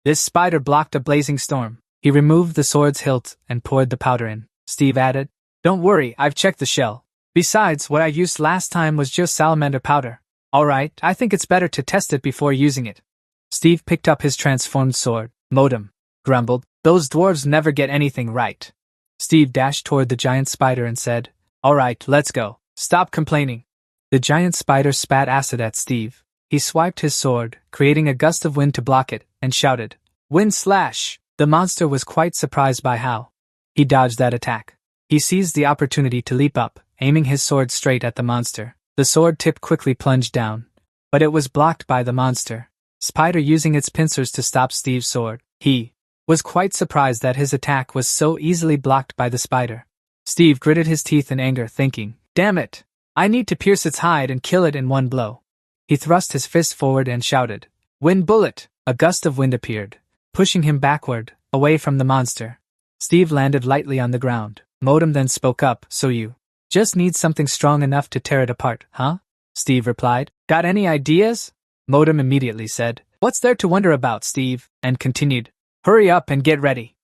"This spider blocked a blazing storm." He removed the sword's hilt and poured the powder in. Steve added, "Don't worry, I've checked the shell. Besides, what I used last time was just salamander powder. Alright, I think it's better to test it before using it." Steve picked up his transformed sword. Modem grumbled, "Those dwarves never get anything right." Steve dashed toward the giant spider and said, "Alright, let's go. Stop complaining." The giant spider spat acid at Steve. He swiped his sword, creating a gust of wind to block it, and shouted, "Wind slash!" The monster was quite surprised by how he dodged that attack. He seized the opportunity to leap up, aiming his sword straight at the monster. The sword tip quickly plunged down, but it was blocked by the monster. Spider using its pincers to stop Steve's sword. He was quite surprised that his attack was so easily blocked by the spider. Steve gritted his teeth in anger, thinking, "Damn it! I need to pierce its hide and kill it in one blow." He thrust his fist forward and shouted, "Wind bullet!" A gust of wind appeared, pushing him backward, away from the monster. Steve landed lightly on the ground. Modem then spoke up, "So you just need something strong enough to tear it apart, huh?" Steve replied, "Got any ideas?" Modem immediately said, "What's there to wonder about, Steve?" and continued, "Hurry up and get ready."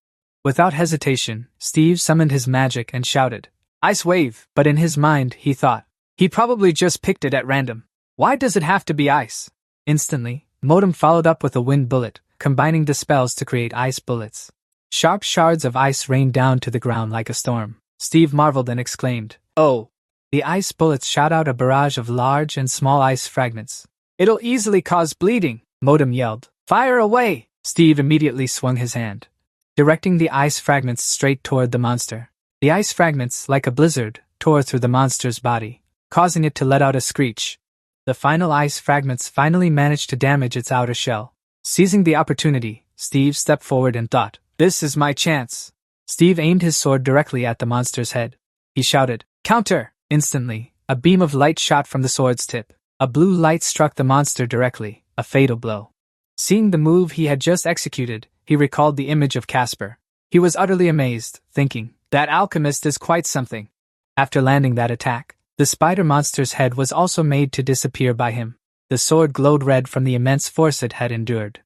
Without hesitation, Steve summoned his magic and shouted, "Ice wave," but in his mind he thought, he probably just picked it at random. Why does it have to be ice? Instantly, Modem followed up with a wind bullet, combining the spells to create ice bullets. Sharp shards of ice rained down to the ground like a storm. Steve marveled and exclaimed, "Oh!" The ice bullets shot out a barrage of large and small ice fragments. "It'll easily cause bleeding," Modem yelled. "Fire away!" Steve immediately swung his hand, directing the ice fragments straight toward the monster. The ice fragments, like a blizzard, tore through the monster's body, causing it to let out a screech. The final ice fragments finally managed to damage its outer shell. Seizing the opportunity, Steve stepped forward and thought, "This is my chance." Steve aimed his sword directly at the monster's head. He shouted, "Counter!" Instantly, a beam of light shot from the sword's tip. A blue light struck the monster directly, a fatal blow. Seeing the move he had just executed, he recalled the image of Casper. He was utterly amazed, thinking, "That alchemist is quite something." After landing that attack, the spider monster's head was also made to disappear by him. The sword glowed red from the immense force it had endured.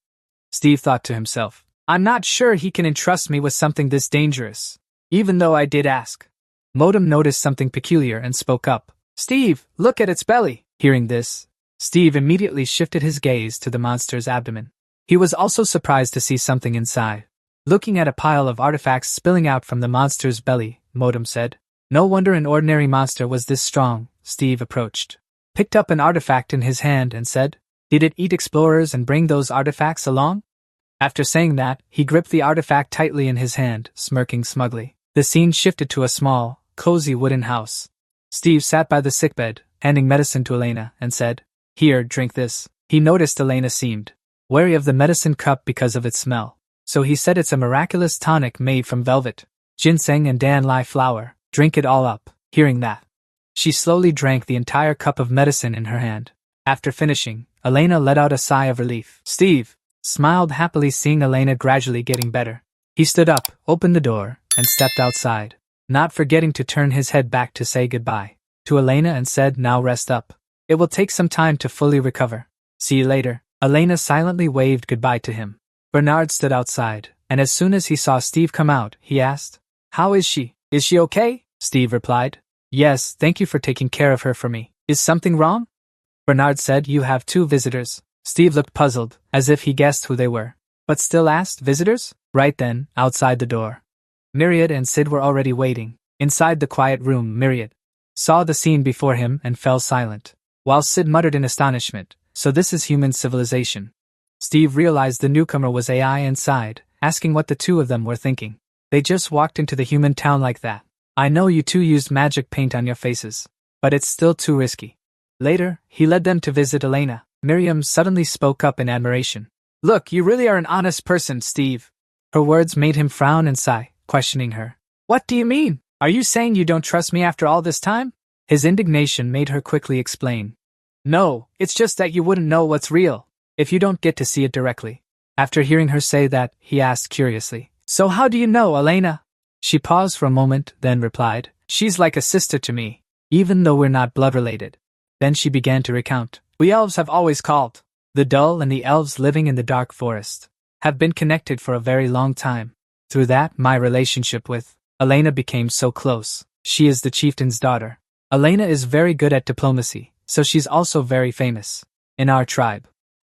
Steve thought to himself, "I'm not sure he can entrust me with something this dangerous, even though I did ask." Modem noticed something peculiar and spoke up, "Steve, look at its belly." Hearing this, Steve immediately shifted his gaze to the monster's abdomen. He was also surprised to see something inside. Looking at a pile of artifacts spilling out from the monster's belly, Modem said, "No wonder an ordinary monster was this strong." Steve approached, picked up an artifact in his hand and said, "Did it eat explorers and bring those artifacts along?" After saying that, he gripped the artifact tightly in his hand, smirking smugly. The scene shifted to a small, cozy wooden house. Steve sat by the sickbed, handing medicine to Elena, and said, Here, drink this. He noticed Elena seemed wary of the medicine cup because of its smell. So he said it's a miraculous tonic made from velvet, ginseng and danlai flower. Drink it all up. Hearing that, she slowly drank the entire cup of medicine in her hand. After finishing, Elena let out a sigh of relief. Steve smiled happily seeing Elena gradually getting better. He stood up, opened the door, and stepped outside, not forgetting to turn his head back to say goodbye to Elena and said, now rest up. It will take some time to fully recover. See you later. Elena silently waved goodbye to him. Bernard stood outside, and as soon as he saw Steve come out, he asked, how is she? Is she okay? Steve replied, yes, thank you for taking care of her for me. Is something wrong? Bernard said, you have 2 visitors. Steve looked puzzled, as if he guessed who they were, but still asked, visitors? Right then, outside the door, Myriad and Sid were already waiting. Inside the quiet room, Myriad saw the scene before him and fell silent, while Sid muttered in astonishment, so this is human civilization. Steve realized the newcomer was AI inside, asking what the 2 of them were thinking. They just walked into the human town like that. I know you 2 used magic paint on your faces, but it's still too risky. Later, he led them to visit Elena. Miriam suddenly spoke up in admiration. Look, you really are an honest person, Steve. Her words made him frown and sigh, questioning her. What do you mean? Are you saying you don't trust me after all this time? His indignation made her quickly explain. No, it's just that you wouldn't know what's real if you don't get to see it directly. After hearing her say that, he asked curiously, so how do you know, Elena? She paused for a moment, then replied, she's like a sister to me, even though we're not blood related. Then she began to recount. We elves have always called. The dull and the elves living in the dark forest have been connected for a very long time. Through that, my relationship with Elena became so close. She is the chieftain's daughter. Elena is very good at diplomacy, so she's also very famous in our tribe.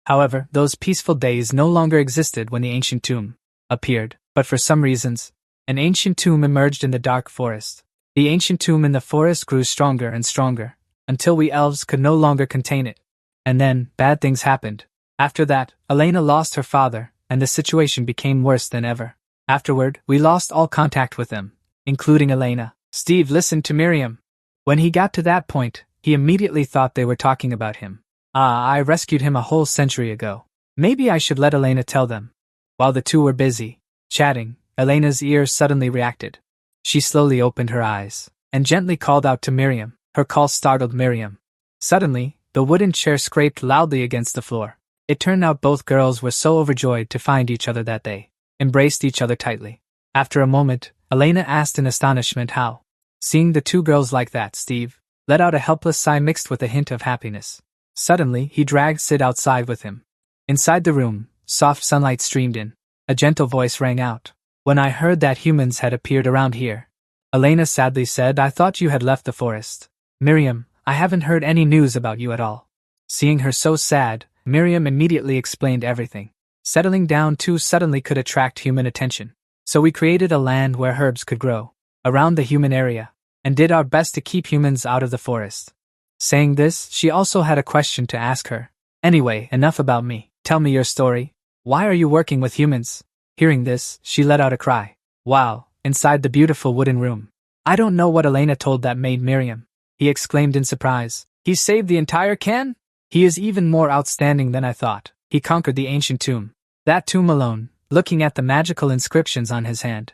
However, those peaceful days no longer existed when the ancient tomb appeared, but for some reasons, an ancient tomb emerged in the dark forest. The ancient tomb in the forest grew stronger and stronger, until we elves could no longer contain it. And then, bad things happened. After that, Elena lost her father, and the situation became worse than ever. Afterward, we lost all contact with him, including Elena. Steve listened to Miriam. When he got to that point, he immediately thought they were talking about him. I rescued him a whole century ago. Maybe I should let Elena tell them. While the 2 were busy chatting, Elena's ear suddenly reacted. She slowly opened her eyes and gently called out to Miriam. Her call startled Miriam. Suddenly, the wooden chair scraped loudly against the floor. It turned out both girls were so overjoyed to find each other that they embraced each other tightly. After a moment, Elena asked in astonishment how. Seeing the 2 girls like that, Steve let out a helpless sigh mixed with a hint of happiness. Suddenly, he dragged Sid outside with him. Inside the room, soft sunlight streamed in. A gentle voice rang out. When I heard that humans had appeared around here, Elena sadly said, I thought you had left the forest. Miriam, I haven't heard any news about you at all. Seeing her so sad, Miriam immediately explained everything. Settling down too suddenly could attract human attention. So we created a land where herbs could grow around the human area, and did our best to keep humans out of the forest. Saying this, she also had a question to ask her. Anyway, enough about me. Tell me your story. Why are you working with humans? Hearing this, she let out a cry. Wow, inside the beautiful wooden room. I don't know what Elena told that maid Miriam. He exclaimed in surprise. He saved the entire can? He is even more outstanding than I thought. He conquered the ancient tomb. That tomb alone, looking at the magical inscriptions on his hand.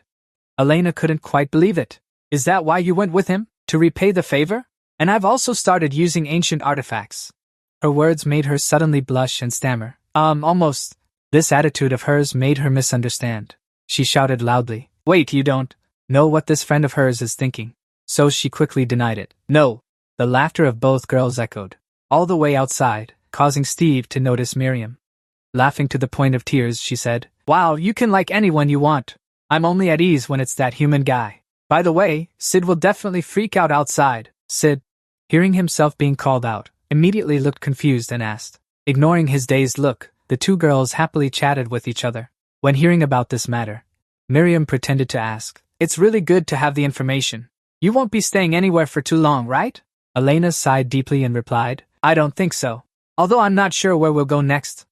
Elena couldn't quite believe it. Is that why you went with him? To repay the favor? And I've also started using ancient artifacts. Her words made her suddenly blush and stammer. Almost. This attitude of hers made her misunderstand. She shouted loudly. Wait, you don't know what this friend of hers is thinking. So she quickly denied it. No. The laughter of both girls echoed all the way outside, causing Steve to notice Miriam. Laughing to the point of tears, she said, Wow, you can like anyone you want. I'm only at ease when it's that human guy. By the way, Sid will definitely freak out outside. Sid, hearing himself being called out, immediately looked confused and asked. Ignoring his dazed look, the 2 girls happily chatted with each other. When hearing about this matter, Miriam pretended to ask, It's really good to have the information. You won't be staying anywhere for too long, right? Elena sighed deeply and replied, I don't think so. Although I'm not sure where we'll go next.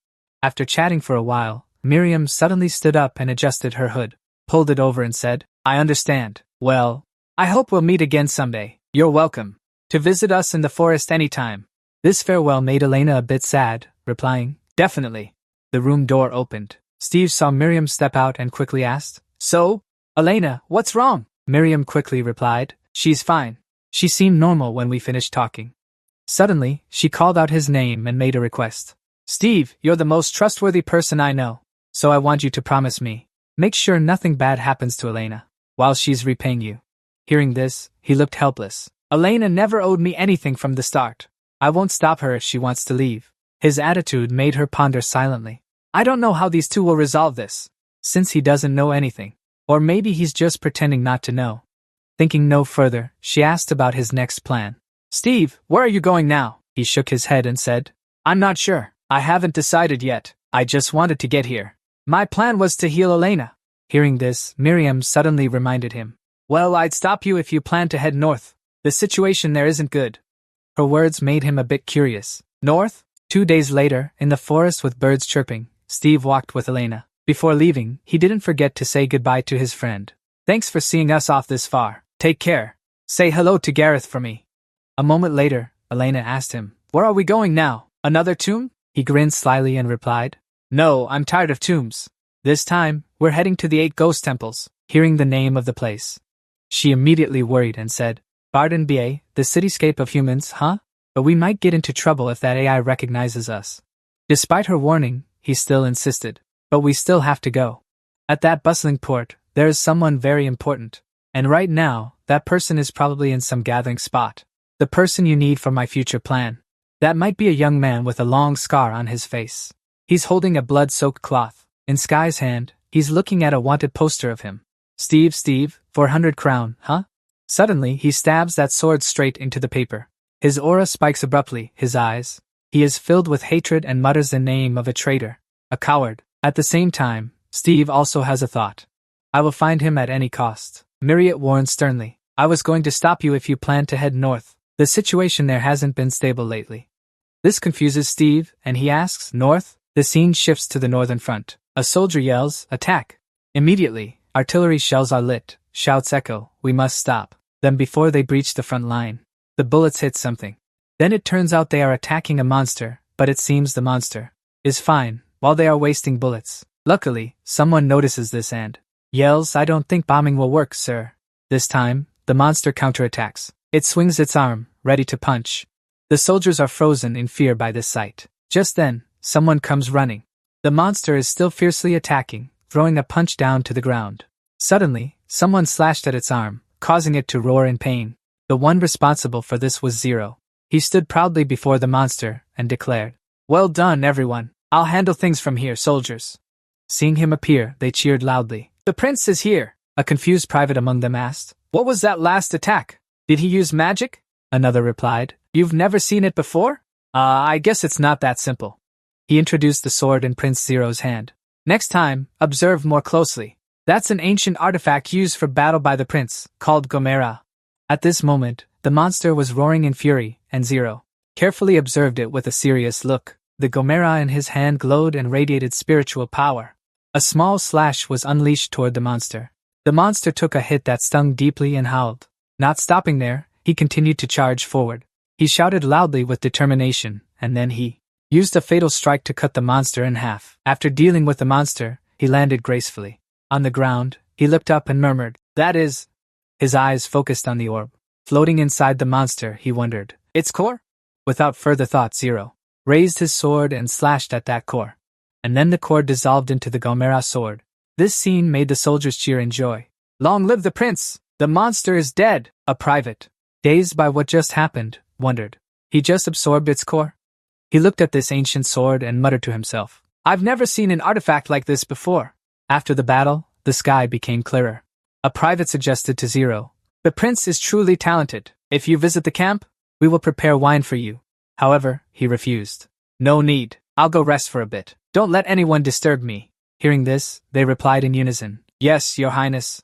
After chatting for a while, Miriam suddenly stood up and adjusted her hood, pulled it over and said, I understand. Well, I hope we'll meet again someday. You're welcome to visit us in the forest anytime. This farewell made Elena a bit sad, replying, "Definitely." The room door opened. Steve saw Miriam step out and quickly asked, "So, Elena, what's wrong?" Miriam quickly replied, "She's fine." She seemed normal when we finished talking. Suddenly, she called out his name and made a request. "Steve, you're the most trustworthy person I know, so I want you to promise me. Make sure nothing bad happens to Elena while she's repaying you." Hearing this, he looked helpless. "Elena never owed me anything from the start. I won't stop her if she wants to leave." His attitude made her ponder silently. I don't know how these two will resolve this, since he doesn't know anything. Or maybe he's just pretending not to know. Thinking no further, she asked about his next plan. "Steve, where are you going now?" He shook his head and said, "I'm not sure. I haven't decided yet. I just wanted to get here. My plan was to heal Elena." Hearing this, Miriam suddenly reminded him. "Well, I'd stop you if you plan to head north. The situation there isn't good." Her words made him a bit curious. North? 2 days later, in the forest with birds chirping, Steve walked with Elena. Before leaving, he didn't forget to say goodbye to his friend. "Thanks for seeing us off this far. Take care. Say hello to Gareth for me." A moment later, Elena asked him, "Where are we going now? Another tomb?" He grinned slyly and replied, "No, I'm tired of tombs. This time, we're heading to the 8 ghost temples." Hearing the name of the place, she immediately worried and said, "Pardon BA, the cityscape of humans, huh? But we might get into trouble if that AI recognizes us." Despite her warning, he still insisted, "But we still have to go. At that bustling port, there is someone very important. And right now, that person is probably in some gathering spot. The person you need for my future plan. That might be a young man with a long scar on his face. He's holding a blood-soaked cloth. In Sky's hand, he's looking at a wanted poster of him. Steve, 400 crown, huh?" Suddenly, he stabs that sword straight into the paper. His aura spikes abruptly, his eyes. He is filled with hatred and mutters the name of a traitor. A coward. At the same time, Steve also has a thought. "I will find him at any cost." Myriad warned sternly, "I was going to stop you if you planned to head north. The situation there hasn't been stable lately." This confuses Steve, and he asks, "North?" The scene shifts to the northern front. A soldier yells, "Attack!" Immediately, artillery shells are lit, shouts echo, "We must stop." Then before they breach the front line, the bullets hit something. Then it turns out they are attacking a monster, but it seems the monster is fine, while they are wasting bullets. Luckily, someone notices this and yells, "I don't think bombing will work, sir." This time, the monster counterattacks. It swings its arm, ready to punch. The soldiers are frozen in fear by this sight. Just then, someone comes running. The monster is still fiercely attacking, throwing a punch down to the ground. Suddenly, someone slashed at its arm, causing it to roar in pain. The one responsible for this was Zero. He stood proudly before the monster and declared, "Well done, everyone. I'll handle things from here, soldiers." Seeing him appear, they cheered loudly. "The prince is here," a confused private among them asked. "What was that last attack? Did he use magic?" Another replied, "You've never seen it before? I guess it's not that simple." He introduced the sword in Prince Zero's hand. "Next time, observe more closely. That's an ancient artifact used for battle by the prince, called Gomera." At this moment, the monster was roaring in fury, and Zero carefully observed it with a serious look. The Gomera in his hand glowed and radiated spiritual power. A small slash was unleashed toward the monster. The monster took a hit that stung deeply and howled. Not stopping there, he continued to charge forward. He shouted loudly with determination, and then he used a fatal strike to cut the monster in half. After dealing with the monster, he landed gracefully. On the ground, he looked up and murmured, "That is..." His eyes focused on the orb. Floating inside the monster, he wondered, "Its core?" Without further thought, Zero raised his sword and slashed at that core. And then the core dissolved into the Gomera sword. This scene made the soldiers cheer in joy. "Long live the prince! The monster is dead!" A private, dazed by what just happened, wondered, "He just absorbed its core?" He looked at this ancient sword and muttered to himself, "I've never seen an artifact like this before." After the battle, the sky became clearer. A private suggested to Zero, "The prince is truly talented. If you visit the camp, we will prepare wine for you." However, he refused. "No need. I'll go rest for a bit. Don't let anyone disturb me." Hearing this, they replied in unison, "Yes, your highness."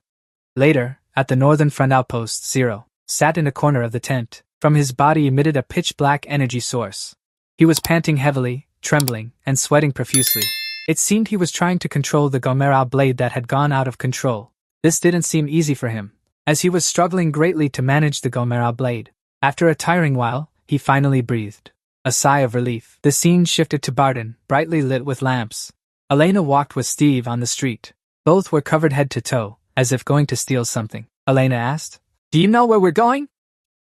Later, at the northern front outpost, Zero sat in a corner of the tent. From his body emitted a pitch-black energy source. He was panting heavily, trembling, and sweating profusely. It seemed he was trying to control the Gomera blade that had gone out of control. This didn't seem easy for him, as he was struggling greatly to manage the Gomera blade. After a tiring while, he finally breathed. A sigh of relief. The scene shifted to Barton, brightly lit with lamps. Elena walked with Steve on the street. Both were covered head to toe, as if going to steal something. Elena asked, "Do you know where we're going?"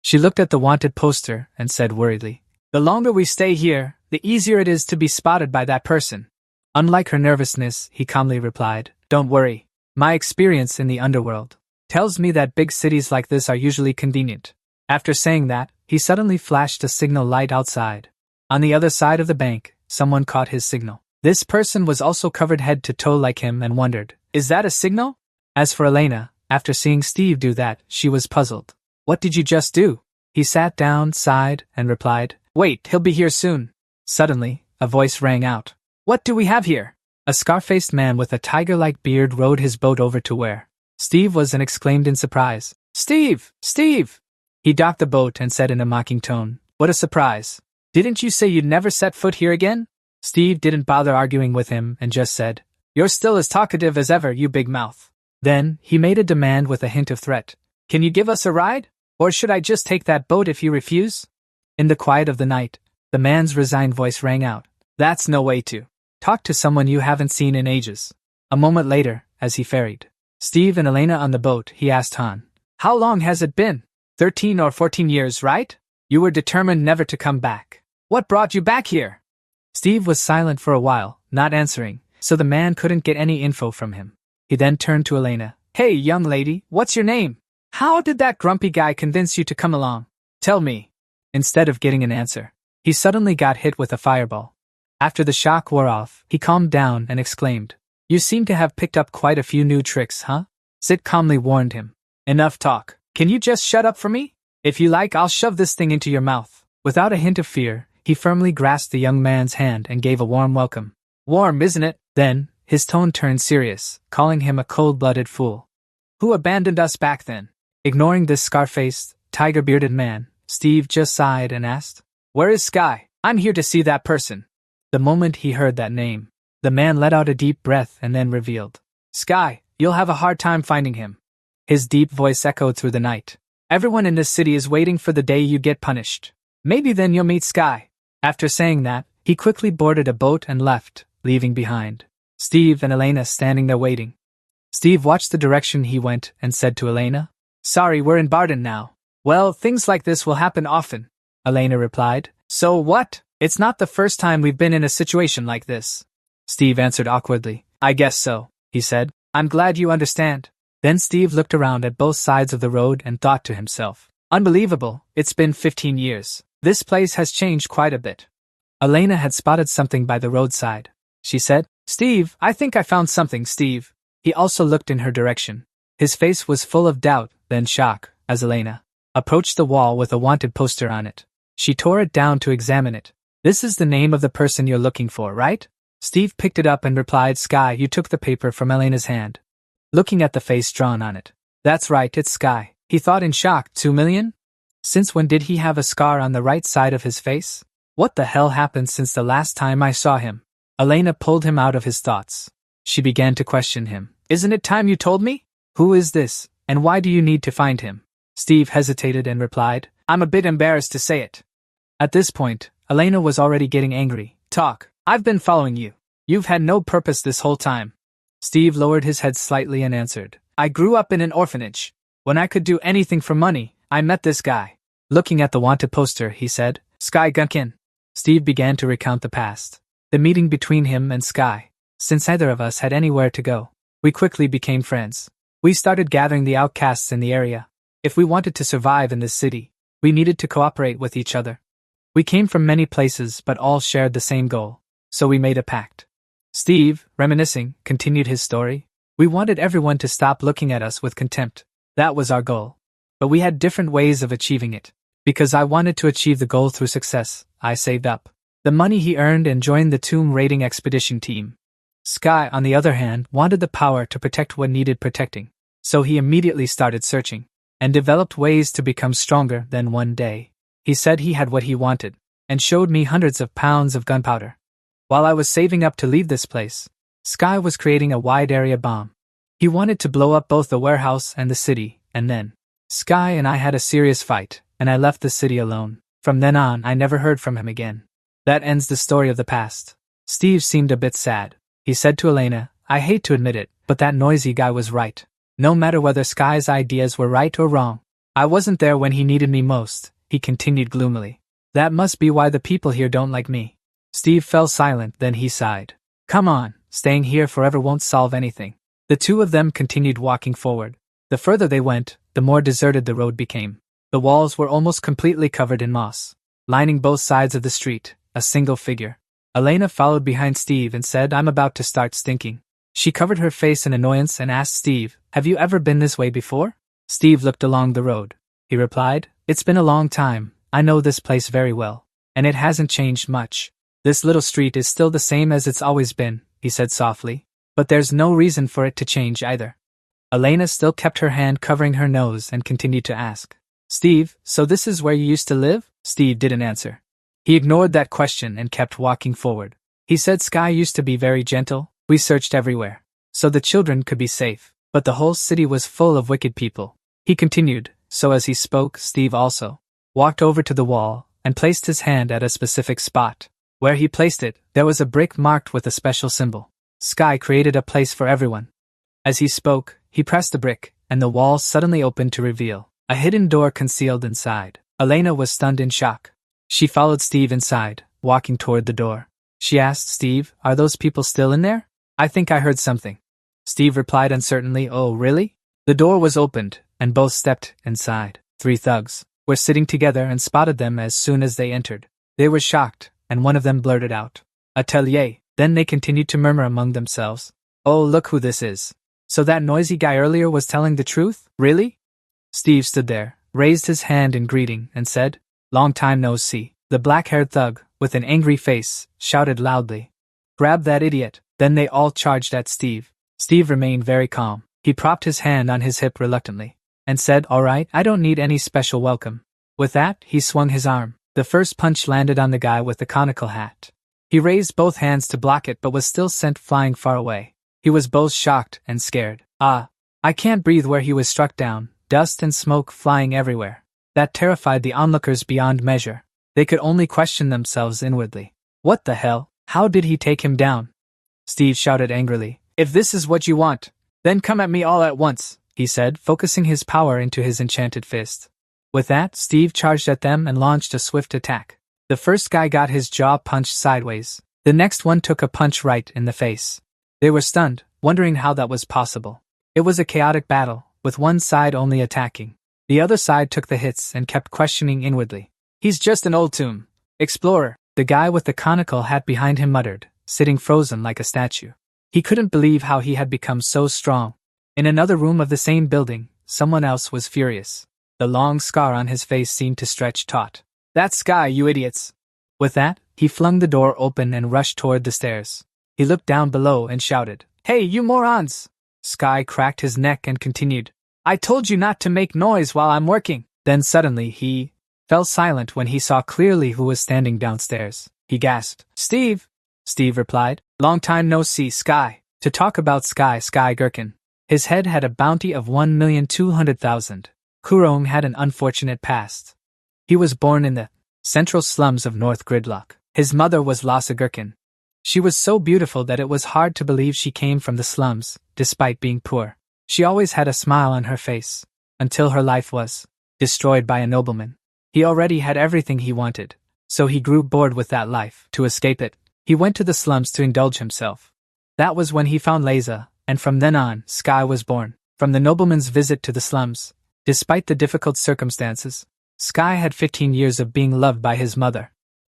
She looked at the wanted poster and said worriedly, "The longer we stay here, the easier it is to be spotted by that person." Unlike her nervousness, he calmly replied, "Don't worry. My experience in the underworld tells me that big cities like this are usually convenient." After saying that, he suddenly flashed a signal light outside. On the other side of the bank, someone caught his signal. This person was also covered head to toe like him and wondered, "Is that a signal?" As for Elena, after seeing Steve do that, she was puzzled. "What did you just do?" He sat down, sighed, and replied, "Wait, he'll be here soon." Suddenly, a voice rang out. "What do we have here?" A scar-faced man with a tiger-like beard rowed his boat over to where Steve was and exclaimed in surprise, "Steve! Steve!" He docked the boat and said in a mocking tone, "What a surprise. Didn't you say you'd never set foot here again?" Steve didn't bother arguing with him and just said, "You're still as talkative as ever, you big mouth." Then, he made a demand with a hint of threat. "Can you give us a ride? Or should I just take that boat if you refuse?" In the quiet of the night, the man's resigned voice rang out, "That's no way to talk to someone you haven't seen in ages." A moment later, as he ferried Steve and Elena on the boat, he asked Han, "How long has it been? 13 or 14 years, right? You were determined never to come back. What brought you back here?" Steve was silent for a while, not answering, so the man couldn't get any info from him. He then turned to Elena. "Hey, young lady, what's your name? How did that grumpy guy convince you to come along? Tell me." Instead of getting an answer, he suddenly got hit with a fireball. After the shock wore off, he calmed down and exclaimed, "You seem to have picked up quite a few new tricks, huh?" Sid calmly warned him, "Enough talk. Can you just shut up for me? If you like, I'll shove this thing into your mouth." Without a hint of fear, he firmly grasped the young man's hand and gave a warm welcome. "Warm, isn't it?" Then, his tone turned serious, calling him a cold-blooded fool. "Who abandoned us back then?" Ignoring this scar-faced, tiger-bearded man, Steve just sighed and asked, "Where is Sky? I'm here to see that person." The moment he heard that name, the man let out a deep breath and then revealed, "Sky, you'll have a hard time finding him." His deep voice echoed through the night. "Everyone in this city is waiting for the day you get punished. Maybe then you'll meet Sky." After saying that, he quickly boarded a boat and left, leaving behind Steve and Elena standing there waiting. Steve watched the direction he went and said to Elena, "Sorry, we're in Barton now." "Well, things like this will happen often," Elena replied. "So what? It's not the first time we've been in a situation like this." Steve answered awkwardly. "I guess so," he said. "I'm glad you understand." Then Steve looked around at both sides of the road and thought to himself, "Unbelievable, it's been 15 years. This place has changed quite a bit." Elena had spotted something by the roadside. She said, "Steve, I think I found something, Steve." He also looked in her direction. His face was full of doubt, then shock, as Elena approached the wall with a wanted poster on it. She tore it down to examine it. "This is the name of the person you're looking for, right?" Steve picked it up and replied, "Sky." You took the paper from Elena's hand, looking at the face drawn on it. "That's right, it's Sky." He thought in shock, 2 million? Since when did he have a scar on the right side of his face? What the hell happened since the last time I saw him? Elena pulled him out of his thoughts. She began to question him. "Isn't it time you told me? Who is this, and why do you need to find him?" Steve hesitated and replied, "I'm a bit embarrassed to say it." At this point, Elena was already getting angry. "Talk. I've been following you. You've had no purpose this whole time." Steve lowered his head slightly and answered, "I grew up in an orphanage. When I could do anything for money, I met this guy." Looking at the wanted poster, he said, "Sky Gunkin." Steve began to recount the past, the meeting between him and Sky. Since neither of us had anywhere to go, we quickly became friends. We started gathering the outcasts in the area. If we wanted to survive in this city, we needed to cooperate with each other. We came from many places but all shared the same goal, so we made a pact. Steve, reminiscing, continued his story. "We wanted everyone to stop looking at us with contempt. That was our goal. But we had different ways of achieving it. Because I wanted to achieve the goal through success, I saved up the money he earned and joined the tomb raiding expedition team. Sky, on the other hand, wanted the power to protect what needed protecting. So he immediately started searching, and developed ways to become stronger. Then one day, he said he had what he wanted, and showed me hundreds of pounds of gunpowder. While I was saving up to leave this place, Sky was creating a wide-area bomb. He wanted to blow up both the warehouse and the city, and then Sky and I had a serious fight, and I left the city alone. From then on, I never heard from him again. That ends the story of the past. Steve seemed a bit sad. He said to Elena, I hate to admit it, but that noisy guy was right. No matter whether Sky's ideas were right or wrong. I wasn't there when he needed me most, he continued gloomily. That must be why the people here don't like me. Steve fell silent, then he sighed. Come on, staying here forever won't solve anything. The two of them continued walking forward. The further they went, the more deserted the road became. The walls were almost completely covered in moss. Lining both sides of the street, a single figure. Elena followed behind Steve and said, I'm about to start stinking. She covered her face in annoyance and asked Steve, have you ever been this way before? Steve looked along the road. He replied, it's been a long time, I know this place very well. And it hasn't changed much. This little street is still the same as it's always been, he said softly. But there's no reason for it to change either. Elena still kept her hand covering her nose and continued to ask. Steve, so this is where you used to live? Steve didn't answer. He ignored that question and kept walking forward. He said Sky used to be very gentle. We searched everywhere, so the children could be safe, but the whole city was full of wicked people. He continued, so as he spoke, Steve also walked over to the wall and placed his hand at a specific spot. Where he placed it, there was a brick marked with a special symbol. Sky created a place for everyone. As he spoke, he pressed the brick, and the wall suddenly opened to reveal a hidden door concealed inside. Elena was stunned in shock. She followed Steve inside, walking toward the door. She asked Steve, are those people still in there? I think I heard something. Steve replied uncertainly, oh really? The door was opened, and both stepped inside. 3 thugs were sitting together and spotted them as soon as they entered. They were shocked, and one of them blurted out, Atelier. Then they continued to murmur among themselves. Oh, look who this is. So that noisy guy earlier was telling the truth? Really? Steve stood there, raised his hand in greeting, and said, long time no see. The black-haired thug, with an angry face, shouted loudly, grab that idiot. Then they all charged at Steve. Steve remained very calm. He propped his hand on his hip reluctantly, and said, all right, I don't need any special welcome. With that, he swung his arm. The first punch landed on the guy with the conical hat. He raised both hands to block it but was still sent flying far away. He was both shocked and scared. I can't breathe where he was struck down, dust and smoke flying everywhere. That terrified the onlookers beyond measure. They could only question themselves inwardly. What the hell? How did he take him down? Steve shouted angrily. If this is what you want, then come at me all at once, he said, focusing his power into his enchanted fist. With that, Steve charged at them and launched a swift attack. The first guy got his jaw punched sideways. The next one took a punch right in the face. They were stunned, wondering how that was possible. It was a chaotic battle, with one side only attacking. The other side took the hits and kept questioning inwardly. He's just an old tomb explorer, the guy with the conical hat behind him muttered, sitting frozen like a statue. He couldn't believe how he had become so strong. In another room of the same building, someone else was furious. The long scar on his face seemed to stretch taut. That's Sky, you idiots! With that, he flung the door open and rushed toward the stairs. He looked down below and shouted, Hey, you morons! Sky cracked his neck and continued, I told you not to make noise while I'm working. Then suddenly he fell silent when he saw clearly who was standing downstairs. He gasped, Steve! Steve replied, long time no see, Sky. To talk about Sky Gherkin. His head had a bounty of 1,200,000. Kurong had an unfortunate past. He was born in the central slums of North Gridlock. His mother was Lhasa Gherkin. She was so beautiful that it was hard to believe she came from the slums, despite being poor. She always had a smile on her face, until her life was destroyed by a nobleman. He already had everything he wanted, so he grew bored with that life. To escape it, he went to the slums to indulge himself. That was when he found Lhasa, and from then on, Sky was born. From the nobleman's visit to the slums, despite the difficult circumstances, Sky had 15 years of being loved by his mother.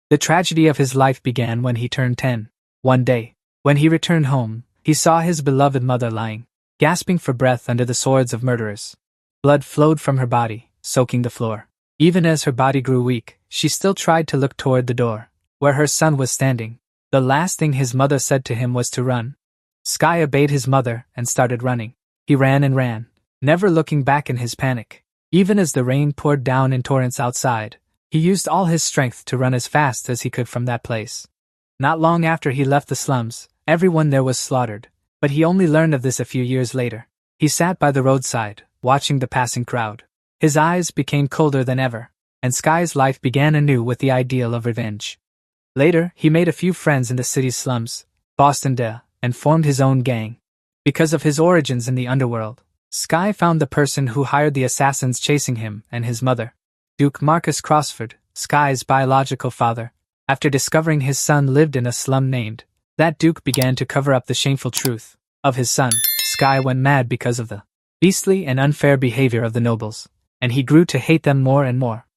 The tragedy of his life began when he turned 10. One day, when he returned home, he saw his beloved mother lying, gasping for breath under the swords of murderers. Blood flowed from her body, soaking the floor. Even as her body grew weak, she still tried to look toward the door, where her son was standing. The last thing his mother said to him was to run. Sky obeyed his mother and started running. He ran and ran, never looking back in his panic. Even as the rain poured down in torrents outside, he used all his strength to run as fast as he could from that place. Not long after he left the slums, everyone there was slaughtered, but he only learned of this a few years later. He sat by the roadside, watching the passing crowd. His eyes became colder than ever, and Sky's life began anew with the ideal of revenge. Later, he made a few friends in the city's slums, Boston, and formed his own gang. Because of his origins in the underworld, Sky found the person who hired the assassins chasing him and his mother, Duke Marcus Crossford, Sky's biological father. After discovering his son lived in a slum named, that Duke began to cover up the shameful truth of his son. Sky went mad because of the beastly and unfair behavior of the nobles, and he grew to hate them more and more.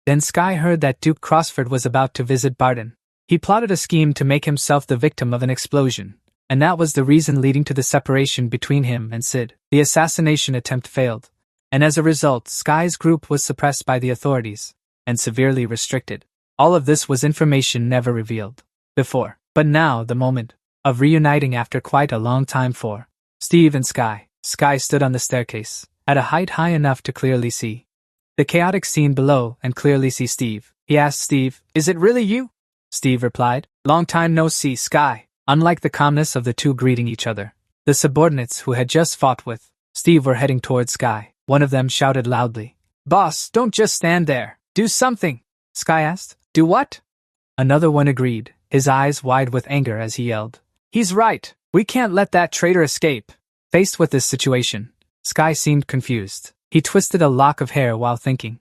Then Sky heard that Duke Crossford was about to visit Barton. He plotted a scheme to make himself the victim of an explosion, and that was the reason leading to the separation between him and Sid. The assassination attempt failed, and as a result, Sky's group was suppressed by the authorities and severely restricted. All of this was information never revealed before, but now the moment of reuniting after quite a long time for Steve and Sky. Sky stood on the staircase, at a height high enough to clearly see the chaotic scene below and clearly see Steve. He asked Steve, "Is it really you?" Steve replied, "Long time no see, Sky." Unlike the calmness of the two greeting each other, the subordinates who had just fought with Steve were heading towards Sky. One of them shouted loudly, "Boss, don't just stand there. Do something." Sky asked, "Do what?" Another one agreed, his eyes wide with anger as he yelled, "He's right. We can't let that traitor escape." Faced with this situation, Sky seemed confused. He twisted a lock of hair while thinking.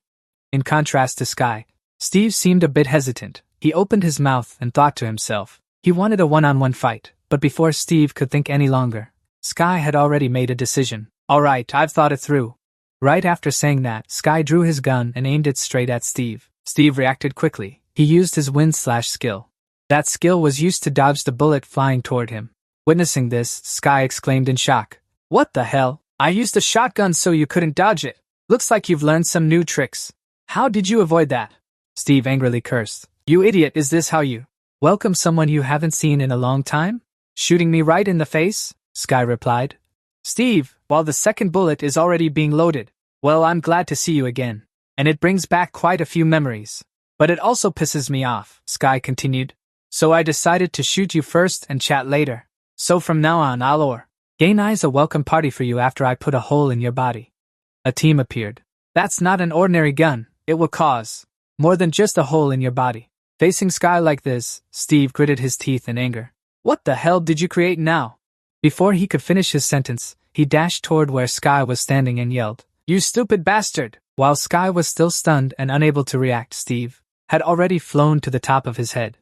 In contrast to Sky, Steve seemed a bit hesitant. He opened his mouth and thought to himself. He wanted a one-on-one fight, but before Steve could think any longer, Sky had already made a decision. "All right, I've thought it through." Right after saying that, Sky drew his gun and aimed it straight at Steve. Steve reacted quickly. He used his wind-slash skill. That skill was used to dodge the bullet flying toward him. Witnessing this, Sky exclaimed in shock, "What the hell? I used a shotgun so you couldn't dodge it. Looks like you've learned some new tricks. How did you avoid that?" Steve angrily cursed. "You idiot, is this how you welcome someone you haven't seen in a long time? Shooting me right in the face?" Sky replied. "Steve, while the second bullet is already being loaded, well, I'm glad to see you again, and it brings back quite a few memories. But it also pisses me off," Sky continued. "So I decided to shoot you first and chat later. So from now on I'll organize a welcome party for you after I put a hole in your body." A team appeared. "That's not an ordinary gun. It will cause more than just a hole in your body." Facing Sky like this, Steve gritted his teeth in anger. "What the hell did you create now?" Before he could finish his sentence, he dashed toward where Sky was standing and yelled, "You stupid bastard!" While Sky was still stunned and unable to react, Steve had already flown to the top of his head.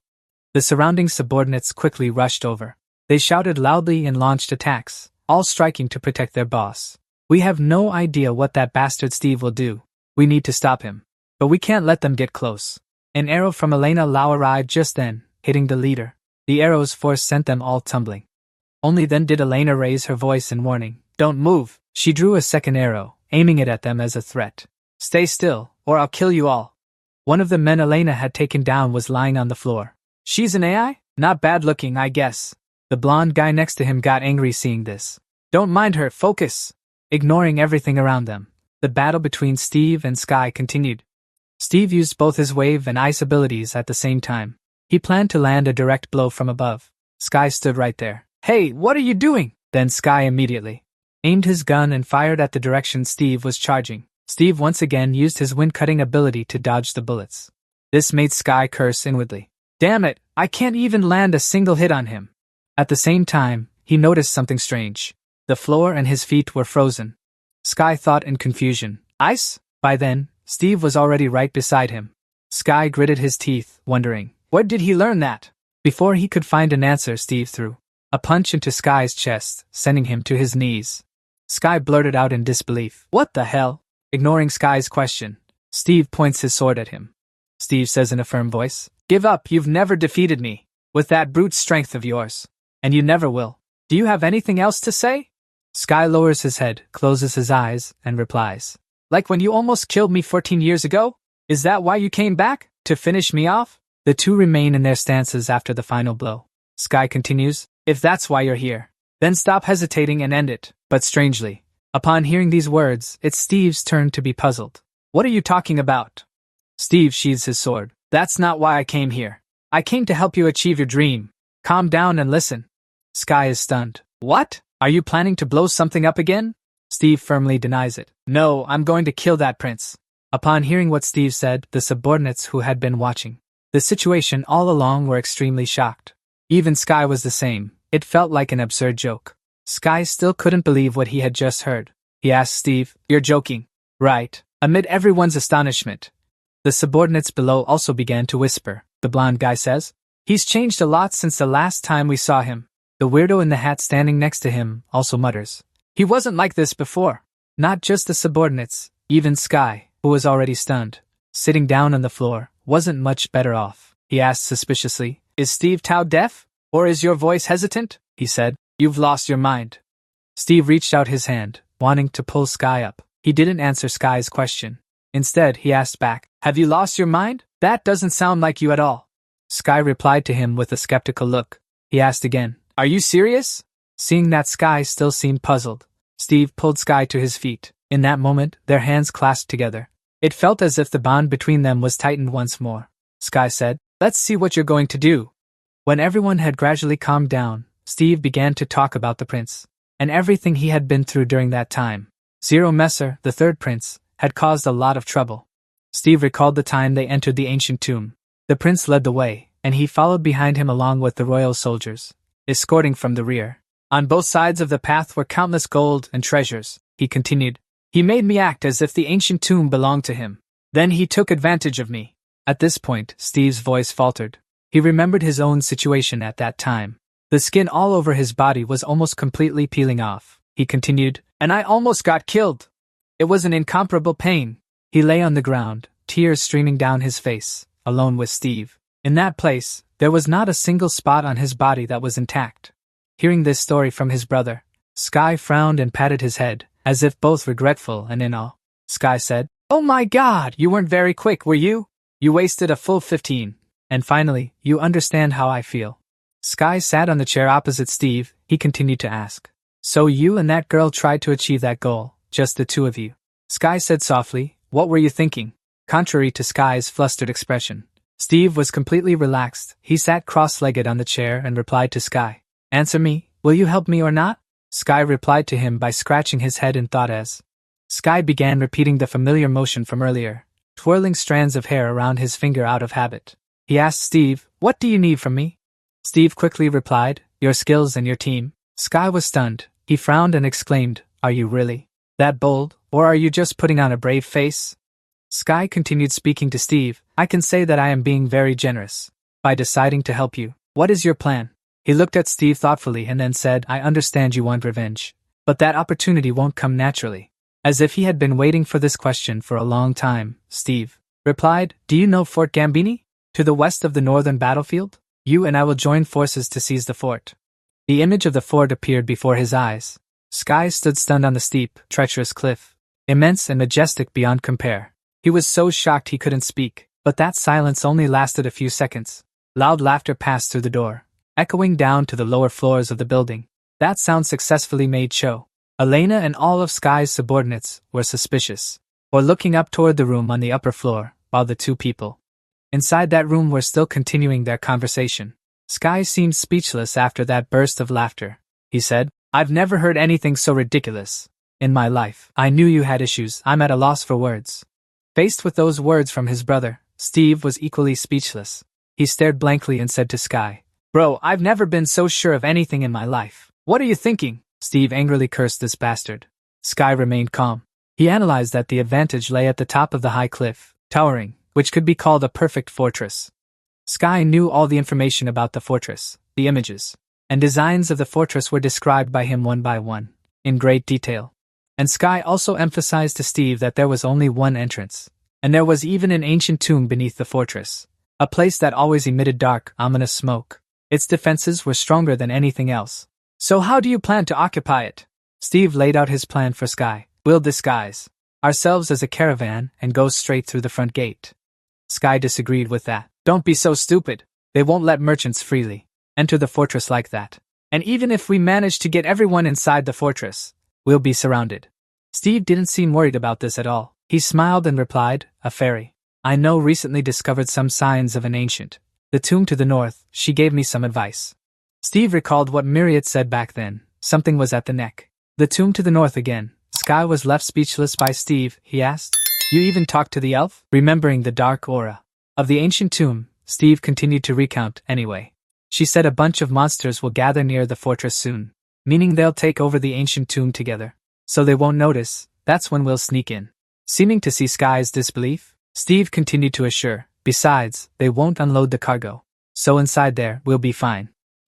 The surrounding subordinates quickly rushed over. They shouted loudly and launched attacks, all striking to protect their boss. "We have no idea what that bastard Steve will do. We need to stop him. But we can't let them get close." An arrow from Elena Lau arrived just then, hitting the leader. The arrow's force sent them all tumbling. Only then did Elena raise her voice in warning. "Don't move." She drew a second arrow, aiming it at them as a threat. "Stay still, or I'll kill you all." One of the men Elena had taken down was lying on the floor. "She's an AI? Not bad looking, I guess." The blonde guy next to him got angry seeing this. "Don't mind her, focus." Ignoring everything around them, the battle between Steve and Sky continued. Steve used both his wave and ice abilities at the same time. He planned to land a direct blow from above. Sky stood right there. "Hey, what are you doing?" Then Sky immediately aimed his gun and fired at the direction Steve was charging. Steve once again used his wind-cutting ability to dodge the bullets. This made Sky curse inwardly. "Damn it, I can't even land a single hit on him." At the same time, he noticed something strange. The floor and his feet were frozen. Sky thought in confusion, "Ice?" By then, Steve was already right beside him. Sky gritted his teeth, wondering, where did he learn that? Before he could find an answer, Steve threw a punch into Sky's chest, sending him to his knees. Sky blurted out in disbelief, "What the hell?" Ignoring Sky's question, Steve points his sword at him. Steve says in a firm voice, "Give up, you've never defeated me. With that brute strength of yours. And you never will. Do you have anything else to say?" Sky lowers his head, closes his eyes, and replies, "Like when you almost killed me 14 years ago? Is that why you came back? To finish me off?" The two remain in their stances after the final blow. Sky continues, "If that's why you're here, then stop hesitating and end it." But strangely, upon hearing these words, it's Steve's turn to be puzzled. "What are you talking about?" Steve sheathes his sword. "That's not why I came here. I came to help you achieve your dream. Calm down and listen." Sky is stunned. "What? Are you planning to blow something up again?" Steve firmly denies it. "No, I'm going to kill that prince." Upon hearing what Steve said, the subordinates who had been watching The situation all along were extremely shocked. Even Sky was the same. It felt like an absurd joke. Sky still couldn't believe what he had just heard. He asked Steve, "You're joking, right?" Amid everyone's astonishment, the subordinates below also began to whisper. The blonde guy says, "He's changed a lot since the last time we saw him." The weirdo in the hat standing next to him also mutters, "He wasn't like this before." Not just the subordinates, even Sky, who was already stunned, sitting down on the floor, wasn't much better off. He asked suspiciously, "Is Steve Tao deaf? Or is your voice hesitant?" He said, "You've lost your mind." Steve reached out his hand, wanting to pull Sky up. He didn't answer Sky's question. Instead, he asked back, "Have you lost your mind? That doesn't sound like you at all." Sky replied to him with a skeptical look. He asked again, "Are you serious?" Seeing that Sky still seemed puzzled, Steve pulled Sky to his feet. In that moment, their hands clasped together. It felt as if the bond between them was tightened once more. Sky said, "Let's see what you're going to do." When everyone had gradually calmed down, Steve began to talk about the prince, and everything he had been through during that time. Zero Messer, the third prince, had caused a lot of trouble. Steve recalled the time they entered the ancient tomb. The prince led the way, and he followed behind him along with the royal soldiers, escorting from the rear. On both sides of the path were countless gold and treasures, he continued. He made me act as if the ancient tomb belonged to him. Then he took advantage of me. At this point, Steve's voice faltered. He remembered his own situation at that time. The skin all over his body was almost completely peeling off. He continued, "And I almost got killed. It was an incomparable pain." He lay on the ground, tears streaming down his face, alone with Steve. In that place, there was not a single spot on his body that was intact. Hearing this story from his brother, Sky frowned and patted his head, as if both regretful and in awe. Sky said, "Oh my God, you weren't very quick, were you? You wasted a full 15. And finally, you understand how I feel." Sky sat on the chair opposite Steve. He continued to ask, "So you and that girl tried to achieve that goal, just the two of you?" Sky said softly, "What were you thinking?" Contrary to Sky's flustered expression, Steve was completely relaxed. He sat cross-legged on the chair and replied to Sky, "Answer me, will you help me or not?" Sky replied to him by scratching his head in thought as Sky began repeating the familiar motion from earlier, twirling strands of hair around his finger out of habit. He asked Steve, "What do you need from me?" Steve quickly replied, "Your skills and your team." Sky was stunned. He frowned and exclaimed, "Are you really that bold, or are you just putting on a brave face?" Sky continued speaking to Steve, "I can say that I am being very generous by deciding to help you. What is your plan?" He looked at Steve thoughtfully and then said, "I understand you want revenge, but that opportunity won't come naturally." As if he had been waiting for this question for a long time, Steve replied, "Do you know Fort Gambini? To the west of the northern battlefield? You and I will join forces to seize the fort." The image of the fort appeared before his eyes. Sky stood stunned on the steep, treacherous cliff, immense and majestic beyond compare. He was so shocked he couldn't speak, but that silence only lasted a few seconds. Loud laughter passed through the door, echoing down to the lower floors of the building. That sound successfully made show. Elena and all of Sky's subordinates were suspicious, or looking up toward the room on the upper floor, while the two people inside that room were still continuing their conversation. Sky seemed speechless after that burst of laughter. He said, "I've never heard anything so ridiculous in my life. I knew you had issues. I'm at a loss for words." Faced with those words from his brother, Steve was equally speechless. He stared blankly and said to Sky, "Bro, I've never been so sure of anything in my life. What are you thinking?" Steve angrily cursed this bastard. Sky remained calm. He analyzed that the advantage lay at the top of the high cliff, towering, which could be called a perfect fortress. Sky knew all the information about the fortress. The images and designs of the fortress were described by him one by one, in great detail. And Sky also emphasized to Steve that there was only one entrance, and there was even an ancient tomb beneath the fortress, a place that always emitted dark, ominous smoke. Its defenses were stronger than anything else. "So how do you plan to occupy it?" Steve laid out his plan for Sky. "We'll disguise ourselves as a caravan and go straight through the front gate." Sky disagreed with that. "Don't be so stupid. They won't let merchants freely enter the fortress like that. And even if we manage to get everyone inside the fortress, we'll be surrounded." Steve didn't seem worried about this at all. He smiled and replied, "A fairy I know recently discovered some signs of an ancient the tomb to the north. She gave me some advice." Steve recalled what Myriad said back then. Something was at the neck. The tomb to the north again. Sky was left speechless by Steve. He asked, "You even talked to the elf?" Remembering the dark aura of the ancient tomb, Steve continued to recount anyway. She said a bunch of monsters will gather near the fortress soon, meaning they'll take over the ancient tomb together. So they won't notice, that's when we'll sneak in. Seeming to see Sky's disbelief, Steve continued to assure, besides, they won't unload the cargo. So inside there, we'll be fine.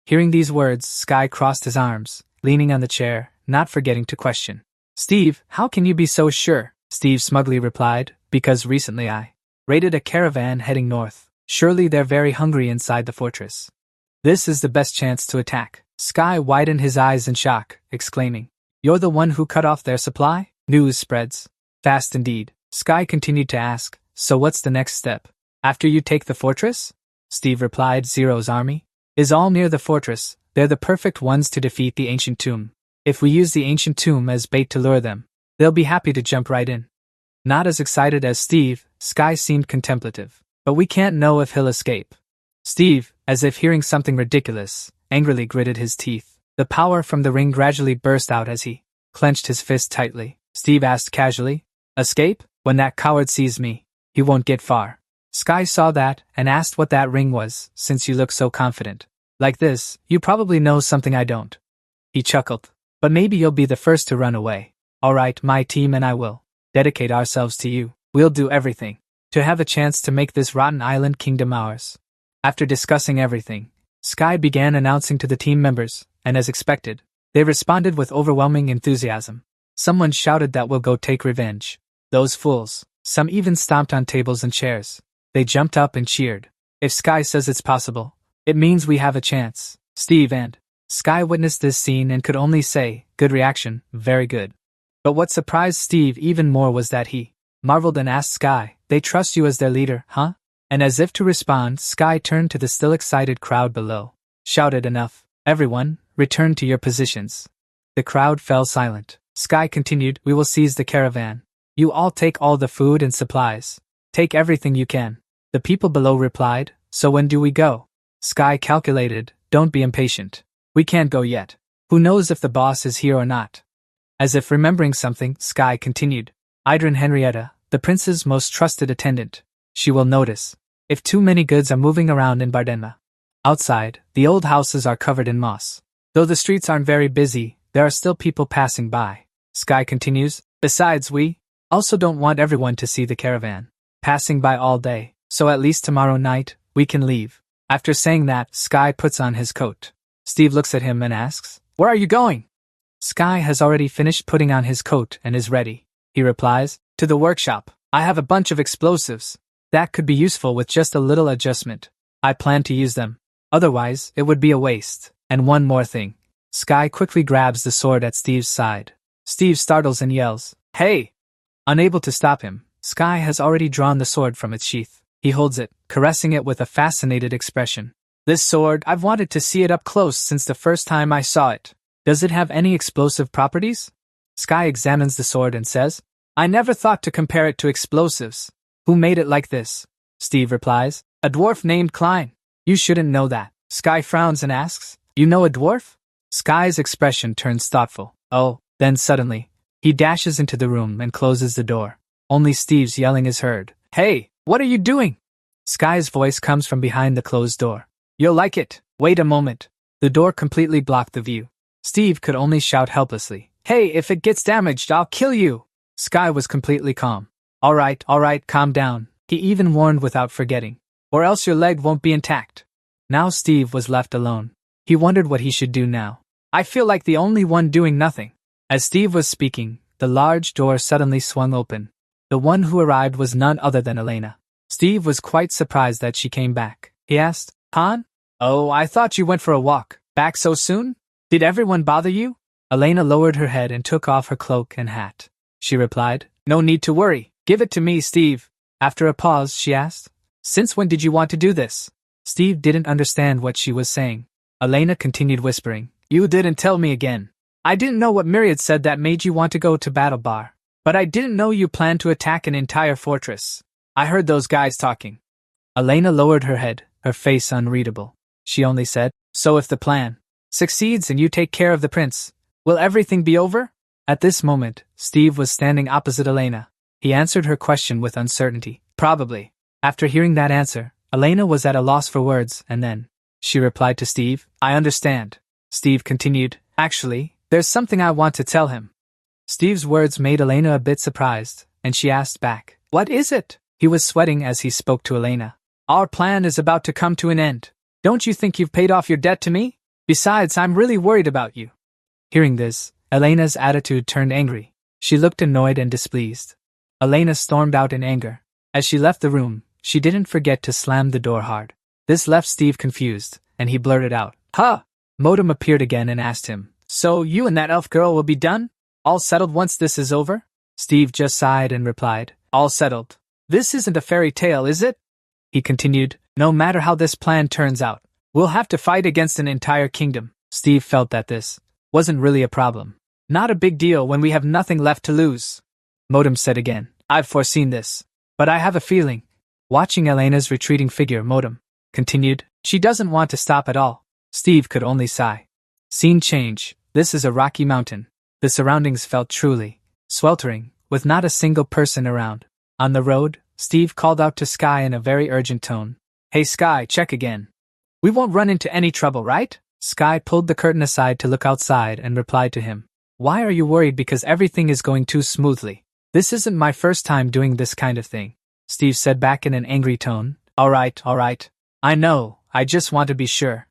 Hearing these words, Sky crossed his arms, leaning on the chair, not forgetting to question. Steve, how can you be so sure? Steve smugly replied, because recently I raided a caravan heading north. Surely they're very hungry inside the fortress. This is the best chance to attack. Sky widened his eyes in shock, exclaiming, "You're the one who cut off their supply?" News spreads fast indeed. Sky continued to ask, "So what's the next step? After you take the fortress?" Steve replied, "Zero's army is all near the fortress. They're the perfect ones to defeat the ancient tomb. If we use the ancient tomb as bait to lure them, they'll be happy to jump right in." Not as excited as Steve, Sky seemed contemplative. "But we can't know if he'll escape." Steve, as if hearing something ridiculous, angrily gritted his teeth. The power from the ring gradually burst out as he clenched his fist tightly. Steve asked casually, "Escape? When that coward sees me, he won't get far." Sky saw that and asked what that ring was, "Since you look so confident. Like this, you probably know something I don't." He chuckled. "But maybe you'll be the first to run away. Alright, my team and I will dedicate ourselves to you. We'll do everything to have a chance to make this rotten island kingdom ours." After discussing everything, Sky began announcing to the team members, and as expected, they responded with overwhelming enthusiasm. Someone shouted that we'll go take revenge. Those fools. Some even stomped on tables and chairs. They jumped up and cheered. If Sky says it's possible, it means we have a chance. Steve and Sky witnessed this scene and could only say, "Good reaction, very good." But what surprised Steve even more was that he marveled and asked Sky, "They trust you as their leader, huh?" And as if to respond, Sky turned to the still excited crowd below. Shouted, "Enough. Everyone, return to your positions." The crowd fell silent. Sky continued, "We will seize the caravan. You all take all the food and supplies. Take everything you can." The people below replied, "So when do we go?" Sky calculated, "Don't be impatient. We can't go yet. Who knows if the boss is here or not." As if remembering something, Sky continued, "Idrin Henrietta, the prince's most trusted attendant. She will notice if too many goods are moving around in Bardenma. Outside, the old houses are covered in moss. Though the streets aren't very busy, there are still people passing by." Sky continues, "Besides, we also don't want everyone to see the caravan passing by all day, so at least tomorrow night, we can leave." After saying that, Sky puts on his coat. Steve looks at him and asks, "Where are you going?" Sky has already finished putting on his coat and is ready. He replies, "To the workshop. I have a bunch of explosives that could be useful with just a little adjustment. I plan to use them. Otherwise, it would be a waste. And one more thing." Sky quickly grabs the sword at Steve's side. Steve startles and yells, "Hey!" Unable to stop him, Sky has already drawn the sword from its sheath. He holds it, caressing it with a fascinated expression. "This sword, I've wanted to see it up close since the first time I saw it. Does it have any explosive properties?" Sky examines the sword and says, "I never thought to compare it to explosives." "Who made it like this?" Steve replies, "A dwarf named Klein." "You shouldn't know that." Sky frowns and asks, "You know a dwarf?" Sky's expression turns thoughtful. "Oh," then suddenly, he dashes into the room and closes the door. Only Steve's yelling is heard. "Hey, what are you doing?" Sky's voice comes from behind the closed door. "You'll like it. Wait a moment." The door completely blocked the view. Steve could only shout helplessly, "Hey, if it gets damaged, I'll kill you." Sky was completely calm. All right, calm down," he even warned without forgetting. "Or else your leg won't be intact." Now Steve was left alone. He wondered what he should do now. "I feel like the only one doing nothing." As Steve was speaking, the large door suddenly swung open. The one who arrived was none other than Elena. Steve was quite surprised that she came back. He asked, "Han? Oh, I thought you went for a walk. Back so soon? Did everyone bother you?" Elena lowered her head and took off her cloak and hat. She replied, "No need to worry. Give it to me, Steve." After a pause, she asked, "Since when did you want to do this?" Steve didn't understand what she was saying. Elena continued whispering, "You didn't tell me again. I didn't know what Myriad said that made you want to go to Battle Bar. But I didn't know you planned to attack an entire fortress. I heard those guys talking." Elena lowered her head, her face unreadable. She only said, "So if the plan succeeds and you take care of the prince, will everything be over?" At this moment, Steve was standing opposite Elena. He answered her question with uncertainty. "Probably." After hearing that answer, Elena was at a loss for words, and then she replied to Steve, I understand. Steve continued, actually, there's something I want to tell him. Steve's words made Elena a bit surprised, and she asked back, what is it? He was sweating as he spoke to Elena. Our plan is about to come to an end. Don't you think you've paid off your debt to me? Besides, I'm really worried about you. Hearing this, Elena's attitude turned angry. She looked annoyed and displeased. Elena stormed out in anger. As she left the room, she didn't forget to slam the door hard. This left Steve confused, and he blurted out, Huh! Modem appeared again and asked him, So you and that elf girl will be done? All settled once this is over? Steve just sighed and replied, All settled. This isn't a fairy tale, is it? He continued, No matter how this plan turns out, we'll have to fight against an entire kingdom. Steve felt that this wasn't really a problem. Not a big deal when we have nothing left to lose. Modem said again, I've foreseen this. But I have a feeling. Watching Elena's retreating figure, Modem continued, She doesn't want to stop at all. Steve could only sigh. Scene change. This is a rocky mountain. The surroundings felt truly sweltering, with not a single person around. On the road, Steve called out to Sky in a very urgent tone. Hey Sky, check again. We won't run into any trouble, right? Sky pulled the curtain aside to look outside and replied to him. Why are you worried because everything is going too smoothly? This isn't my first time doing this kind of thing. Steve said back in an angry tone. All right. I know, I just want to be sure.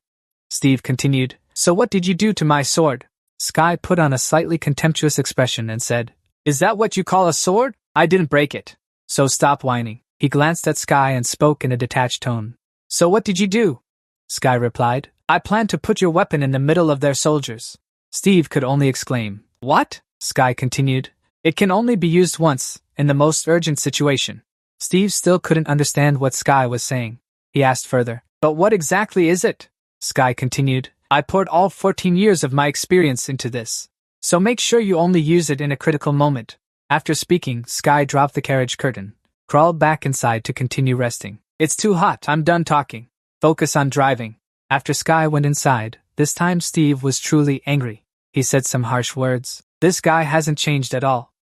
Steve continued, So what did you do to my sword? Sky put on a slightly contemptuous expression and said, Is that what you call a sword? I didn't break it. So stop whining. He glanced at Sky and spoke in a detached tone. So what did you do? Sky replied, I plan to put your weapon in the middle of their soldiers. Steve could only exclaim, What? Sky continued, It can only be used once, in the most urgent situation. Steve still couldn't understand what Sky was saying. He asked further, But what exactly is it? Sky continued, I poured all 14 years of my experience into this. So make sure you only use it in a critical moment. After speaking, Sky dropped the carriage curtain, crawled back inside to continue resting. It's too hot, I'm done talking. Focus on driving. After Sky went inside, this time Steve was truly angry. He said some harsh words. This guy hasn't changed at all.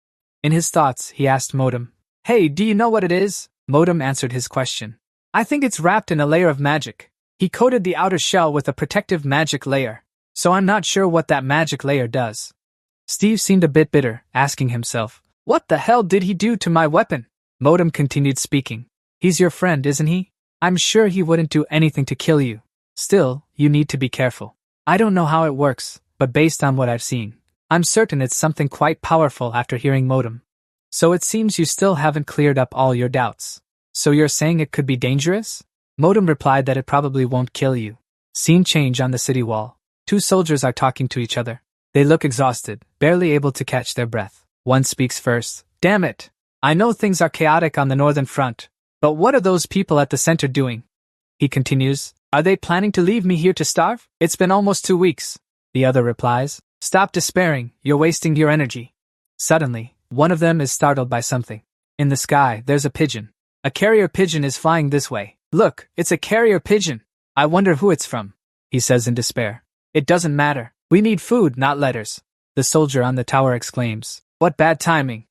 In his thoughts, he asked Modem, Hey, do you know what it is? Modem answered his question. I think it's wrapped in a layer of magic. He coated the outer shell with a protective magic layer. So I'm not sure what that magic layer does. Steve seemed a bit bitter, asking himself, What the hell did he do to my weapon? Modem continued speaking. He's your friend, isn't he? I'm sure he wouldn't do anything to kill you. Still, you need to be careful. I don't know how it works, but based on what I've seen, I'm certain it's something quite powerful after hearing Modem. So it seems you still haven't cleared up all your doubts. So you're saying it could be dangerous? Modem replied that it probably won't kill you. Scene change on the city wall. Two soldiers are talking to each other. They look exhausted, barely able to catch their breath. One speaks first. Damn it! I know things are chaotic on the northern front, but what are those people at the center doing? He continues, Are they planning to leave me here to starve? It's been almost 2 weeks. The other replies, Stop despairing, you're wasting your energy. Suddenly, one of them is startled by something. In the sky, there's a pigeon. A carrier pigeon is flying this way. Look, it's a carrier pigeon. I wonder who it's from, he says in despair. It doesn't matter. We need food, not letters. The soldier on the tower exclaims, What bad timing.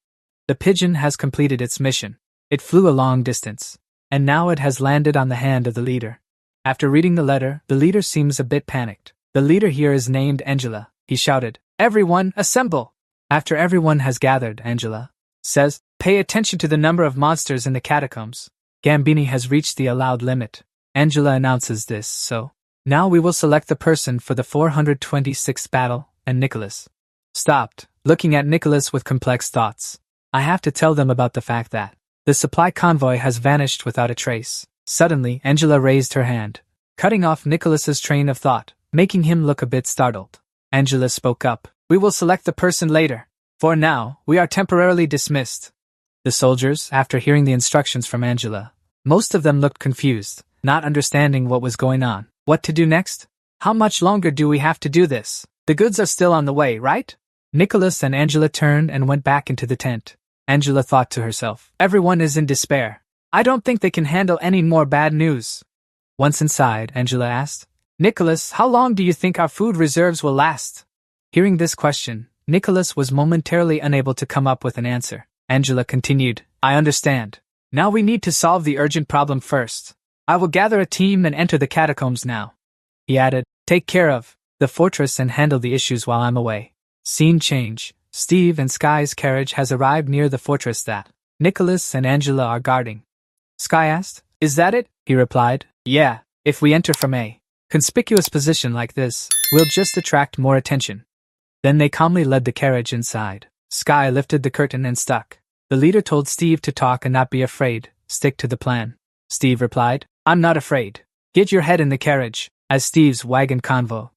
The pigeon has completed its mission. It flew a long distance, and now it has landed on the hand of the leader. After reading the letter, the leader seems a bit panicked. The leader here is named Angela. He shouted, Everyone, assemble! After everyone has gathered, Angela says, Pay attention to the number of monsters in the catacombs. Gambini has reached the allowed limit. Angela announces this, so now we will select the person for the 426th battle, and Nicholas stopped, looking at Nicholas with complex thoughts. I have to tell them about the fact that the supply convoy has vanished without a trace. Suddenly, Angela raised her hand, cutting off Nicholas's train of thought, making him look a bit startled. Angela spoke up, We will select the person later. For now, we are temporarily dismissed. The soldiers, after hearing the instructions from Angela, most of them looked confused, not understanding what was going on. What to do next? How much longer do we have to do this? The goods are still on the way, right? Nicholas and Angela turned and went back into the tent. Angela thought to herself, Everyone is in despair. I don't think they can handle any more bad news. Once inside, Angela asked, Nicholas, how long do you think our food reserves will last? Hearing this question, Nicholas was momentarily unable to come up with an answer. Angela continued, I understand. Now we need to solve the urgent problem first. I will gather a team and enter the catacombs now. He added, take care of the fortress and handle the issues while I'm away. Scene change. Steve and Sky's carriage has arrived near the fortress that Nicholas and Angela are guarding. Sky asked, is that it? He replied, yeah, if we enter from a conspicuous position like this, we'll just attract more attention. Then they calmly led the carriage inside. Sky lifted the curtain and stuck. The leader told Steve to talk and not be afraid, stick to the plan. Steve replied, I'm not afraid. Get your head in the carriage. As Steve's wagon convoy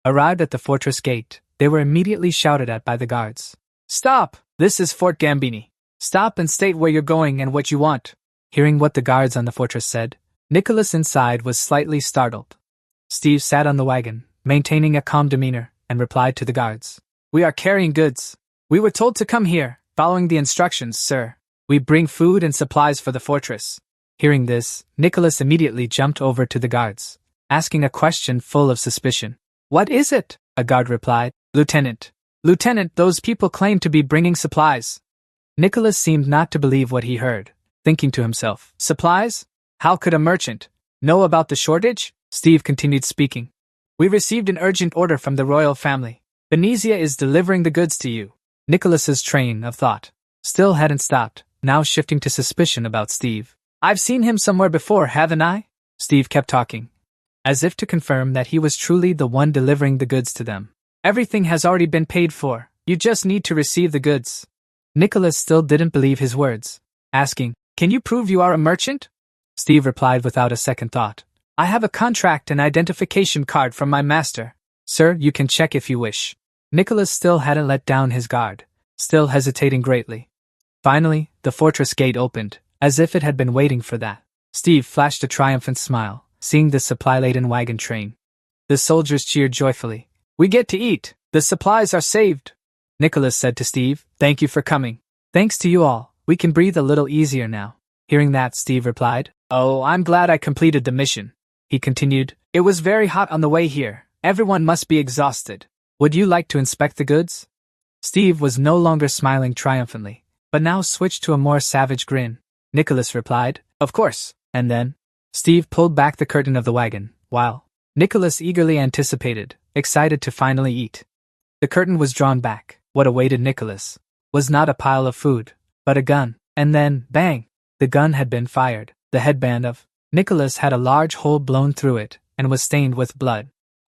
arrived at the fortress gate, they were immediately shouted at by the guards. Stop! This is Fort Gambini. Stop and state where you're going and what you want. Hearing what the guards on the fortress said, Nicholas inside was slightly startled. Steve sat on the wagon, maintaining a calm demeanor, and replied to the guards. We are carrying goods. We were told to come here, following the instructions, sir. We bring food and supplies for the fortress. Hearing this, Nicholas immediately jumped over to the guards, asking a question full of suspicion. What is it? A guard replied. Lieutenant, those people claim to be bringing supplies. Nicholas seemed not to believe what he heard, thinking to himself, supplies? How could a merchant know about the shortage? Steve continued speaking. We received an urgent order from the royal family. Venezia is delivering the goods to you. Nicholas's train of thought still hadn't stopped, now shifting to suspicion about Steve. I've seen him somewhere before, haven't I? Steve kept talking, as if to confirm that he was truly the one delivering the goods to them. Everything has already been paid for. You just need to receive the goods. Nicholas still didn't believe his words, asking, Can you prove you are a merchant? Steve replied without a second thought. I have a contract and identification card from my master. Sir, you can check if you wish. Nicholas still hadn't let down his guard, still hesitating greatly. Finally, the fortress gate opened, as if it had been waiting for that. Steve flashed a triumphant smile, seeing the supply-laden wagon train. The soldiers cheered joyfully. We get to eat. The supplies are saved. Nicholas said to Steve, Thank you for coming. Thanks to you all, we can breathe a little easier now. Hearing that, Steve replied, Oh, I'm glad I completed the mission. He continued, It was very hot on the way here. Everyone must be exhausted. Would you like to inspect the goods? Steve was no longer smiling triumphantly, but now switched to a more savage grin. Nicholas replied, Of course. And then Steve pulled back the curtain of the wagon, while Nicholas eagerly anticipated, excited to finally eat. The curtain was drawn back. What awaited Nicholas was not a pile of food, but a gun. And then, bang! The gun had been fired. The headband of Nicholas had a large hole blown through it and was stained with blood.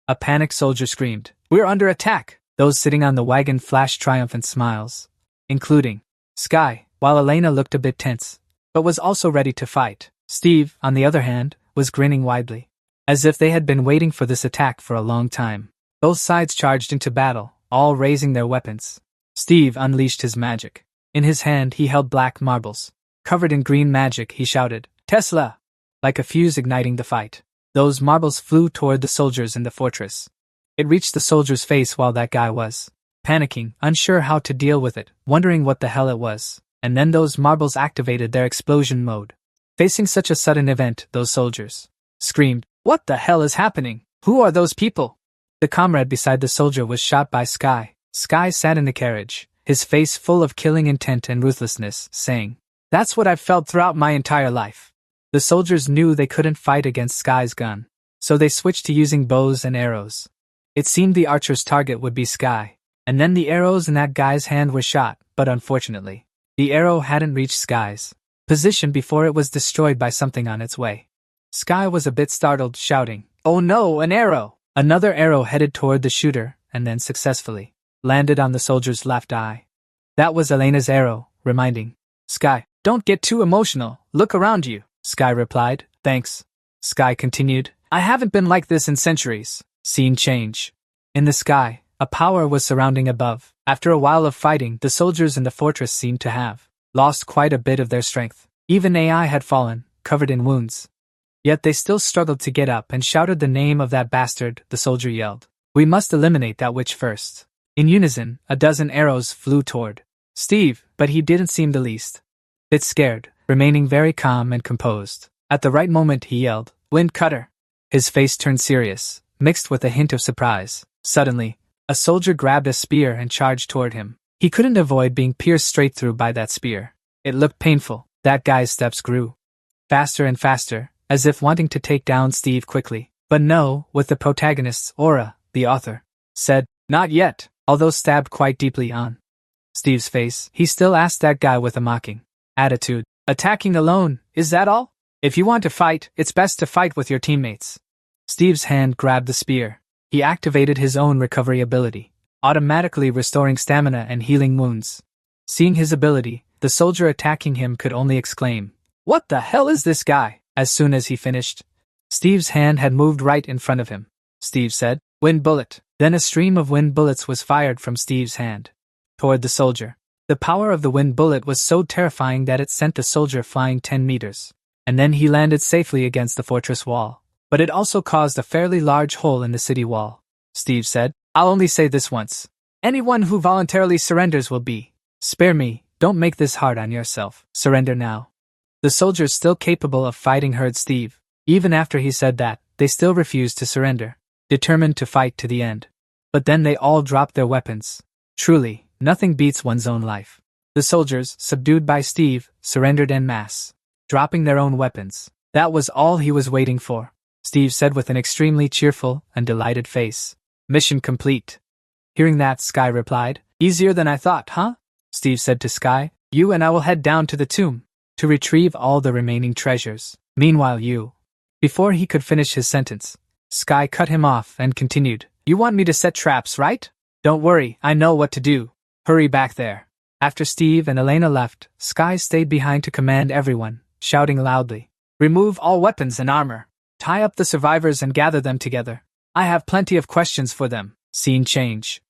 A panicked soldier screamed, We're under attack! Those sitting on the wagon flashed triumphant smiles, including Sky, while Elena looked a bit tense, but was also ready to fight. Steve, on the other hand, was grinning widely, as if they had been waiting for this attack for a long time. Both sides charged into battle, all raising their weapons. Steve unleashed his magic. In his hand he held black marbles. Covered in green magic, he shouted, Tesla! Like a fuse igniting the fight. Those marbles flew toward the soldiers in the fortress. It reached the soldier's face while that guy was panicking, unsure how to deal with it, wondering what the hell it was. And then those marbles activated their explosion mode. Facing such a sudden event, those soldiers screamed, What the hell is happening? Who are those people? The comrade beside the soldier was shot by Sky. Sky sat in the carriage, his face full of killing intent and ruthlessness, saying, That's what I've felt throughout my entire life. The soldiers knew they couldn't fight against Sky's gun, so they switched to using bows and arrows. It seemed the archer's target would be Sky, and then the arrows in that guy's hand were shot, but unfortunately, the arrow hadn't reached Sky's position before it was destroyed by something on its way. Sky was a bit startled, shouting, Oh no, an arrow! Another arrow headed toward the shooter, and then successfully landed on the soldier's left eye. That was Elena's arrow, reminding Sky, Don't get too emotional, look around you. Sky replied, Thanks. Sky continued, I haven't been like this in centuries. Scene change. In the sky, a power was surrounding above. After a while of fighting, the soldiers in the fortress seemed to have lost quite a bit of their strength. Even AI had fallen, covered in wounds. Yet they still struggled to get up and shouted the name of that bastard, the soldier yelled. We must eliminate that witch first. In unison, a dozen arrows flew toward Steve, but he didn't seem the least bit scared, remaining very calm and composed. At the right moment he yelled, Wind cutter! His face turned serious, mixed with a hint of surprise. Suddenly, a soldier grabbed a spear and charged toward him. He couldn't avoid being pierced straight through by that spear. It looked painful. That guy's steps grew faster and faster, as if wanting to take down Steve quickly. But no, with the protagonist's aura, the author said, "Not yet," although stabbed quite deeply on Steve's face. He still asked that guy with a mocking attitude, "Attacking alone, is that all? If you want to fight, it's best to fight with your teammates." Steve's hand grabbed the spear. He activated his own recovery ability, automatically restoring stamina and healing wounds. Seeing his ability, the soldier attacking him could only exclaim, "What the hell is this guy?" As soon as he finished, Steve's hand had moved right in front of him. Steve said, "Wind bullet." Then a stream of wind bullets was fired from Steve's hand toward the soldier. The power of the wind bullet was so terrifying that it sent the soldier flying 10 meters. And then he landed safely against the fortress wall. But it also caused a fairly large hole in the city wall. Steve said, "I'll only say this once. Anyone who voluntarily surrenders will be. Spare me, don't make this hard on yourself. Surrender now." The soldiers still capable of fighting heard Steve. Even after he said that, they still refused to surrender, determined to fight to the end. But then they all dropped their weapons. Truly, nothing beats one's own life. The soldiers, subdued by Steve, surrendered en masse, dropping their own weapons. That was all he was waiting for, Steve said with an extremely cheerful and delighted face. "Mission complete." Hearing that, Sky replied, "Easier than I thought, huh?" Steve said to Sky, "You and I will head down to the tomb to retrieve all the remaining treasures. Meanwhile you..." Before he could finish his sentence, Sky cut him off and continued, "You want me to set traps, right? Don't worry, I know what to do. Hurry back there." After Steve and Elena left, Sky stayed behind to command everyone, shouting loudly, "Remove all weapons and armor. Tie up the survivors and gather them together. I have plenty of questions for them." Scene change.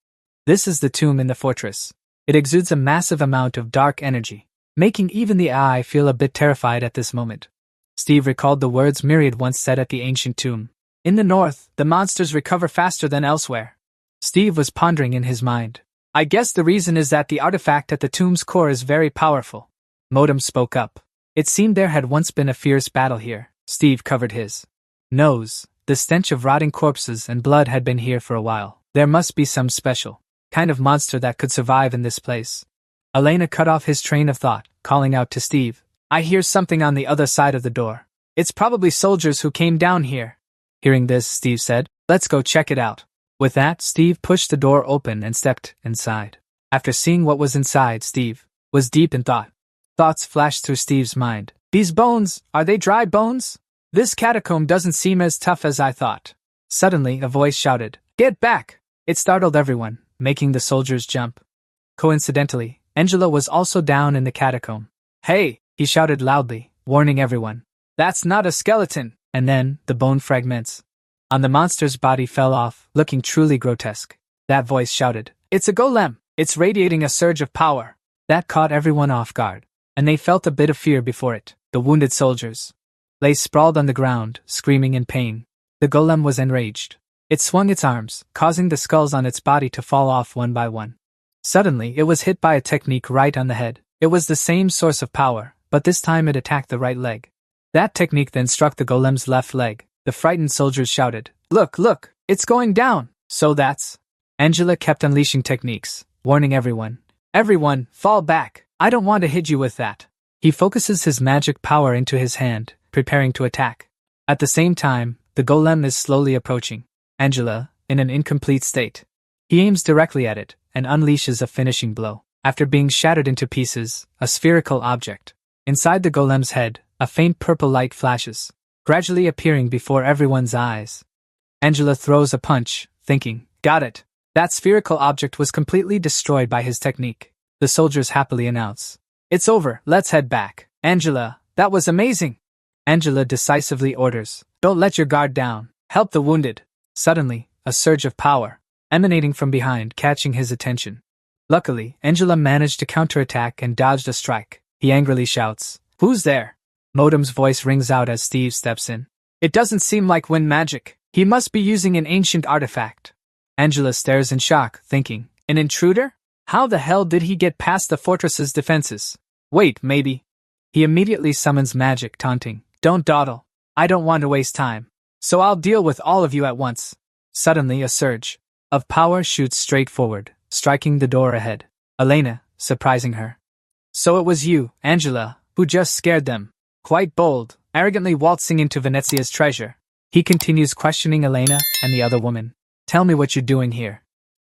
This is the tomb in the fortress. It exudes a massive amount of dark energy, making even the eye feel a bit terrified at this moment. Steve recalled the words Myriad once said at the ancient tomb. "In the north, the monsters recover faster than elsewhere." Steve was pondering in his mind. "I guess the reason is that the artifact at the tomb's core is very powerful." Modem spoke up. "It seemed there had once been a fierce battle here." Steve covered his nose. The stench of rotting corpses and blood had been here for a while. There must be some special kind of monster that could survive in this place. Elena cut off his train of thought, calling out to Steve, "I hear something on the other side of the door. It's probably soldiers who came down here." Hearing this, Steve said, "Let's go check it out." With that, Steve pushed the door open and stepped inside. After seeing what was inside, Steve was deep in thought. Thoughts flashed through Steve's mind. "These bones, are they dry bones? This catacomb doesn't seem as tough as I thought." Suddenly, a voice shouted, "Get back!" It startled everyone, making the soldiers jump. Coincidentally, Angela was also down in the catacomb. "Hey!" he shouted loudly, warning everyone. "That's not a skeleton!" And then, the bone fragments on the monster's body fell off, looking truly grotesque. That voice shouted, "It's a golem! It's radiating a surge of power!" That caught everyone off guard, and they felt a bit of fear before it. The wounded soldiers lay sprawled on the ground, screaming in pain. The golem was enraged. It swung its arms, causing the skulls on its body to fall off one by one. Suddenly, it was hit by a technique right on the head. It was the same source of power, but this time it attacked the right leg. That technique then struck the golem's left leg. The frightened soldiers shouted, "Look, look, it's going down!" So that's... Angela kept unleashing techniques, warning everyone. "Everyone, fall back! I don't want to hit you with that." He focuses his magic power into his hand, preparing to attack. At the same time, the golem is slowly approaching Angela, in an incomplete state. He aims directly at it, and unleashes a finishing blow. After being shattered into pieces, a spherical object inside the golem's head, a faint purple light flashes, gradually appearing before everyone's eyes. Angela throws a punch, thinking, "Got it." That spherical object was completely destroyed by his technique. The soldiers happily announce, "It's over, let's head back." "Angela, that was amazing." Angela decisively orders, "Don't let your guard down. Help the wounded." Suddenly, a surge of power emanating from behind, catching his attention. Luckily, Angela managed to counterattack and dodged a strike. He angrily shouts, "Who's there?" Modem's voice rings out as Steve steps in. "It doesn't seem like wind magic. He must be using an ancient artifact." Angela stares in shock, thinking, "An intruder? How the hell did he get past the fortress's defenses? Wait, maybe." He immediately summons magic, taunting, "Don't dawdle. I don't want to waste time. So I'll deal with all of you at once." Suddenly, a surge of power shoots straight forward, striking the door ahead. Elena, surprising her. "So it was you, Angela, who just scared them. Quite bold, arrogantly waltzing into Venezia's treasure. He continues questioning Elena and the other woman. Tell me what you're doing here.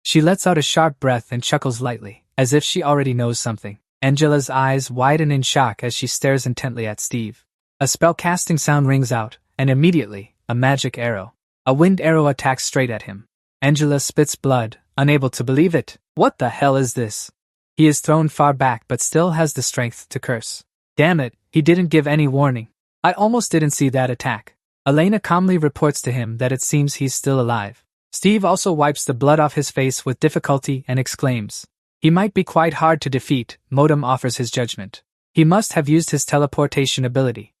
She lets out a sharp breath and chuckles lightly, as if she already knows something. Angela's eyes widen in shock as she stares intently at Steve. A spell-casting sound rings out, and immediately, a magic arrow. A wind arrow attacks straight at him. Angela spits blood, unable to believe it. What the hell is this? He is thrown far back but still has the strength to curse. Damn it, he didn't give any warning. I almost didn't see that attack. Elena calmly reports to him that it seems he's still alive. Steve also wipes the blood off his face with difficulty and exclaims. He might be quite hard to defeat, Modem offers his judgment. He must have used his teleportation ability.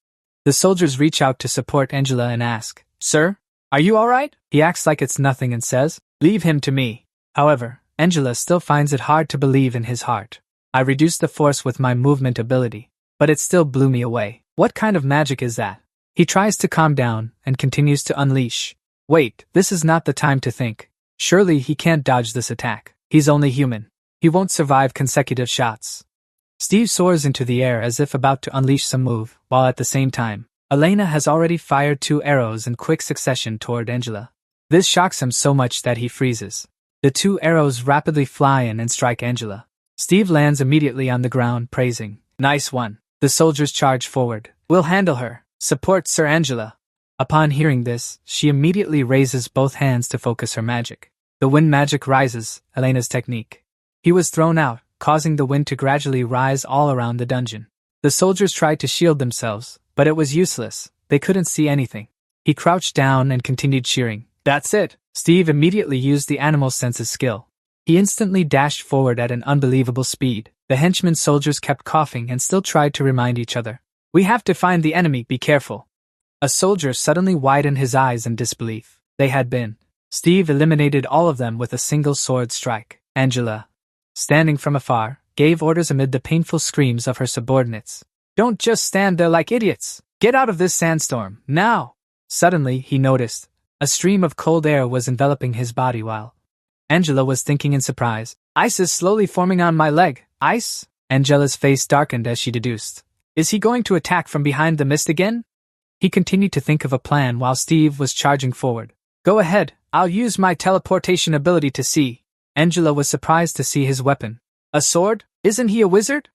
The soldiers reach out to support Angela and ask, Sir, are you alright? He acts like it's nothing and says, Leave him to me. However, Angela still finds it hard to believe in his heart. I reduced the force with my movement ability, but it still blew me away. What kind of magic is that? He tries to calm down and continues to unleash. Wait, this is not the time to think. Surely he can't dodge this attack. He's only human. He won't survive consecutive shots. Steve soars into the air as if about to unleash some move, while at the same time, Elena has already fired 2 arrows in quick succession toward Angela. This shocks him so much that he freezes. The 2 arrows rapidly fly in and strike Angela. Steve lands immediately on the ground, praising, Nice one. The soldiers charge forward. We'll handle her. Support Sir Angela. Upon hearing this, she immediately raises both hands to focus her magic. The wind magic rises, Elena's technique. He was thrown out, causing the wind to gradually rise all around the dungeon. The soldiers tried to shield themselves, but it was useless. They couldn't see anything. He crouched down and continued cheering. That's it! Steve immediately used the animal senses skill. He instantly dashed forward at an unbelievable speed. The henchman soldiers kept coughing and still tried to remind each other. We have to find the enemy, be careful. A soldier suddenly widened his eyes in disbelief. They had been. Steve eliminated all of them with a single sword strike. Angela, standing from afar, gave orders amid the painful screams of her subordinates. Don't just stand there like idiots. Get out of this sandstorm, now! Suddenly, he noticed. A stream of cold air was enveloping his body while Angela was thinking in surprise. Ice is slowly forming on my leg. Ice? Angela's face darkened as she deduced. Is he going to attack from behind the mist again? He continued to think of a plan while Steve was charging forward. Go ahead, I'll use my teleportation ability to see. Angela was surprised to see his weapon. A sword? Isn't he a wizard?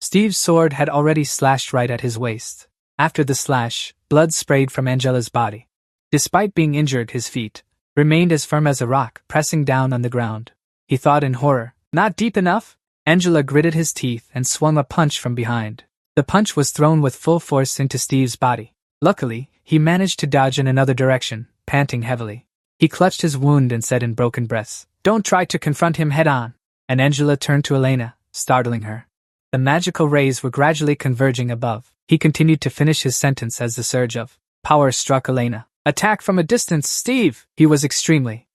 Steve's sword had already slashed right at his waist. After the slash, blood sprayed from Angela's body. Despite being injured, his feet remained as firm as a rock, pressing down on the ground. He thought in horror, not deep enough? Angela gritted his teeth and swung a punch from behind. The punch was thrown with full force into Steve's body. Luckily, he managed to dodge in another direction, panting heavily. He clutched his wound and said in broken breaths, Don't try to confront him head-on. And Angela turned to Elena, startling her. The magical rays were gradually converging above. He continued to finish his sentence as the surge of power struck Elena. Attack from a distance, Steve! He was extremely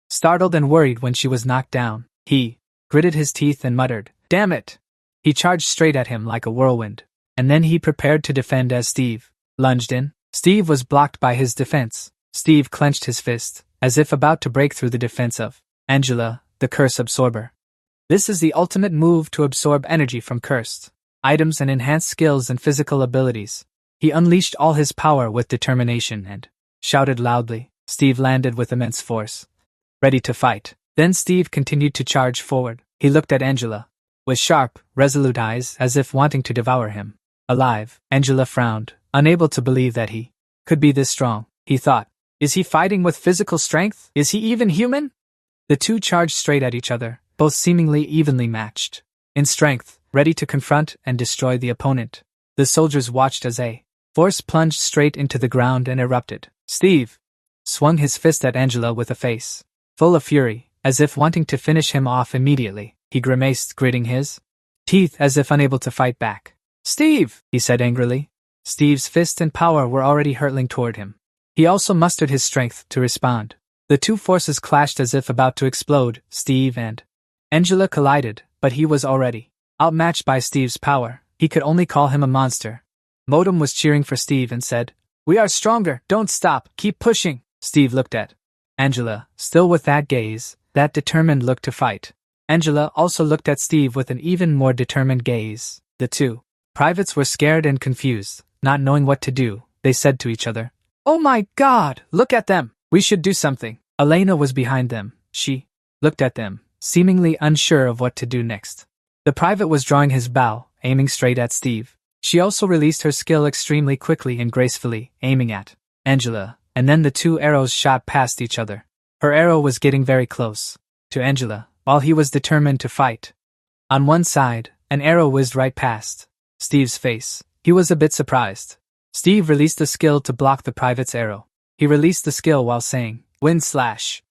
startled and worried when she was knocked down. He gritted his teeth and muttered, Damn it! He charged straight at him like a whirlwind. And then he prepared to defend as Steve lunged in. Steve was blocked by his defense. Steve clenched his fist, as if about to break through the defense of Angela, the curse absorber. This is the ultimate move to absorb energy from cursed items and enhance skills and physical abilities. He unleashed all his power with determination and shouted loudly. Steve landed with immense force, ready to fight. Then Steve continued to charge forward. He looked at Angela with sharp, resolute eyes as if wanting to devour him alive. Angela frowned, unable to believe that he could be this strong. He thought, is he fighting with physical strength? Is he even human? The two charged straight at each other, both seemingly evenly matched in strength, ready to confront and destroy the opponent. The soldiers watched as a force plunged straight into the ground and erupted. Steve swung his fist at Angela with a face full of fury, as if wanting to finish him off immediately. He grimaced, gritting his teeth as if unable to fight back. Steve! He said angrily. Steve's fist and power were already hurtling toward him. He also mustered his strength to respond. The two forces clashed as if about to explode. Steve and Angela collided, but he was already outmatched by Steve's power. He could only call him a monster. Modem was cheering for Steve and said, We are stronger, don't stop, keep pushing. Steve looked at Angela, still with that gaze, that determined look to fight. Angela also looked at Steve with an even more determined gaze. The two privates were scared and confused, not knowing what to do. they said to each other. Oh my God, look at them! We should do something. Elena was behind them. She looked at them, seemingly unsure of what to do next. The private was drawing his bow, aiming straight at Steve. She also released her skill extremely quickly and gracefully, aiming at Angela, and then the two arrows shot past each other. Her arrow was getting very close to Angela, while he was determined to fight. On one side, an arrow whizzed right past Steve's face. He was a bit surprised. Steve released the skill to block the private's arrow. He released the skill while saying, Wind Slash.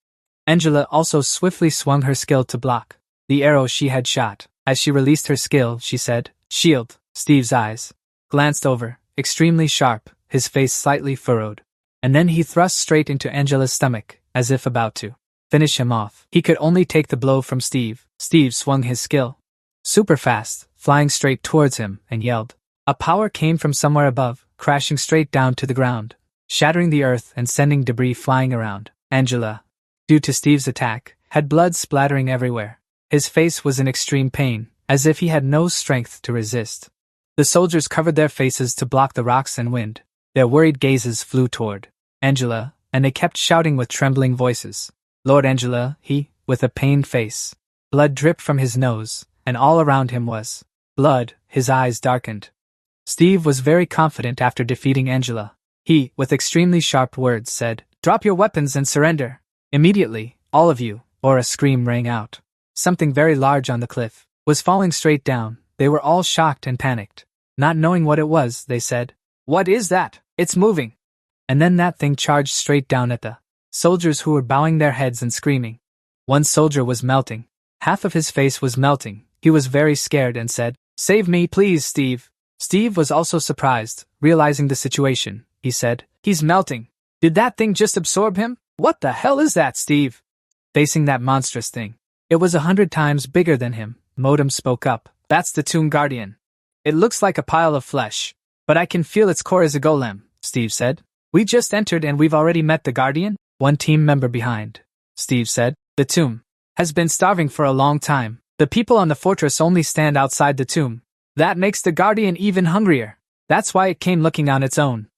Angela also swiftly swung her skill to block the arrow she had shot. As she released her skill, she said, Shield. Steve's eyes glanced over, extremely sharp, his face slightly furrowed. And then he thrust straight into Angela's stomach, as if about to finish him off. He could only take the blow from Steve. Steve swung his skill super fast, flying straight towards him, and yelled. A power came from somewhere above, crashing straight down to the ground, shattering the earth and sending debris flying around. Angela, due to Steve's attack, had blood splattering everywhere. His face was in extreme pain, as if he had no strength to resist. The soldiers covered their faces to block the rocks and wind. Their worried gazes flew toward Angela, and they kept shouting with trembling voices. Lord Angela, he, with a pained face. Blood dripped from his nose, and all around him was blood. His eyes darkened. Steve was very confident after defeating Angela. He, with extremely sharp words, said, Drop your weapons and surrender. Immediately, all of you, or a scream rang out. Something very large on the cliff was falling straight down. They were all shocked and panicked. Not knowing what it was, they said, What is that? It's moving. And then that thing charged straight down at the soldiers who were bowing their heads and screaming. One soldier was melting. Half of his face was melting. He was very scared and said, Save me, please, Steve. Steve was also surprised, realizing the situation. He said, He's melting. Did that thing just absorb him? What the hell is that, Steve? Facing that monstrous thing. It was 100 times bigger than him. Modem spoke up. That's the Tomb Guardian. It looks like a pile of flesh, but I can feel its core is a golem, Steve said. We just entered and we've already met the Guardian? One team member behind Steve said. The tomb has been starving for a long time. The people on the fortress only stand outside the tomb. That makes the Guardian even hungrier. That's why it came looking on its own.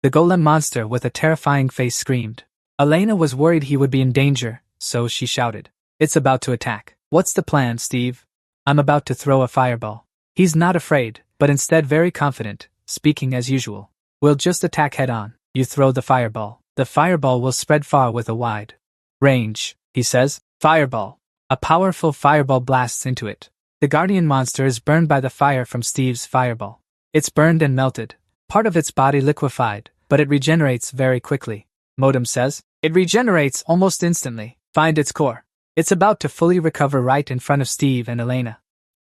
The golem monster with a terrifying face screamed. Elena was worried he would be in danger, so she shouted. It's about to attack. What's the plan, Steve? I'm about to throw a fireball. He's not afraid, but instead very confident, speaking as usual. We'll just attack head on. You throw the fireball. The fireball will spread far with a wide range, he says. Fireball. A powerful fireball blasts into it. The Guardian monster is burned by the fire from Steve's fireball. It's burned and melted. Part of its body liquefied, but it regenerates very quickly. Modem says, It regenerates almost instantly. Find its core. It's about to fully recover right in front of Steve and Elena.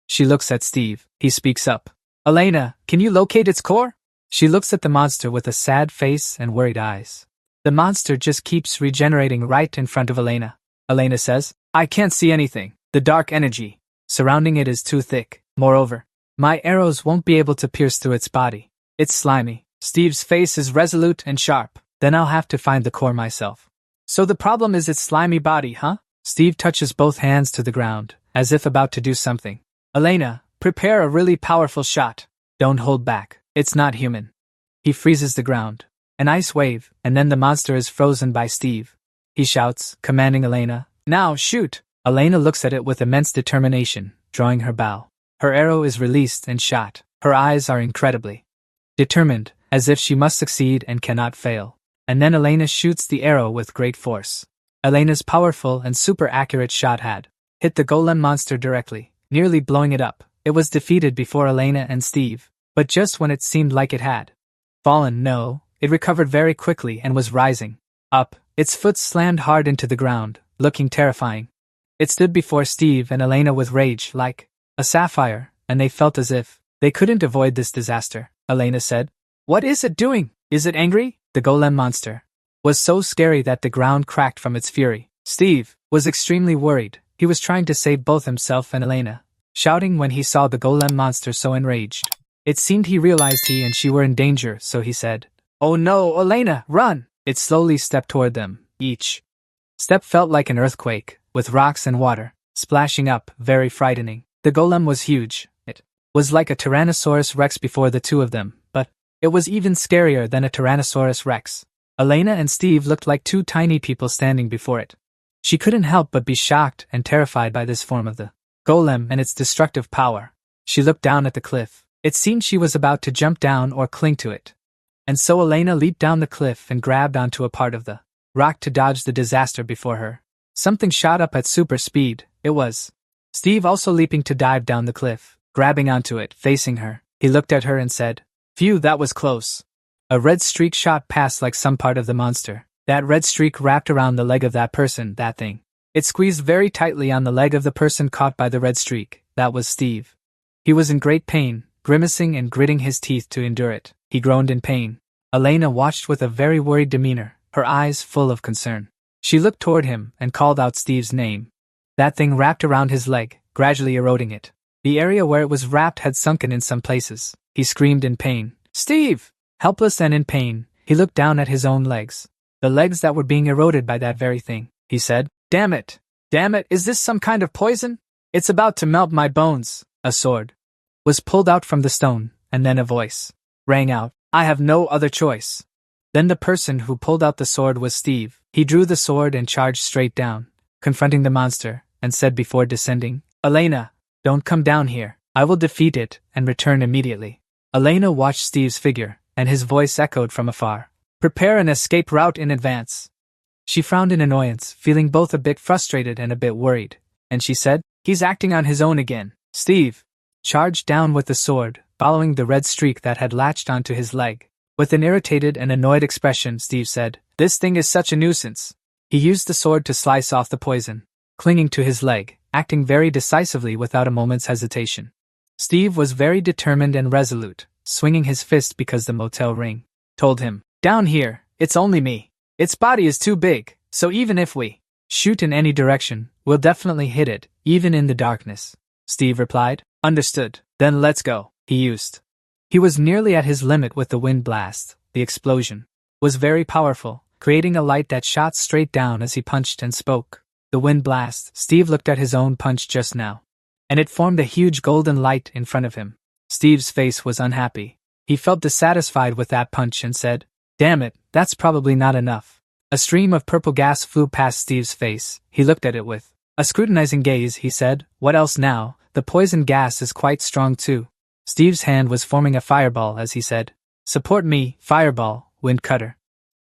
She looks at Steve. He speaks up. Elena, can you locate its core? She looks at the monster with a sad face and worried eyes. The monster just keeps regenerating right in front of Elena. Elena says, I can't see anything. The dark energy surrounding it is too thick. Moreover, my arrows won't be able to pierce through its body. It's slimy. Steve's face is resolute and sharp. Then I'll have to find the core myself. So the problem is its slimy body, huh? Steve touches both hands to the ground, as if about to do something. Elena, prepare a really powerful shot. Don't hold back. It's not human. He freezes the ground. An ice wave, and then the monster is frozen by Steve. He shouts, commanding Elena, Now shoot! Elena looks at it with immense determination, drawing her bow. Her arrow is released and shot. Her eyes are incredibly determined, as if she must succeed and cannot fail. And then Elena shoots the arrow with great force. Elena's powerful and super accurate shot had hit the golem monster directly, nearly blowing it up. It was defeated before Elena and Steve, but just when it seemed like it had fallen, no, it recovered very quickly and was rising up. Its foot slammed hard into the ground, looking terrifying. It stood before Steve and Elena with rage like a sapphire, and they felt as if they couldn't avoid this disaster. Elena said, What is it doing? Is it angry? The golem monster was so scary that the ground cracked from its fury. Steve was extremely worried. He was trying to save both himself and Elena, shouting when he saw the golem monster so enraged. It seemed he realized he and she were in danger, so he said, Oh no, Elena, run! It slowly stepped toward them. Each step felt like an earthquake, with rocks and water splashing up, very frightening. The golem was huge. It was like a Tyrannosaurus Rex before the two of them, but It was even scarier than a Tyrannosaurus Rex. Elena and Steve looked like two tiny people standing before it. She couldn't help but be shocked and terrified by this form of the golem and its destructive power. She looked down at the cliff. It seemed she was about to jump down or cling to it. And so Elena leaped down the cliff and grabbed onto a part of the rock to dodge the disaster before her. Something shot up at super speed. It was Steve, also leaping to dive down the cliff, grabbing onto it, facing her. He looked at her and said, "Phew, that was close." A red streak shot past like some part of the monster. That red streak wrapped around the leg of that person, that thing. It squeezed very tightly on the leg of the person caught by the red streak. That was Steve. He was in great pain, grimacing and gritting his teeth to endure it. He groaned in pain. Elena watched with a very worried demeanor, her eyes full of concern. She looked toward him and called out Steve's name. That thing wrapped around his leg, gradually eroding it. The area where it was wrapped had sunken in some places. He screamed in pain. "Steve!" Helpless and in pain, he looked down at his own legs. The legs that were being eroded by that very thing. He said, "Damn it! Damn it, is this some kind of poison? It's about to melt my bones." A sword was pulled out from the stone, and then a voice rang out, "I have no other choice." Then the person who pulled out the sword was Steve. He drew the sword and charged straight down, confronting the monster, and said before descending, "Elena, don't come down here. I will defeat it and return immediately." Elena watched Steve's figure, and his voice echoed from afar. "Prepare an escape route in advance." She frowned in annoyance, feeling both a bit frustrated and a bit worried, and she said, "He's acting on his own again." Steve charged down with the sword, following the red streak that had latched onto his leg. With an irritated and annoyed expression, Steve said, "This thing is such a nuisance." He used the sword to slice off the poison, clinging to his leg, acting very decisively without a moment's hesitation. Steve was very determined and resolute, swinging his fist because the motel ring told him, "Down here, it's only me. Its body is too big, so even if we shoot in any direction, we'll definitely hit it, even in the darkness." Steve replied, "Understood, then let's go." He was nearly at his limit with the wind blast. The explosion was very powerful, creating a light that shot straight down as he punched and spoke. The wind blast, Steve looked at his own punch just now, and it formed a huge golden light in front of him. Steve's face was unhappy. He felt dissatisfied with that punch and said, "Damn it, that's probably not enough." A stream of purple gas flew past Steve's face. He looked at it with a scrutinizing gaze. He said, "What else now? The poison gas is quite strong too." Steve's hand was forming a fireball as he said, "Support me, fireball, wind cutter."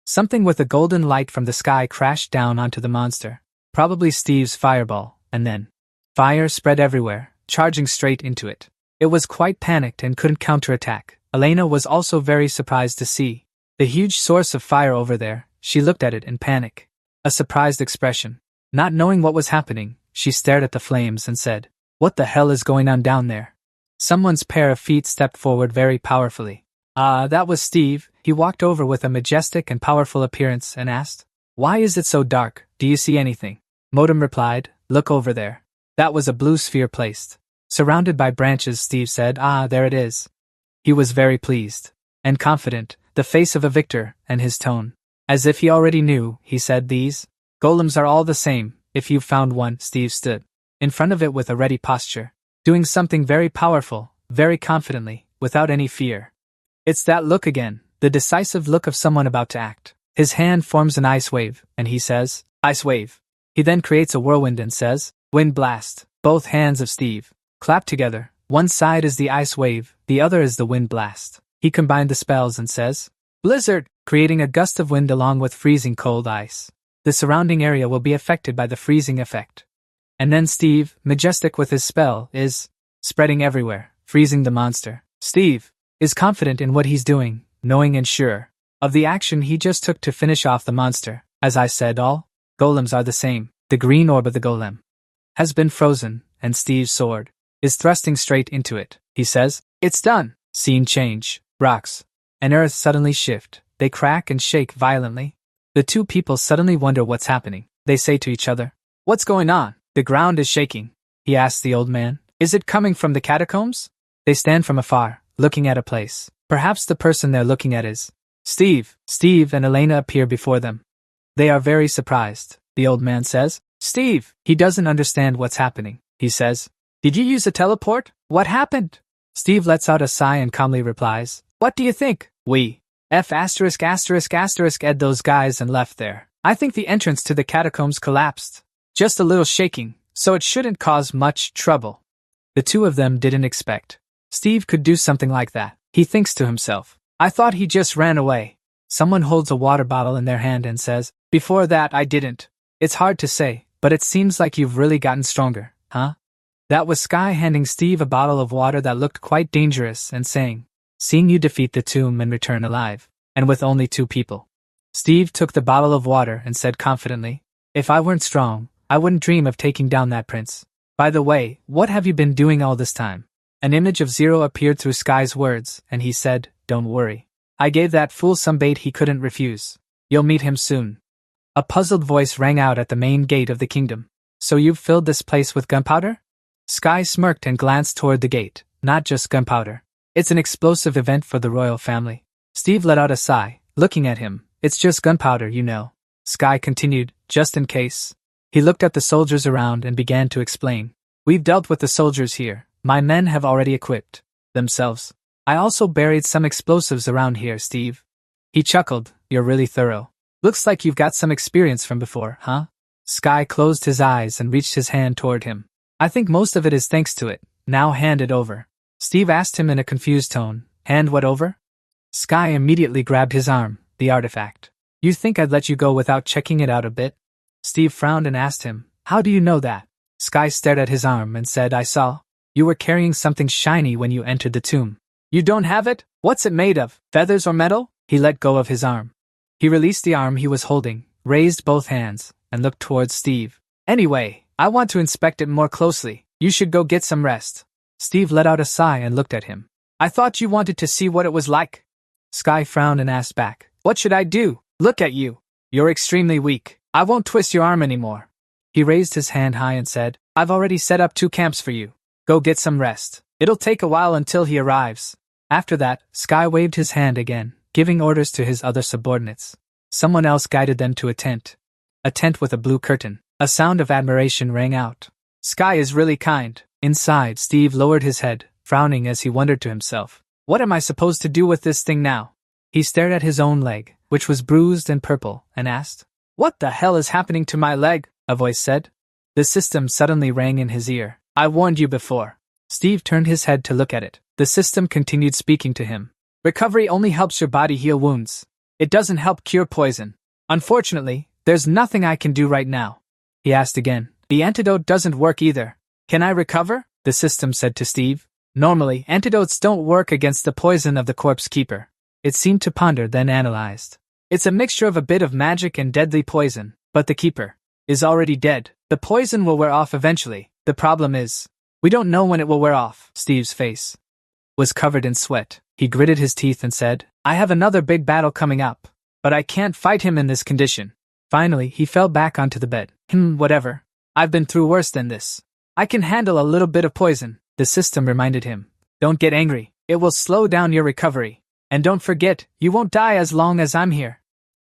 Something with a golden light from the sky crashed down onto the monster, probably Steve's fireball, and then fire spread everywhere, charging straight into it. It was quite panicked and couldn't counterattack. Elena was also very surprised to see the huge source of fire over there. She looked at it in panic, a surprised expression. Not knowing what was happening, she stared at the flames and said, "What the hell is going on down there?" Someone's pair of feet stepped forward very powerfully. That was Steve. He walked over with a majestic and powerful appearance and asked, "Why is it so dark? Do you see anything?" Modem replied, "Look over there." That was a blue sphere placed, surrounded by branches. Steve said, "There it is." He was very pleased and confident, the face of a victor, and his tone, as if he already knew. He said, "These golems are all the same. If you've found one." Steve stood in front of it with a ready posture, doing something very powerful, very confidently, without any fear. It's that look again, the decisive look of someone about to act. His hand forms an ice wave, and he says, "Ice wave." He then creates a whirlwind and says, "Wind blast." Both hands of Steve clap together. One side is the ice wave, the other is the wind blast. He combined the spells and says, "Blizzard," creating a gust of wind along with freezing cold ice. The surrounding area will be affected by the freezing effect. And then Steve, majestic with his spell, is spreading everywhere, freezing the monster. Steve is confident in what he's doing, knowing and sure of the action he just took to finish off the monster. As I said, all golems are the same. The green orb of the golem has been frozen, and Steve's sword is thrusting straight into it. He says, "It's done." Scene change. Rocks and earth suddenly shift. They crack and shake violently. The two people suddenly wonder what's happening. They say to each other, "What's going on?" "The ground is shaking," he asks the old man. "Is it coming from the catacombs?" They stand from afar, looking at a place. Perhaps the person they're looking at is Steve. Steve and Elena appear before them. They are very surprised. The old man says, "Steve." He doesn't understand what's happening. He says, "Did you use a teleport? What happened?" Steve lets out a sigh and calmly replies, "What do you think? We ed those guys and left there. I think the entrance to the catacombs collapsed. Just a little shaking, so it shouldn't cause much trouble. The two of them didn't expect Steve could do something like that. He thinks to himself, I thought he just ran away. Someone holds a water bottle in their hand and says, before that I didn't. It's hard to say, but it seems like you've really gotten stronger, huh? That was Sky handing Steve a bottle of water that looked quite dangerous and saying, seeing you defeat the tomb and return alive, and with only 2 people. Steve took the bottle of water and said confidently, if I weren't strong, I wouldn't dream of taking down that prince. By the way, what have you been doing all this time? An image of Zero appeared through Sky's words, and he said, don't worry. I gave that fool some bait he couldn't refuse. You'll meet him soon. A puzzled voice rang out at the main gate of the kingdom. So you've filled this place with gunpowder? Sky smirked and glanced toward the gate. Not just gunpowder. It's an explosive event for the royal family. Steve let out a sigh, looking at him. It's just gunpowder, you know. Sky continued, just in case. He looked at the soldiers around and began to explain. We've dealt with the soldiers here. My men have already equipped themselves. I also buried some explosives around here, Steve. He chuckled, you're really thorough. Looks like you've got some experience from before, huh? Sky closed his eyes and reached his hand toward him. I think most of it is thanks to it. Now hand it over. Steve asked him in a confused tone. Hand what over? Sky immediately grabbed his arm, the artifact. You think I'd let you go without checking it out a bit? Steve frowned and asked him, how do you know that? Sky stared at his arm and said, I saw. You were carrying something shiny when you entered the tomb. You don't have it? What's it made of? Feathers or metal? He let go of his arm. He released the arm he was holding, raised both hands, and looked towards Steve. Anyway, I want to inspect it more closely. You should go get some rest. Steve let out a sigh and looked at him. I thought you wanted to see what it was like. Sky frowned and asked back, what should I do? Look at you. You're extremely weak. I won't twist your arm anymore. He raised his hand high and said, I've already set up 2 camps for you. Go get some rest. It'll take a while until he arrives. After that, Sky waved his hand again, giving orders to his other subordinates. Someone else guided them to a tent. A tent with a blue curtain. A sound of admiration rang out. Sky is really kind. Inside, Steve lowered his head, frowning as he wondered to himself, what am I supposed to do with this thing now? He stared at his own leg, which was bruised and purple, and asked, what the hell is happening to my leg? A voice said. The system suddenly rang in his ear. I warned you before. Steve turned his head to look at it. The system continued speaking to him. Recovery only helps your body heal wounds. It doesn't help cure poison. Unfortunately, there's nothing I can do right now. He asked again. The antidote doesn't work either. Can I recover? The system said to Steve. Normally, antidotes don't work against the poison of the corpse keeper. It seemed to ponder, then analyzed. It's a mixture of a bit of magic and deadly poison, but the keeper is already dead. The poison will wear off eventually. The problem is, we don't know when it will wear off. Steve's face was covered in sweat. He gritted his teeth and said, I have another big battle coming up, but I can't fight him in this condition. Finally, he fell back onto the bed. Whatever. I've been through worse than this. I can handle a little bit of poison. The system reminded him. Don't get angry. It will slow down your recovery. And don't forget, you won't die as long as I'm here.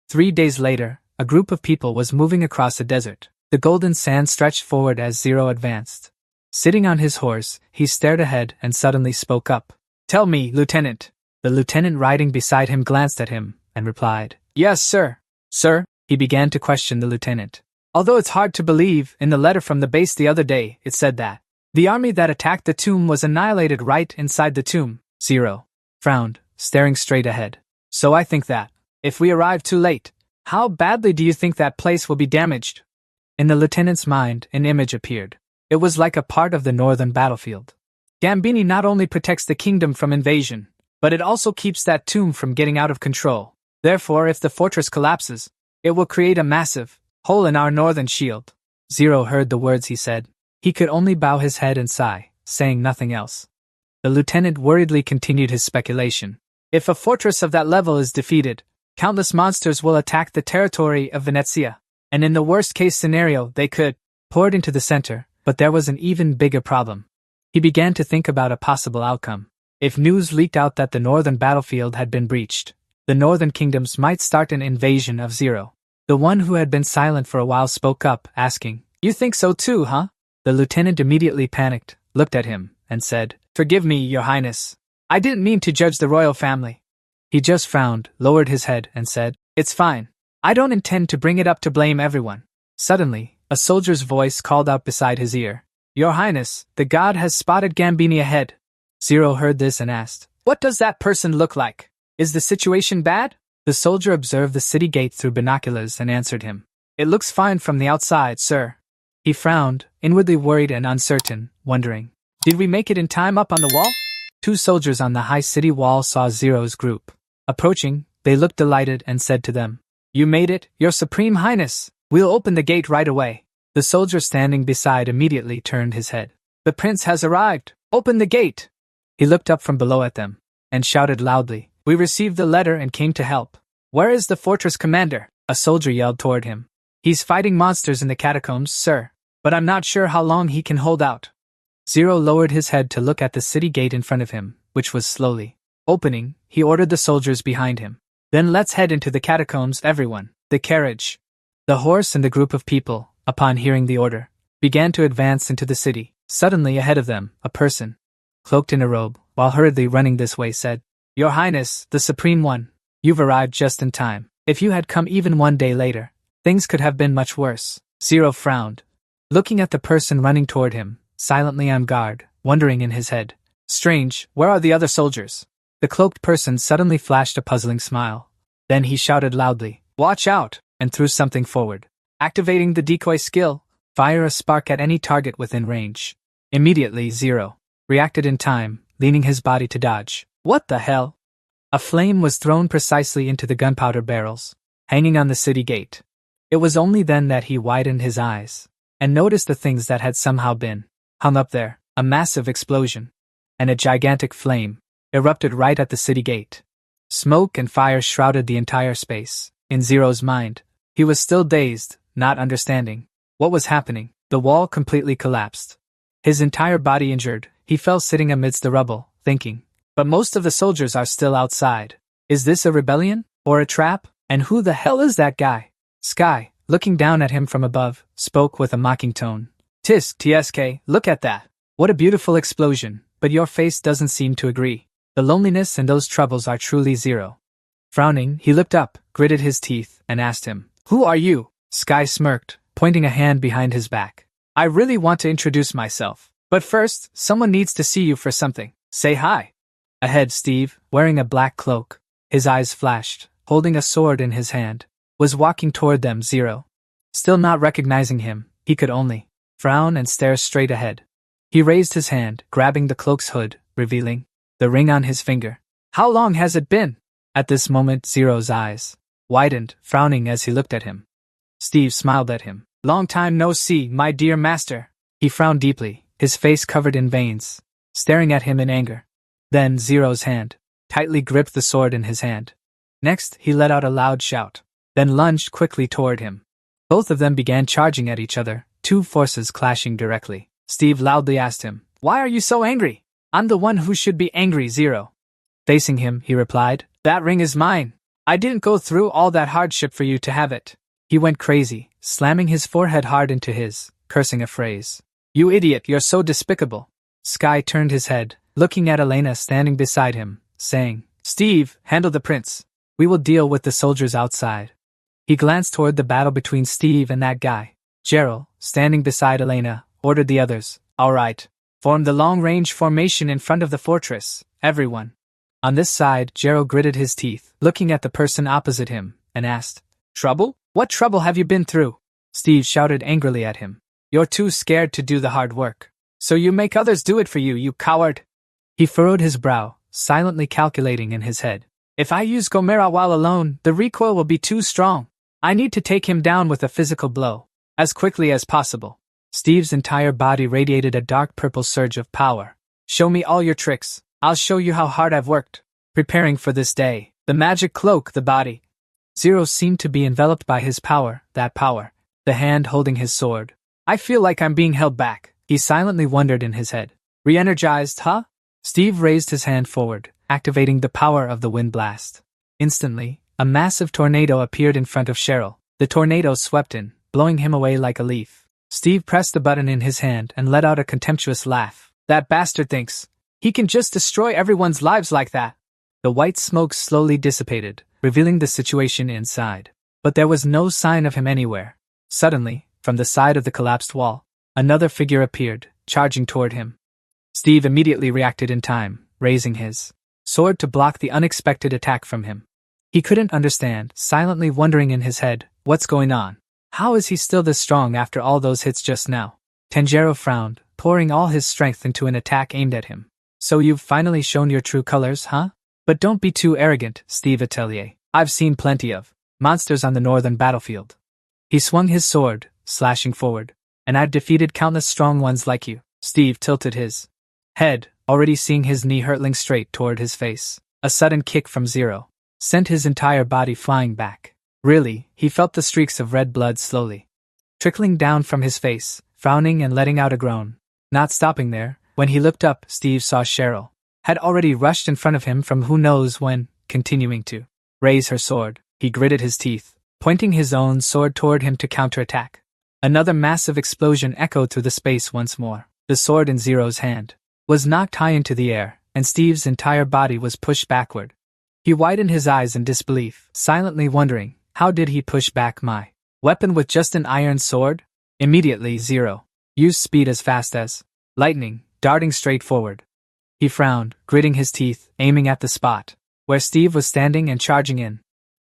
3 days later, a group of people was moving across the desert. The golden sand stretched forward as Zero advanced. Sitting on his horse, he stared ahead and suddenly spoke up. Tell me, Lieutenant. The lieutenant riding beside him glanced at him and replied, Yes, sir. Sir? He began to question the lieutenant. Although it's hard to believe, in the letter from the base the other day, it said that the army that attacked the tomb was annihilated right inside the tomb. Zero frowned, staring straight ahead. So I think that, if we arrive too late, how badly do you think that place will be damaged? In the lieutenant's mind, an image appeared. It was like a part of the northern battlefield. Gambini not only protects the kingdom from invasion, but it also keeps that tomb from getting out of control. Therefore, if the fortress collapses, it will create a massive hole in our northern shield. Zero heard the words he said. He could only bow his head and sigh, saying nothing else. The lieutenant worriedly continued his speculation. If a fortress of that level is defeated, countless monsters will attack the territory of Venezia, and in the worst-case scenario they could pour it into the center, but there was an even bigger problem. He began to think about a possible outcome. If news leaked out that the northern battlefield had been breached, the northern kingdoms might start an invasion of Zero. The one who had been silent for a while spoke up, asking, You think so too, huh? The lieutenant immediately panicked, looked at him, and said, Forgive me, Your Highness. I didn't mean to judge the royal family. He just frowned, lowered his head, and said, "It's fine. I don't intend to bring it up to blame everyone." Suddenly, a soldier's voice called out beside his ear, "Your Highness, the god has spotted Gambini ahead." Zero heard this and asked, "What does that person look like? Is the situation bad?" The soldier observed the city gate through binoculars and answered him, "It looks fine from the outside, sir." He frowned, inwardly worried and uncertain, wondering, "Did we make it in time up on the wall?" Two soldiers on the high city wall saw Zero's group. Approaching, they looked delighted and said to them, "You made it, Your Supreme Highness. We'll open the gate right away." The soldier standing beside immediately turned his head. "The prince has arrived. Open the gate." He looked up from below at them and shouted loudly, "We received the letter and came to help." "Where is the fortress commander?" a soldier yelled toward him. "He's fighting monsters in the catacombs, sir, but I'm not sure how long he can hold out." Zero lowered his head to look at the city gate in front of him, which was slowly opening. He ordered the soldiers behind him. "Then let's head into the catacombs, everyone." The carriage, the horse and the group of people, upon hearing the order, began to advance into the city. Suddenly ahead of them, a person, cloaked in a robe, while hurriedly running this way, said, "Your Highness, the Supreme One, you've arrived just in time. If you had come even 1 day later, things could have been much worse." Zero frowned, looking at the person running toward him, silently on guard, wondering in his head, "Strange, where are the other soldiers?" The cloaked person suddenly flashed a puzzling smile. Then he shouted loudly, "Watch out!" and threw something forward. Activating the decoy skill, fire a spark at any target within range. Immediately, Zero reacted in time, leaning his body to dodge. What the hell? A flame was thrown precisely into the gunpowder barrels, hanging on the city gate. It was only then that he widened his eyes and noticed the things that had somehow been hung up there. A massive explosion and a gigantic flame erupted right at the city gate. Smoke and fire shrouded the entire space. In Zero's mind, he was still dazed, not understanding what was happening. The wall completely collapsed. His entire body injured, he fell sitting amidst the rubble, thinking, "But most of the soldiers are still outside. Is this a rebellion? Or a trap? And who the hell is that guy?" Sky, looking down at him from above, spoke with a mocking tone. "Tisk, TSK, look at that. What a beautiful explosion, but your face doesn't seem to agree. The loneliness and those troubles are truly Zero." Frowning, he looked up, gritted his teeth, and asked him, "Who are you?" Sky smirked, pointing a hand behind his back. "I really want to introduce myself. But first, someone needs to see you for something. Say hi." Ahead, Steve, wearing a black cloak, his eyes flashed, holding a sword in his hand, was walking toward them. Zero, still not recognizing him, he could only frown and stare straight ahead. He raised his hand, grabbing the cloak's hood, revealing the ring on his finger. "How long has it been?" At this moment, Zero's eyes widened, frowning as he looked at him. Steve smiled at him. "Long time no see, my dear master." He frowned deeply, his face covered in veins, staring at him in anger. Then Zero's hand tightly gripped the sword in his hand. Next, he let out a loud shout, then lunged quickly toward him. Both of them began charging at each other, two forces clashing directly. Steve loudly asked him, "Why are you so angry?" "I'm the one who should be angry, Zero." Facing him, he replied, "That ring is mine. I didn't go through all that hardship for you to have it." He went crazy, slamming his forehead hard into his, cursing a phrase. "You idiot, you're so despicable." Sky turned his head, looking at Elena standing beside him, saying, "Steve, handle the prince. We will deal with the soldiers outside." He glanced toward the battle between Steve and that guy. Gerald, standing beside Elena, ordered the others, "All right. Form the long-range formation in front of the fortress, everyone." On this side, Gerald gritted his teeth, looking at the person opposite him, and asked, "Trouble? What trouble have you been through?" Steve shouted angrily at him, "You're too scared to do the hard work. So you make others do it for you, you coward." He furrowed his brow, silently calculating in his head. "If I use Gomera while alone, the recoil will be too strong. I need to take him down with a physical blow, as quickly as possible." Steve's entire body radiated a dark purple surge of power. "Show me all your tricks. I'll show you how hard I've worked, preparing for this day." The magic cloak, the body. Zero seemed to be enveloped by his power, that power, the hand holding his sword. "I feel like I'm being held back," he silently wondered in his head. "Re-energized, huh?" Steve raised his hand forward, activating the power of the wind blast. Instantly, a massive tornado appeared in front of Cheryl. The tornado swept in, blowing him away like a leaf. Steve pressed the button in his hand and let out a contemptuous laugh. "That bastard thinks he can just destroy everyone's lives like that." The white smoke slowly dissipated, revealing the situation inside. But there was no sign of him anywhere. Suddenly, from the side of the collapsed wall, another figure appeared, charging toward him. Steve immediately reacted in time, raising his sword to block the unexpected attack from him. He couldn't understand, silently wondering in his head, what's going on? How is he still this strong after all those hits just now? Tanjiro frowned, pouring all his strength into an attack aimed at him. So you've finally shown your true colors, huh? But don't be too arrogant, Steve Atelier. I've seen plenty of monsters on the northern battlefield. He swung his sword, slashing forward. And I've defeated countless strong ones like you. Steve tilted his head, already seeing his knee hurtling straight toward his face. A sudden kick from Zero sent his entire body flying back. Really, he felt the streaks of red blood slowly trickling down from his face, frowning and letting out a groan. Not stopping there, when he looked up, Steve saw Cheryl had already rushed in front of him from who knows when, continuing to raise her sword. He gritted his teeth, pointing his own sword toward him to counterattack. Another massive explosion echoed through the space once more. The sword in Zero's hand was knocked high into the air, and Steve's entire body was pushed backward. He widened his eyes in disbelief, silently wondering, how did he push back my weapon with just an iron sword? Immediately, Zero used speed as fast as lightning, darting straight forward. He frowned, gritting his teeth, aiming at the spot where Steve was standing and charging in.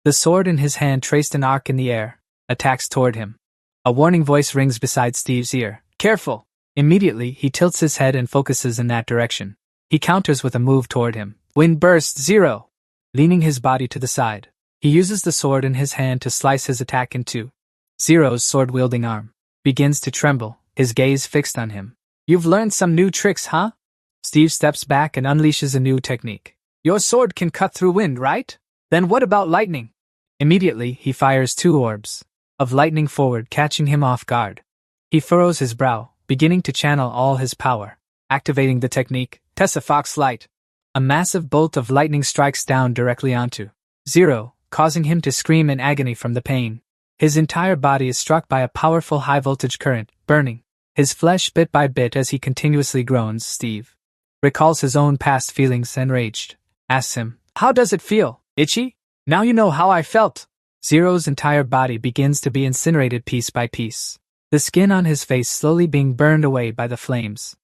The sword in his hand traced an arc in the air, attacks toward him. A warning voice rings beside Steve's ear. Careful! Immediately, he tilts his head and focuses in that direction. He counters with a move toward him. Wind burst, Zero! Leaning his body to the side, he uses the sword in his hand to slice his attack in two. Zero's sword-wielding arm begins to tremble, his gaze fixed on him. You've learned some new tricks, huh? Steve steps back and unleashes a new technique. Your sword can cut through wind, right? Then what about lightning? Immediately, he fires two orbs of lightning forward, catching him off guard. He furrows his brow, beginning to channel all his power, activating the technique, Tessa Fox Light. A massive bolt of lightning strikes down directly onto Zero, causing him to scream in agony from the pain. His entire body is struck by a powerful high-voltage current, burning his flesh bit by bit as he continuously groans. Steve recalls his own past feelings and raged, asks him, how does it feel, itchy? Now you know how I felt. Zero's entire body begins to be incinerated piece by piece, the skin on his face slowly being burned away by the flames.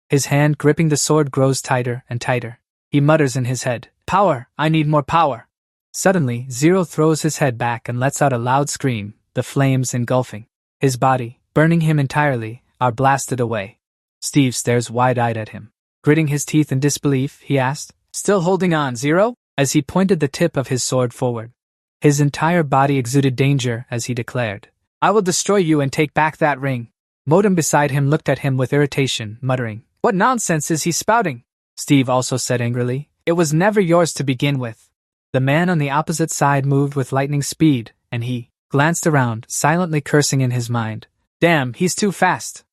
His hand gripping the sword grows tighter and tighter. He mutters in his head, power, I need more power. Suddenly, Zero throws his head back and lets out a loud scream, the flames engulfing his body, burning him entirely, are blasted away. Steve stares wide-eyed at him. Gritting his teeth in disbelief, he asked, still holding on, Zero? As he pointed the tip of his sword forward. His entire body exuded danger as he declared, I will destroy you and take back that ring. Modem beside him looked at him with irritation, muttering, what nonsense is he spouting? Steve also said angrily, it was never yours to begin with. The man on the opposite side moved with lightning speed, and he glanced around, silently cursing in his mind. Damn, he's too fast.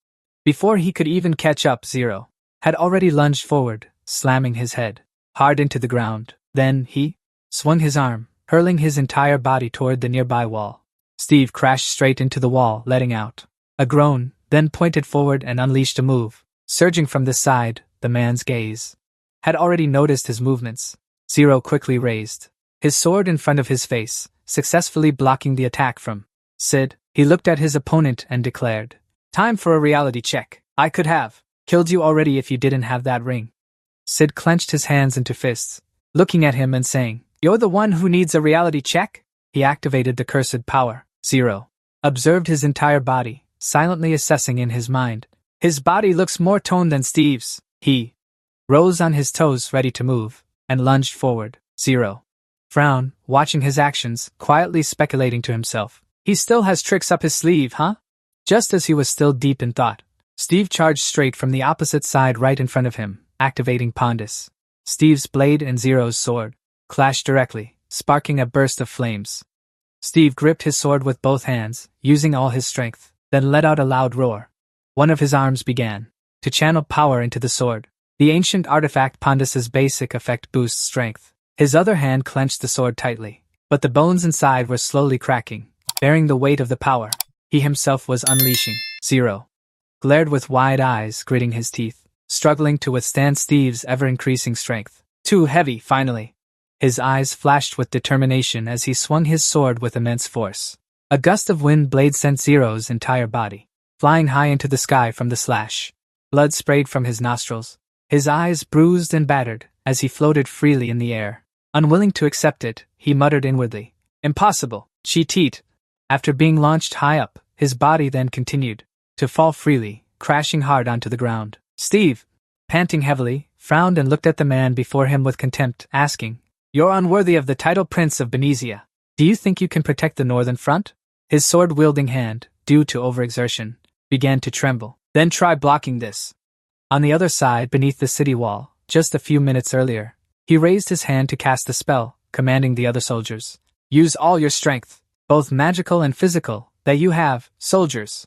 Before he could even catch up, Zero had already lunged forward, slamming his head hard into the ground. Then he swung his arm, hurling his entire body toward the nearby wall. Steve crashed straight into the wall, letting out a groan, then pointed forward and unleashed a move. Surging from the side, the man's gaze had already noticed his movements. Zero quickly raised his sword in front of his face, successfully blocking the attack from Sid. He looked at his opponent and declared, time for a reality check. I could have killed you already if you didn't have that ring. Sid clenched his hands into fists, looking at him and saying, you're the one who needs a reality check? He activated the cursed power. Zero observed his entire body, silently assessing in his mind. His body looks more toned than Steve's. He rose on his toes, ready to move, and lunged forward. Zero frowned, watching his actions, quietly speculating to himself. He still has tricks up his sleeve, huh? Just as he was still deep in thought, Steve charged straight from the opposite side right in front of him, activating Pondus. Steve's blade and Zero's sword clashed directly, sparking a burst of flames. Steve gripped his sword with both hands, using all his strength, then let out a loud roar. One of his arms began to channel power into the sword. The ancient artifact Pondus's basic effect boosts strength. His other hand clenched the sword tightly, but the bones inside were slowly cracking, bearing the weight of the power he himself was unleashing. Zero glared with wide eyes, gritting his teeth, struggling to withstand Steve's ever-increasing strength. Too heavy, finally. His eyes flashed with determination as he swung his sword with immense force. A gust of wind blade sent Zero's entire body flying high into the sky from the slash. Blood sprayed from his nostrils. His eyes bruised and battered as he floated freely in the air. Unwilling to accept it, he muttered inwardly, "Impossible, cheat." After being launched high up, his body then continued to fall freely, crashing hard onto the ground. Steve, panting heavily, frowned and looked at the man before him with contempt, asking, "You're unworthy of the title Prince of Benezia. Do you think you can protect the northern front?" His sword-wielding hand, due to overexertion, began to tremble. "Then try blocking this." On the other side, beneath the city wall, just a few minutes earlier, he raised his hand to cast the spell, commanding the other soldiers, "Use all your strength, both magical and physical, that you have, soldiers."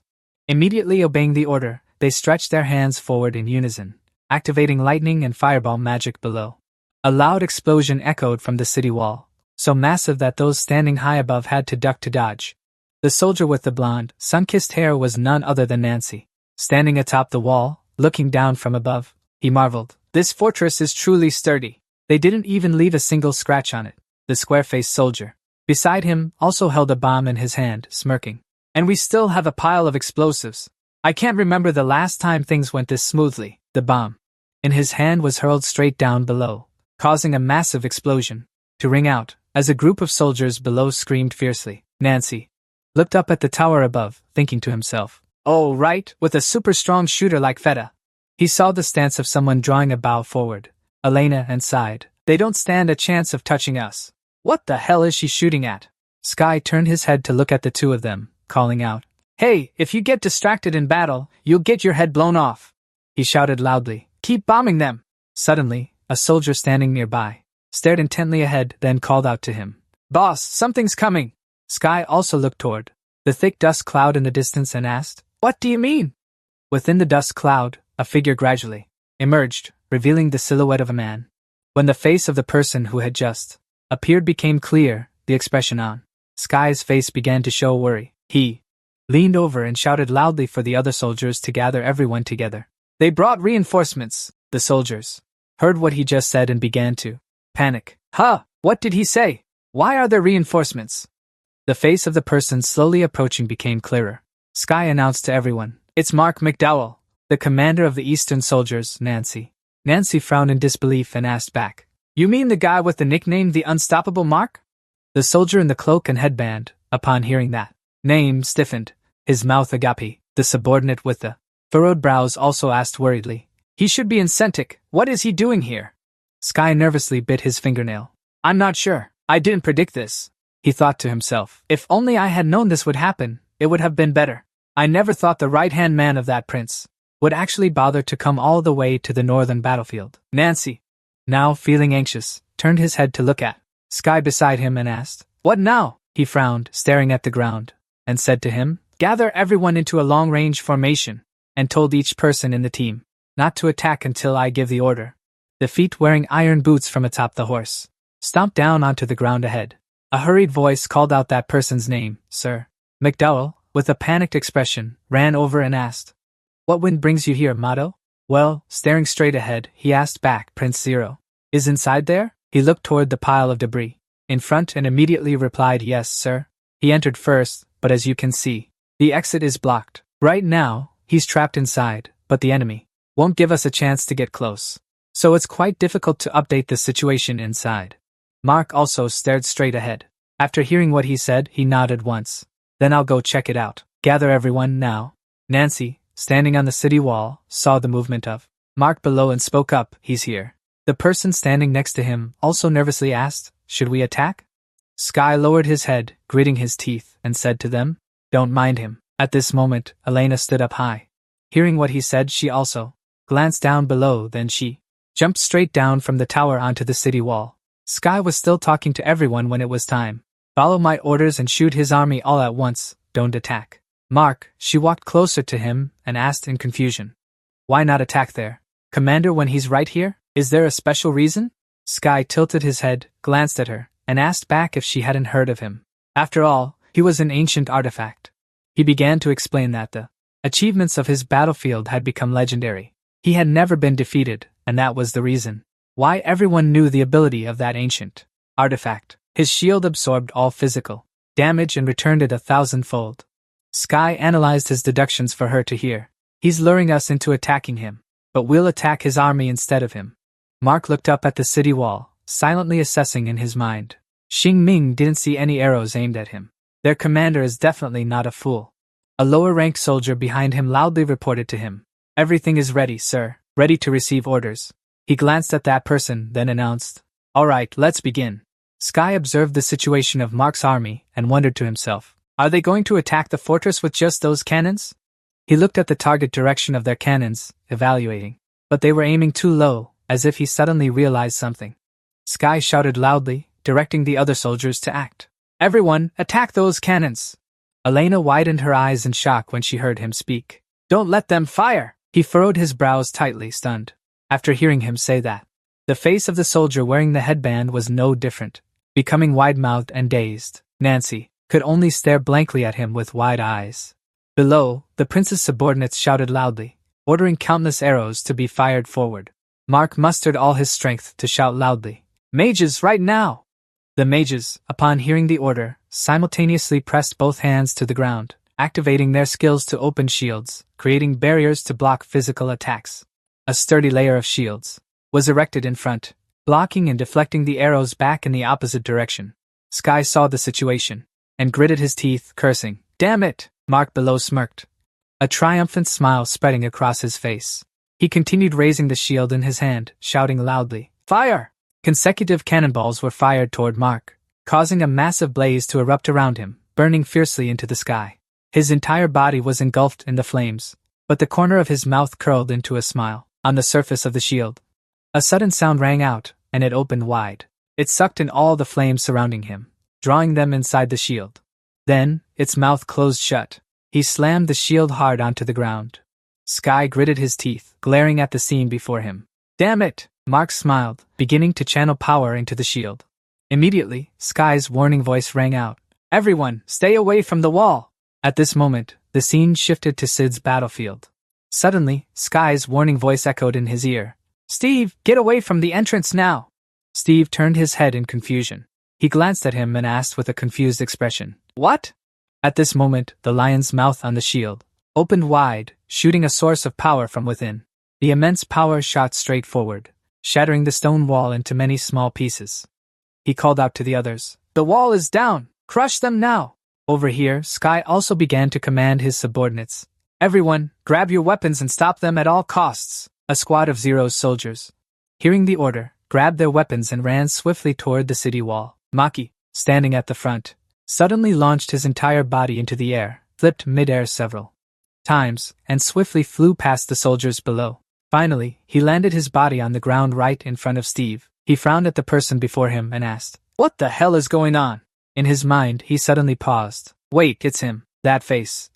Immediately obeying the order, they stretched their hands forward in unison, activating lightning and fireball magic below. A loud explosion echoed from the city wall, so massive that those standing high above had to duck to dodge. The soldier with the blonde, sun-kissed hair was none other than Nancy. Standing atop the wall, looking down from above, he marveled, "This fortress is truly sturdy. They didn't even leave a single scratch on it." The square-faced soldier beside him also held a bomb in his hand, smirking. "And we still have a pile of explosives. I can't remember the last time things went this smoothly." The bomb in his hand was hurled straight down below, causing a massive explosion to ring out as a group of soldiers below screamed fiercely. Nancy looked up at the tower above, thinking to himself, "Oh right, with a super strong shooter like Feta." He saw the stance of someone drawing a bow forward, Elena, and sighed, "They don't stand a chance of touching us. What the hell is she shooting at?" Sky turned his head to look at the two of them, calling out, "Hey, if you get distracted in battle, you'll get your head blown off." He shouted loudly, "Keep bombing them." Suddenly, a soldier standing nearby stared intently ahead, then called out to him, "Boss, something's coming." Sky also looked toward the thick dust cloud in the distance and asked, "What do you mean?" Within the dust cloud, a figure gradually emerged, revealing the silhouette of a man. When the face of the person who had just appeared became clear, the expression on Sky's face began to show worry. He leaned over and shouted loudly for the other soldiers to gather everyone together. "They brought reinforcements." The soldiers heard what he just said and began to panic. "Huh, what did he say? Why are there reinforcements?" The face of the person slowly approaching became clearer. Sky announced to everyone, "It's Mark McDowell, the commander of the Eastern Soldiers, Nancy." Nancy frowned in disbelief and asked back, "You mean the guy with the nickname the Unstoppable Mark?" The soldier in the cloak and headband, upon hearing that name, stiffened, his mouth agape. The subordinate with the furrowed brows also asked worriedly, "He should be in Centik. What is he doing here?" Sky nervously bit his fingernail. "I'm not sure. I didn't predict this." He thought to himself, "If only I had known this would happen, it would have been better. I never thought the right-hand man of that prince would actually bother to come all the way to the northern battlefield." Nancy, now feeling anxious, turned his head to look at Sky beside him and asked, "What now?" He frowned, staring at the ground, and said to him, "Gather everyone into a long-range formation," and told each person in the team not to attack until I give the order. The feet wearing iron boots from atop the horse stomped down onto the ground ahead. A hurried voice called out that person's name, "Sir." McDowell, with a panicked expression, ran over and asked, "What wind brings you here, Motto?" "Well," staring straight ahead, he asked back, "Prince Zero is inside there?" He looked toward the pile of debris in front and immediately replied, "Yes, sir. He entered first, but as you can see, the exit is blocked. Right now, he's trapped inside, but the enemy won't give us a chance to get close. So it's quite difficult to update the situation inside." Mark also stared straight ahead. After hearing what he said, he nodded once. "Then I'll go check it out. Gather everyone now." Nancy, standing on the city wall, saw the movement of Mark below and spoke up, "He's here." The person standing next to him also nervously asked, "Should we attack?" Sky lowered his head, gritting his teeth, and said to them, "Don't mind him." At this moment, Elena stood up high. Hearing what he said, she also glanced down below, then she jumped straight down from the tower onto the city wall. Sky was still talking to everyone when it was time. "Follow my orders and shoot his army all at once, don't attack." Mark, she walked closer to him and asked in confusion, "Why not attack there, Commander, when he's right here? Is there a special reason?" Sky tilted his head, glanced at her, and asked back if she hadn't heard of him. After all, he was an ancient artifact. He began to explain that the achievements of his battlefield had become legendary. He had never been defeated, and that was the reason why everyone knew the ability of that ancient Artifact. His shield absorbed all physical damage and returned it 1,000-fold. Sky analyzed his deductions for her to hear. He's luring us into attacking him, but we'll attack his army instead of him. Mark looked up at the city wall, silently assessing in his mind. Xing Ming didn't see any arrows aimed at him. Their commander is definitely not a fool. A lower-ranked soldier behind him loudly reported to him. Everything is ready, sir. Ready to receive orders. He glanced at that person, then announced, All right, let's begin. Sky observed the situation of Mark's army and wondered to himself, Are they going to attack the fortress with just those cannons? He looked at the target direction of their cannons, evaluating. But they were aiming too low, as if he suddenly realized something. Sky shouted loudly, directing the other soldiers to act. Everyone, attack those cannons! Elena widened her eyes in shock when she heard him speak. Don't let them fire! He furrowed his brows tightly, stunned. After hearing him say that, the face of the soldier wearing the headband was no different. Becoming wide-mouthed and dazed, Nancy could only stare blankly at him with wide eyes. Below, the prince's subordinates shouted loudly, ordering countless arrows to be fired forward. Mark mustered all his strength to shout loudly, Mages, right now! The mages, upon hearing the order, simultaneously pressed both hands to the ground, activating their skills to open shields, creating barriers to block physical attacks. A sturdy layer of shields was erected in front, blocking and deflecting the arrows back in the opposite direction. Sky saw the situation and gritted his teeth, cursing. Damn it! Mark below smirked, a triumphant smile spreading across his face. He continued raising the shield in his hand, shouting loudly, Fire! Consecutive cannonballs were fired toward Mark, causing a massive blaze to erupt around him, burning fiercely into the sky. His entire body was engulfed in the flames, but the corner of his mouth curled into a smile on the surface of the shield. A sudden sound rang out, and it opened wide. It sucked in all the flames surrounding him, drawing them inside the shield. Then, its mouth closed shut. He slammed the shield hard onto the ground. Sky gritted his teeth, glaring at the scene before him. Damn it! Mark smiled, beginning to channel power into the shield. Immediately, Sky's warning voice rang out. Everyone, stay away from the wall! At this moment, the scene shifted to Sid's battlefield. Suddenly, Sky's warning voice echoed in his ear. Steve, get away from the entrance now! Steve turned his head in confusion. He glanced at him and asked with a confused expression, What? At this moment, the lion's mouth on the shield opened wide, shooting a source of power from within. The immense power shot straight forward, shattering the stone wall into many small pieces. He called out to the others, The wall is down! Crush them now! Over here, Sky also began to command his subordinates. Everyone, grab your weapons and stop them at all costs! A squad of Zero's soldiers, hearing the order, grabbed their weapons and ran swiftly toward the city wall. Maki, standing at the front, suddenly launched his entire body into the air, flipped mid-air several times, and swiftly flew past the soldiers below. Finally, he landed his body on the ground right in front of Steve. He frowned at the person before him and asked, What the hell is going on? In his mind, he suddenly paused. Wait, it's him. That face.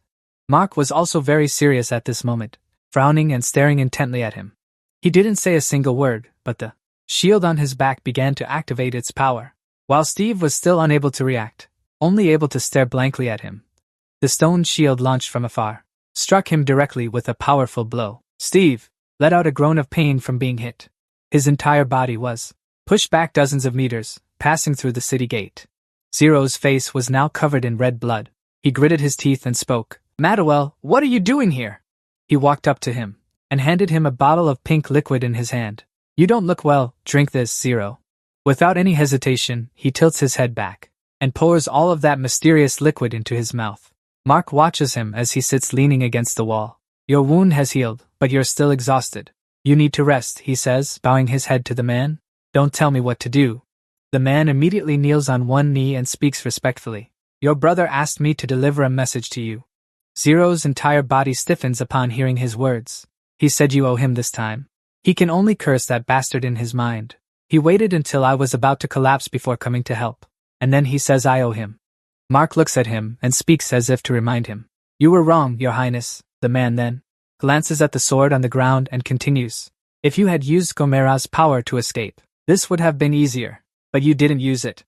Mark was also very serious at this moment, frowning and staring intently at him. He didn't say a single word, but the shield on his back began to activate its power. While Steve was still unable to react, only able to stare blankly at him, the stone shield launched from afar, struck him directly with a powerful blow. Steve let out a groan of pain from being hit. His entire body was pushed back dozens of meters, passing through the city gate. Zero's face was now covered in red blood. He gritted his teeth and spoke. Madwell, what are you doing here? He walked up to him and handed him a bottle of pink liquid in his hand. You don't look well, drink this, Zero. Without any hesitation, he tilts his head back and pours all of that mysterious liquid into his mouth. Mark watches him as he sits leaning against the wall. Your wound has healed, but you're still exhausted. You need to rest, he says, bowing his head to the man. Don't tell me what to do. The man immediately kneels on one knee and speaks respectfully. Your brother asked me to deliver a message to you. Zero's entire body stiffens upon hearing his words. He said you owe him this time. He can only curse that bastard in his mind. He waited until I was about to collapse before coming to help. And then he says I owe him. Mark looks at him and speaks as if to remind him. You were wrong, Your Highness. The man then glances at the sword on the ground and continues. If you had used Gomera's power to escape, this would have been easier. But you didn't use it.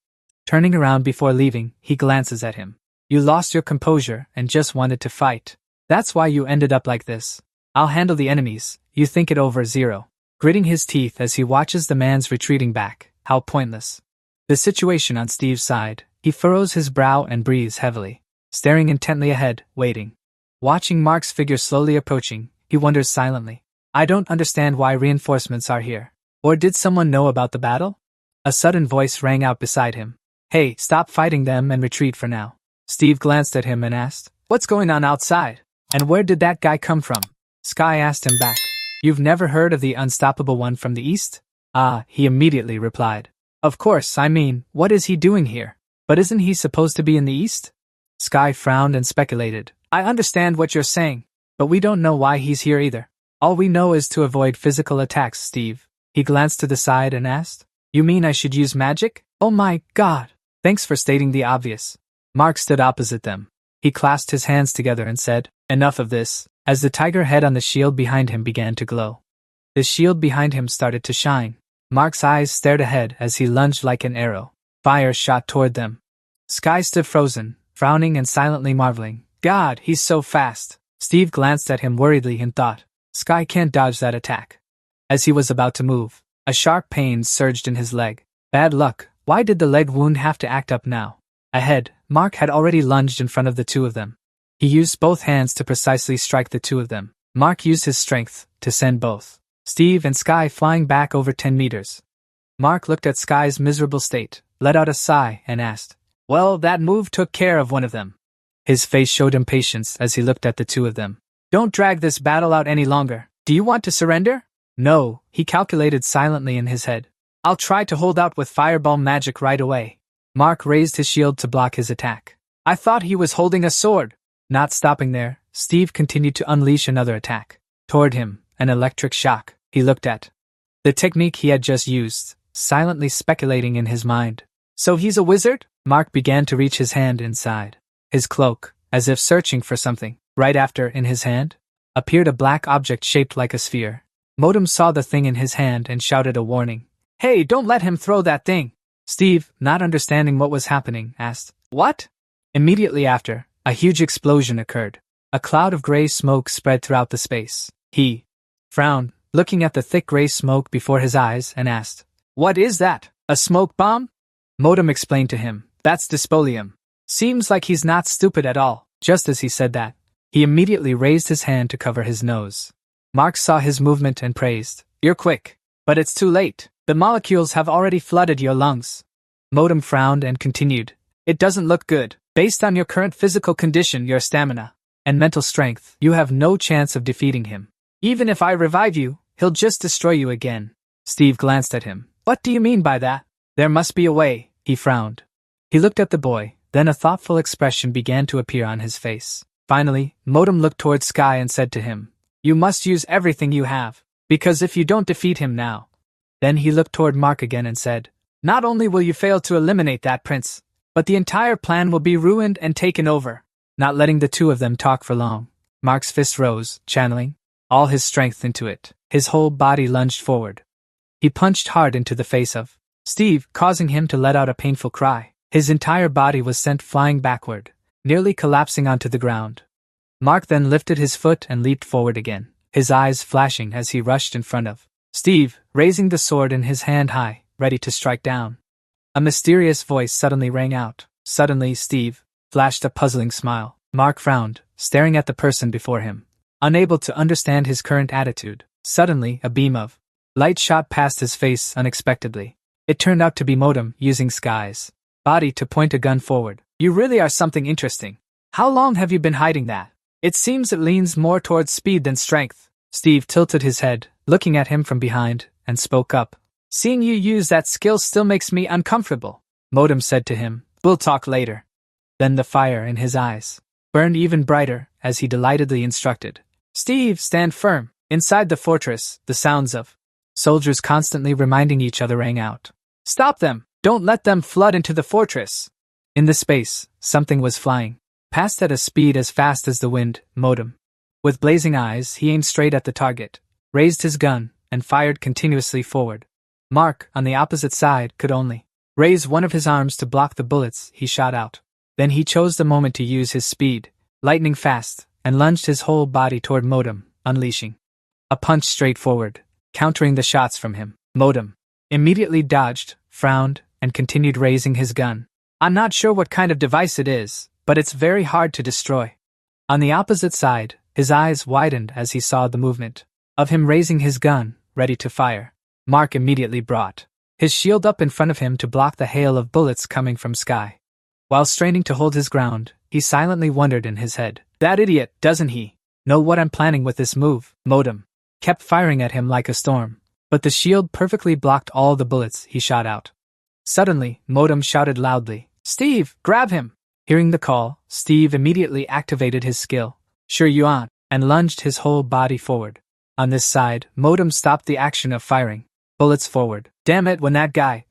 Turning around before leaving, he glances at him. You lost your composure and just wanted to fight. That's why you ended up like this. I'll handle the enemies. You think it over, Zero. Gritting his teeth as he watches the man's retreating back. How pointless. The situation on Steve's side, he furrows his brow and breathes heavily, staring intently ahead, waiting. Watching Mark's figure slowly approaching, he wonders silently. I don't understand why reinforcements are here. Or did someone know about the battle? A sudden voice rang out beside him. Hey, stop fighting them and retreat for now. Steve glanced at him and asked, What's going on outside? And where did that guy come from? Sky asked him back. You've never heard of the unstoppable one from the east? Ah, he immediately replied. Of course, I mean, what is he doing here? But isn't he supposed to be in the east? Sky frowned and speculated. I understand what you're saying, but we don't know why he's here either. All we know is to avoid physical attacks, Steve. He glanced to the side and asked, You mean I should use magic? Oh my god. Thanks for stating the obvious. Mark stood opposite them. He clasped his hands together and said, Enough of this, as the tiger head on the shield behind him began to glow. The shield behind him started to shine. Mark's eyes stared ahead as he lunged like an arrow. Fire shot toward them. Sky stood frozen, frowning and silently marveling. God, he's so fast. Steve glanced at him worriedly and thought, Sky can't dodge that attack. As he was about to move, a sharp pain surged in his leg. Bad luck, why did the leg wound have to act up now? Ahead, Mark had already lunged in front of the two of them. He used both hands to precisely strike the two of them. Mark used his strength to send both Steve and Sky flying back over 10 meters. Mark looked at Sky's miserable state, let out a sigh, and asked, Well, that move took care of one of them. His face showed impatience as he looked at the two of them. Don't drag this battle out any longer. Do you want to surrender? No, he calculated silently in his head. I'll try to hold out with fireball magic right away. Mark raised his shield to block his attack. I thought he was holding a sword. Not stopping there, Steve continued to unleash another attack. Toward him, an electric shock. He looked at the technique he had just used, silently speculating in his mind. So he's a wizard? Mark began to reach his hand inside his cloak, as if searching for something. Right after, in his hand, appeared a black object shaped like a sphere. Modem saw the thing in his hand and shouted a warning. Hey, don't let him throw that thing! Steve, not understanding what was happening, asked, What? Immediately after, a huge explosion occurred. A cloud of gray smoke spread throughout the space. He frowned, looking at the thick gray smoke before his eyes, and asked, What is that? A smoke bomb? Modem explained to him, That's dyspolium. Seems like he's not stupid at all. Just as he said that, he immediately raised his hand to cover his nose. Mark saw his movement and praised, You're quick. But it's too late. The molecules have already flooded your lungs. Modem frowned and continued, It doesn't look good. Based on your current physical condition, your stamina, and mental strength, you have no chance of defeating him. Even if I revive you, he'll just destroy you again. Steve glanced at him. What do you mean by that? There must be a way, he frowned. He looked at the boy, then a thoughtful expression began to appear on his face. Finally, Modem looked toward Sky and said to him, You must use everything you have, because if you don't defeat him now. Then he looked toward Mark again and said, Not only will you fail to eliminate that prince, but the entire plan will be ruined and taken over. Not letting the two of them talk for long, Mark's fist rose, channeling all his strength into it. His whole body lunged forward. He punched hard into the face of Steve, causing him to let out a painful cry. His entire body was sent flying backward, nearly collapsing onto the ground. Mark then lifted his foot and leaped forward again, his eyes flashing as he rushed in front of Steve, raising the sword in his hand high, ready to strike down. A mysterious voice suddenly rang out. Suddenly, Steve flashed a puzzling smile. Mark frowned, staring at the person before him, unable to understand his current attitude. Suddenly, a beam of light shot past his face unexpectedly. It turned out to be Modem using Sky's body to point a gun forward. You really are something interesting. How long have you been hiding that? It seems it leans more towards speed than strength. Steve tilted his head, looking at him from behind, and spoke up. Seeing you use that skill still makes me uncomfortable. Modem said to him, We'll talk later. Then the fire in his eyes burned even brighter as he delightedly instructed. Steve, stand firm. Inside the fortress, the sounds of soldiers constantly reminding each other rang out. Stop them! Don't let them flood into the fortress! In the space, something was flying, past at a speed as fast as the wind. Modem, with blazing eyes, he aimed straight at the target, raised his gun, and fired continuously forward. Mark, on the opposite side, could only raise one of his arms to block the bullets he shot out. Then he chose the moment to use his speed, lightning fast, and lunged his whole body toward Modem, unleashing a punch straight forward, countering the shots from him. Modem immediately dodged, frowned, and continued raising his gun. I'm not sure what kind of device it is, but it's very hard to destroy. On the opposite side, his eyes widened as he saw the movement of him raising his gun, ready to fire. Mark immediately brought his shield up in front of him to block the hail of bullets coming from Sky. While straining to hold his ground, he silently wondered in his head, that idiot, doesn't he know what I'm planning with this move? Modem kept firing at him like a storm, but the shield perfectly blocked all the bullets he shot out. Suddenly, Modem shouted loudly, "Steve, grab him!" Hearing the call, Steve immediately activated his skill, Sure Yuan, and lunged his whole body forward. On this side, Modem stopped the action of firing bullets forward. Damn it, when that guy...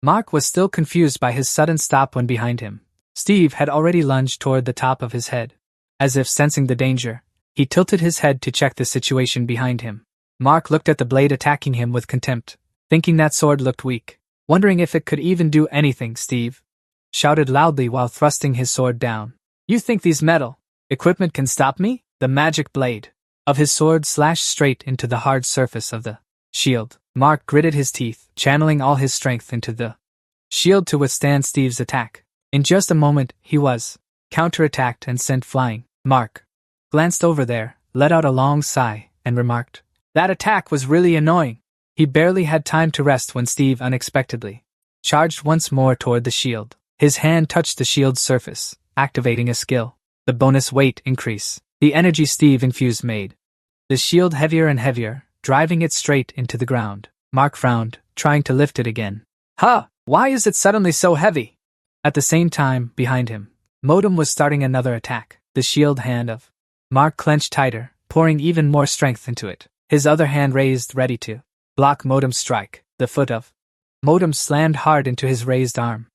Mark was still confused by his sudden stop when behind him. Steve had already lunged toward the top of his head. As if sensing the danger, he tilted his head to check the situation behind him. Mark looked at the blade attacking him with contempt, thinking that sword looked weak, wondering if it could even do anything. Steve shouted loudly while thrusting his sword down. You think these metal equipment can stop me? The magic blade of his sword slashed straight into the hard surface of the shield. Mark gritted his teeth, channeling all his strength into the shield to withstand Steve's attack. In just a moment, he was counterattacked and sent flying. Mark glanced over there, let out a long sigh, and remarked, That attack was really annoying. He barely had time to rest when Steve unexpectedly charged once more toward the shield. His hand touched the shield's surface, activating a skill. The bonus weight increase. The energy Steve infused made the shield heavier and heavier, driving it straight into the ground. Mark frowned, trying to lift it again. Why is it suddenly so heavy? At the same time, behind him, Modem was starting another attack. The shield hand of Mark clenched tighter, pouring even more strength into it. His other hand raised, ready to block Modem's strike. The foot of Modem slammed hard into his raised arm.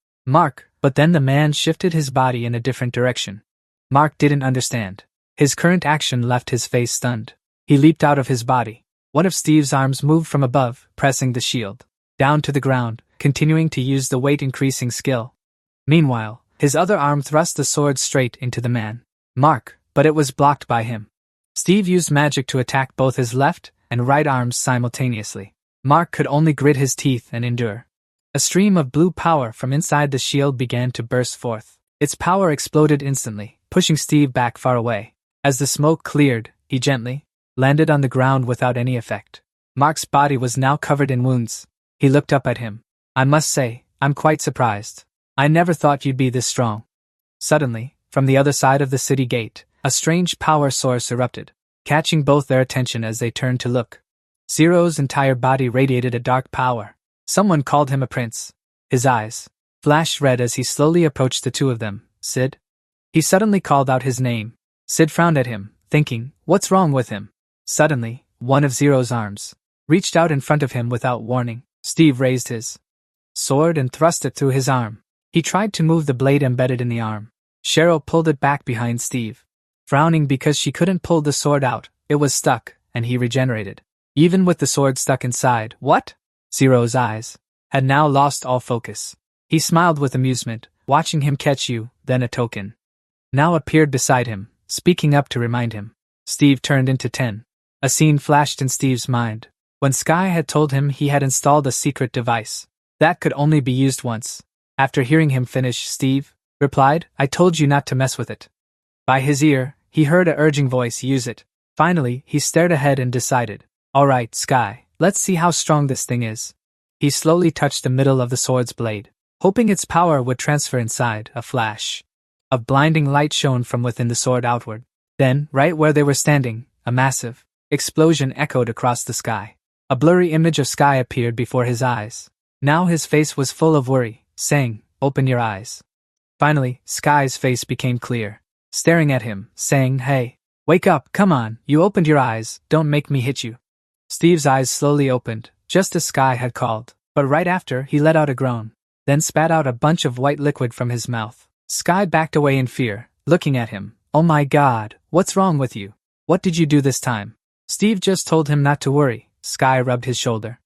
But then the man shifted his body in a different direction. Mark didn't understand. His current action left his face stunned. He leaped out of his body. One of Steve's arms moved from above, pressing the shield down to the ground, continuing to use the weight-increasing skill. Meanwhile, his other arm thrust the sword straight into the man. But it was blocked by him. Steve used magic to attack both his left and right arms simultaneously. Mark could only grit his teeth and endure. A stream of blue power from inside the shield began to burst forth. Its power exploded instantly, pushing Steve back far away. As the smoke cleared, he gently landed on the ground without any effect. Mark's body was now covered in wounds. He looked up at him. I must say, I'm quite surprised. I never thought you'd be this strong. Suddenly, from the other side of the city gate, a strange power source erupted, catching both their attention as they turned to look. Zero's entire body radiated a dark power. Someone called him a prince. His eyes flashed red as he slowly approached the two of them. Sid? He suddenly called out his name. Sid frowned at him, thinking, what's wrong with him? Suddenly, one of Zero's arms reached out in front of him without warning. Steve raised his sword and thrust it through his arm. He tried to move the blade embedded in the arm. Cheryl pulled it back behind Steve. Frowning because she couldn't pull the sword out, it was stuck, and he regenerated. Even with the sword stuck inside, what? Zero's eyes had now lost all focus. He smiled with amusement, watching him catch you, then a token now appeared beside him, speaking up to remind him. Steve turned into 10. A scene flashed in Steve's mind. When Sky had told him he had installed a secret device that could only be used once. After hearing him finish, Steve replied, I told you not to mess with it. By his ear, he heard a urging voice, use it. Finally, he stared ahead and decided, alright, Sky, let's see how strong this thing is. He slowly touched the middle of the sword's blade, hoping its power would transfer inside. A flash of blinding light shone from within the sword outward. Then, right where they were standing, a massive explosion echoed across the sky. A blurry image of Sky appeared before his eyes. Now his face was full of worry, saying, open your eyes. Finally, Sky's face became clear, staring at him, saying, hey, wake up, come on, you opened your eyes, don't make me hit you. Steve's eyes slowly opened, just as Sky had called, but right after he let out a groan, then spat out a bunch of white liquid from his mouth. Sky backed away in fear, looking at him. Oh my god, what's wrong with you? What did you do this time? Steve just told him not to worry. Sky rubbed his shoulder.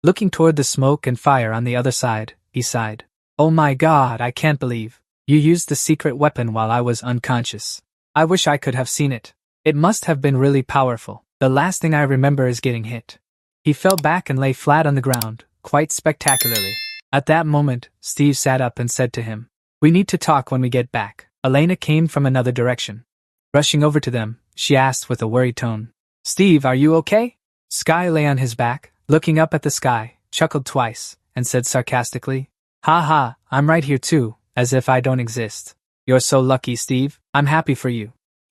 Looking toward the smoke and fire on the other side, he sighed. Oh my god, I can't believe you used the secret weapon while I was unconscious. I wish I could have seen it. It must have been really powerful. The last thing I remember is getting hit. He fell back and lay flat on the ground, quite spectacularly. At that moment, Steve sat up and said to him, "We need to talk when we get back." Elena came from another direction. Rushing over to them, she asked with a worried tone, "Steve, are you okay?" Sky lay on his back, looking up at the sky, chuckled twice, and said sarcastically, "Ha ha, I'm right here too, as if I don't exist. You're so lucky, Steve, I'm happy for you."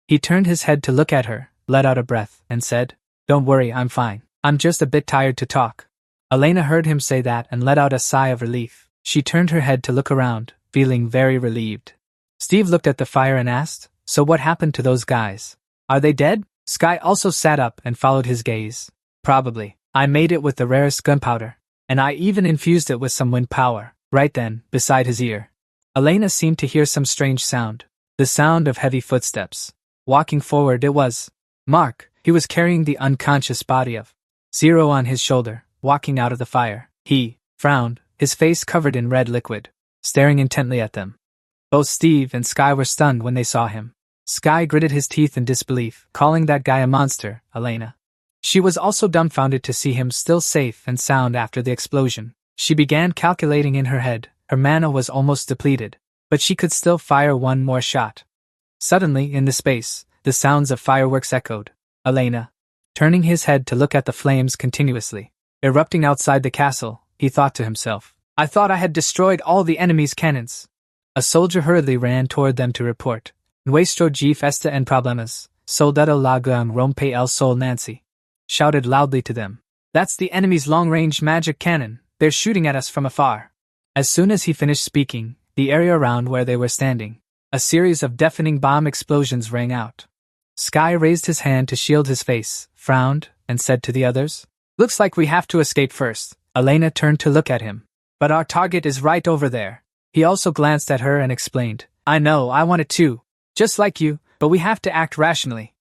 He turned his head to look at her, let out a breath, and said, "Don't worry, I'm fine. I'm just a bit tired to talk." Elena heard him say that and let out a sigh of relief. She turned her head to look around, feeling very relieved. Steve looked at the fire and asked, "So what happened to those guys? Are they dead?" Sky also sat up and followed his gaze. "Probably. I made it with the rarest gunpowder, and I even infused it with some wind power." Right then, beside his ear, Elena seemed to hear some strange sound. The sound of heavy footsteps. Walking forward, it was Mark. He was carrying the unconscious body of Zero on his shoulder, walking out of the fire. He frowned, his face covered in red liquid, staring intently at them. Both Steve and Sky were stunned when they saw him. Sky gritted his teeth in disbelief, calling that guy a monster, Elena. She was also dumbfounded to see him still safe and sound after the explosion. She began calculating in her head. Her mana was almost depleted, but she could still fire one more shot. Suddenly, in the space, the sounds of fireworks echoed. Elena, turning his head to look at the flames continuously erupting outside the castle, he thought to himself, "I thought I had destroyed all the enemy's cannons." A soldier hurriedly ran toward them to report, "Nuestro jefe está en problemas, soldado lagan rompe el sol." Nancy shouted loudly to them, "That's the enemy's long-range magic cannon. They're shooting at us from afar." As soon as he finished speaking, the area around where they were standing, a series of deafening bomb explosions rang out. Sky raised his hand to shield his face, frowned, and said to the others, "Looks like we have to escape first." Elena turned to look at him. "But our target is right over there." He also glanced at her and explained, "I know, I want it too. Just like you, but we have to act rationally."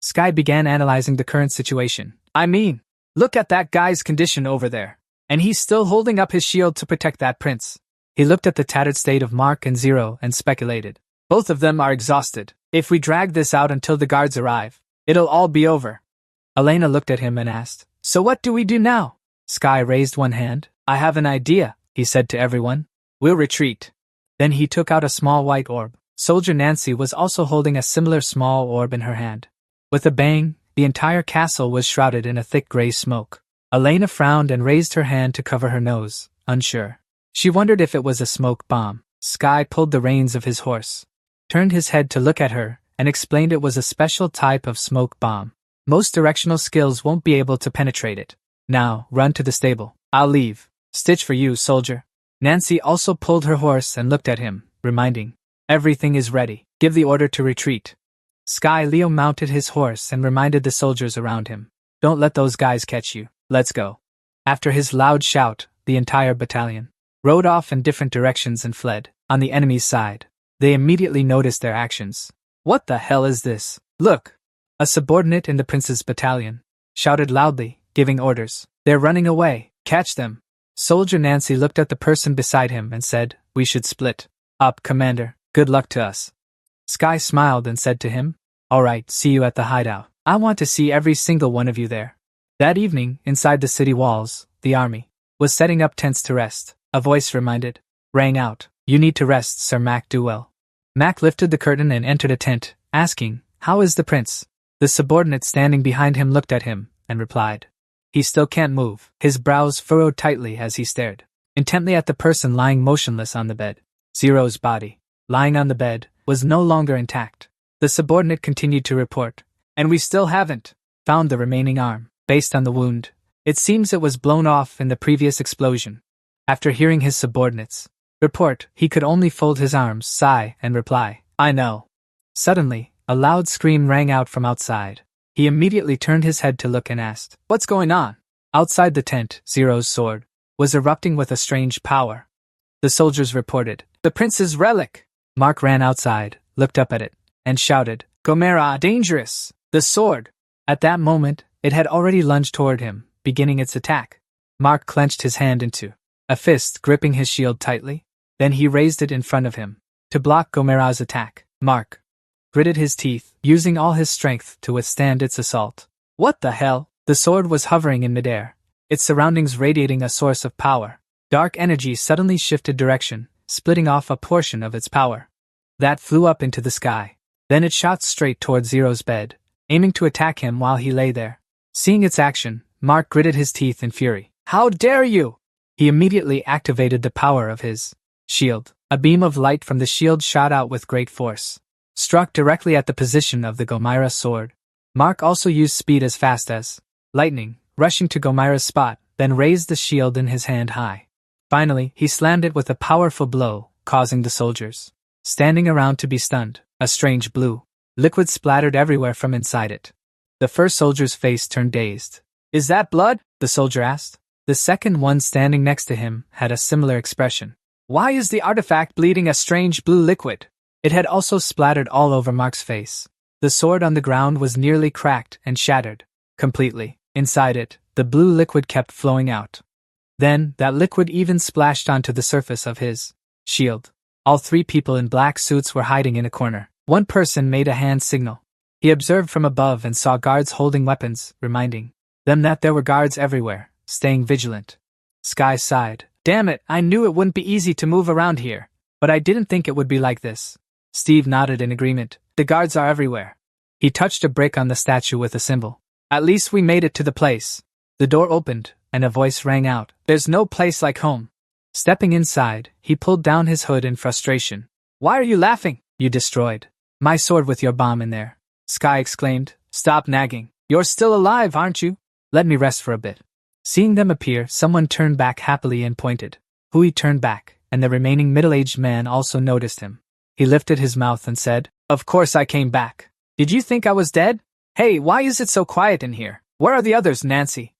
Sky began analyzing the current situation. "I mean, look at that guy's condition over there. And he's still holding up his shield to protect that prince." He looked at the tattered state of Mark and Zero and speculated, "Both of them are exhausted. If we drag this out until the guards arrive, it'll all be over." Elena looked at him and asked, "So what do we do now?" Sky raised one hand. "I have an idea," he said to everyone. "We'll retreat." Then he took out a small white orb. Soldier Nancy was also holding a similar small orb in her hand. With a bang, the entire castle was shrouded in a thick gray smoke. Elena frowned and raised her hand to cover her nose, unsure. She wondered if it was a smoke bomb. Sky pulled the reins of his horse, turned his head to look at her, and explained it was a special type of smoke bomb. Most directional skills won't be able to penetrate it. "Now, run to the stable. I'll leave. Stitch for you, soldier." Nancy also pulled her horse and looked at him, reminding, "Everything is ready. Give the order to retreat." Sky Leo mounted his horse and reminded the soldiers around him, "Don't let those guys catch you. Let's go." After his loud shout, the entire battalion rode off in different directions and fled. On the enemy's side, they immediately noticed their actions. "What the hell is this? Look!" A subordinate in the prince's battalion shouted loudly, giving orders. "They're running away. Catch them." Soldier Nancy looked at the person beside him and said, "We should split up, Commander. Good luck to us." Sky smiled and said to him, "All right, see you at the hideout. I want to see every single one of you there." That evening, inside the city walls, the army was setting up tents to rest. A voice rang out, "You need to rest, Sir Mac Duell." Mac lifted the curtain and entered a tent, asking, "How is the prince?" The subordinate standing behind him looked at him and replied, "He still can't move." His brows furrowed tightly as he stared intently at the person lying motionless on the bed. Zero's body, lying on the bed, was no longer intact. The subordinate continued to report, "And we still haven't found the remaining arm. Based on the wound, it seems it was blown off in the previous explosion." After hearing his subordinate's report, he could only fold his arms, sigh, and reply, "I know." Suddenly, a loud scream rang out from outside. He immediately turned his head to look and asked, "What's going on?" Outside the tent, Zero's sword was erupting with a strange power. The soldiers reported, "The prince's relic!" Mark ran outside, looked up at it, and shouted, "Gomera, dangerous! The sword!" At that moment, it had already lunged toward him, beginning its attack. Mark clenched his hand into a fist, gripping his shield tightly. Then he raised it in front of him to block Gomera's attack. Mark gritted his teeth, using all his strength to withstand its assault. What the hell? The sword was hovering in midair, its surroundings radiating a source of power. Dark energy suddenly shifted direction, splitting off a portion of its power. That flew up into the sky. Then it shot straight toward Zero's bed, aiming to attack him while he lay there. Seeing its action, Mark gritted his teeth in fury. How dare you! He immediately activated the power of his shield. A beam of light from the shield shot out with great force, struck directly at the position of the Gomira sword. Mark also used speed as fast as lightning, rushing to Gomira's spot, then raised the shield in his hand high. Finally, he slammed it with a powerful blow, causing the soldiers standing around to be stunned. A strange blue liquid splattered everywhere from inside it. The first soldier's face turned dazed. Is that blood? The soldier asked. The second one standing next to him had a similar expression. Why is the artifact bleeding a strange blue liquid? It had also splattered all over Mark's face. The sword on the ground was nearly cracked and shattered completely. Inside it, the blue liquid kept flowing out. Then, that liquid even splashed onto the surface of his shield. All three people in black suits were hiding in a corner. One person made a hand signal. He observed from above and saw guards holding weapons, reminding them that there were guards everywhere, staying vigilant. Sky sighed. Damn it, I knew it wouldn't be easy to move around here, but I didn't think it would be like this. Steve nodded in agreement. The guards are everywhere. He touched a brick on the statue with a symbol. At least we made it to the place. The door opened, and a voice rang out. There's no place like home. Stepping inside, he pulled down his hood in frustration. Why are you laughing? You destroyed my sword with your bomb in there. Sky exclaimed. Stop nagging. You're still alive, aren't you? Let me rest for a bit. Seeing them appear, someone turned back happily and pointed. Hui turned back, and the remaining middle-aged man also noticed him. He lifted his mouth and said, Of course I came back. Did you think I was dead? Hey, why is it so quiet in here? Where are the others, Nancy?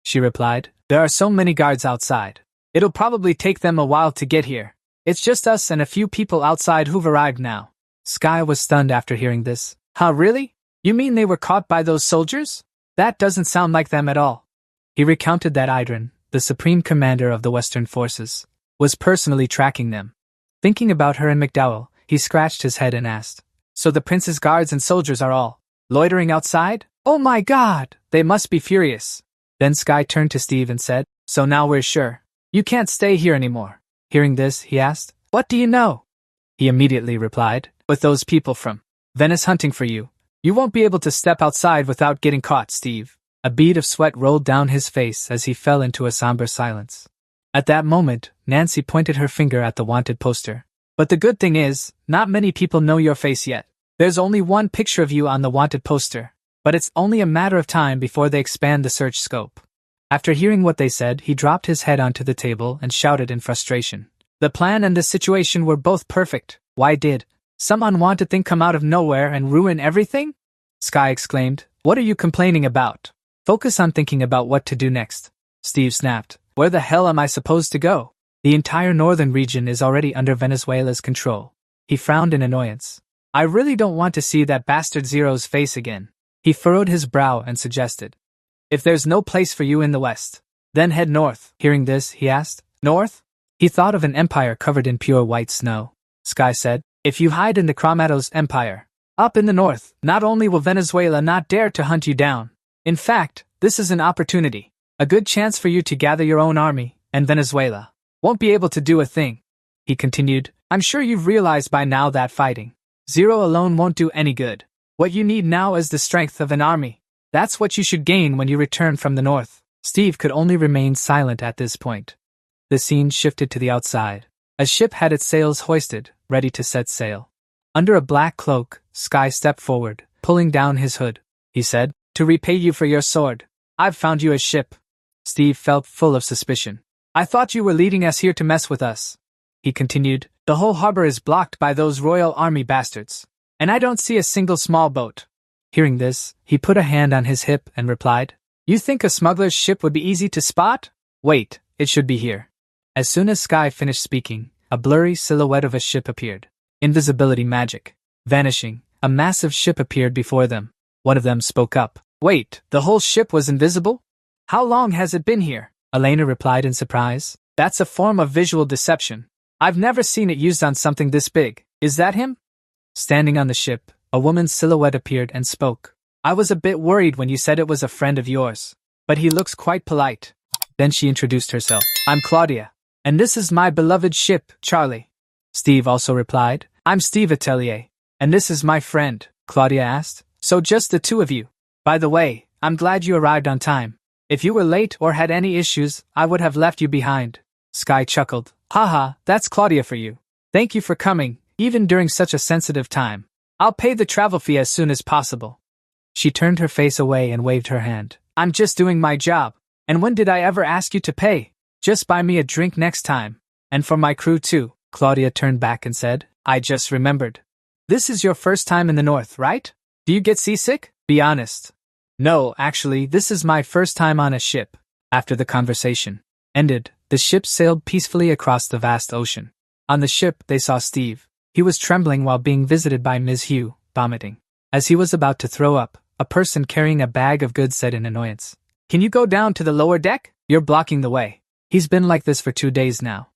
She replied, There are so many guards outside. It'll probably take them a while to get here. It's just us and a few people outside who've arrived now. Sky was stunned after hearing this. Huh, really? You mean they were caught by those soldiers? That doesn't sound like them at all. He recounted that Idrin, the supreme commander of the Western forces, was personally tracking them. Thinking about her and McDowell, he scratched his head and asked, So the prince's guards and soldiers are all loitering outside? Oh my god, they must be furious. Then Sky turned to Steve and said, So now we're sure. You can't stay here anymore. Hearing this, he asked, What do you know? He immediately replied, With those people from Venice hunting for you, you won't be able to step outside without getting caught, Steve. A bead of sweat rolled down his face as he fell into a somber silence. At that moment, Nancy pointed her finger at the wanted poster. But the good thing is, not many people know your face yet. There's only one picture of you on the wanted poster, but it's only a matter of time before they expand the search scope. After hearing what they said, he dropped his head onto the table and shouted in frustration. The plan and the situation were both perfect. Why did some unwanted thing come out of nowhere and ruin everything? Sky exclaimed, What are you complaining about? Focus on thinking about what to do next. Steve snapped. Where the hell am I supposed to go? The entire northern region is already under Venezuela's control. He frowned in annoyance. I really don't want to see that bastard Zero's face again. He furrowed his brow and suggested, If there's no place for you in the west, then head north. Hearing this, he asked, North? He thought of an empire covered in pure white snow. Sky said, If you hide in the Chromatos Empire, up in the north, not only will Venezuela not dare to hunt you down. In fact, this is an opportunity, a good chance for you to gather your own army, and Venezuela won't be able to do a thing. He continued, I'm sure you've realized by now that fighting Zero alone won't do any good. What you need now is the strength of an army. That's what you should gain when you return from the north. Steve could only remain silent at this point. The scene shifted to the outside. A ship had its sails hoisted, ready to set sail. Under a black cloak, Sky stepped forward, pulling down his hood. He said, To repay you for your sword, I've found you a ship. Steve felt full of suspicion. I thought you were leading us here to mess with us. He continued, The whole harbor is blocked by those Royal Army bastards, and I don't see a single small boat. Hearing this, he put a hand on his hip and replied, You think a smuggler's ship would be easy to spot? Wait, it should be here. As soon as Sky finished speaking, a blurry silhouette of a ship appeared. Invisibility magic. Vanishing, a massive ship appeared before them. One of them spoke up. Wait, the whole ship was invisible? How long has it been here? Elena replied in surprise. That's a form of visual deception. I've never seen it used on something this big. Is that him? Standing on the ship, a woman's silhouette appeared and spoke. I was a bit worried when you said it was a friend of yours, but he looks quite polite. Then she introduced herself. I'm Claudia. And this is my beloved ship, Charlie. Steve also replied. I'm Steve Atelier. And this is my friend, Claudia asked. So just the two of you. By the way, I'm glad you arrived on time. If you were late or had any issues, I would have left you behind. Sky chuckled. Haha, that's Claudia for you. Thank you for coming, even during such a sensitive time. I'll pay the travel fee as soon as possible. She turned her face away and waved her hand. I'm just doing my job. And when did I ever ask you to pay? Just buy me a drink next time. And for my crew too. Claudia turned back and said, I just remembered. This is your first time in the north, right? Do you get seasick? Be honest. No, actually, this is my first time on a ship. After the conversation ended, the ship sailed peacefully across the vast ocean. On the ship, they saw Steve. He was trembling while being visited by Ms. Hugh, vomiting. As he was about to throw up, a person carrying a bag of goods said in annoyance, Can you go down to the lower deck? You're blocking the way. He's been like this for 2 days now.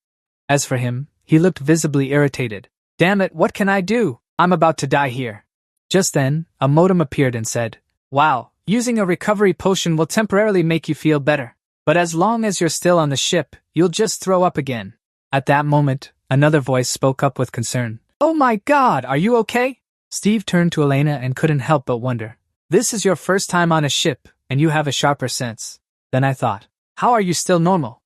As for him, he looked visibly irritated. Damn it, what can I do? I'm about to die here. Just then, a modem appeared and said, Wow, using a recovery potion will temporarily make you feel better. But as long as you're still on the ship, you'll just throw up again. At that moment, another voice spoke up with concern. Oh my God, are you okay? Steve turned to Elena and couldn't help but wonder. This is your first time on a ship, and you have a sharper sense. Then I thought, how are you still normal?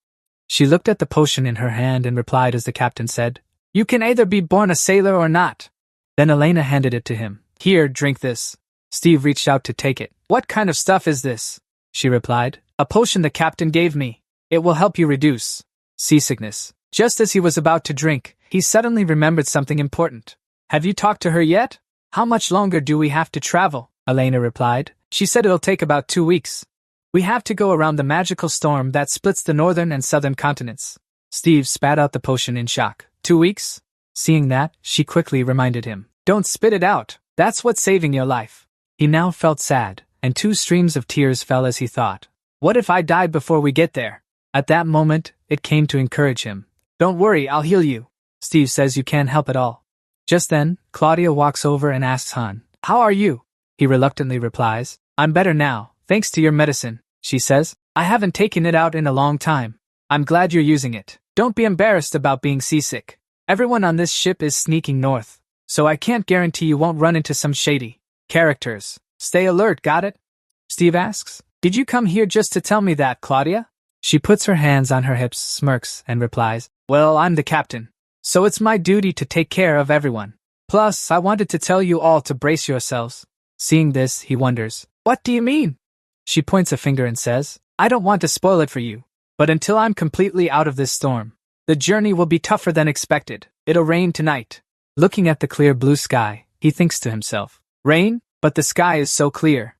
She looked at the potion in her hand and replied as the captain said, You can either be born a sailor or not. Then Elena handed it to him. Here, drink this. Steve reached out to take it. What kind of stuff is this? She replied. A potion the captain gave me. It will help you reduce seasickness. Just as he was about to drink, he suddenly remembered something important. Have you talked to her yet? How much longer do we have to travel? Elena replied. She said it'll take about 2 weeks. We have to go around the magical storm that splits the northern and southern continents. Steve spat out the potion in shock. 2 weeks? Seeing that, she quickly reminded him. Don't spit it out. That's what's saving your life. He now felt sad, and 2 streams of tears fell as he thought. What if I died before we get there? At that moment, it came to encourage him. Don't worry, I'll heal you. Steve says you can't help at all. Just then, Claudia walks over and asks Han, How are you? He reluctantly replies, I'm better now, thanks to your medicine. She says, I haven't taken it out in a long time. I'm glad you're using it. Don't be embarrassed about being seasick. Everyone on this ship is sneaking north, so I can't guarantee you won't run into some shady characters. Stay alert, got it? Steve asks, Did you come here just to tell me that, Claudia? She puts her hands on her hips, smirks, and replies, Well, I'm the captain, so it's my duty to take care of everyone. Plus, I wanted to tell you all to brace yourselves. Seeing this, he wonders, What do you mean? She points a finger and says, I don't want to spoil it for you, but until I'm completely out of this storm, the journey will be tougher than expected. It'll rain tonight. Looking at the clear blue sky, he thinks to himself, Rain? But the sky is so clear.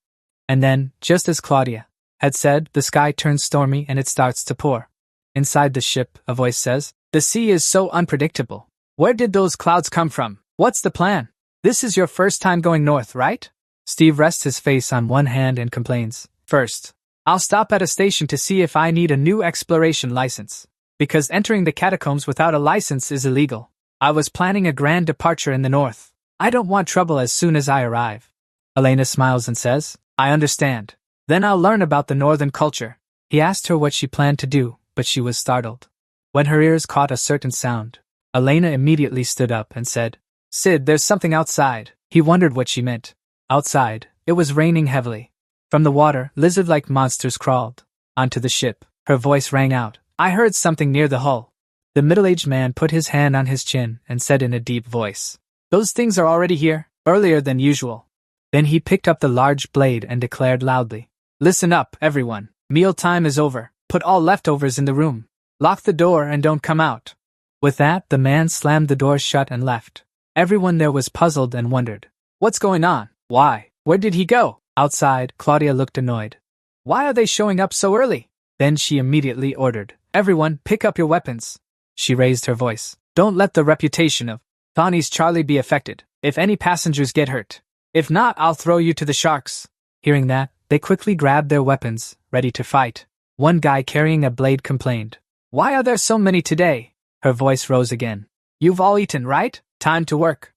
And then, just as Claudia had said, the sky turns stormy and it starts to pour. Inside the ship, a voice says, The sea is so unpredictable. Where did those clouds come from? What's the plan? This is your first time going north, right? Steve rests his face on one hand and complains, First, I'll stop at a station to see if I need a new exploration license. Because entering the catacombs without a license is illegal. I was planning a grand departure in the north. I don't want trouble as soon as I arrive. Elena smiles and says, I understand. Then I'll learn about the northern culture. He asked her what she planned to do, but she was startled. When her ears caught a certain sound, Elena immediately stood up and said, Sid, there's something outside. He wondered what she meant. Outside, it was raining heavily. From the water, lizard-like monsters crawled onto the ship. Her voice rang out, I heard something near the hull. The middle-aged man put his hand on his chin and said in a deep voice, Those things are already here, earlier than usual. Then he picked up the large blade and declared loudly, Listen up, everyone. Mealtime is over. Put all leftovers in the room. Lock the door and don't come out. With that, the man slammed the door shut and left. Everyone there was puzzled and wondered, What's going on? Why? Where did he go? Outside, Claudia looked annoyed. Why are they showing up so early? Then she immediately ordered, Everyone, pick up your weapons. She raised her voice. Don't let the reputation of Thawne's Charlie be affected. If any passengers get hurt. If not, I'll throw you to the sharks. Hearing that, they quickly grabbed their weapons, ready to fight. One guy carrying a blade complained, Why are there so many today? Her voice rose again. You've all eaten, right? Time to work.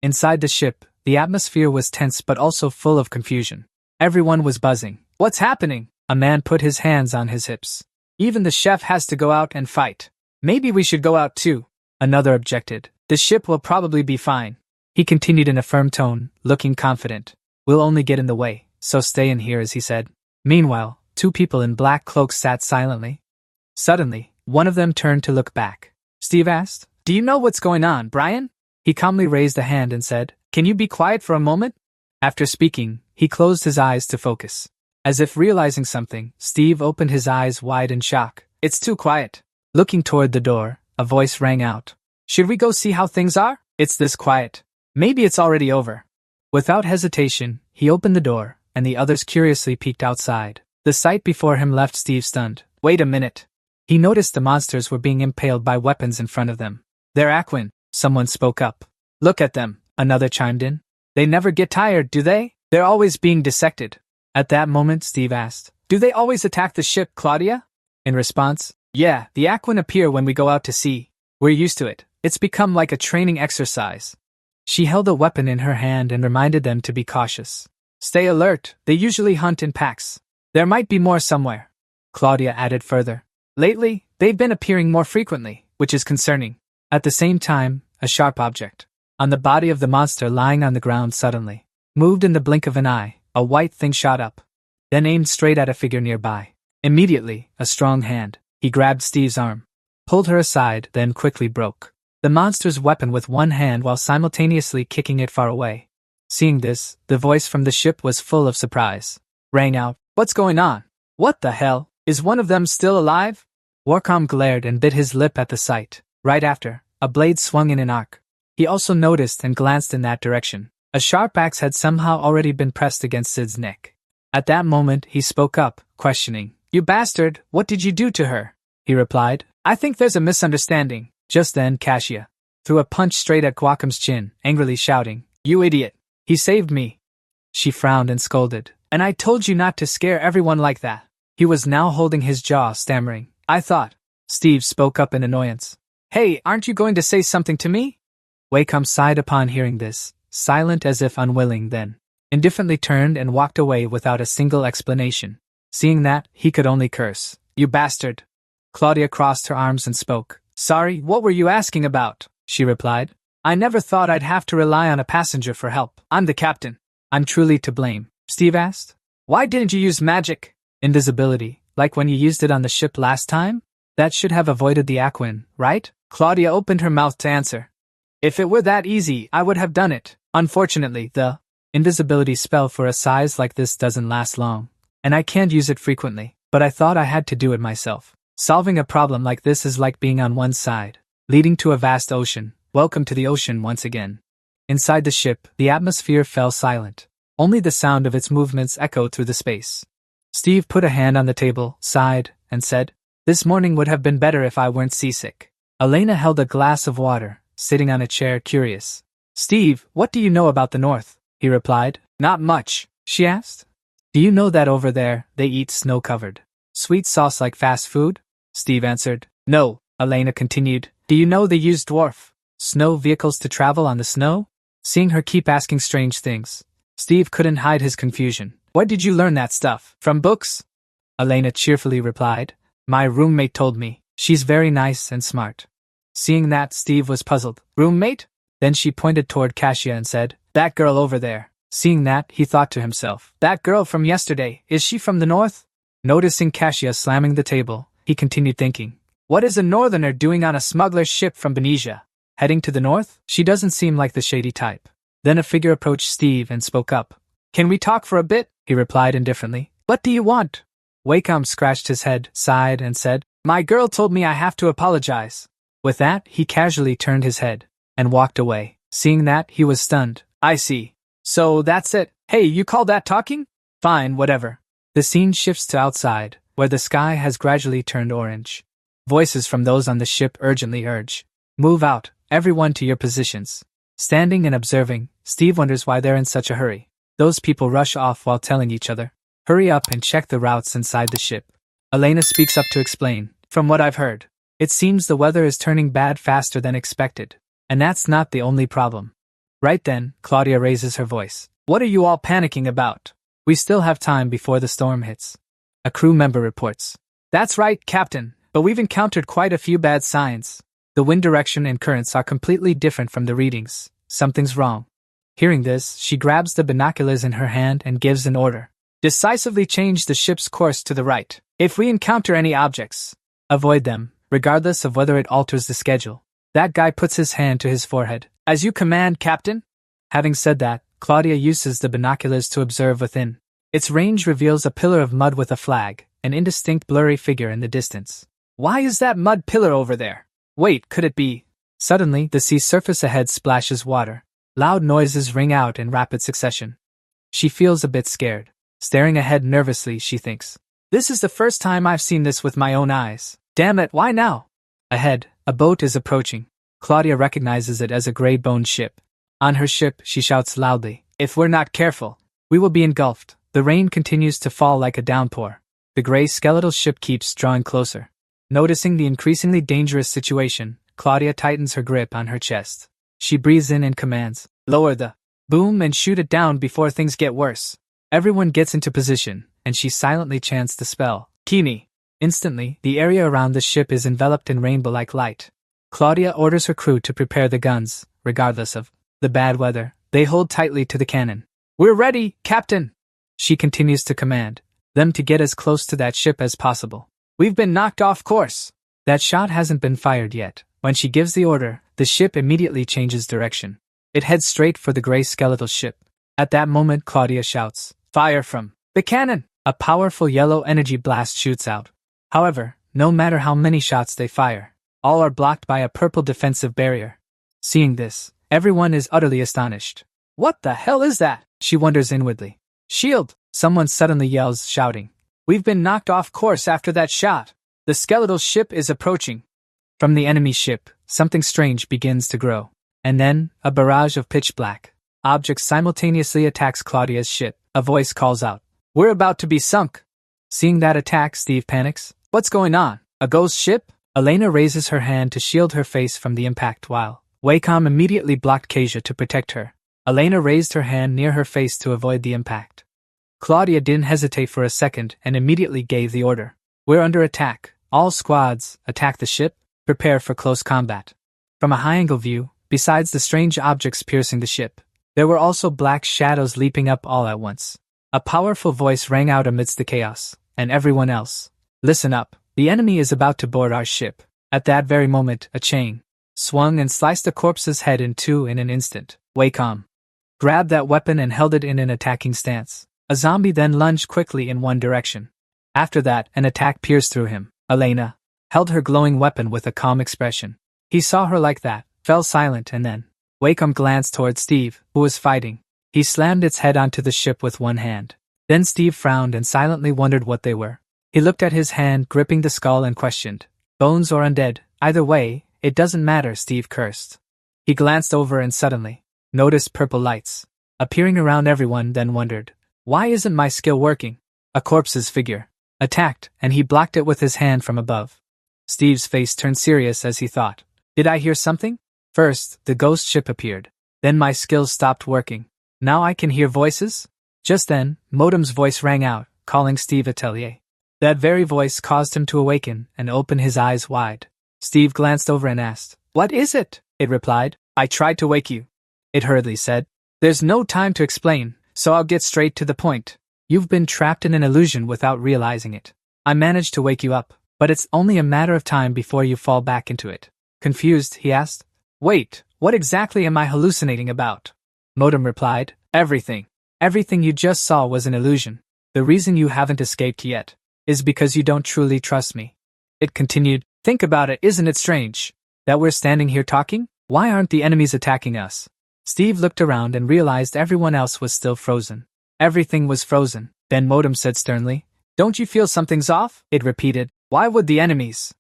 Inside the ship, the atmosphere was tense but also full of confusion. Everyone was buzzing. What's happening? A man put his hands on his hips. Even the chef has to go out and fight. Maybe we should go out too. Another objected. The ship will probably be fine. He continued in a firm tone, looking confident. We'll only get in the way, so stay in here, as he said. Meanwhile, two people in black cloaks sat silently. Suddenly, one of them turned to look back. Steve asked, "Do you know what's going on, Brian?" He calmly raised a hand and said, "Can you be quiet for a moment?" After speaking, he closed his eyes to focus. As if realizing something, Steve opened his eyes wide in shock. "It's too quiet." Looking toward the door, a voice rang out. "Should we go see how things are? It's this quiet. Maybe it's already over." Without hesitation, he opened the door, and the others curiously peeked outside. The sight before him left Steve stunned. Wait a minute. He noticed the monsters were being impaled by weapons in front of them. "They're Aquan," someone spoke up. "Look at them," another chimed in. "They never get tired, do they? They're always being dissected." At that moment, Steve asked, "Do they always attack the ship, Claudia?" In response, "Yeah, the Aquan appear when we go out to sea. We're used to it. It's become like a training exercise." She held a weapon in her hand and reminded them to be cautious. "Stay alert, they usually hunt in packs. There might be more somewhere." Claudia added further. "Lately, they've been appearing more frequently, which is concerning." At the same time, a sharp object on the body of the monster lying on the ground suddenly moved in the blink of an eye. A white thing shot up, then aimed straight at a figure nearby. Immediately, a strong hand. He grabbed Steve's arm, pulled her aside, then quickly broke the monster's weapon with one hand while simultaneously kicking it far away. Seeing this, the voice from the ship was full of surprise. Rang out, "What's going on? What the hell? Is one of them still alive?" Warcom glared and bit his lip at the sight. Right after, a blade swung in an arc. He also noticed and glanced in that direction. A sharp axe had somehow already been pressed against Sid's neck. At that moment, he spoke up, questioning, "You bastard, what did you do to her?" He replied, "I think there's a misunderstanding." Just then, Cassia threw a punch straight at Guacam's chin, angrily shouting, "You idiot! He saved me!" She frowned and scolded, "And I told you not to scare everyone like that." He was now holding his jaw, stammering, "I thought." Steve spoke up in annoyance. "Hey, aren't you going to say something to me?" Wacom sighed upon hearing this, silent as if unwilling, then indifferently turned and walked away without a single explanation. Seeing that, he could only curse. "You bastard!" Claudia crossed her arms and spoke. "Sorry, what were you asking about?" she replied. "I never thought I'd have to rely on a passenger for help. I'm the captain." "I'm truly to blame," Steve asked. "Why didn't you use magic?" "Invisibility, like when you used it on the ship last time? That should have avoided the Aquan, right?" Claudia opened her mouth to answer. "If it were that easy, I would have done it. Unfortunately, the invisibility spell for a size like this doesn't last long, and I can't use it frequently, but I thought I had to do it myself. Solving a problem like this is like being on one side, leading to a vast ocean. Welcome to the ocean once again." Inside the ship, the atmosphere fell silent. Only the sound of its movements echoed through the space. Steve put a hand on the table, sighed, and said, "This morning would have been better if I weren't seasick." Elena held a glass of water, sitting on a chair, curious. "Steve, what do you know about the North?" he replied. "Not much," she asked. "Do you know that over there, they eat snow-covered sweet sauce like fast food?" Steve answered. "No," Elena continued. "Do you know they use dwarf snow vehicles to travel on the snow?" Seeing her keep asking strange things, Steve couldn't hide his confusion. "Where did you learn that stuff? From books?" Elena cheerfully replied. "My roommate told me. She's very nice and smart." Seeing that, Steve was puzzled. "Roommate?" Then she pointed toward Cassia and said, "That girl over there." Seeing that, he thought to himself, "That girl from yesterday, is she from the North?" Noticing Cassia slamming the table, he continued thinking, "What is a northerner doing on a smuggler's ship from Benicia? Heading to the north? She doesn't seem like the shady type." Then a figure approached Steve and spoke up. "Can we talk for a bit?" he replied indifferently. "What do you want?" Wacom scratched his head, sighed, and said, "My girl told me I have to apologize." With that, he casually turned his head and walked away. Seeing that, he was stunned. "I see. So that's it. Hey, you call that talking? Fine, whatever." The scene shifts to outside, where the sky has gradually turned orange. Voices from those on the ship urgently urge, "Move out, everyone to your positions." Standing and observing, Steve wonders why they're in such a hurry. Those people rush off while telling each other, "Hurry up and check the routes inside the ship." Elena speaks up to explain, "From what I've heard, it seems the weather is turning bad faster than expected. And that's not the only problem." Right then, Claudia raises her voice. "What are you all panicking about? We still have time before the storm hits." A crew member reports, "That's right, Captain, but we've encountered quite a few bad signs. The wind direction and currents are completely different from the readings. Something's wrong. Hearing this, she grabs the binoculars in her hand and gives an order. Decisively change the ship's course to the right. If we encounter any objects, avoid them, regardless of whether it alters the schedule. That guy puts his hand to his forehead. As you command, Captain. Having said that, Claudia uses the binoculars to observe within. Its range reveals a pillar of mud with a flag, an indistinct blurry figure in the distance. Why is that mud pillar over there? Wait, could it be? Suddenly, the sea surface ahead splashes water. Loud noises ring out in rapid succession. She feels a bit scared. Staring ahead nervously, she thinks, this is the first time I've seen this with my own eyes. Damn it, why now? Ahead, a boat is approaching. Claudia recognizes it as a gray-boned ship. On her ship, she shouts loudly, if we're not careful, we will be engulfed. The rain continues to fall like a downpour. The gray skeletal ship keeps drawing closer. Noticing the increasingly dangerous situation, Claudia tightens her grip on her chest. She breathes in and commands, lower the boom and shoot it down before things get worse. Everyone gets into position, and she silently chants the spell, Kini. Instantly, the area around the ship is enveloped in rainbow-like light. Claudia orders her crew to prepare the guns, regardless of the bad weather. They hold tightly to the cannon. We're ready, Captain! She continues to command them to get as close to that ship as possible. We've been knocked off course. That shot hasn't been fired yet. When she gives the order, the ship immediately changes direction. It heads straight for the gray skeletal ship. At that moment, Claudia shouts, fire from the cannon! A powerful yellow energy blast shoots out. However, no matter how many shots they fire, all are blocked by a purple defensive barrier. Seeing this, everyone is utterly astonished. What the hell is that? She wonders inwardly. Shield! Someone suddenly yells, shouting. We've been knocked off course after that shot. The skeletal ship is approaching. From the enemy ship, something strange begins to grow. And then, a barrage of pitch black objects simultaneously attacks Claudia's ship. A voice calls out, we're about to be sunk. Seeing that attack, Steve panics. What's going on? A ghost ship? Elena raises her hand to shield her face from the impact while Wacom immediately blocked Kasia to protect her. Elena raised her hand near her face to avoid the impact. Claudia didn't hesitate for a second and immediately gave the order. We're under attack. All squads, attack the ship. Prepare for close combat. From a high-angle view, besides the strange objects piercing the ship, there were also black shadows leaping up all at once. A powerful voice rang out amidst the chaos, and everyone else. Listen up, the enemy is about to board our ship. At that very moment, a chain swung and sliced the corpse's head in two in an instant. Wacom grabbed that weapon and held it in an attacking stance. A zombie then lunged quickly in one direction. After that, an attack pierced through him. Elena held her glowing weapon with a calm expression. He saw her like that, fell silent, and then Wacom glanced toward Steve, who was fighting. He slammed its head onto the ship with one hand. Then Steve frowned and silently wondered what they were. He looked at his hand gripping the skull and questioned, bones or undead, either way, it doesn't matter, Steve cursed. He glanced over and suddenly noticed purple lights appearing around everyone, then wondered, why isn't my skill working? A corpse's figure attacked, and he blocked it with his hand from above. Steve's face turned serious as he thought, did I hear something? First, the ghost ship appeared. Then my skills stopped working. Now I can hear voices? Just then, Modem's voice rang out, calling Steve Atelier. That very voice caused him to awaken and open his eyes wide. Steve glanced over and asked, what is it? It replied, I tried to wake you. It hurriedly said, there's no time to explain, so I'll get straight to the point. You've been trapped in an illusion without realizing it. I managed to wake you up, but it's only a matter of time before you fall back into it. Confused, he asked, wait, what exactly am I hallucinating about? Modem replied, everything. Everything you just saw was an illusion. The reason you haven't escaped yet is because you don't truly trust me. It continued, think about it, isn't it strange that we're standing here talking? Why aren't the enemies attacking us? Steve looked around and realized everyone else was still frozen. Everything was frozen. Then Modem said sternly, don't you feel something's off? It repeated, why would the enemies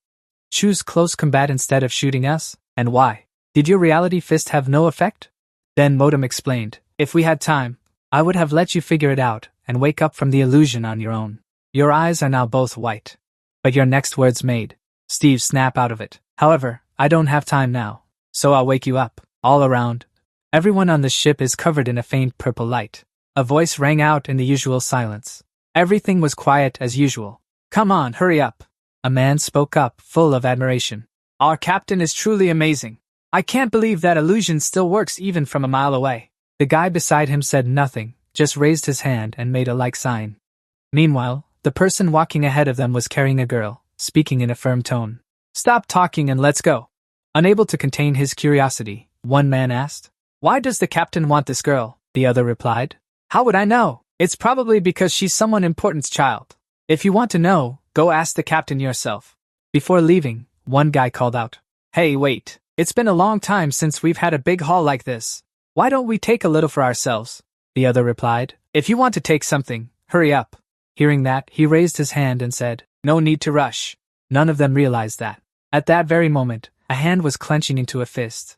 choose close combat instead of shooting us? And why? Did your reality fist have no effect? Then Modem explained, if we had time, I would have let you figure it out and wake up from the illusion on your own. Your eyes are now both white. But your next words made Steve snap out of it. However, I don't have time now, so I'll wake you up. All around, everyone on the ship is covered in a faint purple light. A voice rang out in the usual silence. Everything was quiet as usual. Come on, hurry up. A man spoke up, full of admiration. Our captain is truly amazing. I can't believe that illusion still works even from a mile away. The guy beside him said nothing, just raised his hand and made a like sign. Meanwhile, the person walking ahead of them was carrying a girl, speaking in a firm tone. Stop talking and let's go. Unable to contain his curiosity, one man asked. Why does the captain want this girl? The other replied. How would I know? It's probably because she's someone important's child. If you want to know, go ask the captain yourself. Before leaving, one guy called out. Hey, wait. It's been a long time since we've had a big haul like this. Why don't we take a little for ourselves? The other replied. If you want to take something, hurry up. Hearing that, he raised his hand and said, No need to rush. None of them realized that. At that very moment, a hand was clenching into a fist.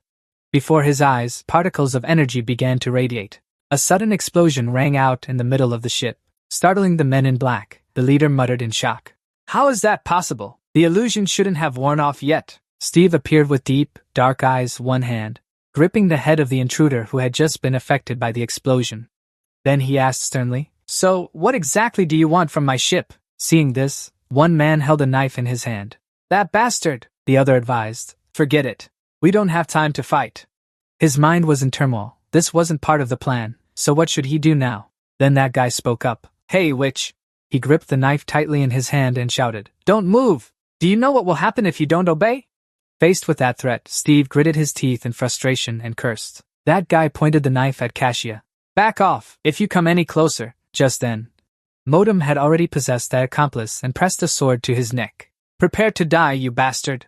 Before his eyes, particles of energy began to radiate. A sudden explosion rang out in the middle of the ship, startling the men in black. The leader muttered in shock. How is that possible? The illusion shouldn't have worn off yet. Steve appeared with deep, dark eyes, one hand gripping the head of the intruder who had just been affected by the explosion. Then he asked sternly, So, what exactly do you want from my ship? Seeing this, one man held a knife in his hand. That bastard, the other advised. Forget it. We don't have time to fight. His mind was in turmoil. This wasn't part of the plan, so what should he do now? Then that guy spoke up. Hey, witch. He gripped the knife tightly in his hand and shouted, Don't move! Do you know what will happen if you don't obey? Faced with that threat, Steve gritted his teeth in frustration and cursed. That guy pointed the knife at Cassia. Back off, if you come any closer. Just then, Modem had already possessed that accomplice and pressed a sword to his neck. Prepare to die, you bastard.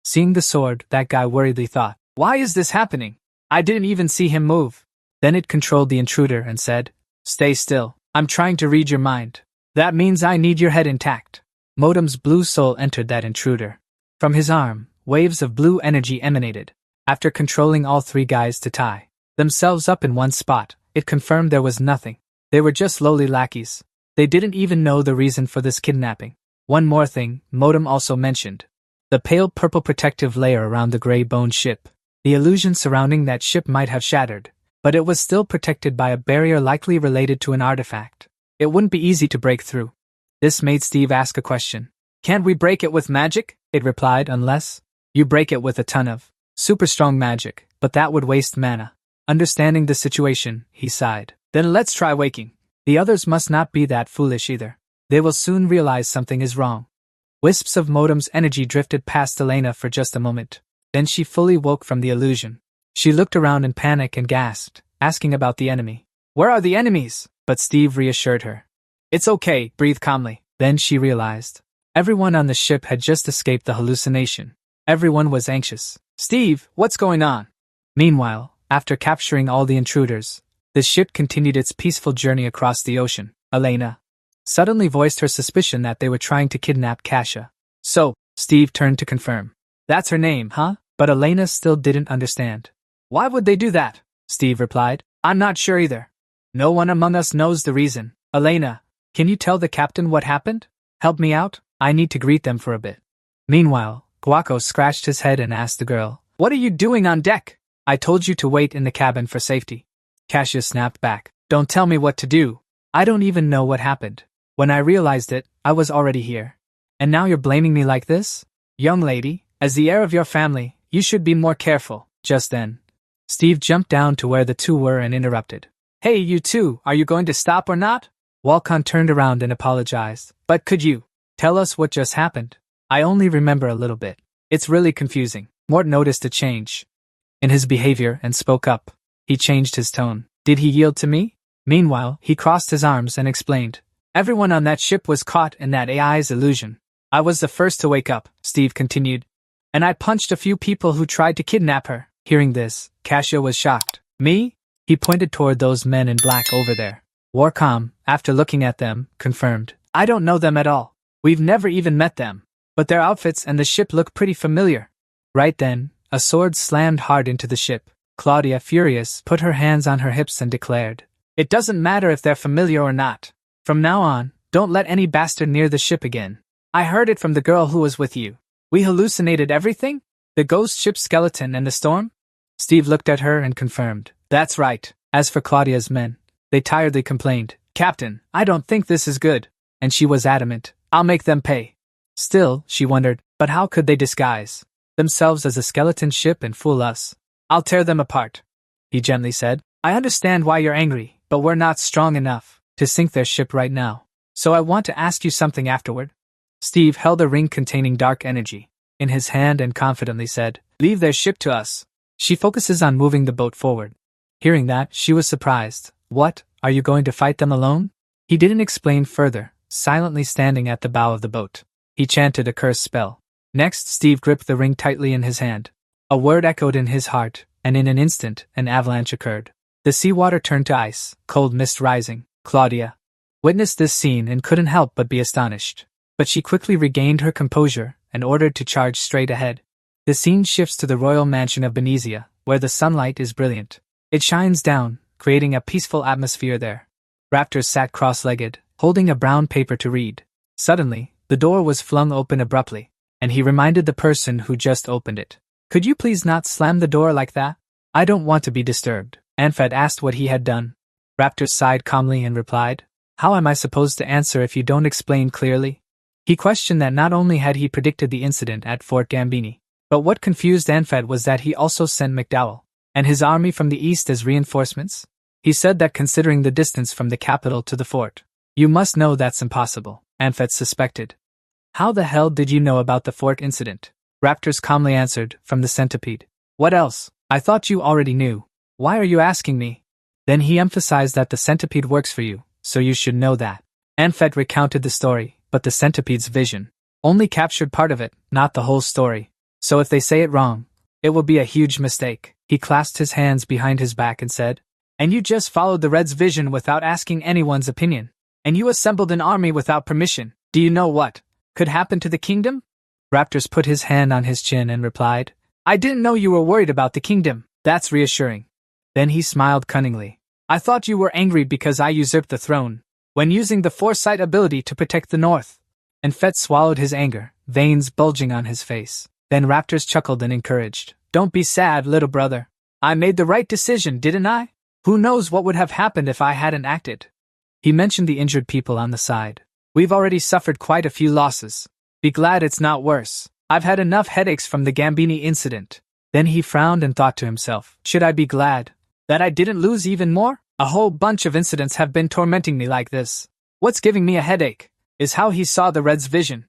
Seeing the sword, that guy worriedly thought, Why is this happening? I didn't even see him move. Then it controlled the intruder and said, Stay still, I'm trying to read your mind. That means I need your head intact. Modem's blue soul entered that intruder. From his arm, waves of blue energy emanated. After controlling all three guys to tie themselves up in one spot, it confirmed there was nothing. They were just lowly lackeys. They didn't even know the reason for this kidnapping. One more thing, Modem also mentioned. The pale purple protective layer around the gray bone ship. The illusion surrounding that ship might have shattered, but it was still protected by a barrier likely related to an artifact. It wouldn't be easy to break through. This made Steve ask a question. Can't we break it with magic? It replied, unless you break it with a ton of super strong magic, but that would waste mana. Understanding the situation, he sighed. Then let's try waking. The others must not be that foolish either. They will soon realize something is wrong. Wisps of Modem's energy drifted past Elena for just a moment. Then she fully woke from the illusion. She looked around in panic and gasped, asking about the enemy. Where are the enemies? But Steve reassured her. It's okay, breathe calmly. Then she realized. Everyone on the ship had just escaped the hallucination. Everyone was anxious. Steve, what's going on? Meanwhile, after capturing all the intruders, the ship continued its peaceful journey across the ocean. Elena suddenly voiced her suspicion that they were trying to kidnap Kasia. So, Steve turned to confirm. That's her name, huh? But Elena still didn't understand. Why would they do that? Steve replied. I'm not sure either. No one among us knows the reason. Elena, can you tell the captain what happened? Help me out? I need to greet them for a bit. Meanwhile, Guaco scratched his head and asked the girl, What are you doing on deck? I told you to wait in the cabin for safety. Kasia snapped back. Don't tell me what to do. I don't even know what happened. When I realized it, I was already here. And now you're blaming me like this? Young lady, as the heir of your family, you should be more careful. Just then, Steve jumped down to where the two were and interrupted. Hey, you two, are you going to stop or not? Walcon turned around and apologized. But could you tell us what just happened? I only remember a little bit. It's really confusing. Mort noticed a change in his behavior and spoke up. He changed his tone. Did he yield to me? Meanwhile, he crossed his arms and explained. Everyone on that ship was caught in that AI's illusion. I was the first to wake up, Steve continued. And I punched a few people who tried to kidnap her. Hearing this, Kasia was shocked. Me? He pointed toward those men in black over there. Warcom, after looking at them, confirmed. I don't know them at all. We've never even met them. But their outfits and the ship look pretty familiar. Right then, a sword slammed hard into the ship. Claudia, furious, put her hands on her hips and declared. It doesn't matter if they're familiar or not. From now on, don't let any bastard near the ship again. I heard it from the girl who was with you. We hallucinated everything? The ghost ship skeleton and the storm? Steve looked at her and confirmed. That's right. As for Claudia's men, they tiredly complained. Captain, I don't think this is good. And she was adamant. I'll make them pay. Still, she wondered, but how could they disguise themselves as a skeleton ship and fool us? I'll tear them apart, he gently said. I understand why you're angry, but we're not strong enough to sink their ship right now. So I want to ask you something afterward. Steve held a ring containing dark energy in his hand and confidently said, leave their ship to us. She focuses on moving the boat forward. Hearing that, she was surprised. What, are you going to fight them alone? He didn't explain further, silently standing at the bow of the boat. He chanted a curse spell. Next, Steve gripped the ring tightly in his hand. A word echoed in his heart, and in an instant, an avalanche occurred. The seawater turned to ice, cold mist rising. Claudia witnessed this scene and couldn't help but be astonished. But she quickly regained her composure and ordered to charge straight ahead. The scene shifts to the royal mansion of Benezia, where the sunlight is brilliant. It shines down, creating a peaceful atmosphere there. Raptor sat cross-legged, holding a brown paper to read. Suddenly, the door was flung open abruptly, and he reminded the person who just opened it. Could you please not slam the door like that? I don't want to be disturbed. Anfet asked what he had done. Raptor sighed calmly and replied, how am I supposed to answer if you don't explain clearly? He questioned that not only had he predicted the incident at Fort Gambini, but what confused Anfet was that he also sent McDowell and his army from the east as reinforcements. He said that considering the distance from the capital to the fort, you must know that's impossible, Anfet suspected. How the hell did you know about the fort incident? Raptors calmly answered, from the centipede. What else? I thought you already knew. Why are you asking me? Then he emphasized that the centipede works for you, so you should know that. Anfet recounted the story, but the centipede's vision only captured part of it, not the whole story. So if they say it wrong, it will be a huge mistake. He clasped his hands behind his back and said, and you just followed the Red's vision without asking anyone's opinion. And you assembled an army without permission. Do you know what could happen to the kingdom? Raptors put his hand on his chin and replied, I didn't know you were worried about the kingdom. That's reassuring. Then he smiled cunningly. I thought you were angry because I usurped the throne, when using the foresight ability to protect the north. And Fett swallowed his anger, veins bulging on his face. Then Raptors chuckled and encouraged, don't be sad, little brother. I made the right decision, didn't I? Who knows what would have happened if I hadn't acted? He mentioned the injured people on the side. We've already suffered quite a few losses. Be glad it's not worse. I've had enough headaches from the Gambini incident. Then he frowned and thought to himself, should I be glad that I didn't lose even more? A whole bunch of incidents have been tormenting me like this. What's giving me a headache is how he saw the Red's vision.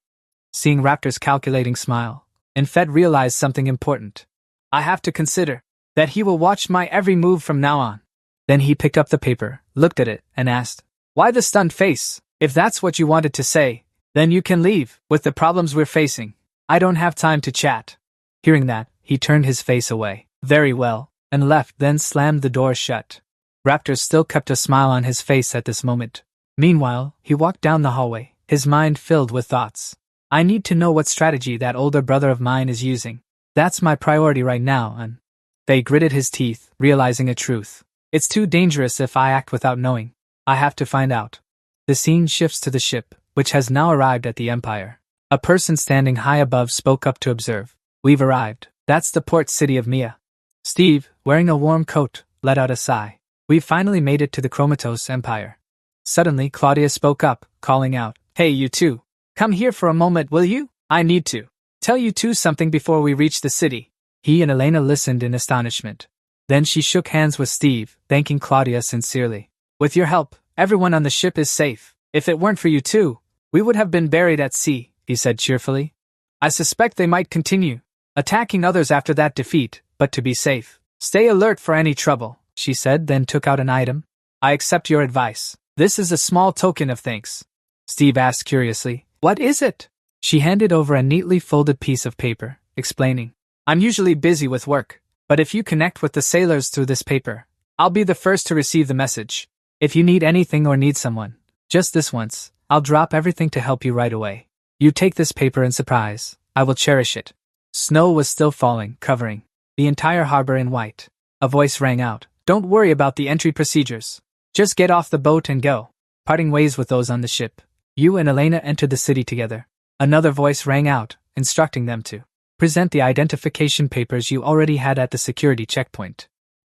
Seeing Raptor's calculating smile, Fed realized something important. I have to consider that he will watch my every move from now on. Then he picked up the paper, looked at it, and asked, why the stunned face? If that's what you wanted to say, then you can leave. With the problems we're facing, I don't have time to chat. Hearing that, he turned his face away. Very well, and left, then slammed the door shut. Raptor still kept a smile on his face at this moment. Meanwhile, he walked down the hallway, his mind filled with thoughts. I need to know what strategy that older brother of mine is using. That's my priority right now, and They gritted his teeth, realizing a truth. It's too dangerous if I act without knowing. I have to find out. The scene shifts to the ship, which has now arrived at the Empire. A person standing high above spoke up to observe. We've arrived. That's the port city of Mia. Steve, wearing a warm coat, let out a sigh. We've finally made it to the Chromatos Empire. Suddenly, Claudia spoke up, calling out, Hey, you two. Come here for a moment, will you? I need to tell you two something before we reach the city. He and Elena listened in astonishment. Then she shook hands with Steve, thanking Claudia sincerely. With your help, everyone on the ship is safe. If it weren't for you two, we would have been buried at sea, he said cheerfully. I suspect they might continue attacking others after that defeat, but to be safe, stay alert for any trouble, she said, then took out an item. I accept your advice. This is a small token of thanks. Steve asked curiously, What is it? She handed over a neatly folded piece of paper, explaining, I'm usually busy with work, but if you connect with the sailors through this paper, I'll be the first to receive the message. If you need anything or need someone, just this once, I'll drop everything to help you right away. You take this paper in surprise. I will cherish it. Snow was still falling, covering the entire harbor in white. A voice rang out, Don't worry about the entry procedures. Just get off the boat and go. Parting ways with those on the ship, you and Elena entered the city together. Another voice rang out, instructing them to present the identification papers you already had at the security checkpoint.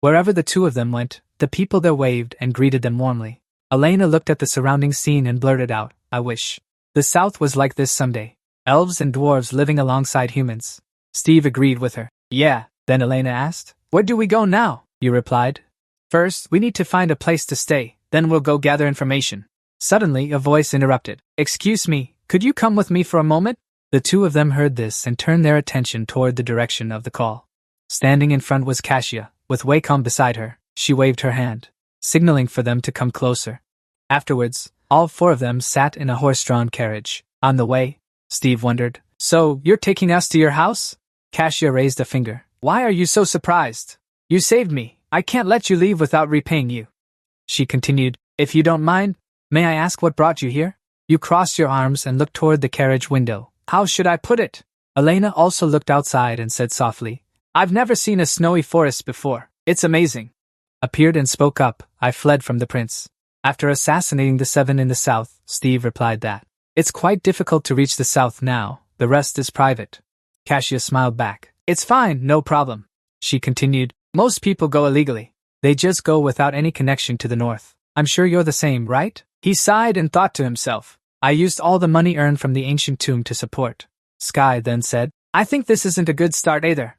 Wherever the two of them went, the people there waved and greeted them warmly. Elena looked at the surrounding scene and blurted out, I wish the South was like this someday. elves and dwarves living alongside humans. Steve agreed with her. Yeah, then Elena asked. Where do we go now? You replied. First, we need to find a place to stay, then we'll go gather information. Suddenly, a voice interrupted. Excuse me, could you come with me for a moment? The two of them heard this and turned their attention toward the direction of the call. Standing in front was Cassia, with Wacom beside her. She waved her hand, signaling for them to come closer. Afterwards, all four of them sat in a horse-drawn carriage. On the way, Steve wondered, So, you're taking us to your house? Cassia raised a finger. Why are you so surprised? You saved me. I can't let you leave without repaying you. She continued, If you don't mind, may I ask what brought you here? You crossed your arms and looked toward the carriage window. How should I put it? Elena also looked outside and said softly, I've never seen a snowy forest before. It's amazing. Appeared and spoke up, I fled from the prince. After assassinating the 7 in the south, Steve replied that. It's quite difficult to reach the south now, the rest is private. Cassia smiled back. It's fine, no problem. She continued, Most people go illegally. They just go without any connection to the north. I'm sure you're the same, right? He sighed and thought to himself. I used all the money earned from the ancient tomb to support. Sky then said, I think this isn't a good start either.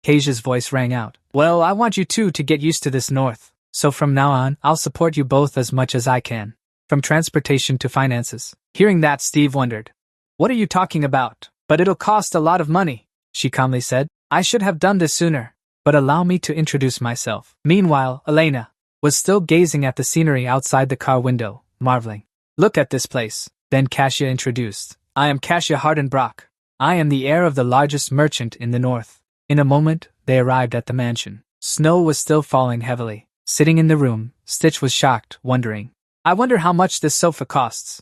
Kasia's voice rang out. Well, I want you two to get used to this north. So from now on, I'll support you both as much as I can. From transportation to finances. Hearing that, Steve wondered. What are you talking about? But it'll cost a lot of money, she calmly said. I should have done this sooner. But allow me to introduce myself. Meanwhile, Elena was still gazing at the scenery outside the car window, marveling. Look at this place. Then Cassia introduced. I am Cassia Hardenbrock. I am the heir of the largest merchant in the north. In a moment, they arrived at the mansion. Snow was still falling heavily. Sitting in the room, Stitch was shocked, wondering, I wonder how much this sofa costs.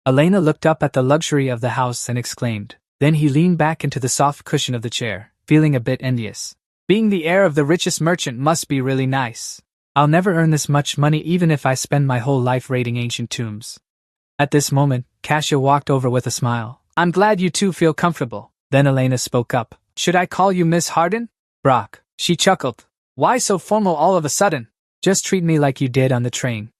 Elena looked up at the luxury of the house and exclaimed. Then he leaned back into the soft cushion of the chair, feeling a bit envious. Being the heir of the richest merchant must be really nice. I'll never earn this much money even if I spend my whole life raiding ancient tombs. At this moment, Cassia walked over with a smile. I'm glad you two feel comfortable. Then Elena spoke up. Should I call you Miss Harden? Brock. She chuckled. Why so formal all of a sudden? Just treat me like you did on the train.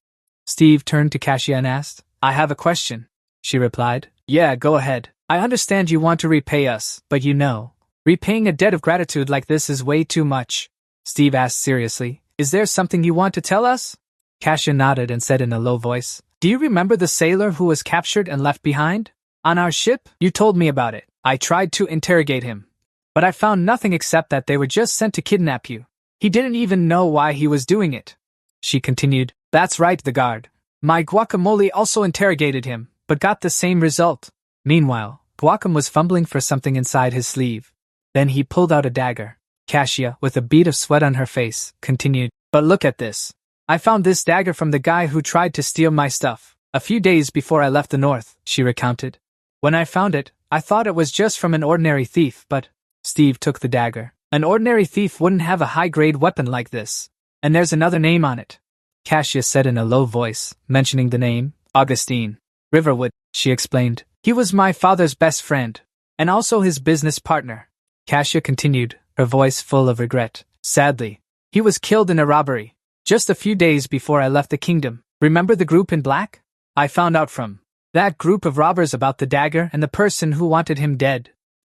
Steve turned to Cassia and asked. I have a question. She replied. Yeah, go ahead. I understand you want to repay us, but you know, repaying a debt of gratitude like this is way too much. Steve asked seriously. Is there something you want to tell us? Cassia nodded and said in a low voice. Do you remember the sailor who was captured and left behind? On our ship? You told me about it. I tried to interrogate him. But I found nothing except that they were just sent to kidnap you. He didn't even know why he was doing it. She continued. That's right, the guard. My guacamole also interrogated him, but got the same result. Meanwhile, Guacam was fumbling for something inside his sleeve. Then he pulled out a dagger. Cassia, with a bead of sweat on her face, continued. But look at this. I found this dagger from the guy who tried to steal my stuff. A few days before I left the north, she recounted. When I found it, I thought it was just from an ordinary thief, but Steve took the dagger. An ordinary thief wouldn't have a high-grade weapon like this. And there's another name on it. Cassia said in a low voice, mentioning the name, Augustine. Riverwood, she explained. He was my father's best friend, and also his business partner. Cassia continued, her voice full of regret. Sadly, he was killed in a robbery, just a few days before I left the kingdom. Remember the group in black? I found out from that group of robbers about the dagger and the person who wanted him dead.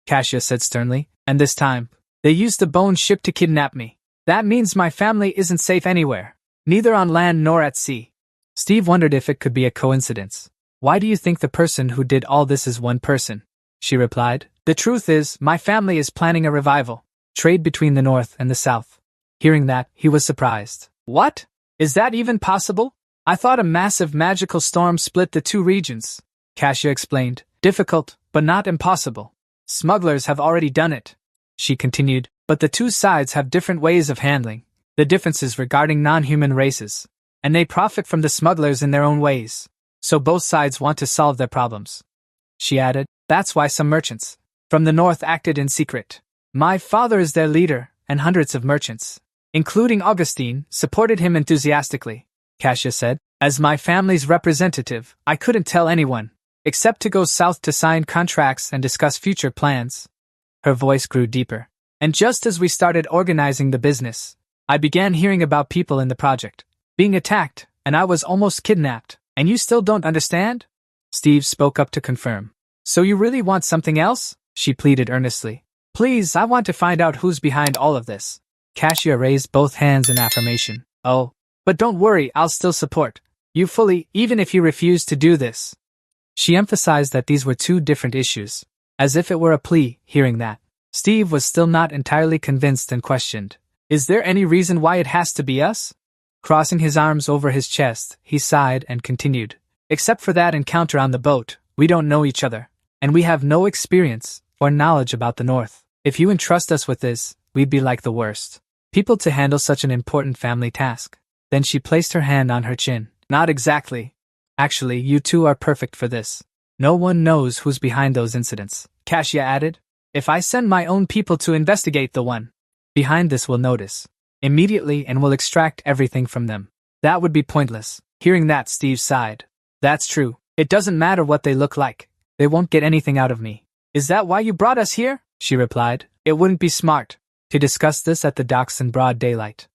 Cassia said sternly, and this time, they used the bone ship to kidnap me. That means my family isn't safe anywhere, neither on land nor at sea. Steve wondered if it could be a coincidence. Why do you think the person who did all this is one person? She replied. The truth is, my family is planning a revival. Trade between the north and the south. Hearing that, he was surprised. What? Is that even possible? I thought a massive magical storm split the two regions. Cassia explained. Difficult, but not impossible. Smugglers have already done it. She continued, but the two sides have different ways of handling the differences regarding non-human races, and they profit from the smugglers in their own ways. So both sides want to solve their problems. She added, that's why some merchants from the north acted in secret. My father is their leader, and hundreds of merchants, including Augustine, supported him enthusiastically. Cassia said, as my family's representative, I couldn't tell anyone, except to go south to sign contracts and discuss future plans. Her voice grew deeper. And just as we started organizing the business, I began hearing about people in the project being attacked, and I was almost kidnapped. And you still don't understand? Steve spoke up to confirm. So you really want something else? She pleaded earnestly. Please, I want to find out who's behind all of this. Cassia raised both hands in affirmation. Oh, but don't worry, I'll still support you fully, even if you refuse to do this. She emphasized that these were two different issues, as if it were a plea. Hearing that, Steve was still not entirely convinced and questioned. Is there any reason why it has to be us? Crossing his arms over his chest, he sighed and continued. Except for that encounter on the boat, we don't know each other, and we have no experience or knowledge about the North. If you entrust us with this, we'd be like the worst people to handle such an important family task. Then she placed her hand on her chin. Not exactly. Actually, you two are perfect for this. No one knows who's behind those incidents, Cassia added. If I send my own people to investigate, the one behind this will notice immediately and will extract everything from them. That would be pointless. Hearing that, Steve sighed. That's true. It doesn't matter what they look like. They won't get anything out of me. Is that why you brought us here? She replied. It wouldn't be smart to discuss this at the docks in broad daylight.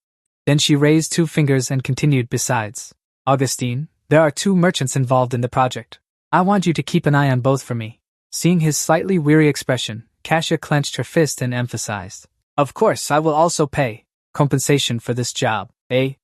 Then she raised two fingers and continued. Besides, Augustine, there are 2 merchants involved in the project. I want you to keep an eye on both for me. Seeing his slightly weary expression, Cassia clenched her fist and emphasized. Of course, I will also pay compensation for this job. A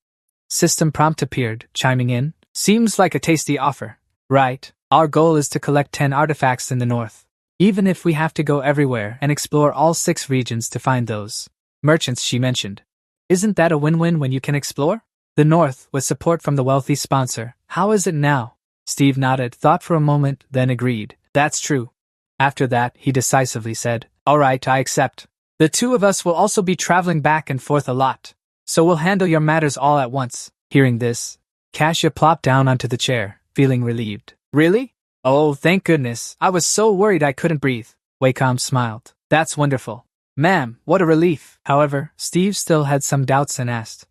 system prompt appeared, chiming in. Seems like a tasty offer. Right. Our goal is to collect 10 artifacts in the North. Even if we have to go everywhere and explore all 6 regions to find those merchants she mentioned. Isn't that a win-win when you can explore the North with support from the wealthy sponsor? How is it now? Steve nodded, thought for a moment, then agreed. That's true. After that, he decisively said, All right, I accept. The 2 of us will also be traveling back and forth a lot, so we'll handle your matters all at once. Hearing this, Cassia plopped down onto the chair, feeling relieved. Really? Oh, thank goodness. I was so worried I couldn't breathe. Wacom smiled. That's wonderful. Ma'am, what a relief. However, Steve still had some doubts and asked,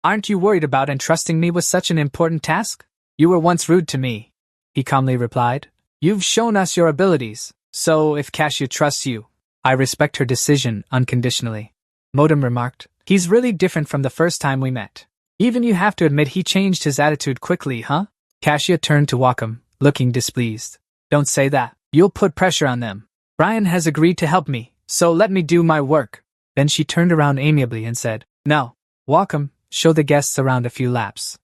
Aren't you worried about entrusting me with such an important task? You were once rude to me, he calmly replied. You've shown us your abilities, so if Cassia trusts you, I respect her decision unconditionally. Modem remarked. He's really different from the first time we met. Even you have to admit he changed his attitude quickly, huh? Cassia turned to Wacom, looking displeased. Don't say that. You'll put pressure on them. Brian has agreed to help me, so let me do my work. Then she turned around amiably and said, No. Wacom, show the guests around a few laps.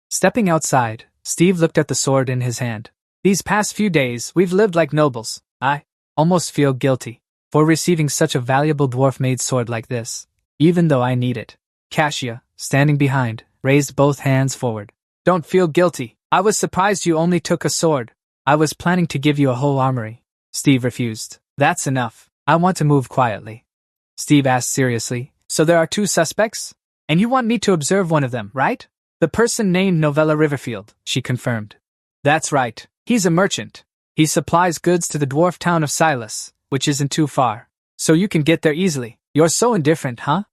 Stepping outside, Steve looked at the sword in his hand. These past few days, we've lived like nobles. I almost feel guilty for receiving such a valuable dwarf-made sword like this, even though I need it. Cassia, standing behind, raised both hands forward. Don't feel guilty. I was surprised you only took a sword. I was planning to give you a whole armory. Steve refused. That's enough. I want to move quietly. Steve asked seriously. So there are 2 suspects? And you want me to observe one of them, right? The person named Novella Riverfield, she confirmed. That's right. He's a merchant. He supplies goods to the dwarf town of Silas, which isn't too far. So you can get there easily. You're so indifferent, huh?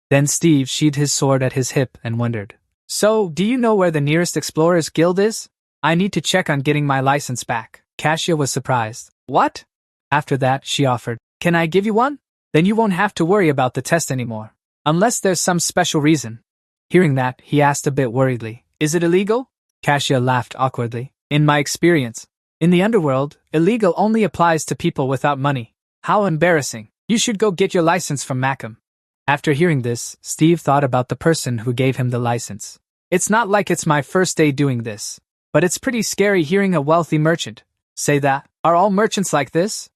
Then Steve sheathed his sword at his hip and wondered. So, do you know where the nearest Explorers Guild is? I need to check on getting my license back. Cassia was surprised. What? After that, she offered. Can I give you one? Then you won't have to worry about the test anymore. Unless there's some special reason. Hearing that, he asked a bit worriedly. Is it illegal? Cassia laughed awkwardly. In my experience, in the underworld, illegal only applies to people without money. How embarrassing. You should go get your license from Macam. After hearing this, Steve thought about the person who gave him the license. It's not like it's my first day doing this, but it's pretty scary hearing a wealthy merchant say that. Are all merchants like this?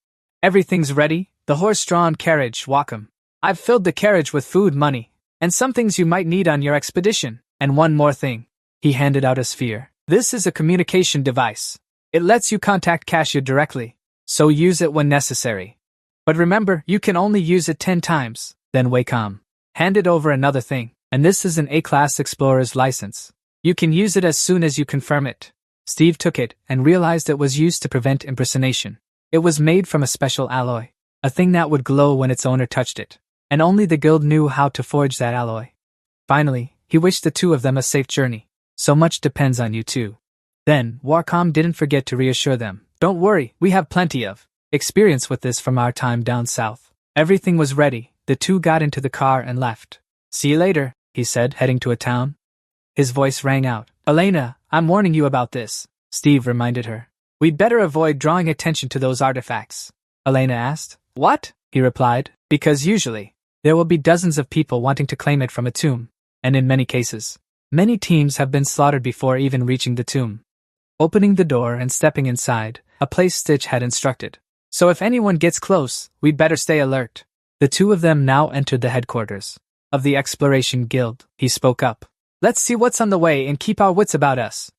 Everything's ready, the horse-drawn carriage, Wacom. I've filled the carriage with food, money, and some things you might need on your expedition. And one more thing. He handed out a sphere. This is a communication device. It lets you contact Cassia directly, so use it when necessary. But remember, you can only use it 10 times. Then Wacom handed over another thing, and this is an A-Class Explorer's license. You can use it as soon as you confirm it. Steve took it and realized it was used to prevent impersonation. It was made from a special alloy, a thing that would glow when its owner touched it, and only the guild knew how to forge that alloy. Finally, he wished the 2 of them a safe journey. So much depends on you two. Then, Wacom didn't forget to reassure them. Don't worry, we have plenty of experience with this from our time down south. Everything was ready. The 2 got into the car and left. See you later, he said, heading to a town. His voice rang out. Elena, I'm warning you about this, Steve reminded her. We'd better avoid drawing attention to those artifacts. Elena asked. What? He replied. Because usually, there will be dozens of people wanting to claim it from a tomb, and in many cases, many teams have been slaughtered before even reaching the tomb. Opening the door and stepping inside, a place Stitch had instructed. So if anyone gets close, we'd better stay alert. The two of them now entered the headquarters of the Exploration Guild. He spoke up. Let's see what's on the way and keep our wits about us.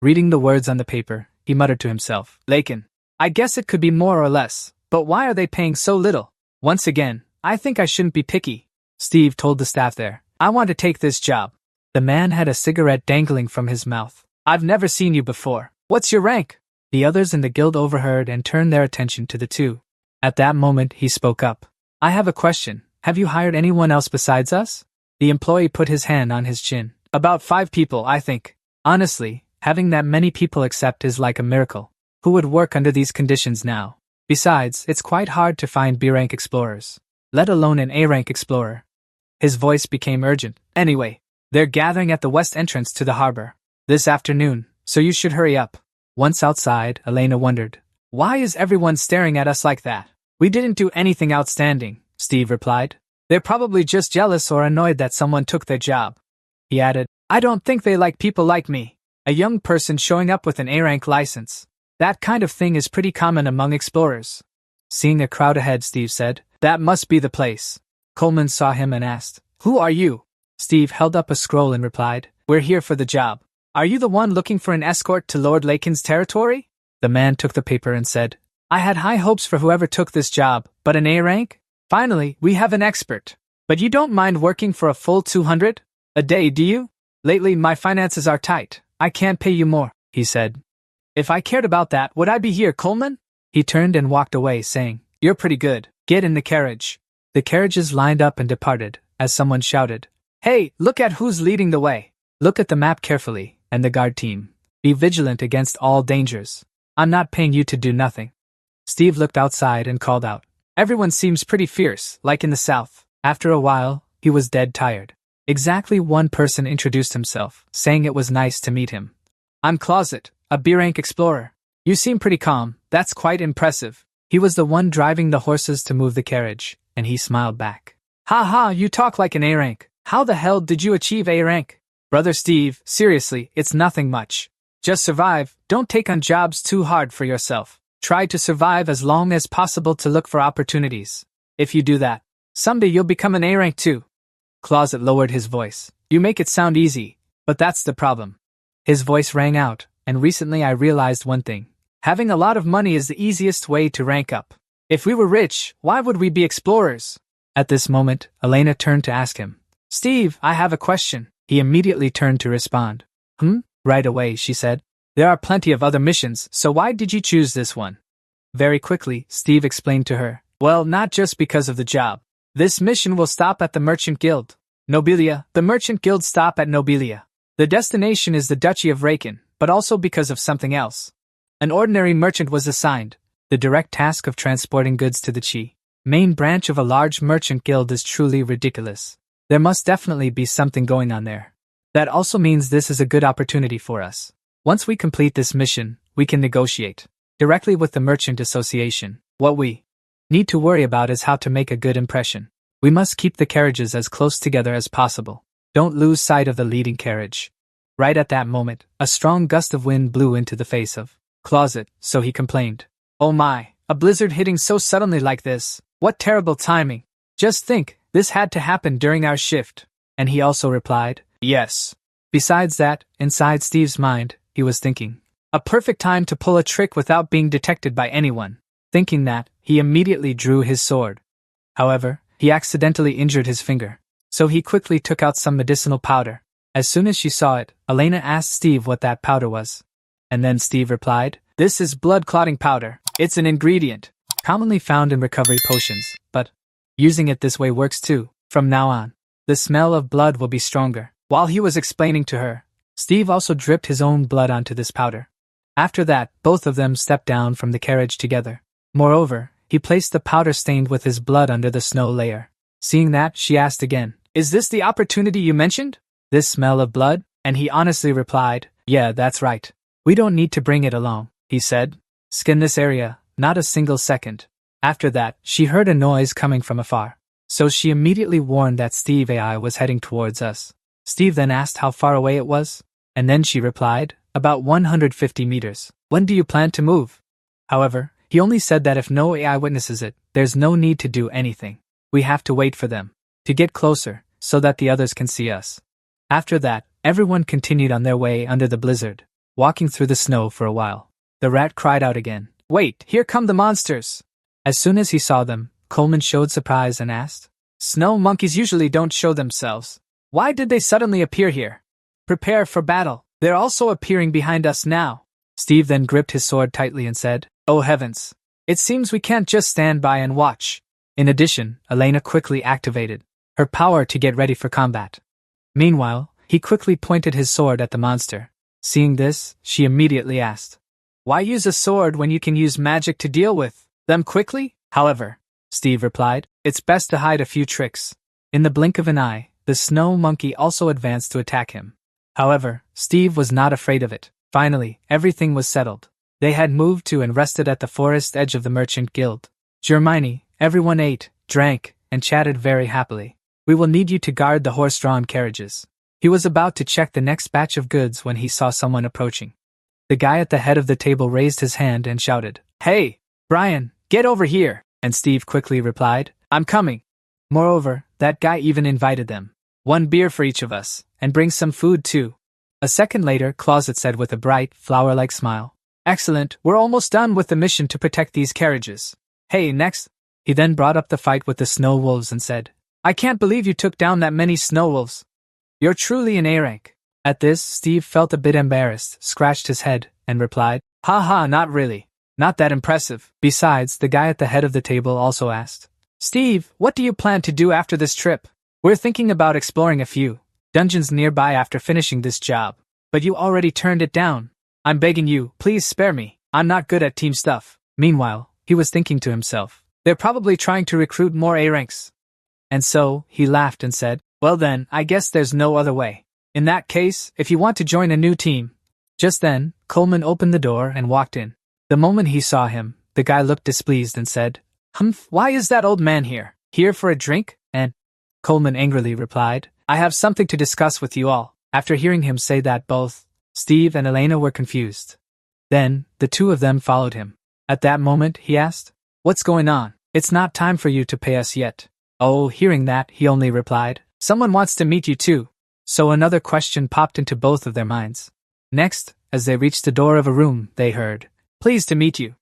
Reading the words on the paper, he muttered to himself. Lakin, I guess it could be more or less, but why are they paying so little? Once again, I think I shouldn't be picky. Steve told the staff there. I want to take this job. The man had a cigarette dangling from his mouth. I've never seen you before. What's your rank? The others in the guild overheard and turned their attention to the two. At that moment, he spoke up. I have a question. Have you hired anyone else besides us? The employee put his hand on his chin. About 5 people, I think. Honestly, having that many people accept is like a miracle. Who would work under these conditions now? Besides, it's quite hard to find B-rank explorers, let alone an A-rank explorer. His voice became urgent. Anyway, they're gathering at the west entrance to the harbor this afternoon, so you should hurry up. Once outside, Elena wondered, why is everyone staring at us like that? We didn't do anything outstanding, Steve replied. They're probably just jealous or annoyed that someone took their job. He added, I don't think they like people like me, a young person showing up with an A-rank license. That kind of thing is pretty common among explorers. Seeing a crowd ahead, Steve said, that must be the place. Coleman saw him and asked, who are you? Steve held up a scroll and replied, we're here for the job. Are you the one looking for an escort to Lord Lakin's territory? The man took the paper and said, I had high hopes for whoever took this job, but an A rank? Finally, we have an expert. But you don't mind working for a full 200 a day, do you? Lately, my finances are tight. I can't pay you more, he said. If I cared about that, would I be here, Coleman? He turned and walked away, saying, you're pretty good. Get in the carriage. The carriages lined up and departed, as someone shouted, hey, look at who's leading the way. Look at the map carefully, and the guard team. Be vigilant against all dangers. I'm not paying you to do nothing. Steve looked outside and called out. Everyone seems pretty fierce, like in the south. After a while, he was dead tired. Exactly one person introduced himself, saying it was nice to meet him. I'm Closet, a B-rank explorer. You seem pretty calm. That's quite impressive. He was the one driving the horses to move the carriage, and he smiled back. Ha ha, you talk like an A rank. How the hell did you achieve A rank? Brother Steve, seriously, it's nothing much. Just survive, don't take on jobs too hard for yourself. Try to survive as long as possible to look for opportunities. If you do that, someday you'll become an A rank too. Closet lowered his voice. You make it sound easy, but that's the problem. His voice rang out, and recently I realized one thing. Having a lot of money is the easiest way to rank up. If we were rich, why would we be explorers? At this moment, Elena turned to ask him. Steve, I have a question. He immediately turned to respond. Right away, she said. There are plenty of other missions, so why did you choose this one? Very quickly, Steve explained to her. Well, not just because of the job. This mission will stop at the Merchant Guild. Nobilia, the Merchant Guild stop at Nobilia. The destination is the Duchy of Raken, but also because of something else. An ordinary merchant was assigned. The direct task of transporting goods to the main branch of a large merchant guild is truly ridiculous. There must definitely be something going on there. That also means this is a good opportunity for us. Once we complete this mission, we can negotiate directly with the Merchant Association. What we need to worry about is how to make a good impression. We must keep the carriages as close together as possible. Don't lose sight of the leading carriage. Right at that moment, a strong gust of wind blew into the face of Closet, so he complained. Oh my, a blizzard hitting so suddenly like this. What terrible timing. Just think, this had to happen during our shift. And he also replied, yes. Besides that, inside Steve's mind, he was thinking, a perfect time to pull a trick without being detected by anyone. Thinking that, he immediately drew his sword. However, he accidentally injured his finger. So he quickly took out some medicinal powder. As soon as she saw it, Elena asked Steve what that powder was. And then Steve replied, this is blood-clotting powder. It's an ingredient commonly found in recovery potions, but using it this way works too. From now on, the smell of blood will be stronger. While he was explaining to her, Steve also dripped his own blood onto this powder. After that, both of them stepped down from the carriage together. Moreover, he placed the powder stained with his blood under the snow layer. Seeing that, she asked again, is this the opportunity you mentioned? This smell of blood? And he honestly replied, yeah, that's right. We don't need to bring it along, he said. scan this area, not a single second. After that, she heard a noise coming from afar. So she immediately warned that Steve AI was heading towards us. Steve then asked how far away it was, and then she replied, about 150 meters. When do you plan to move? However, he only said that if no AI witnesses it, there's no need to do anything. We have to wait for them to get closer, so that the others can see us. After that, everyone continued on their way under the blizzard, walking through the snow for a while. The rat cried out again, "Wait, here come the monsters!" As soon as he saw them, Coleman showed surprise and asked, "Snow monkeys usually don't show themselves. Why did they suddenly appear here? Prepare for battle. They're also appearing behind us now." Steve then gripped his sword tightly and said, "Oh heavens. It seems we can't just stand by and watch." In addition, Elena quickly activated her power to get ready for combat. Meanwhile, he quickly pointed his sword at the monster. Seeing this, she immediately asked, "Why use a sword when you can use magic to deal with them quickly?" However, Steve replied, "It's best to hide a few tricks." In the blink of an eye, the snow monkey also advanced to attack him. However, Steve was not afraid of it. Finally, everything was settled. They had moved to and rested at the forest edge of the Merchant Guild. Germany, everyone ate, drank, and chatted very happily. "We will need you to guard the horse-drawn carriages." He was about to check the next batch of goods when he saw someone approaching. The guy at the head of the table raised his hand and shouted, "Hey, Brian, get over here!" And Steve quickly replied, "I'm coming." Moreover, that guy even invited them. "One beer for each of us, and bring some food too." A second later, Closet said with a bright, flower-like smile, "Excellent, we're almost done with the mission to protect these carriages. Hey, next." He then brought up the fight with the snow wolves and said, "I can't believe you took down that many snow wolves. You're truly an A rank." At this, Steve felt a bit embarrassed, scratched his head, and replied, "Haha, not really. Not that impressive." Besides, the guy at the head of the table also asked, "Steve, what do you plan to do after this trip?" "We're thinking about exploring a few dungeons nearby after finishing this job. But you already turned it down. I'm begging you, please spare me. I'm not good at team stuff." Meanwhile, he was thinking to himself, "They're probably trying to recruit more A ranks." And so, he laughed and said, "Well then, I guess there's no other way. In that case, if you want to join a new team." Just then, Coleman opened the door and walked in. The moment he saw him, the guy looked displeased and said, "Humph, why is that old man here? Here for a drink?" And Coleman angrily replied, "I have something to discuss with you all." After hearing him say that, both Steve and Elena were confused. Then, the two of them followed him. At that moment, he asked, "What's going on? It's not time for you to pay us yet." Oh, hearing that, he only replied, "Someone wants to meet you too." So another question popped into both of their minds. Next, as they reached the door of a room, they heard, "Pleased to meet you.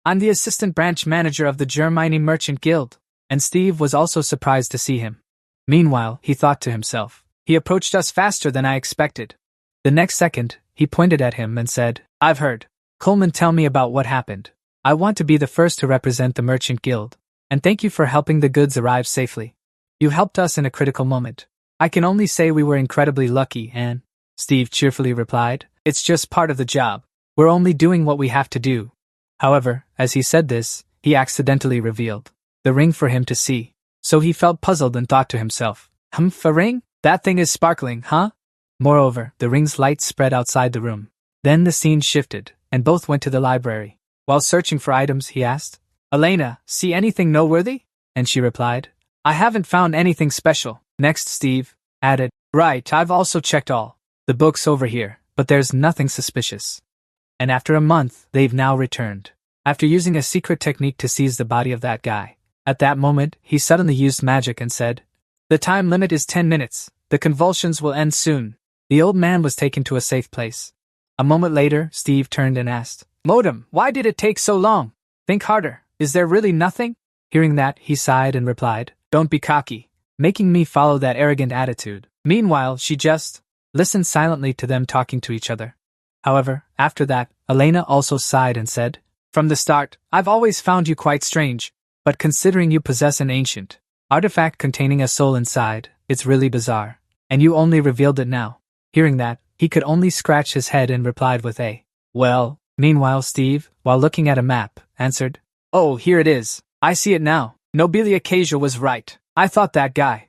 I'm the assistant branch manager of the Germany Merchant Guild." And Steve was also surprised to see him. Meanwhile, he thought to himself, "He approached us faster than I expected." The next second, he pointed at him and said, "I've heard. Coleman, tell me about what happened. I want to be the first to represent the Merchant Guild. And thank you for helping the goods arrive safely. You helped us in a critical moment. I can only say we were incredibly lucky and..." Steve cheerfully replied, "It's just part of the job. We're only doing what we have to do." However, as he said this, he accidentally revealed the ring for him to see. So he felt puzzled and thought to himself, "Humph, a ring? That thing is sparkling, huh?" Moreover, the ring's light spread outside the room. Then the scene shifted, and both went to the library. While searching for items, he asked, "Elena, see anything noteworthy?" And she replied, "I haven't found anything special." Next, Steve added, "Right, I've also checked all the books over here, but there's nothing suspicious." And after a month, they've now returned. After using a secret technique to seize the body of that guy. At that moment, he suddenly used magic and said, "The time limit is 10 minutes. The convulsions will end soon." The old man was taken to a safe place. A moment later, Steve turned and asked, "Modem, why did it take so long? Think harder. Is there really nothing?" Hearing that, he sighed and replied, "Don't be cocky, making me follow that arrogant attitude." Meanwhile, she just listened silently to them talking to each other. However, after that, Elena also sighed and said, "From the start, I've always found you quite strange. But considering you possess an ancient artifact containing a soul inside, it's really bizarre. And you only revealed it now." Hearing that, he could only scratch his head and replied with a, "Well." Meanwhile, Steve, while looking at a map, answered, "Oh, here it is. I see it now. Nobilia Kasia was right. I thought that guy."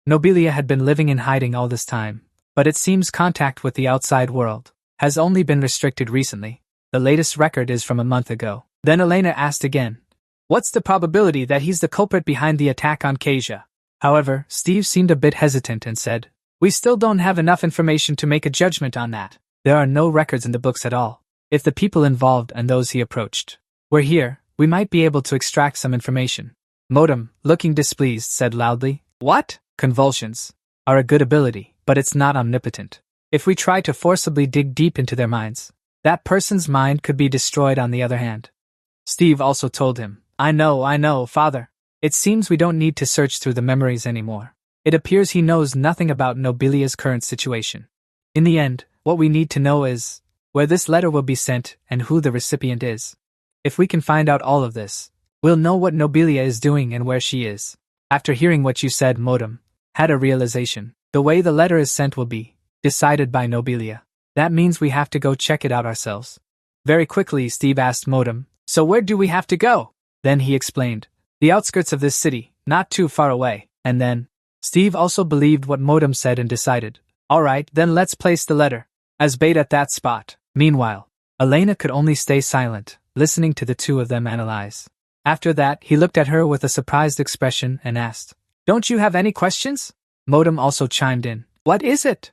Nobilia had been living in hiding all this time, but it seems contact with the outside world has only been restricted recently. The latest record is from a month ago. Then Elena asked again, "What's the probability that he's the culprit behind the attack on Kasia?" However, Steve seemed a bit hesitant and said, "We still don't have enough information to make a judgment on that. There are no records in the books at all. If the people involved and those he approached were here, we might be able to extract some information." Modem, looking displeased, said loudly, "What? Convulsions are a good ability, but it's not omnipotent. If we try to forcibly dig deep into their minds, that person's mind could be destroyed on the other hand." Steve also told him, I know, father. It seems we don't need to search through the memories anymore. It appears he knows nothing about Nobilia's current situation. In the end, what we need to know is where this letter will be sent and who the recipient is. If we can find out all of this, we'll know what Nobilia is doing and where she is." After hearing what you said, Modem had a realization. The way the letter is sent will be decided by Nobilia. That means we have to go check it out ourselves. Very quickly, Steve asked Modem, "So where do we have to go?" Then he explained, "The outskirts of this city, not too far away." And then Steve also believed what Modem said and decided, "Alright, then let's place the letter as bait at that spot." Meanwhile, Elena could only stay silent, listening to the two of them analyze. After that, he looked at her with a surprised expression and asked, "Don't you have any questions?" Modem also chimed in, "What is it?"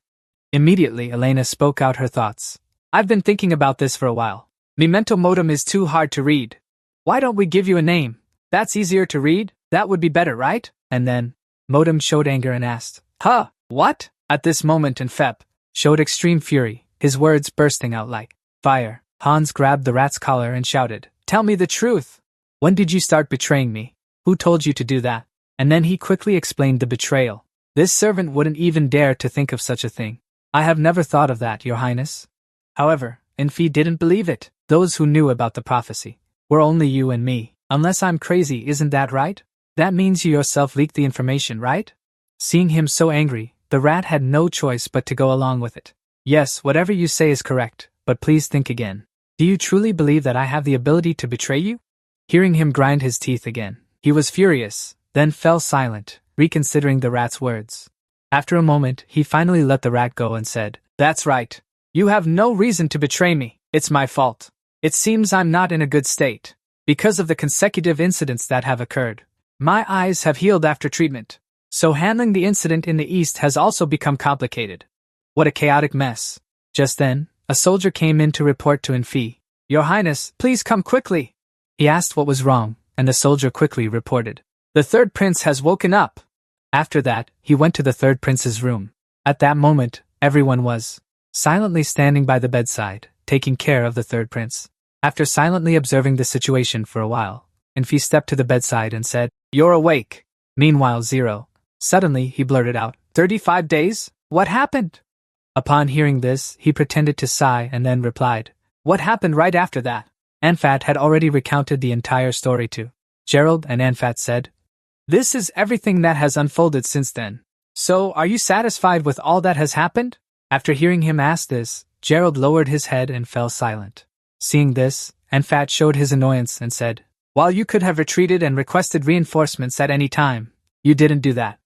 Immediately, Elena spoke out her thoughts. "I've been thinking about this for a while. Memento Modem is too hard to read. Why don't we give you a name? That's easier to read, that would be better, right?" And then Modem showed anger and asked, "Huh, what?" At this moment, Fep showed extreme fury, his words bursting out like fire. Hans grabbed the rat's collar and shouted, "Tell me the truth! When did you start betraying me? Who told you to do that?" And then he quickly explained the betrayal. "This servant wouldn't even dare to think of such a thing. I have never thought of that, Your Highness." However, Enfi didn't believe it. Those who knew about the prophecy were only you and me. Unless I'm crazy, isn't that right? That means you yourself leaked the information, right? Seeing him so angry, the rat had no choice but to go along with it. "Yes, whatever you say is correct, but please think again. Do you truly believe that I have the ability to betray you?" Hearing him grind his teeth again, he was furious, then fell silent, reconsidering the rat's words. After a moment, he finally let the rat go and said, "That's right. You have no reason to betray me. It's my fault. It seems I'm not in a good state. Because of the consecutive incidents that have occurred, my eyes have healed after treatment. So handling the incident in the east has also become complicated. What a chaotic mess." Just then, a soldier came in to report to Enfi. "Your Highness, please come quickly." He asked what was wrong, and the soldier quickly reported, "The third prince has woken up." After that, he went to the third prince's room. At that moment, everyone was silently standing by the bedside, taking care of the third prince. After silently observing the situation for a while, Enfi stepped to the bedside and said, "You're awake." Meanwhile, Zero. Suddenly, he blurted out, 35 days? What happened?" Upon hearing this, he pretended to sigh and then replied, "What happened right after that?" Anfat had already recounted the entire story to Gerald, and Anfat said, "This is everything that has unfolded since then. So, are you satisfied with all that has happened?" After hearing him ask this, Gerald lowered his head and fell silent. Seeing this, Anfat showed his annoyance and said, "While you could have retreated and requested reinforcements at any time, you didn't do that.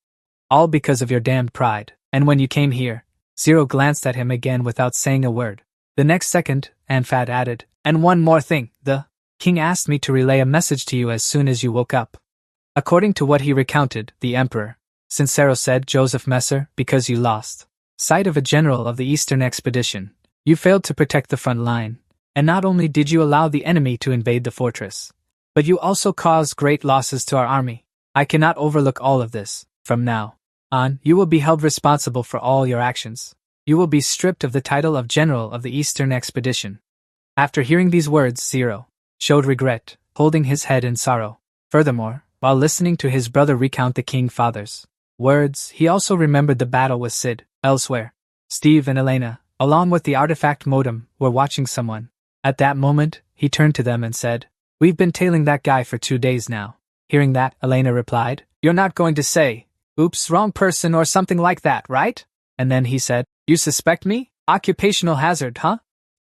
All because of your damned pride. And when you came here..." Zero glanced at him again without saying a word. The next second, Anfat added, "And one more thing, the king asked me to relay a message to you as soon as you woke up." According to what he recounted, the emperor, Sincero said, "Joseph Messer, because you lost sight of a general of the eastern expedition, you failed to protect the front line. And not only did you allow the enemy to invade the fortress, but you also caused great losses to our army. I cannot overlook all of this. From now on, you will be held responsible for all your actions. You will be stripped of the title of General of the Eastern Expedition." After hearing these words, Zero showed regret, holding his head in sorrow. Furthermore, while listening to his brother recount the King Father's words, he also remembered the battle with Sid. Elsewhere, Steve and Elena, along with the artifact Modem, were watching someone. At that moment, he turned to them and said, "We've been tailing that guy for 2 days now." Hearing that, Elena replied, "You're not going to say, 'Oops, wrong person' or something like that, right?" And then he said, "You suspect me? Occupational hazard, huh?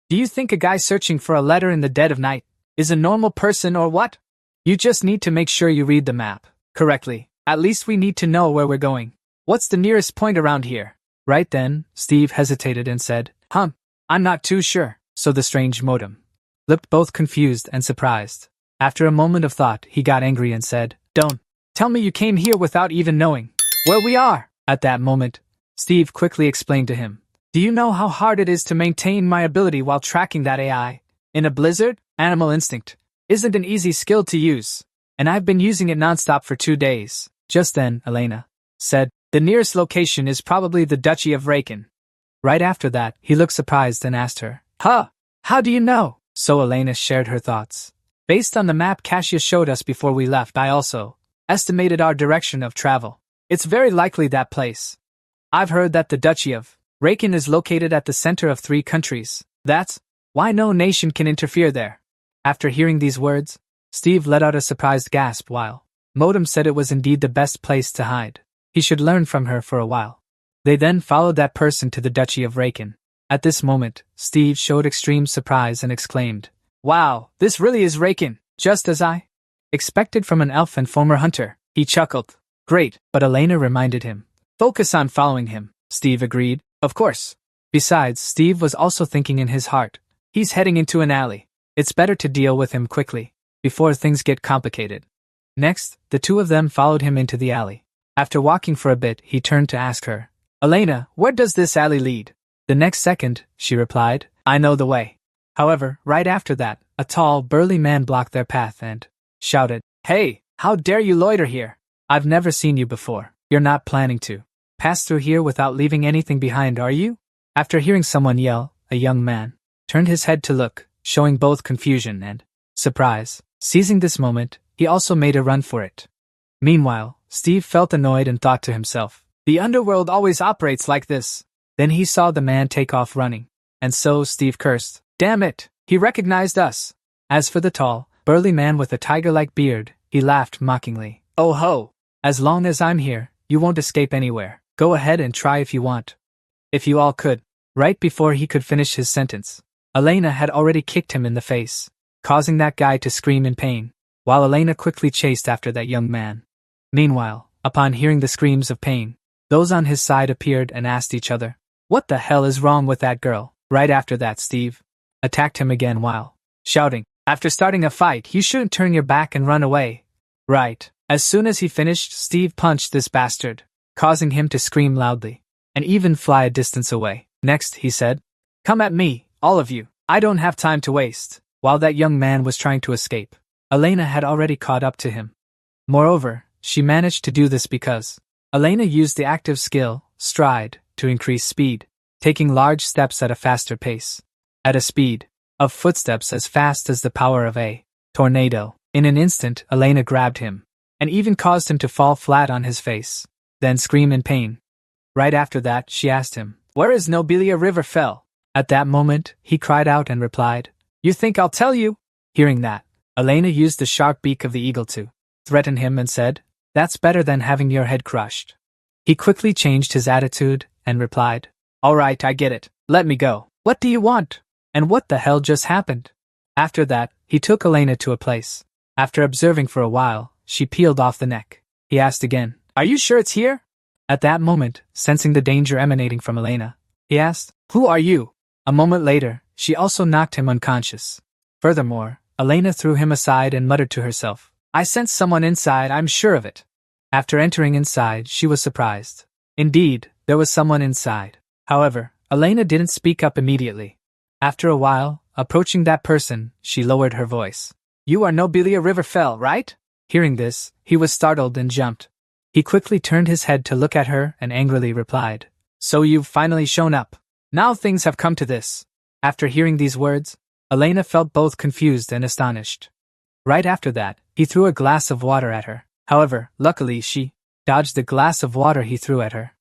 Do you think a guy searching for a letter in the dead of night is a normal person or what? You just need to make sure you read the map correctly. At least we need to know where we're going. What's the nearest point around here?" Right then, Steve hesitated and said, I'm not too sure." So the strange Modem looked both confused and surprised. After a moment of thought, he got angry and said, "Don't tell me you came here without even knowing where we are." At that moment, Steve quickly explained to him, "Do you know how hard it is to maintain my ability while tracking that AI? In a blizzard, animal instinct isn't an easy skill to use, and I've been using it nonstop for 2 days." Just then, Elena said, "The nearest location is probably the Duchy of Raikin." Right after that, he looked surprised and asked her, "Huh, how do you know?" So Elena shared her thoughts. "Based on the map Kasia showed us before we left, I also estimated our direction of travel. It's very likely that place. I've heard that the Duchy of Raikin is located at the center of 3 countries. That's why no nation can interfere there." After hearing these words, Steve let out a surprised gasp while Modem said it was indeed the best place to hide. He should learn from her for a while. They then followed that person to the Duchy of Raikin. At this moment, Steve showed extreme surprise and exclaimed, "Wow, this really is Raikin, just as I expected from an elf and former hunter." He chuckled. "Great," but Elena reminded him, "Focus on following him." Steve agreed, "Of course." Besides, Steve was also thinking in his heart, "He's heading into an alley. It's better to deal with him quickly, before things get complicated." Next, the two of them followed him into the alley. After walking for a bit, he turned to ask her, "Elena, where does this alley lead?" The next second, she replied, "I know the way." However, right after that, a tall, burly man blocked their path and shouted, "Hey, how dare you loiter here? I've never seen you before. You're not planning to pass through here without leaving anything behind, are you?" After hearing someone yell, a young man turned his head to look, showing both confusion and surprise. Seizing this moment, he also made a run for it. Meanwhile, Steve felt annoyed and thought to himself, "The underworld always operates like this." Then he saw the man take off running, and so Steve cursed, "Damn it, he recognized us." As for the tall, burly man with a tiger-like beard, he laughed mockingly. "Oh ho! As long as I'm here, you won't escape anywhere. Go ahead and try if you want." If you all could. Right before he could finish his sentence, Elena had already kicked him in the face, causing that guy to scream in pain, while Elena quickly chased after that young man. Meanwhile, upon hearing the screams of pain, those on his side appeared and asked each other, "What the hell is wrong with that girl?" Right after that, Steve attacked him again while shouting, "After starting a fight, you shouldn't turn your back and run away." Right. As soon as he finished, Steve punched this bastard, causing him to scream loudly, and even fly a distance away. Next, he said, "Come at me, all of you. I don't have time to waste." While that young man was trying to escape, Elena had already caught up to him. Moreover, she managed to do this because Elena used the active skill, stride, to increase speed, taking large steps at a faster pace. At a speed of footsteps as fast as the power of a tornado. In an instant, Elena grabbed him, and even caused him to fall flat on his face, then scream in pain. Right after that, she asked him, "Where is Nobilia River Fell?" At that moment, he cried out and replied, "You think I'll tell you?" Hearing that, Elena used the sharp beak of the eagle to threaten him and said, "That's better than having your head crushed." He quickly changed his attitude and replied, "All right, I get it. Let me go." "What do you want? And what the hell just happened?" After that, he took Elena to a place. After observing for a while, she peeled off the neck. He asked again, "Are you sure it's here?" At that moment, sensing the danger emanating from Elena, he asked, "Who are you?" A moment later, she also knocked him unconscious. Furthermore, Elena threw him aside and muttered to herself, "I sense someone inside, I'm sure of it." After entering inside, she was surprised. Indeed, there was someone inside. However, Elena didn't speak up immediately. After a while, approaching that person, she lowered her voice. "You are Nobilia Riverfell, right?" Hearing this, he was startled and jumped. He quickly turned his head to look at her and angrily replied, "So you've finally shown up. Now things have come to this." After hearing these words, Elena felt both confused and astonished. Right after that, he threw a glass of water at her. However, luckily she dodged the glass of water he threw at her.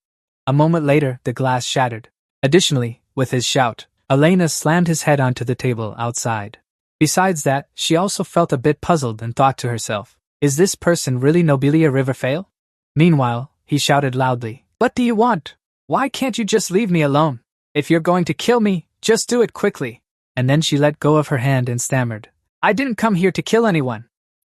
A moment later, the glass shattered. Additionally, with his shout, Elena slammed his head onto the table outside. Besides that, she also felt a bit puzzled and thought to herself, "Is this person really Nobilia Riverfell?" Meanwhile, he shouted loudly, "What do you want? Why can't you just leave me alone? If you're going to kill me, just do it quickly." And then she let go of her hand and stammered, "I didn't come here to kill anyone."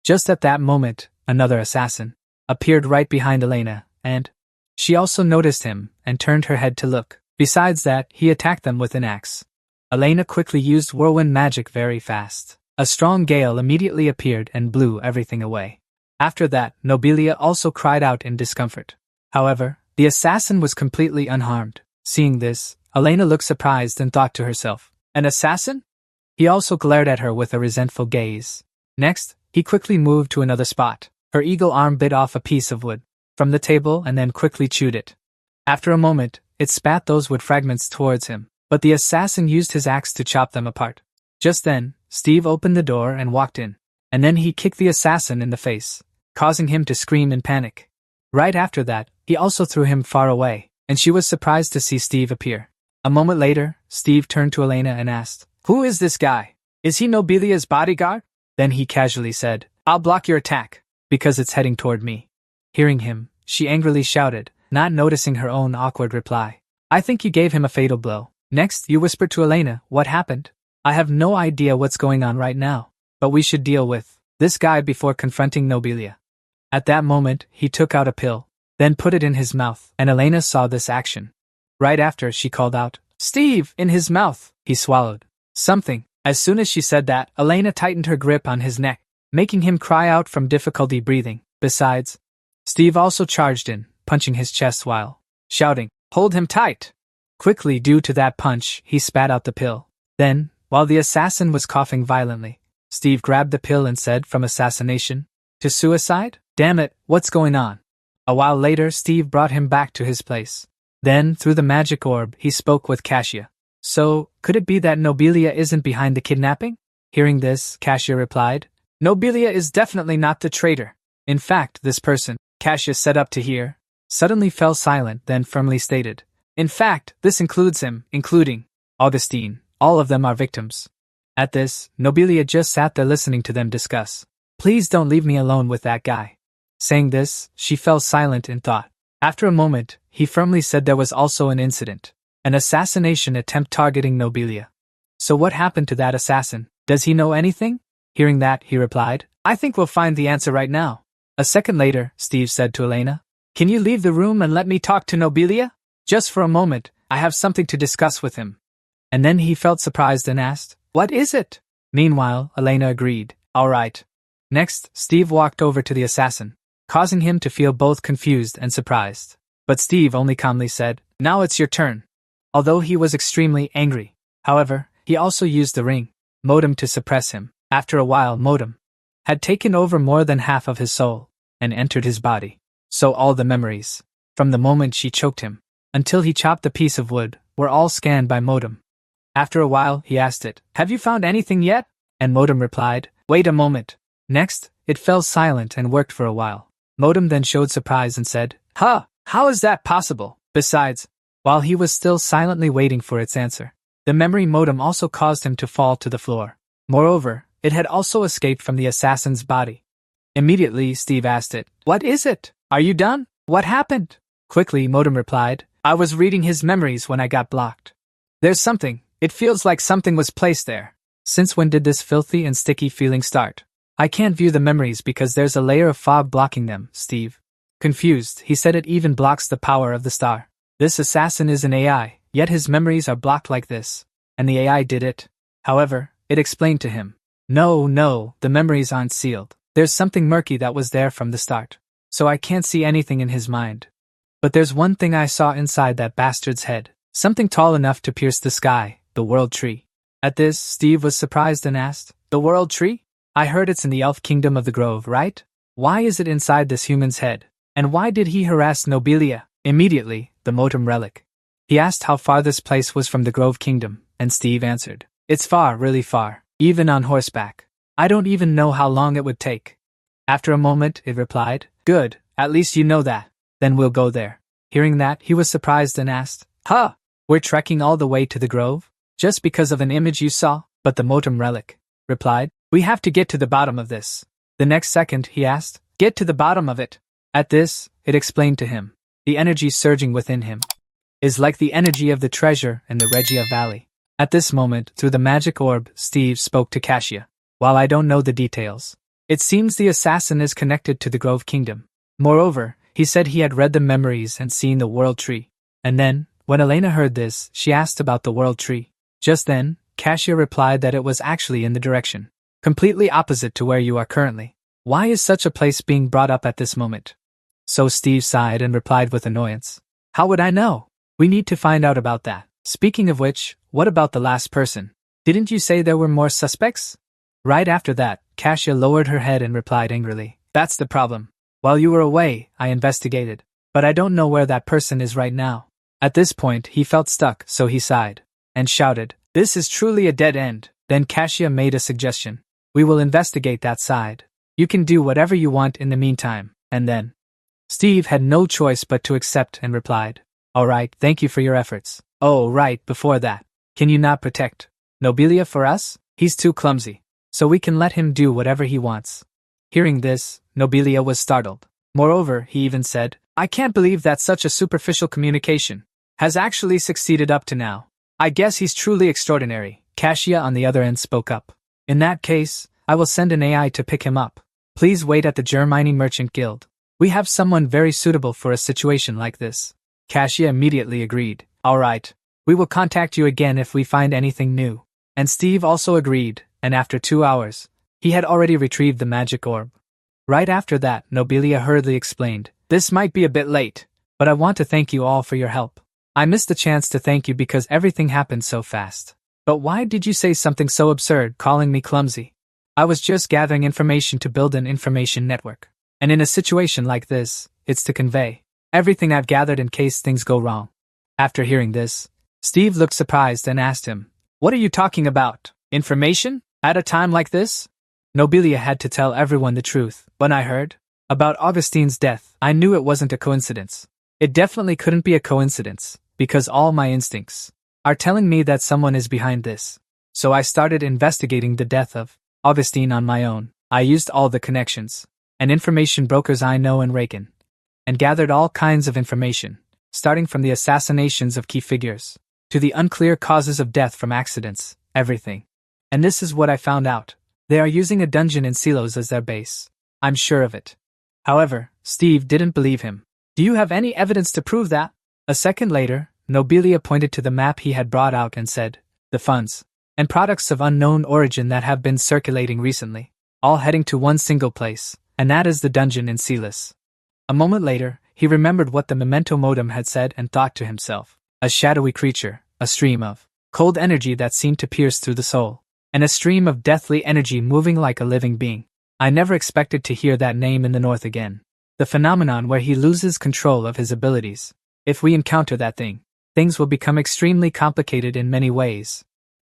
Just at that moment, another assassin appeared right behind Elena, and she also noticed him and turned her head to look. Besides that, he attacked them with an axe. Elena quickly used whirlwind magic very fast. A strong gale immediately appeared and blew everything away. After that, Nobilia also cried out in discomfort. However, the assassin was completely unharmed. Seeing this, Elena looked surprised and thought to herself, "An assassin?" He also glared at her with a resentful gaze. Next, he quickly moved to another spot. Her eagle arm bit off a piece of wood from the table and then quickly chewed it. After a moment, it spat those wood fragments towards him, but the assassin used his axe to chop them apart. Just then, Steve opened the door and walked in, and then he kicked the assassin in the face, causing him to scream in panic. Right after that, he also threw him far away, and she was surprised to see Steve appear. A moment later, Steve turned to Elena and asked, "Who is this guy? Is he Nobilia's bodyguard?" Then he casually said, "I'll block your attack, because it's heading toward me." Hearing him, she angrily shouted, not noticing her own awkward reply, "I think you gave him a fatal blow." Next, you whispered to Elena, "What happened?" "I have no idea what's going on right now, but we should deal with this guy before confronting Nobilia." At that moment, he took out a pill, then put it in his mouth, and Elena saw this action. Right after, she called out, "Steve!" in his mouth. He swallowed something. As soon as she said that, Elena tightened her grip on his neck, making him cry out from difficulty breathing. Besides, Steve also charged in, punching his chest while shouting, "Hold him tight!" Quickly, due to that punch, he spat out the pill. Then, while the assassin was coughing violently, Steve grabbed the pill and said, "From assassination to suicide? Damn it, what's going on?" A while later, Steve brought him back to his place. Then, through the magic orb, he spoke with Cassia. "So, could it be that Nobilia isn't behind the kidnapping?" Hearing this, Cassia replied, "Nobilia is definitely not the traitor. In fact, this person, Cassia set up to hear, suddenly fell silent, then firmly stated, "In fact, this includes him, including Augustine. All of them are victims." At this, Nobilia just sat there listening to them discuss. "Please don't leave me alone with that guy." Saying this, she fell silent in thought. After a moment, he firmly said there was also an incident. An assassination attempt targeting Nobilia. "So what happened to that assassin? Does he know anything?" Hearing that, he replied, "I think we'll find the answer right now." A second later, Steve said to Elena, "Can you leave the room and let me talk to Nobilia? Just for a moment, I have something to discuss with him." And then he felt surprised and asked, "What is it?" Meanwhile, Elena agreed, "All right." Next, Steve walked over to the assassin, causing him to feel both confused and surprised. But Steve only calmly said, "Now it's your turn." Although he was extremely angry, however, he also used the ring, Modem, to suppress him. After a while, Modem had taken over more than half of his soul and entered his body. So all the memories, from the moment she choked him until he chopped the piece of wood, were all scanned by Modem. After a while, he asked it, "Have you found anything yet?" And Modem replied, "Wait a moment." Next, it fell silent and worked for a while. Modem then showed surprise and said, "Huh, how is that possible?" Besides, while he was still silently waiting for its answer, the memory Modem also caused him to fall to the floor. Moreover, it had also escaped from the assassin's body. Immediately, Steve asked it, "What is it? Are you done? What happened?" Quickly, Modem replied, "I was reading his memories when I got blocked. There's something. It feels like something was placed there." "Since when did this filthy and sticky feeling start?" "I can't view the memories because there's a layer of fog blocking them, Steve." Confused, he said, "It even blocks the power of the star. This assassin is an AI, yet his memories are blocked like this. And the AI did it." However, it explained to him, No, the memories aren't sealed. There's something murky that was there from the start. So I can't see anything in his mind. But there's one thing I saw inside that bastard's head. Something tall enough to pierce the sky, the world tree." At this, Steve was surprised and asked, "The world tree? I heard it's in the elf kingdom of the grove, right? Why is it inside this human's head? And why did he harass Nobilia?" Immediately, the Motem Relic. He asked how far this place was from the Grove Kingdom, and Steve answered, "It's far, really far, even on horseback. I don't even know how long it would take." After a moment, it replied, "Good, at least you know that. Then we'll go there." Hearing that, he was surprised and asked, "Huh, we're trekking all the way to the grove? Just because of an image you saw?" But the Motem Relic replied, "We have to get to the bottom of this." The next second, he asked, "Get to the bottom of it?" At this, it explained to him, the energy surging within him is like the energy of the treasure in the Regia Valley. At this moment, through the magic orb, Steve spoke to Cassia. "While I don't know the details, it seems the assassin is connected to the Grove Kingdom. Moreover, he said he had read the memories and seen the world tree." And then, when Elena heard this, she asked about the world tree. Just then, Cassia replied that it was actually in the direction completely opposite to where you are currently. Why is such a place being brought up at this moment? So Steve sighed and replied with annoyance. How would I know? We need to find out about that. Speaking of which, what about the last person? Didn't you say there were more suspects? Right after that, Cassia lowered her head and replied angrily. That's the problem. While you were away, I investigated. But I don't know where that person is right now. At this point, he felt stuck, so he sighed and shouted, This is truly a dead end. Then Cassia made a suggestion. We will investigate that side. You can do whatever you want in the meantime, and then. Steve had no choice but to accept and replied, Alright, thank you for your efforts. Oh, right, before that. Can you not protect Nobilia for us? He's too clumsy. So we can let him do whatever he wants. Hearing this, Nobilia was startled. Moreover, he even said, I can't believe that such a superficial communication has actually succeeded up to now. I guess he's truly extraordinary. Cassia on the other end spoke up. In that case, I will send an AI to pick him up. Please wait at the Germany Merchant Guild. We have someone very suitable for a situation like this. Cassia immediately agreed. Alright, we will contact you again if we find anything new. And Steve also agreed, and after 2 hours, he had already retrieved the magic orb. Right after that, Nobilia hurriedly explained, This might be a bit late, but I want to thank you all for your help. I missed the chance to thank you because everything happened so fast. But why did you say something so absurd, calling me clumsy? I was just gathering information to build an information network. And in a situation like this, it's to convey everything I've gathered in case things go wrong. After hearing this, Steve looked surprised and asked him, What are you talking about? Information? At a time like this? Nobilia had to tell everyone the truth. When I heard about Augustine's death, I knew it wasn't a coincidence. It definitely couldn't be a coincidence, because all my instincts are telling me that someone is behind this. So I started investigating the death of Augustine on my own. I used all the connections and information brokers I know in Reagan, and gathered all kinds of information, starting from the assassinations of key figures to the unclear causes of death from accidents, everything. And this is what I found out. They are using a dungeon in silos as their base. I'm sure of it. However, Steve didn't believe him. Do you have any evidence to prove that? A second later, Nobilia pointed to the map he had brought out and said, The funds and products of unknown origin that have been circulating recently, all heading to one single place, and that is the dungeon in Silas. A moment later, he remembered what the memento modem had said and thought to himself, a shadowy creature, a stream of cold energy that seemed to pierce through the soul, and a stream of deathly energy moving like a living being. I never expected to hear that name in the North again. The phenomenon where he loses control of his abilities. If we encounter that thing, things will become extremely complicated in many ways.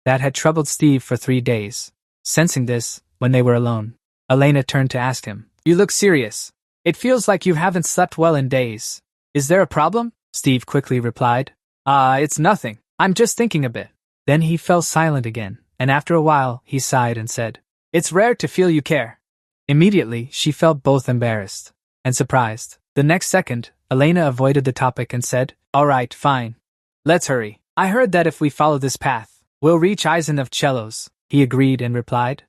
That had troubled Steve for 3 days. Sensing this, when they were alone, Elena turned to ask him, You look serious. It feels like you haven't slept well in days. Is there a problem? Steve quickly replied, It's nothing. I'm just thinking a bit. Then he fell silent again, and after a while, he sighed and said, It's rare to feel you care. Immediately, she felt both embarrassed and surprised. The next second, Elena avoided the topic and said, Alright, fine. Let's hurry. I heard that if we follow this path, we'll reach Eisen of Cellos. He agreed and replied,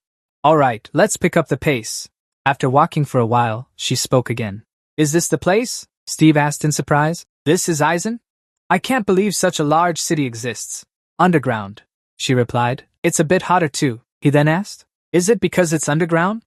Alright, let's pick up the pace. After walking for a while, she spoke again. Is this the place? Steve asked in surprise. This is Eisen? I can't believe such a large city exists. Underground, she replied. It's a bit hotter too. He then asked, Is it because it's underground?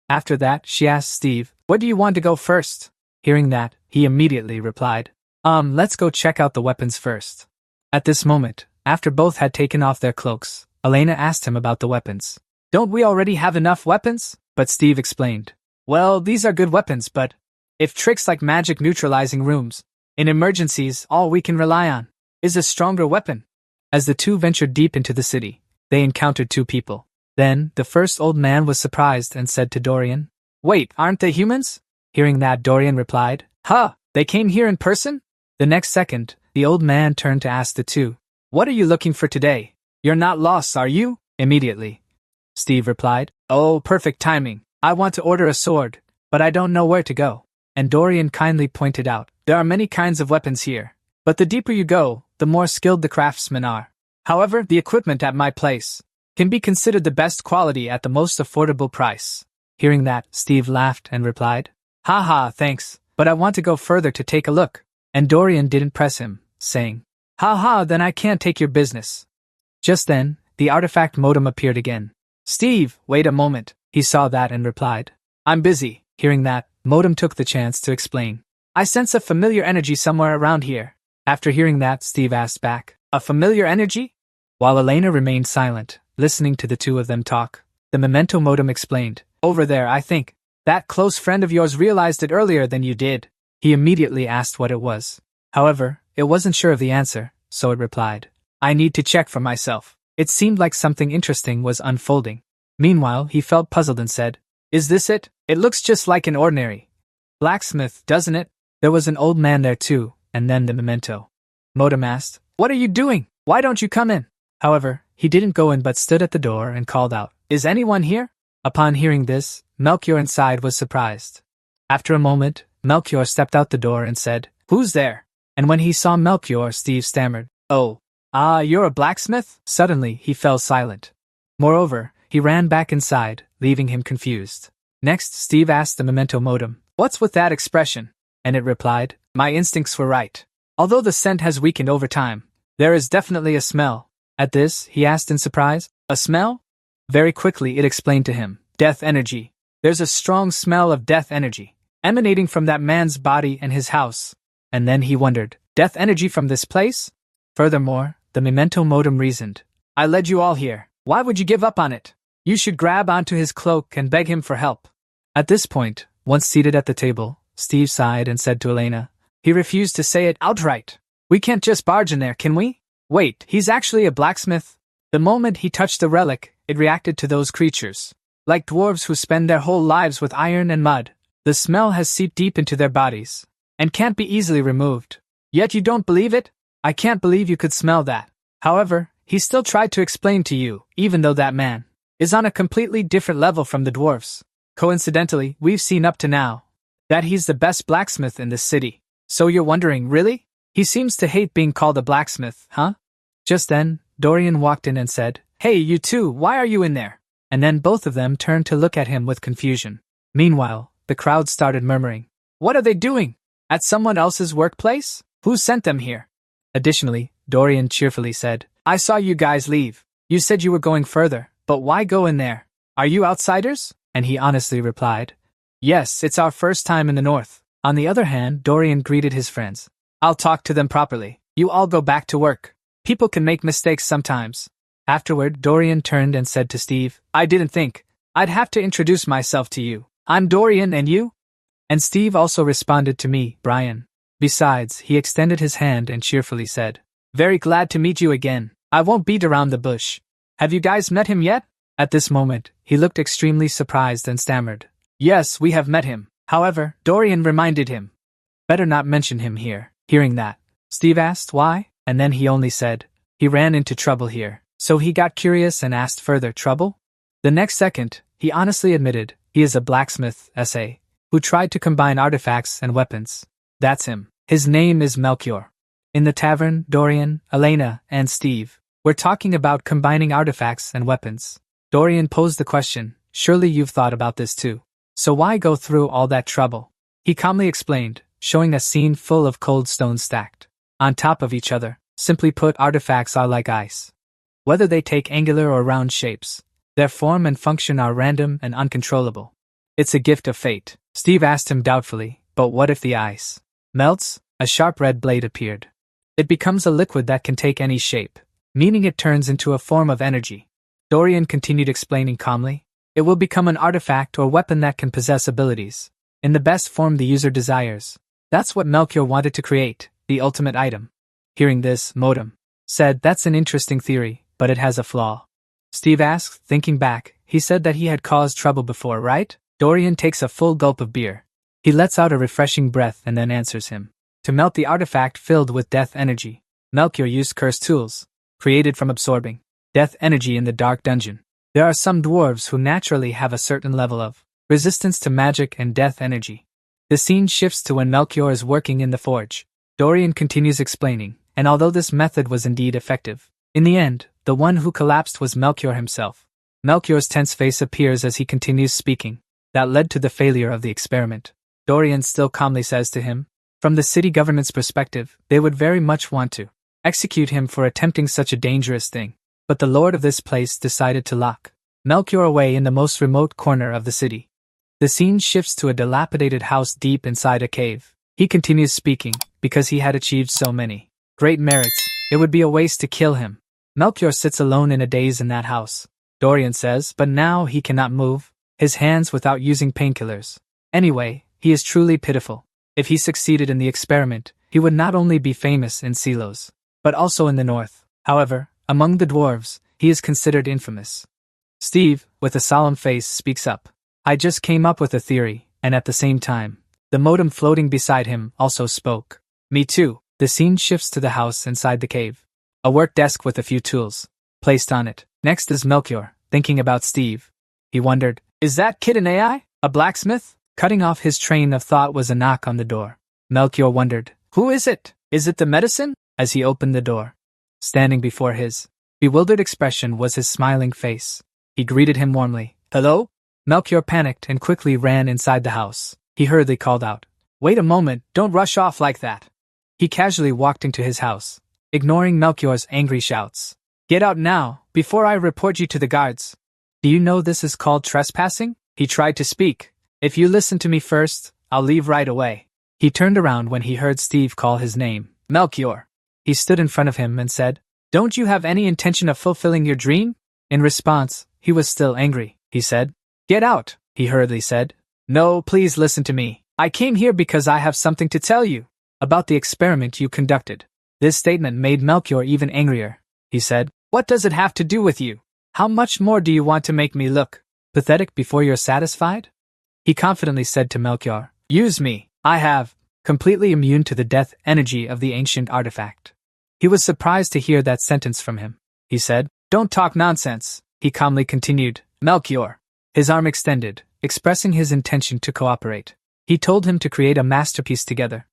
After that, she asked Steve, Where do you want to go first? Hearing that, he immediately replied, Let's go check out the weapons first. At this moment, after both had taken off their cloaks, Elena asked him about the weapons. Don't we already have enough weapons? But Steve explained, Well, these are good weapons, but if tricks like magic neutralizing rooms, in emergencies, all we can rely on is a stronger weapon. As the two ventured deep into the city, they encountered 2 people. Then, the first old man was surprised and said to Dorian, Wait, aren't they humans? Hearing that, Dorian replied, They came here in person? The next second, the old man turned to ask the 2, What are you looking for today? You're not lost, are you? Immediately, Steve replied, Oh, perfect timing. I want to order a sword, but I don't know where to go. And Dorian kindly pointed out, There are many kinds of weapons here, but the deeper you go, the more skilled the craftsmen are. However, the equipment at my place can be considered the best quality at the most affordable price. Hearing that, Steve laughed and replied, Thanks, but I want to go further to take a look. And Dorian didn't press him, saying, Then I can't take your business. Just then, the artifact modem appeared again. Steve, wait a moment. He saw that and replied. I'm busy. Hearing that, modem took the chance to explain. I sense a familiar energy somewhere around here. After hearing that, Steve asked back. A familiar energy? While Elena remained silent, listening to the two of them talk, the memento modem explained. Over there, I think. That close friend of yours realized it earlier than you did. He immediately asked what it was. However, it wasn't sure of the answer, so it replied. I need to check for myself. It seemed like something interesting was unfolding. Meanwhile, he felt puzzled and said, Is this it? It looks just like an ordinary blacksmith, doesn't it? There was an old man there too, and then the memento modem asked, What are you doing? Why don't you come in? However, he didn't go in but stood at the door and called out, Is anyone here? Upon hearing this, Melchior inside was surprised. After a moment, Melchior stepped out the door and said, Who's there? And when he saw Melchior, Steve stammered, Oh, you're a blacksmith? Suddenly, he fell silent. Moreover, he ran back inside, leaving him confused. Next, Steve asked the memento modem, What's with that expression? And it replied, My instincts were right. Although the scent has weakened over time, there is definitely a smell. At this, he asked in surprise, A smell? Very quickly it explained to him, Death energy. There's a strong smell of death energy, emanating from that man's body and his house. And then he wondered, Death energy from this place? Furthermore, the memento modem reasoned, I led you all here. Why would you give up on it? You should grab onto his cloak and beg him for help. At this point, once seated at the table, Steve sighed and said to Elena, He refused to say it outright. We can't just barge in there, can we? Wait, he's actually a blacksmith? The moment he touched the relic, it reacted to those creatures. Like dwarves who spend their whole lives with iron and mud, the smell has seeped deep into their bodies, and can't be easily removed. Yet you don't believe it? I can't believe you could smell that. However, he still tried to explain to you, even though that man is on a completely different level from the dwarves. Coincidentally, we've seen up to now that he's the best blacksmith in this city. So you're wondering, really? He seems to hate being called a blacksmith, huh? Just then, Dorian walked in and said, Hey, you two, why are you in there? And then both of them turned to look at him with confusion. Meanwhile, the crowd started murmuring, What are they doing? At someone else's workplace? Who sent them here? Additionally, Dorian cheerfully said, I saw you guys leave. You said you were going further, but why go in there? Are you outsiders? And he honestly replied, Yes, it's our first time in the north. On the other hand, Dorian greeted his friends. I'll talk to them properly. You all go back to work. People can make mistakes sometimes. Afterward, Dorian turned and said to Steve, I didn't think I'd have to introduce myself to you. I'm Dorian, and you? And Steve also responded to me, Brian. Besides, he extended his hand and cheerfully said, Very glad to meet you again. I won't beat around the bush. Have you guys met him yet? At this moment, he looked extremely surprised and stammered, Yes, we have met him. However, Dorian reminded him, Better not mention him here. Hearing that, Steve asked why, and then he only said, He ran into trouble here. So he got curious and asked further trouble? The next second, he honestly admitted, he is a blacksmith, S.A., who tried to combine artifacts and weapons. That's him. His name is Melchior. In the tavern, Dorian, Elena, and Steve were talking about combining artifacts and weapons. Dorian posed the question, Surely you've thought about this too. So why go through all that trouble? He calmly explained, showing a scene full of cold stones stacked on top of each other. Simply put, artifacts are like ice. Whether they take angular or round shapes, their form and function are random and uncontrollable. It's a gift of fate. Steve asked him doubtfully, But what if the ice melts? A sharp red blade appeared. It becomes a liquid that can take any shape, meaning it turns into a form of energy. Dorian continued explaining calmly, It will become an artifact or weapon that can possess abilities in the best form the user desires. That's what Melchior wanted to create, the ultimate item. Hearing this, Modem said, That's an interesting theory, but it has a flaw. Steve asked, thinking back, he said that he had caused trouble before, right? Dorian takes a full gulp of beer. He lets out a refreshing breath and then answers him. To melt the artifact filled with death energy, Melchior used cursed tools, created from absorbing death energy in the dark dungeon. There are some dwarves who naturally have a certain level of resistance to magic and death energy. The scene shifts to when Melchior is working in the forge. Dorian continues explaining, and although this method was indeed effective, in the end, the one who collapsed was Melchior himself. Melchior's tense face appears as he continues speaking. That led to the failure of the experiment. Dorian still calmly says to him, From the city government's perspective, they would very much want to execute him for attempting such a dangerous thing. but the lord of this place decided to lock Melchior away in the most remote corner of the city. The scene shifts to a dilapidated house deep inside a cave. He continues speaking, because he had achieved so many great merits, it would be a waste to kill him. Melchior sits alone in a daze in that house. Dorian says, but now he cannot move his hands without using painkillers. Anyway, he is truly pitiful. If he succeeded in the experiment, he would not only be famous in Silos, but also in the north. However, among the dwarves, he is considered infamous. Steve, with a solemn face, speaks up. I just came up with a theory, and at the same time, the modem floating beside him also spoke. Me too. The scene shifts to the house inside the cave. A work desk with a few tools placed on it. Next is Melchior, thinking about Steve. He wondered, is that kid an AI? A blacksmith? Cutting off his train of thought was a knock on the door. Melchior wondered, who is it? Is it the medicine? As he opened the door. Standing before his bewildered expression was his smiling face. He greeted him warmly. Hello? Melchior panicked and quickly ran inside the house. He hurriedly called out, wait a moment, don't rush off like that. He casually walked into his house, ignoring Melchior's angry shouts. Get out now, before I report you to the guards. Do you know this is called trespassing? He tried to speak. If you listen to me first, I'll leave right away. He turned around when he heard Steve call his name, Melchior. He stood in front of him and said, don't you have any intention of fulfilling your dream? In response, he was still angry. He said, get out, he hurriedly said. No, please listen to me. I came here because I have something to tell you about the experiment you conducted. This statement made Melchior even angrier. He said, what does it have to do with you? How much more do you want to make me look pathetic before you're satisfied? He confidently said to Melchior, use me. I have completely immune to the death energy of the ancient artifact. He was surprised to hear that sentence from him. He said, don't talk nonsense. He calmly continued, Melchior. His arm extended, expressing his intention to cooperate. He told him to create a masterpiece together.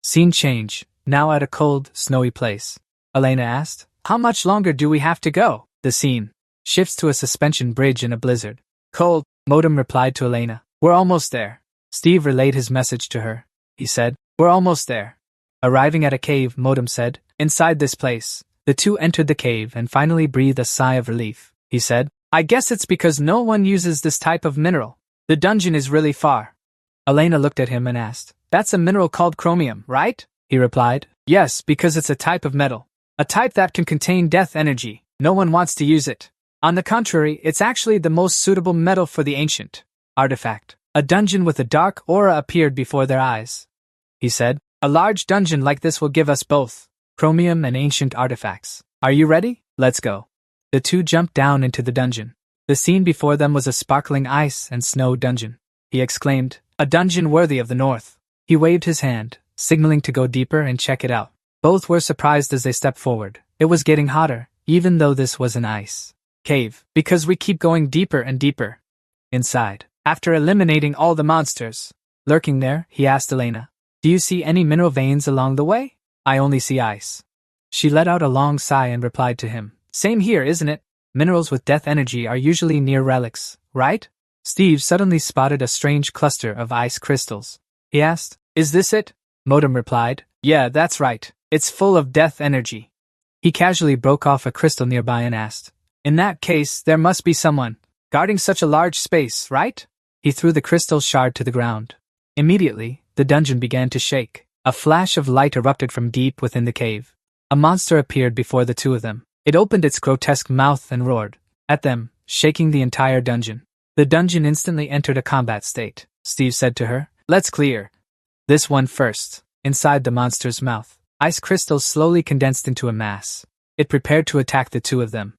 Scene change, now at a cold, snowy place. Elena asked, how much longer do we have to go? The scene shifts to a suspension bridge in a blizzard. Cold, Modem replied to Elena. We're almost there. Steve relayed his message to her. He said, we're almost there. Arriving at a cave, Modem said, inside this place. The two entered the cave and finally breathed a sigh of relief. He said, I guess it's because no one uses this type of mineral. The dungeon is really far. Elena looked at him and asked, that's a mineral called chromium, right? He replied, yes, because it's a type of metal. A type that can contain death energy. No one wants to use it. On the contrary, it's actually the most suitable metal for the ancient artifact. A dungeon with a dark aura appeared before their eyes. He said, a large dungeon like this will give us both chromium and ancient artifacts. Are you ready? Let's go. The two jumped down into the dungeon. The scene before them was a sparkling ice and snow dungeon. He exclaimed, a dungeon worthy of the north. He waved his hand, signaling to go deeper and check it out. Both were surprised as they stepped forward. It was getting hotter, even though this was an ice cave, because we keep going deeper and deeper. Inside, after eliminating all the monsters lurking there, he asked Elena, do you see any mineral veins along the way? I only see ice. She let out a long sigh and replied to him, same here, isn't it? Minerals with death energy are usually near relics, right? Steve suddenly spotted a strange cluster of ice crystals. He asked, is this it? Modem replied, yeah, that's right. It's full of death energy. He casually broke off a crystal nearby and asked, in that case, there must be someone guarding such a large space, right? He threw the crystal shard to the ground. Immediately, the dungeon began to shake. A flash of light erupted from deep within the cave. A monster appeared before the two of them. It opened its grotesque mouth and roared at them, shaking the entire dungeon. The dungeon instantly entered a combat state. Steve said to her, let's clear this one first. Inside the monster's mouth, ice crystals slowly condensed into a mass. It prepared to attack the two of them.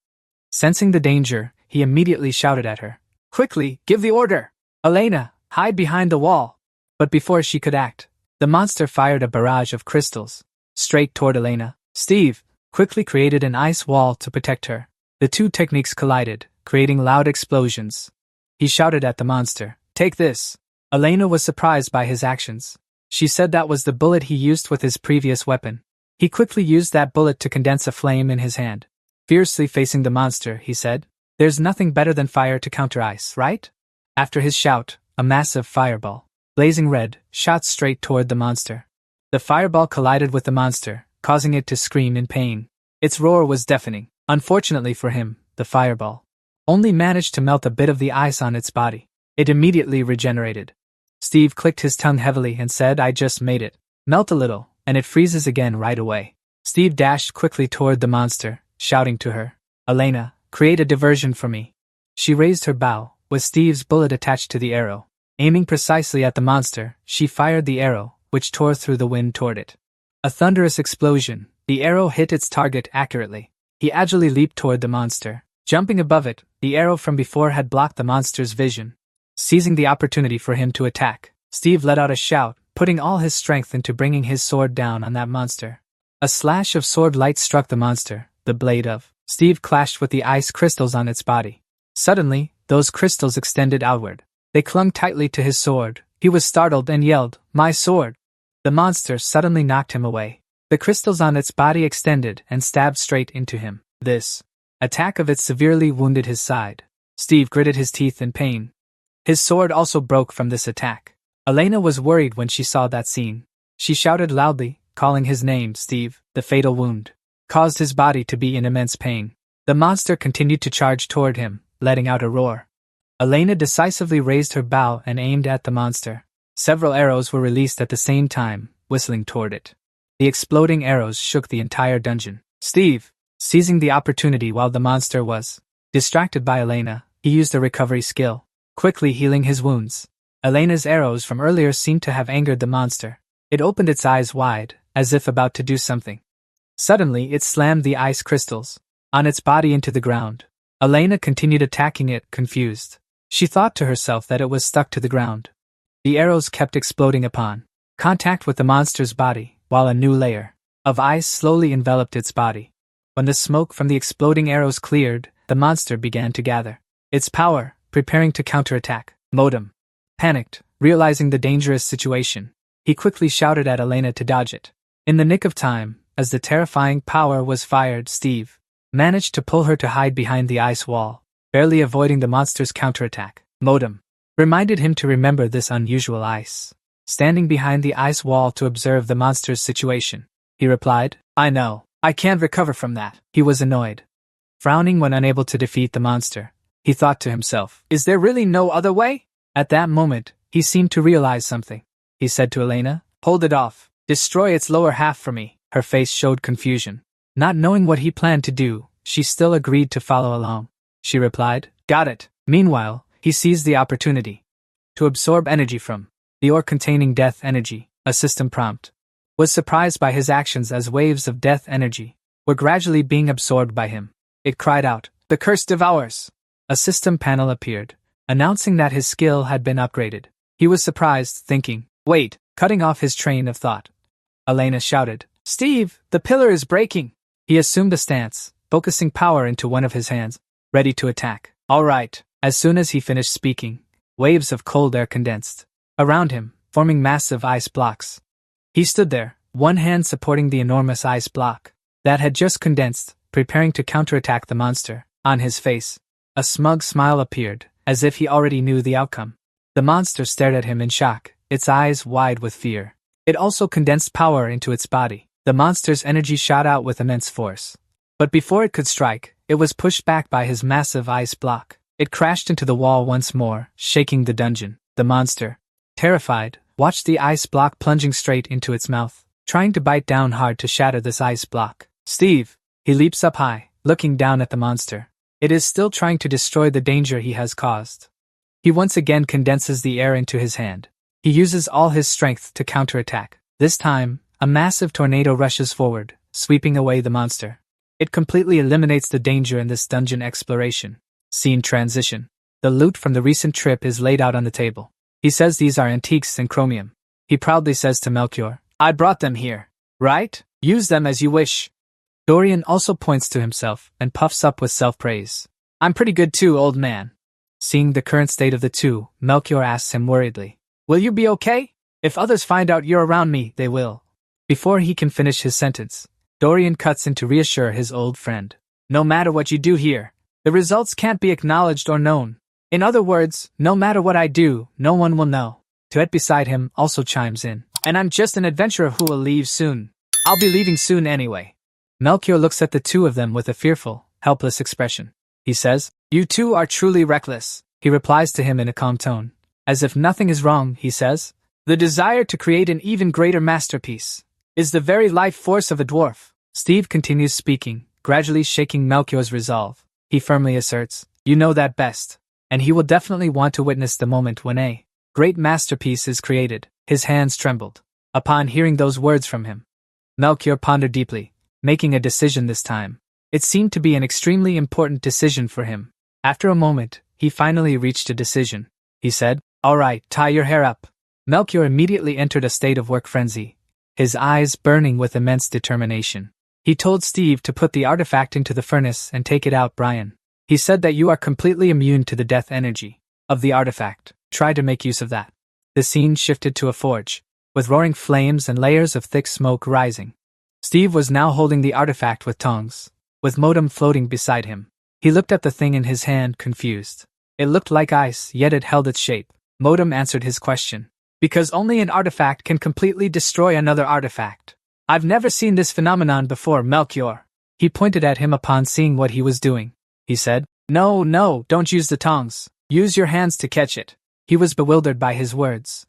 Sensing the danger, he immediately shouted at her, quickly, give the order! Elena, hide behind the wall! But before she could act, the monster fired a barrage of crystals straight toward Elena. Steve quickly created an ice wall to protect her. The two techniques collided, creating loud explosions. He shouted at the monster, take this! Elena was surprised by his actions. She said that was the bullet he used with his previous weapon. He quickly used that bullet to condense a flame in his hand. Fiercely facing the monster, he said, there's nothing better than fire to counter ice, right? After his shout, a massive fireball, blazing red, shot straight toward the monster. The fireball collided with the monster, causing it to scream in pain. Its roar was deafening. Unfortunately for him, the fireball only managed to melt a bit of the ice on its body. It immediately regenerated. Steve clicked his tongue heavily and said, I just made it melt a little, and it freezes again right away. Steve dashed quickly toward the monster, shouting to her, Elena, create a diversion for me. She raised her bow, with Steve's bullet attached to the arrow. Aiming precisely at the monster, she fired the arrow, which tore through the wind toward it. A thunderous explosion, the arrow hit its target accurately. He agilely leaped toward the monster. Jumping above it, the arrow from before had blocked the monster's vision. Seizing the opportunity for him to attack, Steve let out a shout, putting all his strength into bringing his sword down on that monster. A slash of sword light struck the monster. The blade of Steve clashed with the ice crystals on its body. Suddenly, those crystals extended outward. They clung tightly to his sword. He was startled and yelled, My sword! The monster suddenly knocked him away. The crystals on its body extended and stabbed straight into him. This attack of it severely wounded his side. Steve gritted his teeth in pain. His sword also broke from this attack. Elena was worried when she saw that scene. She shouted loudly, calling his name. Steve, the fatal wound caused his body to be in immense pain. The monster continued to charge toward him, letting out a roar. Elena decisively raised her bow and aimed at the monster. Several arrows were released at the same time, whistling toward it. The exploding arrows shook the entire dungeon. Steve, seizing the opportunity while the monster was distracted by Elena, he used a recovery skill, quickly healing his wounds. Elena's arrows from earlier seemed to have angered the monster. It opened its eyes wide, as if about to do something. Suddenly, it slammed the ice crystals on its body into the ground. Elena continued attacking it, confused. She thought to herself that it was stuck to the ground. The arrows kept exploding upon contact with the monster's body, while a new layer of ice slowly enveloped its body. When the smoke from the exploding arrows cleared, the monster began to gather its power, preparing to counterattack. Modem panicked, realizing the dangerous situation. He quickly shouted at Elena to dodge it. In the nick of time, as the terrifying power was fired, Steve managed to pull her to hide behind the ice wall, barely avoiding the monster's counterattack. Modem reminded him to remember this unusual ice. Standing behind the ice wall to observe the monster's situation, he replied, I know, I can't recover from that. He was annoyed. Frowning when unable to defeat the monster, he thought to himself, is there really no other way? At that moment, he seemed to realize something. He said to Elena, hold it off. Destroy its lower half for me. Her face showed confusion. Not knowing what he planned to do, she still agreed to follow along. She replied, got it. Meanwhile, he seized the opportunity to absorb energy from the ore containing death energy. A system prompt was surprised by his actions as waves of death energy were gradually being absorbed by him. It cried out, the curse devours. A system panel appeared, announcing that his skill had been upgraded. He was surprised, thinking, wait, cutting off his train of thought. Elena shouted, Steve, the pillar is breaking. He assumed a stance, focusing power into one of his hands, ready to attack. All right. As soon as he finished speaking, waves of cold air condensed around him, forming massive ice blocks. He stood there, one hand supporting the enormous ice block that had just condensed, preparing to counterattack the monster. On his face, a smug smile appeared, as if he already knew the outcome. The monster stared at him in shock, its eyes wide with fear. It also condensed power into its body. The monster's energy shot out with immense force. But before it could strike, it was pushed back by his massive ice block. It crashed into the wall once more, shaking the dungeon. The monster, terrified, watched the ice block plunging straight into its mouth, trying to bite down hard to shatter this ice block. Steve! He leaps up high, looking down at the monster. It is still trying to destroy the danger he has caused. He once again condenses the air into his hand. He uses all his strength to counterattack. This time, a massive tornado rushes forward, sweeping away the monster. It completely eliminates the danger in this dungeon exploration. Scene transition. The loot from the recent trip is laid out on the table. He says these are antiques and chromium. He proudly says to Melchior, I brought them here. Right? Use them as you wish. Dorian also points to himself and puffs up with self-praise. I'm pretty good too, old man. Seeing the current state of the two, Melchior asks him worriedly, will you be okay? If others find out you're around me, they will. Before he can finish his sentence, Dorian cuts in to reassure his old friend. No matter what you do here, the results can't be acknowledged or known. In other words, no matter what I do, no one will know. Tuet beside him also chimes in. And I'm just an adventurer who will leave soon. I'll be leaving soon anyway. Melchior looks at the two of them with a fearful, helpless expression. He says, "You two are truly reckless." He replies to him in a calm tone. As if nothing is wrong, he says, "The desire to create an even greater masterpiece is the very life force of a dwarf." Steve continues speaking, gradually shaking Melchior's resolve. He firmly asserts, "You know that best." And he will definitely want to witness the moment when a great masterpiece is created. His hands trembled. Upon hearing those words from him, Melchior pondered deeply, making a decision this time. It seemed to be an extremely important decision for him. After a moment, he finally reached a decision. He said, "All right, tie your hair up." Melchior immediately entered a state of work frenzy, his eyes burning with immense determination. He told Steve to put the artifact into the furnace and take it out. "Brian," he said, "that you are completely immune to the death energy of the artifact. Try to make use of that." The scene shifted to a forge, with roaring flames and layers of thick smoke rising. Steve was now holding the artifact with tongs, with Modem floating beside him. He looked at the thing in his hand, confused. It looked like ice, yet it held its shape. Modem answered his question. "Because only an artifact can completely destroy another artifact. I've never seen this phenomenon before, Melchior." He pointed at him upon seeing what he was doing. He said, No, don't use the tongs. Use your hands to catch it." He was bewildered by his words.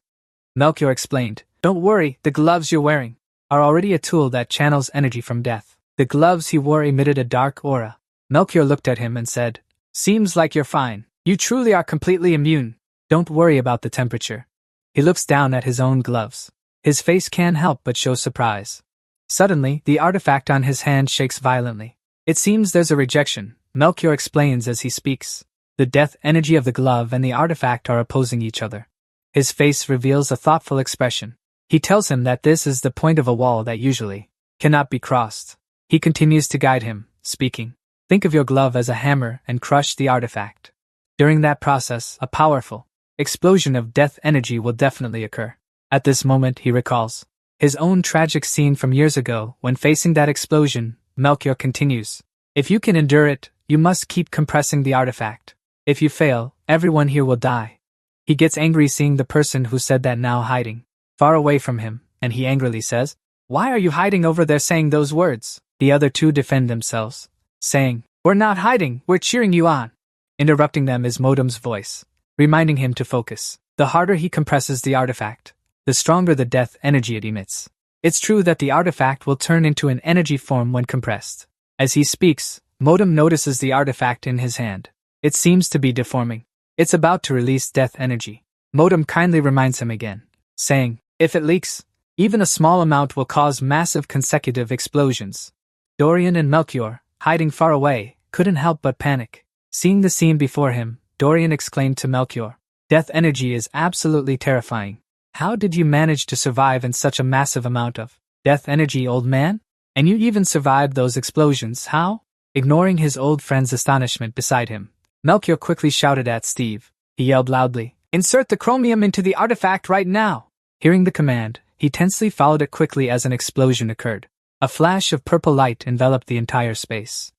Melchior explained, "Don't worry, the gloves you're wearing are already a tool that channels energy from death." The gloves he wore emitted a dark aura. Melchior looked at him and said, "Seems like you're fine. You truly are completely immune. Don't worry about the temperature." He looks down at his own gloves. His face can't help but show surprise. Suddenly, the artifact on his hand shakes violently. "It seems there's a rejection," Melchior explains as he speaks. The death energy of the glove and the artifact are opposing each other. His face reveals a thoughtful expression. He tells him that this is the point of a wall that usually cannot be crossed. He continues to guide him, speaking, "Think of your glove as a hammer and crush the artifact. During that process, a powerful explosion of death energy will definitely occur." At this moment, he recalls his own tragic scene from years ago. When facing that explosion, Melchior continues, "If you can endure it, you must keep compressing the artifact. If you fail, everyone here will die." He gets angry seeing the person who said that now hiding far away from him, and he angrily says, "Why are you hiding over there saying those words?" The other two defend themselves, saying, "We're not hiding, we're cheering you on." Interrupting them is Modem's voice, reminding him to focus. The harder he compresses the artifact, the stronger the death energy it emits. It's true that the artifact will turn into an energy form when compressed. As he speaks, Modem notices the artifact in his hand. It seems to be deforming. It's about to release death energy. Modem kindly reminds him again, saying, "If it leaks, even a small amount will cause massive consecutive explosions." Dorian and Melchior, hiding far away, couldn't help but panic. Seeing the scene before him, Dorian exclaimed to Melchior, "Death energy is absolutely terrifying. How did you manage to survive in such a massive amount of death energy, old man? And you even survived those explosions, how?" Ignoring his old friend's astonishment beside him, Melchior quickly shouted at Steve. He yelled loudly, "Insert the chromium into the artifact right now!" Hearing the command, he tensely followed it quickly as an explosion occurred. A flash of purple light enveloped the entire space.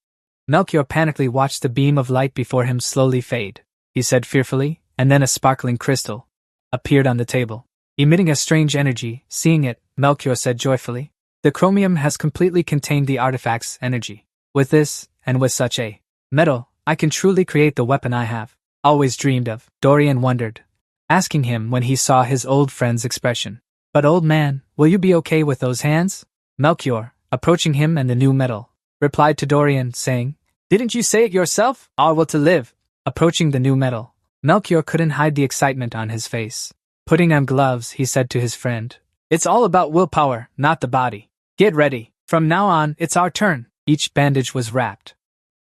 Melchior panically watched the beam of light before him slowly fade. He said fearfully, and then a sparkling crystal appeared on the table, emitting a strange energy. Seeing it, Melchior said joyfully, "The chromium has completely contained the artifact's energy. With this, and with such a metal, I can truly create the weapon I have always dreamed of." Dorian wondered, asking him when he saw his old friend's expression, "But old man, will you be okay with those hands?" Melchior, approaching him and the new metal, replied to Dorian, saying, "Didn't you say it yourself? Our will to live." Approaching the new metal, Melchior couldn't hide the excitement on his face. Putting on gloves, he said to his friend, "It's all about willpower, not the body. Get ready. From now on, it's our turn." Each bandage was wrapped.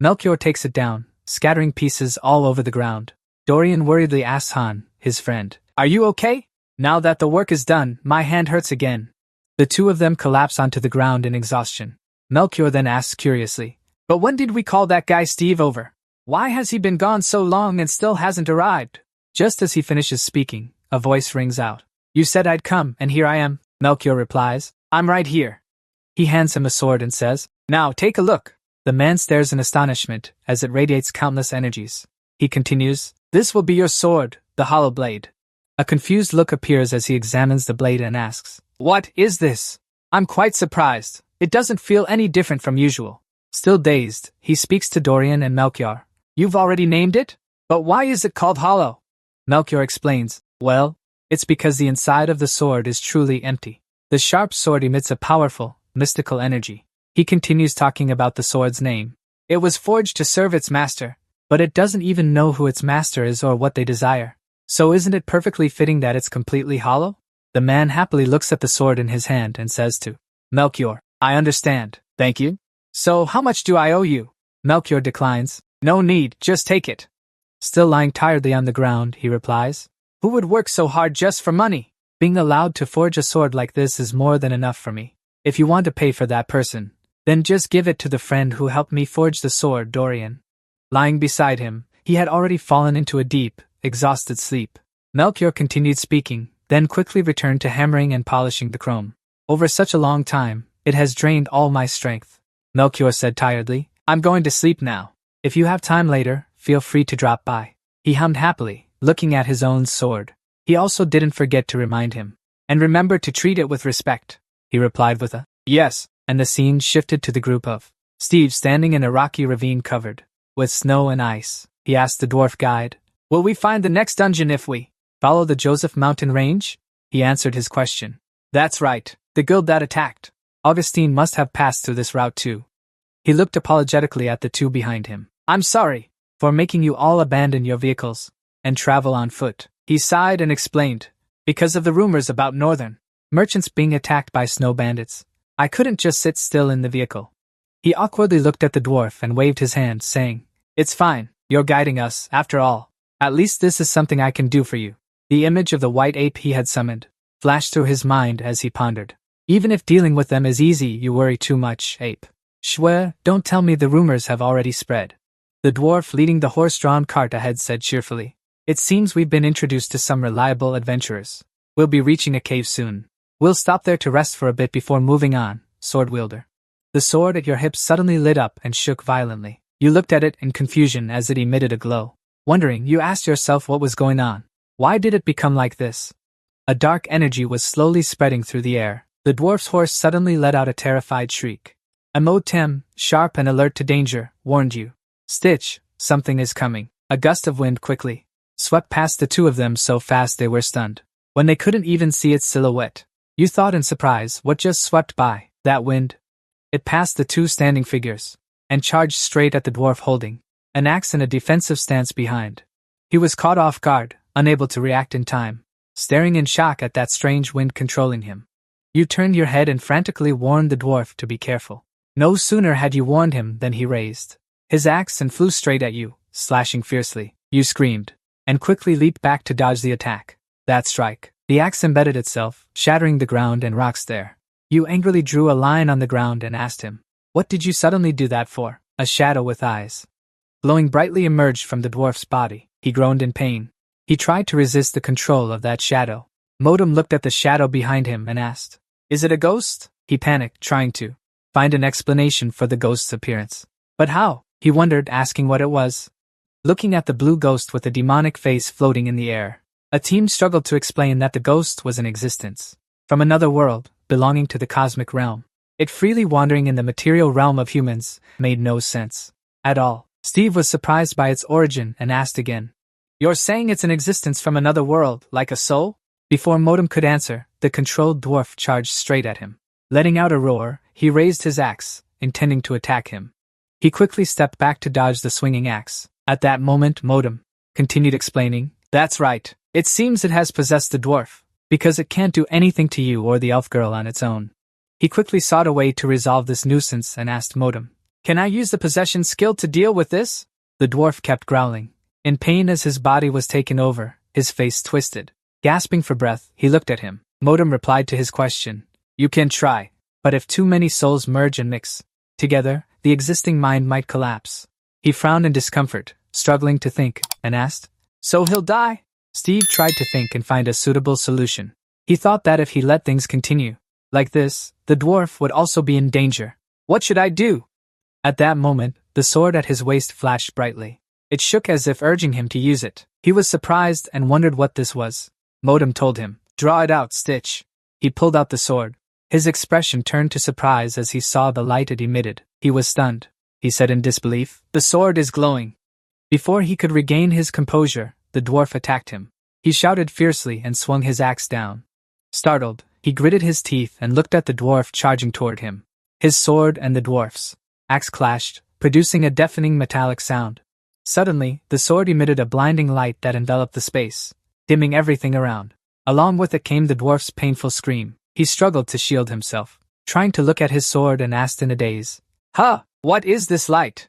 Melchior takes it down, scattering pieces all over the ground. Dorian worriedly asks Han, his friend, "Are you okay? Now that the work is done, my hand hurts again." The two of them collapse onto the ground in exhaustion. Melchior then asks curiously, "But when did we call that guy Steve over? Why has he been gone so long and still hasn't arrived?" Just as he finishes speaking, a voice rings out. "You said I'd come, and here I am." Melchior replies, "I'm right here." He hands him a sword and says, "Now take a look." The man stares in astonishment as it radiates countless energies. He continues, "This will be your sword, the hollow blade." A confused look appears as he examines the blade and asks, "What is this? I'm quite surprised. It doesn't feel any different from usual." Still dazed, he speaks to Dorian and Melchior. You've already named it? But why is it called hollow? Melchior explains, well, it's because the inside of the sword is truly empty. The sharp sword emits a powerful, mystical energy. He continues talking about the sword's name. It was forged to serve its master, but it doesn't even know who its master is or what they desire. So isn't it perfectly fitting that it's completely hollow? The man happily looks at the sword in his hand and says to Melchior, I understand, thank you. So how much do I owe you? Melchior declines, no need, just take it. Still lying tiredly on the ground, he replies, who would work so hard just for money? Being allowed to forge a sword like this is more than enough for me. If you want to pay for that person, then just give it to the friend who helped me forge the sword, Dorian. Lying beside him, he had already fallen into a deep, exhausted sleep. Melchior continued speaking, then quickly returned to hammering and polishing the chrome. Over such a long time, it has drained all my strength. Melchior said tiredly, I'm going to sleep now. If you have time later, feel free to drop by. He hummed happily, looking at his own sword. He also didn't forget to remind him. And remember to treat it with respect. He replied with a yes, and the scene shifted to the group of Steve standing in a rocky ravine covered with snow and ice. He asked the dwarf guide, will we find the next dungeon if we follow the Joseph Mountain Range? He answered his question. That's right, the guild that attacked. Augustine must have passed through this route too. He looked apologetically at the two behind him. I'm sorry for making you all abandon your vehicles and travel on foot. He sighed and explained, because of the rumors about northern merchants being attacked by snow bandits, I couldn't just sit still in the vehicle. He awkwardly looked at the dwarf and waved his hand, saying, it's fine, you're guiding us, after all. At least this is something I can do for you. The image of the white ape he had summoned flashed through his mind as he pondered. Even if dealing with them is easy, you worry too much, ape. Shwe, don't tell me the rumors have already spread. The dwarf leading the horse-drawn cart ahead said cheerfully, it seems we've been introduced to some reliable adventurers. We'll be reaching a cave soon. We'll stop there to rest for a bit before moving on, sword wielder. The sword at your hip suddenly lit up and shook violently. You looked at it in confusion as it emitted a glow. Wondering, you asked yourself what was going on. Why did it become like this? A dark energy was slowly spreading through the air. The dwarf's horse suddenly let out a terrified shriek. Amotem, sharp and alert to danger, warned you. Stitch, something is coming. A gust of wind quickly swept past the two of them so fast they were stunned. When they couldn't even see its silhouette, you thought in surprise, what just swept by? That wind? It passed the two standing figures and charged straight at the dwarf holding an axe in a defensive stance behind. He was caught off guard, unable to react in time, staring in shock at that strange wind controlling him. You turned your head and frantically warned the dwarf to be careful. No sooner had you warned him than he raised his axe and flew straight at you, slashing fiercely. You screamed and quickly leaped back to dodge the attack. That strike, the axe embedded itself, shattering the ground and rocks there. You angrily drew a line on the ground and asked him, what did you suddenly do that for? A shadow with eyes glowing brightly emerged from the dwarf's body. He groaned in pain. He tried to resist the control of that shadow. Modem looked at the shadow behind him and asked, is it a ghost? He panicked, trying to find an explanation for the ghost's appearance. But how? He wondered, asking what it was. Looking at the blue ghost with a demonic face floating in the air, a team struggled to explain that the ghost was in existence from another world, belonging to the cosmic realm. It freely wandering in the material realm of humans made no sense at all. Steve was surprised by its origin and asked again, you're saying it's in existence from another world, like a soul? Before Modem could answer, the controlled dwarf charged straight at him. Letting out a roar, he raised his axe, intending to attack him. He quickly stepped back to dodge the swinging axe. At that moment, Modem continued explaining, that's right, it seems it has possessed the dwarf, because it can't do anything to you or the elf girl on its own. He quickly sought a way to resolve this nuisance and asked Modem, can I use the possession skill to deal with this? The dwarf kept growling, in pain as his body was taken over, his face twisted. Gasping for breath, he looked at him. Modem replied to his question, you can try, but if too many souls merge and mix together, the existing mind might collapse. He frowned in discomfort, struggling to think, and asked, so he'll die? Steve tried to think and find a suitable solution. He thought that if he let things continue like this, the dwarf would also be in danger. What should I do? At that moment, the sword at his waist flashed brightly. It shook as if urging him to use it. He was surprised and wondered what this was. Modem told him, draw it out, Stitch. He pulled out the sword. His expression turned to surprise as he saw the light it emitted. He was stunned. he said in disbelief. The sword is glowing. Before he could regain his composure, the dwarf attacked him. He shouted fiercely and swung his axe down. Startled, he gritted his teeth and looked at the dwarf charging toward him. His sword and the dwarf's axe clashed, producing a deafening metallic sound. Suddenly, the sword emitted a blinding light that enveloped the space, dimming everything around. Along with it came the dwarf's painful scream. He struggled to shield himself, trying to look at his sword, and asked in a daze, "Huh, what is this light?"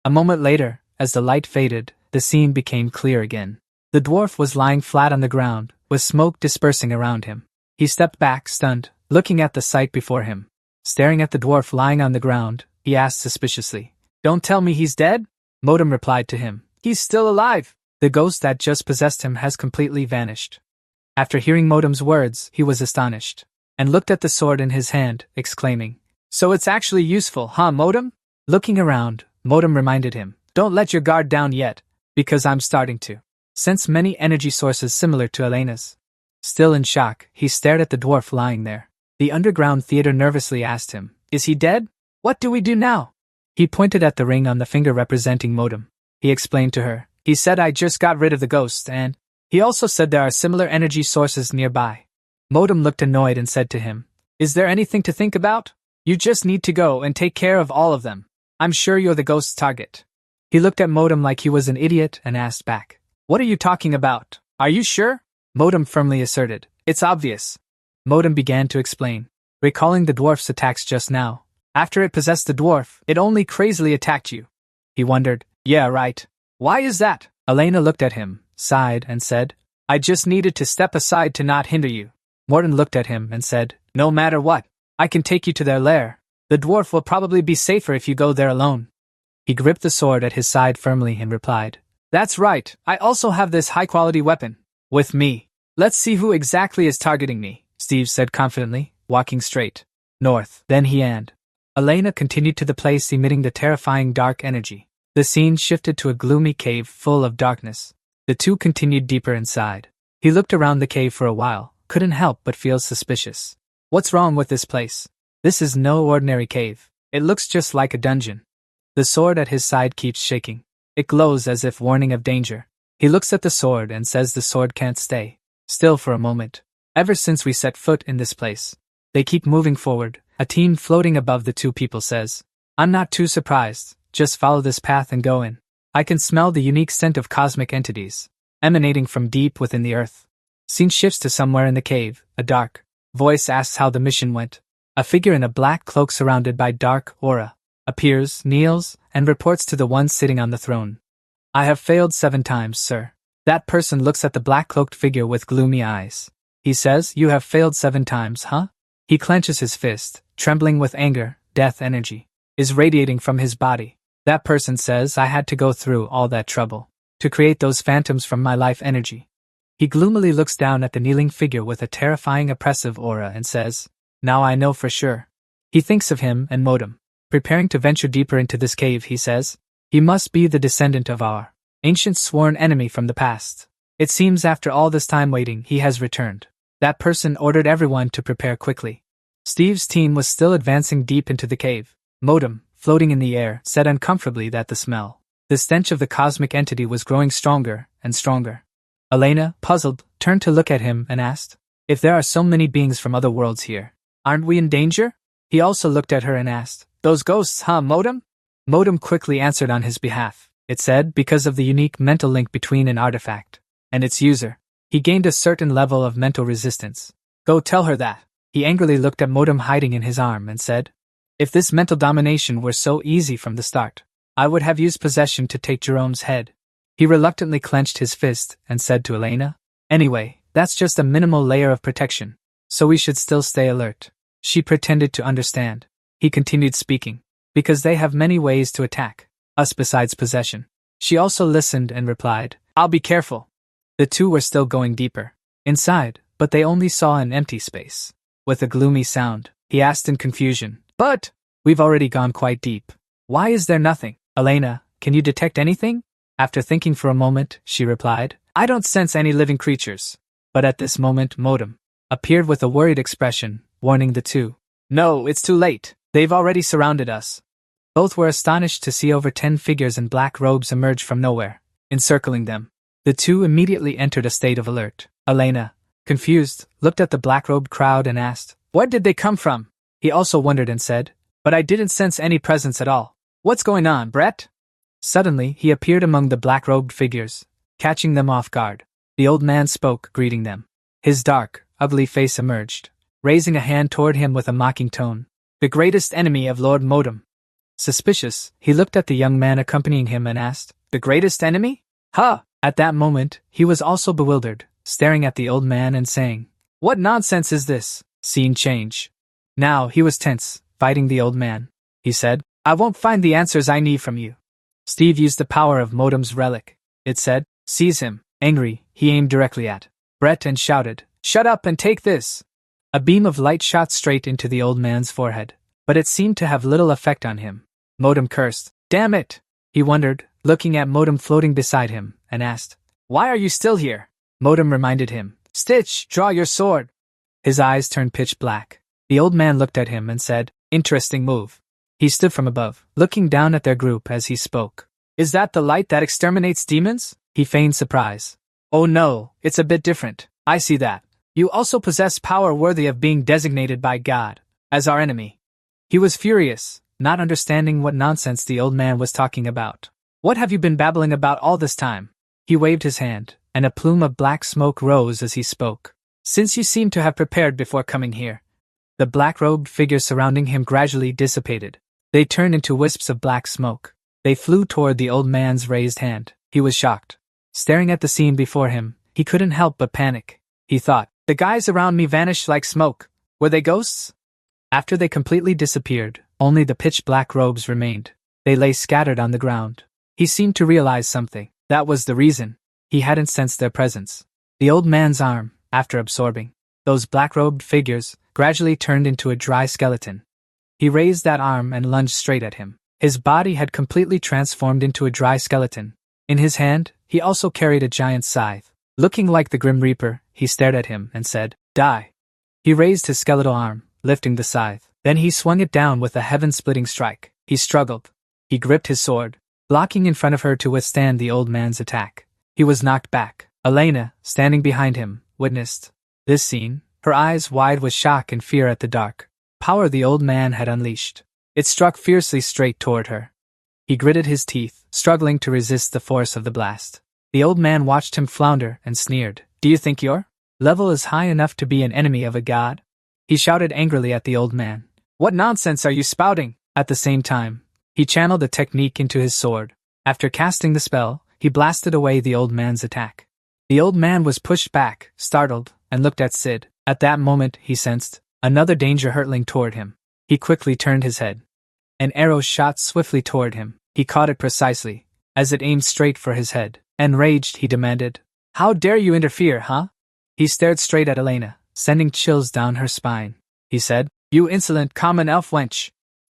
A moment later, as the light faded, the scene became clear again. The dwarf was lying flat on the ground, with smoke dispersing around him. He stepped back, stunned, looking at the sight before him. Staring at the dwarf lying on the ground, he asked suspiciously, "Don't tell me he's dead?" Modem replied to him, "He's still alive. The ghost that just possessed him has completely vanished." After hearing Modem's words, he was astonished, and looked at the sword in his hand, exclaiming, "So it's actually useful, huh, Modem?" Looking around, Modem reminded him, "Don't let your guard down yet, because I'm starting to sense many energy sources similar to Elena's." Still in shock, he stared at the dwarf lying there. The underground theater nervously asked him, "Is he dead? What do we do now?" He pointed at the ring on the finger representing Modem. He explained to her, "He said I just got rid of the ghost, and he also said there are similar energy sources nearby." Modem looked annoyed and said to him, "Is there anything to think about? You just need to go and take care of all of them. I'm sure you're the ghost's target." He looked at Modem like he was an idiot and asked back, "What are you talking about? Are you sure?" Modem firmly asserted, "It's obvious." Modem began to explain, recalling the dwarf's attacks just now. "After it possessed the dwarf, it only crazily attacked you." He wondered, "Yeah, right. Why is that?" Elena looked at him, sighed, and said, "I just needed to step aside to not hinder you." Morton looked at him and said, "No matter what, I can take you to their lair. The dwarf will probably be safer if you go there alone." He gripped the sword at his side firmly and replied, "That's right, I also have this high-quality weapon with me. Let's see who exactly is targeting me," Steve said confidently, walking straight north. Then he and Elena continued to the place emitting the terrifying dark energy. The scene shifted to a gloomy cave full of darkness. The two continued deeper inside. He looked around the cave for a while, couldn't help but feel suspicious. What's wrong with this place? This is no ordinary cave. It looks just like a dungeon. The sword at his side keeps shaking. It glows as if warning of danger. He looks at the sword and says the sword can't stay still for a moment. Ever since we set foot in this place, they keep moving forward. A team floating above the two people says, "I'm not too surprised. Just follow this path and go in. I can smell the unique scent of cosmic entities emanating from deep within the earth." Scene shifts to somewhere in the cave. A dark voice asks how the mission went. A figure in a black cloak surrounded by dark aura appears, kneels, and reports to the one sitting on the throne. "I have failed 7 times, sir." That person looks at the black-cloaked figure with gloomy eyes. He says, "You have failed 7 times, huh?" He clenches his fist, trembling with anger. Death energy is radiating from his body. That person says, "I had to go through all that trouble to create those phantoms from my life energy." He gloomily looks down at the kneeling figure with a terrifying oppressive aura and says, "Now I know for sure." He thinks of him and Modem. Preparing to venture deeper into this cave, he says, "He must be the descendant of our ancient sworn enemy from the past. It seems after all this time waiting, he has returned." That person ordered everyone to prepare quickly. Steve's team was still advancing deep into the cave. Modem, floating in the air, said uncomfortably that the stench of the cosmic entity was growing stronger and stronger. Elena, puzzled, turned to look at him and asked, "If there are so many beings from other worlds here, aren't we in danger?" He also looked at her and asked, "Those ghosts, huh, Modem?" Modem quickly answered on his behalf. It said, because of the unique mental link between an artifact and its user, he gained a certain level of mental resistance. "Go tell her that." He angrily looked at Modem hiding in his arm and said, "If this mental domination were so easy from the start, I would have used possession to take Jerome's head." He reluctantly clenched his fist and said to Elena, "Anyway, that's just a minimal layer of protection, so we should still stay alert." She pretended to understand. He continued speaking, "Because they have many ways to attack us besides possession." She also listened and replied, "I'll be careful." The two were still going deeper inside, but they only saw an empty space with a gloomy sound. He asked in confusion, "But we've already gone quite deep. Why is there nothing?" "Elena, can you detect anything?" After thinking for a moment, she replied, "I don't sense any living creatures." But at this moment, Modem appeared with a worried expression, warning the two, "No, it's too late. They've already surrounded us." Both were astonished to see over 10 figures in black robes emerge from nowhere, encircling them. The two immediately entered a state of alert. Elena, confused, looked at the black-robed crowd and asked, "Where did they come from?" He also wondered and said, "But I didn't sense any presence at all. What's going on, Brett?" Suddenly, he appeared among the black-robed figures, catching them off guard. The old man spoke, greeting them. His dark, ugly face emerged, raising a hand toward him with a mocking tone. "The greatest enemy of Lord Modem." Suspicious, he looked at the young man accompanying him and asked, "The greatest enemy? Huh!" At that moment, he was also bewildered, staring at the old man and saying, "What nonsense is this?" Scene change. Now he was tense, fighting the old man. He said, "I won't find the answers I need from you." Steve used the power of Modem's relic. It said, "Seize him." Angry, he aimed directly at Brett and shouted, "Shut up and take this!" A beam of light shot straight into the old man's forehead, but it seemed to have little effect on him. Modem cursed. "Damn it!" He wondered, looking at Modem floating beside him, and asked, "Why are you still here?" Modem reminded him, "Stitch, draw your sword." His eyes turned pitch black. The old man looked at him and said, "Interesting move." He stood from above, looking down at their group as he spoke. "Is that the light that exterminates demons?" He feigned surprise. "Oh no, it's a bit different. I see that. You also possess power worthy of being designated by God as our enemy." He was furious, not understanding what nonsense the old man was talking about. "What have you been babbling about all this time?" He waved his hand, and a plume of black smoke rose as he spoke. "Since you seem to have prepared before coming here." The black-robed figures surrounding him gradually dissipated. They turned into wisps of black smoke. They flew toward the old man's raised hand. He was shocked. Staring at the scene before him, he couldn't help but panic. He thought, "The guys around me vanished like smoke. Were they ghosts?" After they completely disappeared, only the pitch-black robes remained. They lay scattered on the ground. He seemed to realize something. That was the reason. He hadn't sensed their presence. The old man's arm, after absorbing those black-robed figures, gradually turned into a dry skeleton. He raised that arm and lunged straight at him. His body had completely transformed into a dry skeleton. In his hand, he also carried a giant scythe. Looking like the Grim Reaper, he stared at him and said, "Die." He raised his skeletal arm, lifting the scythe. Then he swung it down with a heaven-splitting strike. He struggled. He gripped his sword, blocking in front of her to withstand the old man's attack. He was knocked back. Elena, standing behind him, witnessed this scene, her eyes wide with shock and fear at the dark power the old man had unleashed. It struck fiercely straight toward her. He gritted his teeth, struggling to resist the force of the blast. The old man watched him flounder and sneered. "Do you think your level is high enough to be an enemy of a god?" He shouted angrily at the old man. "What nonsense are you spouting?" At the same time, he channeled the technique into his sword. After casting the spell, he blasted away the old man's attack. The old man was pushed back, startled, and looked at Sid. At that moment, he sensed another danger hurtling toward him. He quickly turned his head. An arrow shot swiftly toward him. He caught it precisely, as it aimed straight for his head. Enraged, he demanded, "How dare you interfere, huh?" He stared straight at Elena, sending chills down her spine. He said, "You insolent common elf wench."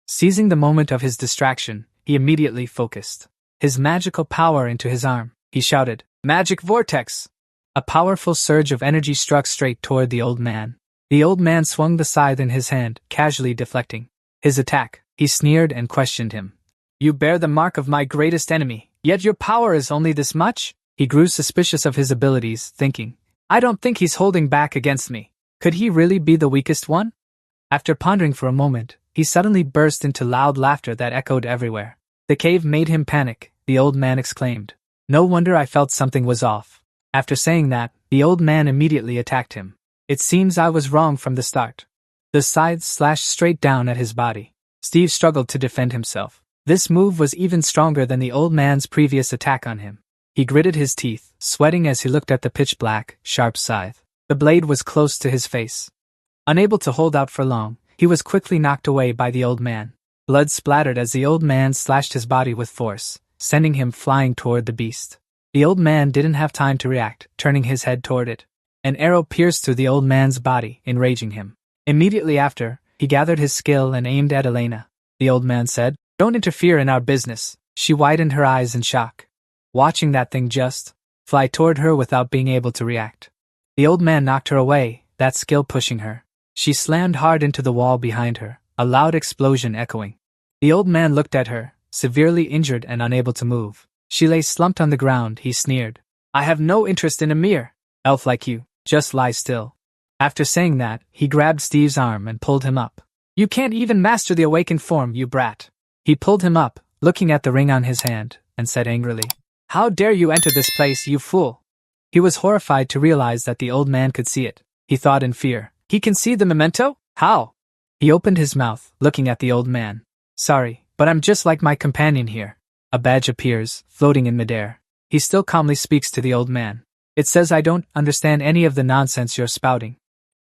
Seizing the moment of his distraction, he immediately focused his magical power into his arm. He shouted, "Magic vortex!" A powerful surge of energy struck straight toward the old man. The old man swung the scythe in his hand, casually deflecting his attack. He sneered and questioned him. "You bear the mark of my greatest enemy, yet your power is only this much?" He grew suspicious of his abilities, thinking, "I don't think he's holding back against me. Could he really be the weakest one?" After pondering for a moment, he suddenly burst into loud laughter that echoed everywhere. The cave made him panic. The old man exclaimed, "No wonder I felt something was off." After saying that, the old man immediately attacked him. "It seems I was wrong from the start." The scythe slashed straight down at his body. Steve struggled to defend himself. This move was even stronger than the old man's previous attack on him. He gritted his teeth, sweating as he looked at the pitch-black, sharp scythe. The blade was close to his face. Unable to hold out for long, he was quickly knocked away by the old man. Blood splattered as the old man slashed his body with force, sending him flying toward the beast. The old man didn't have time to react, turning his head toward it. An arrow pierced through the old man's body, enraging him. Immediately after, he gathered his skill and aimed at Elena. The old man said, "Don't interfere in our business." She widened her eyes in shock, watching that thing just fly toward her without being able to react. The old man knocked her away, that skill pushing her. She slammed hard into the wall behind her, a loud explosion echoing. The old man looked at her, severely injured and unable to move. She lay slumped on the ground. He sneered. I have no interest in a mere elf like you. Just lie still. After saying that, he grabbed Steve's arm and pulled him up. You can't even master the awakened form, you brat. He pulled him up, looking at the ring on his hand, and said angrily, How dare you enter this place, you fool? He was horrified to realize that the old man could see it. He thought in fear. He can see the memento? How? He opened his mouth, looking at the old man. Sorry, but I'm just like my companion here. A badge appears, floating in midair. He still calmly speaks to the old man. It says I don't understand any of the nonsense you're spouting.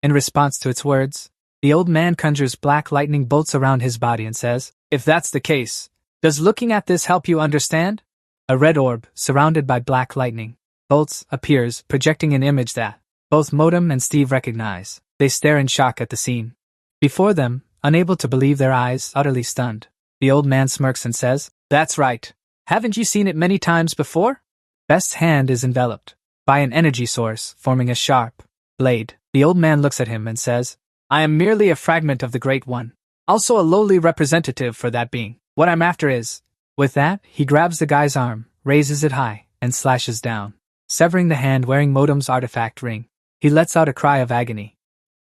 In response to its words, the old man conjures black lightning bolts around his body and says, If that's the case, does looking at this help you understand? A red orb, surrounded by black lightning bolts, appears, projecting an image that both Modem and Steve recognize. They stare in shock at the scene. Before them, unable to believe their eyes, utterly stunned, the old man smirks and says, That's right. Haven't you seen it many times before? Best's hand is enveloped by an energy source, forming a sharp blade. The old man looks at him and says, I am merely a fragment of the Great One. Also a lowly representative for that being. What I'm after is. With that, he grabs the guy's arm, raises it high, and slashes down, severing the hand wearing Modem's artifact ring. He lets out a cry of agony.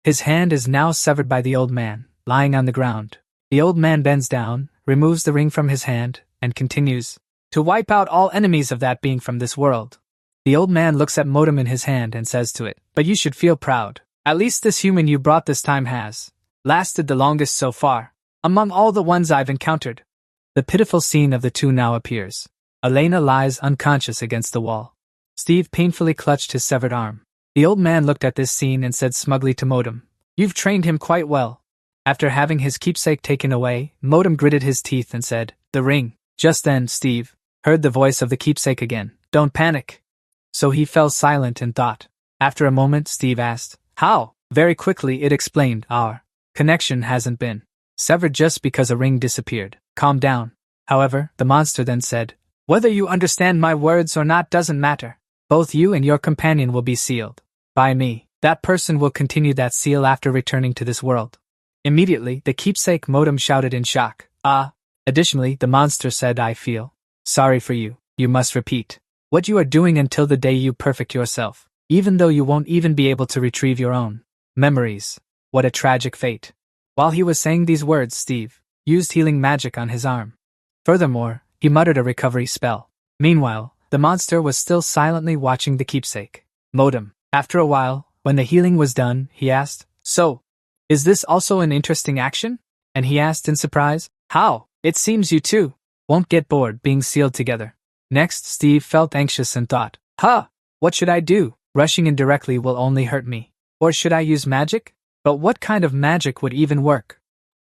His hand is now severed by the old man, lying on the ground. The old man bends down, removes the ring from his hand, and continues, To wipe out all enemies of that being from this world. The old man looks at Modem in his hand and says to it, But you should feel proud. At least this human you brought this time has lasted the longest so far, among all the ones I've encountered. The pitiful scene of the two now appears. Elena lies unconscious against the wall. Steve painfully clutched his severed arm. The old man looked at this scene and said smugly to Modem, You've trained him quite well. After having his keepsake taken away, Modem gritted his teeth and said, The ring. Just then, Steve heard the voice of the keepsake again. Don't panic. So he fell silent in thought. After a moment, Steve asked, How? Very quickly it explained, Our connection hasn't been severed just because a ring disappeared. Calm down. However, the monster then said, Whether you understand my words or not doesn't matter. Both you and your companion will be sealed by me. That person will continue that seal after returning to this world. Immediately, the keepsake Modem shouted in shock. Additionally, the monster said, I feel sorry for you. You must repeat what you are doing until the day you perfect yourself, even though you won't even be able to retrieve your own memories. What a tragic fate. While he was saying these words, Steve used healing magic on his arm. Furthermore, he muttered a recovery spell. Meanwhile, the monster was still silently watching the keepsake. Modem. After a while, when the healing was done, he asked, So, is this also an interesting action? And he asked in surprise, How? It seems you two won't get bored being sealed together. Next, Steve felt anxious and thought, What should I do? Rushing in directly will only hurt me. Or should I use magic? But what kind of magic would even work?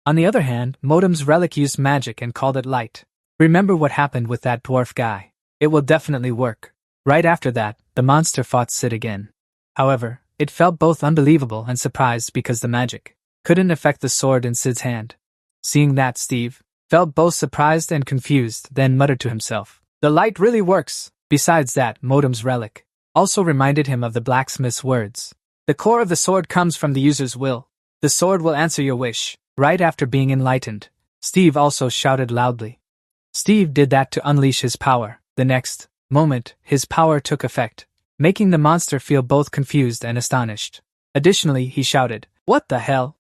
On the other hand, Modem's relic used magic and called it light. Remember what happened with that dwarf guy. It will definitely work. Right after that, the monster fought Sid again. However, it felt both unbelievable and surprised because the magic couldn't affect the sword in Sid's hand. Seeing that, Steve felt both surprised and confused, then muttered to himself, The light really works. Besides that, Modem's relic also reminded him of the blacksmith's words. The core of the sword comes from the user's will. The sword will answer your wish. Right after being enlightened, Steve also shouted loudly. Steve did that to unleash his power. The next moment, his power took effect, making the monster feel both confused and astonished. Additionally, he shouted, What the hell?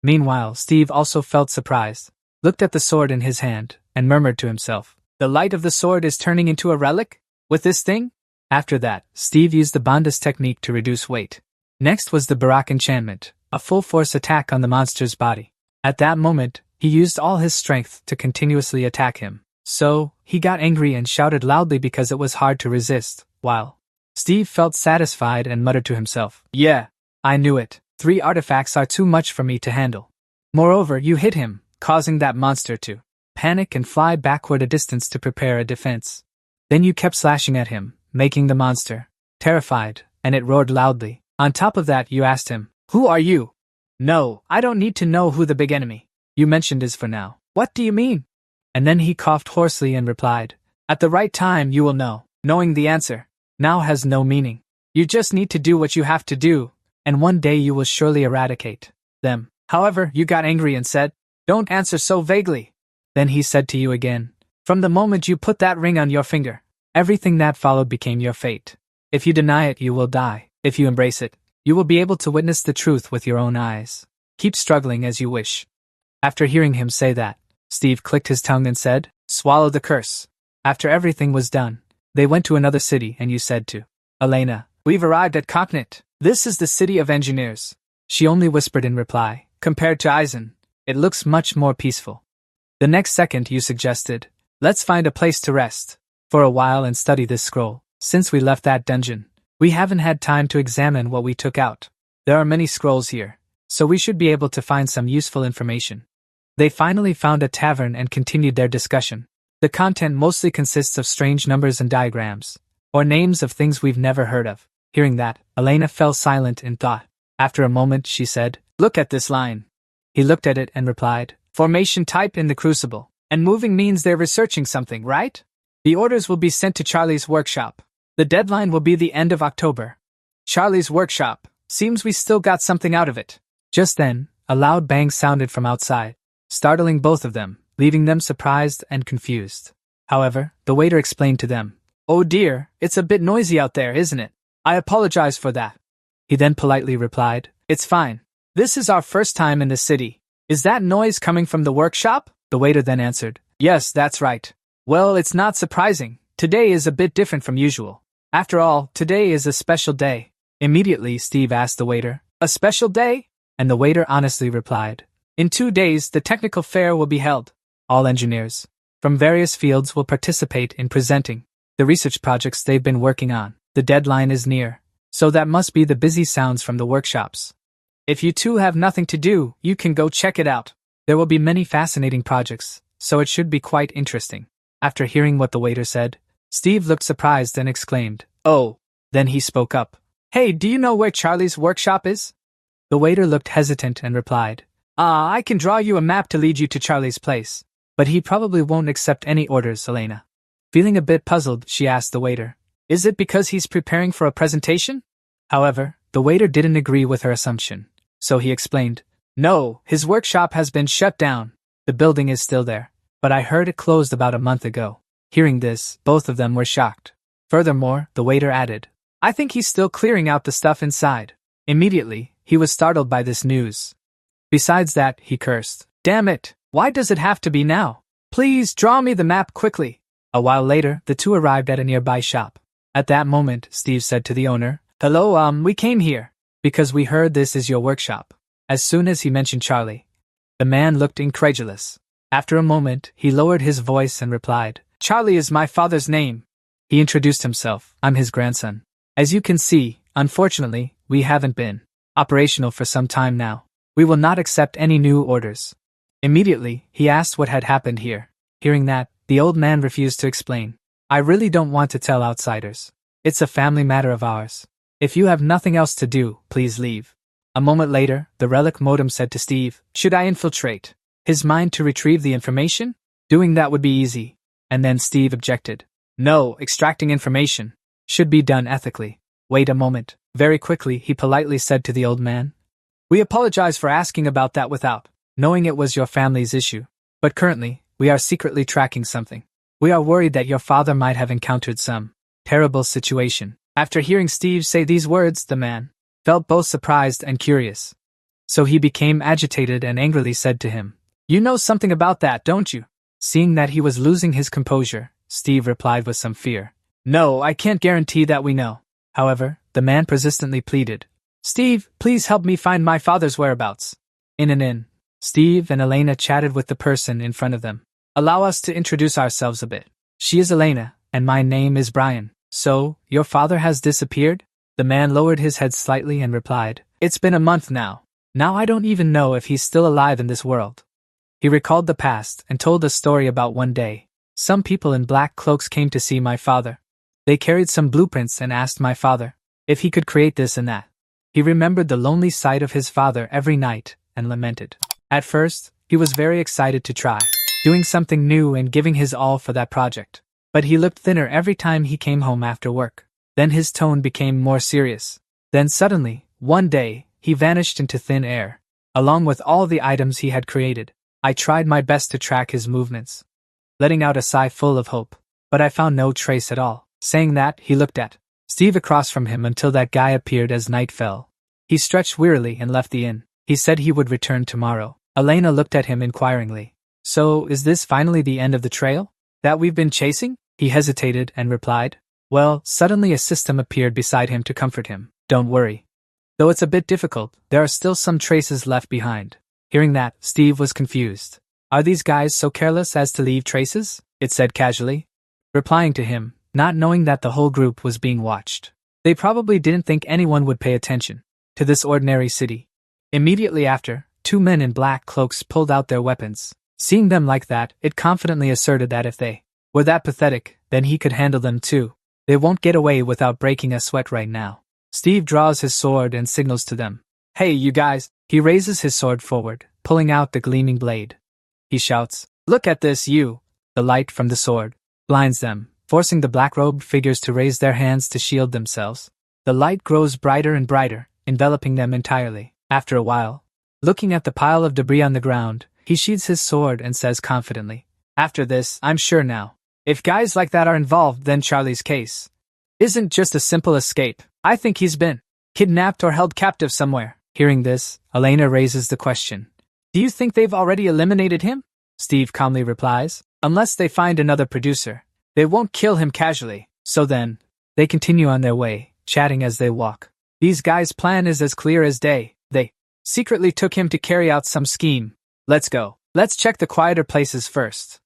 Meanwhile, Steve also felt surprised, looked at the sword in his hand, and murmured to himself, The light of the sword is turning into a relic? With this thing? After that, Steve used the Bandha's technique to reduce weight. Next was the Barak enchantment, a full-force attack on the monster's body. At that moment, he used all his strength to continuously attack him. So, he got angry and shouted loudly because it was hard to resist, while Steve felt satisfied and muttered to himself, Yeah, I knew it. 3 artifacts are too much for me to handle. Moreover, you hit him, causing that monster to panic and fly backward a distance to prepare a defense. Then you kept slashing at him, making the monster terrified, and it roared loudly. On top of that, you asked him, Who are you? No, I don't need to know who the big enemy you mentioned is for now. What do you mean? And then he coughed hoarsely and replied, At the right time you will know. Knowing the answer now has no meaning. You just need to do what you have to do, and one day you will surely eradicate them. However, you got angry and said, Don't answer so vaguely. Then he said to you again, "From the moment you put that ring on your finger, everything that followed became your fate. If you deny it, you will die. If you embrace it, you will be able to witness the truth with your own eyes. Keep struggling as you wish." After hearing him say that, Steve clicked his tongue and said, "Swallow the curse." After everything was done, they went to another city and you said to Elena, "We've arrived at Cognate. This is the city of engineers." She only whispered in reply, "Compared to Eisen, it looks much more peaceful." The next second you suggested, "Let's find a place to rest for a while and study this scroll. Since we left that dungeon, we haven't had time to examine what we took out. There are many scrolls here, so we should be able to find some useful information." They finally found a tavern and continued their discussion. The content mostly consists of strange numbers and diagrams, or names of things we've never heard of. Hearing that, Elena fell silent in thought. After a moment she said, "Look at this line." He looked at it and replied, "Formation type in the crucible. And moving means they're researching something, right? The orders will be sent to Charlie's workshop. The deadline will be the end of October." Charlie's workshop. Seems we still got something out of it. Just then, a loud bang sounded from outside, startling both of them, leaving them surprised and confused. However, the waiter explained to them, "Oh dear, it's a bit noisy out there, isn't it? I apologize for that." He then politely replied, "It's fine. This is our first time in the city. Is that noise coming from the workshop?" The waiter then answered, "Yes, that's right. Well, it's not surprising. Today is a bit different from usual. After all, today is a special day." Immediately, Steve asked the waiter, "A special day?" And the waiter honestly replied, "In 2 days, the technical fair will be held. All engineers from various fields will participate in presenting the research projects they've been working on. The deadline is near, so that must be the busy sounds from the workshops. If you two have nothing to do, you can go check it out. There will be many fascinating projects, so it should be quite interesting." After hearing what the waiter said, Steve looked surprised and exclaimed, "Oh." Then he spoke up, "Hey, do you know where Charlie's workshop is?" The waiter looked hesitant and replied, I can draw you a map to lead you to Charlie's place, but he probably won't accept any orders, Elena." Feeling a bit puzzled, she asked the waiter, "Is it because he's preparing for a presentation?" However, the waiter didn't agree with her assumption, so he explained, "No, his workshop has been shut down. The building is still there, but I heard it closed about a month ago." Hearing this, both of them were shocked. Furthermore, the waiter added, "I think he's still clearing out the stuff inside." Immediately, he was startled by this news. Besides that, he cursed, "Damn it, why does it have to be now? Please draw me the map quickly." A while later, the two arrived at a nearby shop. At that moment, Steve said to the owner, "Hello, we came here because we heard this is your workshop." As soon as he mentioned Charlie, the man looked incredulous. After a moment, he lowered his voice and replied, "Charlie is my father's name." He introduced himself, "I'm his grandson. As you can see, unfortunately, we haven't been operational for some time now. We will not accept any new orders." Immediately, he asked what had happened here. Hearing that, the old man refused to explain. "I really don't want to tell outsiders. It's a family matter of ours. If you have nothing else to do, please leave." A moment later, the Relic modem said to Steve, "Should I infiltrate his mind to retrieve the information? Doing that would be easy." And then Steve objected. "No, extracting information should be done ethically." "Wait a moment." Very quickly, he politely said to the old man, "We apologize for asking about that without knowing it was your family's issue. But currently, we are secretly tracking something. We are worried that your father might have encountered some terrible situation." After hearing Steve say these words, the man felt both surprised and curious. So he became agitated and angrily said to him, "You know something about that, don't you?" Seeing that he was losing his composure, Steve replied with some fear, "No, I can't guarantee that we know." However, the man persistently pleaded, "Steve, please help me find my father's whereabouts." In an inn, Steve and Elena chatted with the person in front of them. "Allow us to introduce ourselves a bit. She is Elena, and my name is Brian. So, your father has disappeared?" The man lowered his head slightly and replied, "It's been a month now. Now I don't even know if he's still alive in this world." He recalled the past and told a story about one day. Some people in black cloaks came to see my father. They carried some blueprints and asked my father if he could create this and that. He remembered the lonely sight of his father every night and lamented. At first, he was very excited to try doing something new and giving his all for that project. But he looked thinner every time he came home after work. Then his tone became more serious. Then suddenly, one day, he vanished into thin air, along with all the items he had created. I tried my best to track his movements, letting out a sigh full of hope, but I found no trace at all. Saying that, he looked at Steve across from him until that guy appeared as night fell. He stretched wearily and left the inn. He said he would return tomorrow. Elena looked at him inquiringly. So, is this finally the end of the trail that we've been chasing? He hesitated and replied. Well, suddenly a system appeared beside him to comfort him. Don't worry. Though it's a bit difficult, there are still some traces left behind. Hearing that, Steve was confused. Are these guys so careless as to leave traces? It said casually, replying to him, not knowing that the whole group was being watched. They probably didn't think anyone would pay attention to this ordinary city. Immediately after, 2 men in black cloaks pulled out their weapons. Seeing them like that, it confidently asserted that if they were that pathetic, then he could handle them too. They won't get away without breaking a sweat right now. Steve draws his sword and signals to them. Hey, you guys! He raises his sword forward, pulling out the gleaming blade. He shouts, Look at this, you! The light from the sword blinds them, forcing the black-robed figures to raise their hands to shield themselves. The light grows brighter and brighter, enveloping them entirely. After a while, looking at the pile of debris on the ground, he sheathes his sword and says confidently, After this, I'm sure now. If guys like that are involved, then Charlie's case isn't just a simple escape. I think he's been kidnapped or held captive somewhere. Hearing this, Elena raises the question. Do you think they've already eliminated him? Steve calmly replies, Unless they find another producer. They won't kill him casually. So then, they continue on their way, chatting as they walk. These guys' plan is as clear as day. They secretly took him to carry out some scheme. Let's go. Let's check the quieter places first.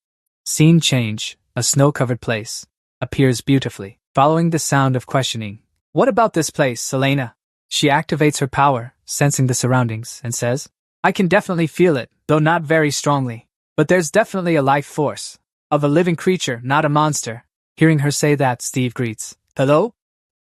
Scene change. A snow-covered place appears beautifully, following the sound of questioning. What about this place, Elena? She activates her power, sensing the surroundings, and says, I can definitely feel it, though not very strongly. But there's definitely a life force. Of a living creature, not a monster. Hearing her say that, Steve greets, Hello?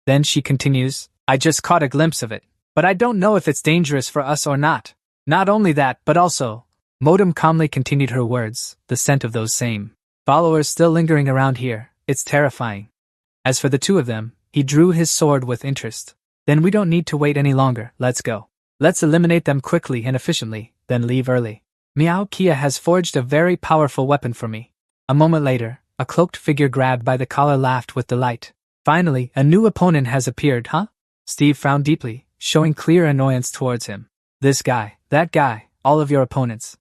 Then she continues, I just caught a glimpse of it, but I don't know if it's dangerous for us or not. Not only that, but also, Modem calmly continued her words, the scent of those same followers still lingering around here, it's terrifying. As for the two of them, he drew his sword with interest. Then we don't need to wait any longer, let's go. Let's eliminate them quickly and efficiently, then leave early. Meow Kia has forged a very powerful weapon for me. A moment later, a cloaked figure grabbed by the collar laughed with delight. Finally, a new opponent has appeared, huh? Steve frowned deeply, showing clear annoyance towards him. This guy, that guy, all of your opponents.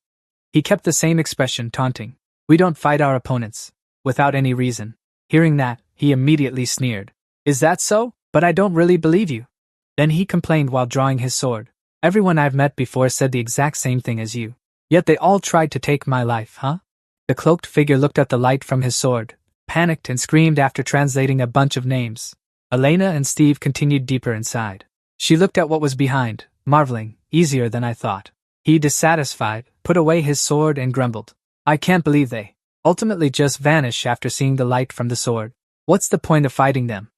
He kept the same expression, taunting. We don't fight our opponents. Without any reason. Hearing that, he immediately sneered. Is that so? But I don't really believe you. Then he complained while drawing his sword. Everyone I've met before said the exact same thing as you. Yet they all tried to take my life, huh? The cloaked figure looked at the light from his sword, panicked and screamed after translating a bunch of names. Elena and Steve continued deeper inside. She looked at what was behind, marveling, easier than I thought. He, dissatisfied, put away his sword and grumbled. I can't believe they ultimately just vanish after seeing the light from the sword. What's the point of fighting them?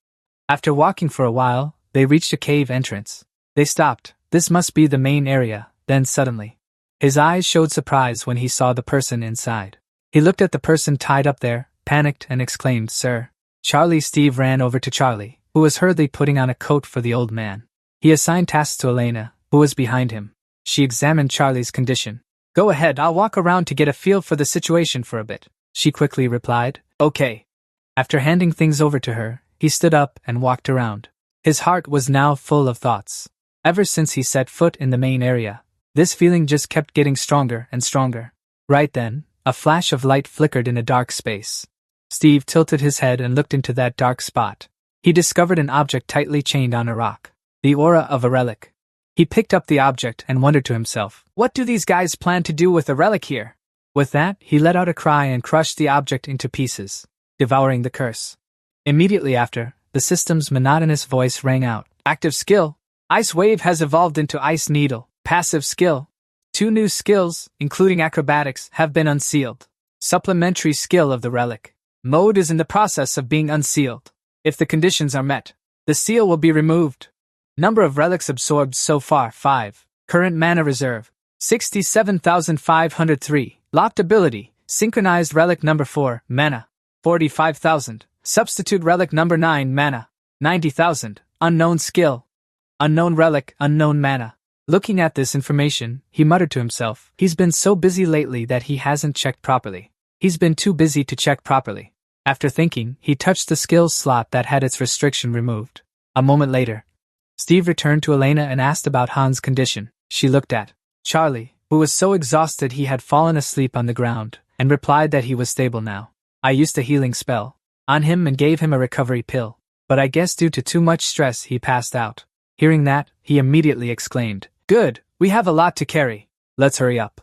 After walking for a while, they reached a cave entrance. They stopped. This must be the main area. Then suddenly, his eyes showed surprise when he saw the person inside. He looked at the person tied up there, panicked, and exclaimed, Sir. Charlie. Steve ran over to Charlie, who was hurriedly putting on a coat for the old man. He assigned tasks to Elena, who was behind him. She examined Charlie's condition. Go ahead, I'll walk around to get a feel for the situation for a bit, she quickly replied. Okay. After handing things over to her, he stood up and walked around. His heart was now full of thoughts. Ever since he set foot in the main area, this feeling just kept getting stronger and stronger. Right then, a flash of light flickered in a dark space. Steve tilted his head and looked into that dark spot. He discovered an object tightly chained on a rock. The aura of a relic. He picked up the object and wondered to himself, what do these guys plan to do with a relic here? With that, he let out a cry and crushed the object into pieces, devouring the curse. Immediately after, the system's monotonous voice rang out. Active skill. Ice Wave has evolved into Ice Needle. Passive skill. 2 new skills, including acrobatics, have been unsealed. Supplementary skill of the relic. Mode is in the process of being unsealed. If the conditions are met, the seal will be removed. Number of relics absorbed so far, 5. Current mana reserve, 67,503. Locked ability, synchronized relic number 4, mana, 45,000. Substitute relic number 9, mana, 90,000. Unknown skill. Unknown relic, unknown mana. Looking at this information, he muttered to himself, he's been so busy lately that he hasn't checked properly. He's been too busy to check properly. After thinking, he touched the skills slot that had its restriction removed. A moment later, Steve returned to Elena and asked about Han's condition. She looked at Charlie, who was so exhausted he had fallen asleep on the ground, and replied that he was stable now. I used a healing spell on him and gave him a recovery pill, but I guess due to too much stress he passed out. Hearing that, he immediately exclaimed, "Good, we have a lot to carry. Let's hurry up."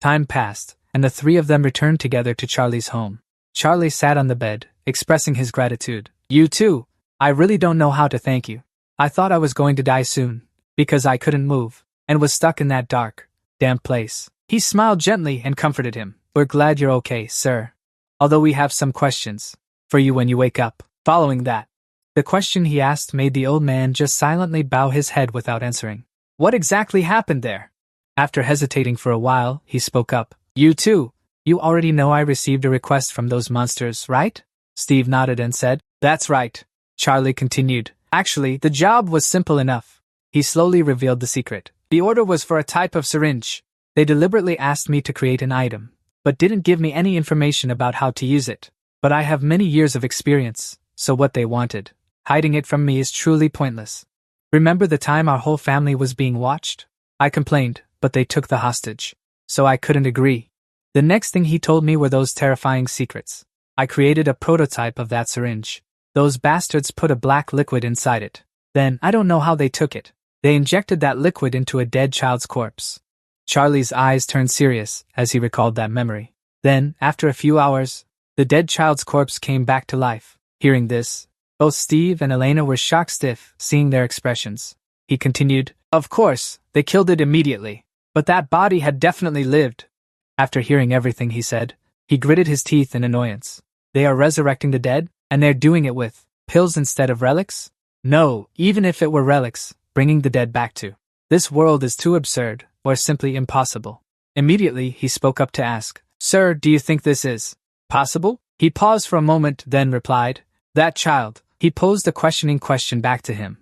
Time passed, and the three of them returned together to Charlie's home. Charlie sat on the bed, expressing his gratitude. "You too. I really don't know how to thank you. I thought I was going to die soon, because I couldn't move, and was stuck in that dark, damp place." He smiled gently and comforted him. "We're glad you're okay, sir. Although we have some questions for you when you wake up." Following that, the question he asked made the old man just silently bow his head without answering. "What exactly happened there?" After hesitating for a while, he spoke up. "You too. You already know I received a request from those monsters, right?" Steve nodded and said, "That's right." Charlie continued, "Actually, the job was simple enough." He slowly revealed the secret. "The order was for a type of syringe. They deliberately asked me to create an item, but didn't give me any information about how to use it. But I have many years of experience, so what they wanted, hiding it from me is truly pointless. Remember the time our whole family was being watched? I complained, but they took the hostage, so I couldn't agree. The next thing he told me were those terrifying secrets. I created a prototype of that syringe. Those bastards put a black liquid inside it. Then, I don't know how they took it. They injected that liquid into a dead child's corpse." Charlie's eyes turned serious as he recalled that memory. Then, after a few hours, the dead child's corpse came back to life. Hearing this, both Steve and Elena were shock stiff, seeing their expressions. He continued, "Of course, they killed it immediately. But that body had definitely lived." After hearing everything he said, he gritted his teeth in annoyance. "They are resurrecting the dead? And they're doing it with pills instead of relics? No, even if it were relics, bringing the dead back to this world is too absurd, or simply impossible." Immediately, he spoke up to ask, "Sir, do you think this is possible?" He paused for a moment, then replied, "That child." He posed a questioning question back to him.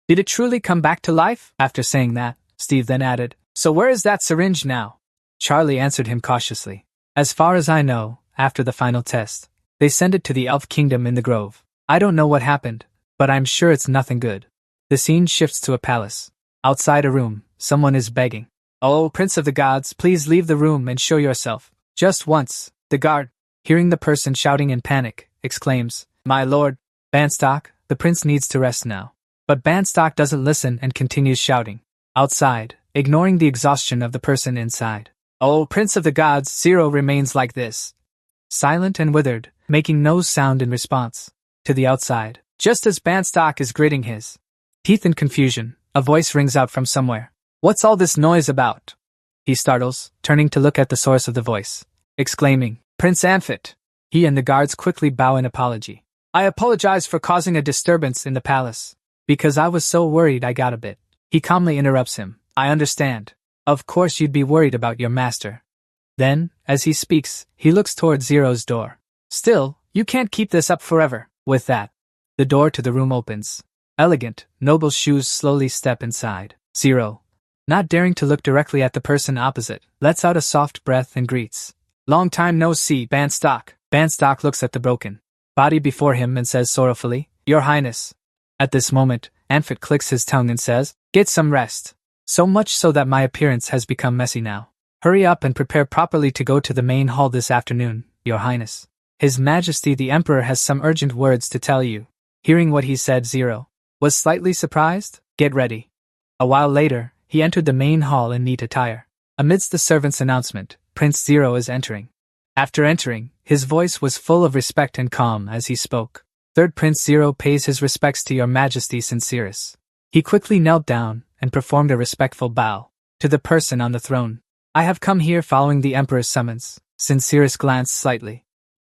"Did it truly come back to life?" After saying that, Steve then added, "So where is that syringe now?" Charlie answered him cautiously. "As far as I know, after the final test, they sent it to the Elf Kingdom in the Grove. I don't know what happened, but I'm sure it's nothing good." The scene shifts to a palace. Outside a room, someone is begging, "Oh, Prince of the Gods, please leave the room and show yourself. Just once." The guard, hearing the person shouting in panic, exclaims, "My lord, Banstock, the prince needs to rest now." But Banstock doesn't listen and continues shouting. Outside, ignoring the exhaustion of the person inside. "Oh, Prince of the Gods, Zero remains like this, silent and withered, making no sound in response." To the outside, just as Banstock is gritting his teeth in confusion, a voice rings out from somewhere. "What's all this noise about?" He startles, turning to look at the source of the voice, exclaiming, "Prince Amphet." He and the guards quickly bow in apology. "I apologize for causing a disturbance in the palace. Because I was so worried I got a bit." He calmly interrupts him. "I understand. Of course you'd be worried about your master." Then, as he speaks, he looks toward Zero's door. "Still, you can't keep this up forever." With that, the door to the room opens. Elegant, noble shoes slowly step inside. Zero, not daring to look directly at the person opposite, lets out a soft breath and greets, "Long time no see, Banstock." Banstock looks at the broken body before him and says sorrowfully, "Your Highness." At this moment, Amphet clicks his tongue and says, "Get some rest. So much so that my appearance has become messy now. Hurry up and prepare properly to go to the main hall this afternoon, Your Highness. His Majesty the Emperor has some urgent words to tell you." Hearing what he said, Zero was slightly surprised. "Get ready." A while later, he entered the main hall in neat attire. Amidst the servant's announcement, Prince Zero is entering. After entering, his voice was full of respect and calm as he spoke. "Third Prince Zero pays his respects to Your Majesty Sincerus." He quickly knelt down and performed a respectful bow to the person on the throne. "I have come here following the Emperor's summons." Sincerus glanced slightly,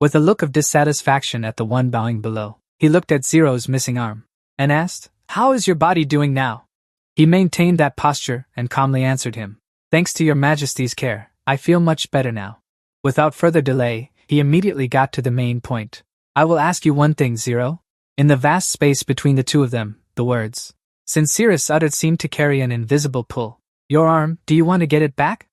with a look of dissatisfaction at the one bowing below. He looked at Zero's missing arm and asked, "How is your body doing now?" He maintained that posture and calmly answered him, "Thanks to Your Majesty's care, I feel much better now." Without further delay, he immediately got to the main point. "I will ask you one thing, Zero." In the vast space between the two of them, the words Sincerus uttered seemed to carry an invisible pull. Your arm, do you want to get it back?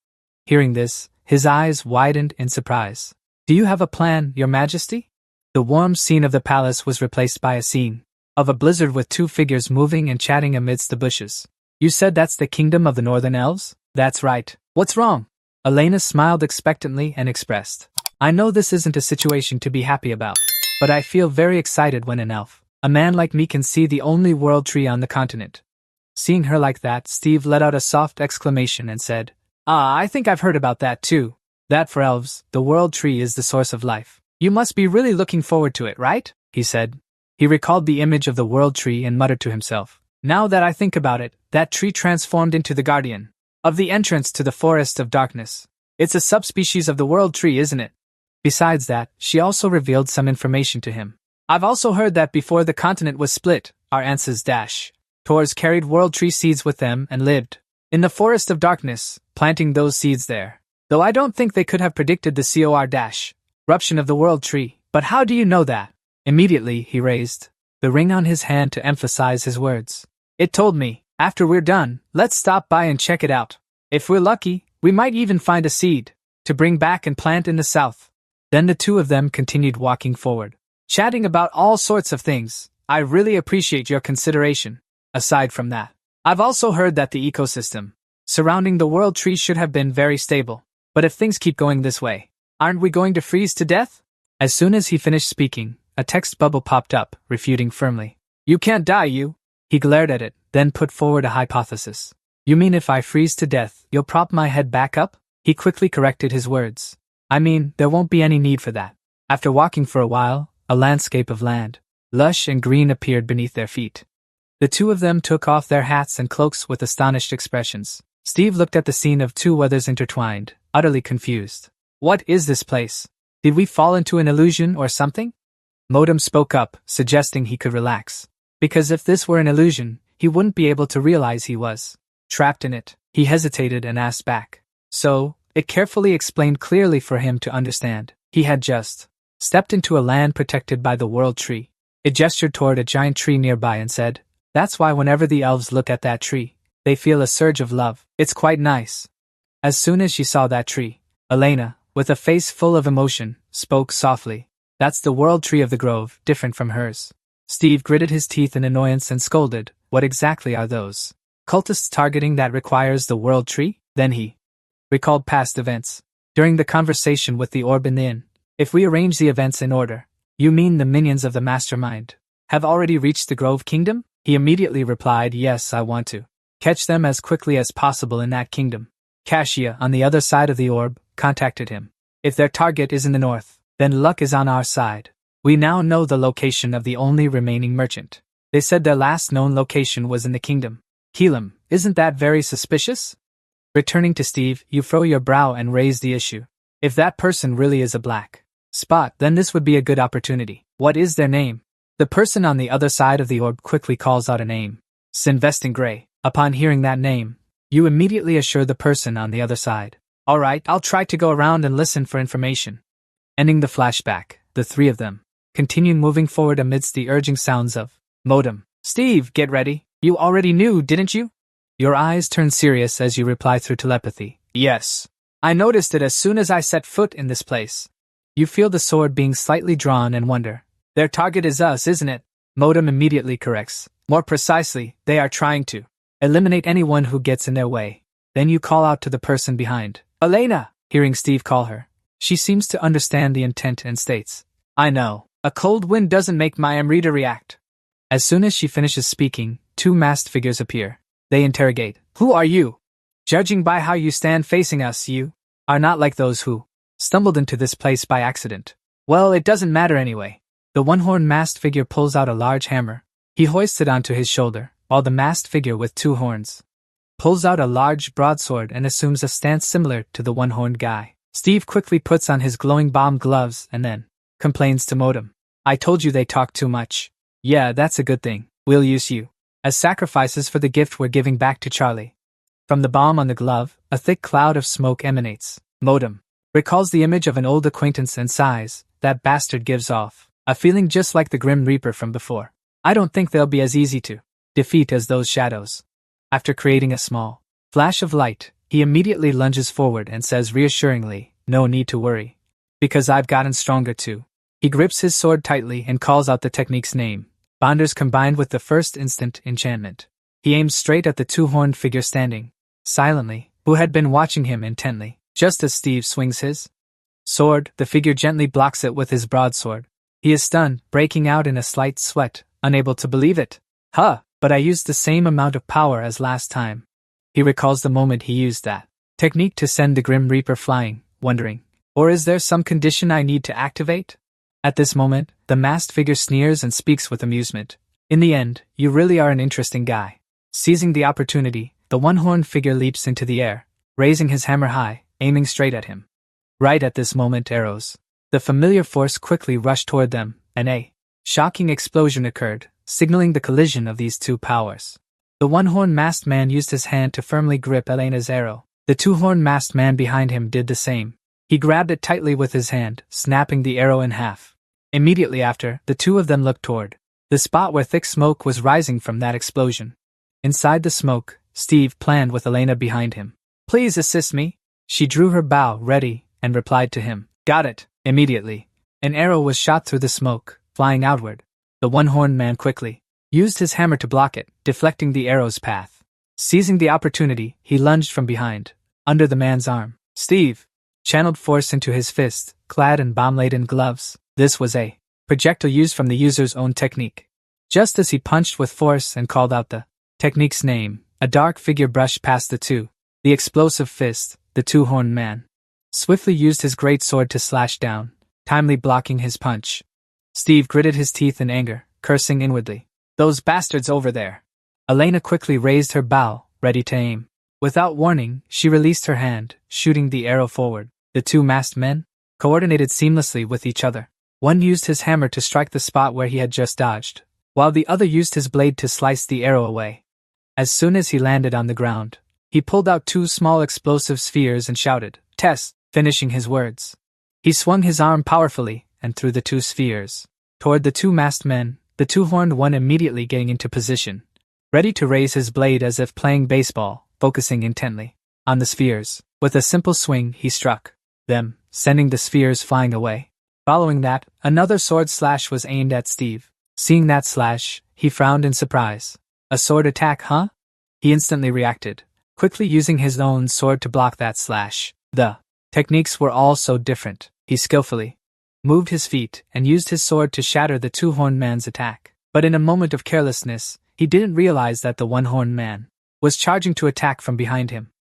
Hearing this, his eyes widened in surprise. Do you have a plan, Your Majesty? The warm scene of the palace was replaced by a scene of a blizzard with two figures moving and chatting amidst the bushes. You said that's the kingdom of the Northern Elves? That's right. What's wrong? Elena smiled expectantly and expressed, I know this isn't a situation to be happy about, but I feel very excited when an elf, a man like me, can see the only world tree on the continent. Seeing her like that, Steve let out a soft exclamation and said, I think I've heard about that too. That for elves, the world tree is the source of life. You must be really looking forward to it, right? He said. He recalled the image of the world tree and muttered to himself, now that I think about it, that tree transformed into the guardian of the entrance to the forest of darkness. It's a subspecies of the world tree, isn't it? Besides that, she also revealed some information to him. I've also heard that before the continent was split, our ancestors Tors carried world tree seeds with them and lived in the forest of darkness, planting those seeds there. Though I don't think they could have predicted the eruption of the world tree. But how do you know that? Immediately, he raised the ring on his hand to emphasize his words. It told me, after we're done, let's stop by and check it out. If we're lucky, we might even find a seed to bring back and plant in the south. Then the two of them continued walking forward, chatting about all sorts of things. I really appreciate your consideration. Aside from that, I've also heard that the ecosystem surrounding the world tree should have been very stable. But if things keep going this way, aren't we going to freeze to death? As soon as he finished speaking, a text bubble popped up, refuting firmly. You can't die, you. He glared at it, then put forward a hypothesis. You mean if I freeze to death, you'll prop my head back up? He quickly corrected his words. I mean, there won't be any need for that. After walking for a while, a landscape of land, lush and green, appeared beneath their feet. The two of them took off their hats and cloaks with astonished expressions. Steve looked at the scene of two weathers intertwined, utterly confused. What is this place? Did we fall into an illusion or something? Modem spoke up, suggesting he could relax. Because if this were an illusion, he wouldn't be able to realize he was trapped in it. He hesitated and asked back. So, it carefully explained clearly for him to understand. He had just stepped into a land protected by the world tree. It gestured toward a giant tree nearby and said, that's why whenever the elves look at that tree, they feel a surge of love. It's quite nice. As soon as she saw that tree, Elena, with a face full of emotion, spoke softly. That's the world tree of the grove, different from hers. Steve gritted his teeth in annoyance and scolded, what exactly are those cultists targeting that requires the world tree? Then he recalled past events. During the conversation with the orb in the inn, if we arrange the events in order, you mean the minions of the mastermind have already reached the Grove Kingdom? He immediately replied, yes, I want to catch them as quickly as possible in that kingdom. Cassia, on the other side of the orb, contacted him. If their target is in the north, then luck is on our side. We now know the location of the only remaining merchant. They said their last known location was in the kingdom. Keelam, isn't that very suspicious? Returning to Steve, you furrow your brow and raise the issue. If that person really is a black spot, then this would be a good opportunity. What is their name? The person on the other side of the orb quickly calls out a name. Sinvestin Grey. Upon hearing that name, you immediately assure the person on the other side. Alright, I'll try to go around and listen for information. Ending the flashback, the three of them continued moving forward amidst the urging sounds of modem. Steve, get ready. You already knew, didn't you? Your eyes turn serious as you reply through telepathy. Yes. I noticed it as soon as I set foot in this place. You feel the sword being slightly drawn and wonder. Their target is us, isn't it? Modem immediately corrects. More precisely, they are trying to eliminate anyone who gets in their way. Then you call out to the person behind. Elena! Hearing Steve call her, she seems to understand the intent and states, I know. A cold wind doesn't make my Amrita react. As soon as she finishes speaking, two masked figures appear. They interrogate. Who are you? Judging by how you stand facing us, you are not like those who stumbled into this place by accident. Well, it doesn't matter anyway. The one-horned masked figure pulls out a large hammer. He hoists it onto his shoulder, while the masked figure with two horns pulls out a large broadsword and assumes a stance similar to the one-horned guy. Steve quickly puts on his glowing bomb gloves and then complains to Modem. I told you they talk too much. Yeah, that's a good thing. We'll use you as sacrifices for the gift we're giving back to Charlie. From the bomb on the glove, a thick cloud of smoke emanates. Modem recalls the image of an old acquaintance and sighs. That bastard gives off a feeling just like the Grim Reaper from before. I don't think they'll be as easy to defeat as those shadows. After creating a small Flash of light, he immediately lunges forward and says reassuringly, "No need to worry. Because I've gotten stronger too." He grips his sword tightly and calls out the technique's name, Bonders combined with the first instant enchantment. He aims straight at the two-horned figure standing silently, who had been watching him intently. Just as Steve swings his sword, the figure gently blocks it with his broadsword. He is stunned, breaking out in a slight sweat, unable to believe it. But I used the same amount of power as last time. He recalls the moment he used that technique to send the Grim Reaper flying, wondering, or is there some condition I need to activate? At this moment, the masked figure sneers and speaks with amusement. In the end, you really are an interesting guy. Seizing the opportunity, the one-horned figure leaps into the air, raising his hammer high, aiming straight at him. Right at this moment, arrows, the familiar force, quickly rushed toward them, and a shocking explosion occurred, signaling the collision of these two powers. The one-horned masked man used his hand to firmly grip Elena's arrow. The two-horned masked man behind him did the same. He grabbed it tightly with his hand, snapping the arrow in half. Immediately after, the two of them looked toward the spot where thick smoke was rising from that explosion. Inside the smoke, Steve planned with Elena behind him. "Please assist me." She drew her bow ready and replied to him, "Got it." Immediately, an arrow was shot through the smoke, flying outward. The one-horned man quickly used his hammer to block it, deflecting the arrow's path. Seizing the opportunity, he lunged from behind, under the man's arm. Steve channeled force into his fist, clad in bomb-laden gloves. This was a projectile used from the user's own technique. Just as he punched with force and called out the technique's name, a dark figure brushed past the two. The explosive fist, the two-horned man, swiftly used his great sword to slash down, timely blocking his punch. Steve gritted his teeth in anger, cursing inwardly. "Those bastards over there." Elena quickly raised her bow, ready to aim. Without warning, she released her hand, shooting the arrow forward. The two masked men coordinated seamlessly with each other. One used his hammer to strike the spot where he had just dodged, while the other used his blade to slice the arrow away. As soon as he landed on the ground, he pulled out two small explosive spheres and shouted, "Tess," finishing his words. He swung his arm powerfully and threw the two spheres toward the two masked men, the two-horned one immediately getting into position, ready to raise his blade as if playing baseball, focusing intently on the spheres. With a simple swing, he struck them, sending the spheres flying away. Following that, another sword slash was aimed at Steve. Seeing that slash, he frowned in surprise. "A sword attack, huh?" He instantly reacted, quickly using his own sword to block that slash. The techniques were all so different. He skillfully moved his feet and used his sword to shatter the two-horned man's attack. But in a moment of carelessness, he didn't realize that the one-horned man was charging to attack from behind him.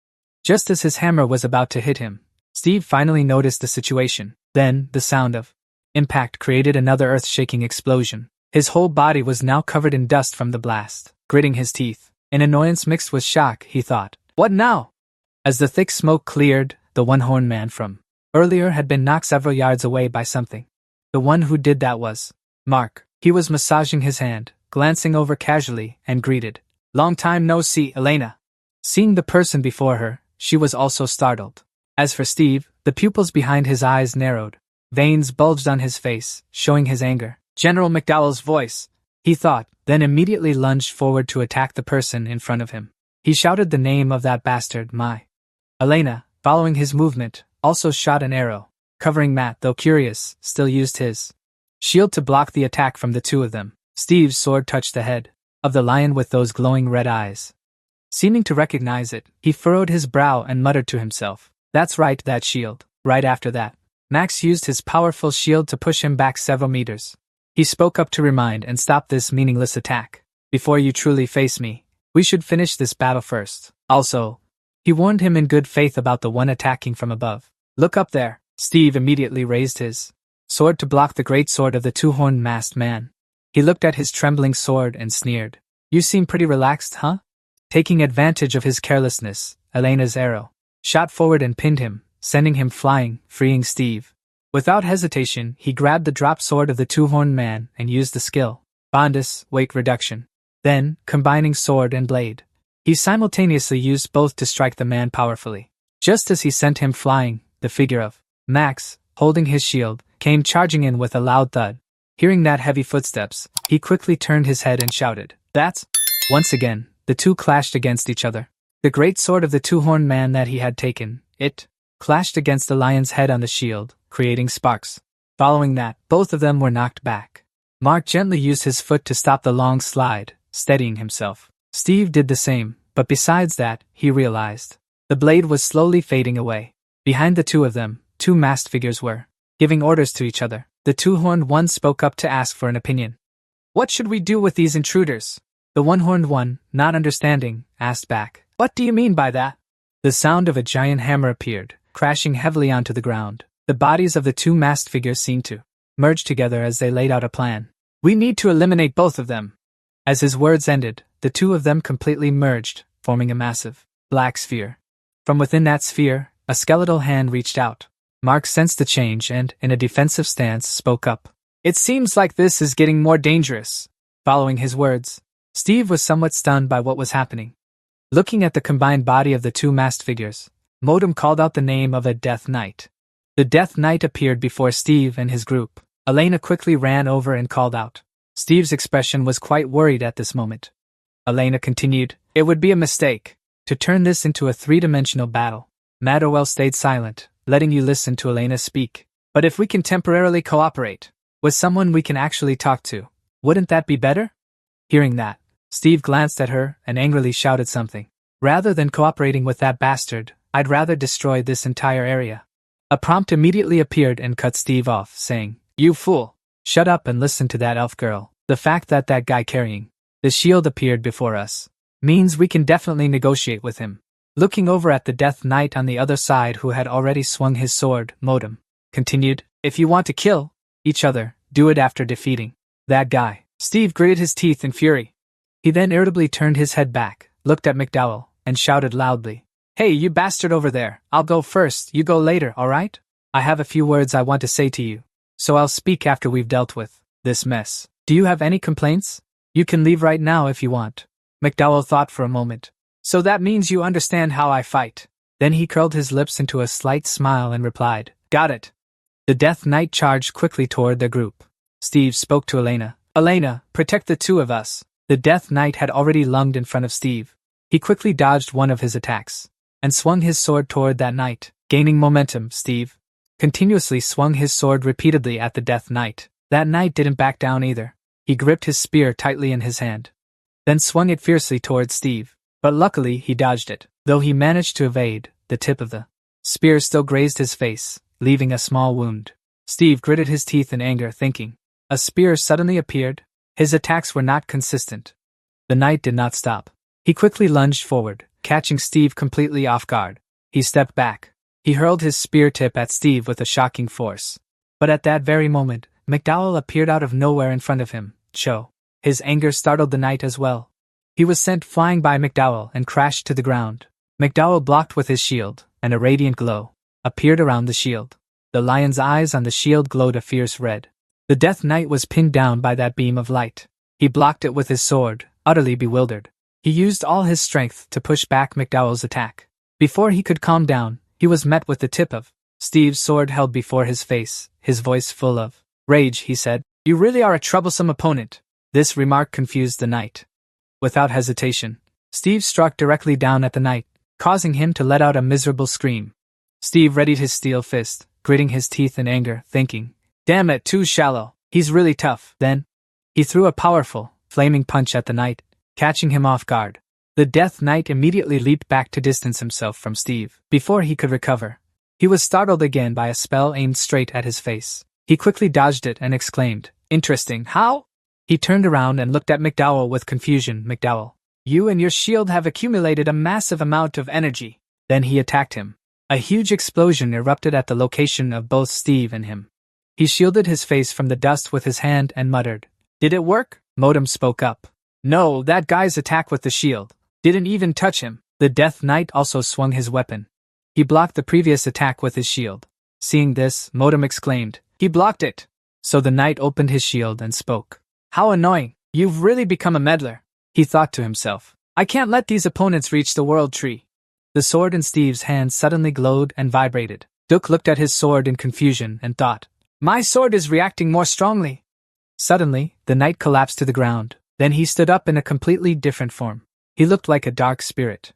Just as his hammer was about to hit him, Steve finally noticed the situation. Then, the sound of impact created another earth-shaking explosion. His whole body was now covered in dust from the blast. Gritting his teeth, in annoyance mixed with shock, he thought, "What now?" As the thick smoke cleared, the one-horned man from earlier had been knocked several yards away by something. The one who did that was Mark. He was massaging his hand, glancing over casually, and greeted, "Long time no see, Elena." Seeing the person before her, she was also startled. As for Steve, the pupils behind his eyes narrowed. Veins bulged on his face, showing his anger. "General McDowell's voice," he thought, then immediately lunged forward to attack the person in front of him. He shouted the name of that bastard, Elena, following his movement, also shot an arrow. Covering Matt, though curious, still used his shield to block the attack from the two of them. Steve's sword touched the head of the lion with those glowing red eyes. Seeming to recognize it, he furrowed his brow and muttered to himself, "That's right, that shield." Right after that, Max used his powerful shield to push him back several meters. He spoke up to remind and stop this meaningless attack. "Before you truly face me, we should finish this battle first. Also," he warned him in good faith about the one attacking from above. "Look up there." Steve immediately raised his sword to block the great sword of the two-horned masked man. He looked at his trembling sword and sneered. "You seem pretty relaxed, huh?" Taking advantage of his carelessness, Elena's arrow shot forward and pinned him, sending him flying, freeing Steve. Without hesitation, he grabbed the drop sword of the two-horned man and used the skill Bondus, weight reduction. Then, combining sword and blade, he simultaneously used both to strike the man powerfully. Just as he sent him flying, the figure of Max, holding his shield, came charging in with a loud thud. Hearing that heavy footsteps, he quickly turned his head and shouted, "That's..." Once again, the two clashed against each other. The great sword of the two-horned man that he had taken, it clashed against the lion's head on the shield, creating sparks. Following that, both of them were knocked back. Mark gently used his foot to stop the long slide, steadying himself. Steve did the same, but besides that, he realized the blade was slowly fading away. Behind the two of them, two masked figures were giving orders to each other. The two-horned one spoke up to ask for an opinion. "What should we do with these intruders?" The one-horned one, not understanding, asked back. "What do you mean by that?" The sound of a giant hammer appeared, crashing heavily onto the ground. The bodies of the two masked figures seemed to merge together as they laid out a plan. "We need to eliminate both of them." As his words ended, the two of them completely merged, forming a massive black sphere. From within that sphere, a skeletal hand reached out. Mark sensed the change and, in a defensive stance, spoke up. "It seems like this is getting more dangerous." Following his words, Steve was somewhat stunned by what was happening. Looking at the combined body of the two masked figures, Modem called out the name of a Death Knight. The Death Knight appeared before Steve and his group. Elena quickly ran over and called out. Steve's expression was quite worried at this moment. Elena continued, "It would be a mistake to turn this into a three-dimensional battle." Madowell stayed silent, letting you listen to Elena speak. "But if we can temporarily cooperate with someone we can actually talk to, wouldn't that be better?" Hearing that, Steve glanced at her and angrily shouted something. "Rather than cooperating with that bastard, I'd rather destroy this entire area." A prompt immediately appeared and cut Steve off, saying, "You fool! Shut up and listen to that elf girl. The fact that guy carrying the shield appeared before us means we can definitely negotiate with him." Looking over at the Death Knight on the other side who had already swung his sword, Modem continued, "If you want to kill each other, do it after defeating that guy." Steve gritted his teeth in fury. He then irritably turned his head back, looked at McDowell, and shouted loudly, "Hey, you bastard over there, I'll go first, you go later, alright? I have a few words I want to say to you, so I'll speak after we've dealt with this mess. Do you have any complaints? You can leave right now if you want." McDowell thought for a moment. "So that means you understand how I fight." Then he curled his lips into a slight smile and replied, "Got it." The Death Knight charged quickly toward their group. Steve spoke to Elena. "Elena, protect the two of us." The Death Knight had already lunged in front of Steve. He quickly dodged one of his attacks and swung his sword toward that knight. Gaining momentum, Steve continuously swung his sword repeatedly at the Death Knight. That knight didn't back down either. He gripped his spear tightly in his hand, then swung it fiercely toward Steve. But luckily he dodged it. Though he managed to evade, the tip of the spear still grazed his face, leaving a small wound. Steve gritted his teeth in anger, thinking. A spear suddenly appeared. His attacks were not consistent. The knight did not stop. He quickly lunged forward, catching Steve completely off guard. He stepped back. He hurled his spear tip at Steve with a shocking force. But at that very moment, McDowell appeared out of nowhere in front of him. His anger startled the knight as well. He was sent flying by McDowell and crashed to the ground. McDowell blocked with his shield, and a radiant glow appeared around the shield. The lion's eyes on the shield glowed a fierce red. The Death Knight was pinned down by that beam of light. He blocked it with his sword, utterly bewildered. He used all his strength to push back McDowell's attack. Before he could calm down, he was met with the tip of Steve's sword held before his face, his voice full of rage. He said, "You really are a troublesome opponent." This remark confused the knight. Without hesitation, Steve struck directly down at the knight, causing him to let out a miserable scream. Steve readied his steel fist, gritting his teeth in anger, thinking, "Damn it, too shallow. He's really tough." Then, he threw a powerful, flaming punch at the knight, catching him off guard. The Death Knight immediately leaped back to distance himself from Steve. Before he could recover, he was startled again by a spell aimed straight at his face. He quickly dodged it and exclaimed, "Interesting, how?" He turned around and looked at McDowell with confusion. "McDowell, you and your shield have accumulated a massive amount of energy." Then he attacked him. A huge explosion erupted at the location of both Steve and him. He shielded his face from the dust with his hand and muttered, "Did it work?" Modem spoke up. "No, that guy's attack with the shield didn't even touch him." The Death Knight also swung his weapon. He blocked the previous attack with his shield. Seeing this, Modem exclaimed, "He blocked it." So the knight opened his shield and spoke. "How annoying. You've really become a meddler." He thought to himself, "I can't let these opponents reach the world tree." The sword in Steve's hand suddenly glowed and vibrated. Duke looked at his sword in confusion and thought, "My sword is reacting more strongly." Suddenly, the knight collapsed to the ground. Then he stood up in a completely different form. He looked like a dark spirit.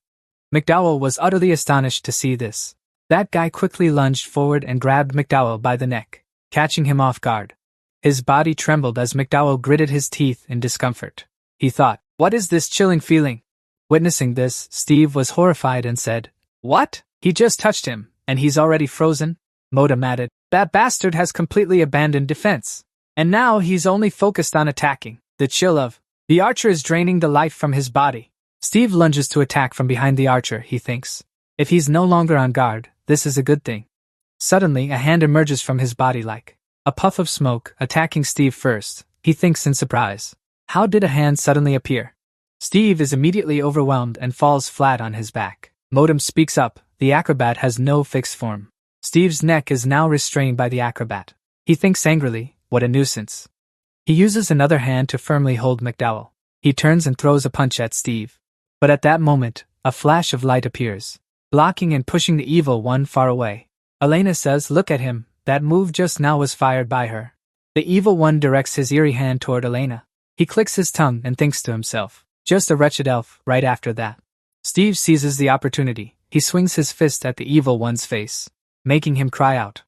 McDowell was utterly astonished to see this. That guy quickly lunged forward and grabbed McDowell by the neck, catching him off guard. His body trembled as McDowell gritted his teeth in discomfort. He thought, "What is this chilling feeling?" Witnessing this, Steve was horrified and said, "What? He just touched him, and he's already frozen?" Modem added, "That bastard has completely abandoned defense. And now he's only focused on attacking. The chill of the archer is draining the life from his body." Steve lunges to attack from behind the archer, he thinks. If he's no longer on guard, this is a good thing. Suddenly, a hand emerges from his body like a puff of smoke, attacking Steve first. He thinks in surprise. How did a hand suddenly appear? Steve is immediately overwhelmed and falls flat on his back. Modem speaks up. The acrobat has no fixed form. Steve's neck is now restrained by the acrobat. He thinks angrily, what a nuisance. He uses another hand to firmly hold McDowell. He turns and throws a punch at Steve. But at that moment, a flash of light appears, blocking and pushing the evil one far away. Elena says, "Look at him, that move just now was fired by her." The evil one directs his eerie hand toward Elena. He clicks his tongue and thinks to himself, "Just a wretched elf." Right after that, Steve seizes the opportunity. He swings his fist at the evil one's face, making him cry out.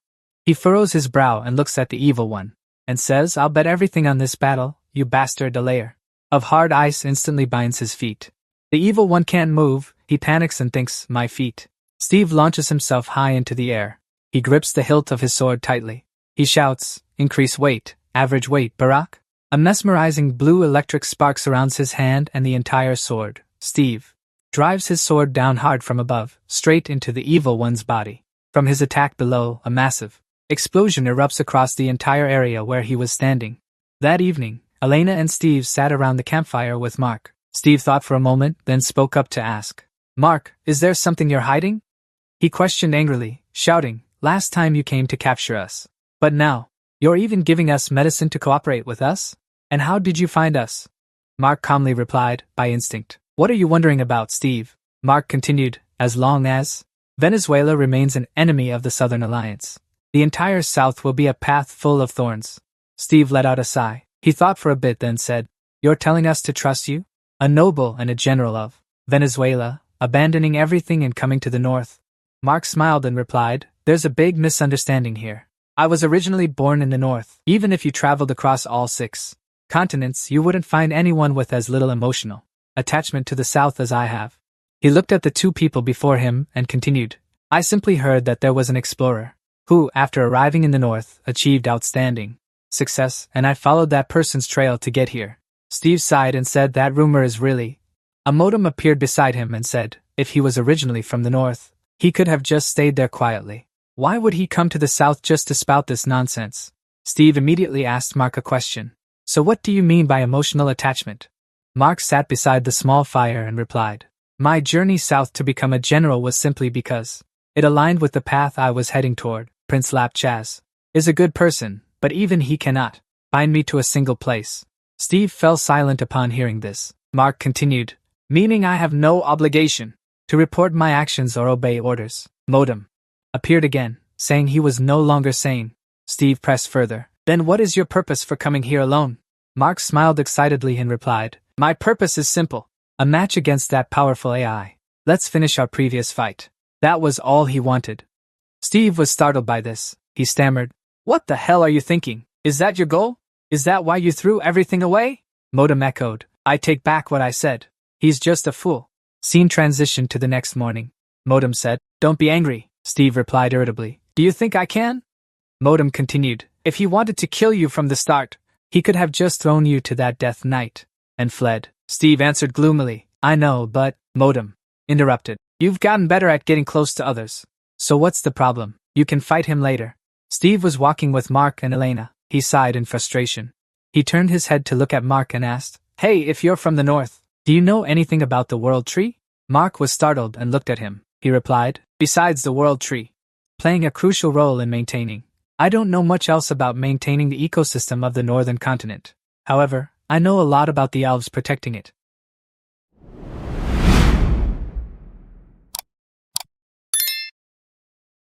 He furrows his brow and looks at the evil one, and says, "I'll bet everything on this battle, you bastard." A layer of hard ice instantly binds his feet. The evil one can't move. He panics and thinks, "My feet." Steve launches himself high into the air. He grips the hilt of his sword tightly. He shouts, "Increase weight, average weight, Barack." A mesmerizing blue electric spark surrounds his hand and the entire sword. Steve drives his sword down hard from above, straight into the evil one's body. From his attack below, a massive explosion erupts across the entire area where he was standing. That evening, Elena and Steve sat around the campfire with Mark. Steve thought for a moment, then spoke up to ask, "Mark, is there something you're hiding?" He questioned angrily, shouting, "Last time you came to capture us. But now, you're even giving us medicine to cooperate with us? And how did you find us?" Mark calmly replied, "By instinct." "What are you wondering about, Steve?" Mark continued, "As long as Venezuela remains an enemy of the Southern Alliance, the entire South will be a path full of thorns." Steve let out a sigh. He thought for a bit, then said, "You're telling us to trust you? A noble and a general of Venezuela, abandoning everything and coming to the north?" Mark smiled and replied, "There's a big misunderstanding here. I was originally born in the north. Even if you traveled across all 6 continents, you wouldn't find anyone with as little emotional attachment to the south as I have." He looked at the two people before him and continued, "I simply heard that there was an explorer who, after arriving in the north, achieved outstanding success, and I followed that person's trail to get here." Steve sighed and said, "That rumor is really..." A modem appeared beside him and said, "If he was originally from the north, he could have just stayed there quietly. Why would he come to the south just to spout this nonsense?" Steve immediately asked Mark a question. "So what do you mean by emotional attachment?" Mark sat beside the small fire and replied, "My journey south to become a general was simply because it aligned with the path I was heading toward. Prince Lapchaz is a good person, but even he cannot bind me to a single place." Steve fell silent upon hearing this. Mark continued, "Meaning I have no obligation to report my actions or obey orders." Modem appeared again, saying he was no longer sane. Steve pressed further, "Then what is your purpose for coming here alone?" Mark smiled excitedly and replied, "My purpose is simple. A match against that powerful AI. Let's finish our previous fight." That was all he wanted. Steve was startled by this. He stammered, "What the hell are you thinking? Is that your goal? Is that why you threw everything away?" Modem echoed, "I take back what I said. He's just a fool." Scene transitioned to the next morning. Modem said, "Don't be angry." Steve replied irritably, "Do you think I can?" Modem continued, "If he wanted to kill you from the start, he could have just thrown you to that death knight and fled." Steve answered gloomily, "I know, but..." Modem interrupted, "You've gotten better at getting close to others. So what's the problem? You can fight him later." Steve was walking with Mark and Elena. He sighed in frustration. He turned his head to look at Mark and asked, "Hey, if you're from the north, do you know anything about the World Tree?" Mark was startled and looked at him. He replied, "Besides the World Tree playing a crucial role in maintaining, I don't know much else about maintaining the ecosystem of the northern continent. However, I know a lot about the elves protecting it."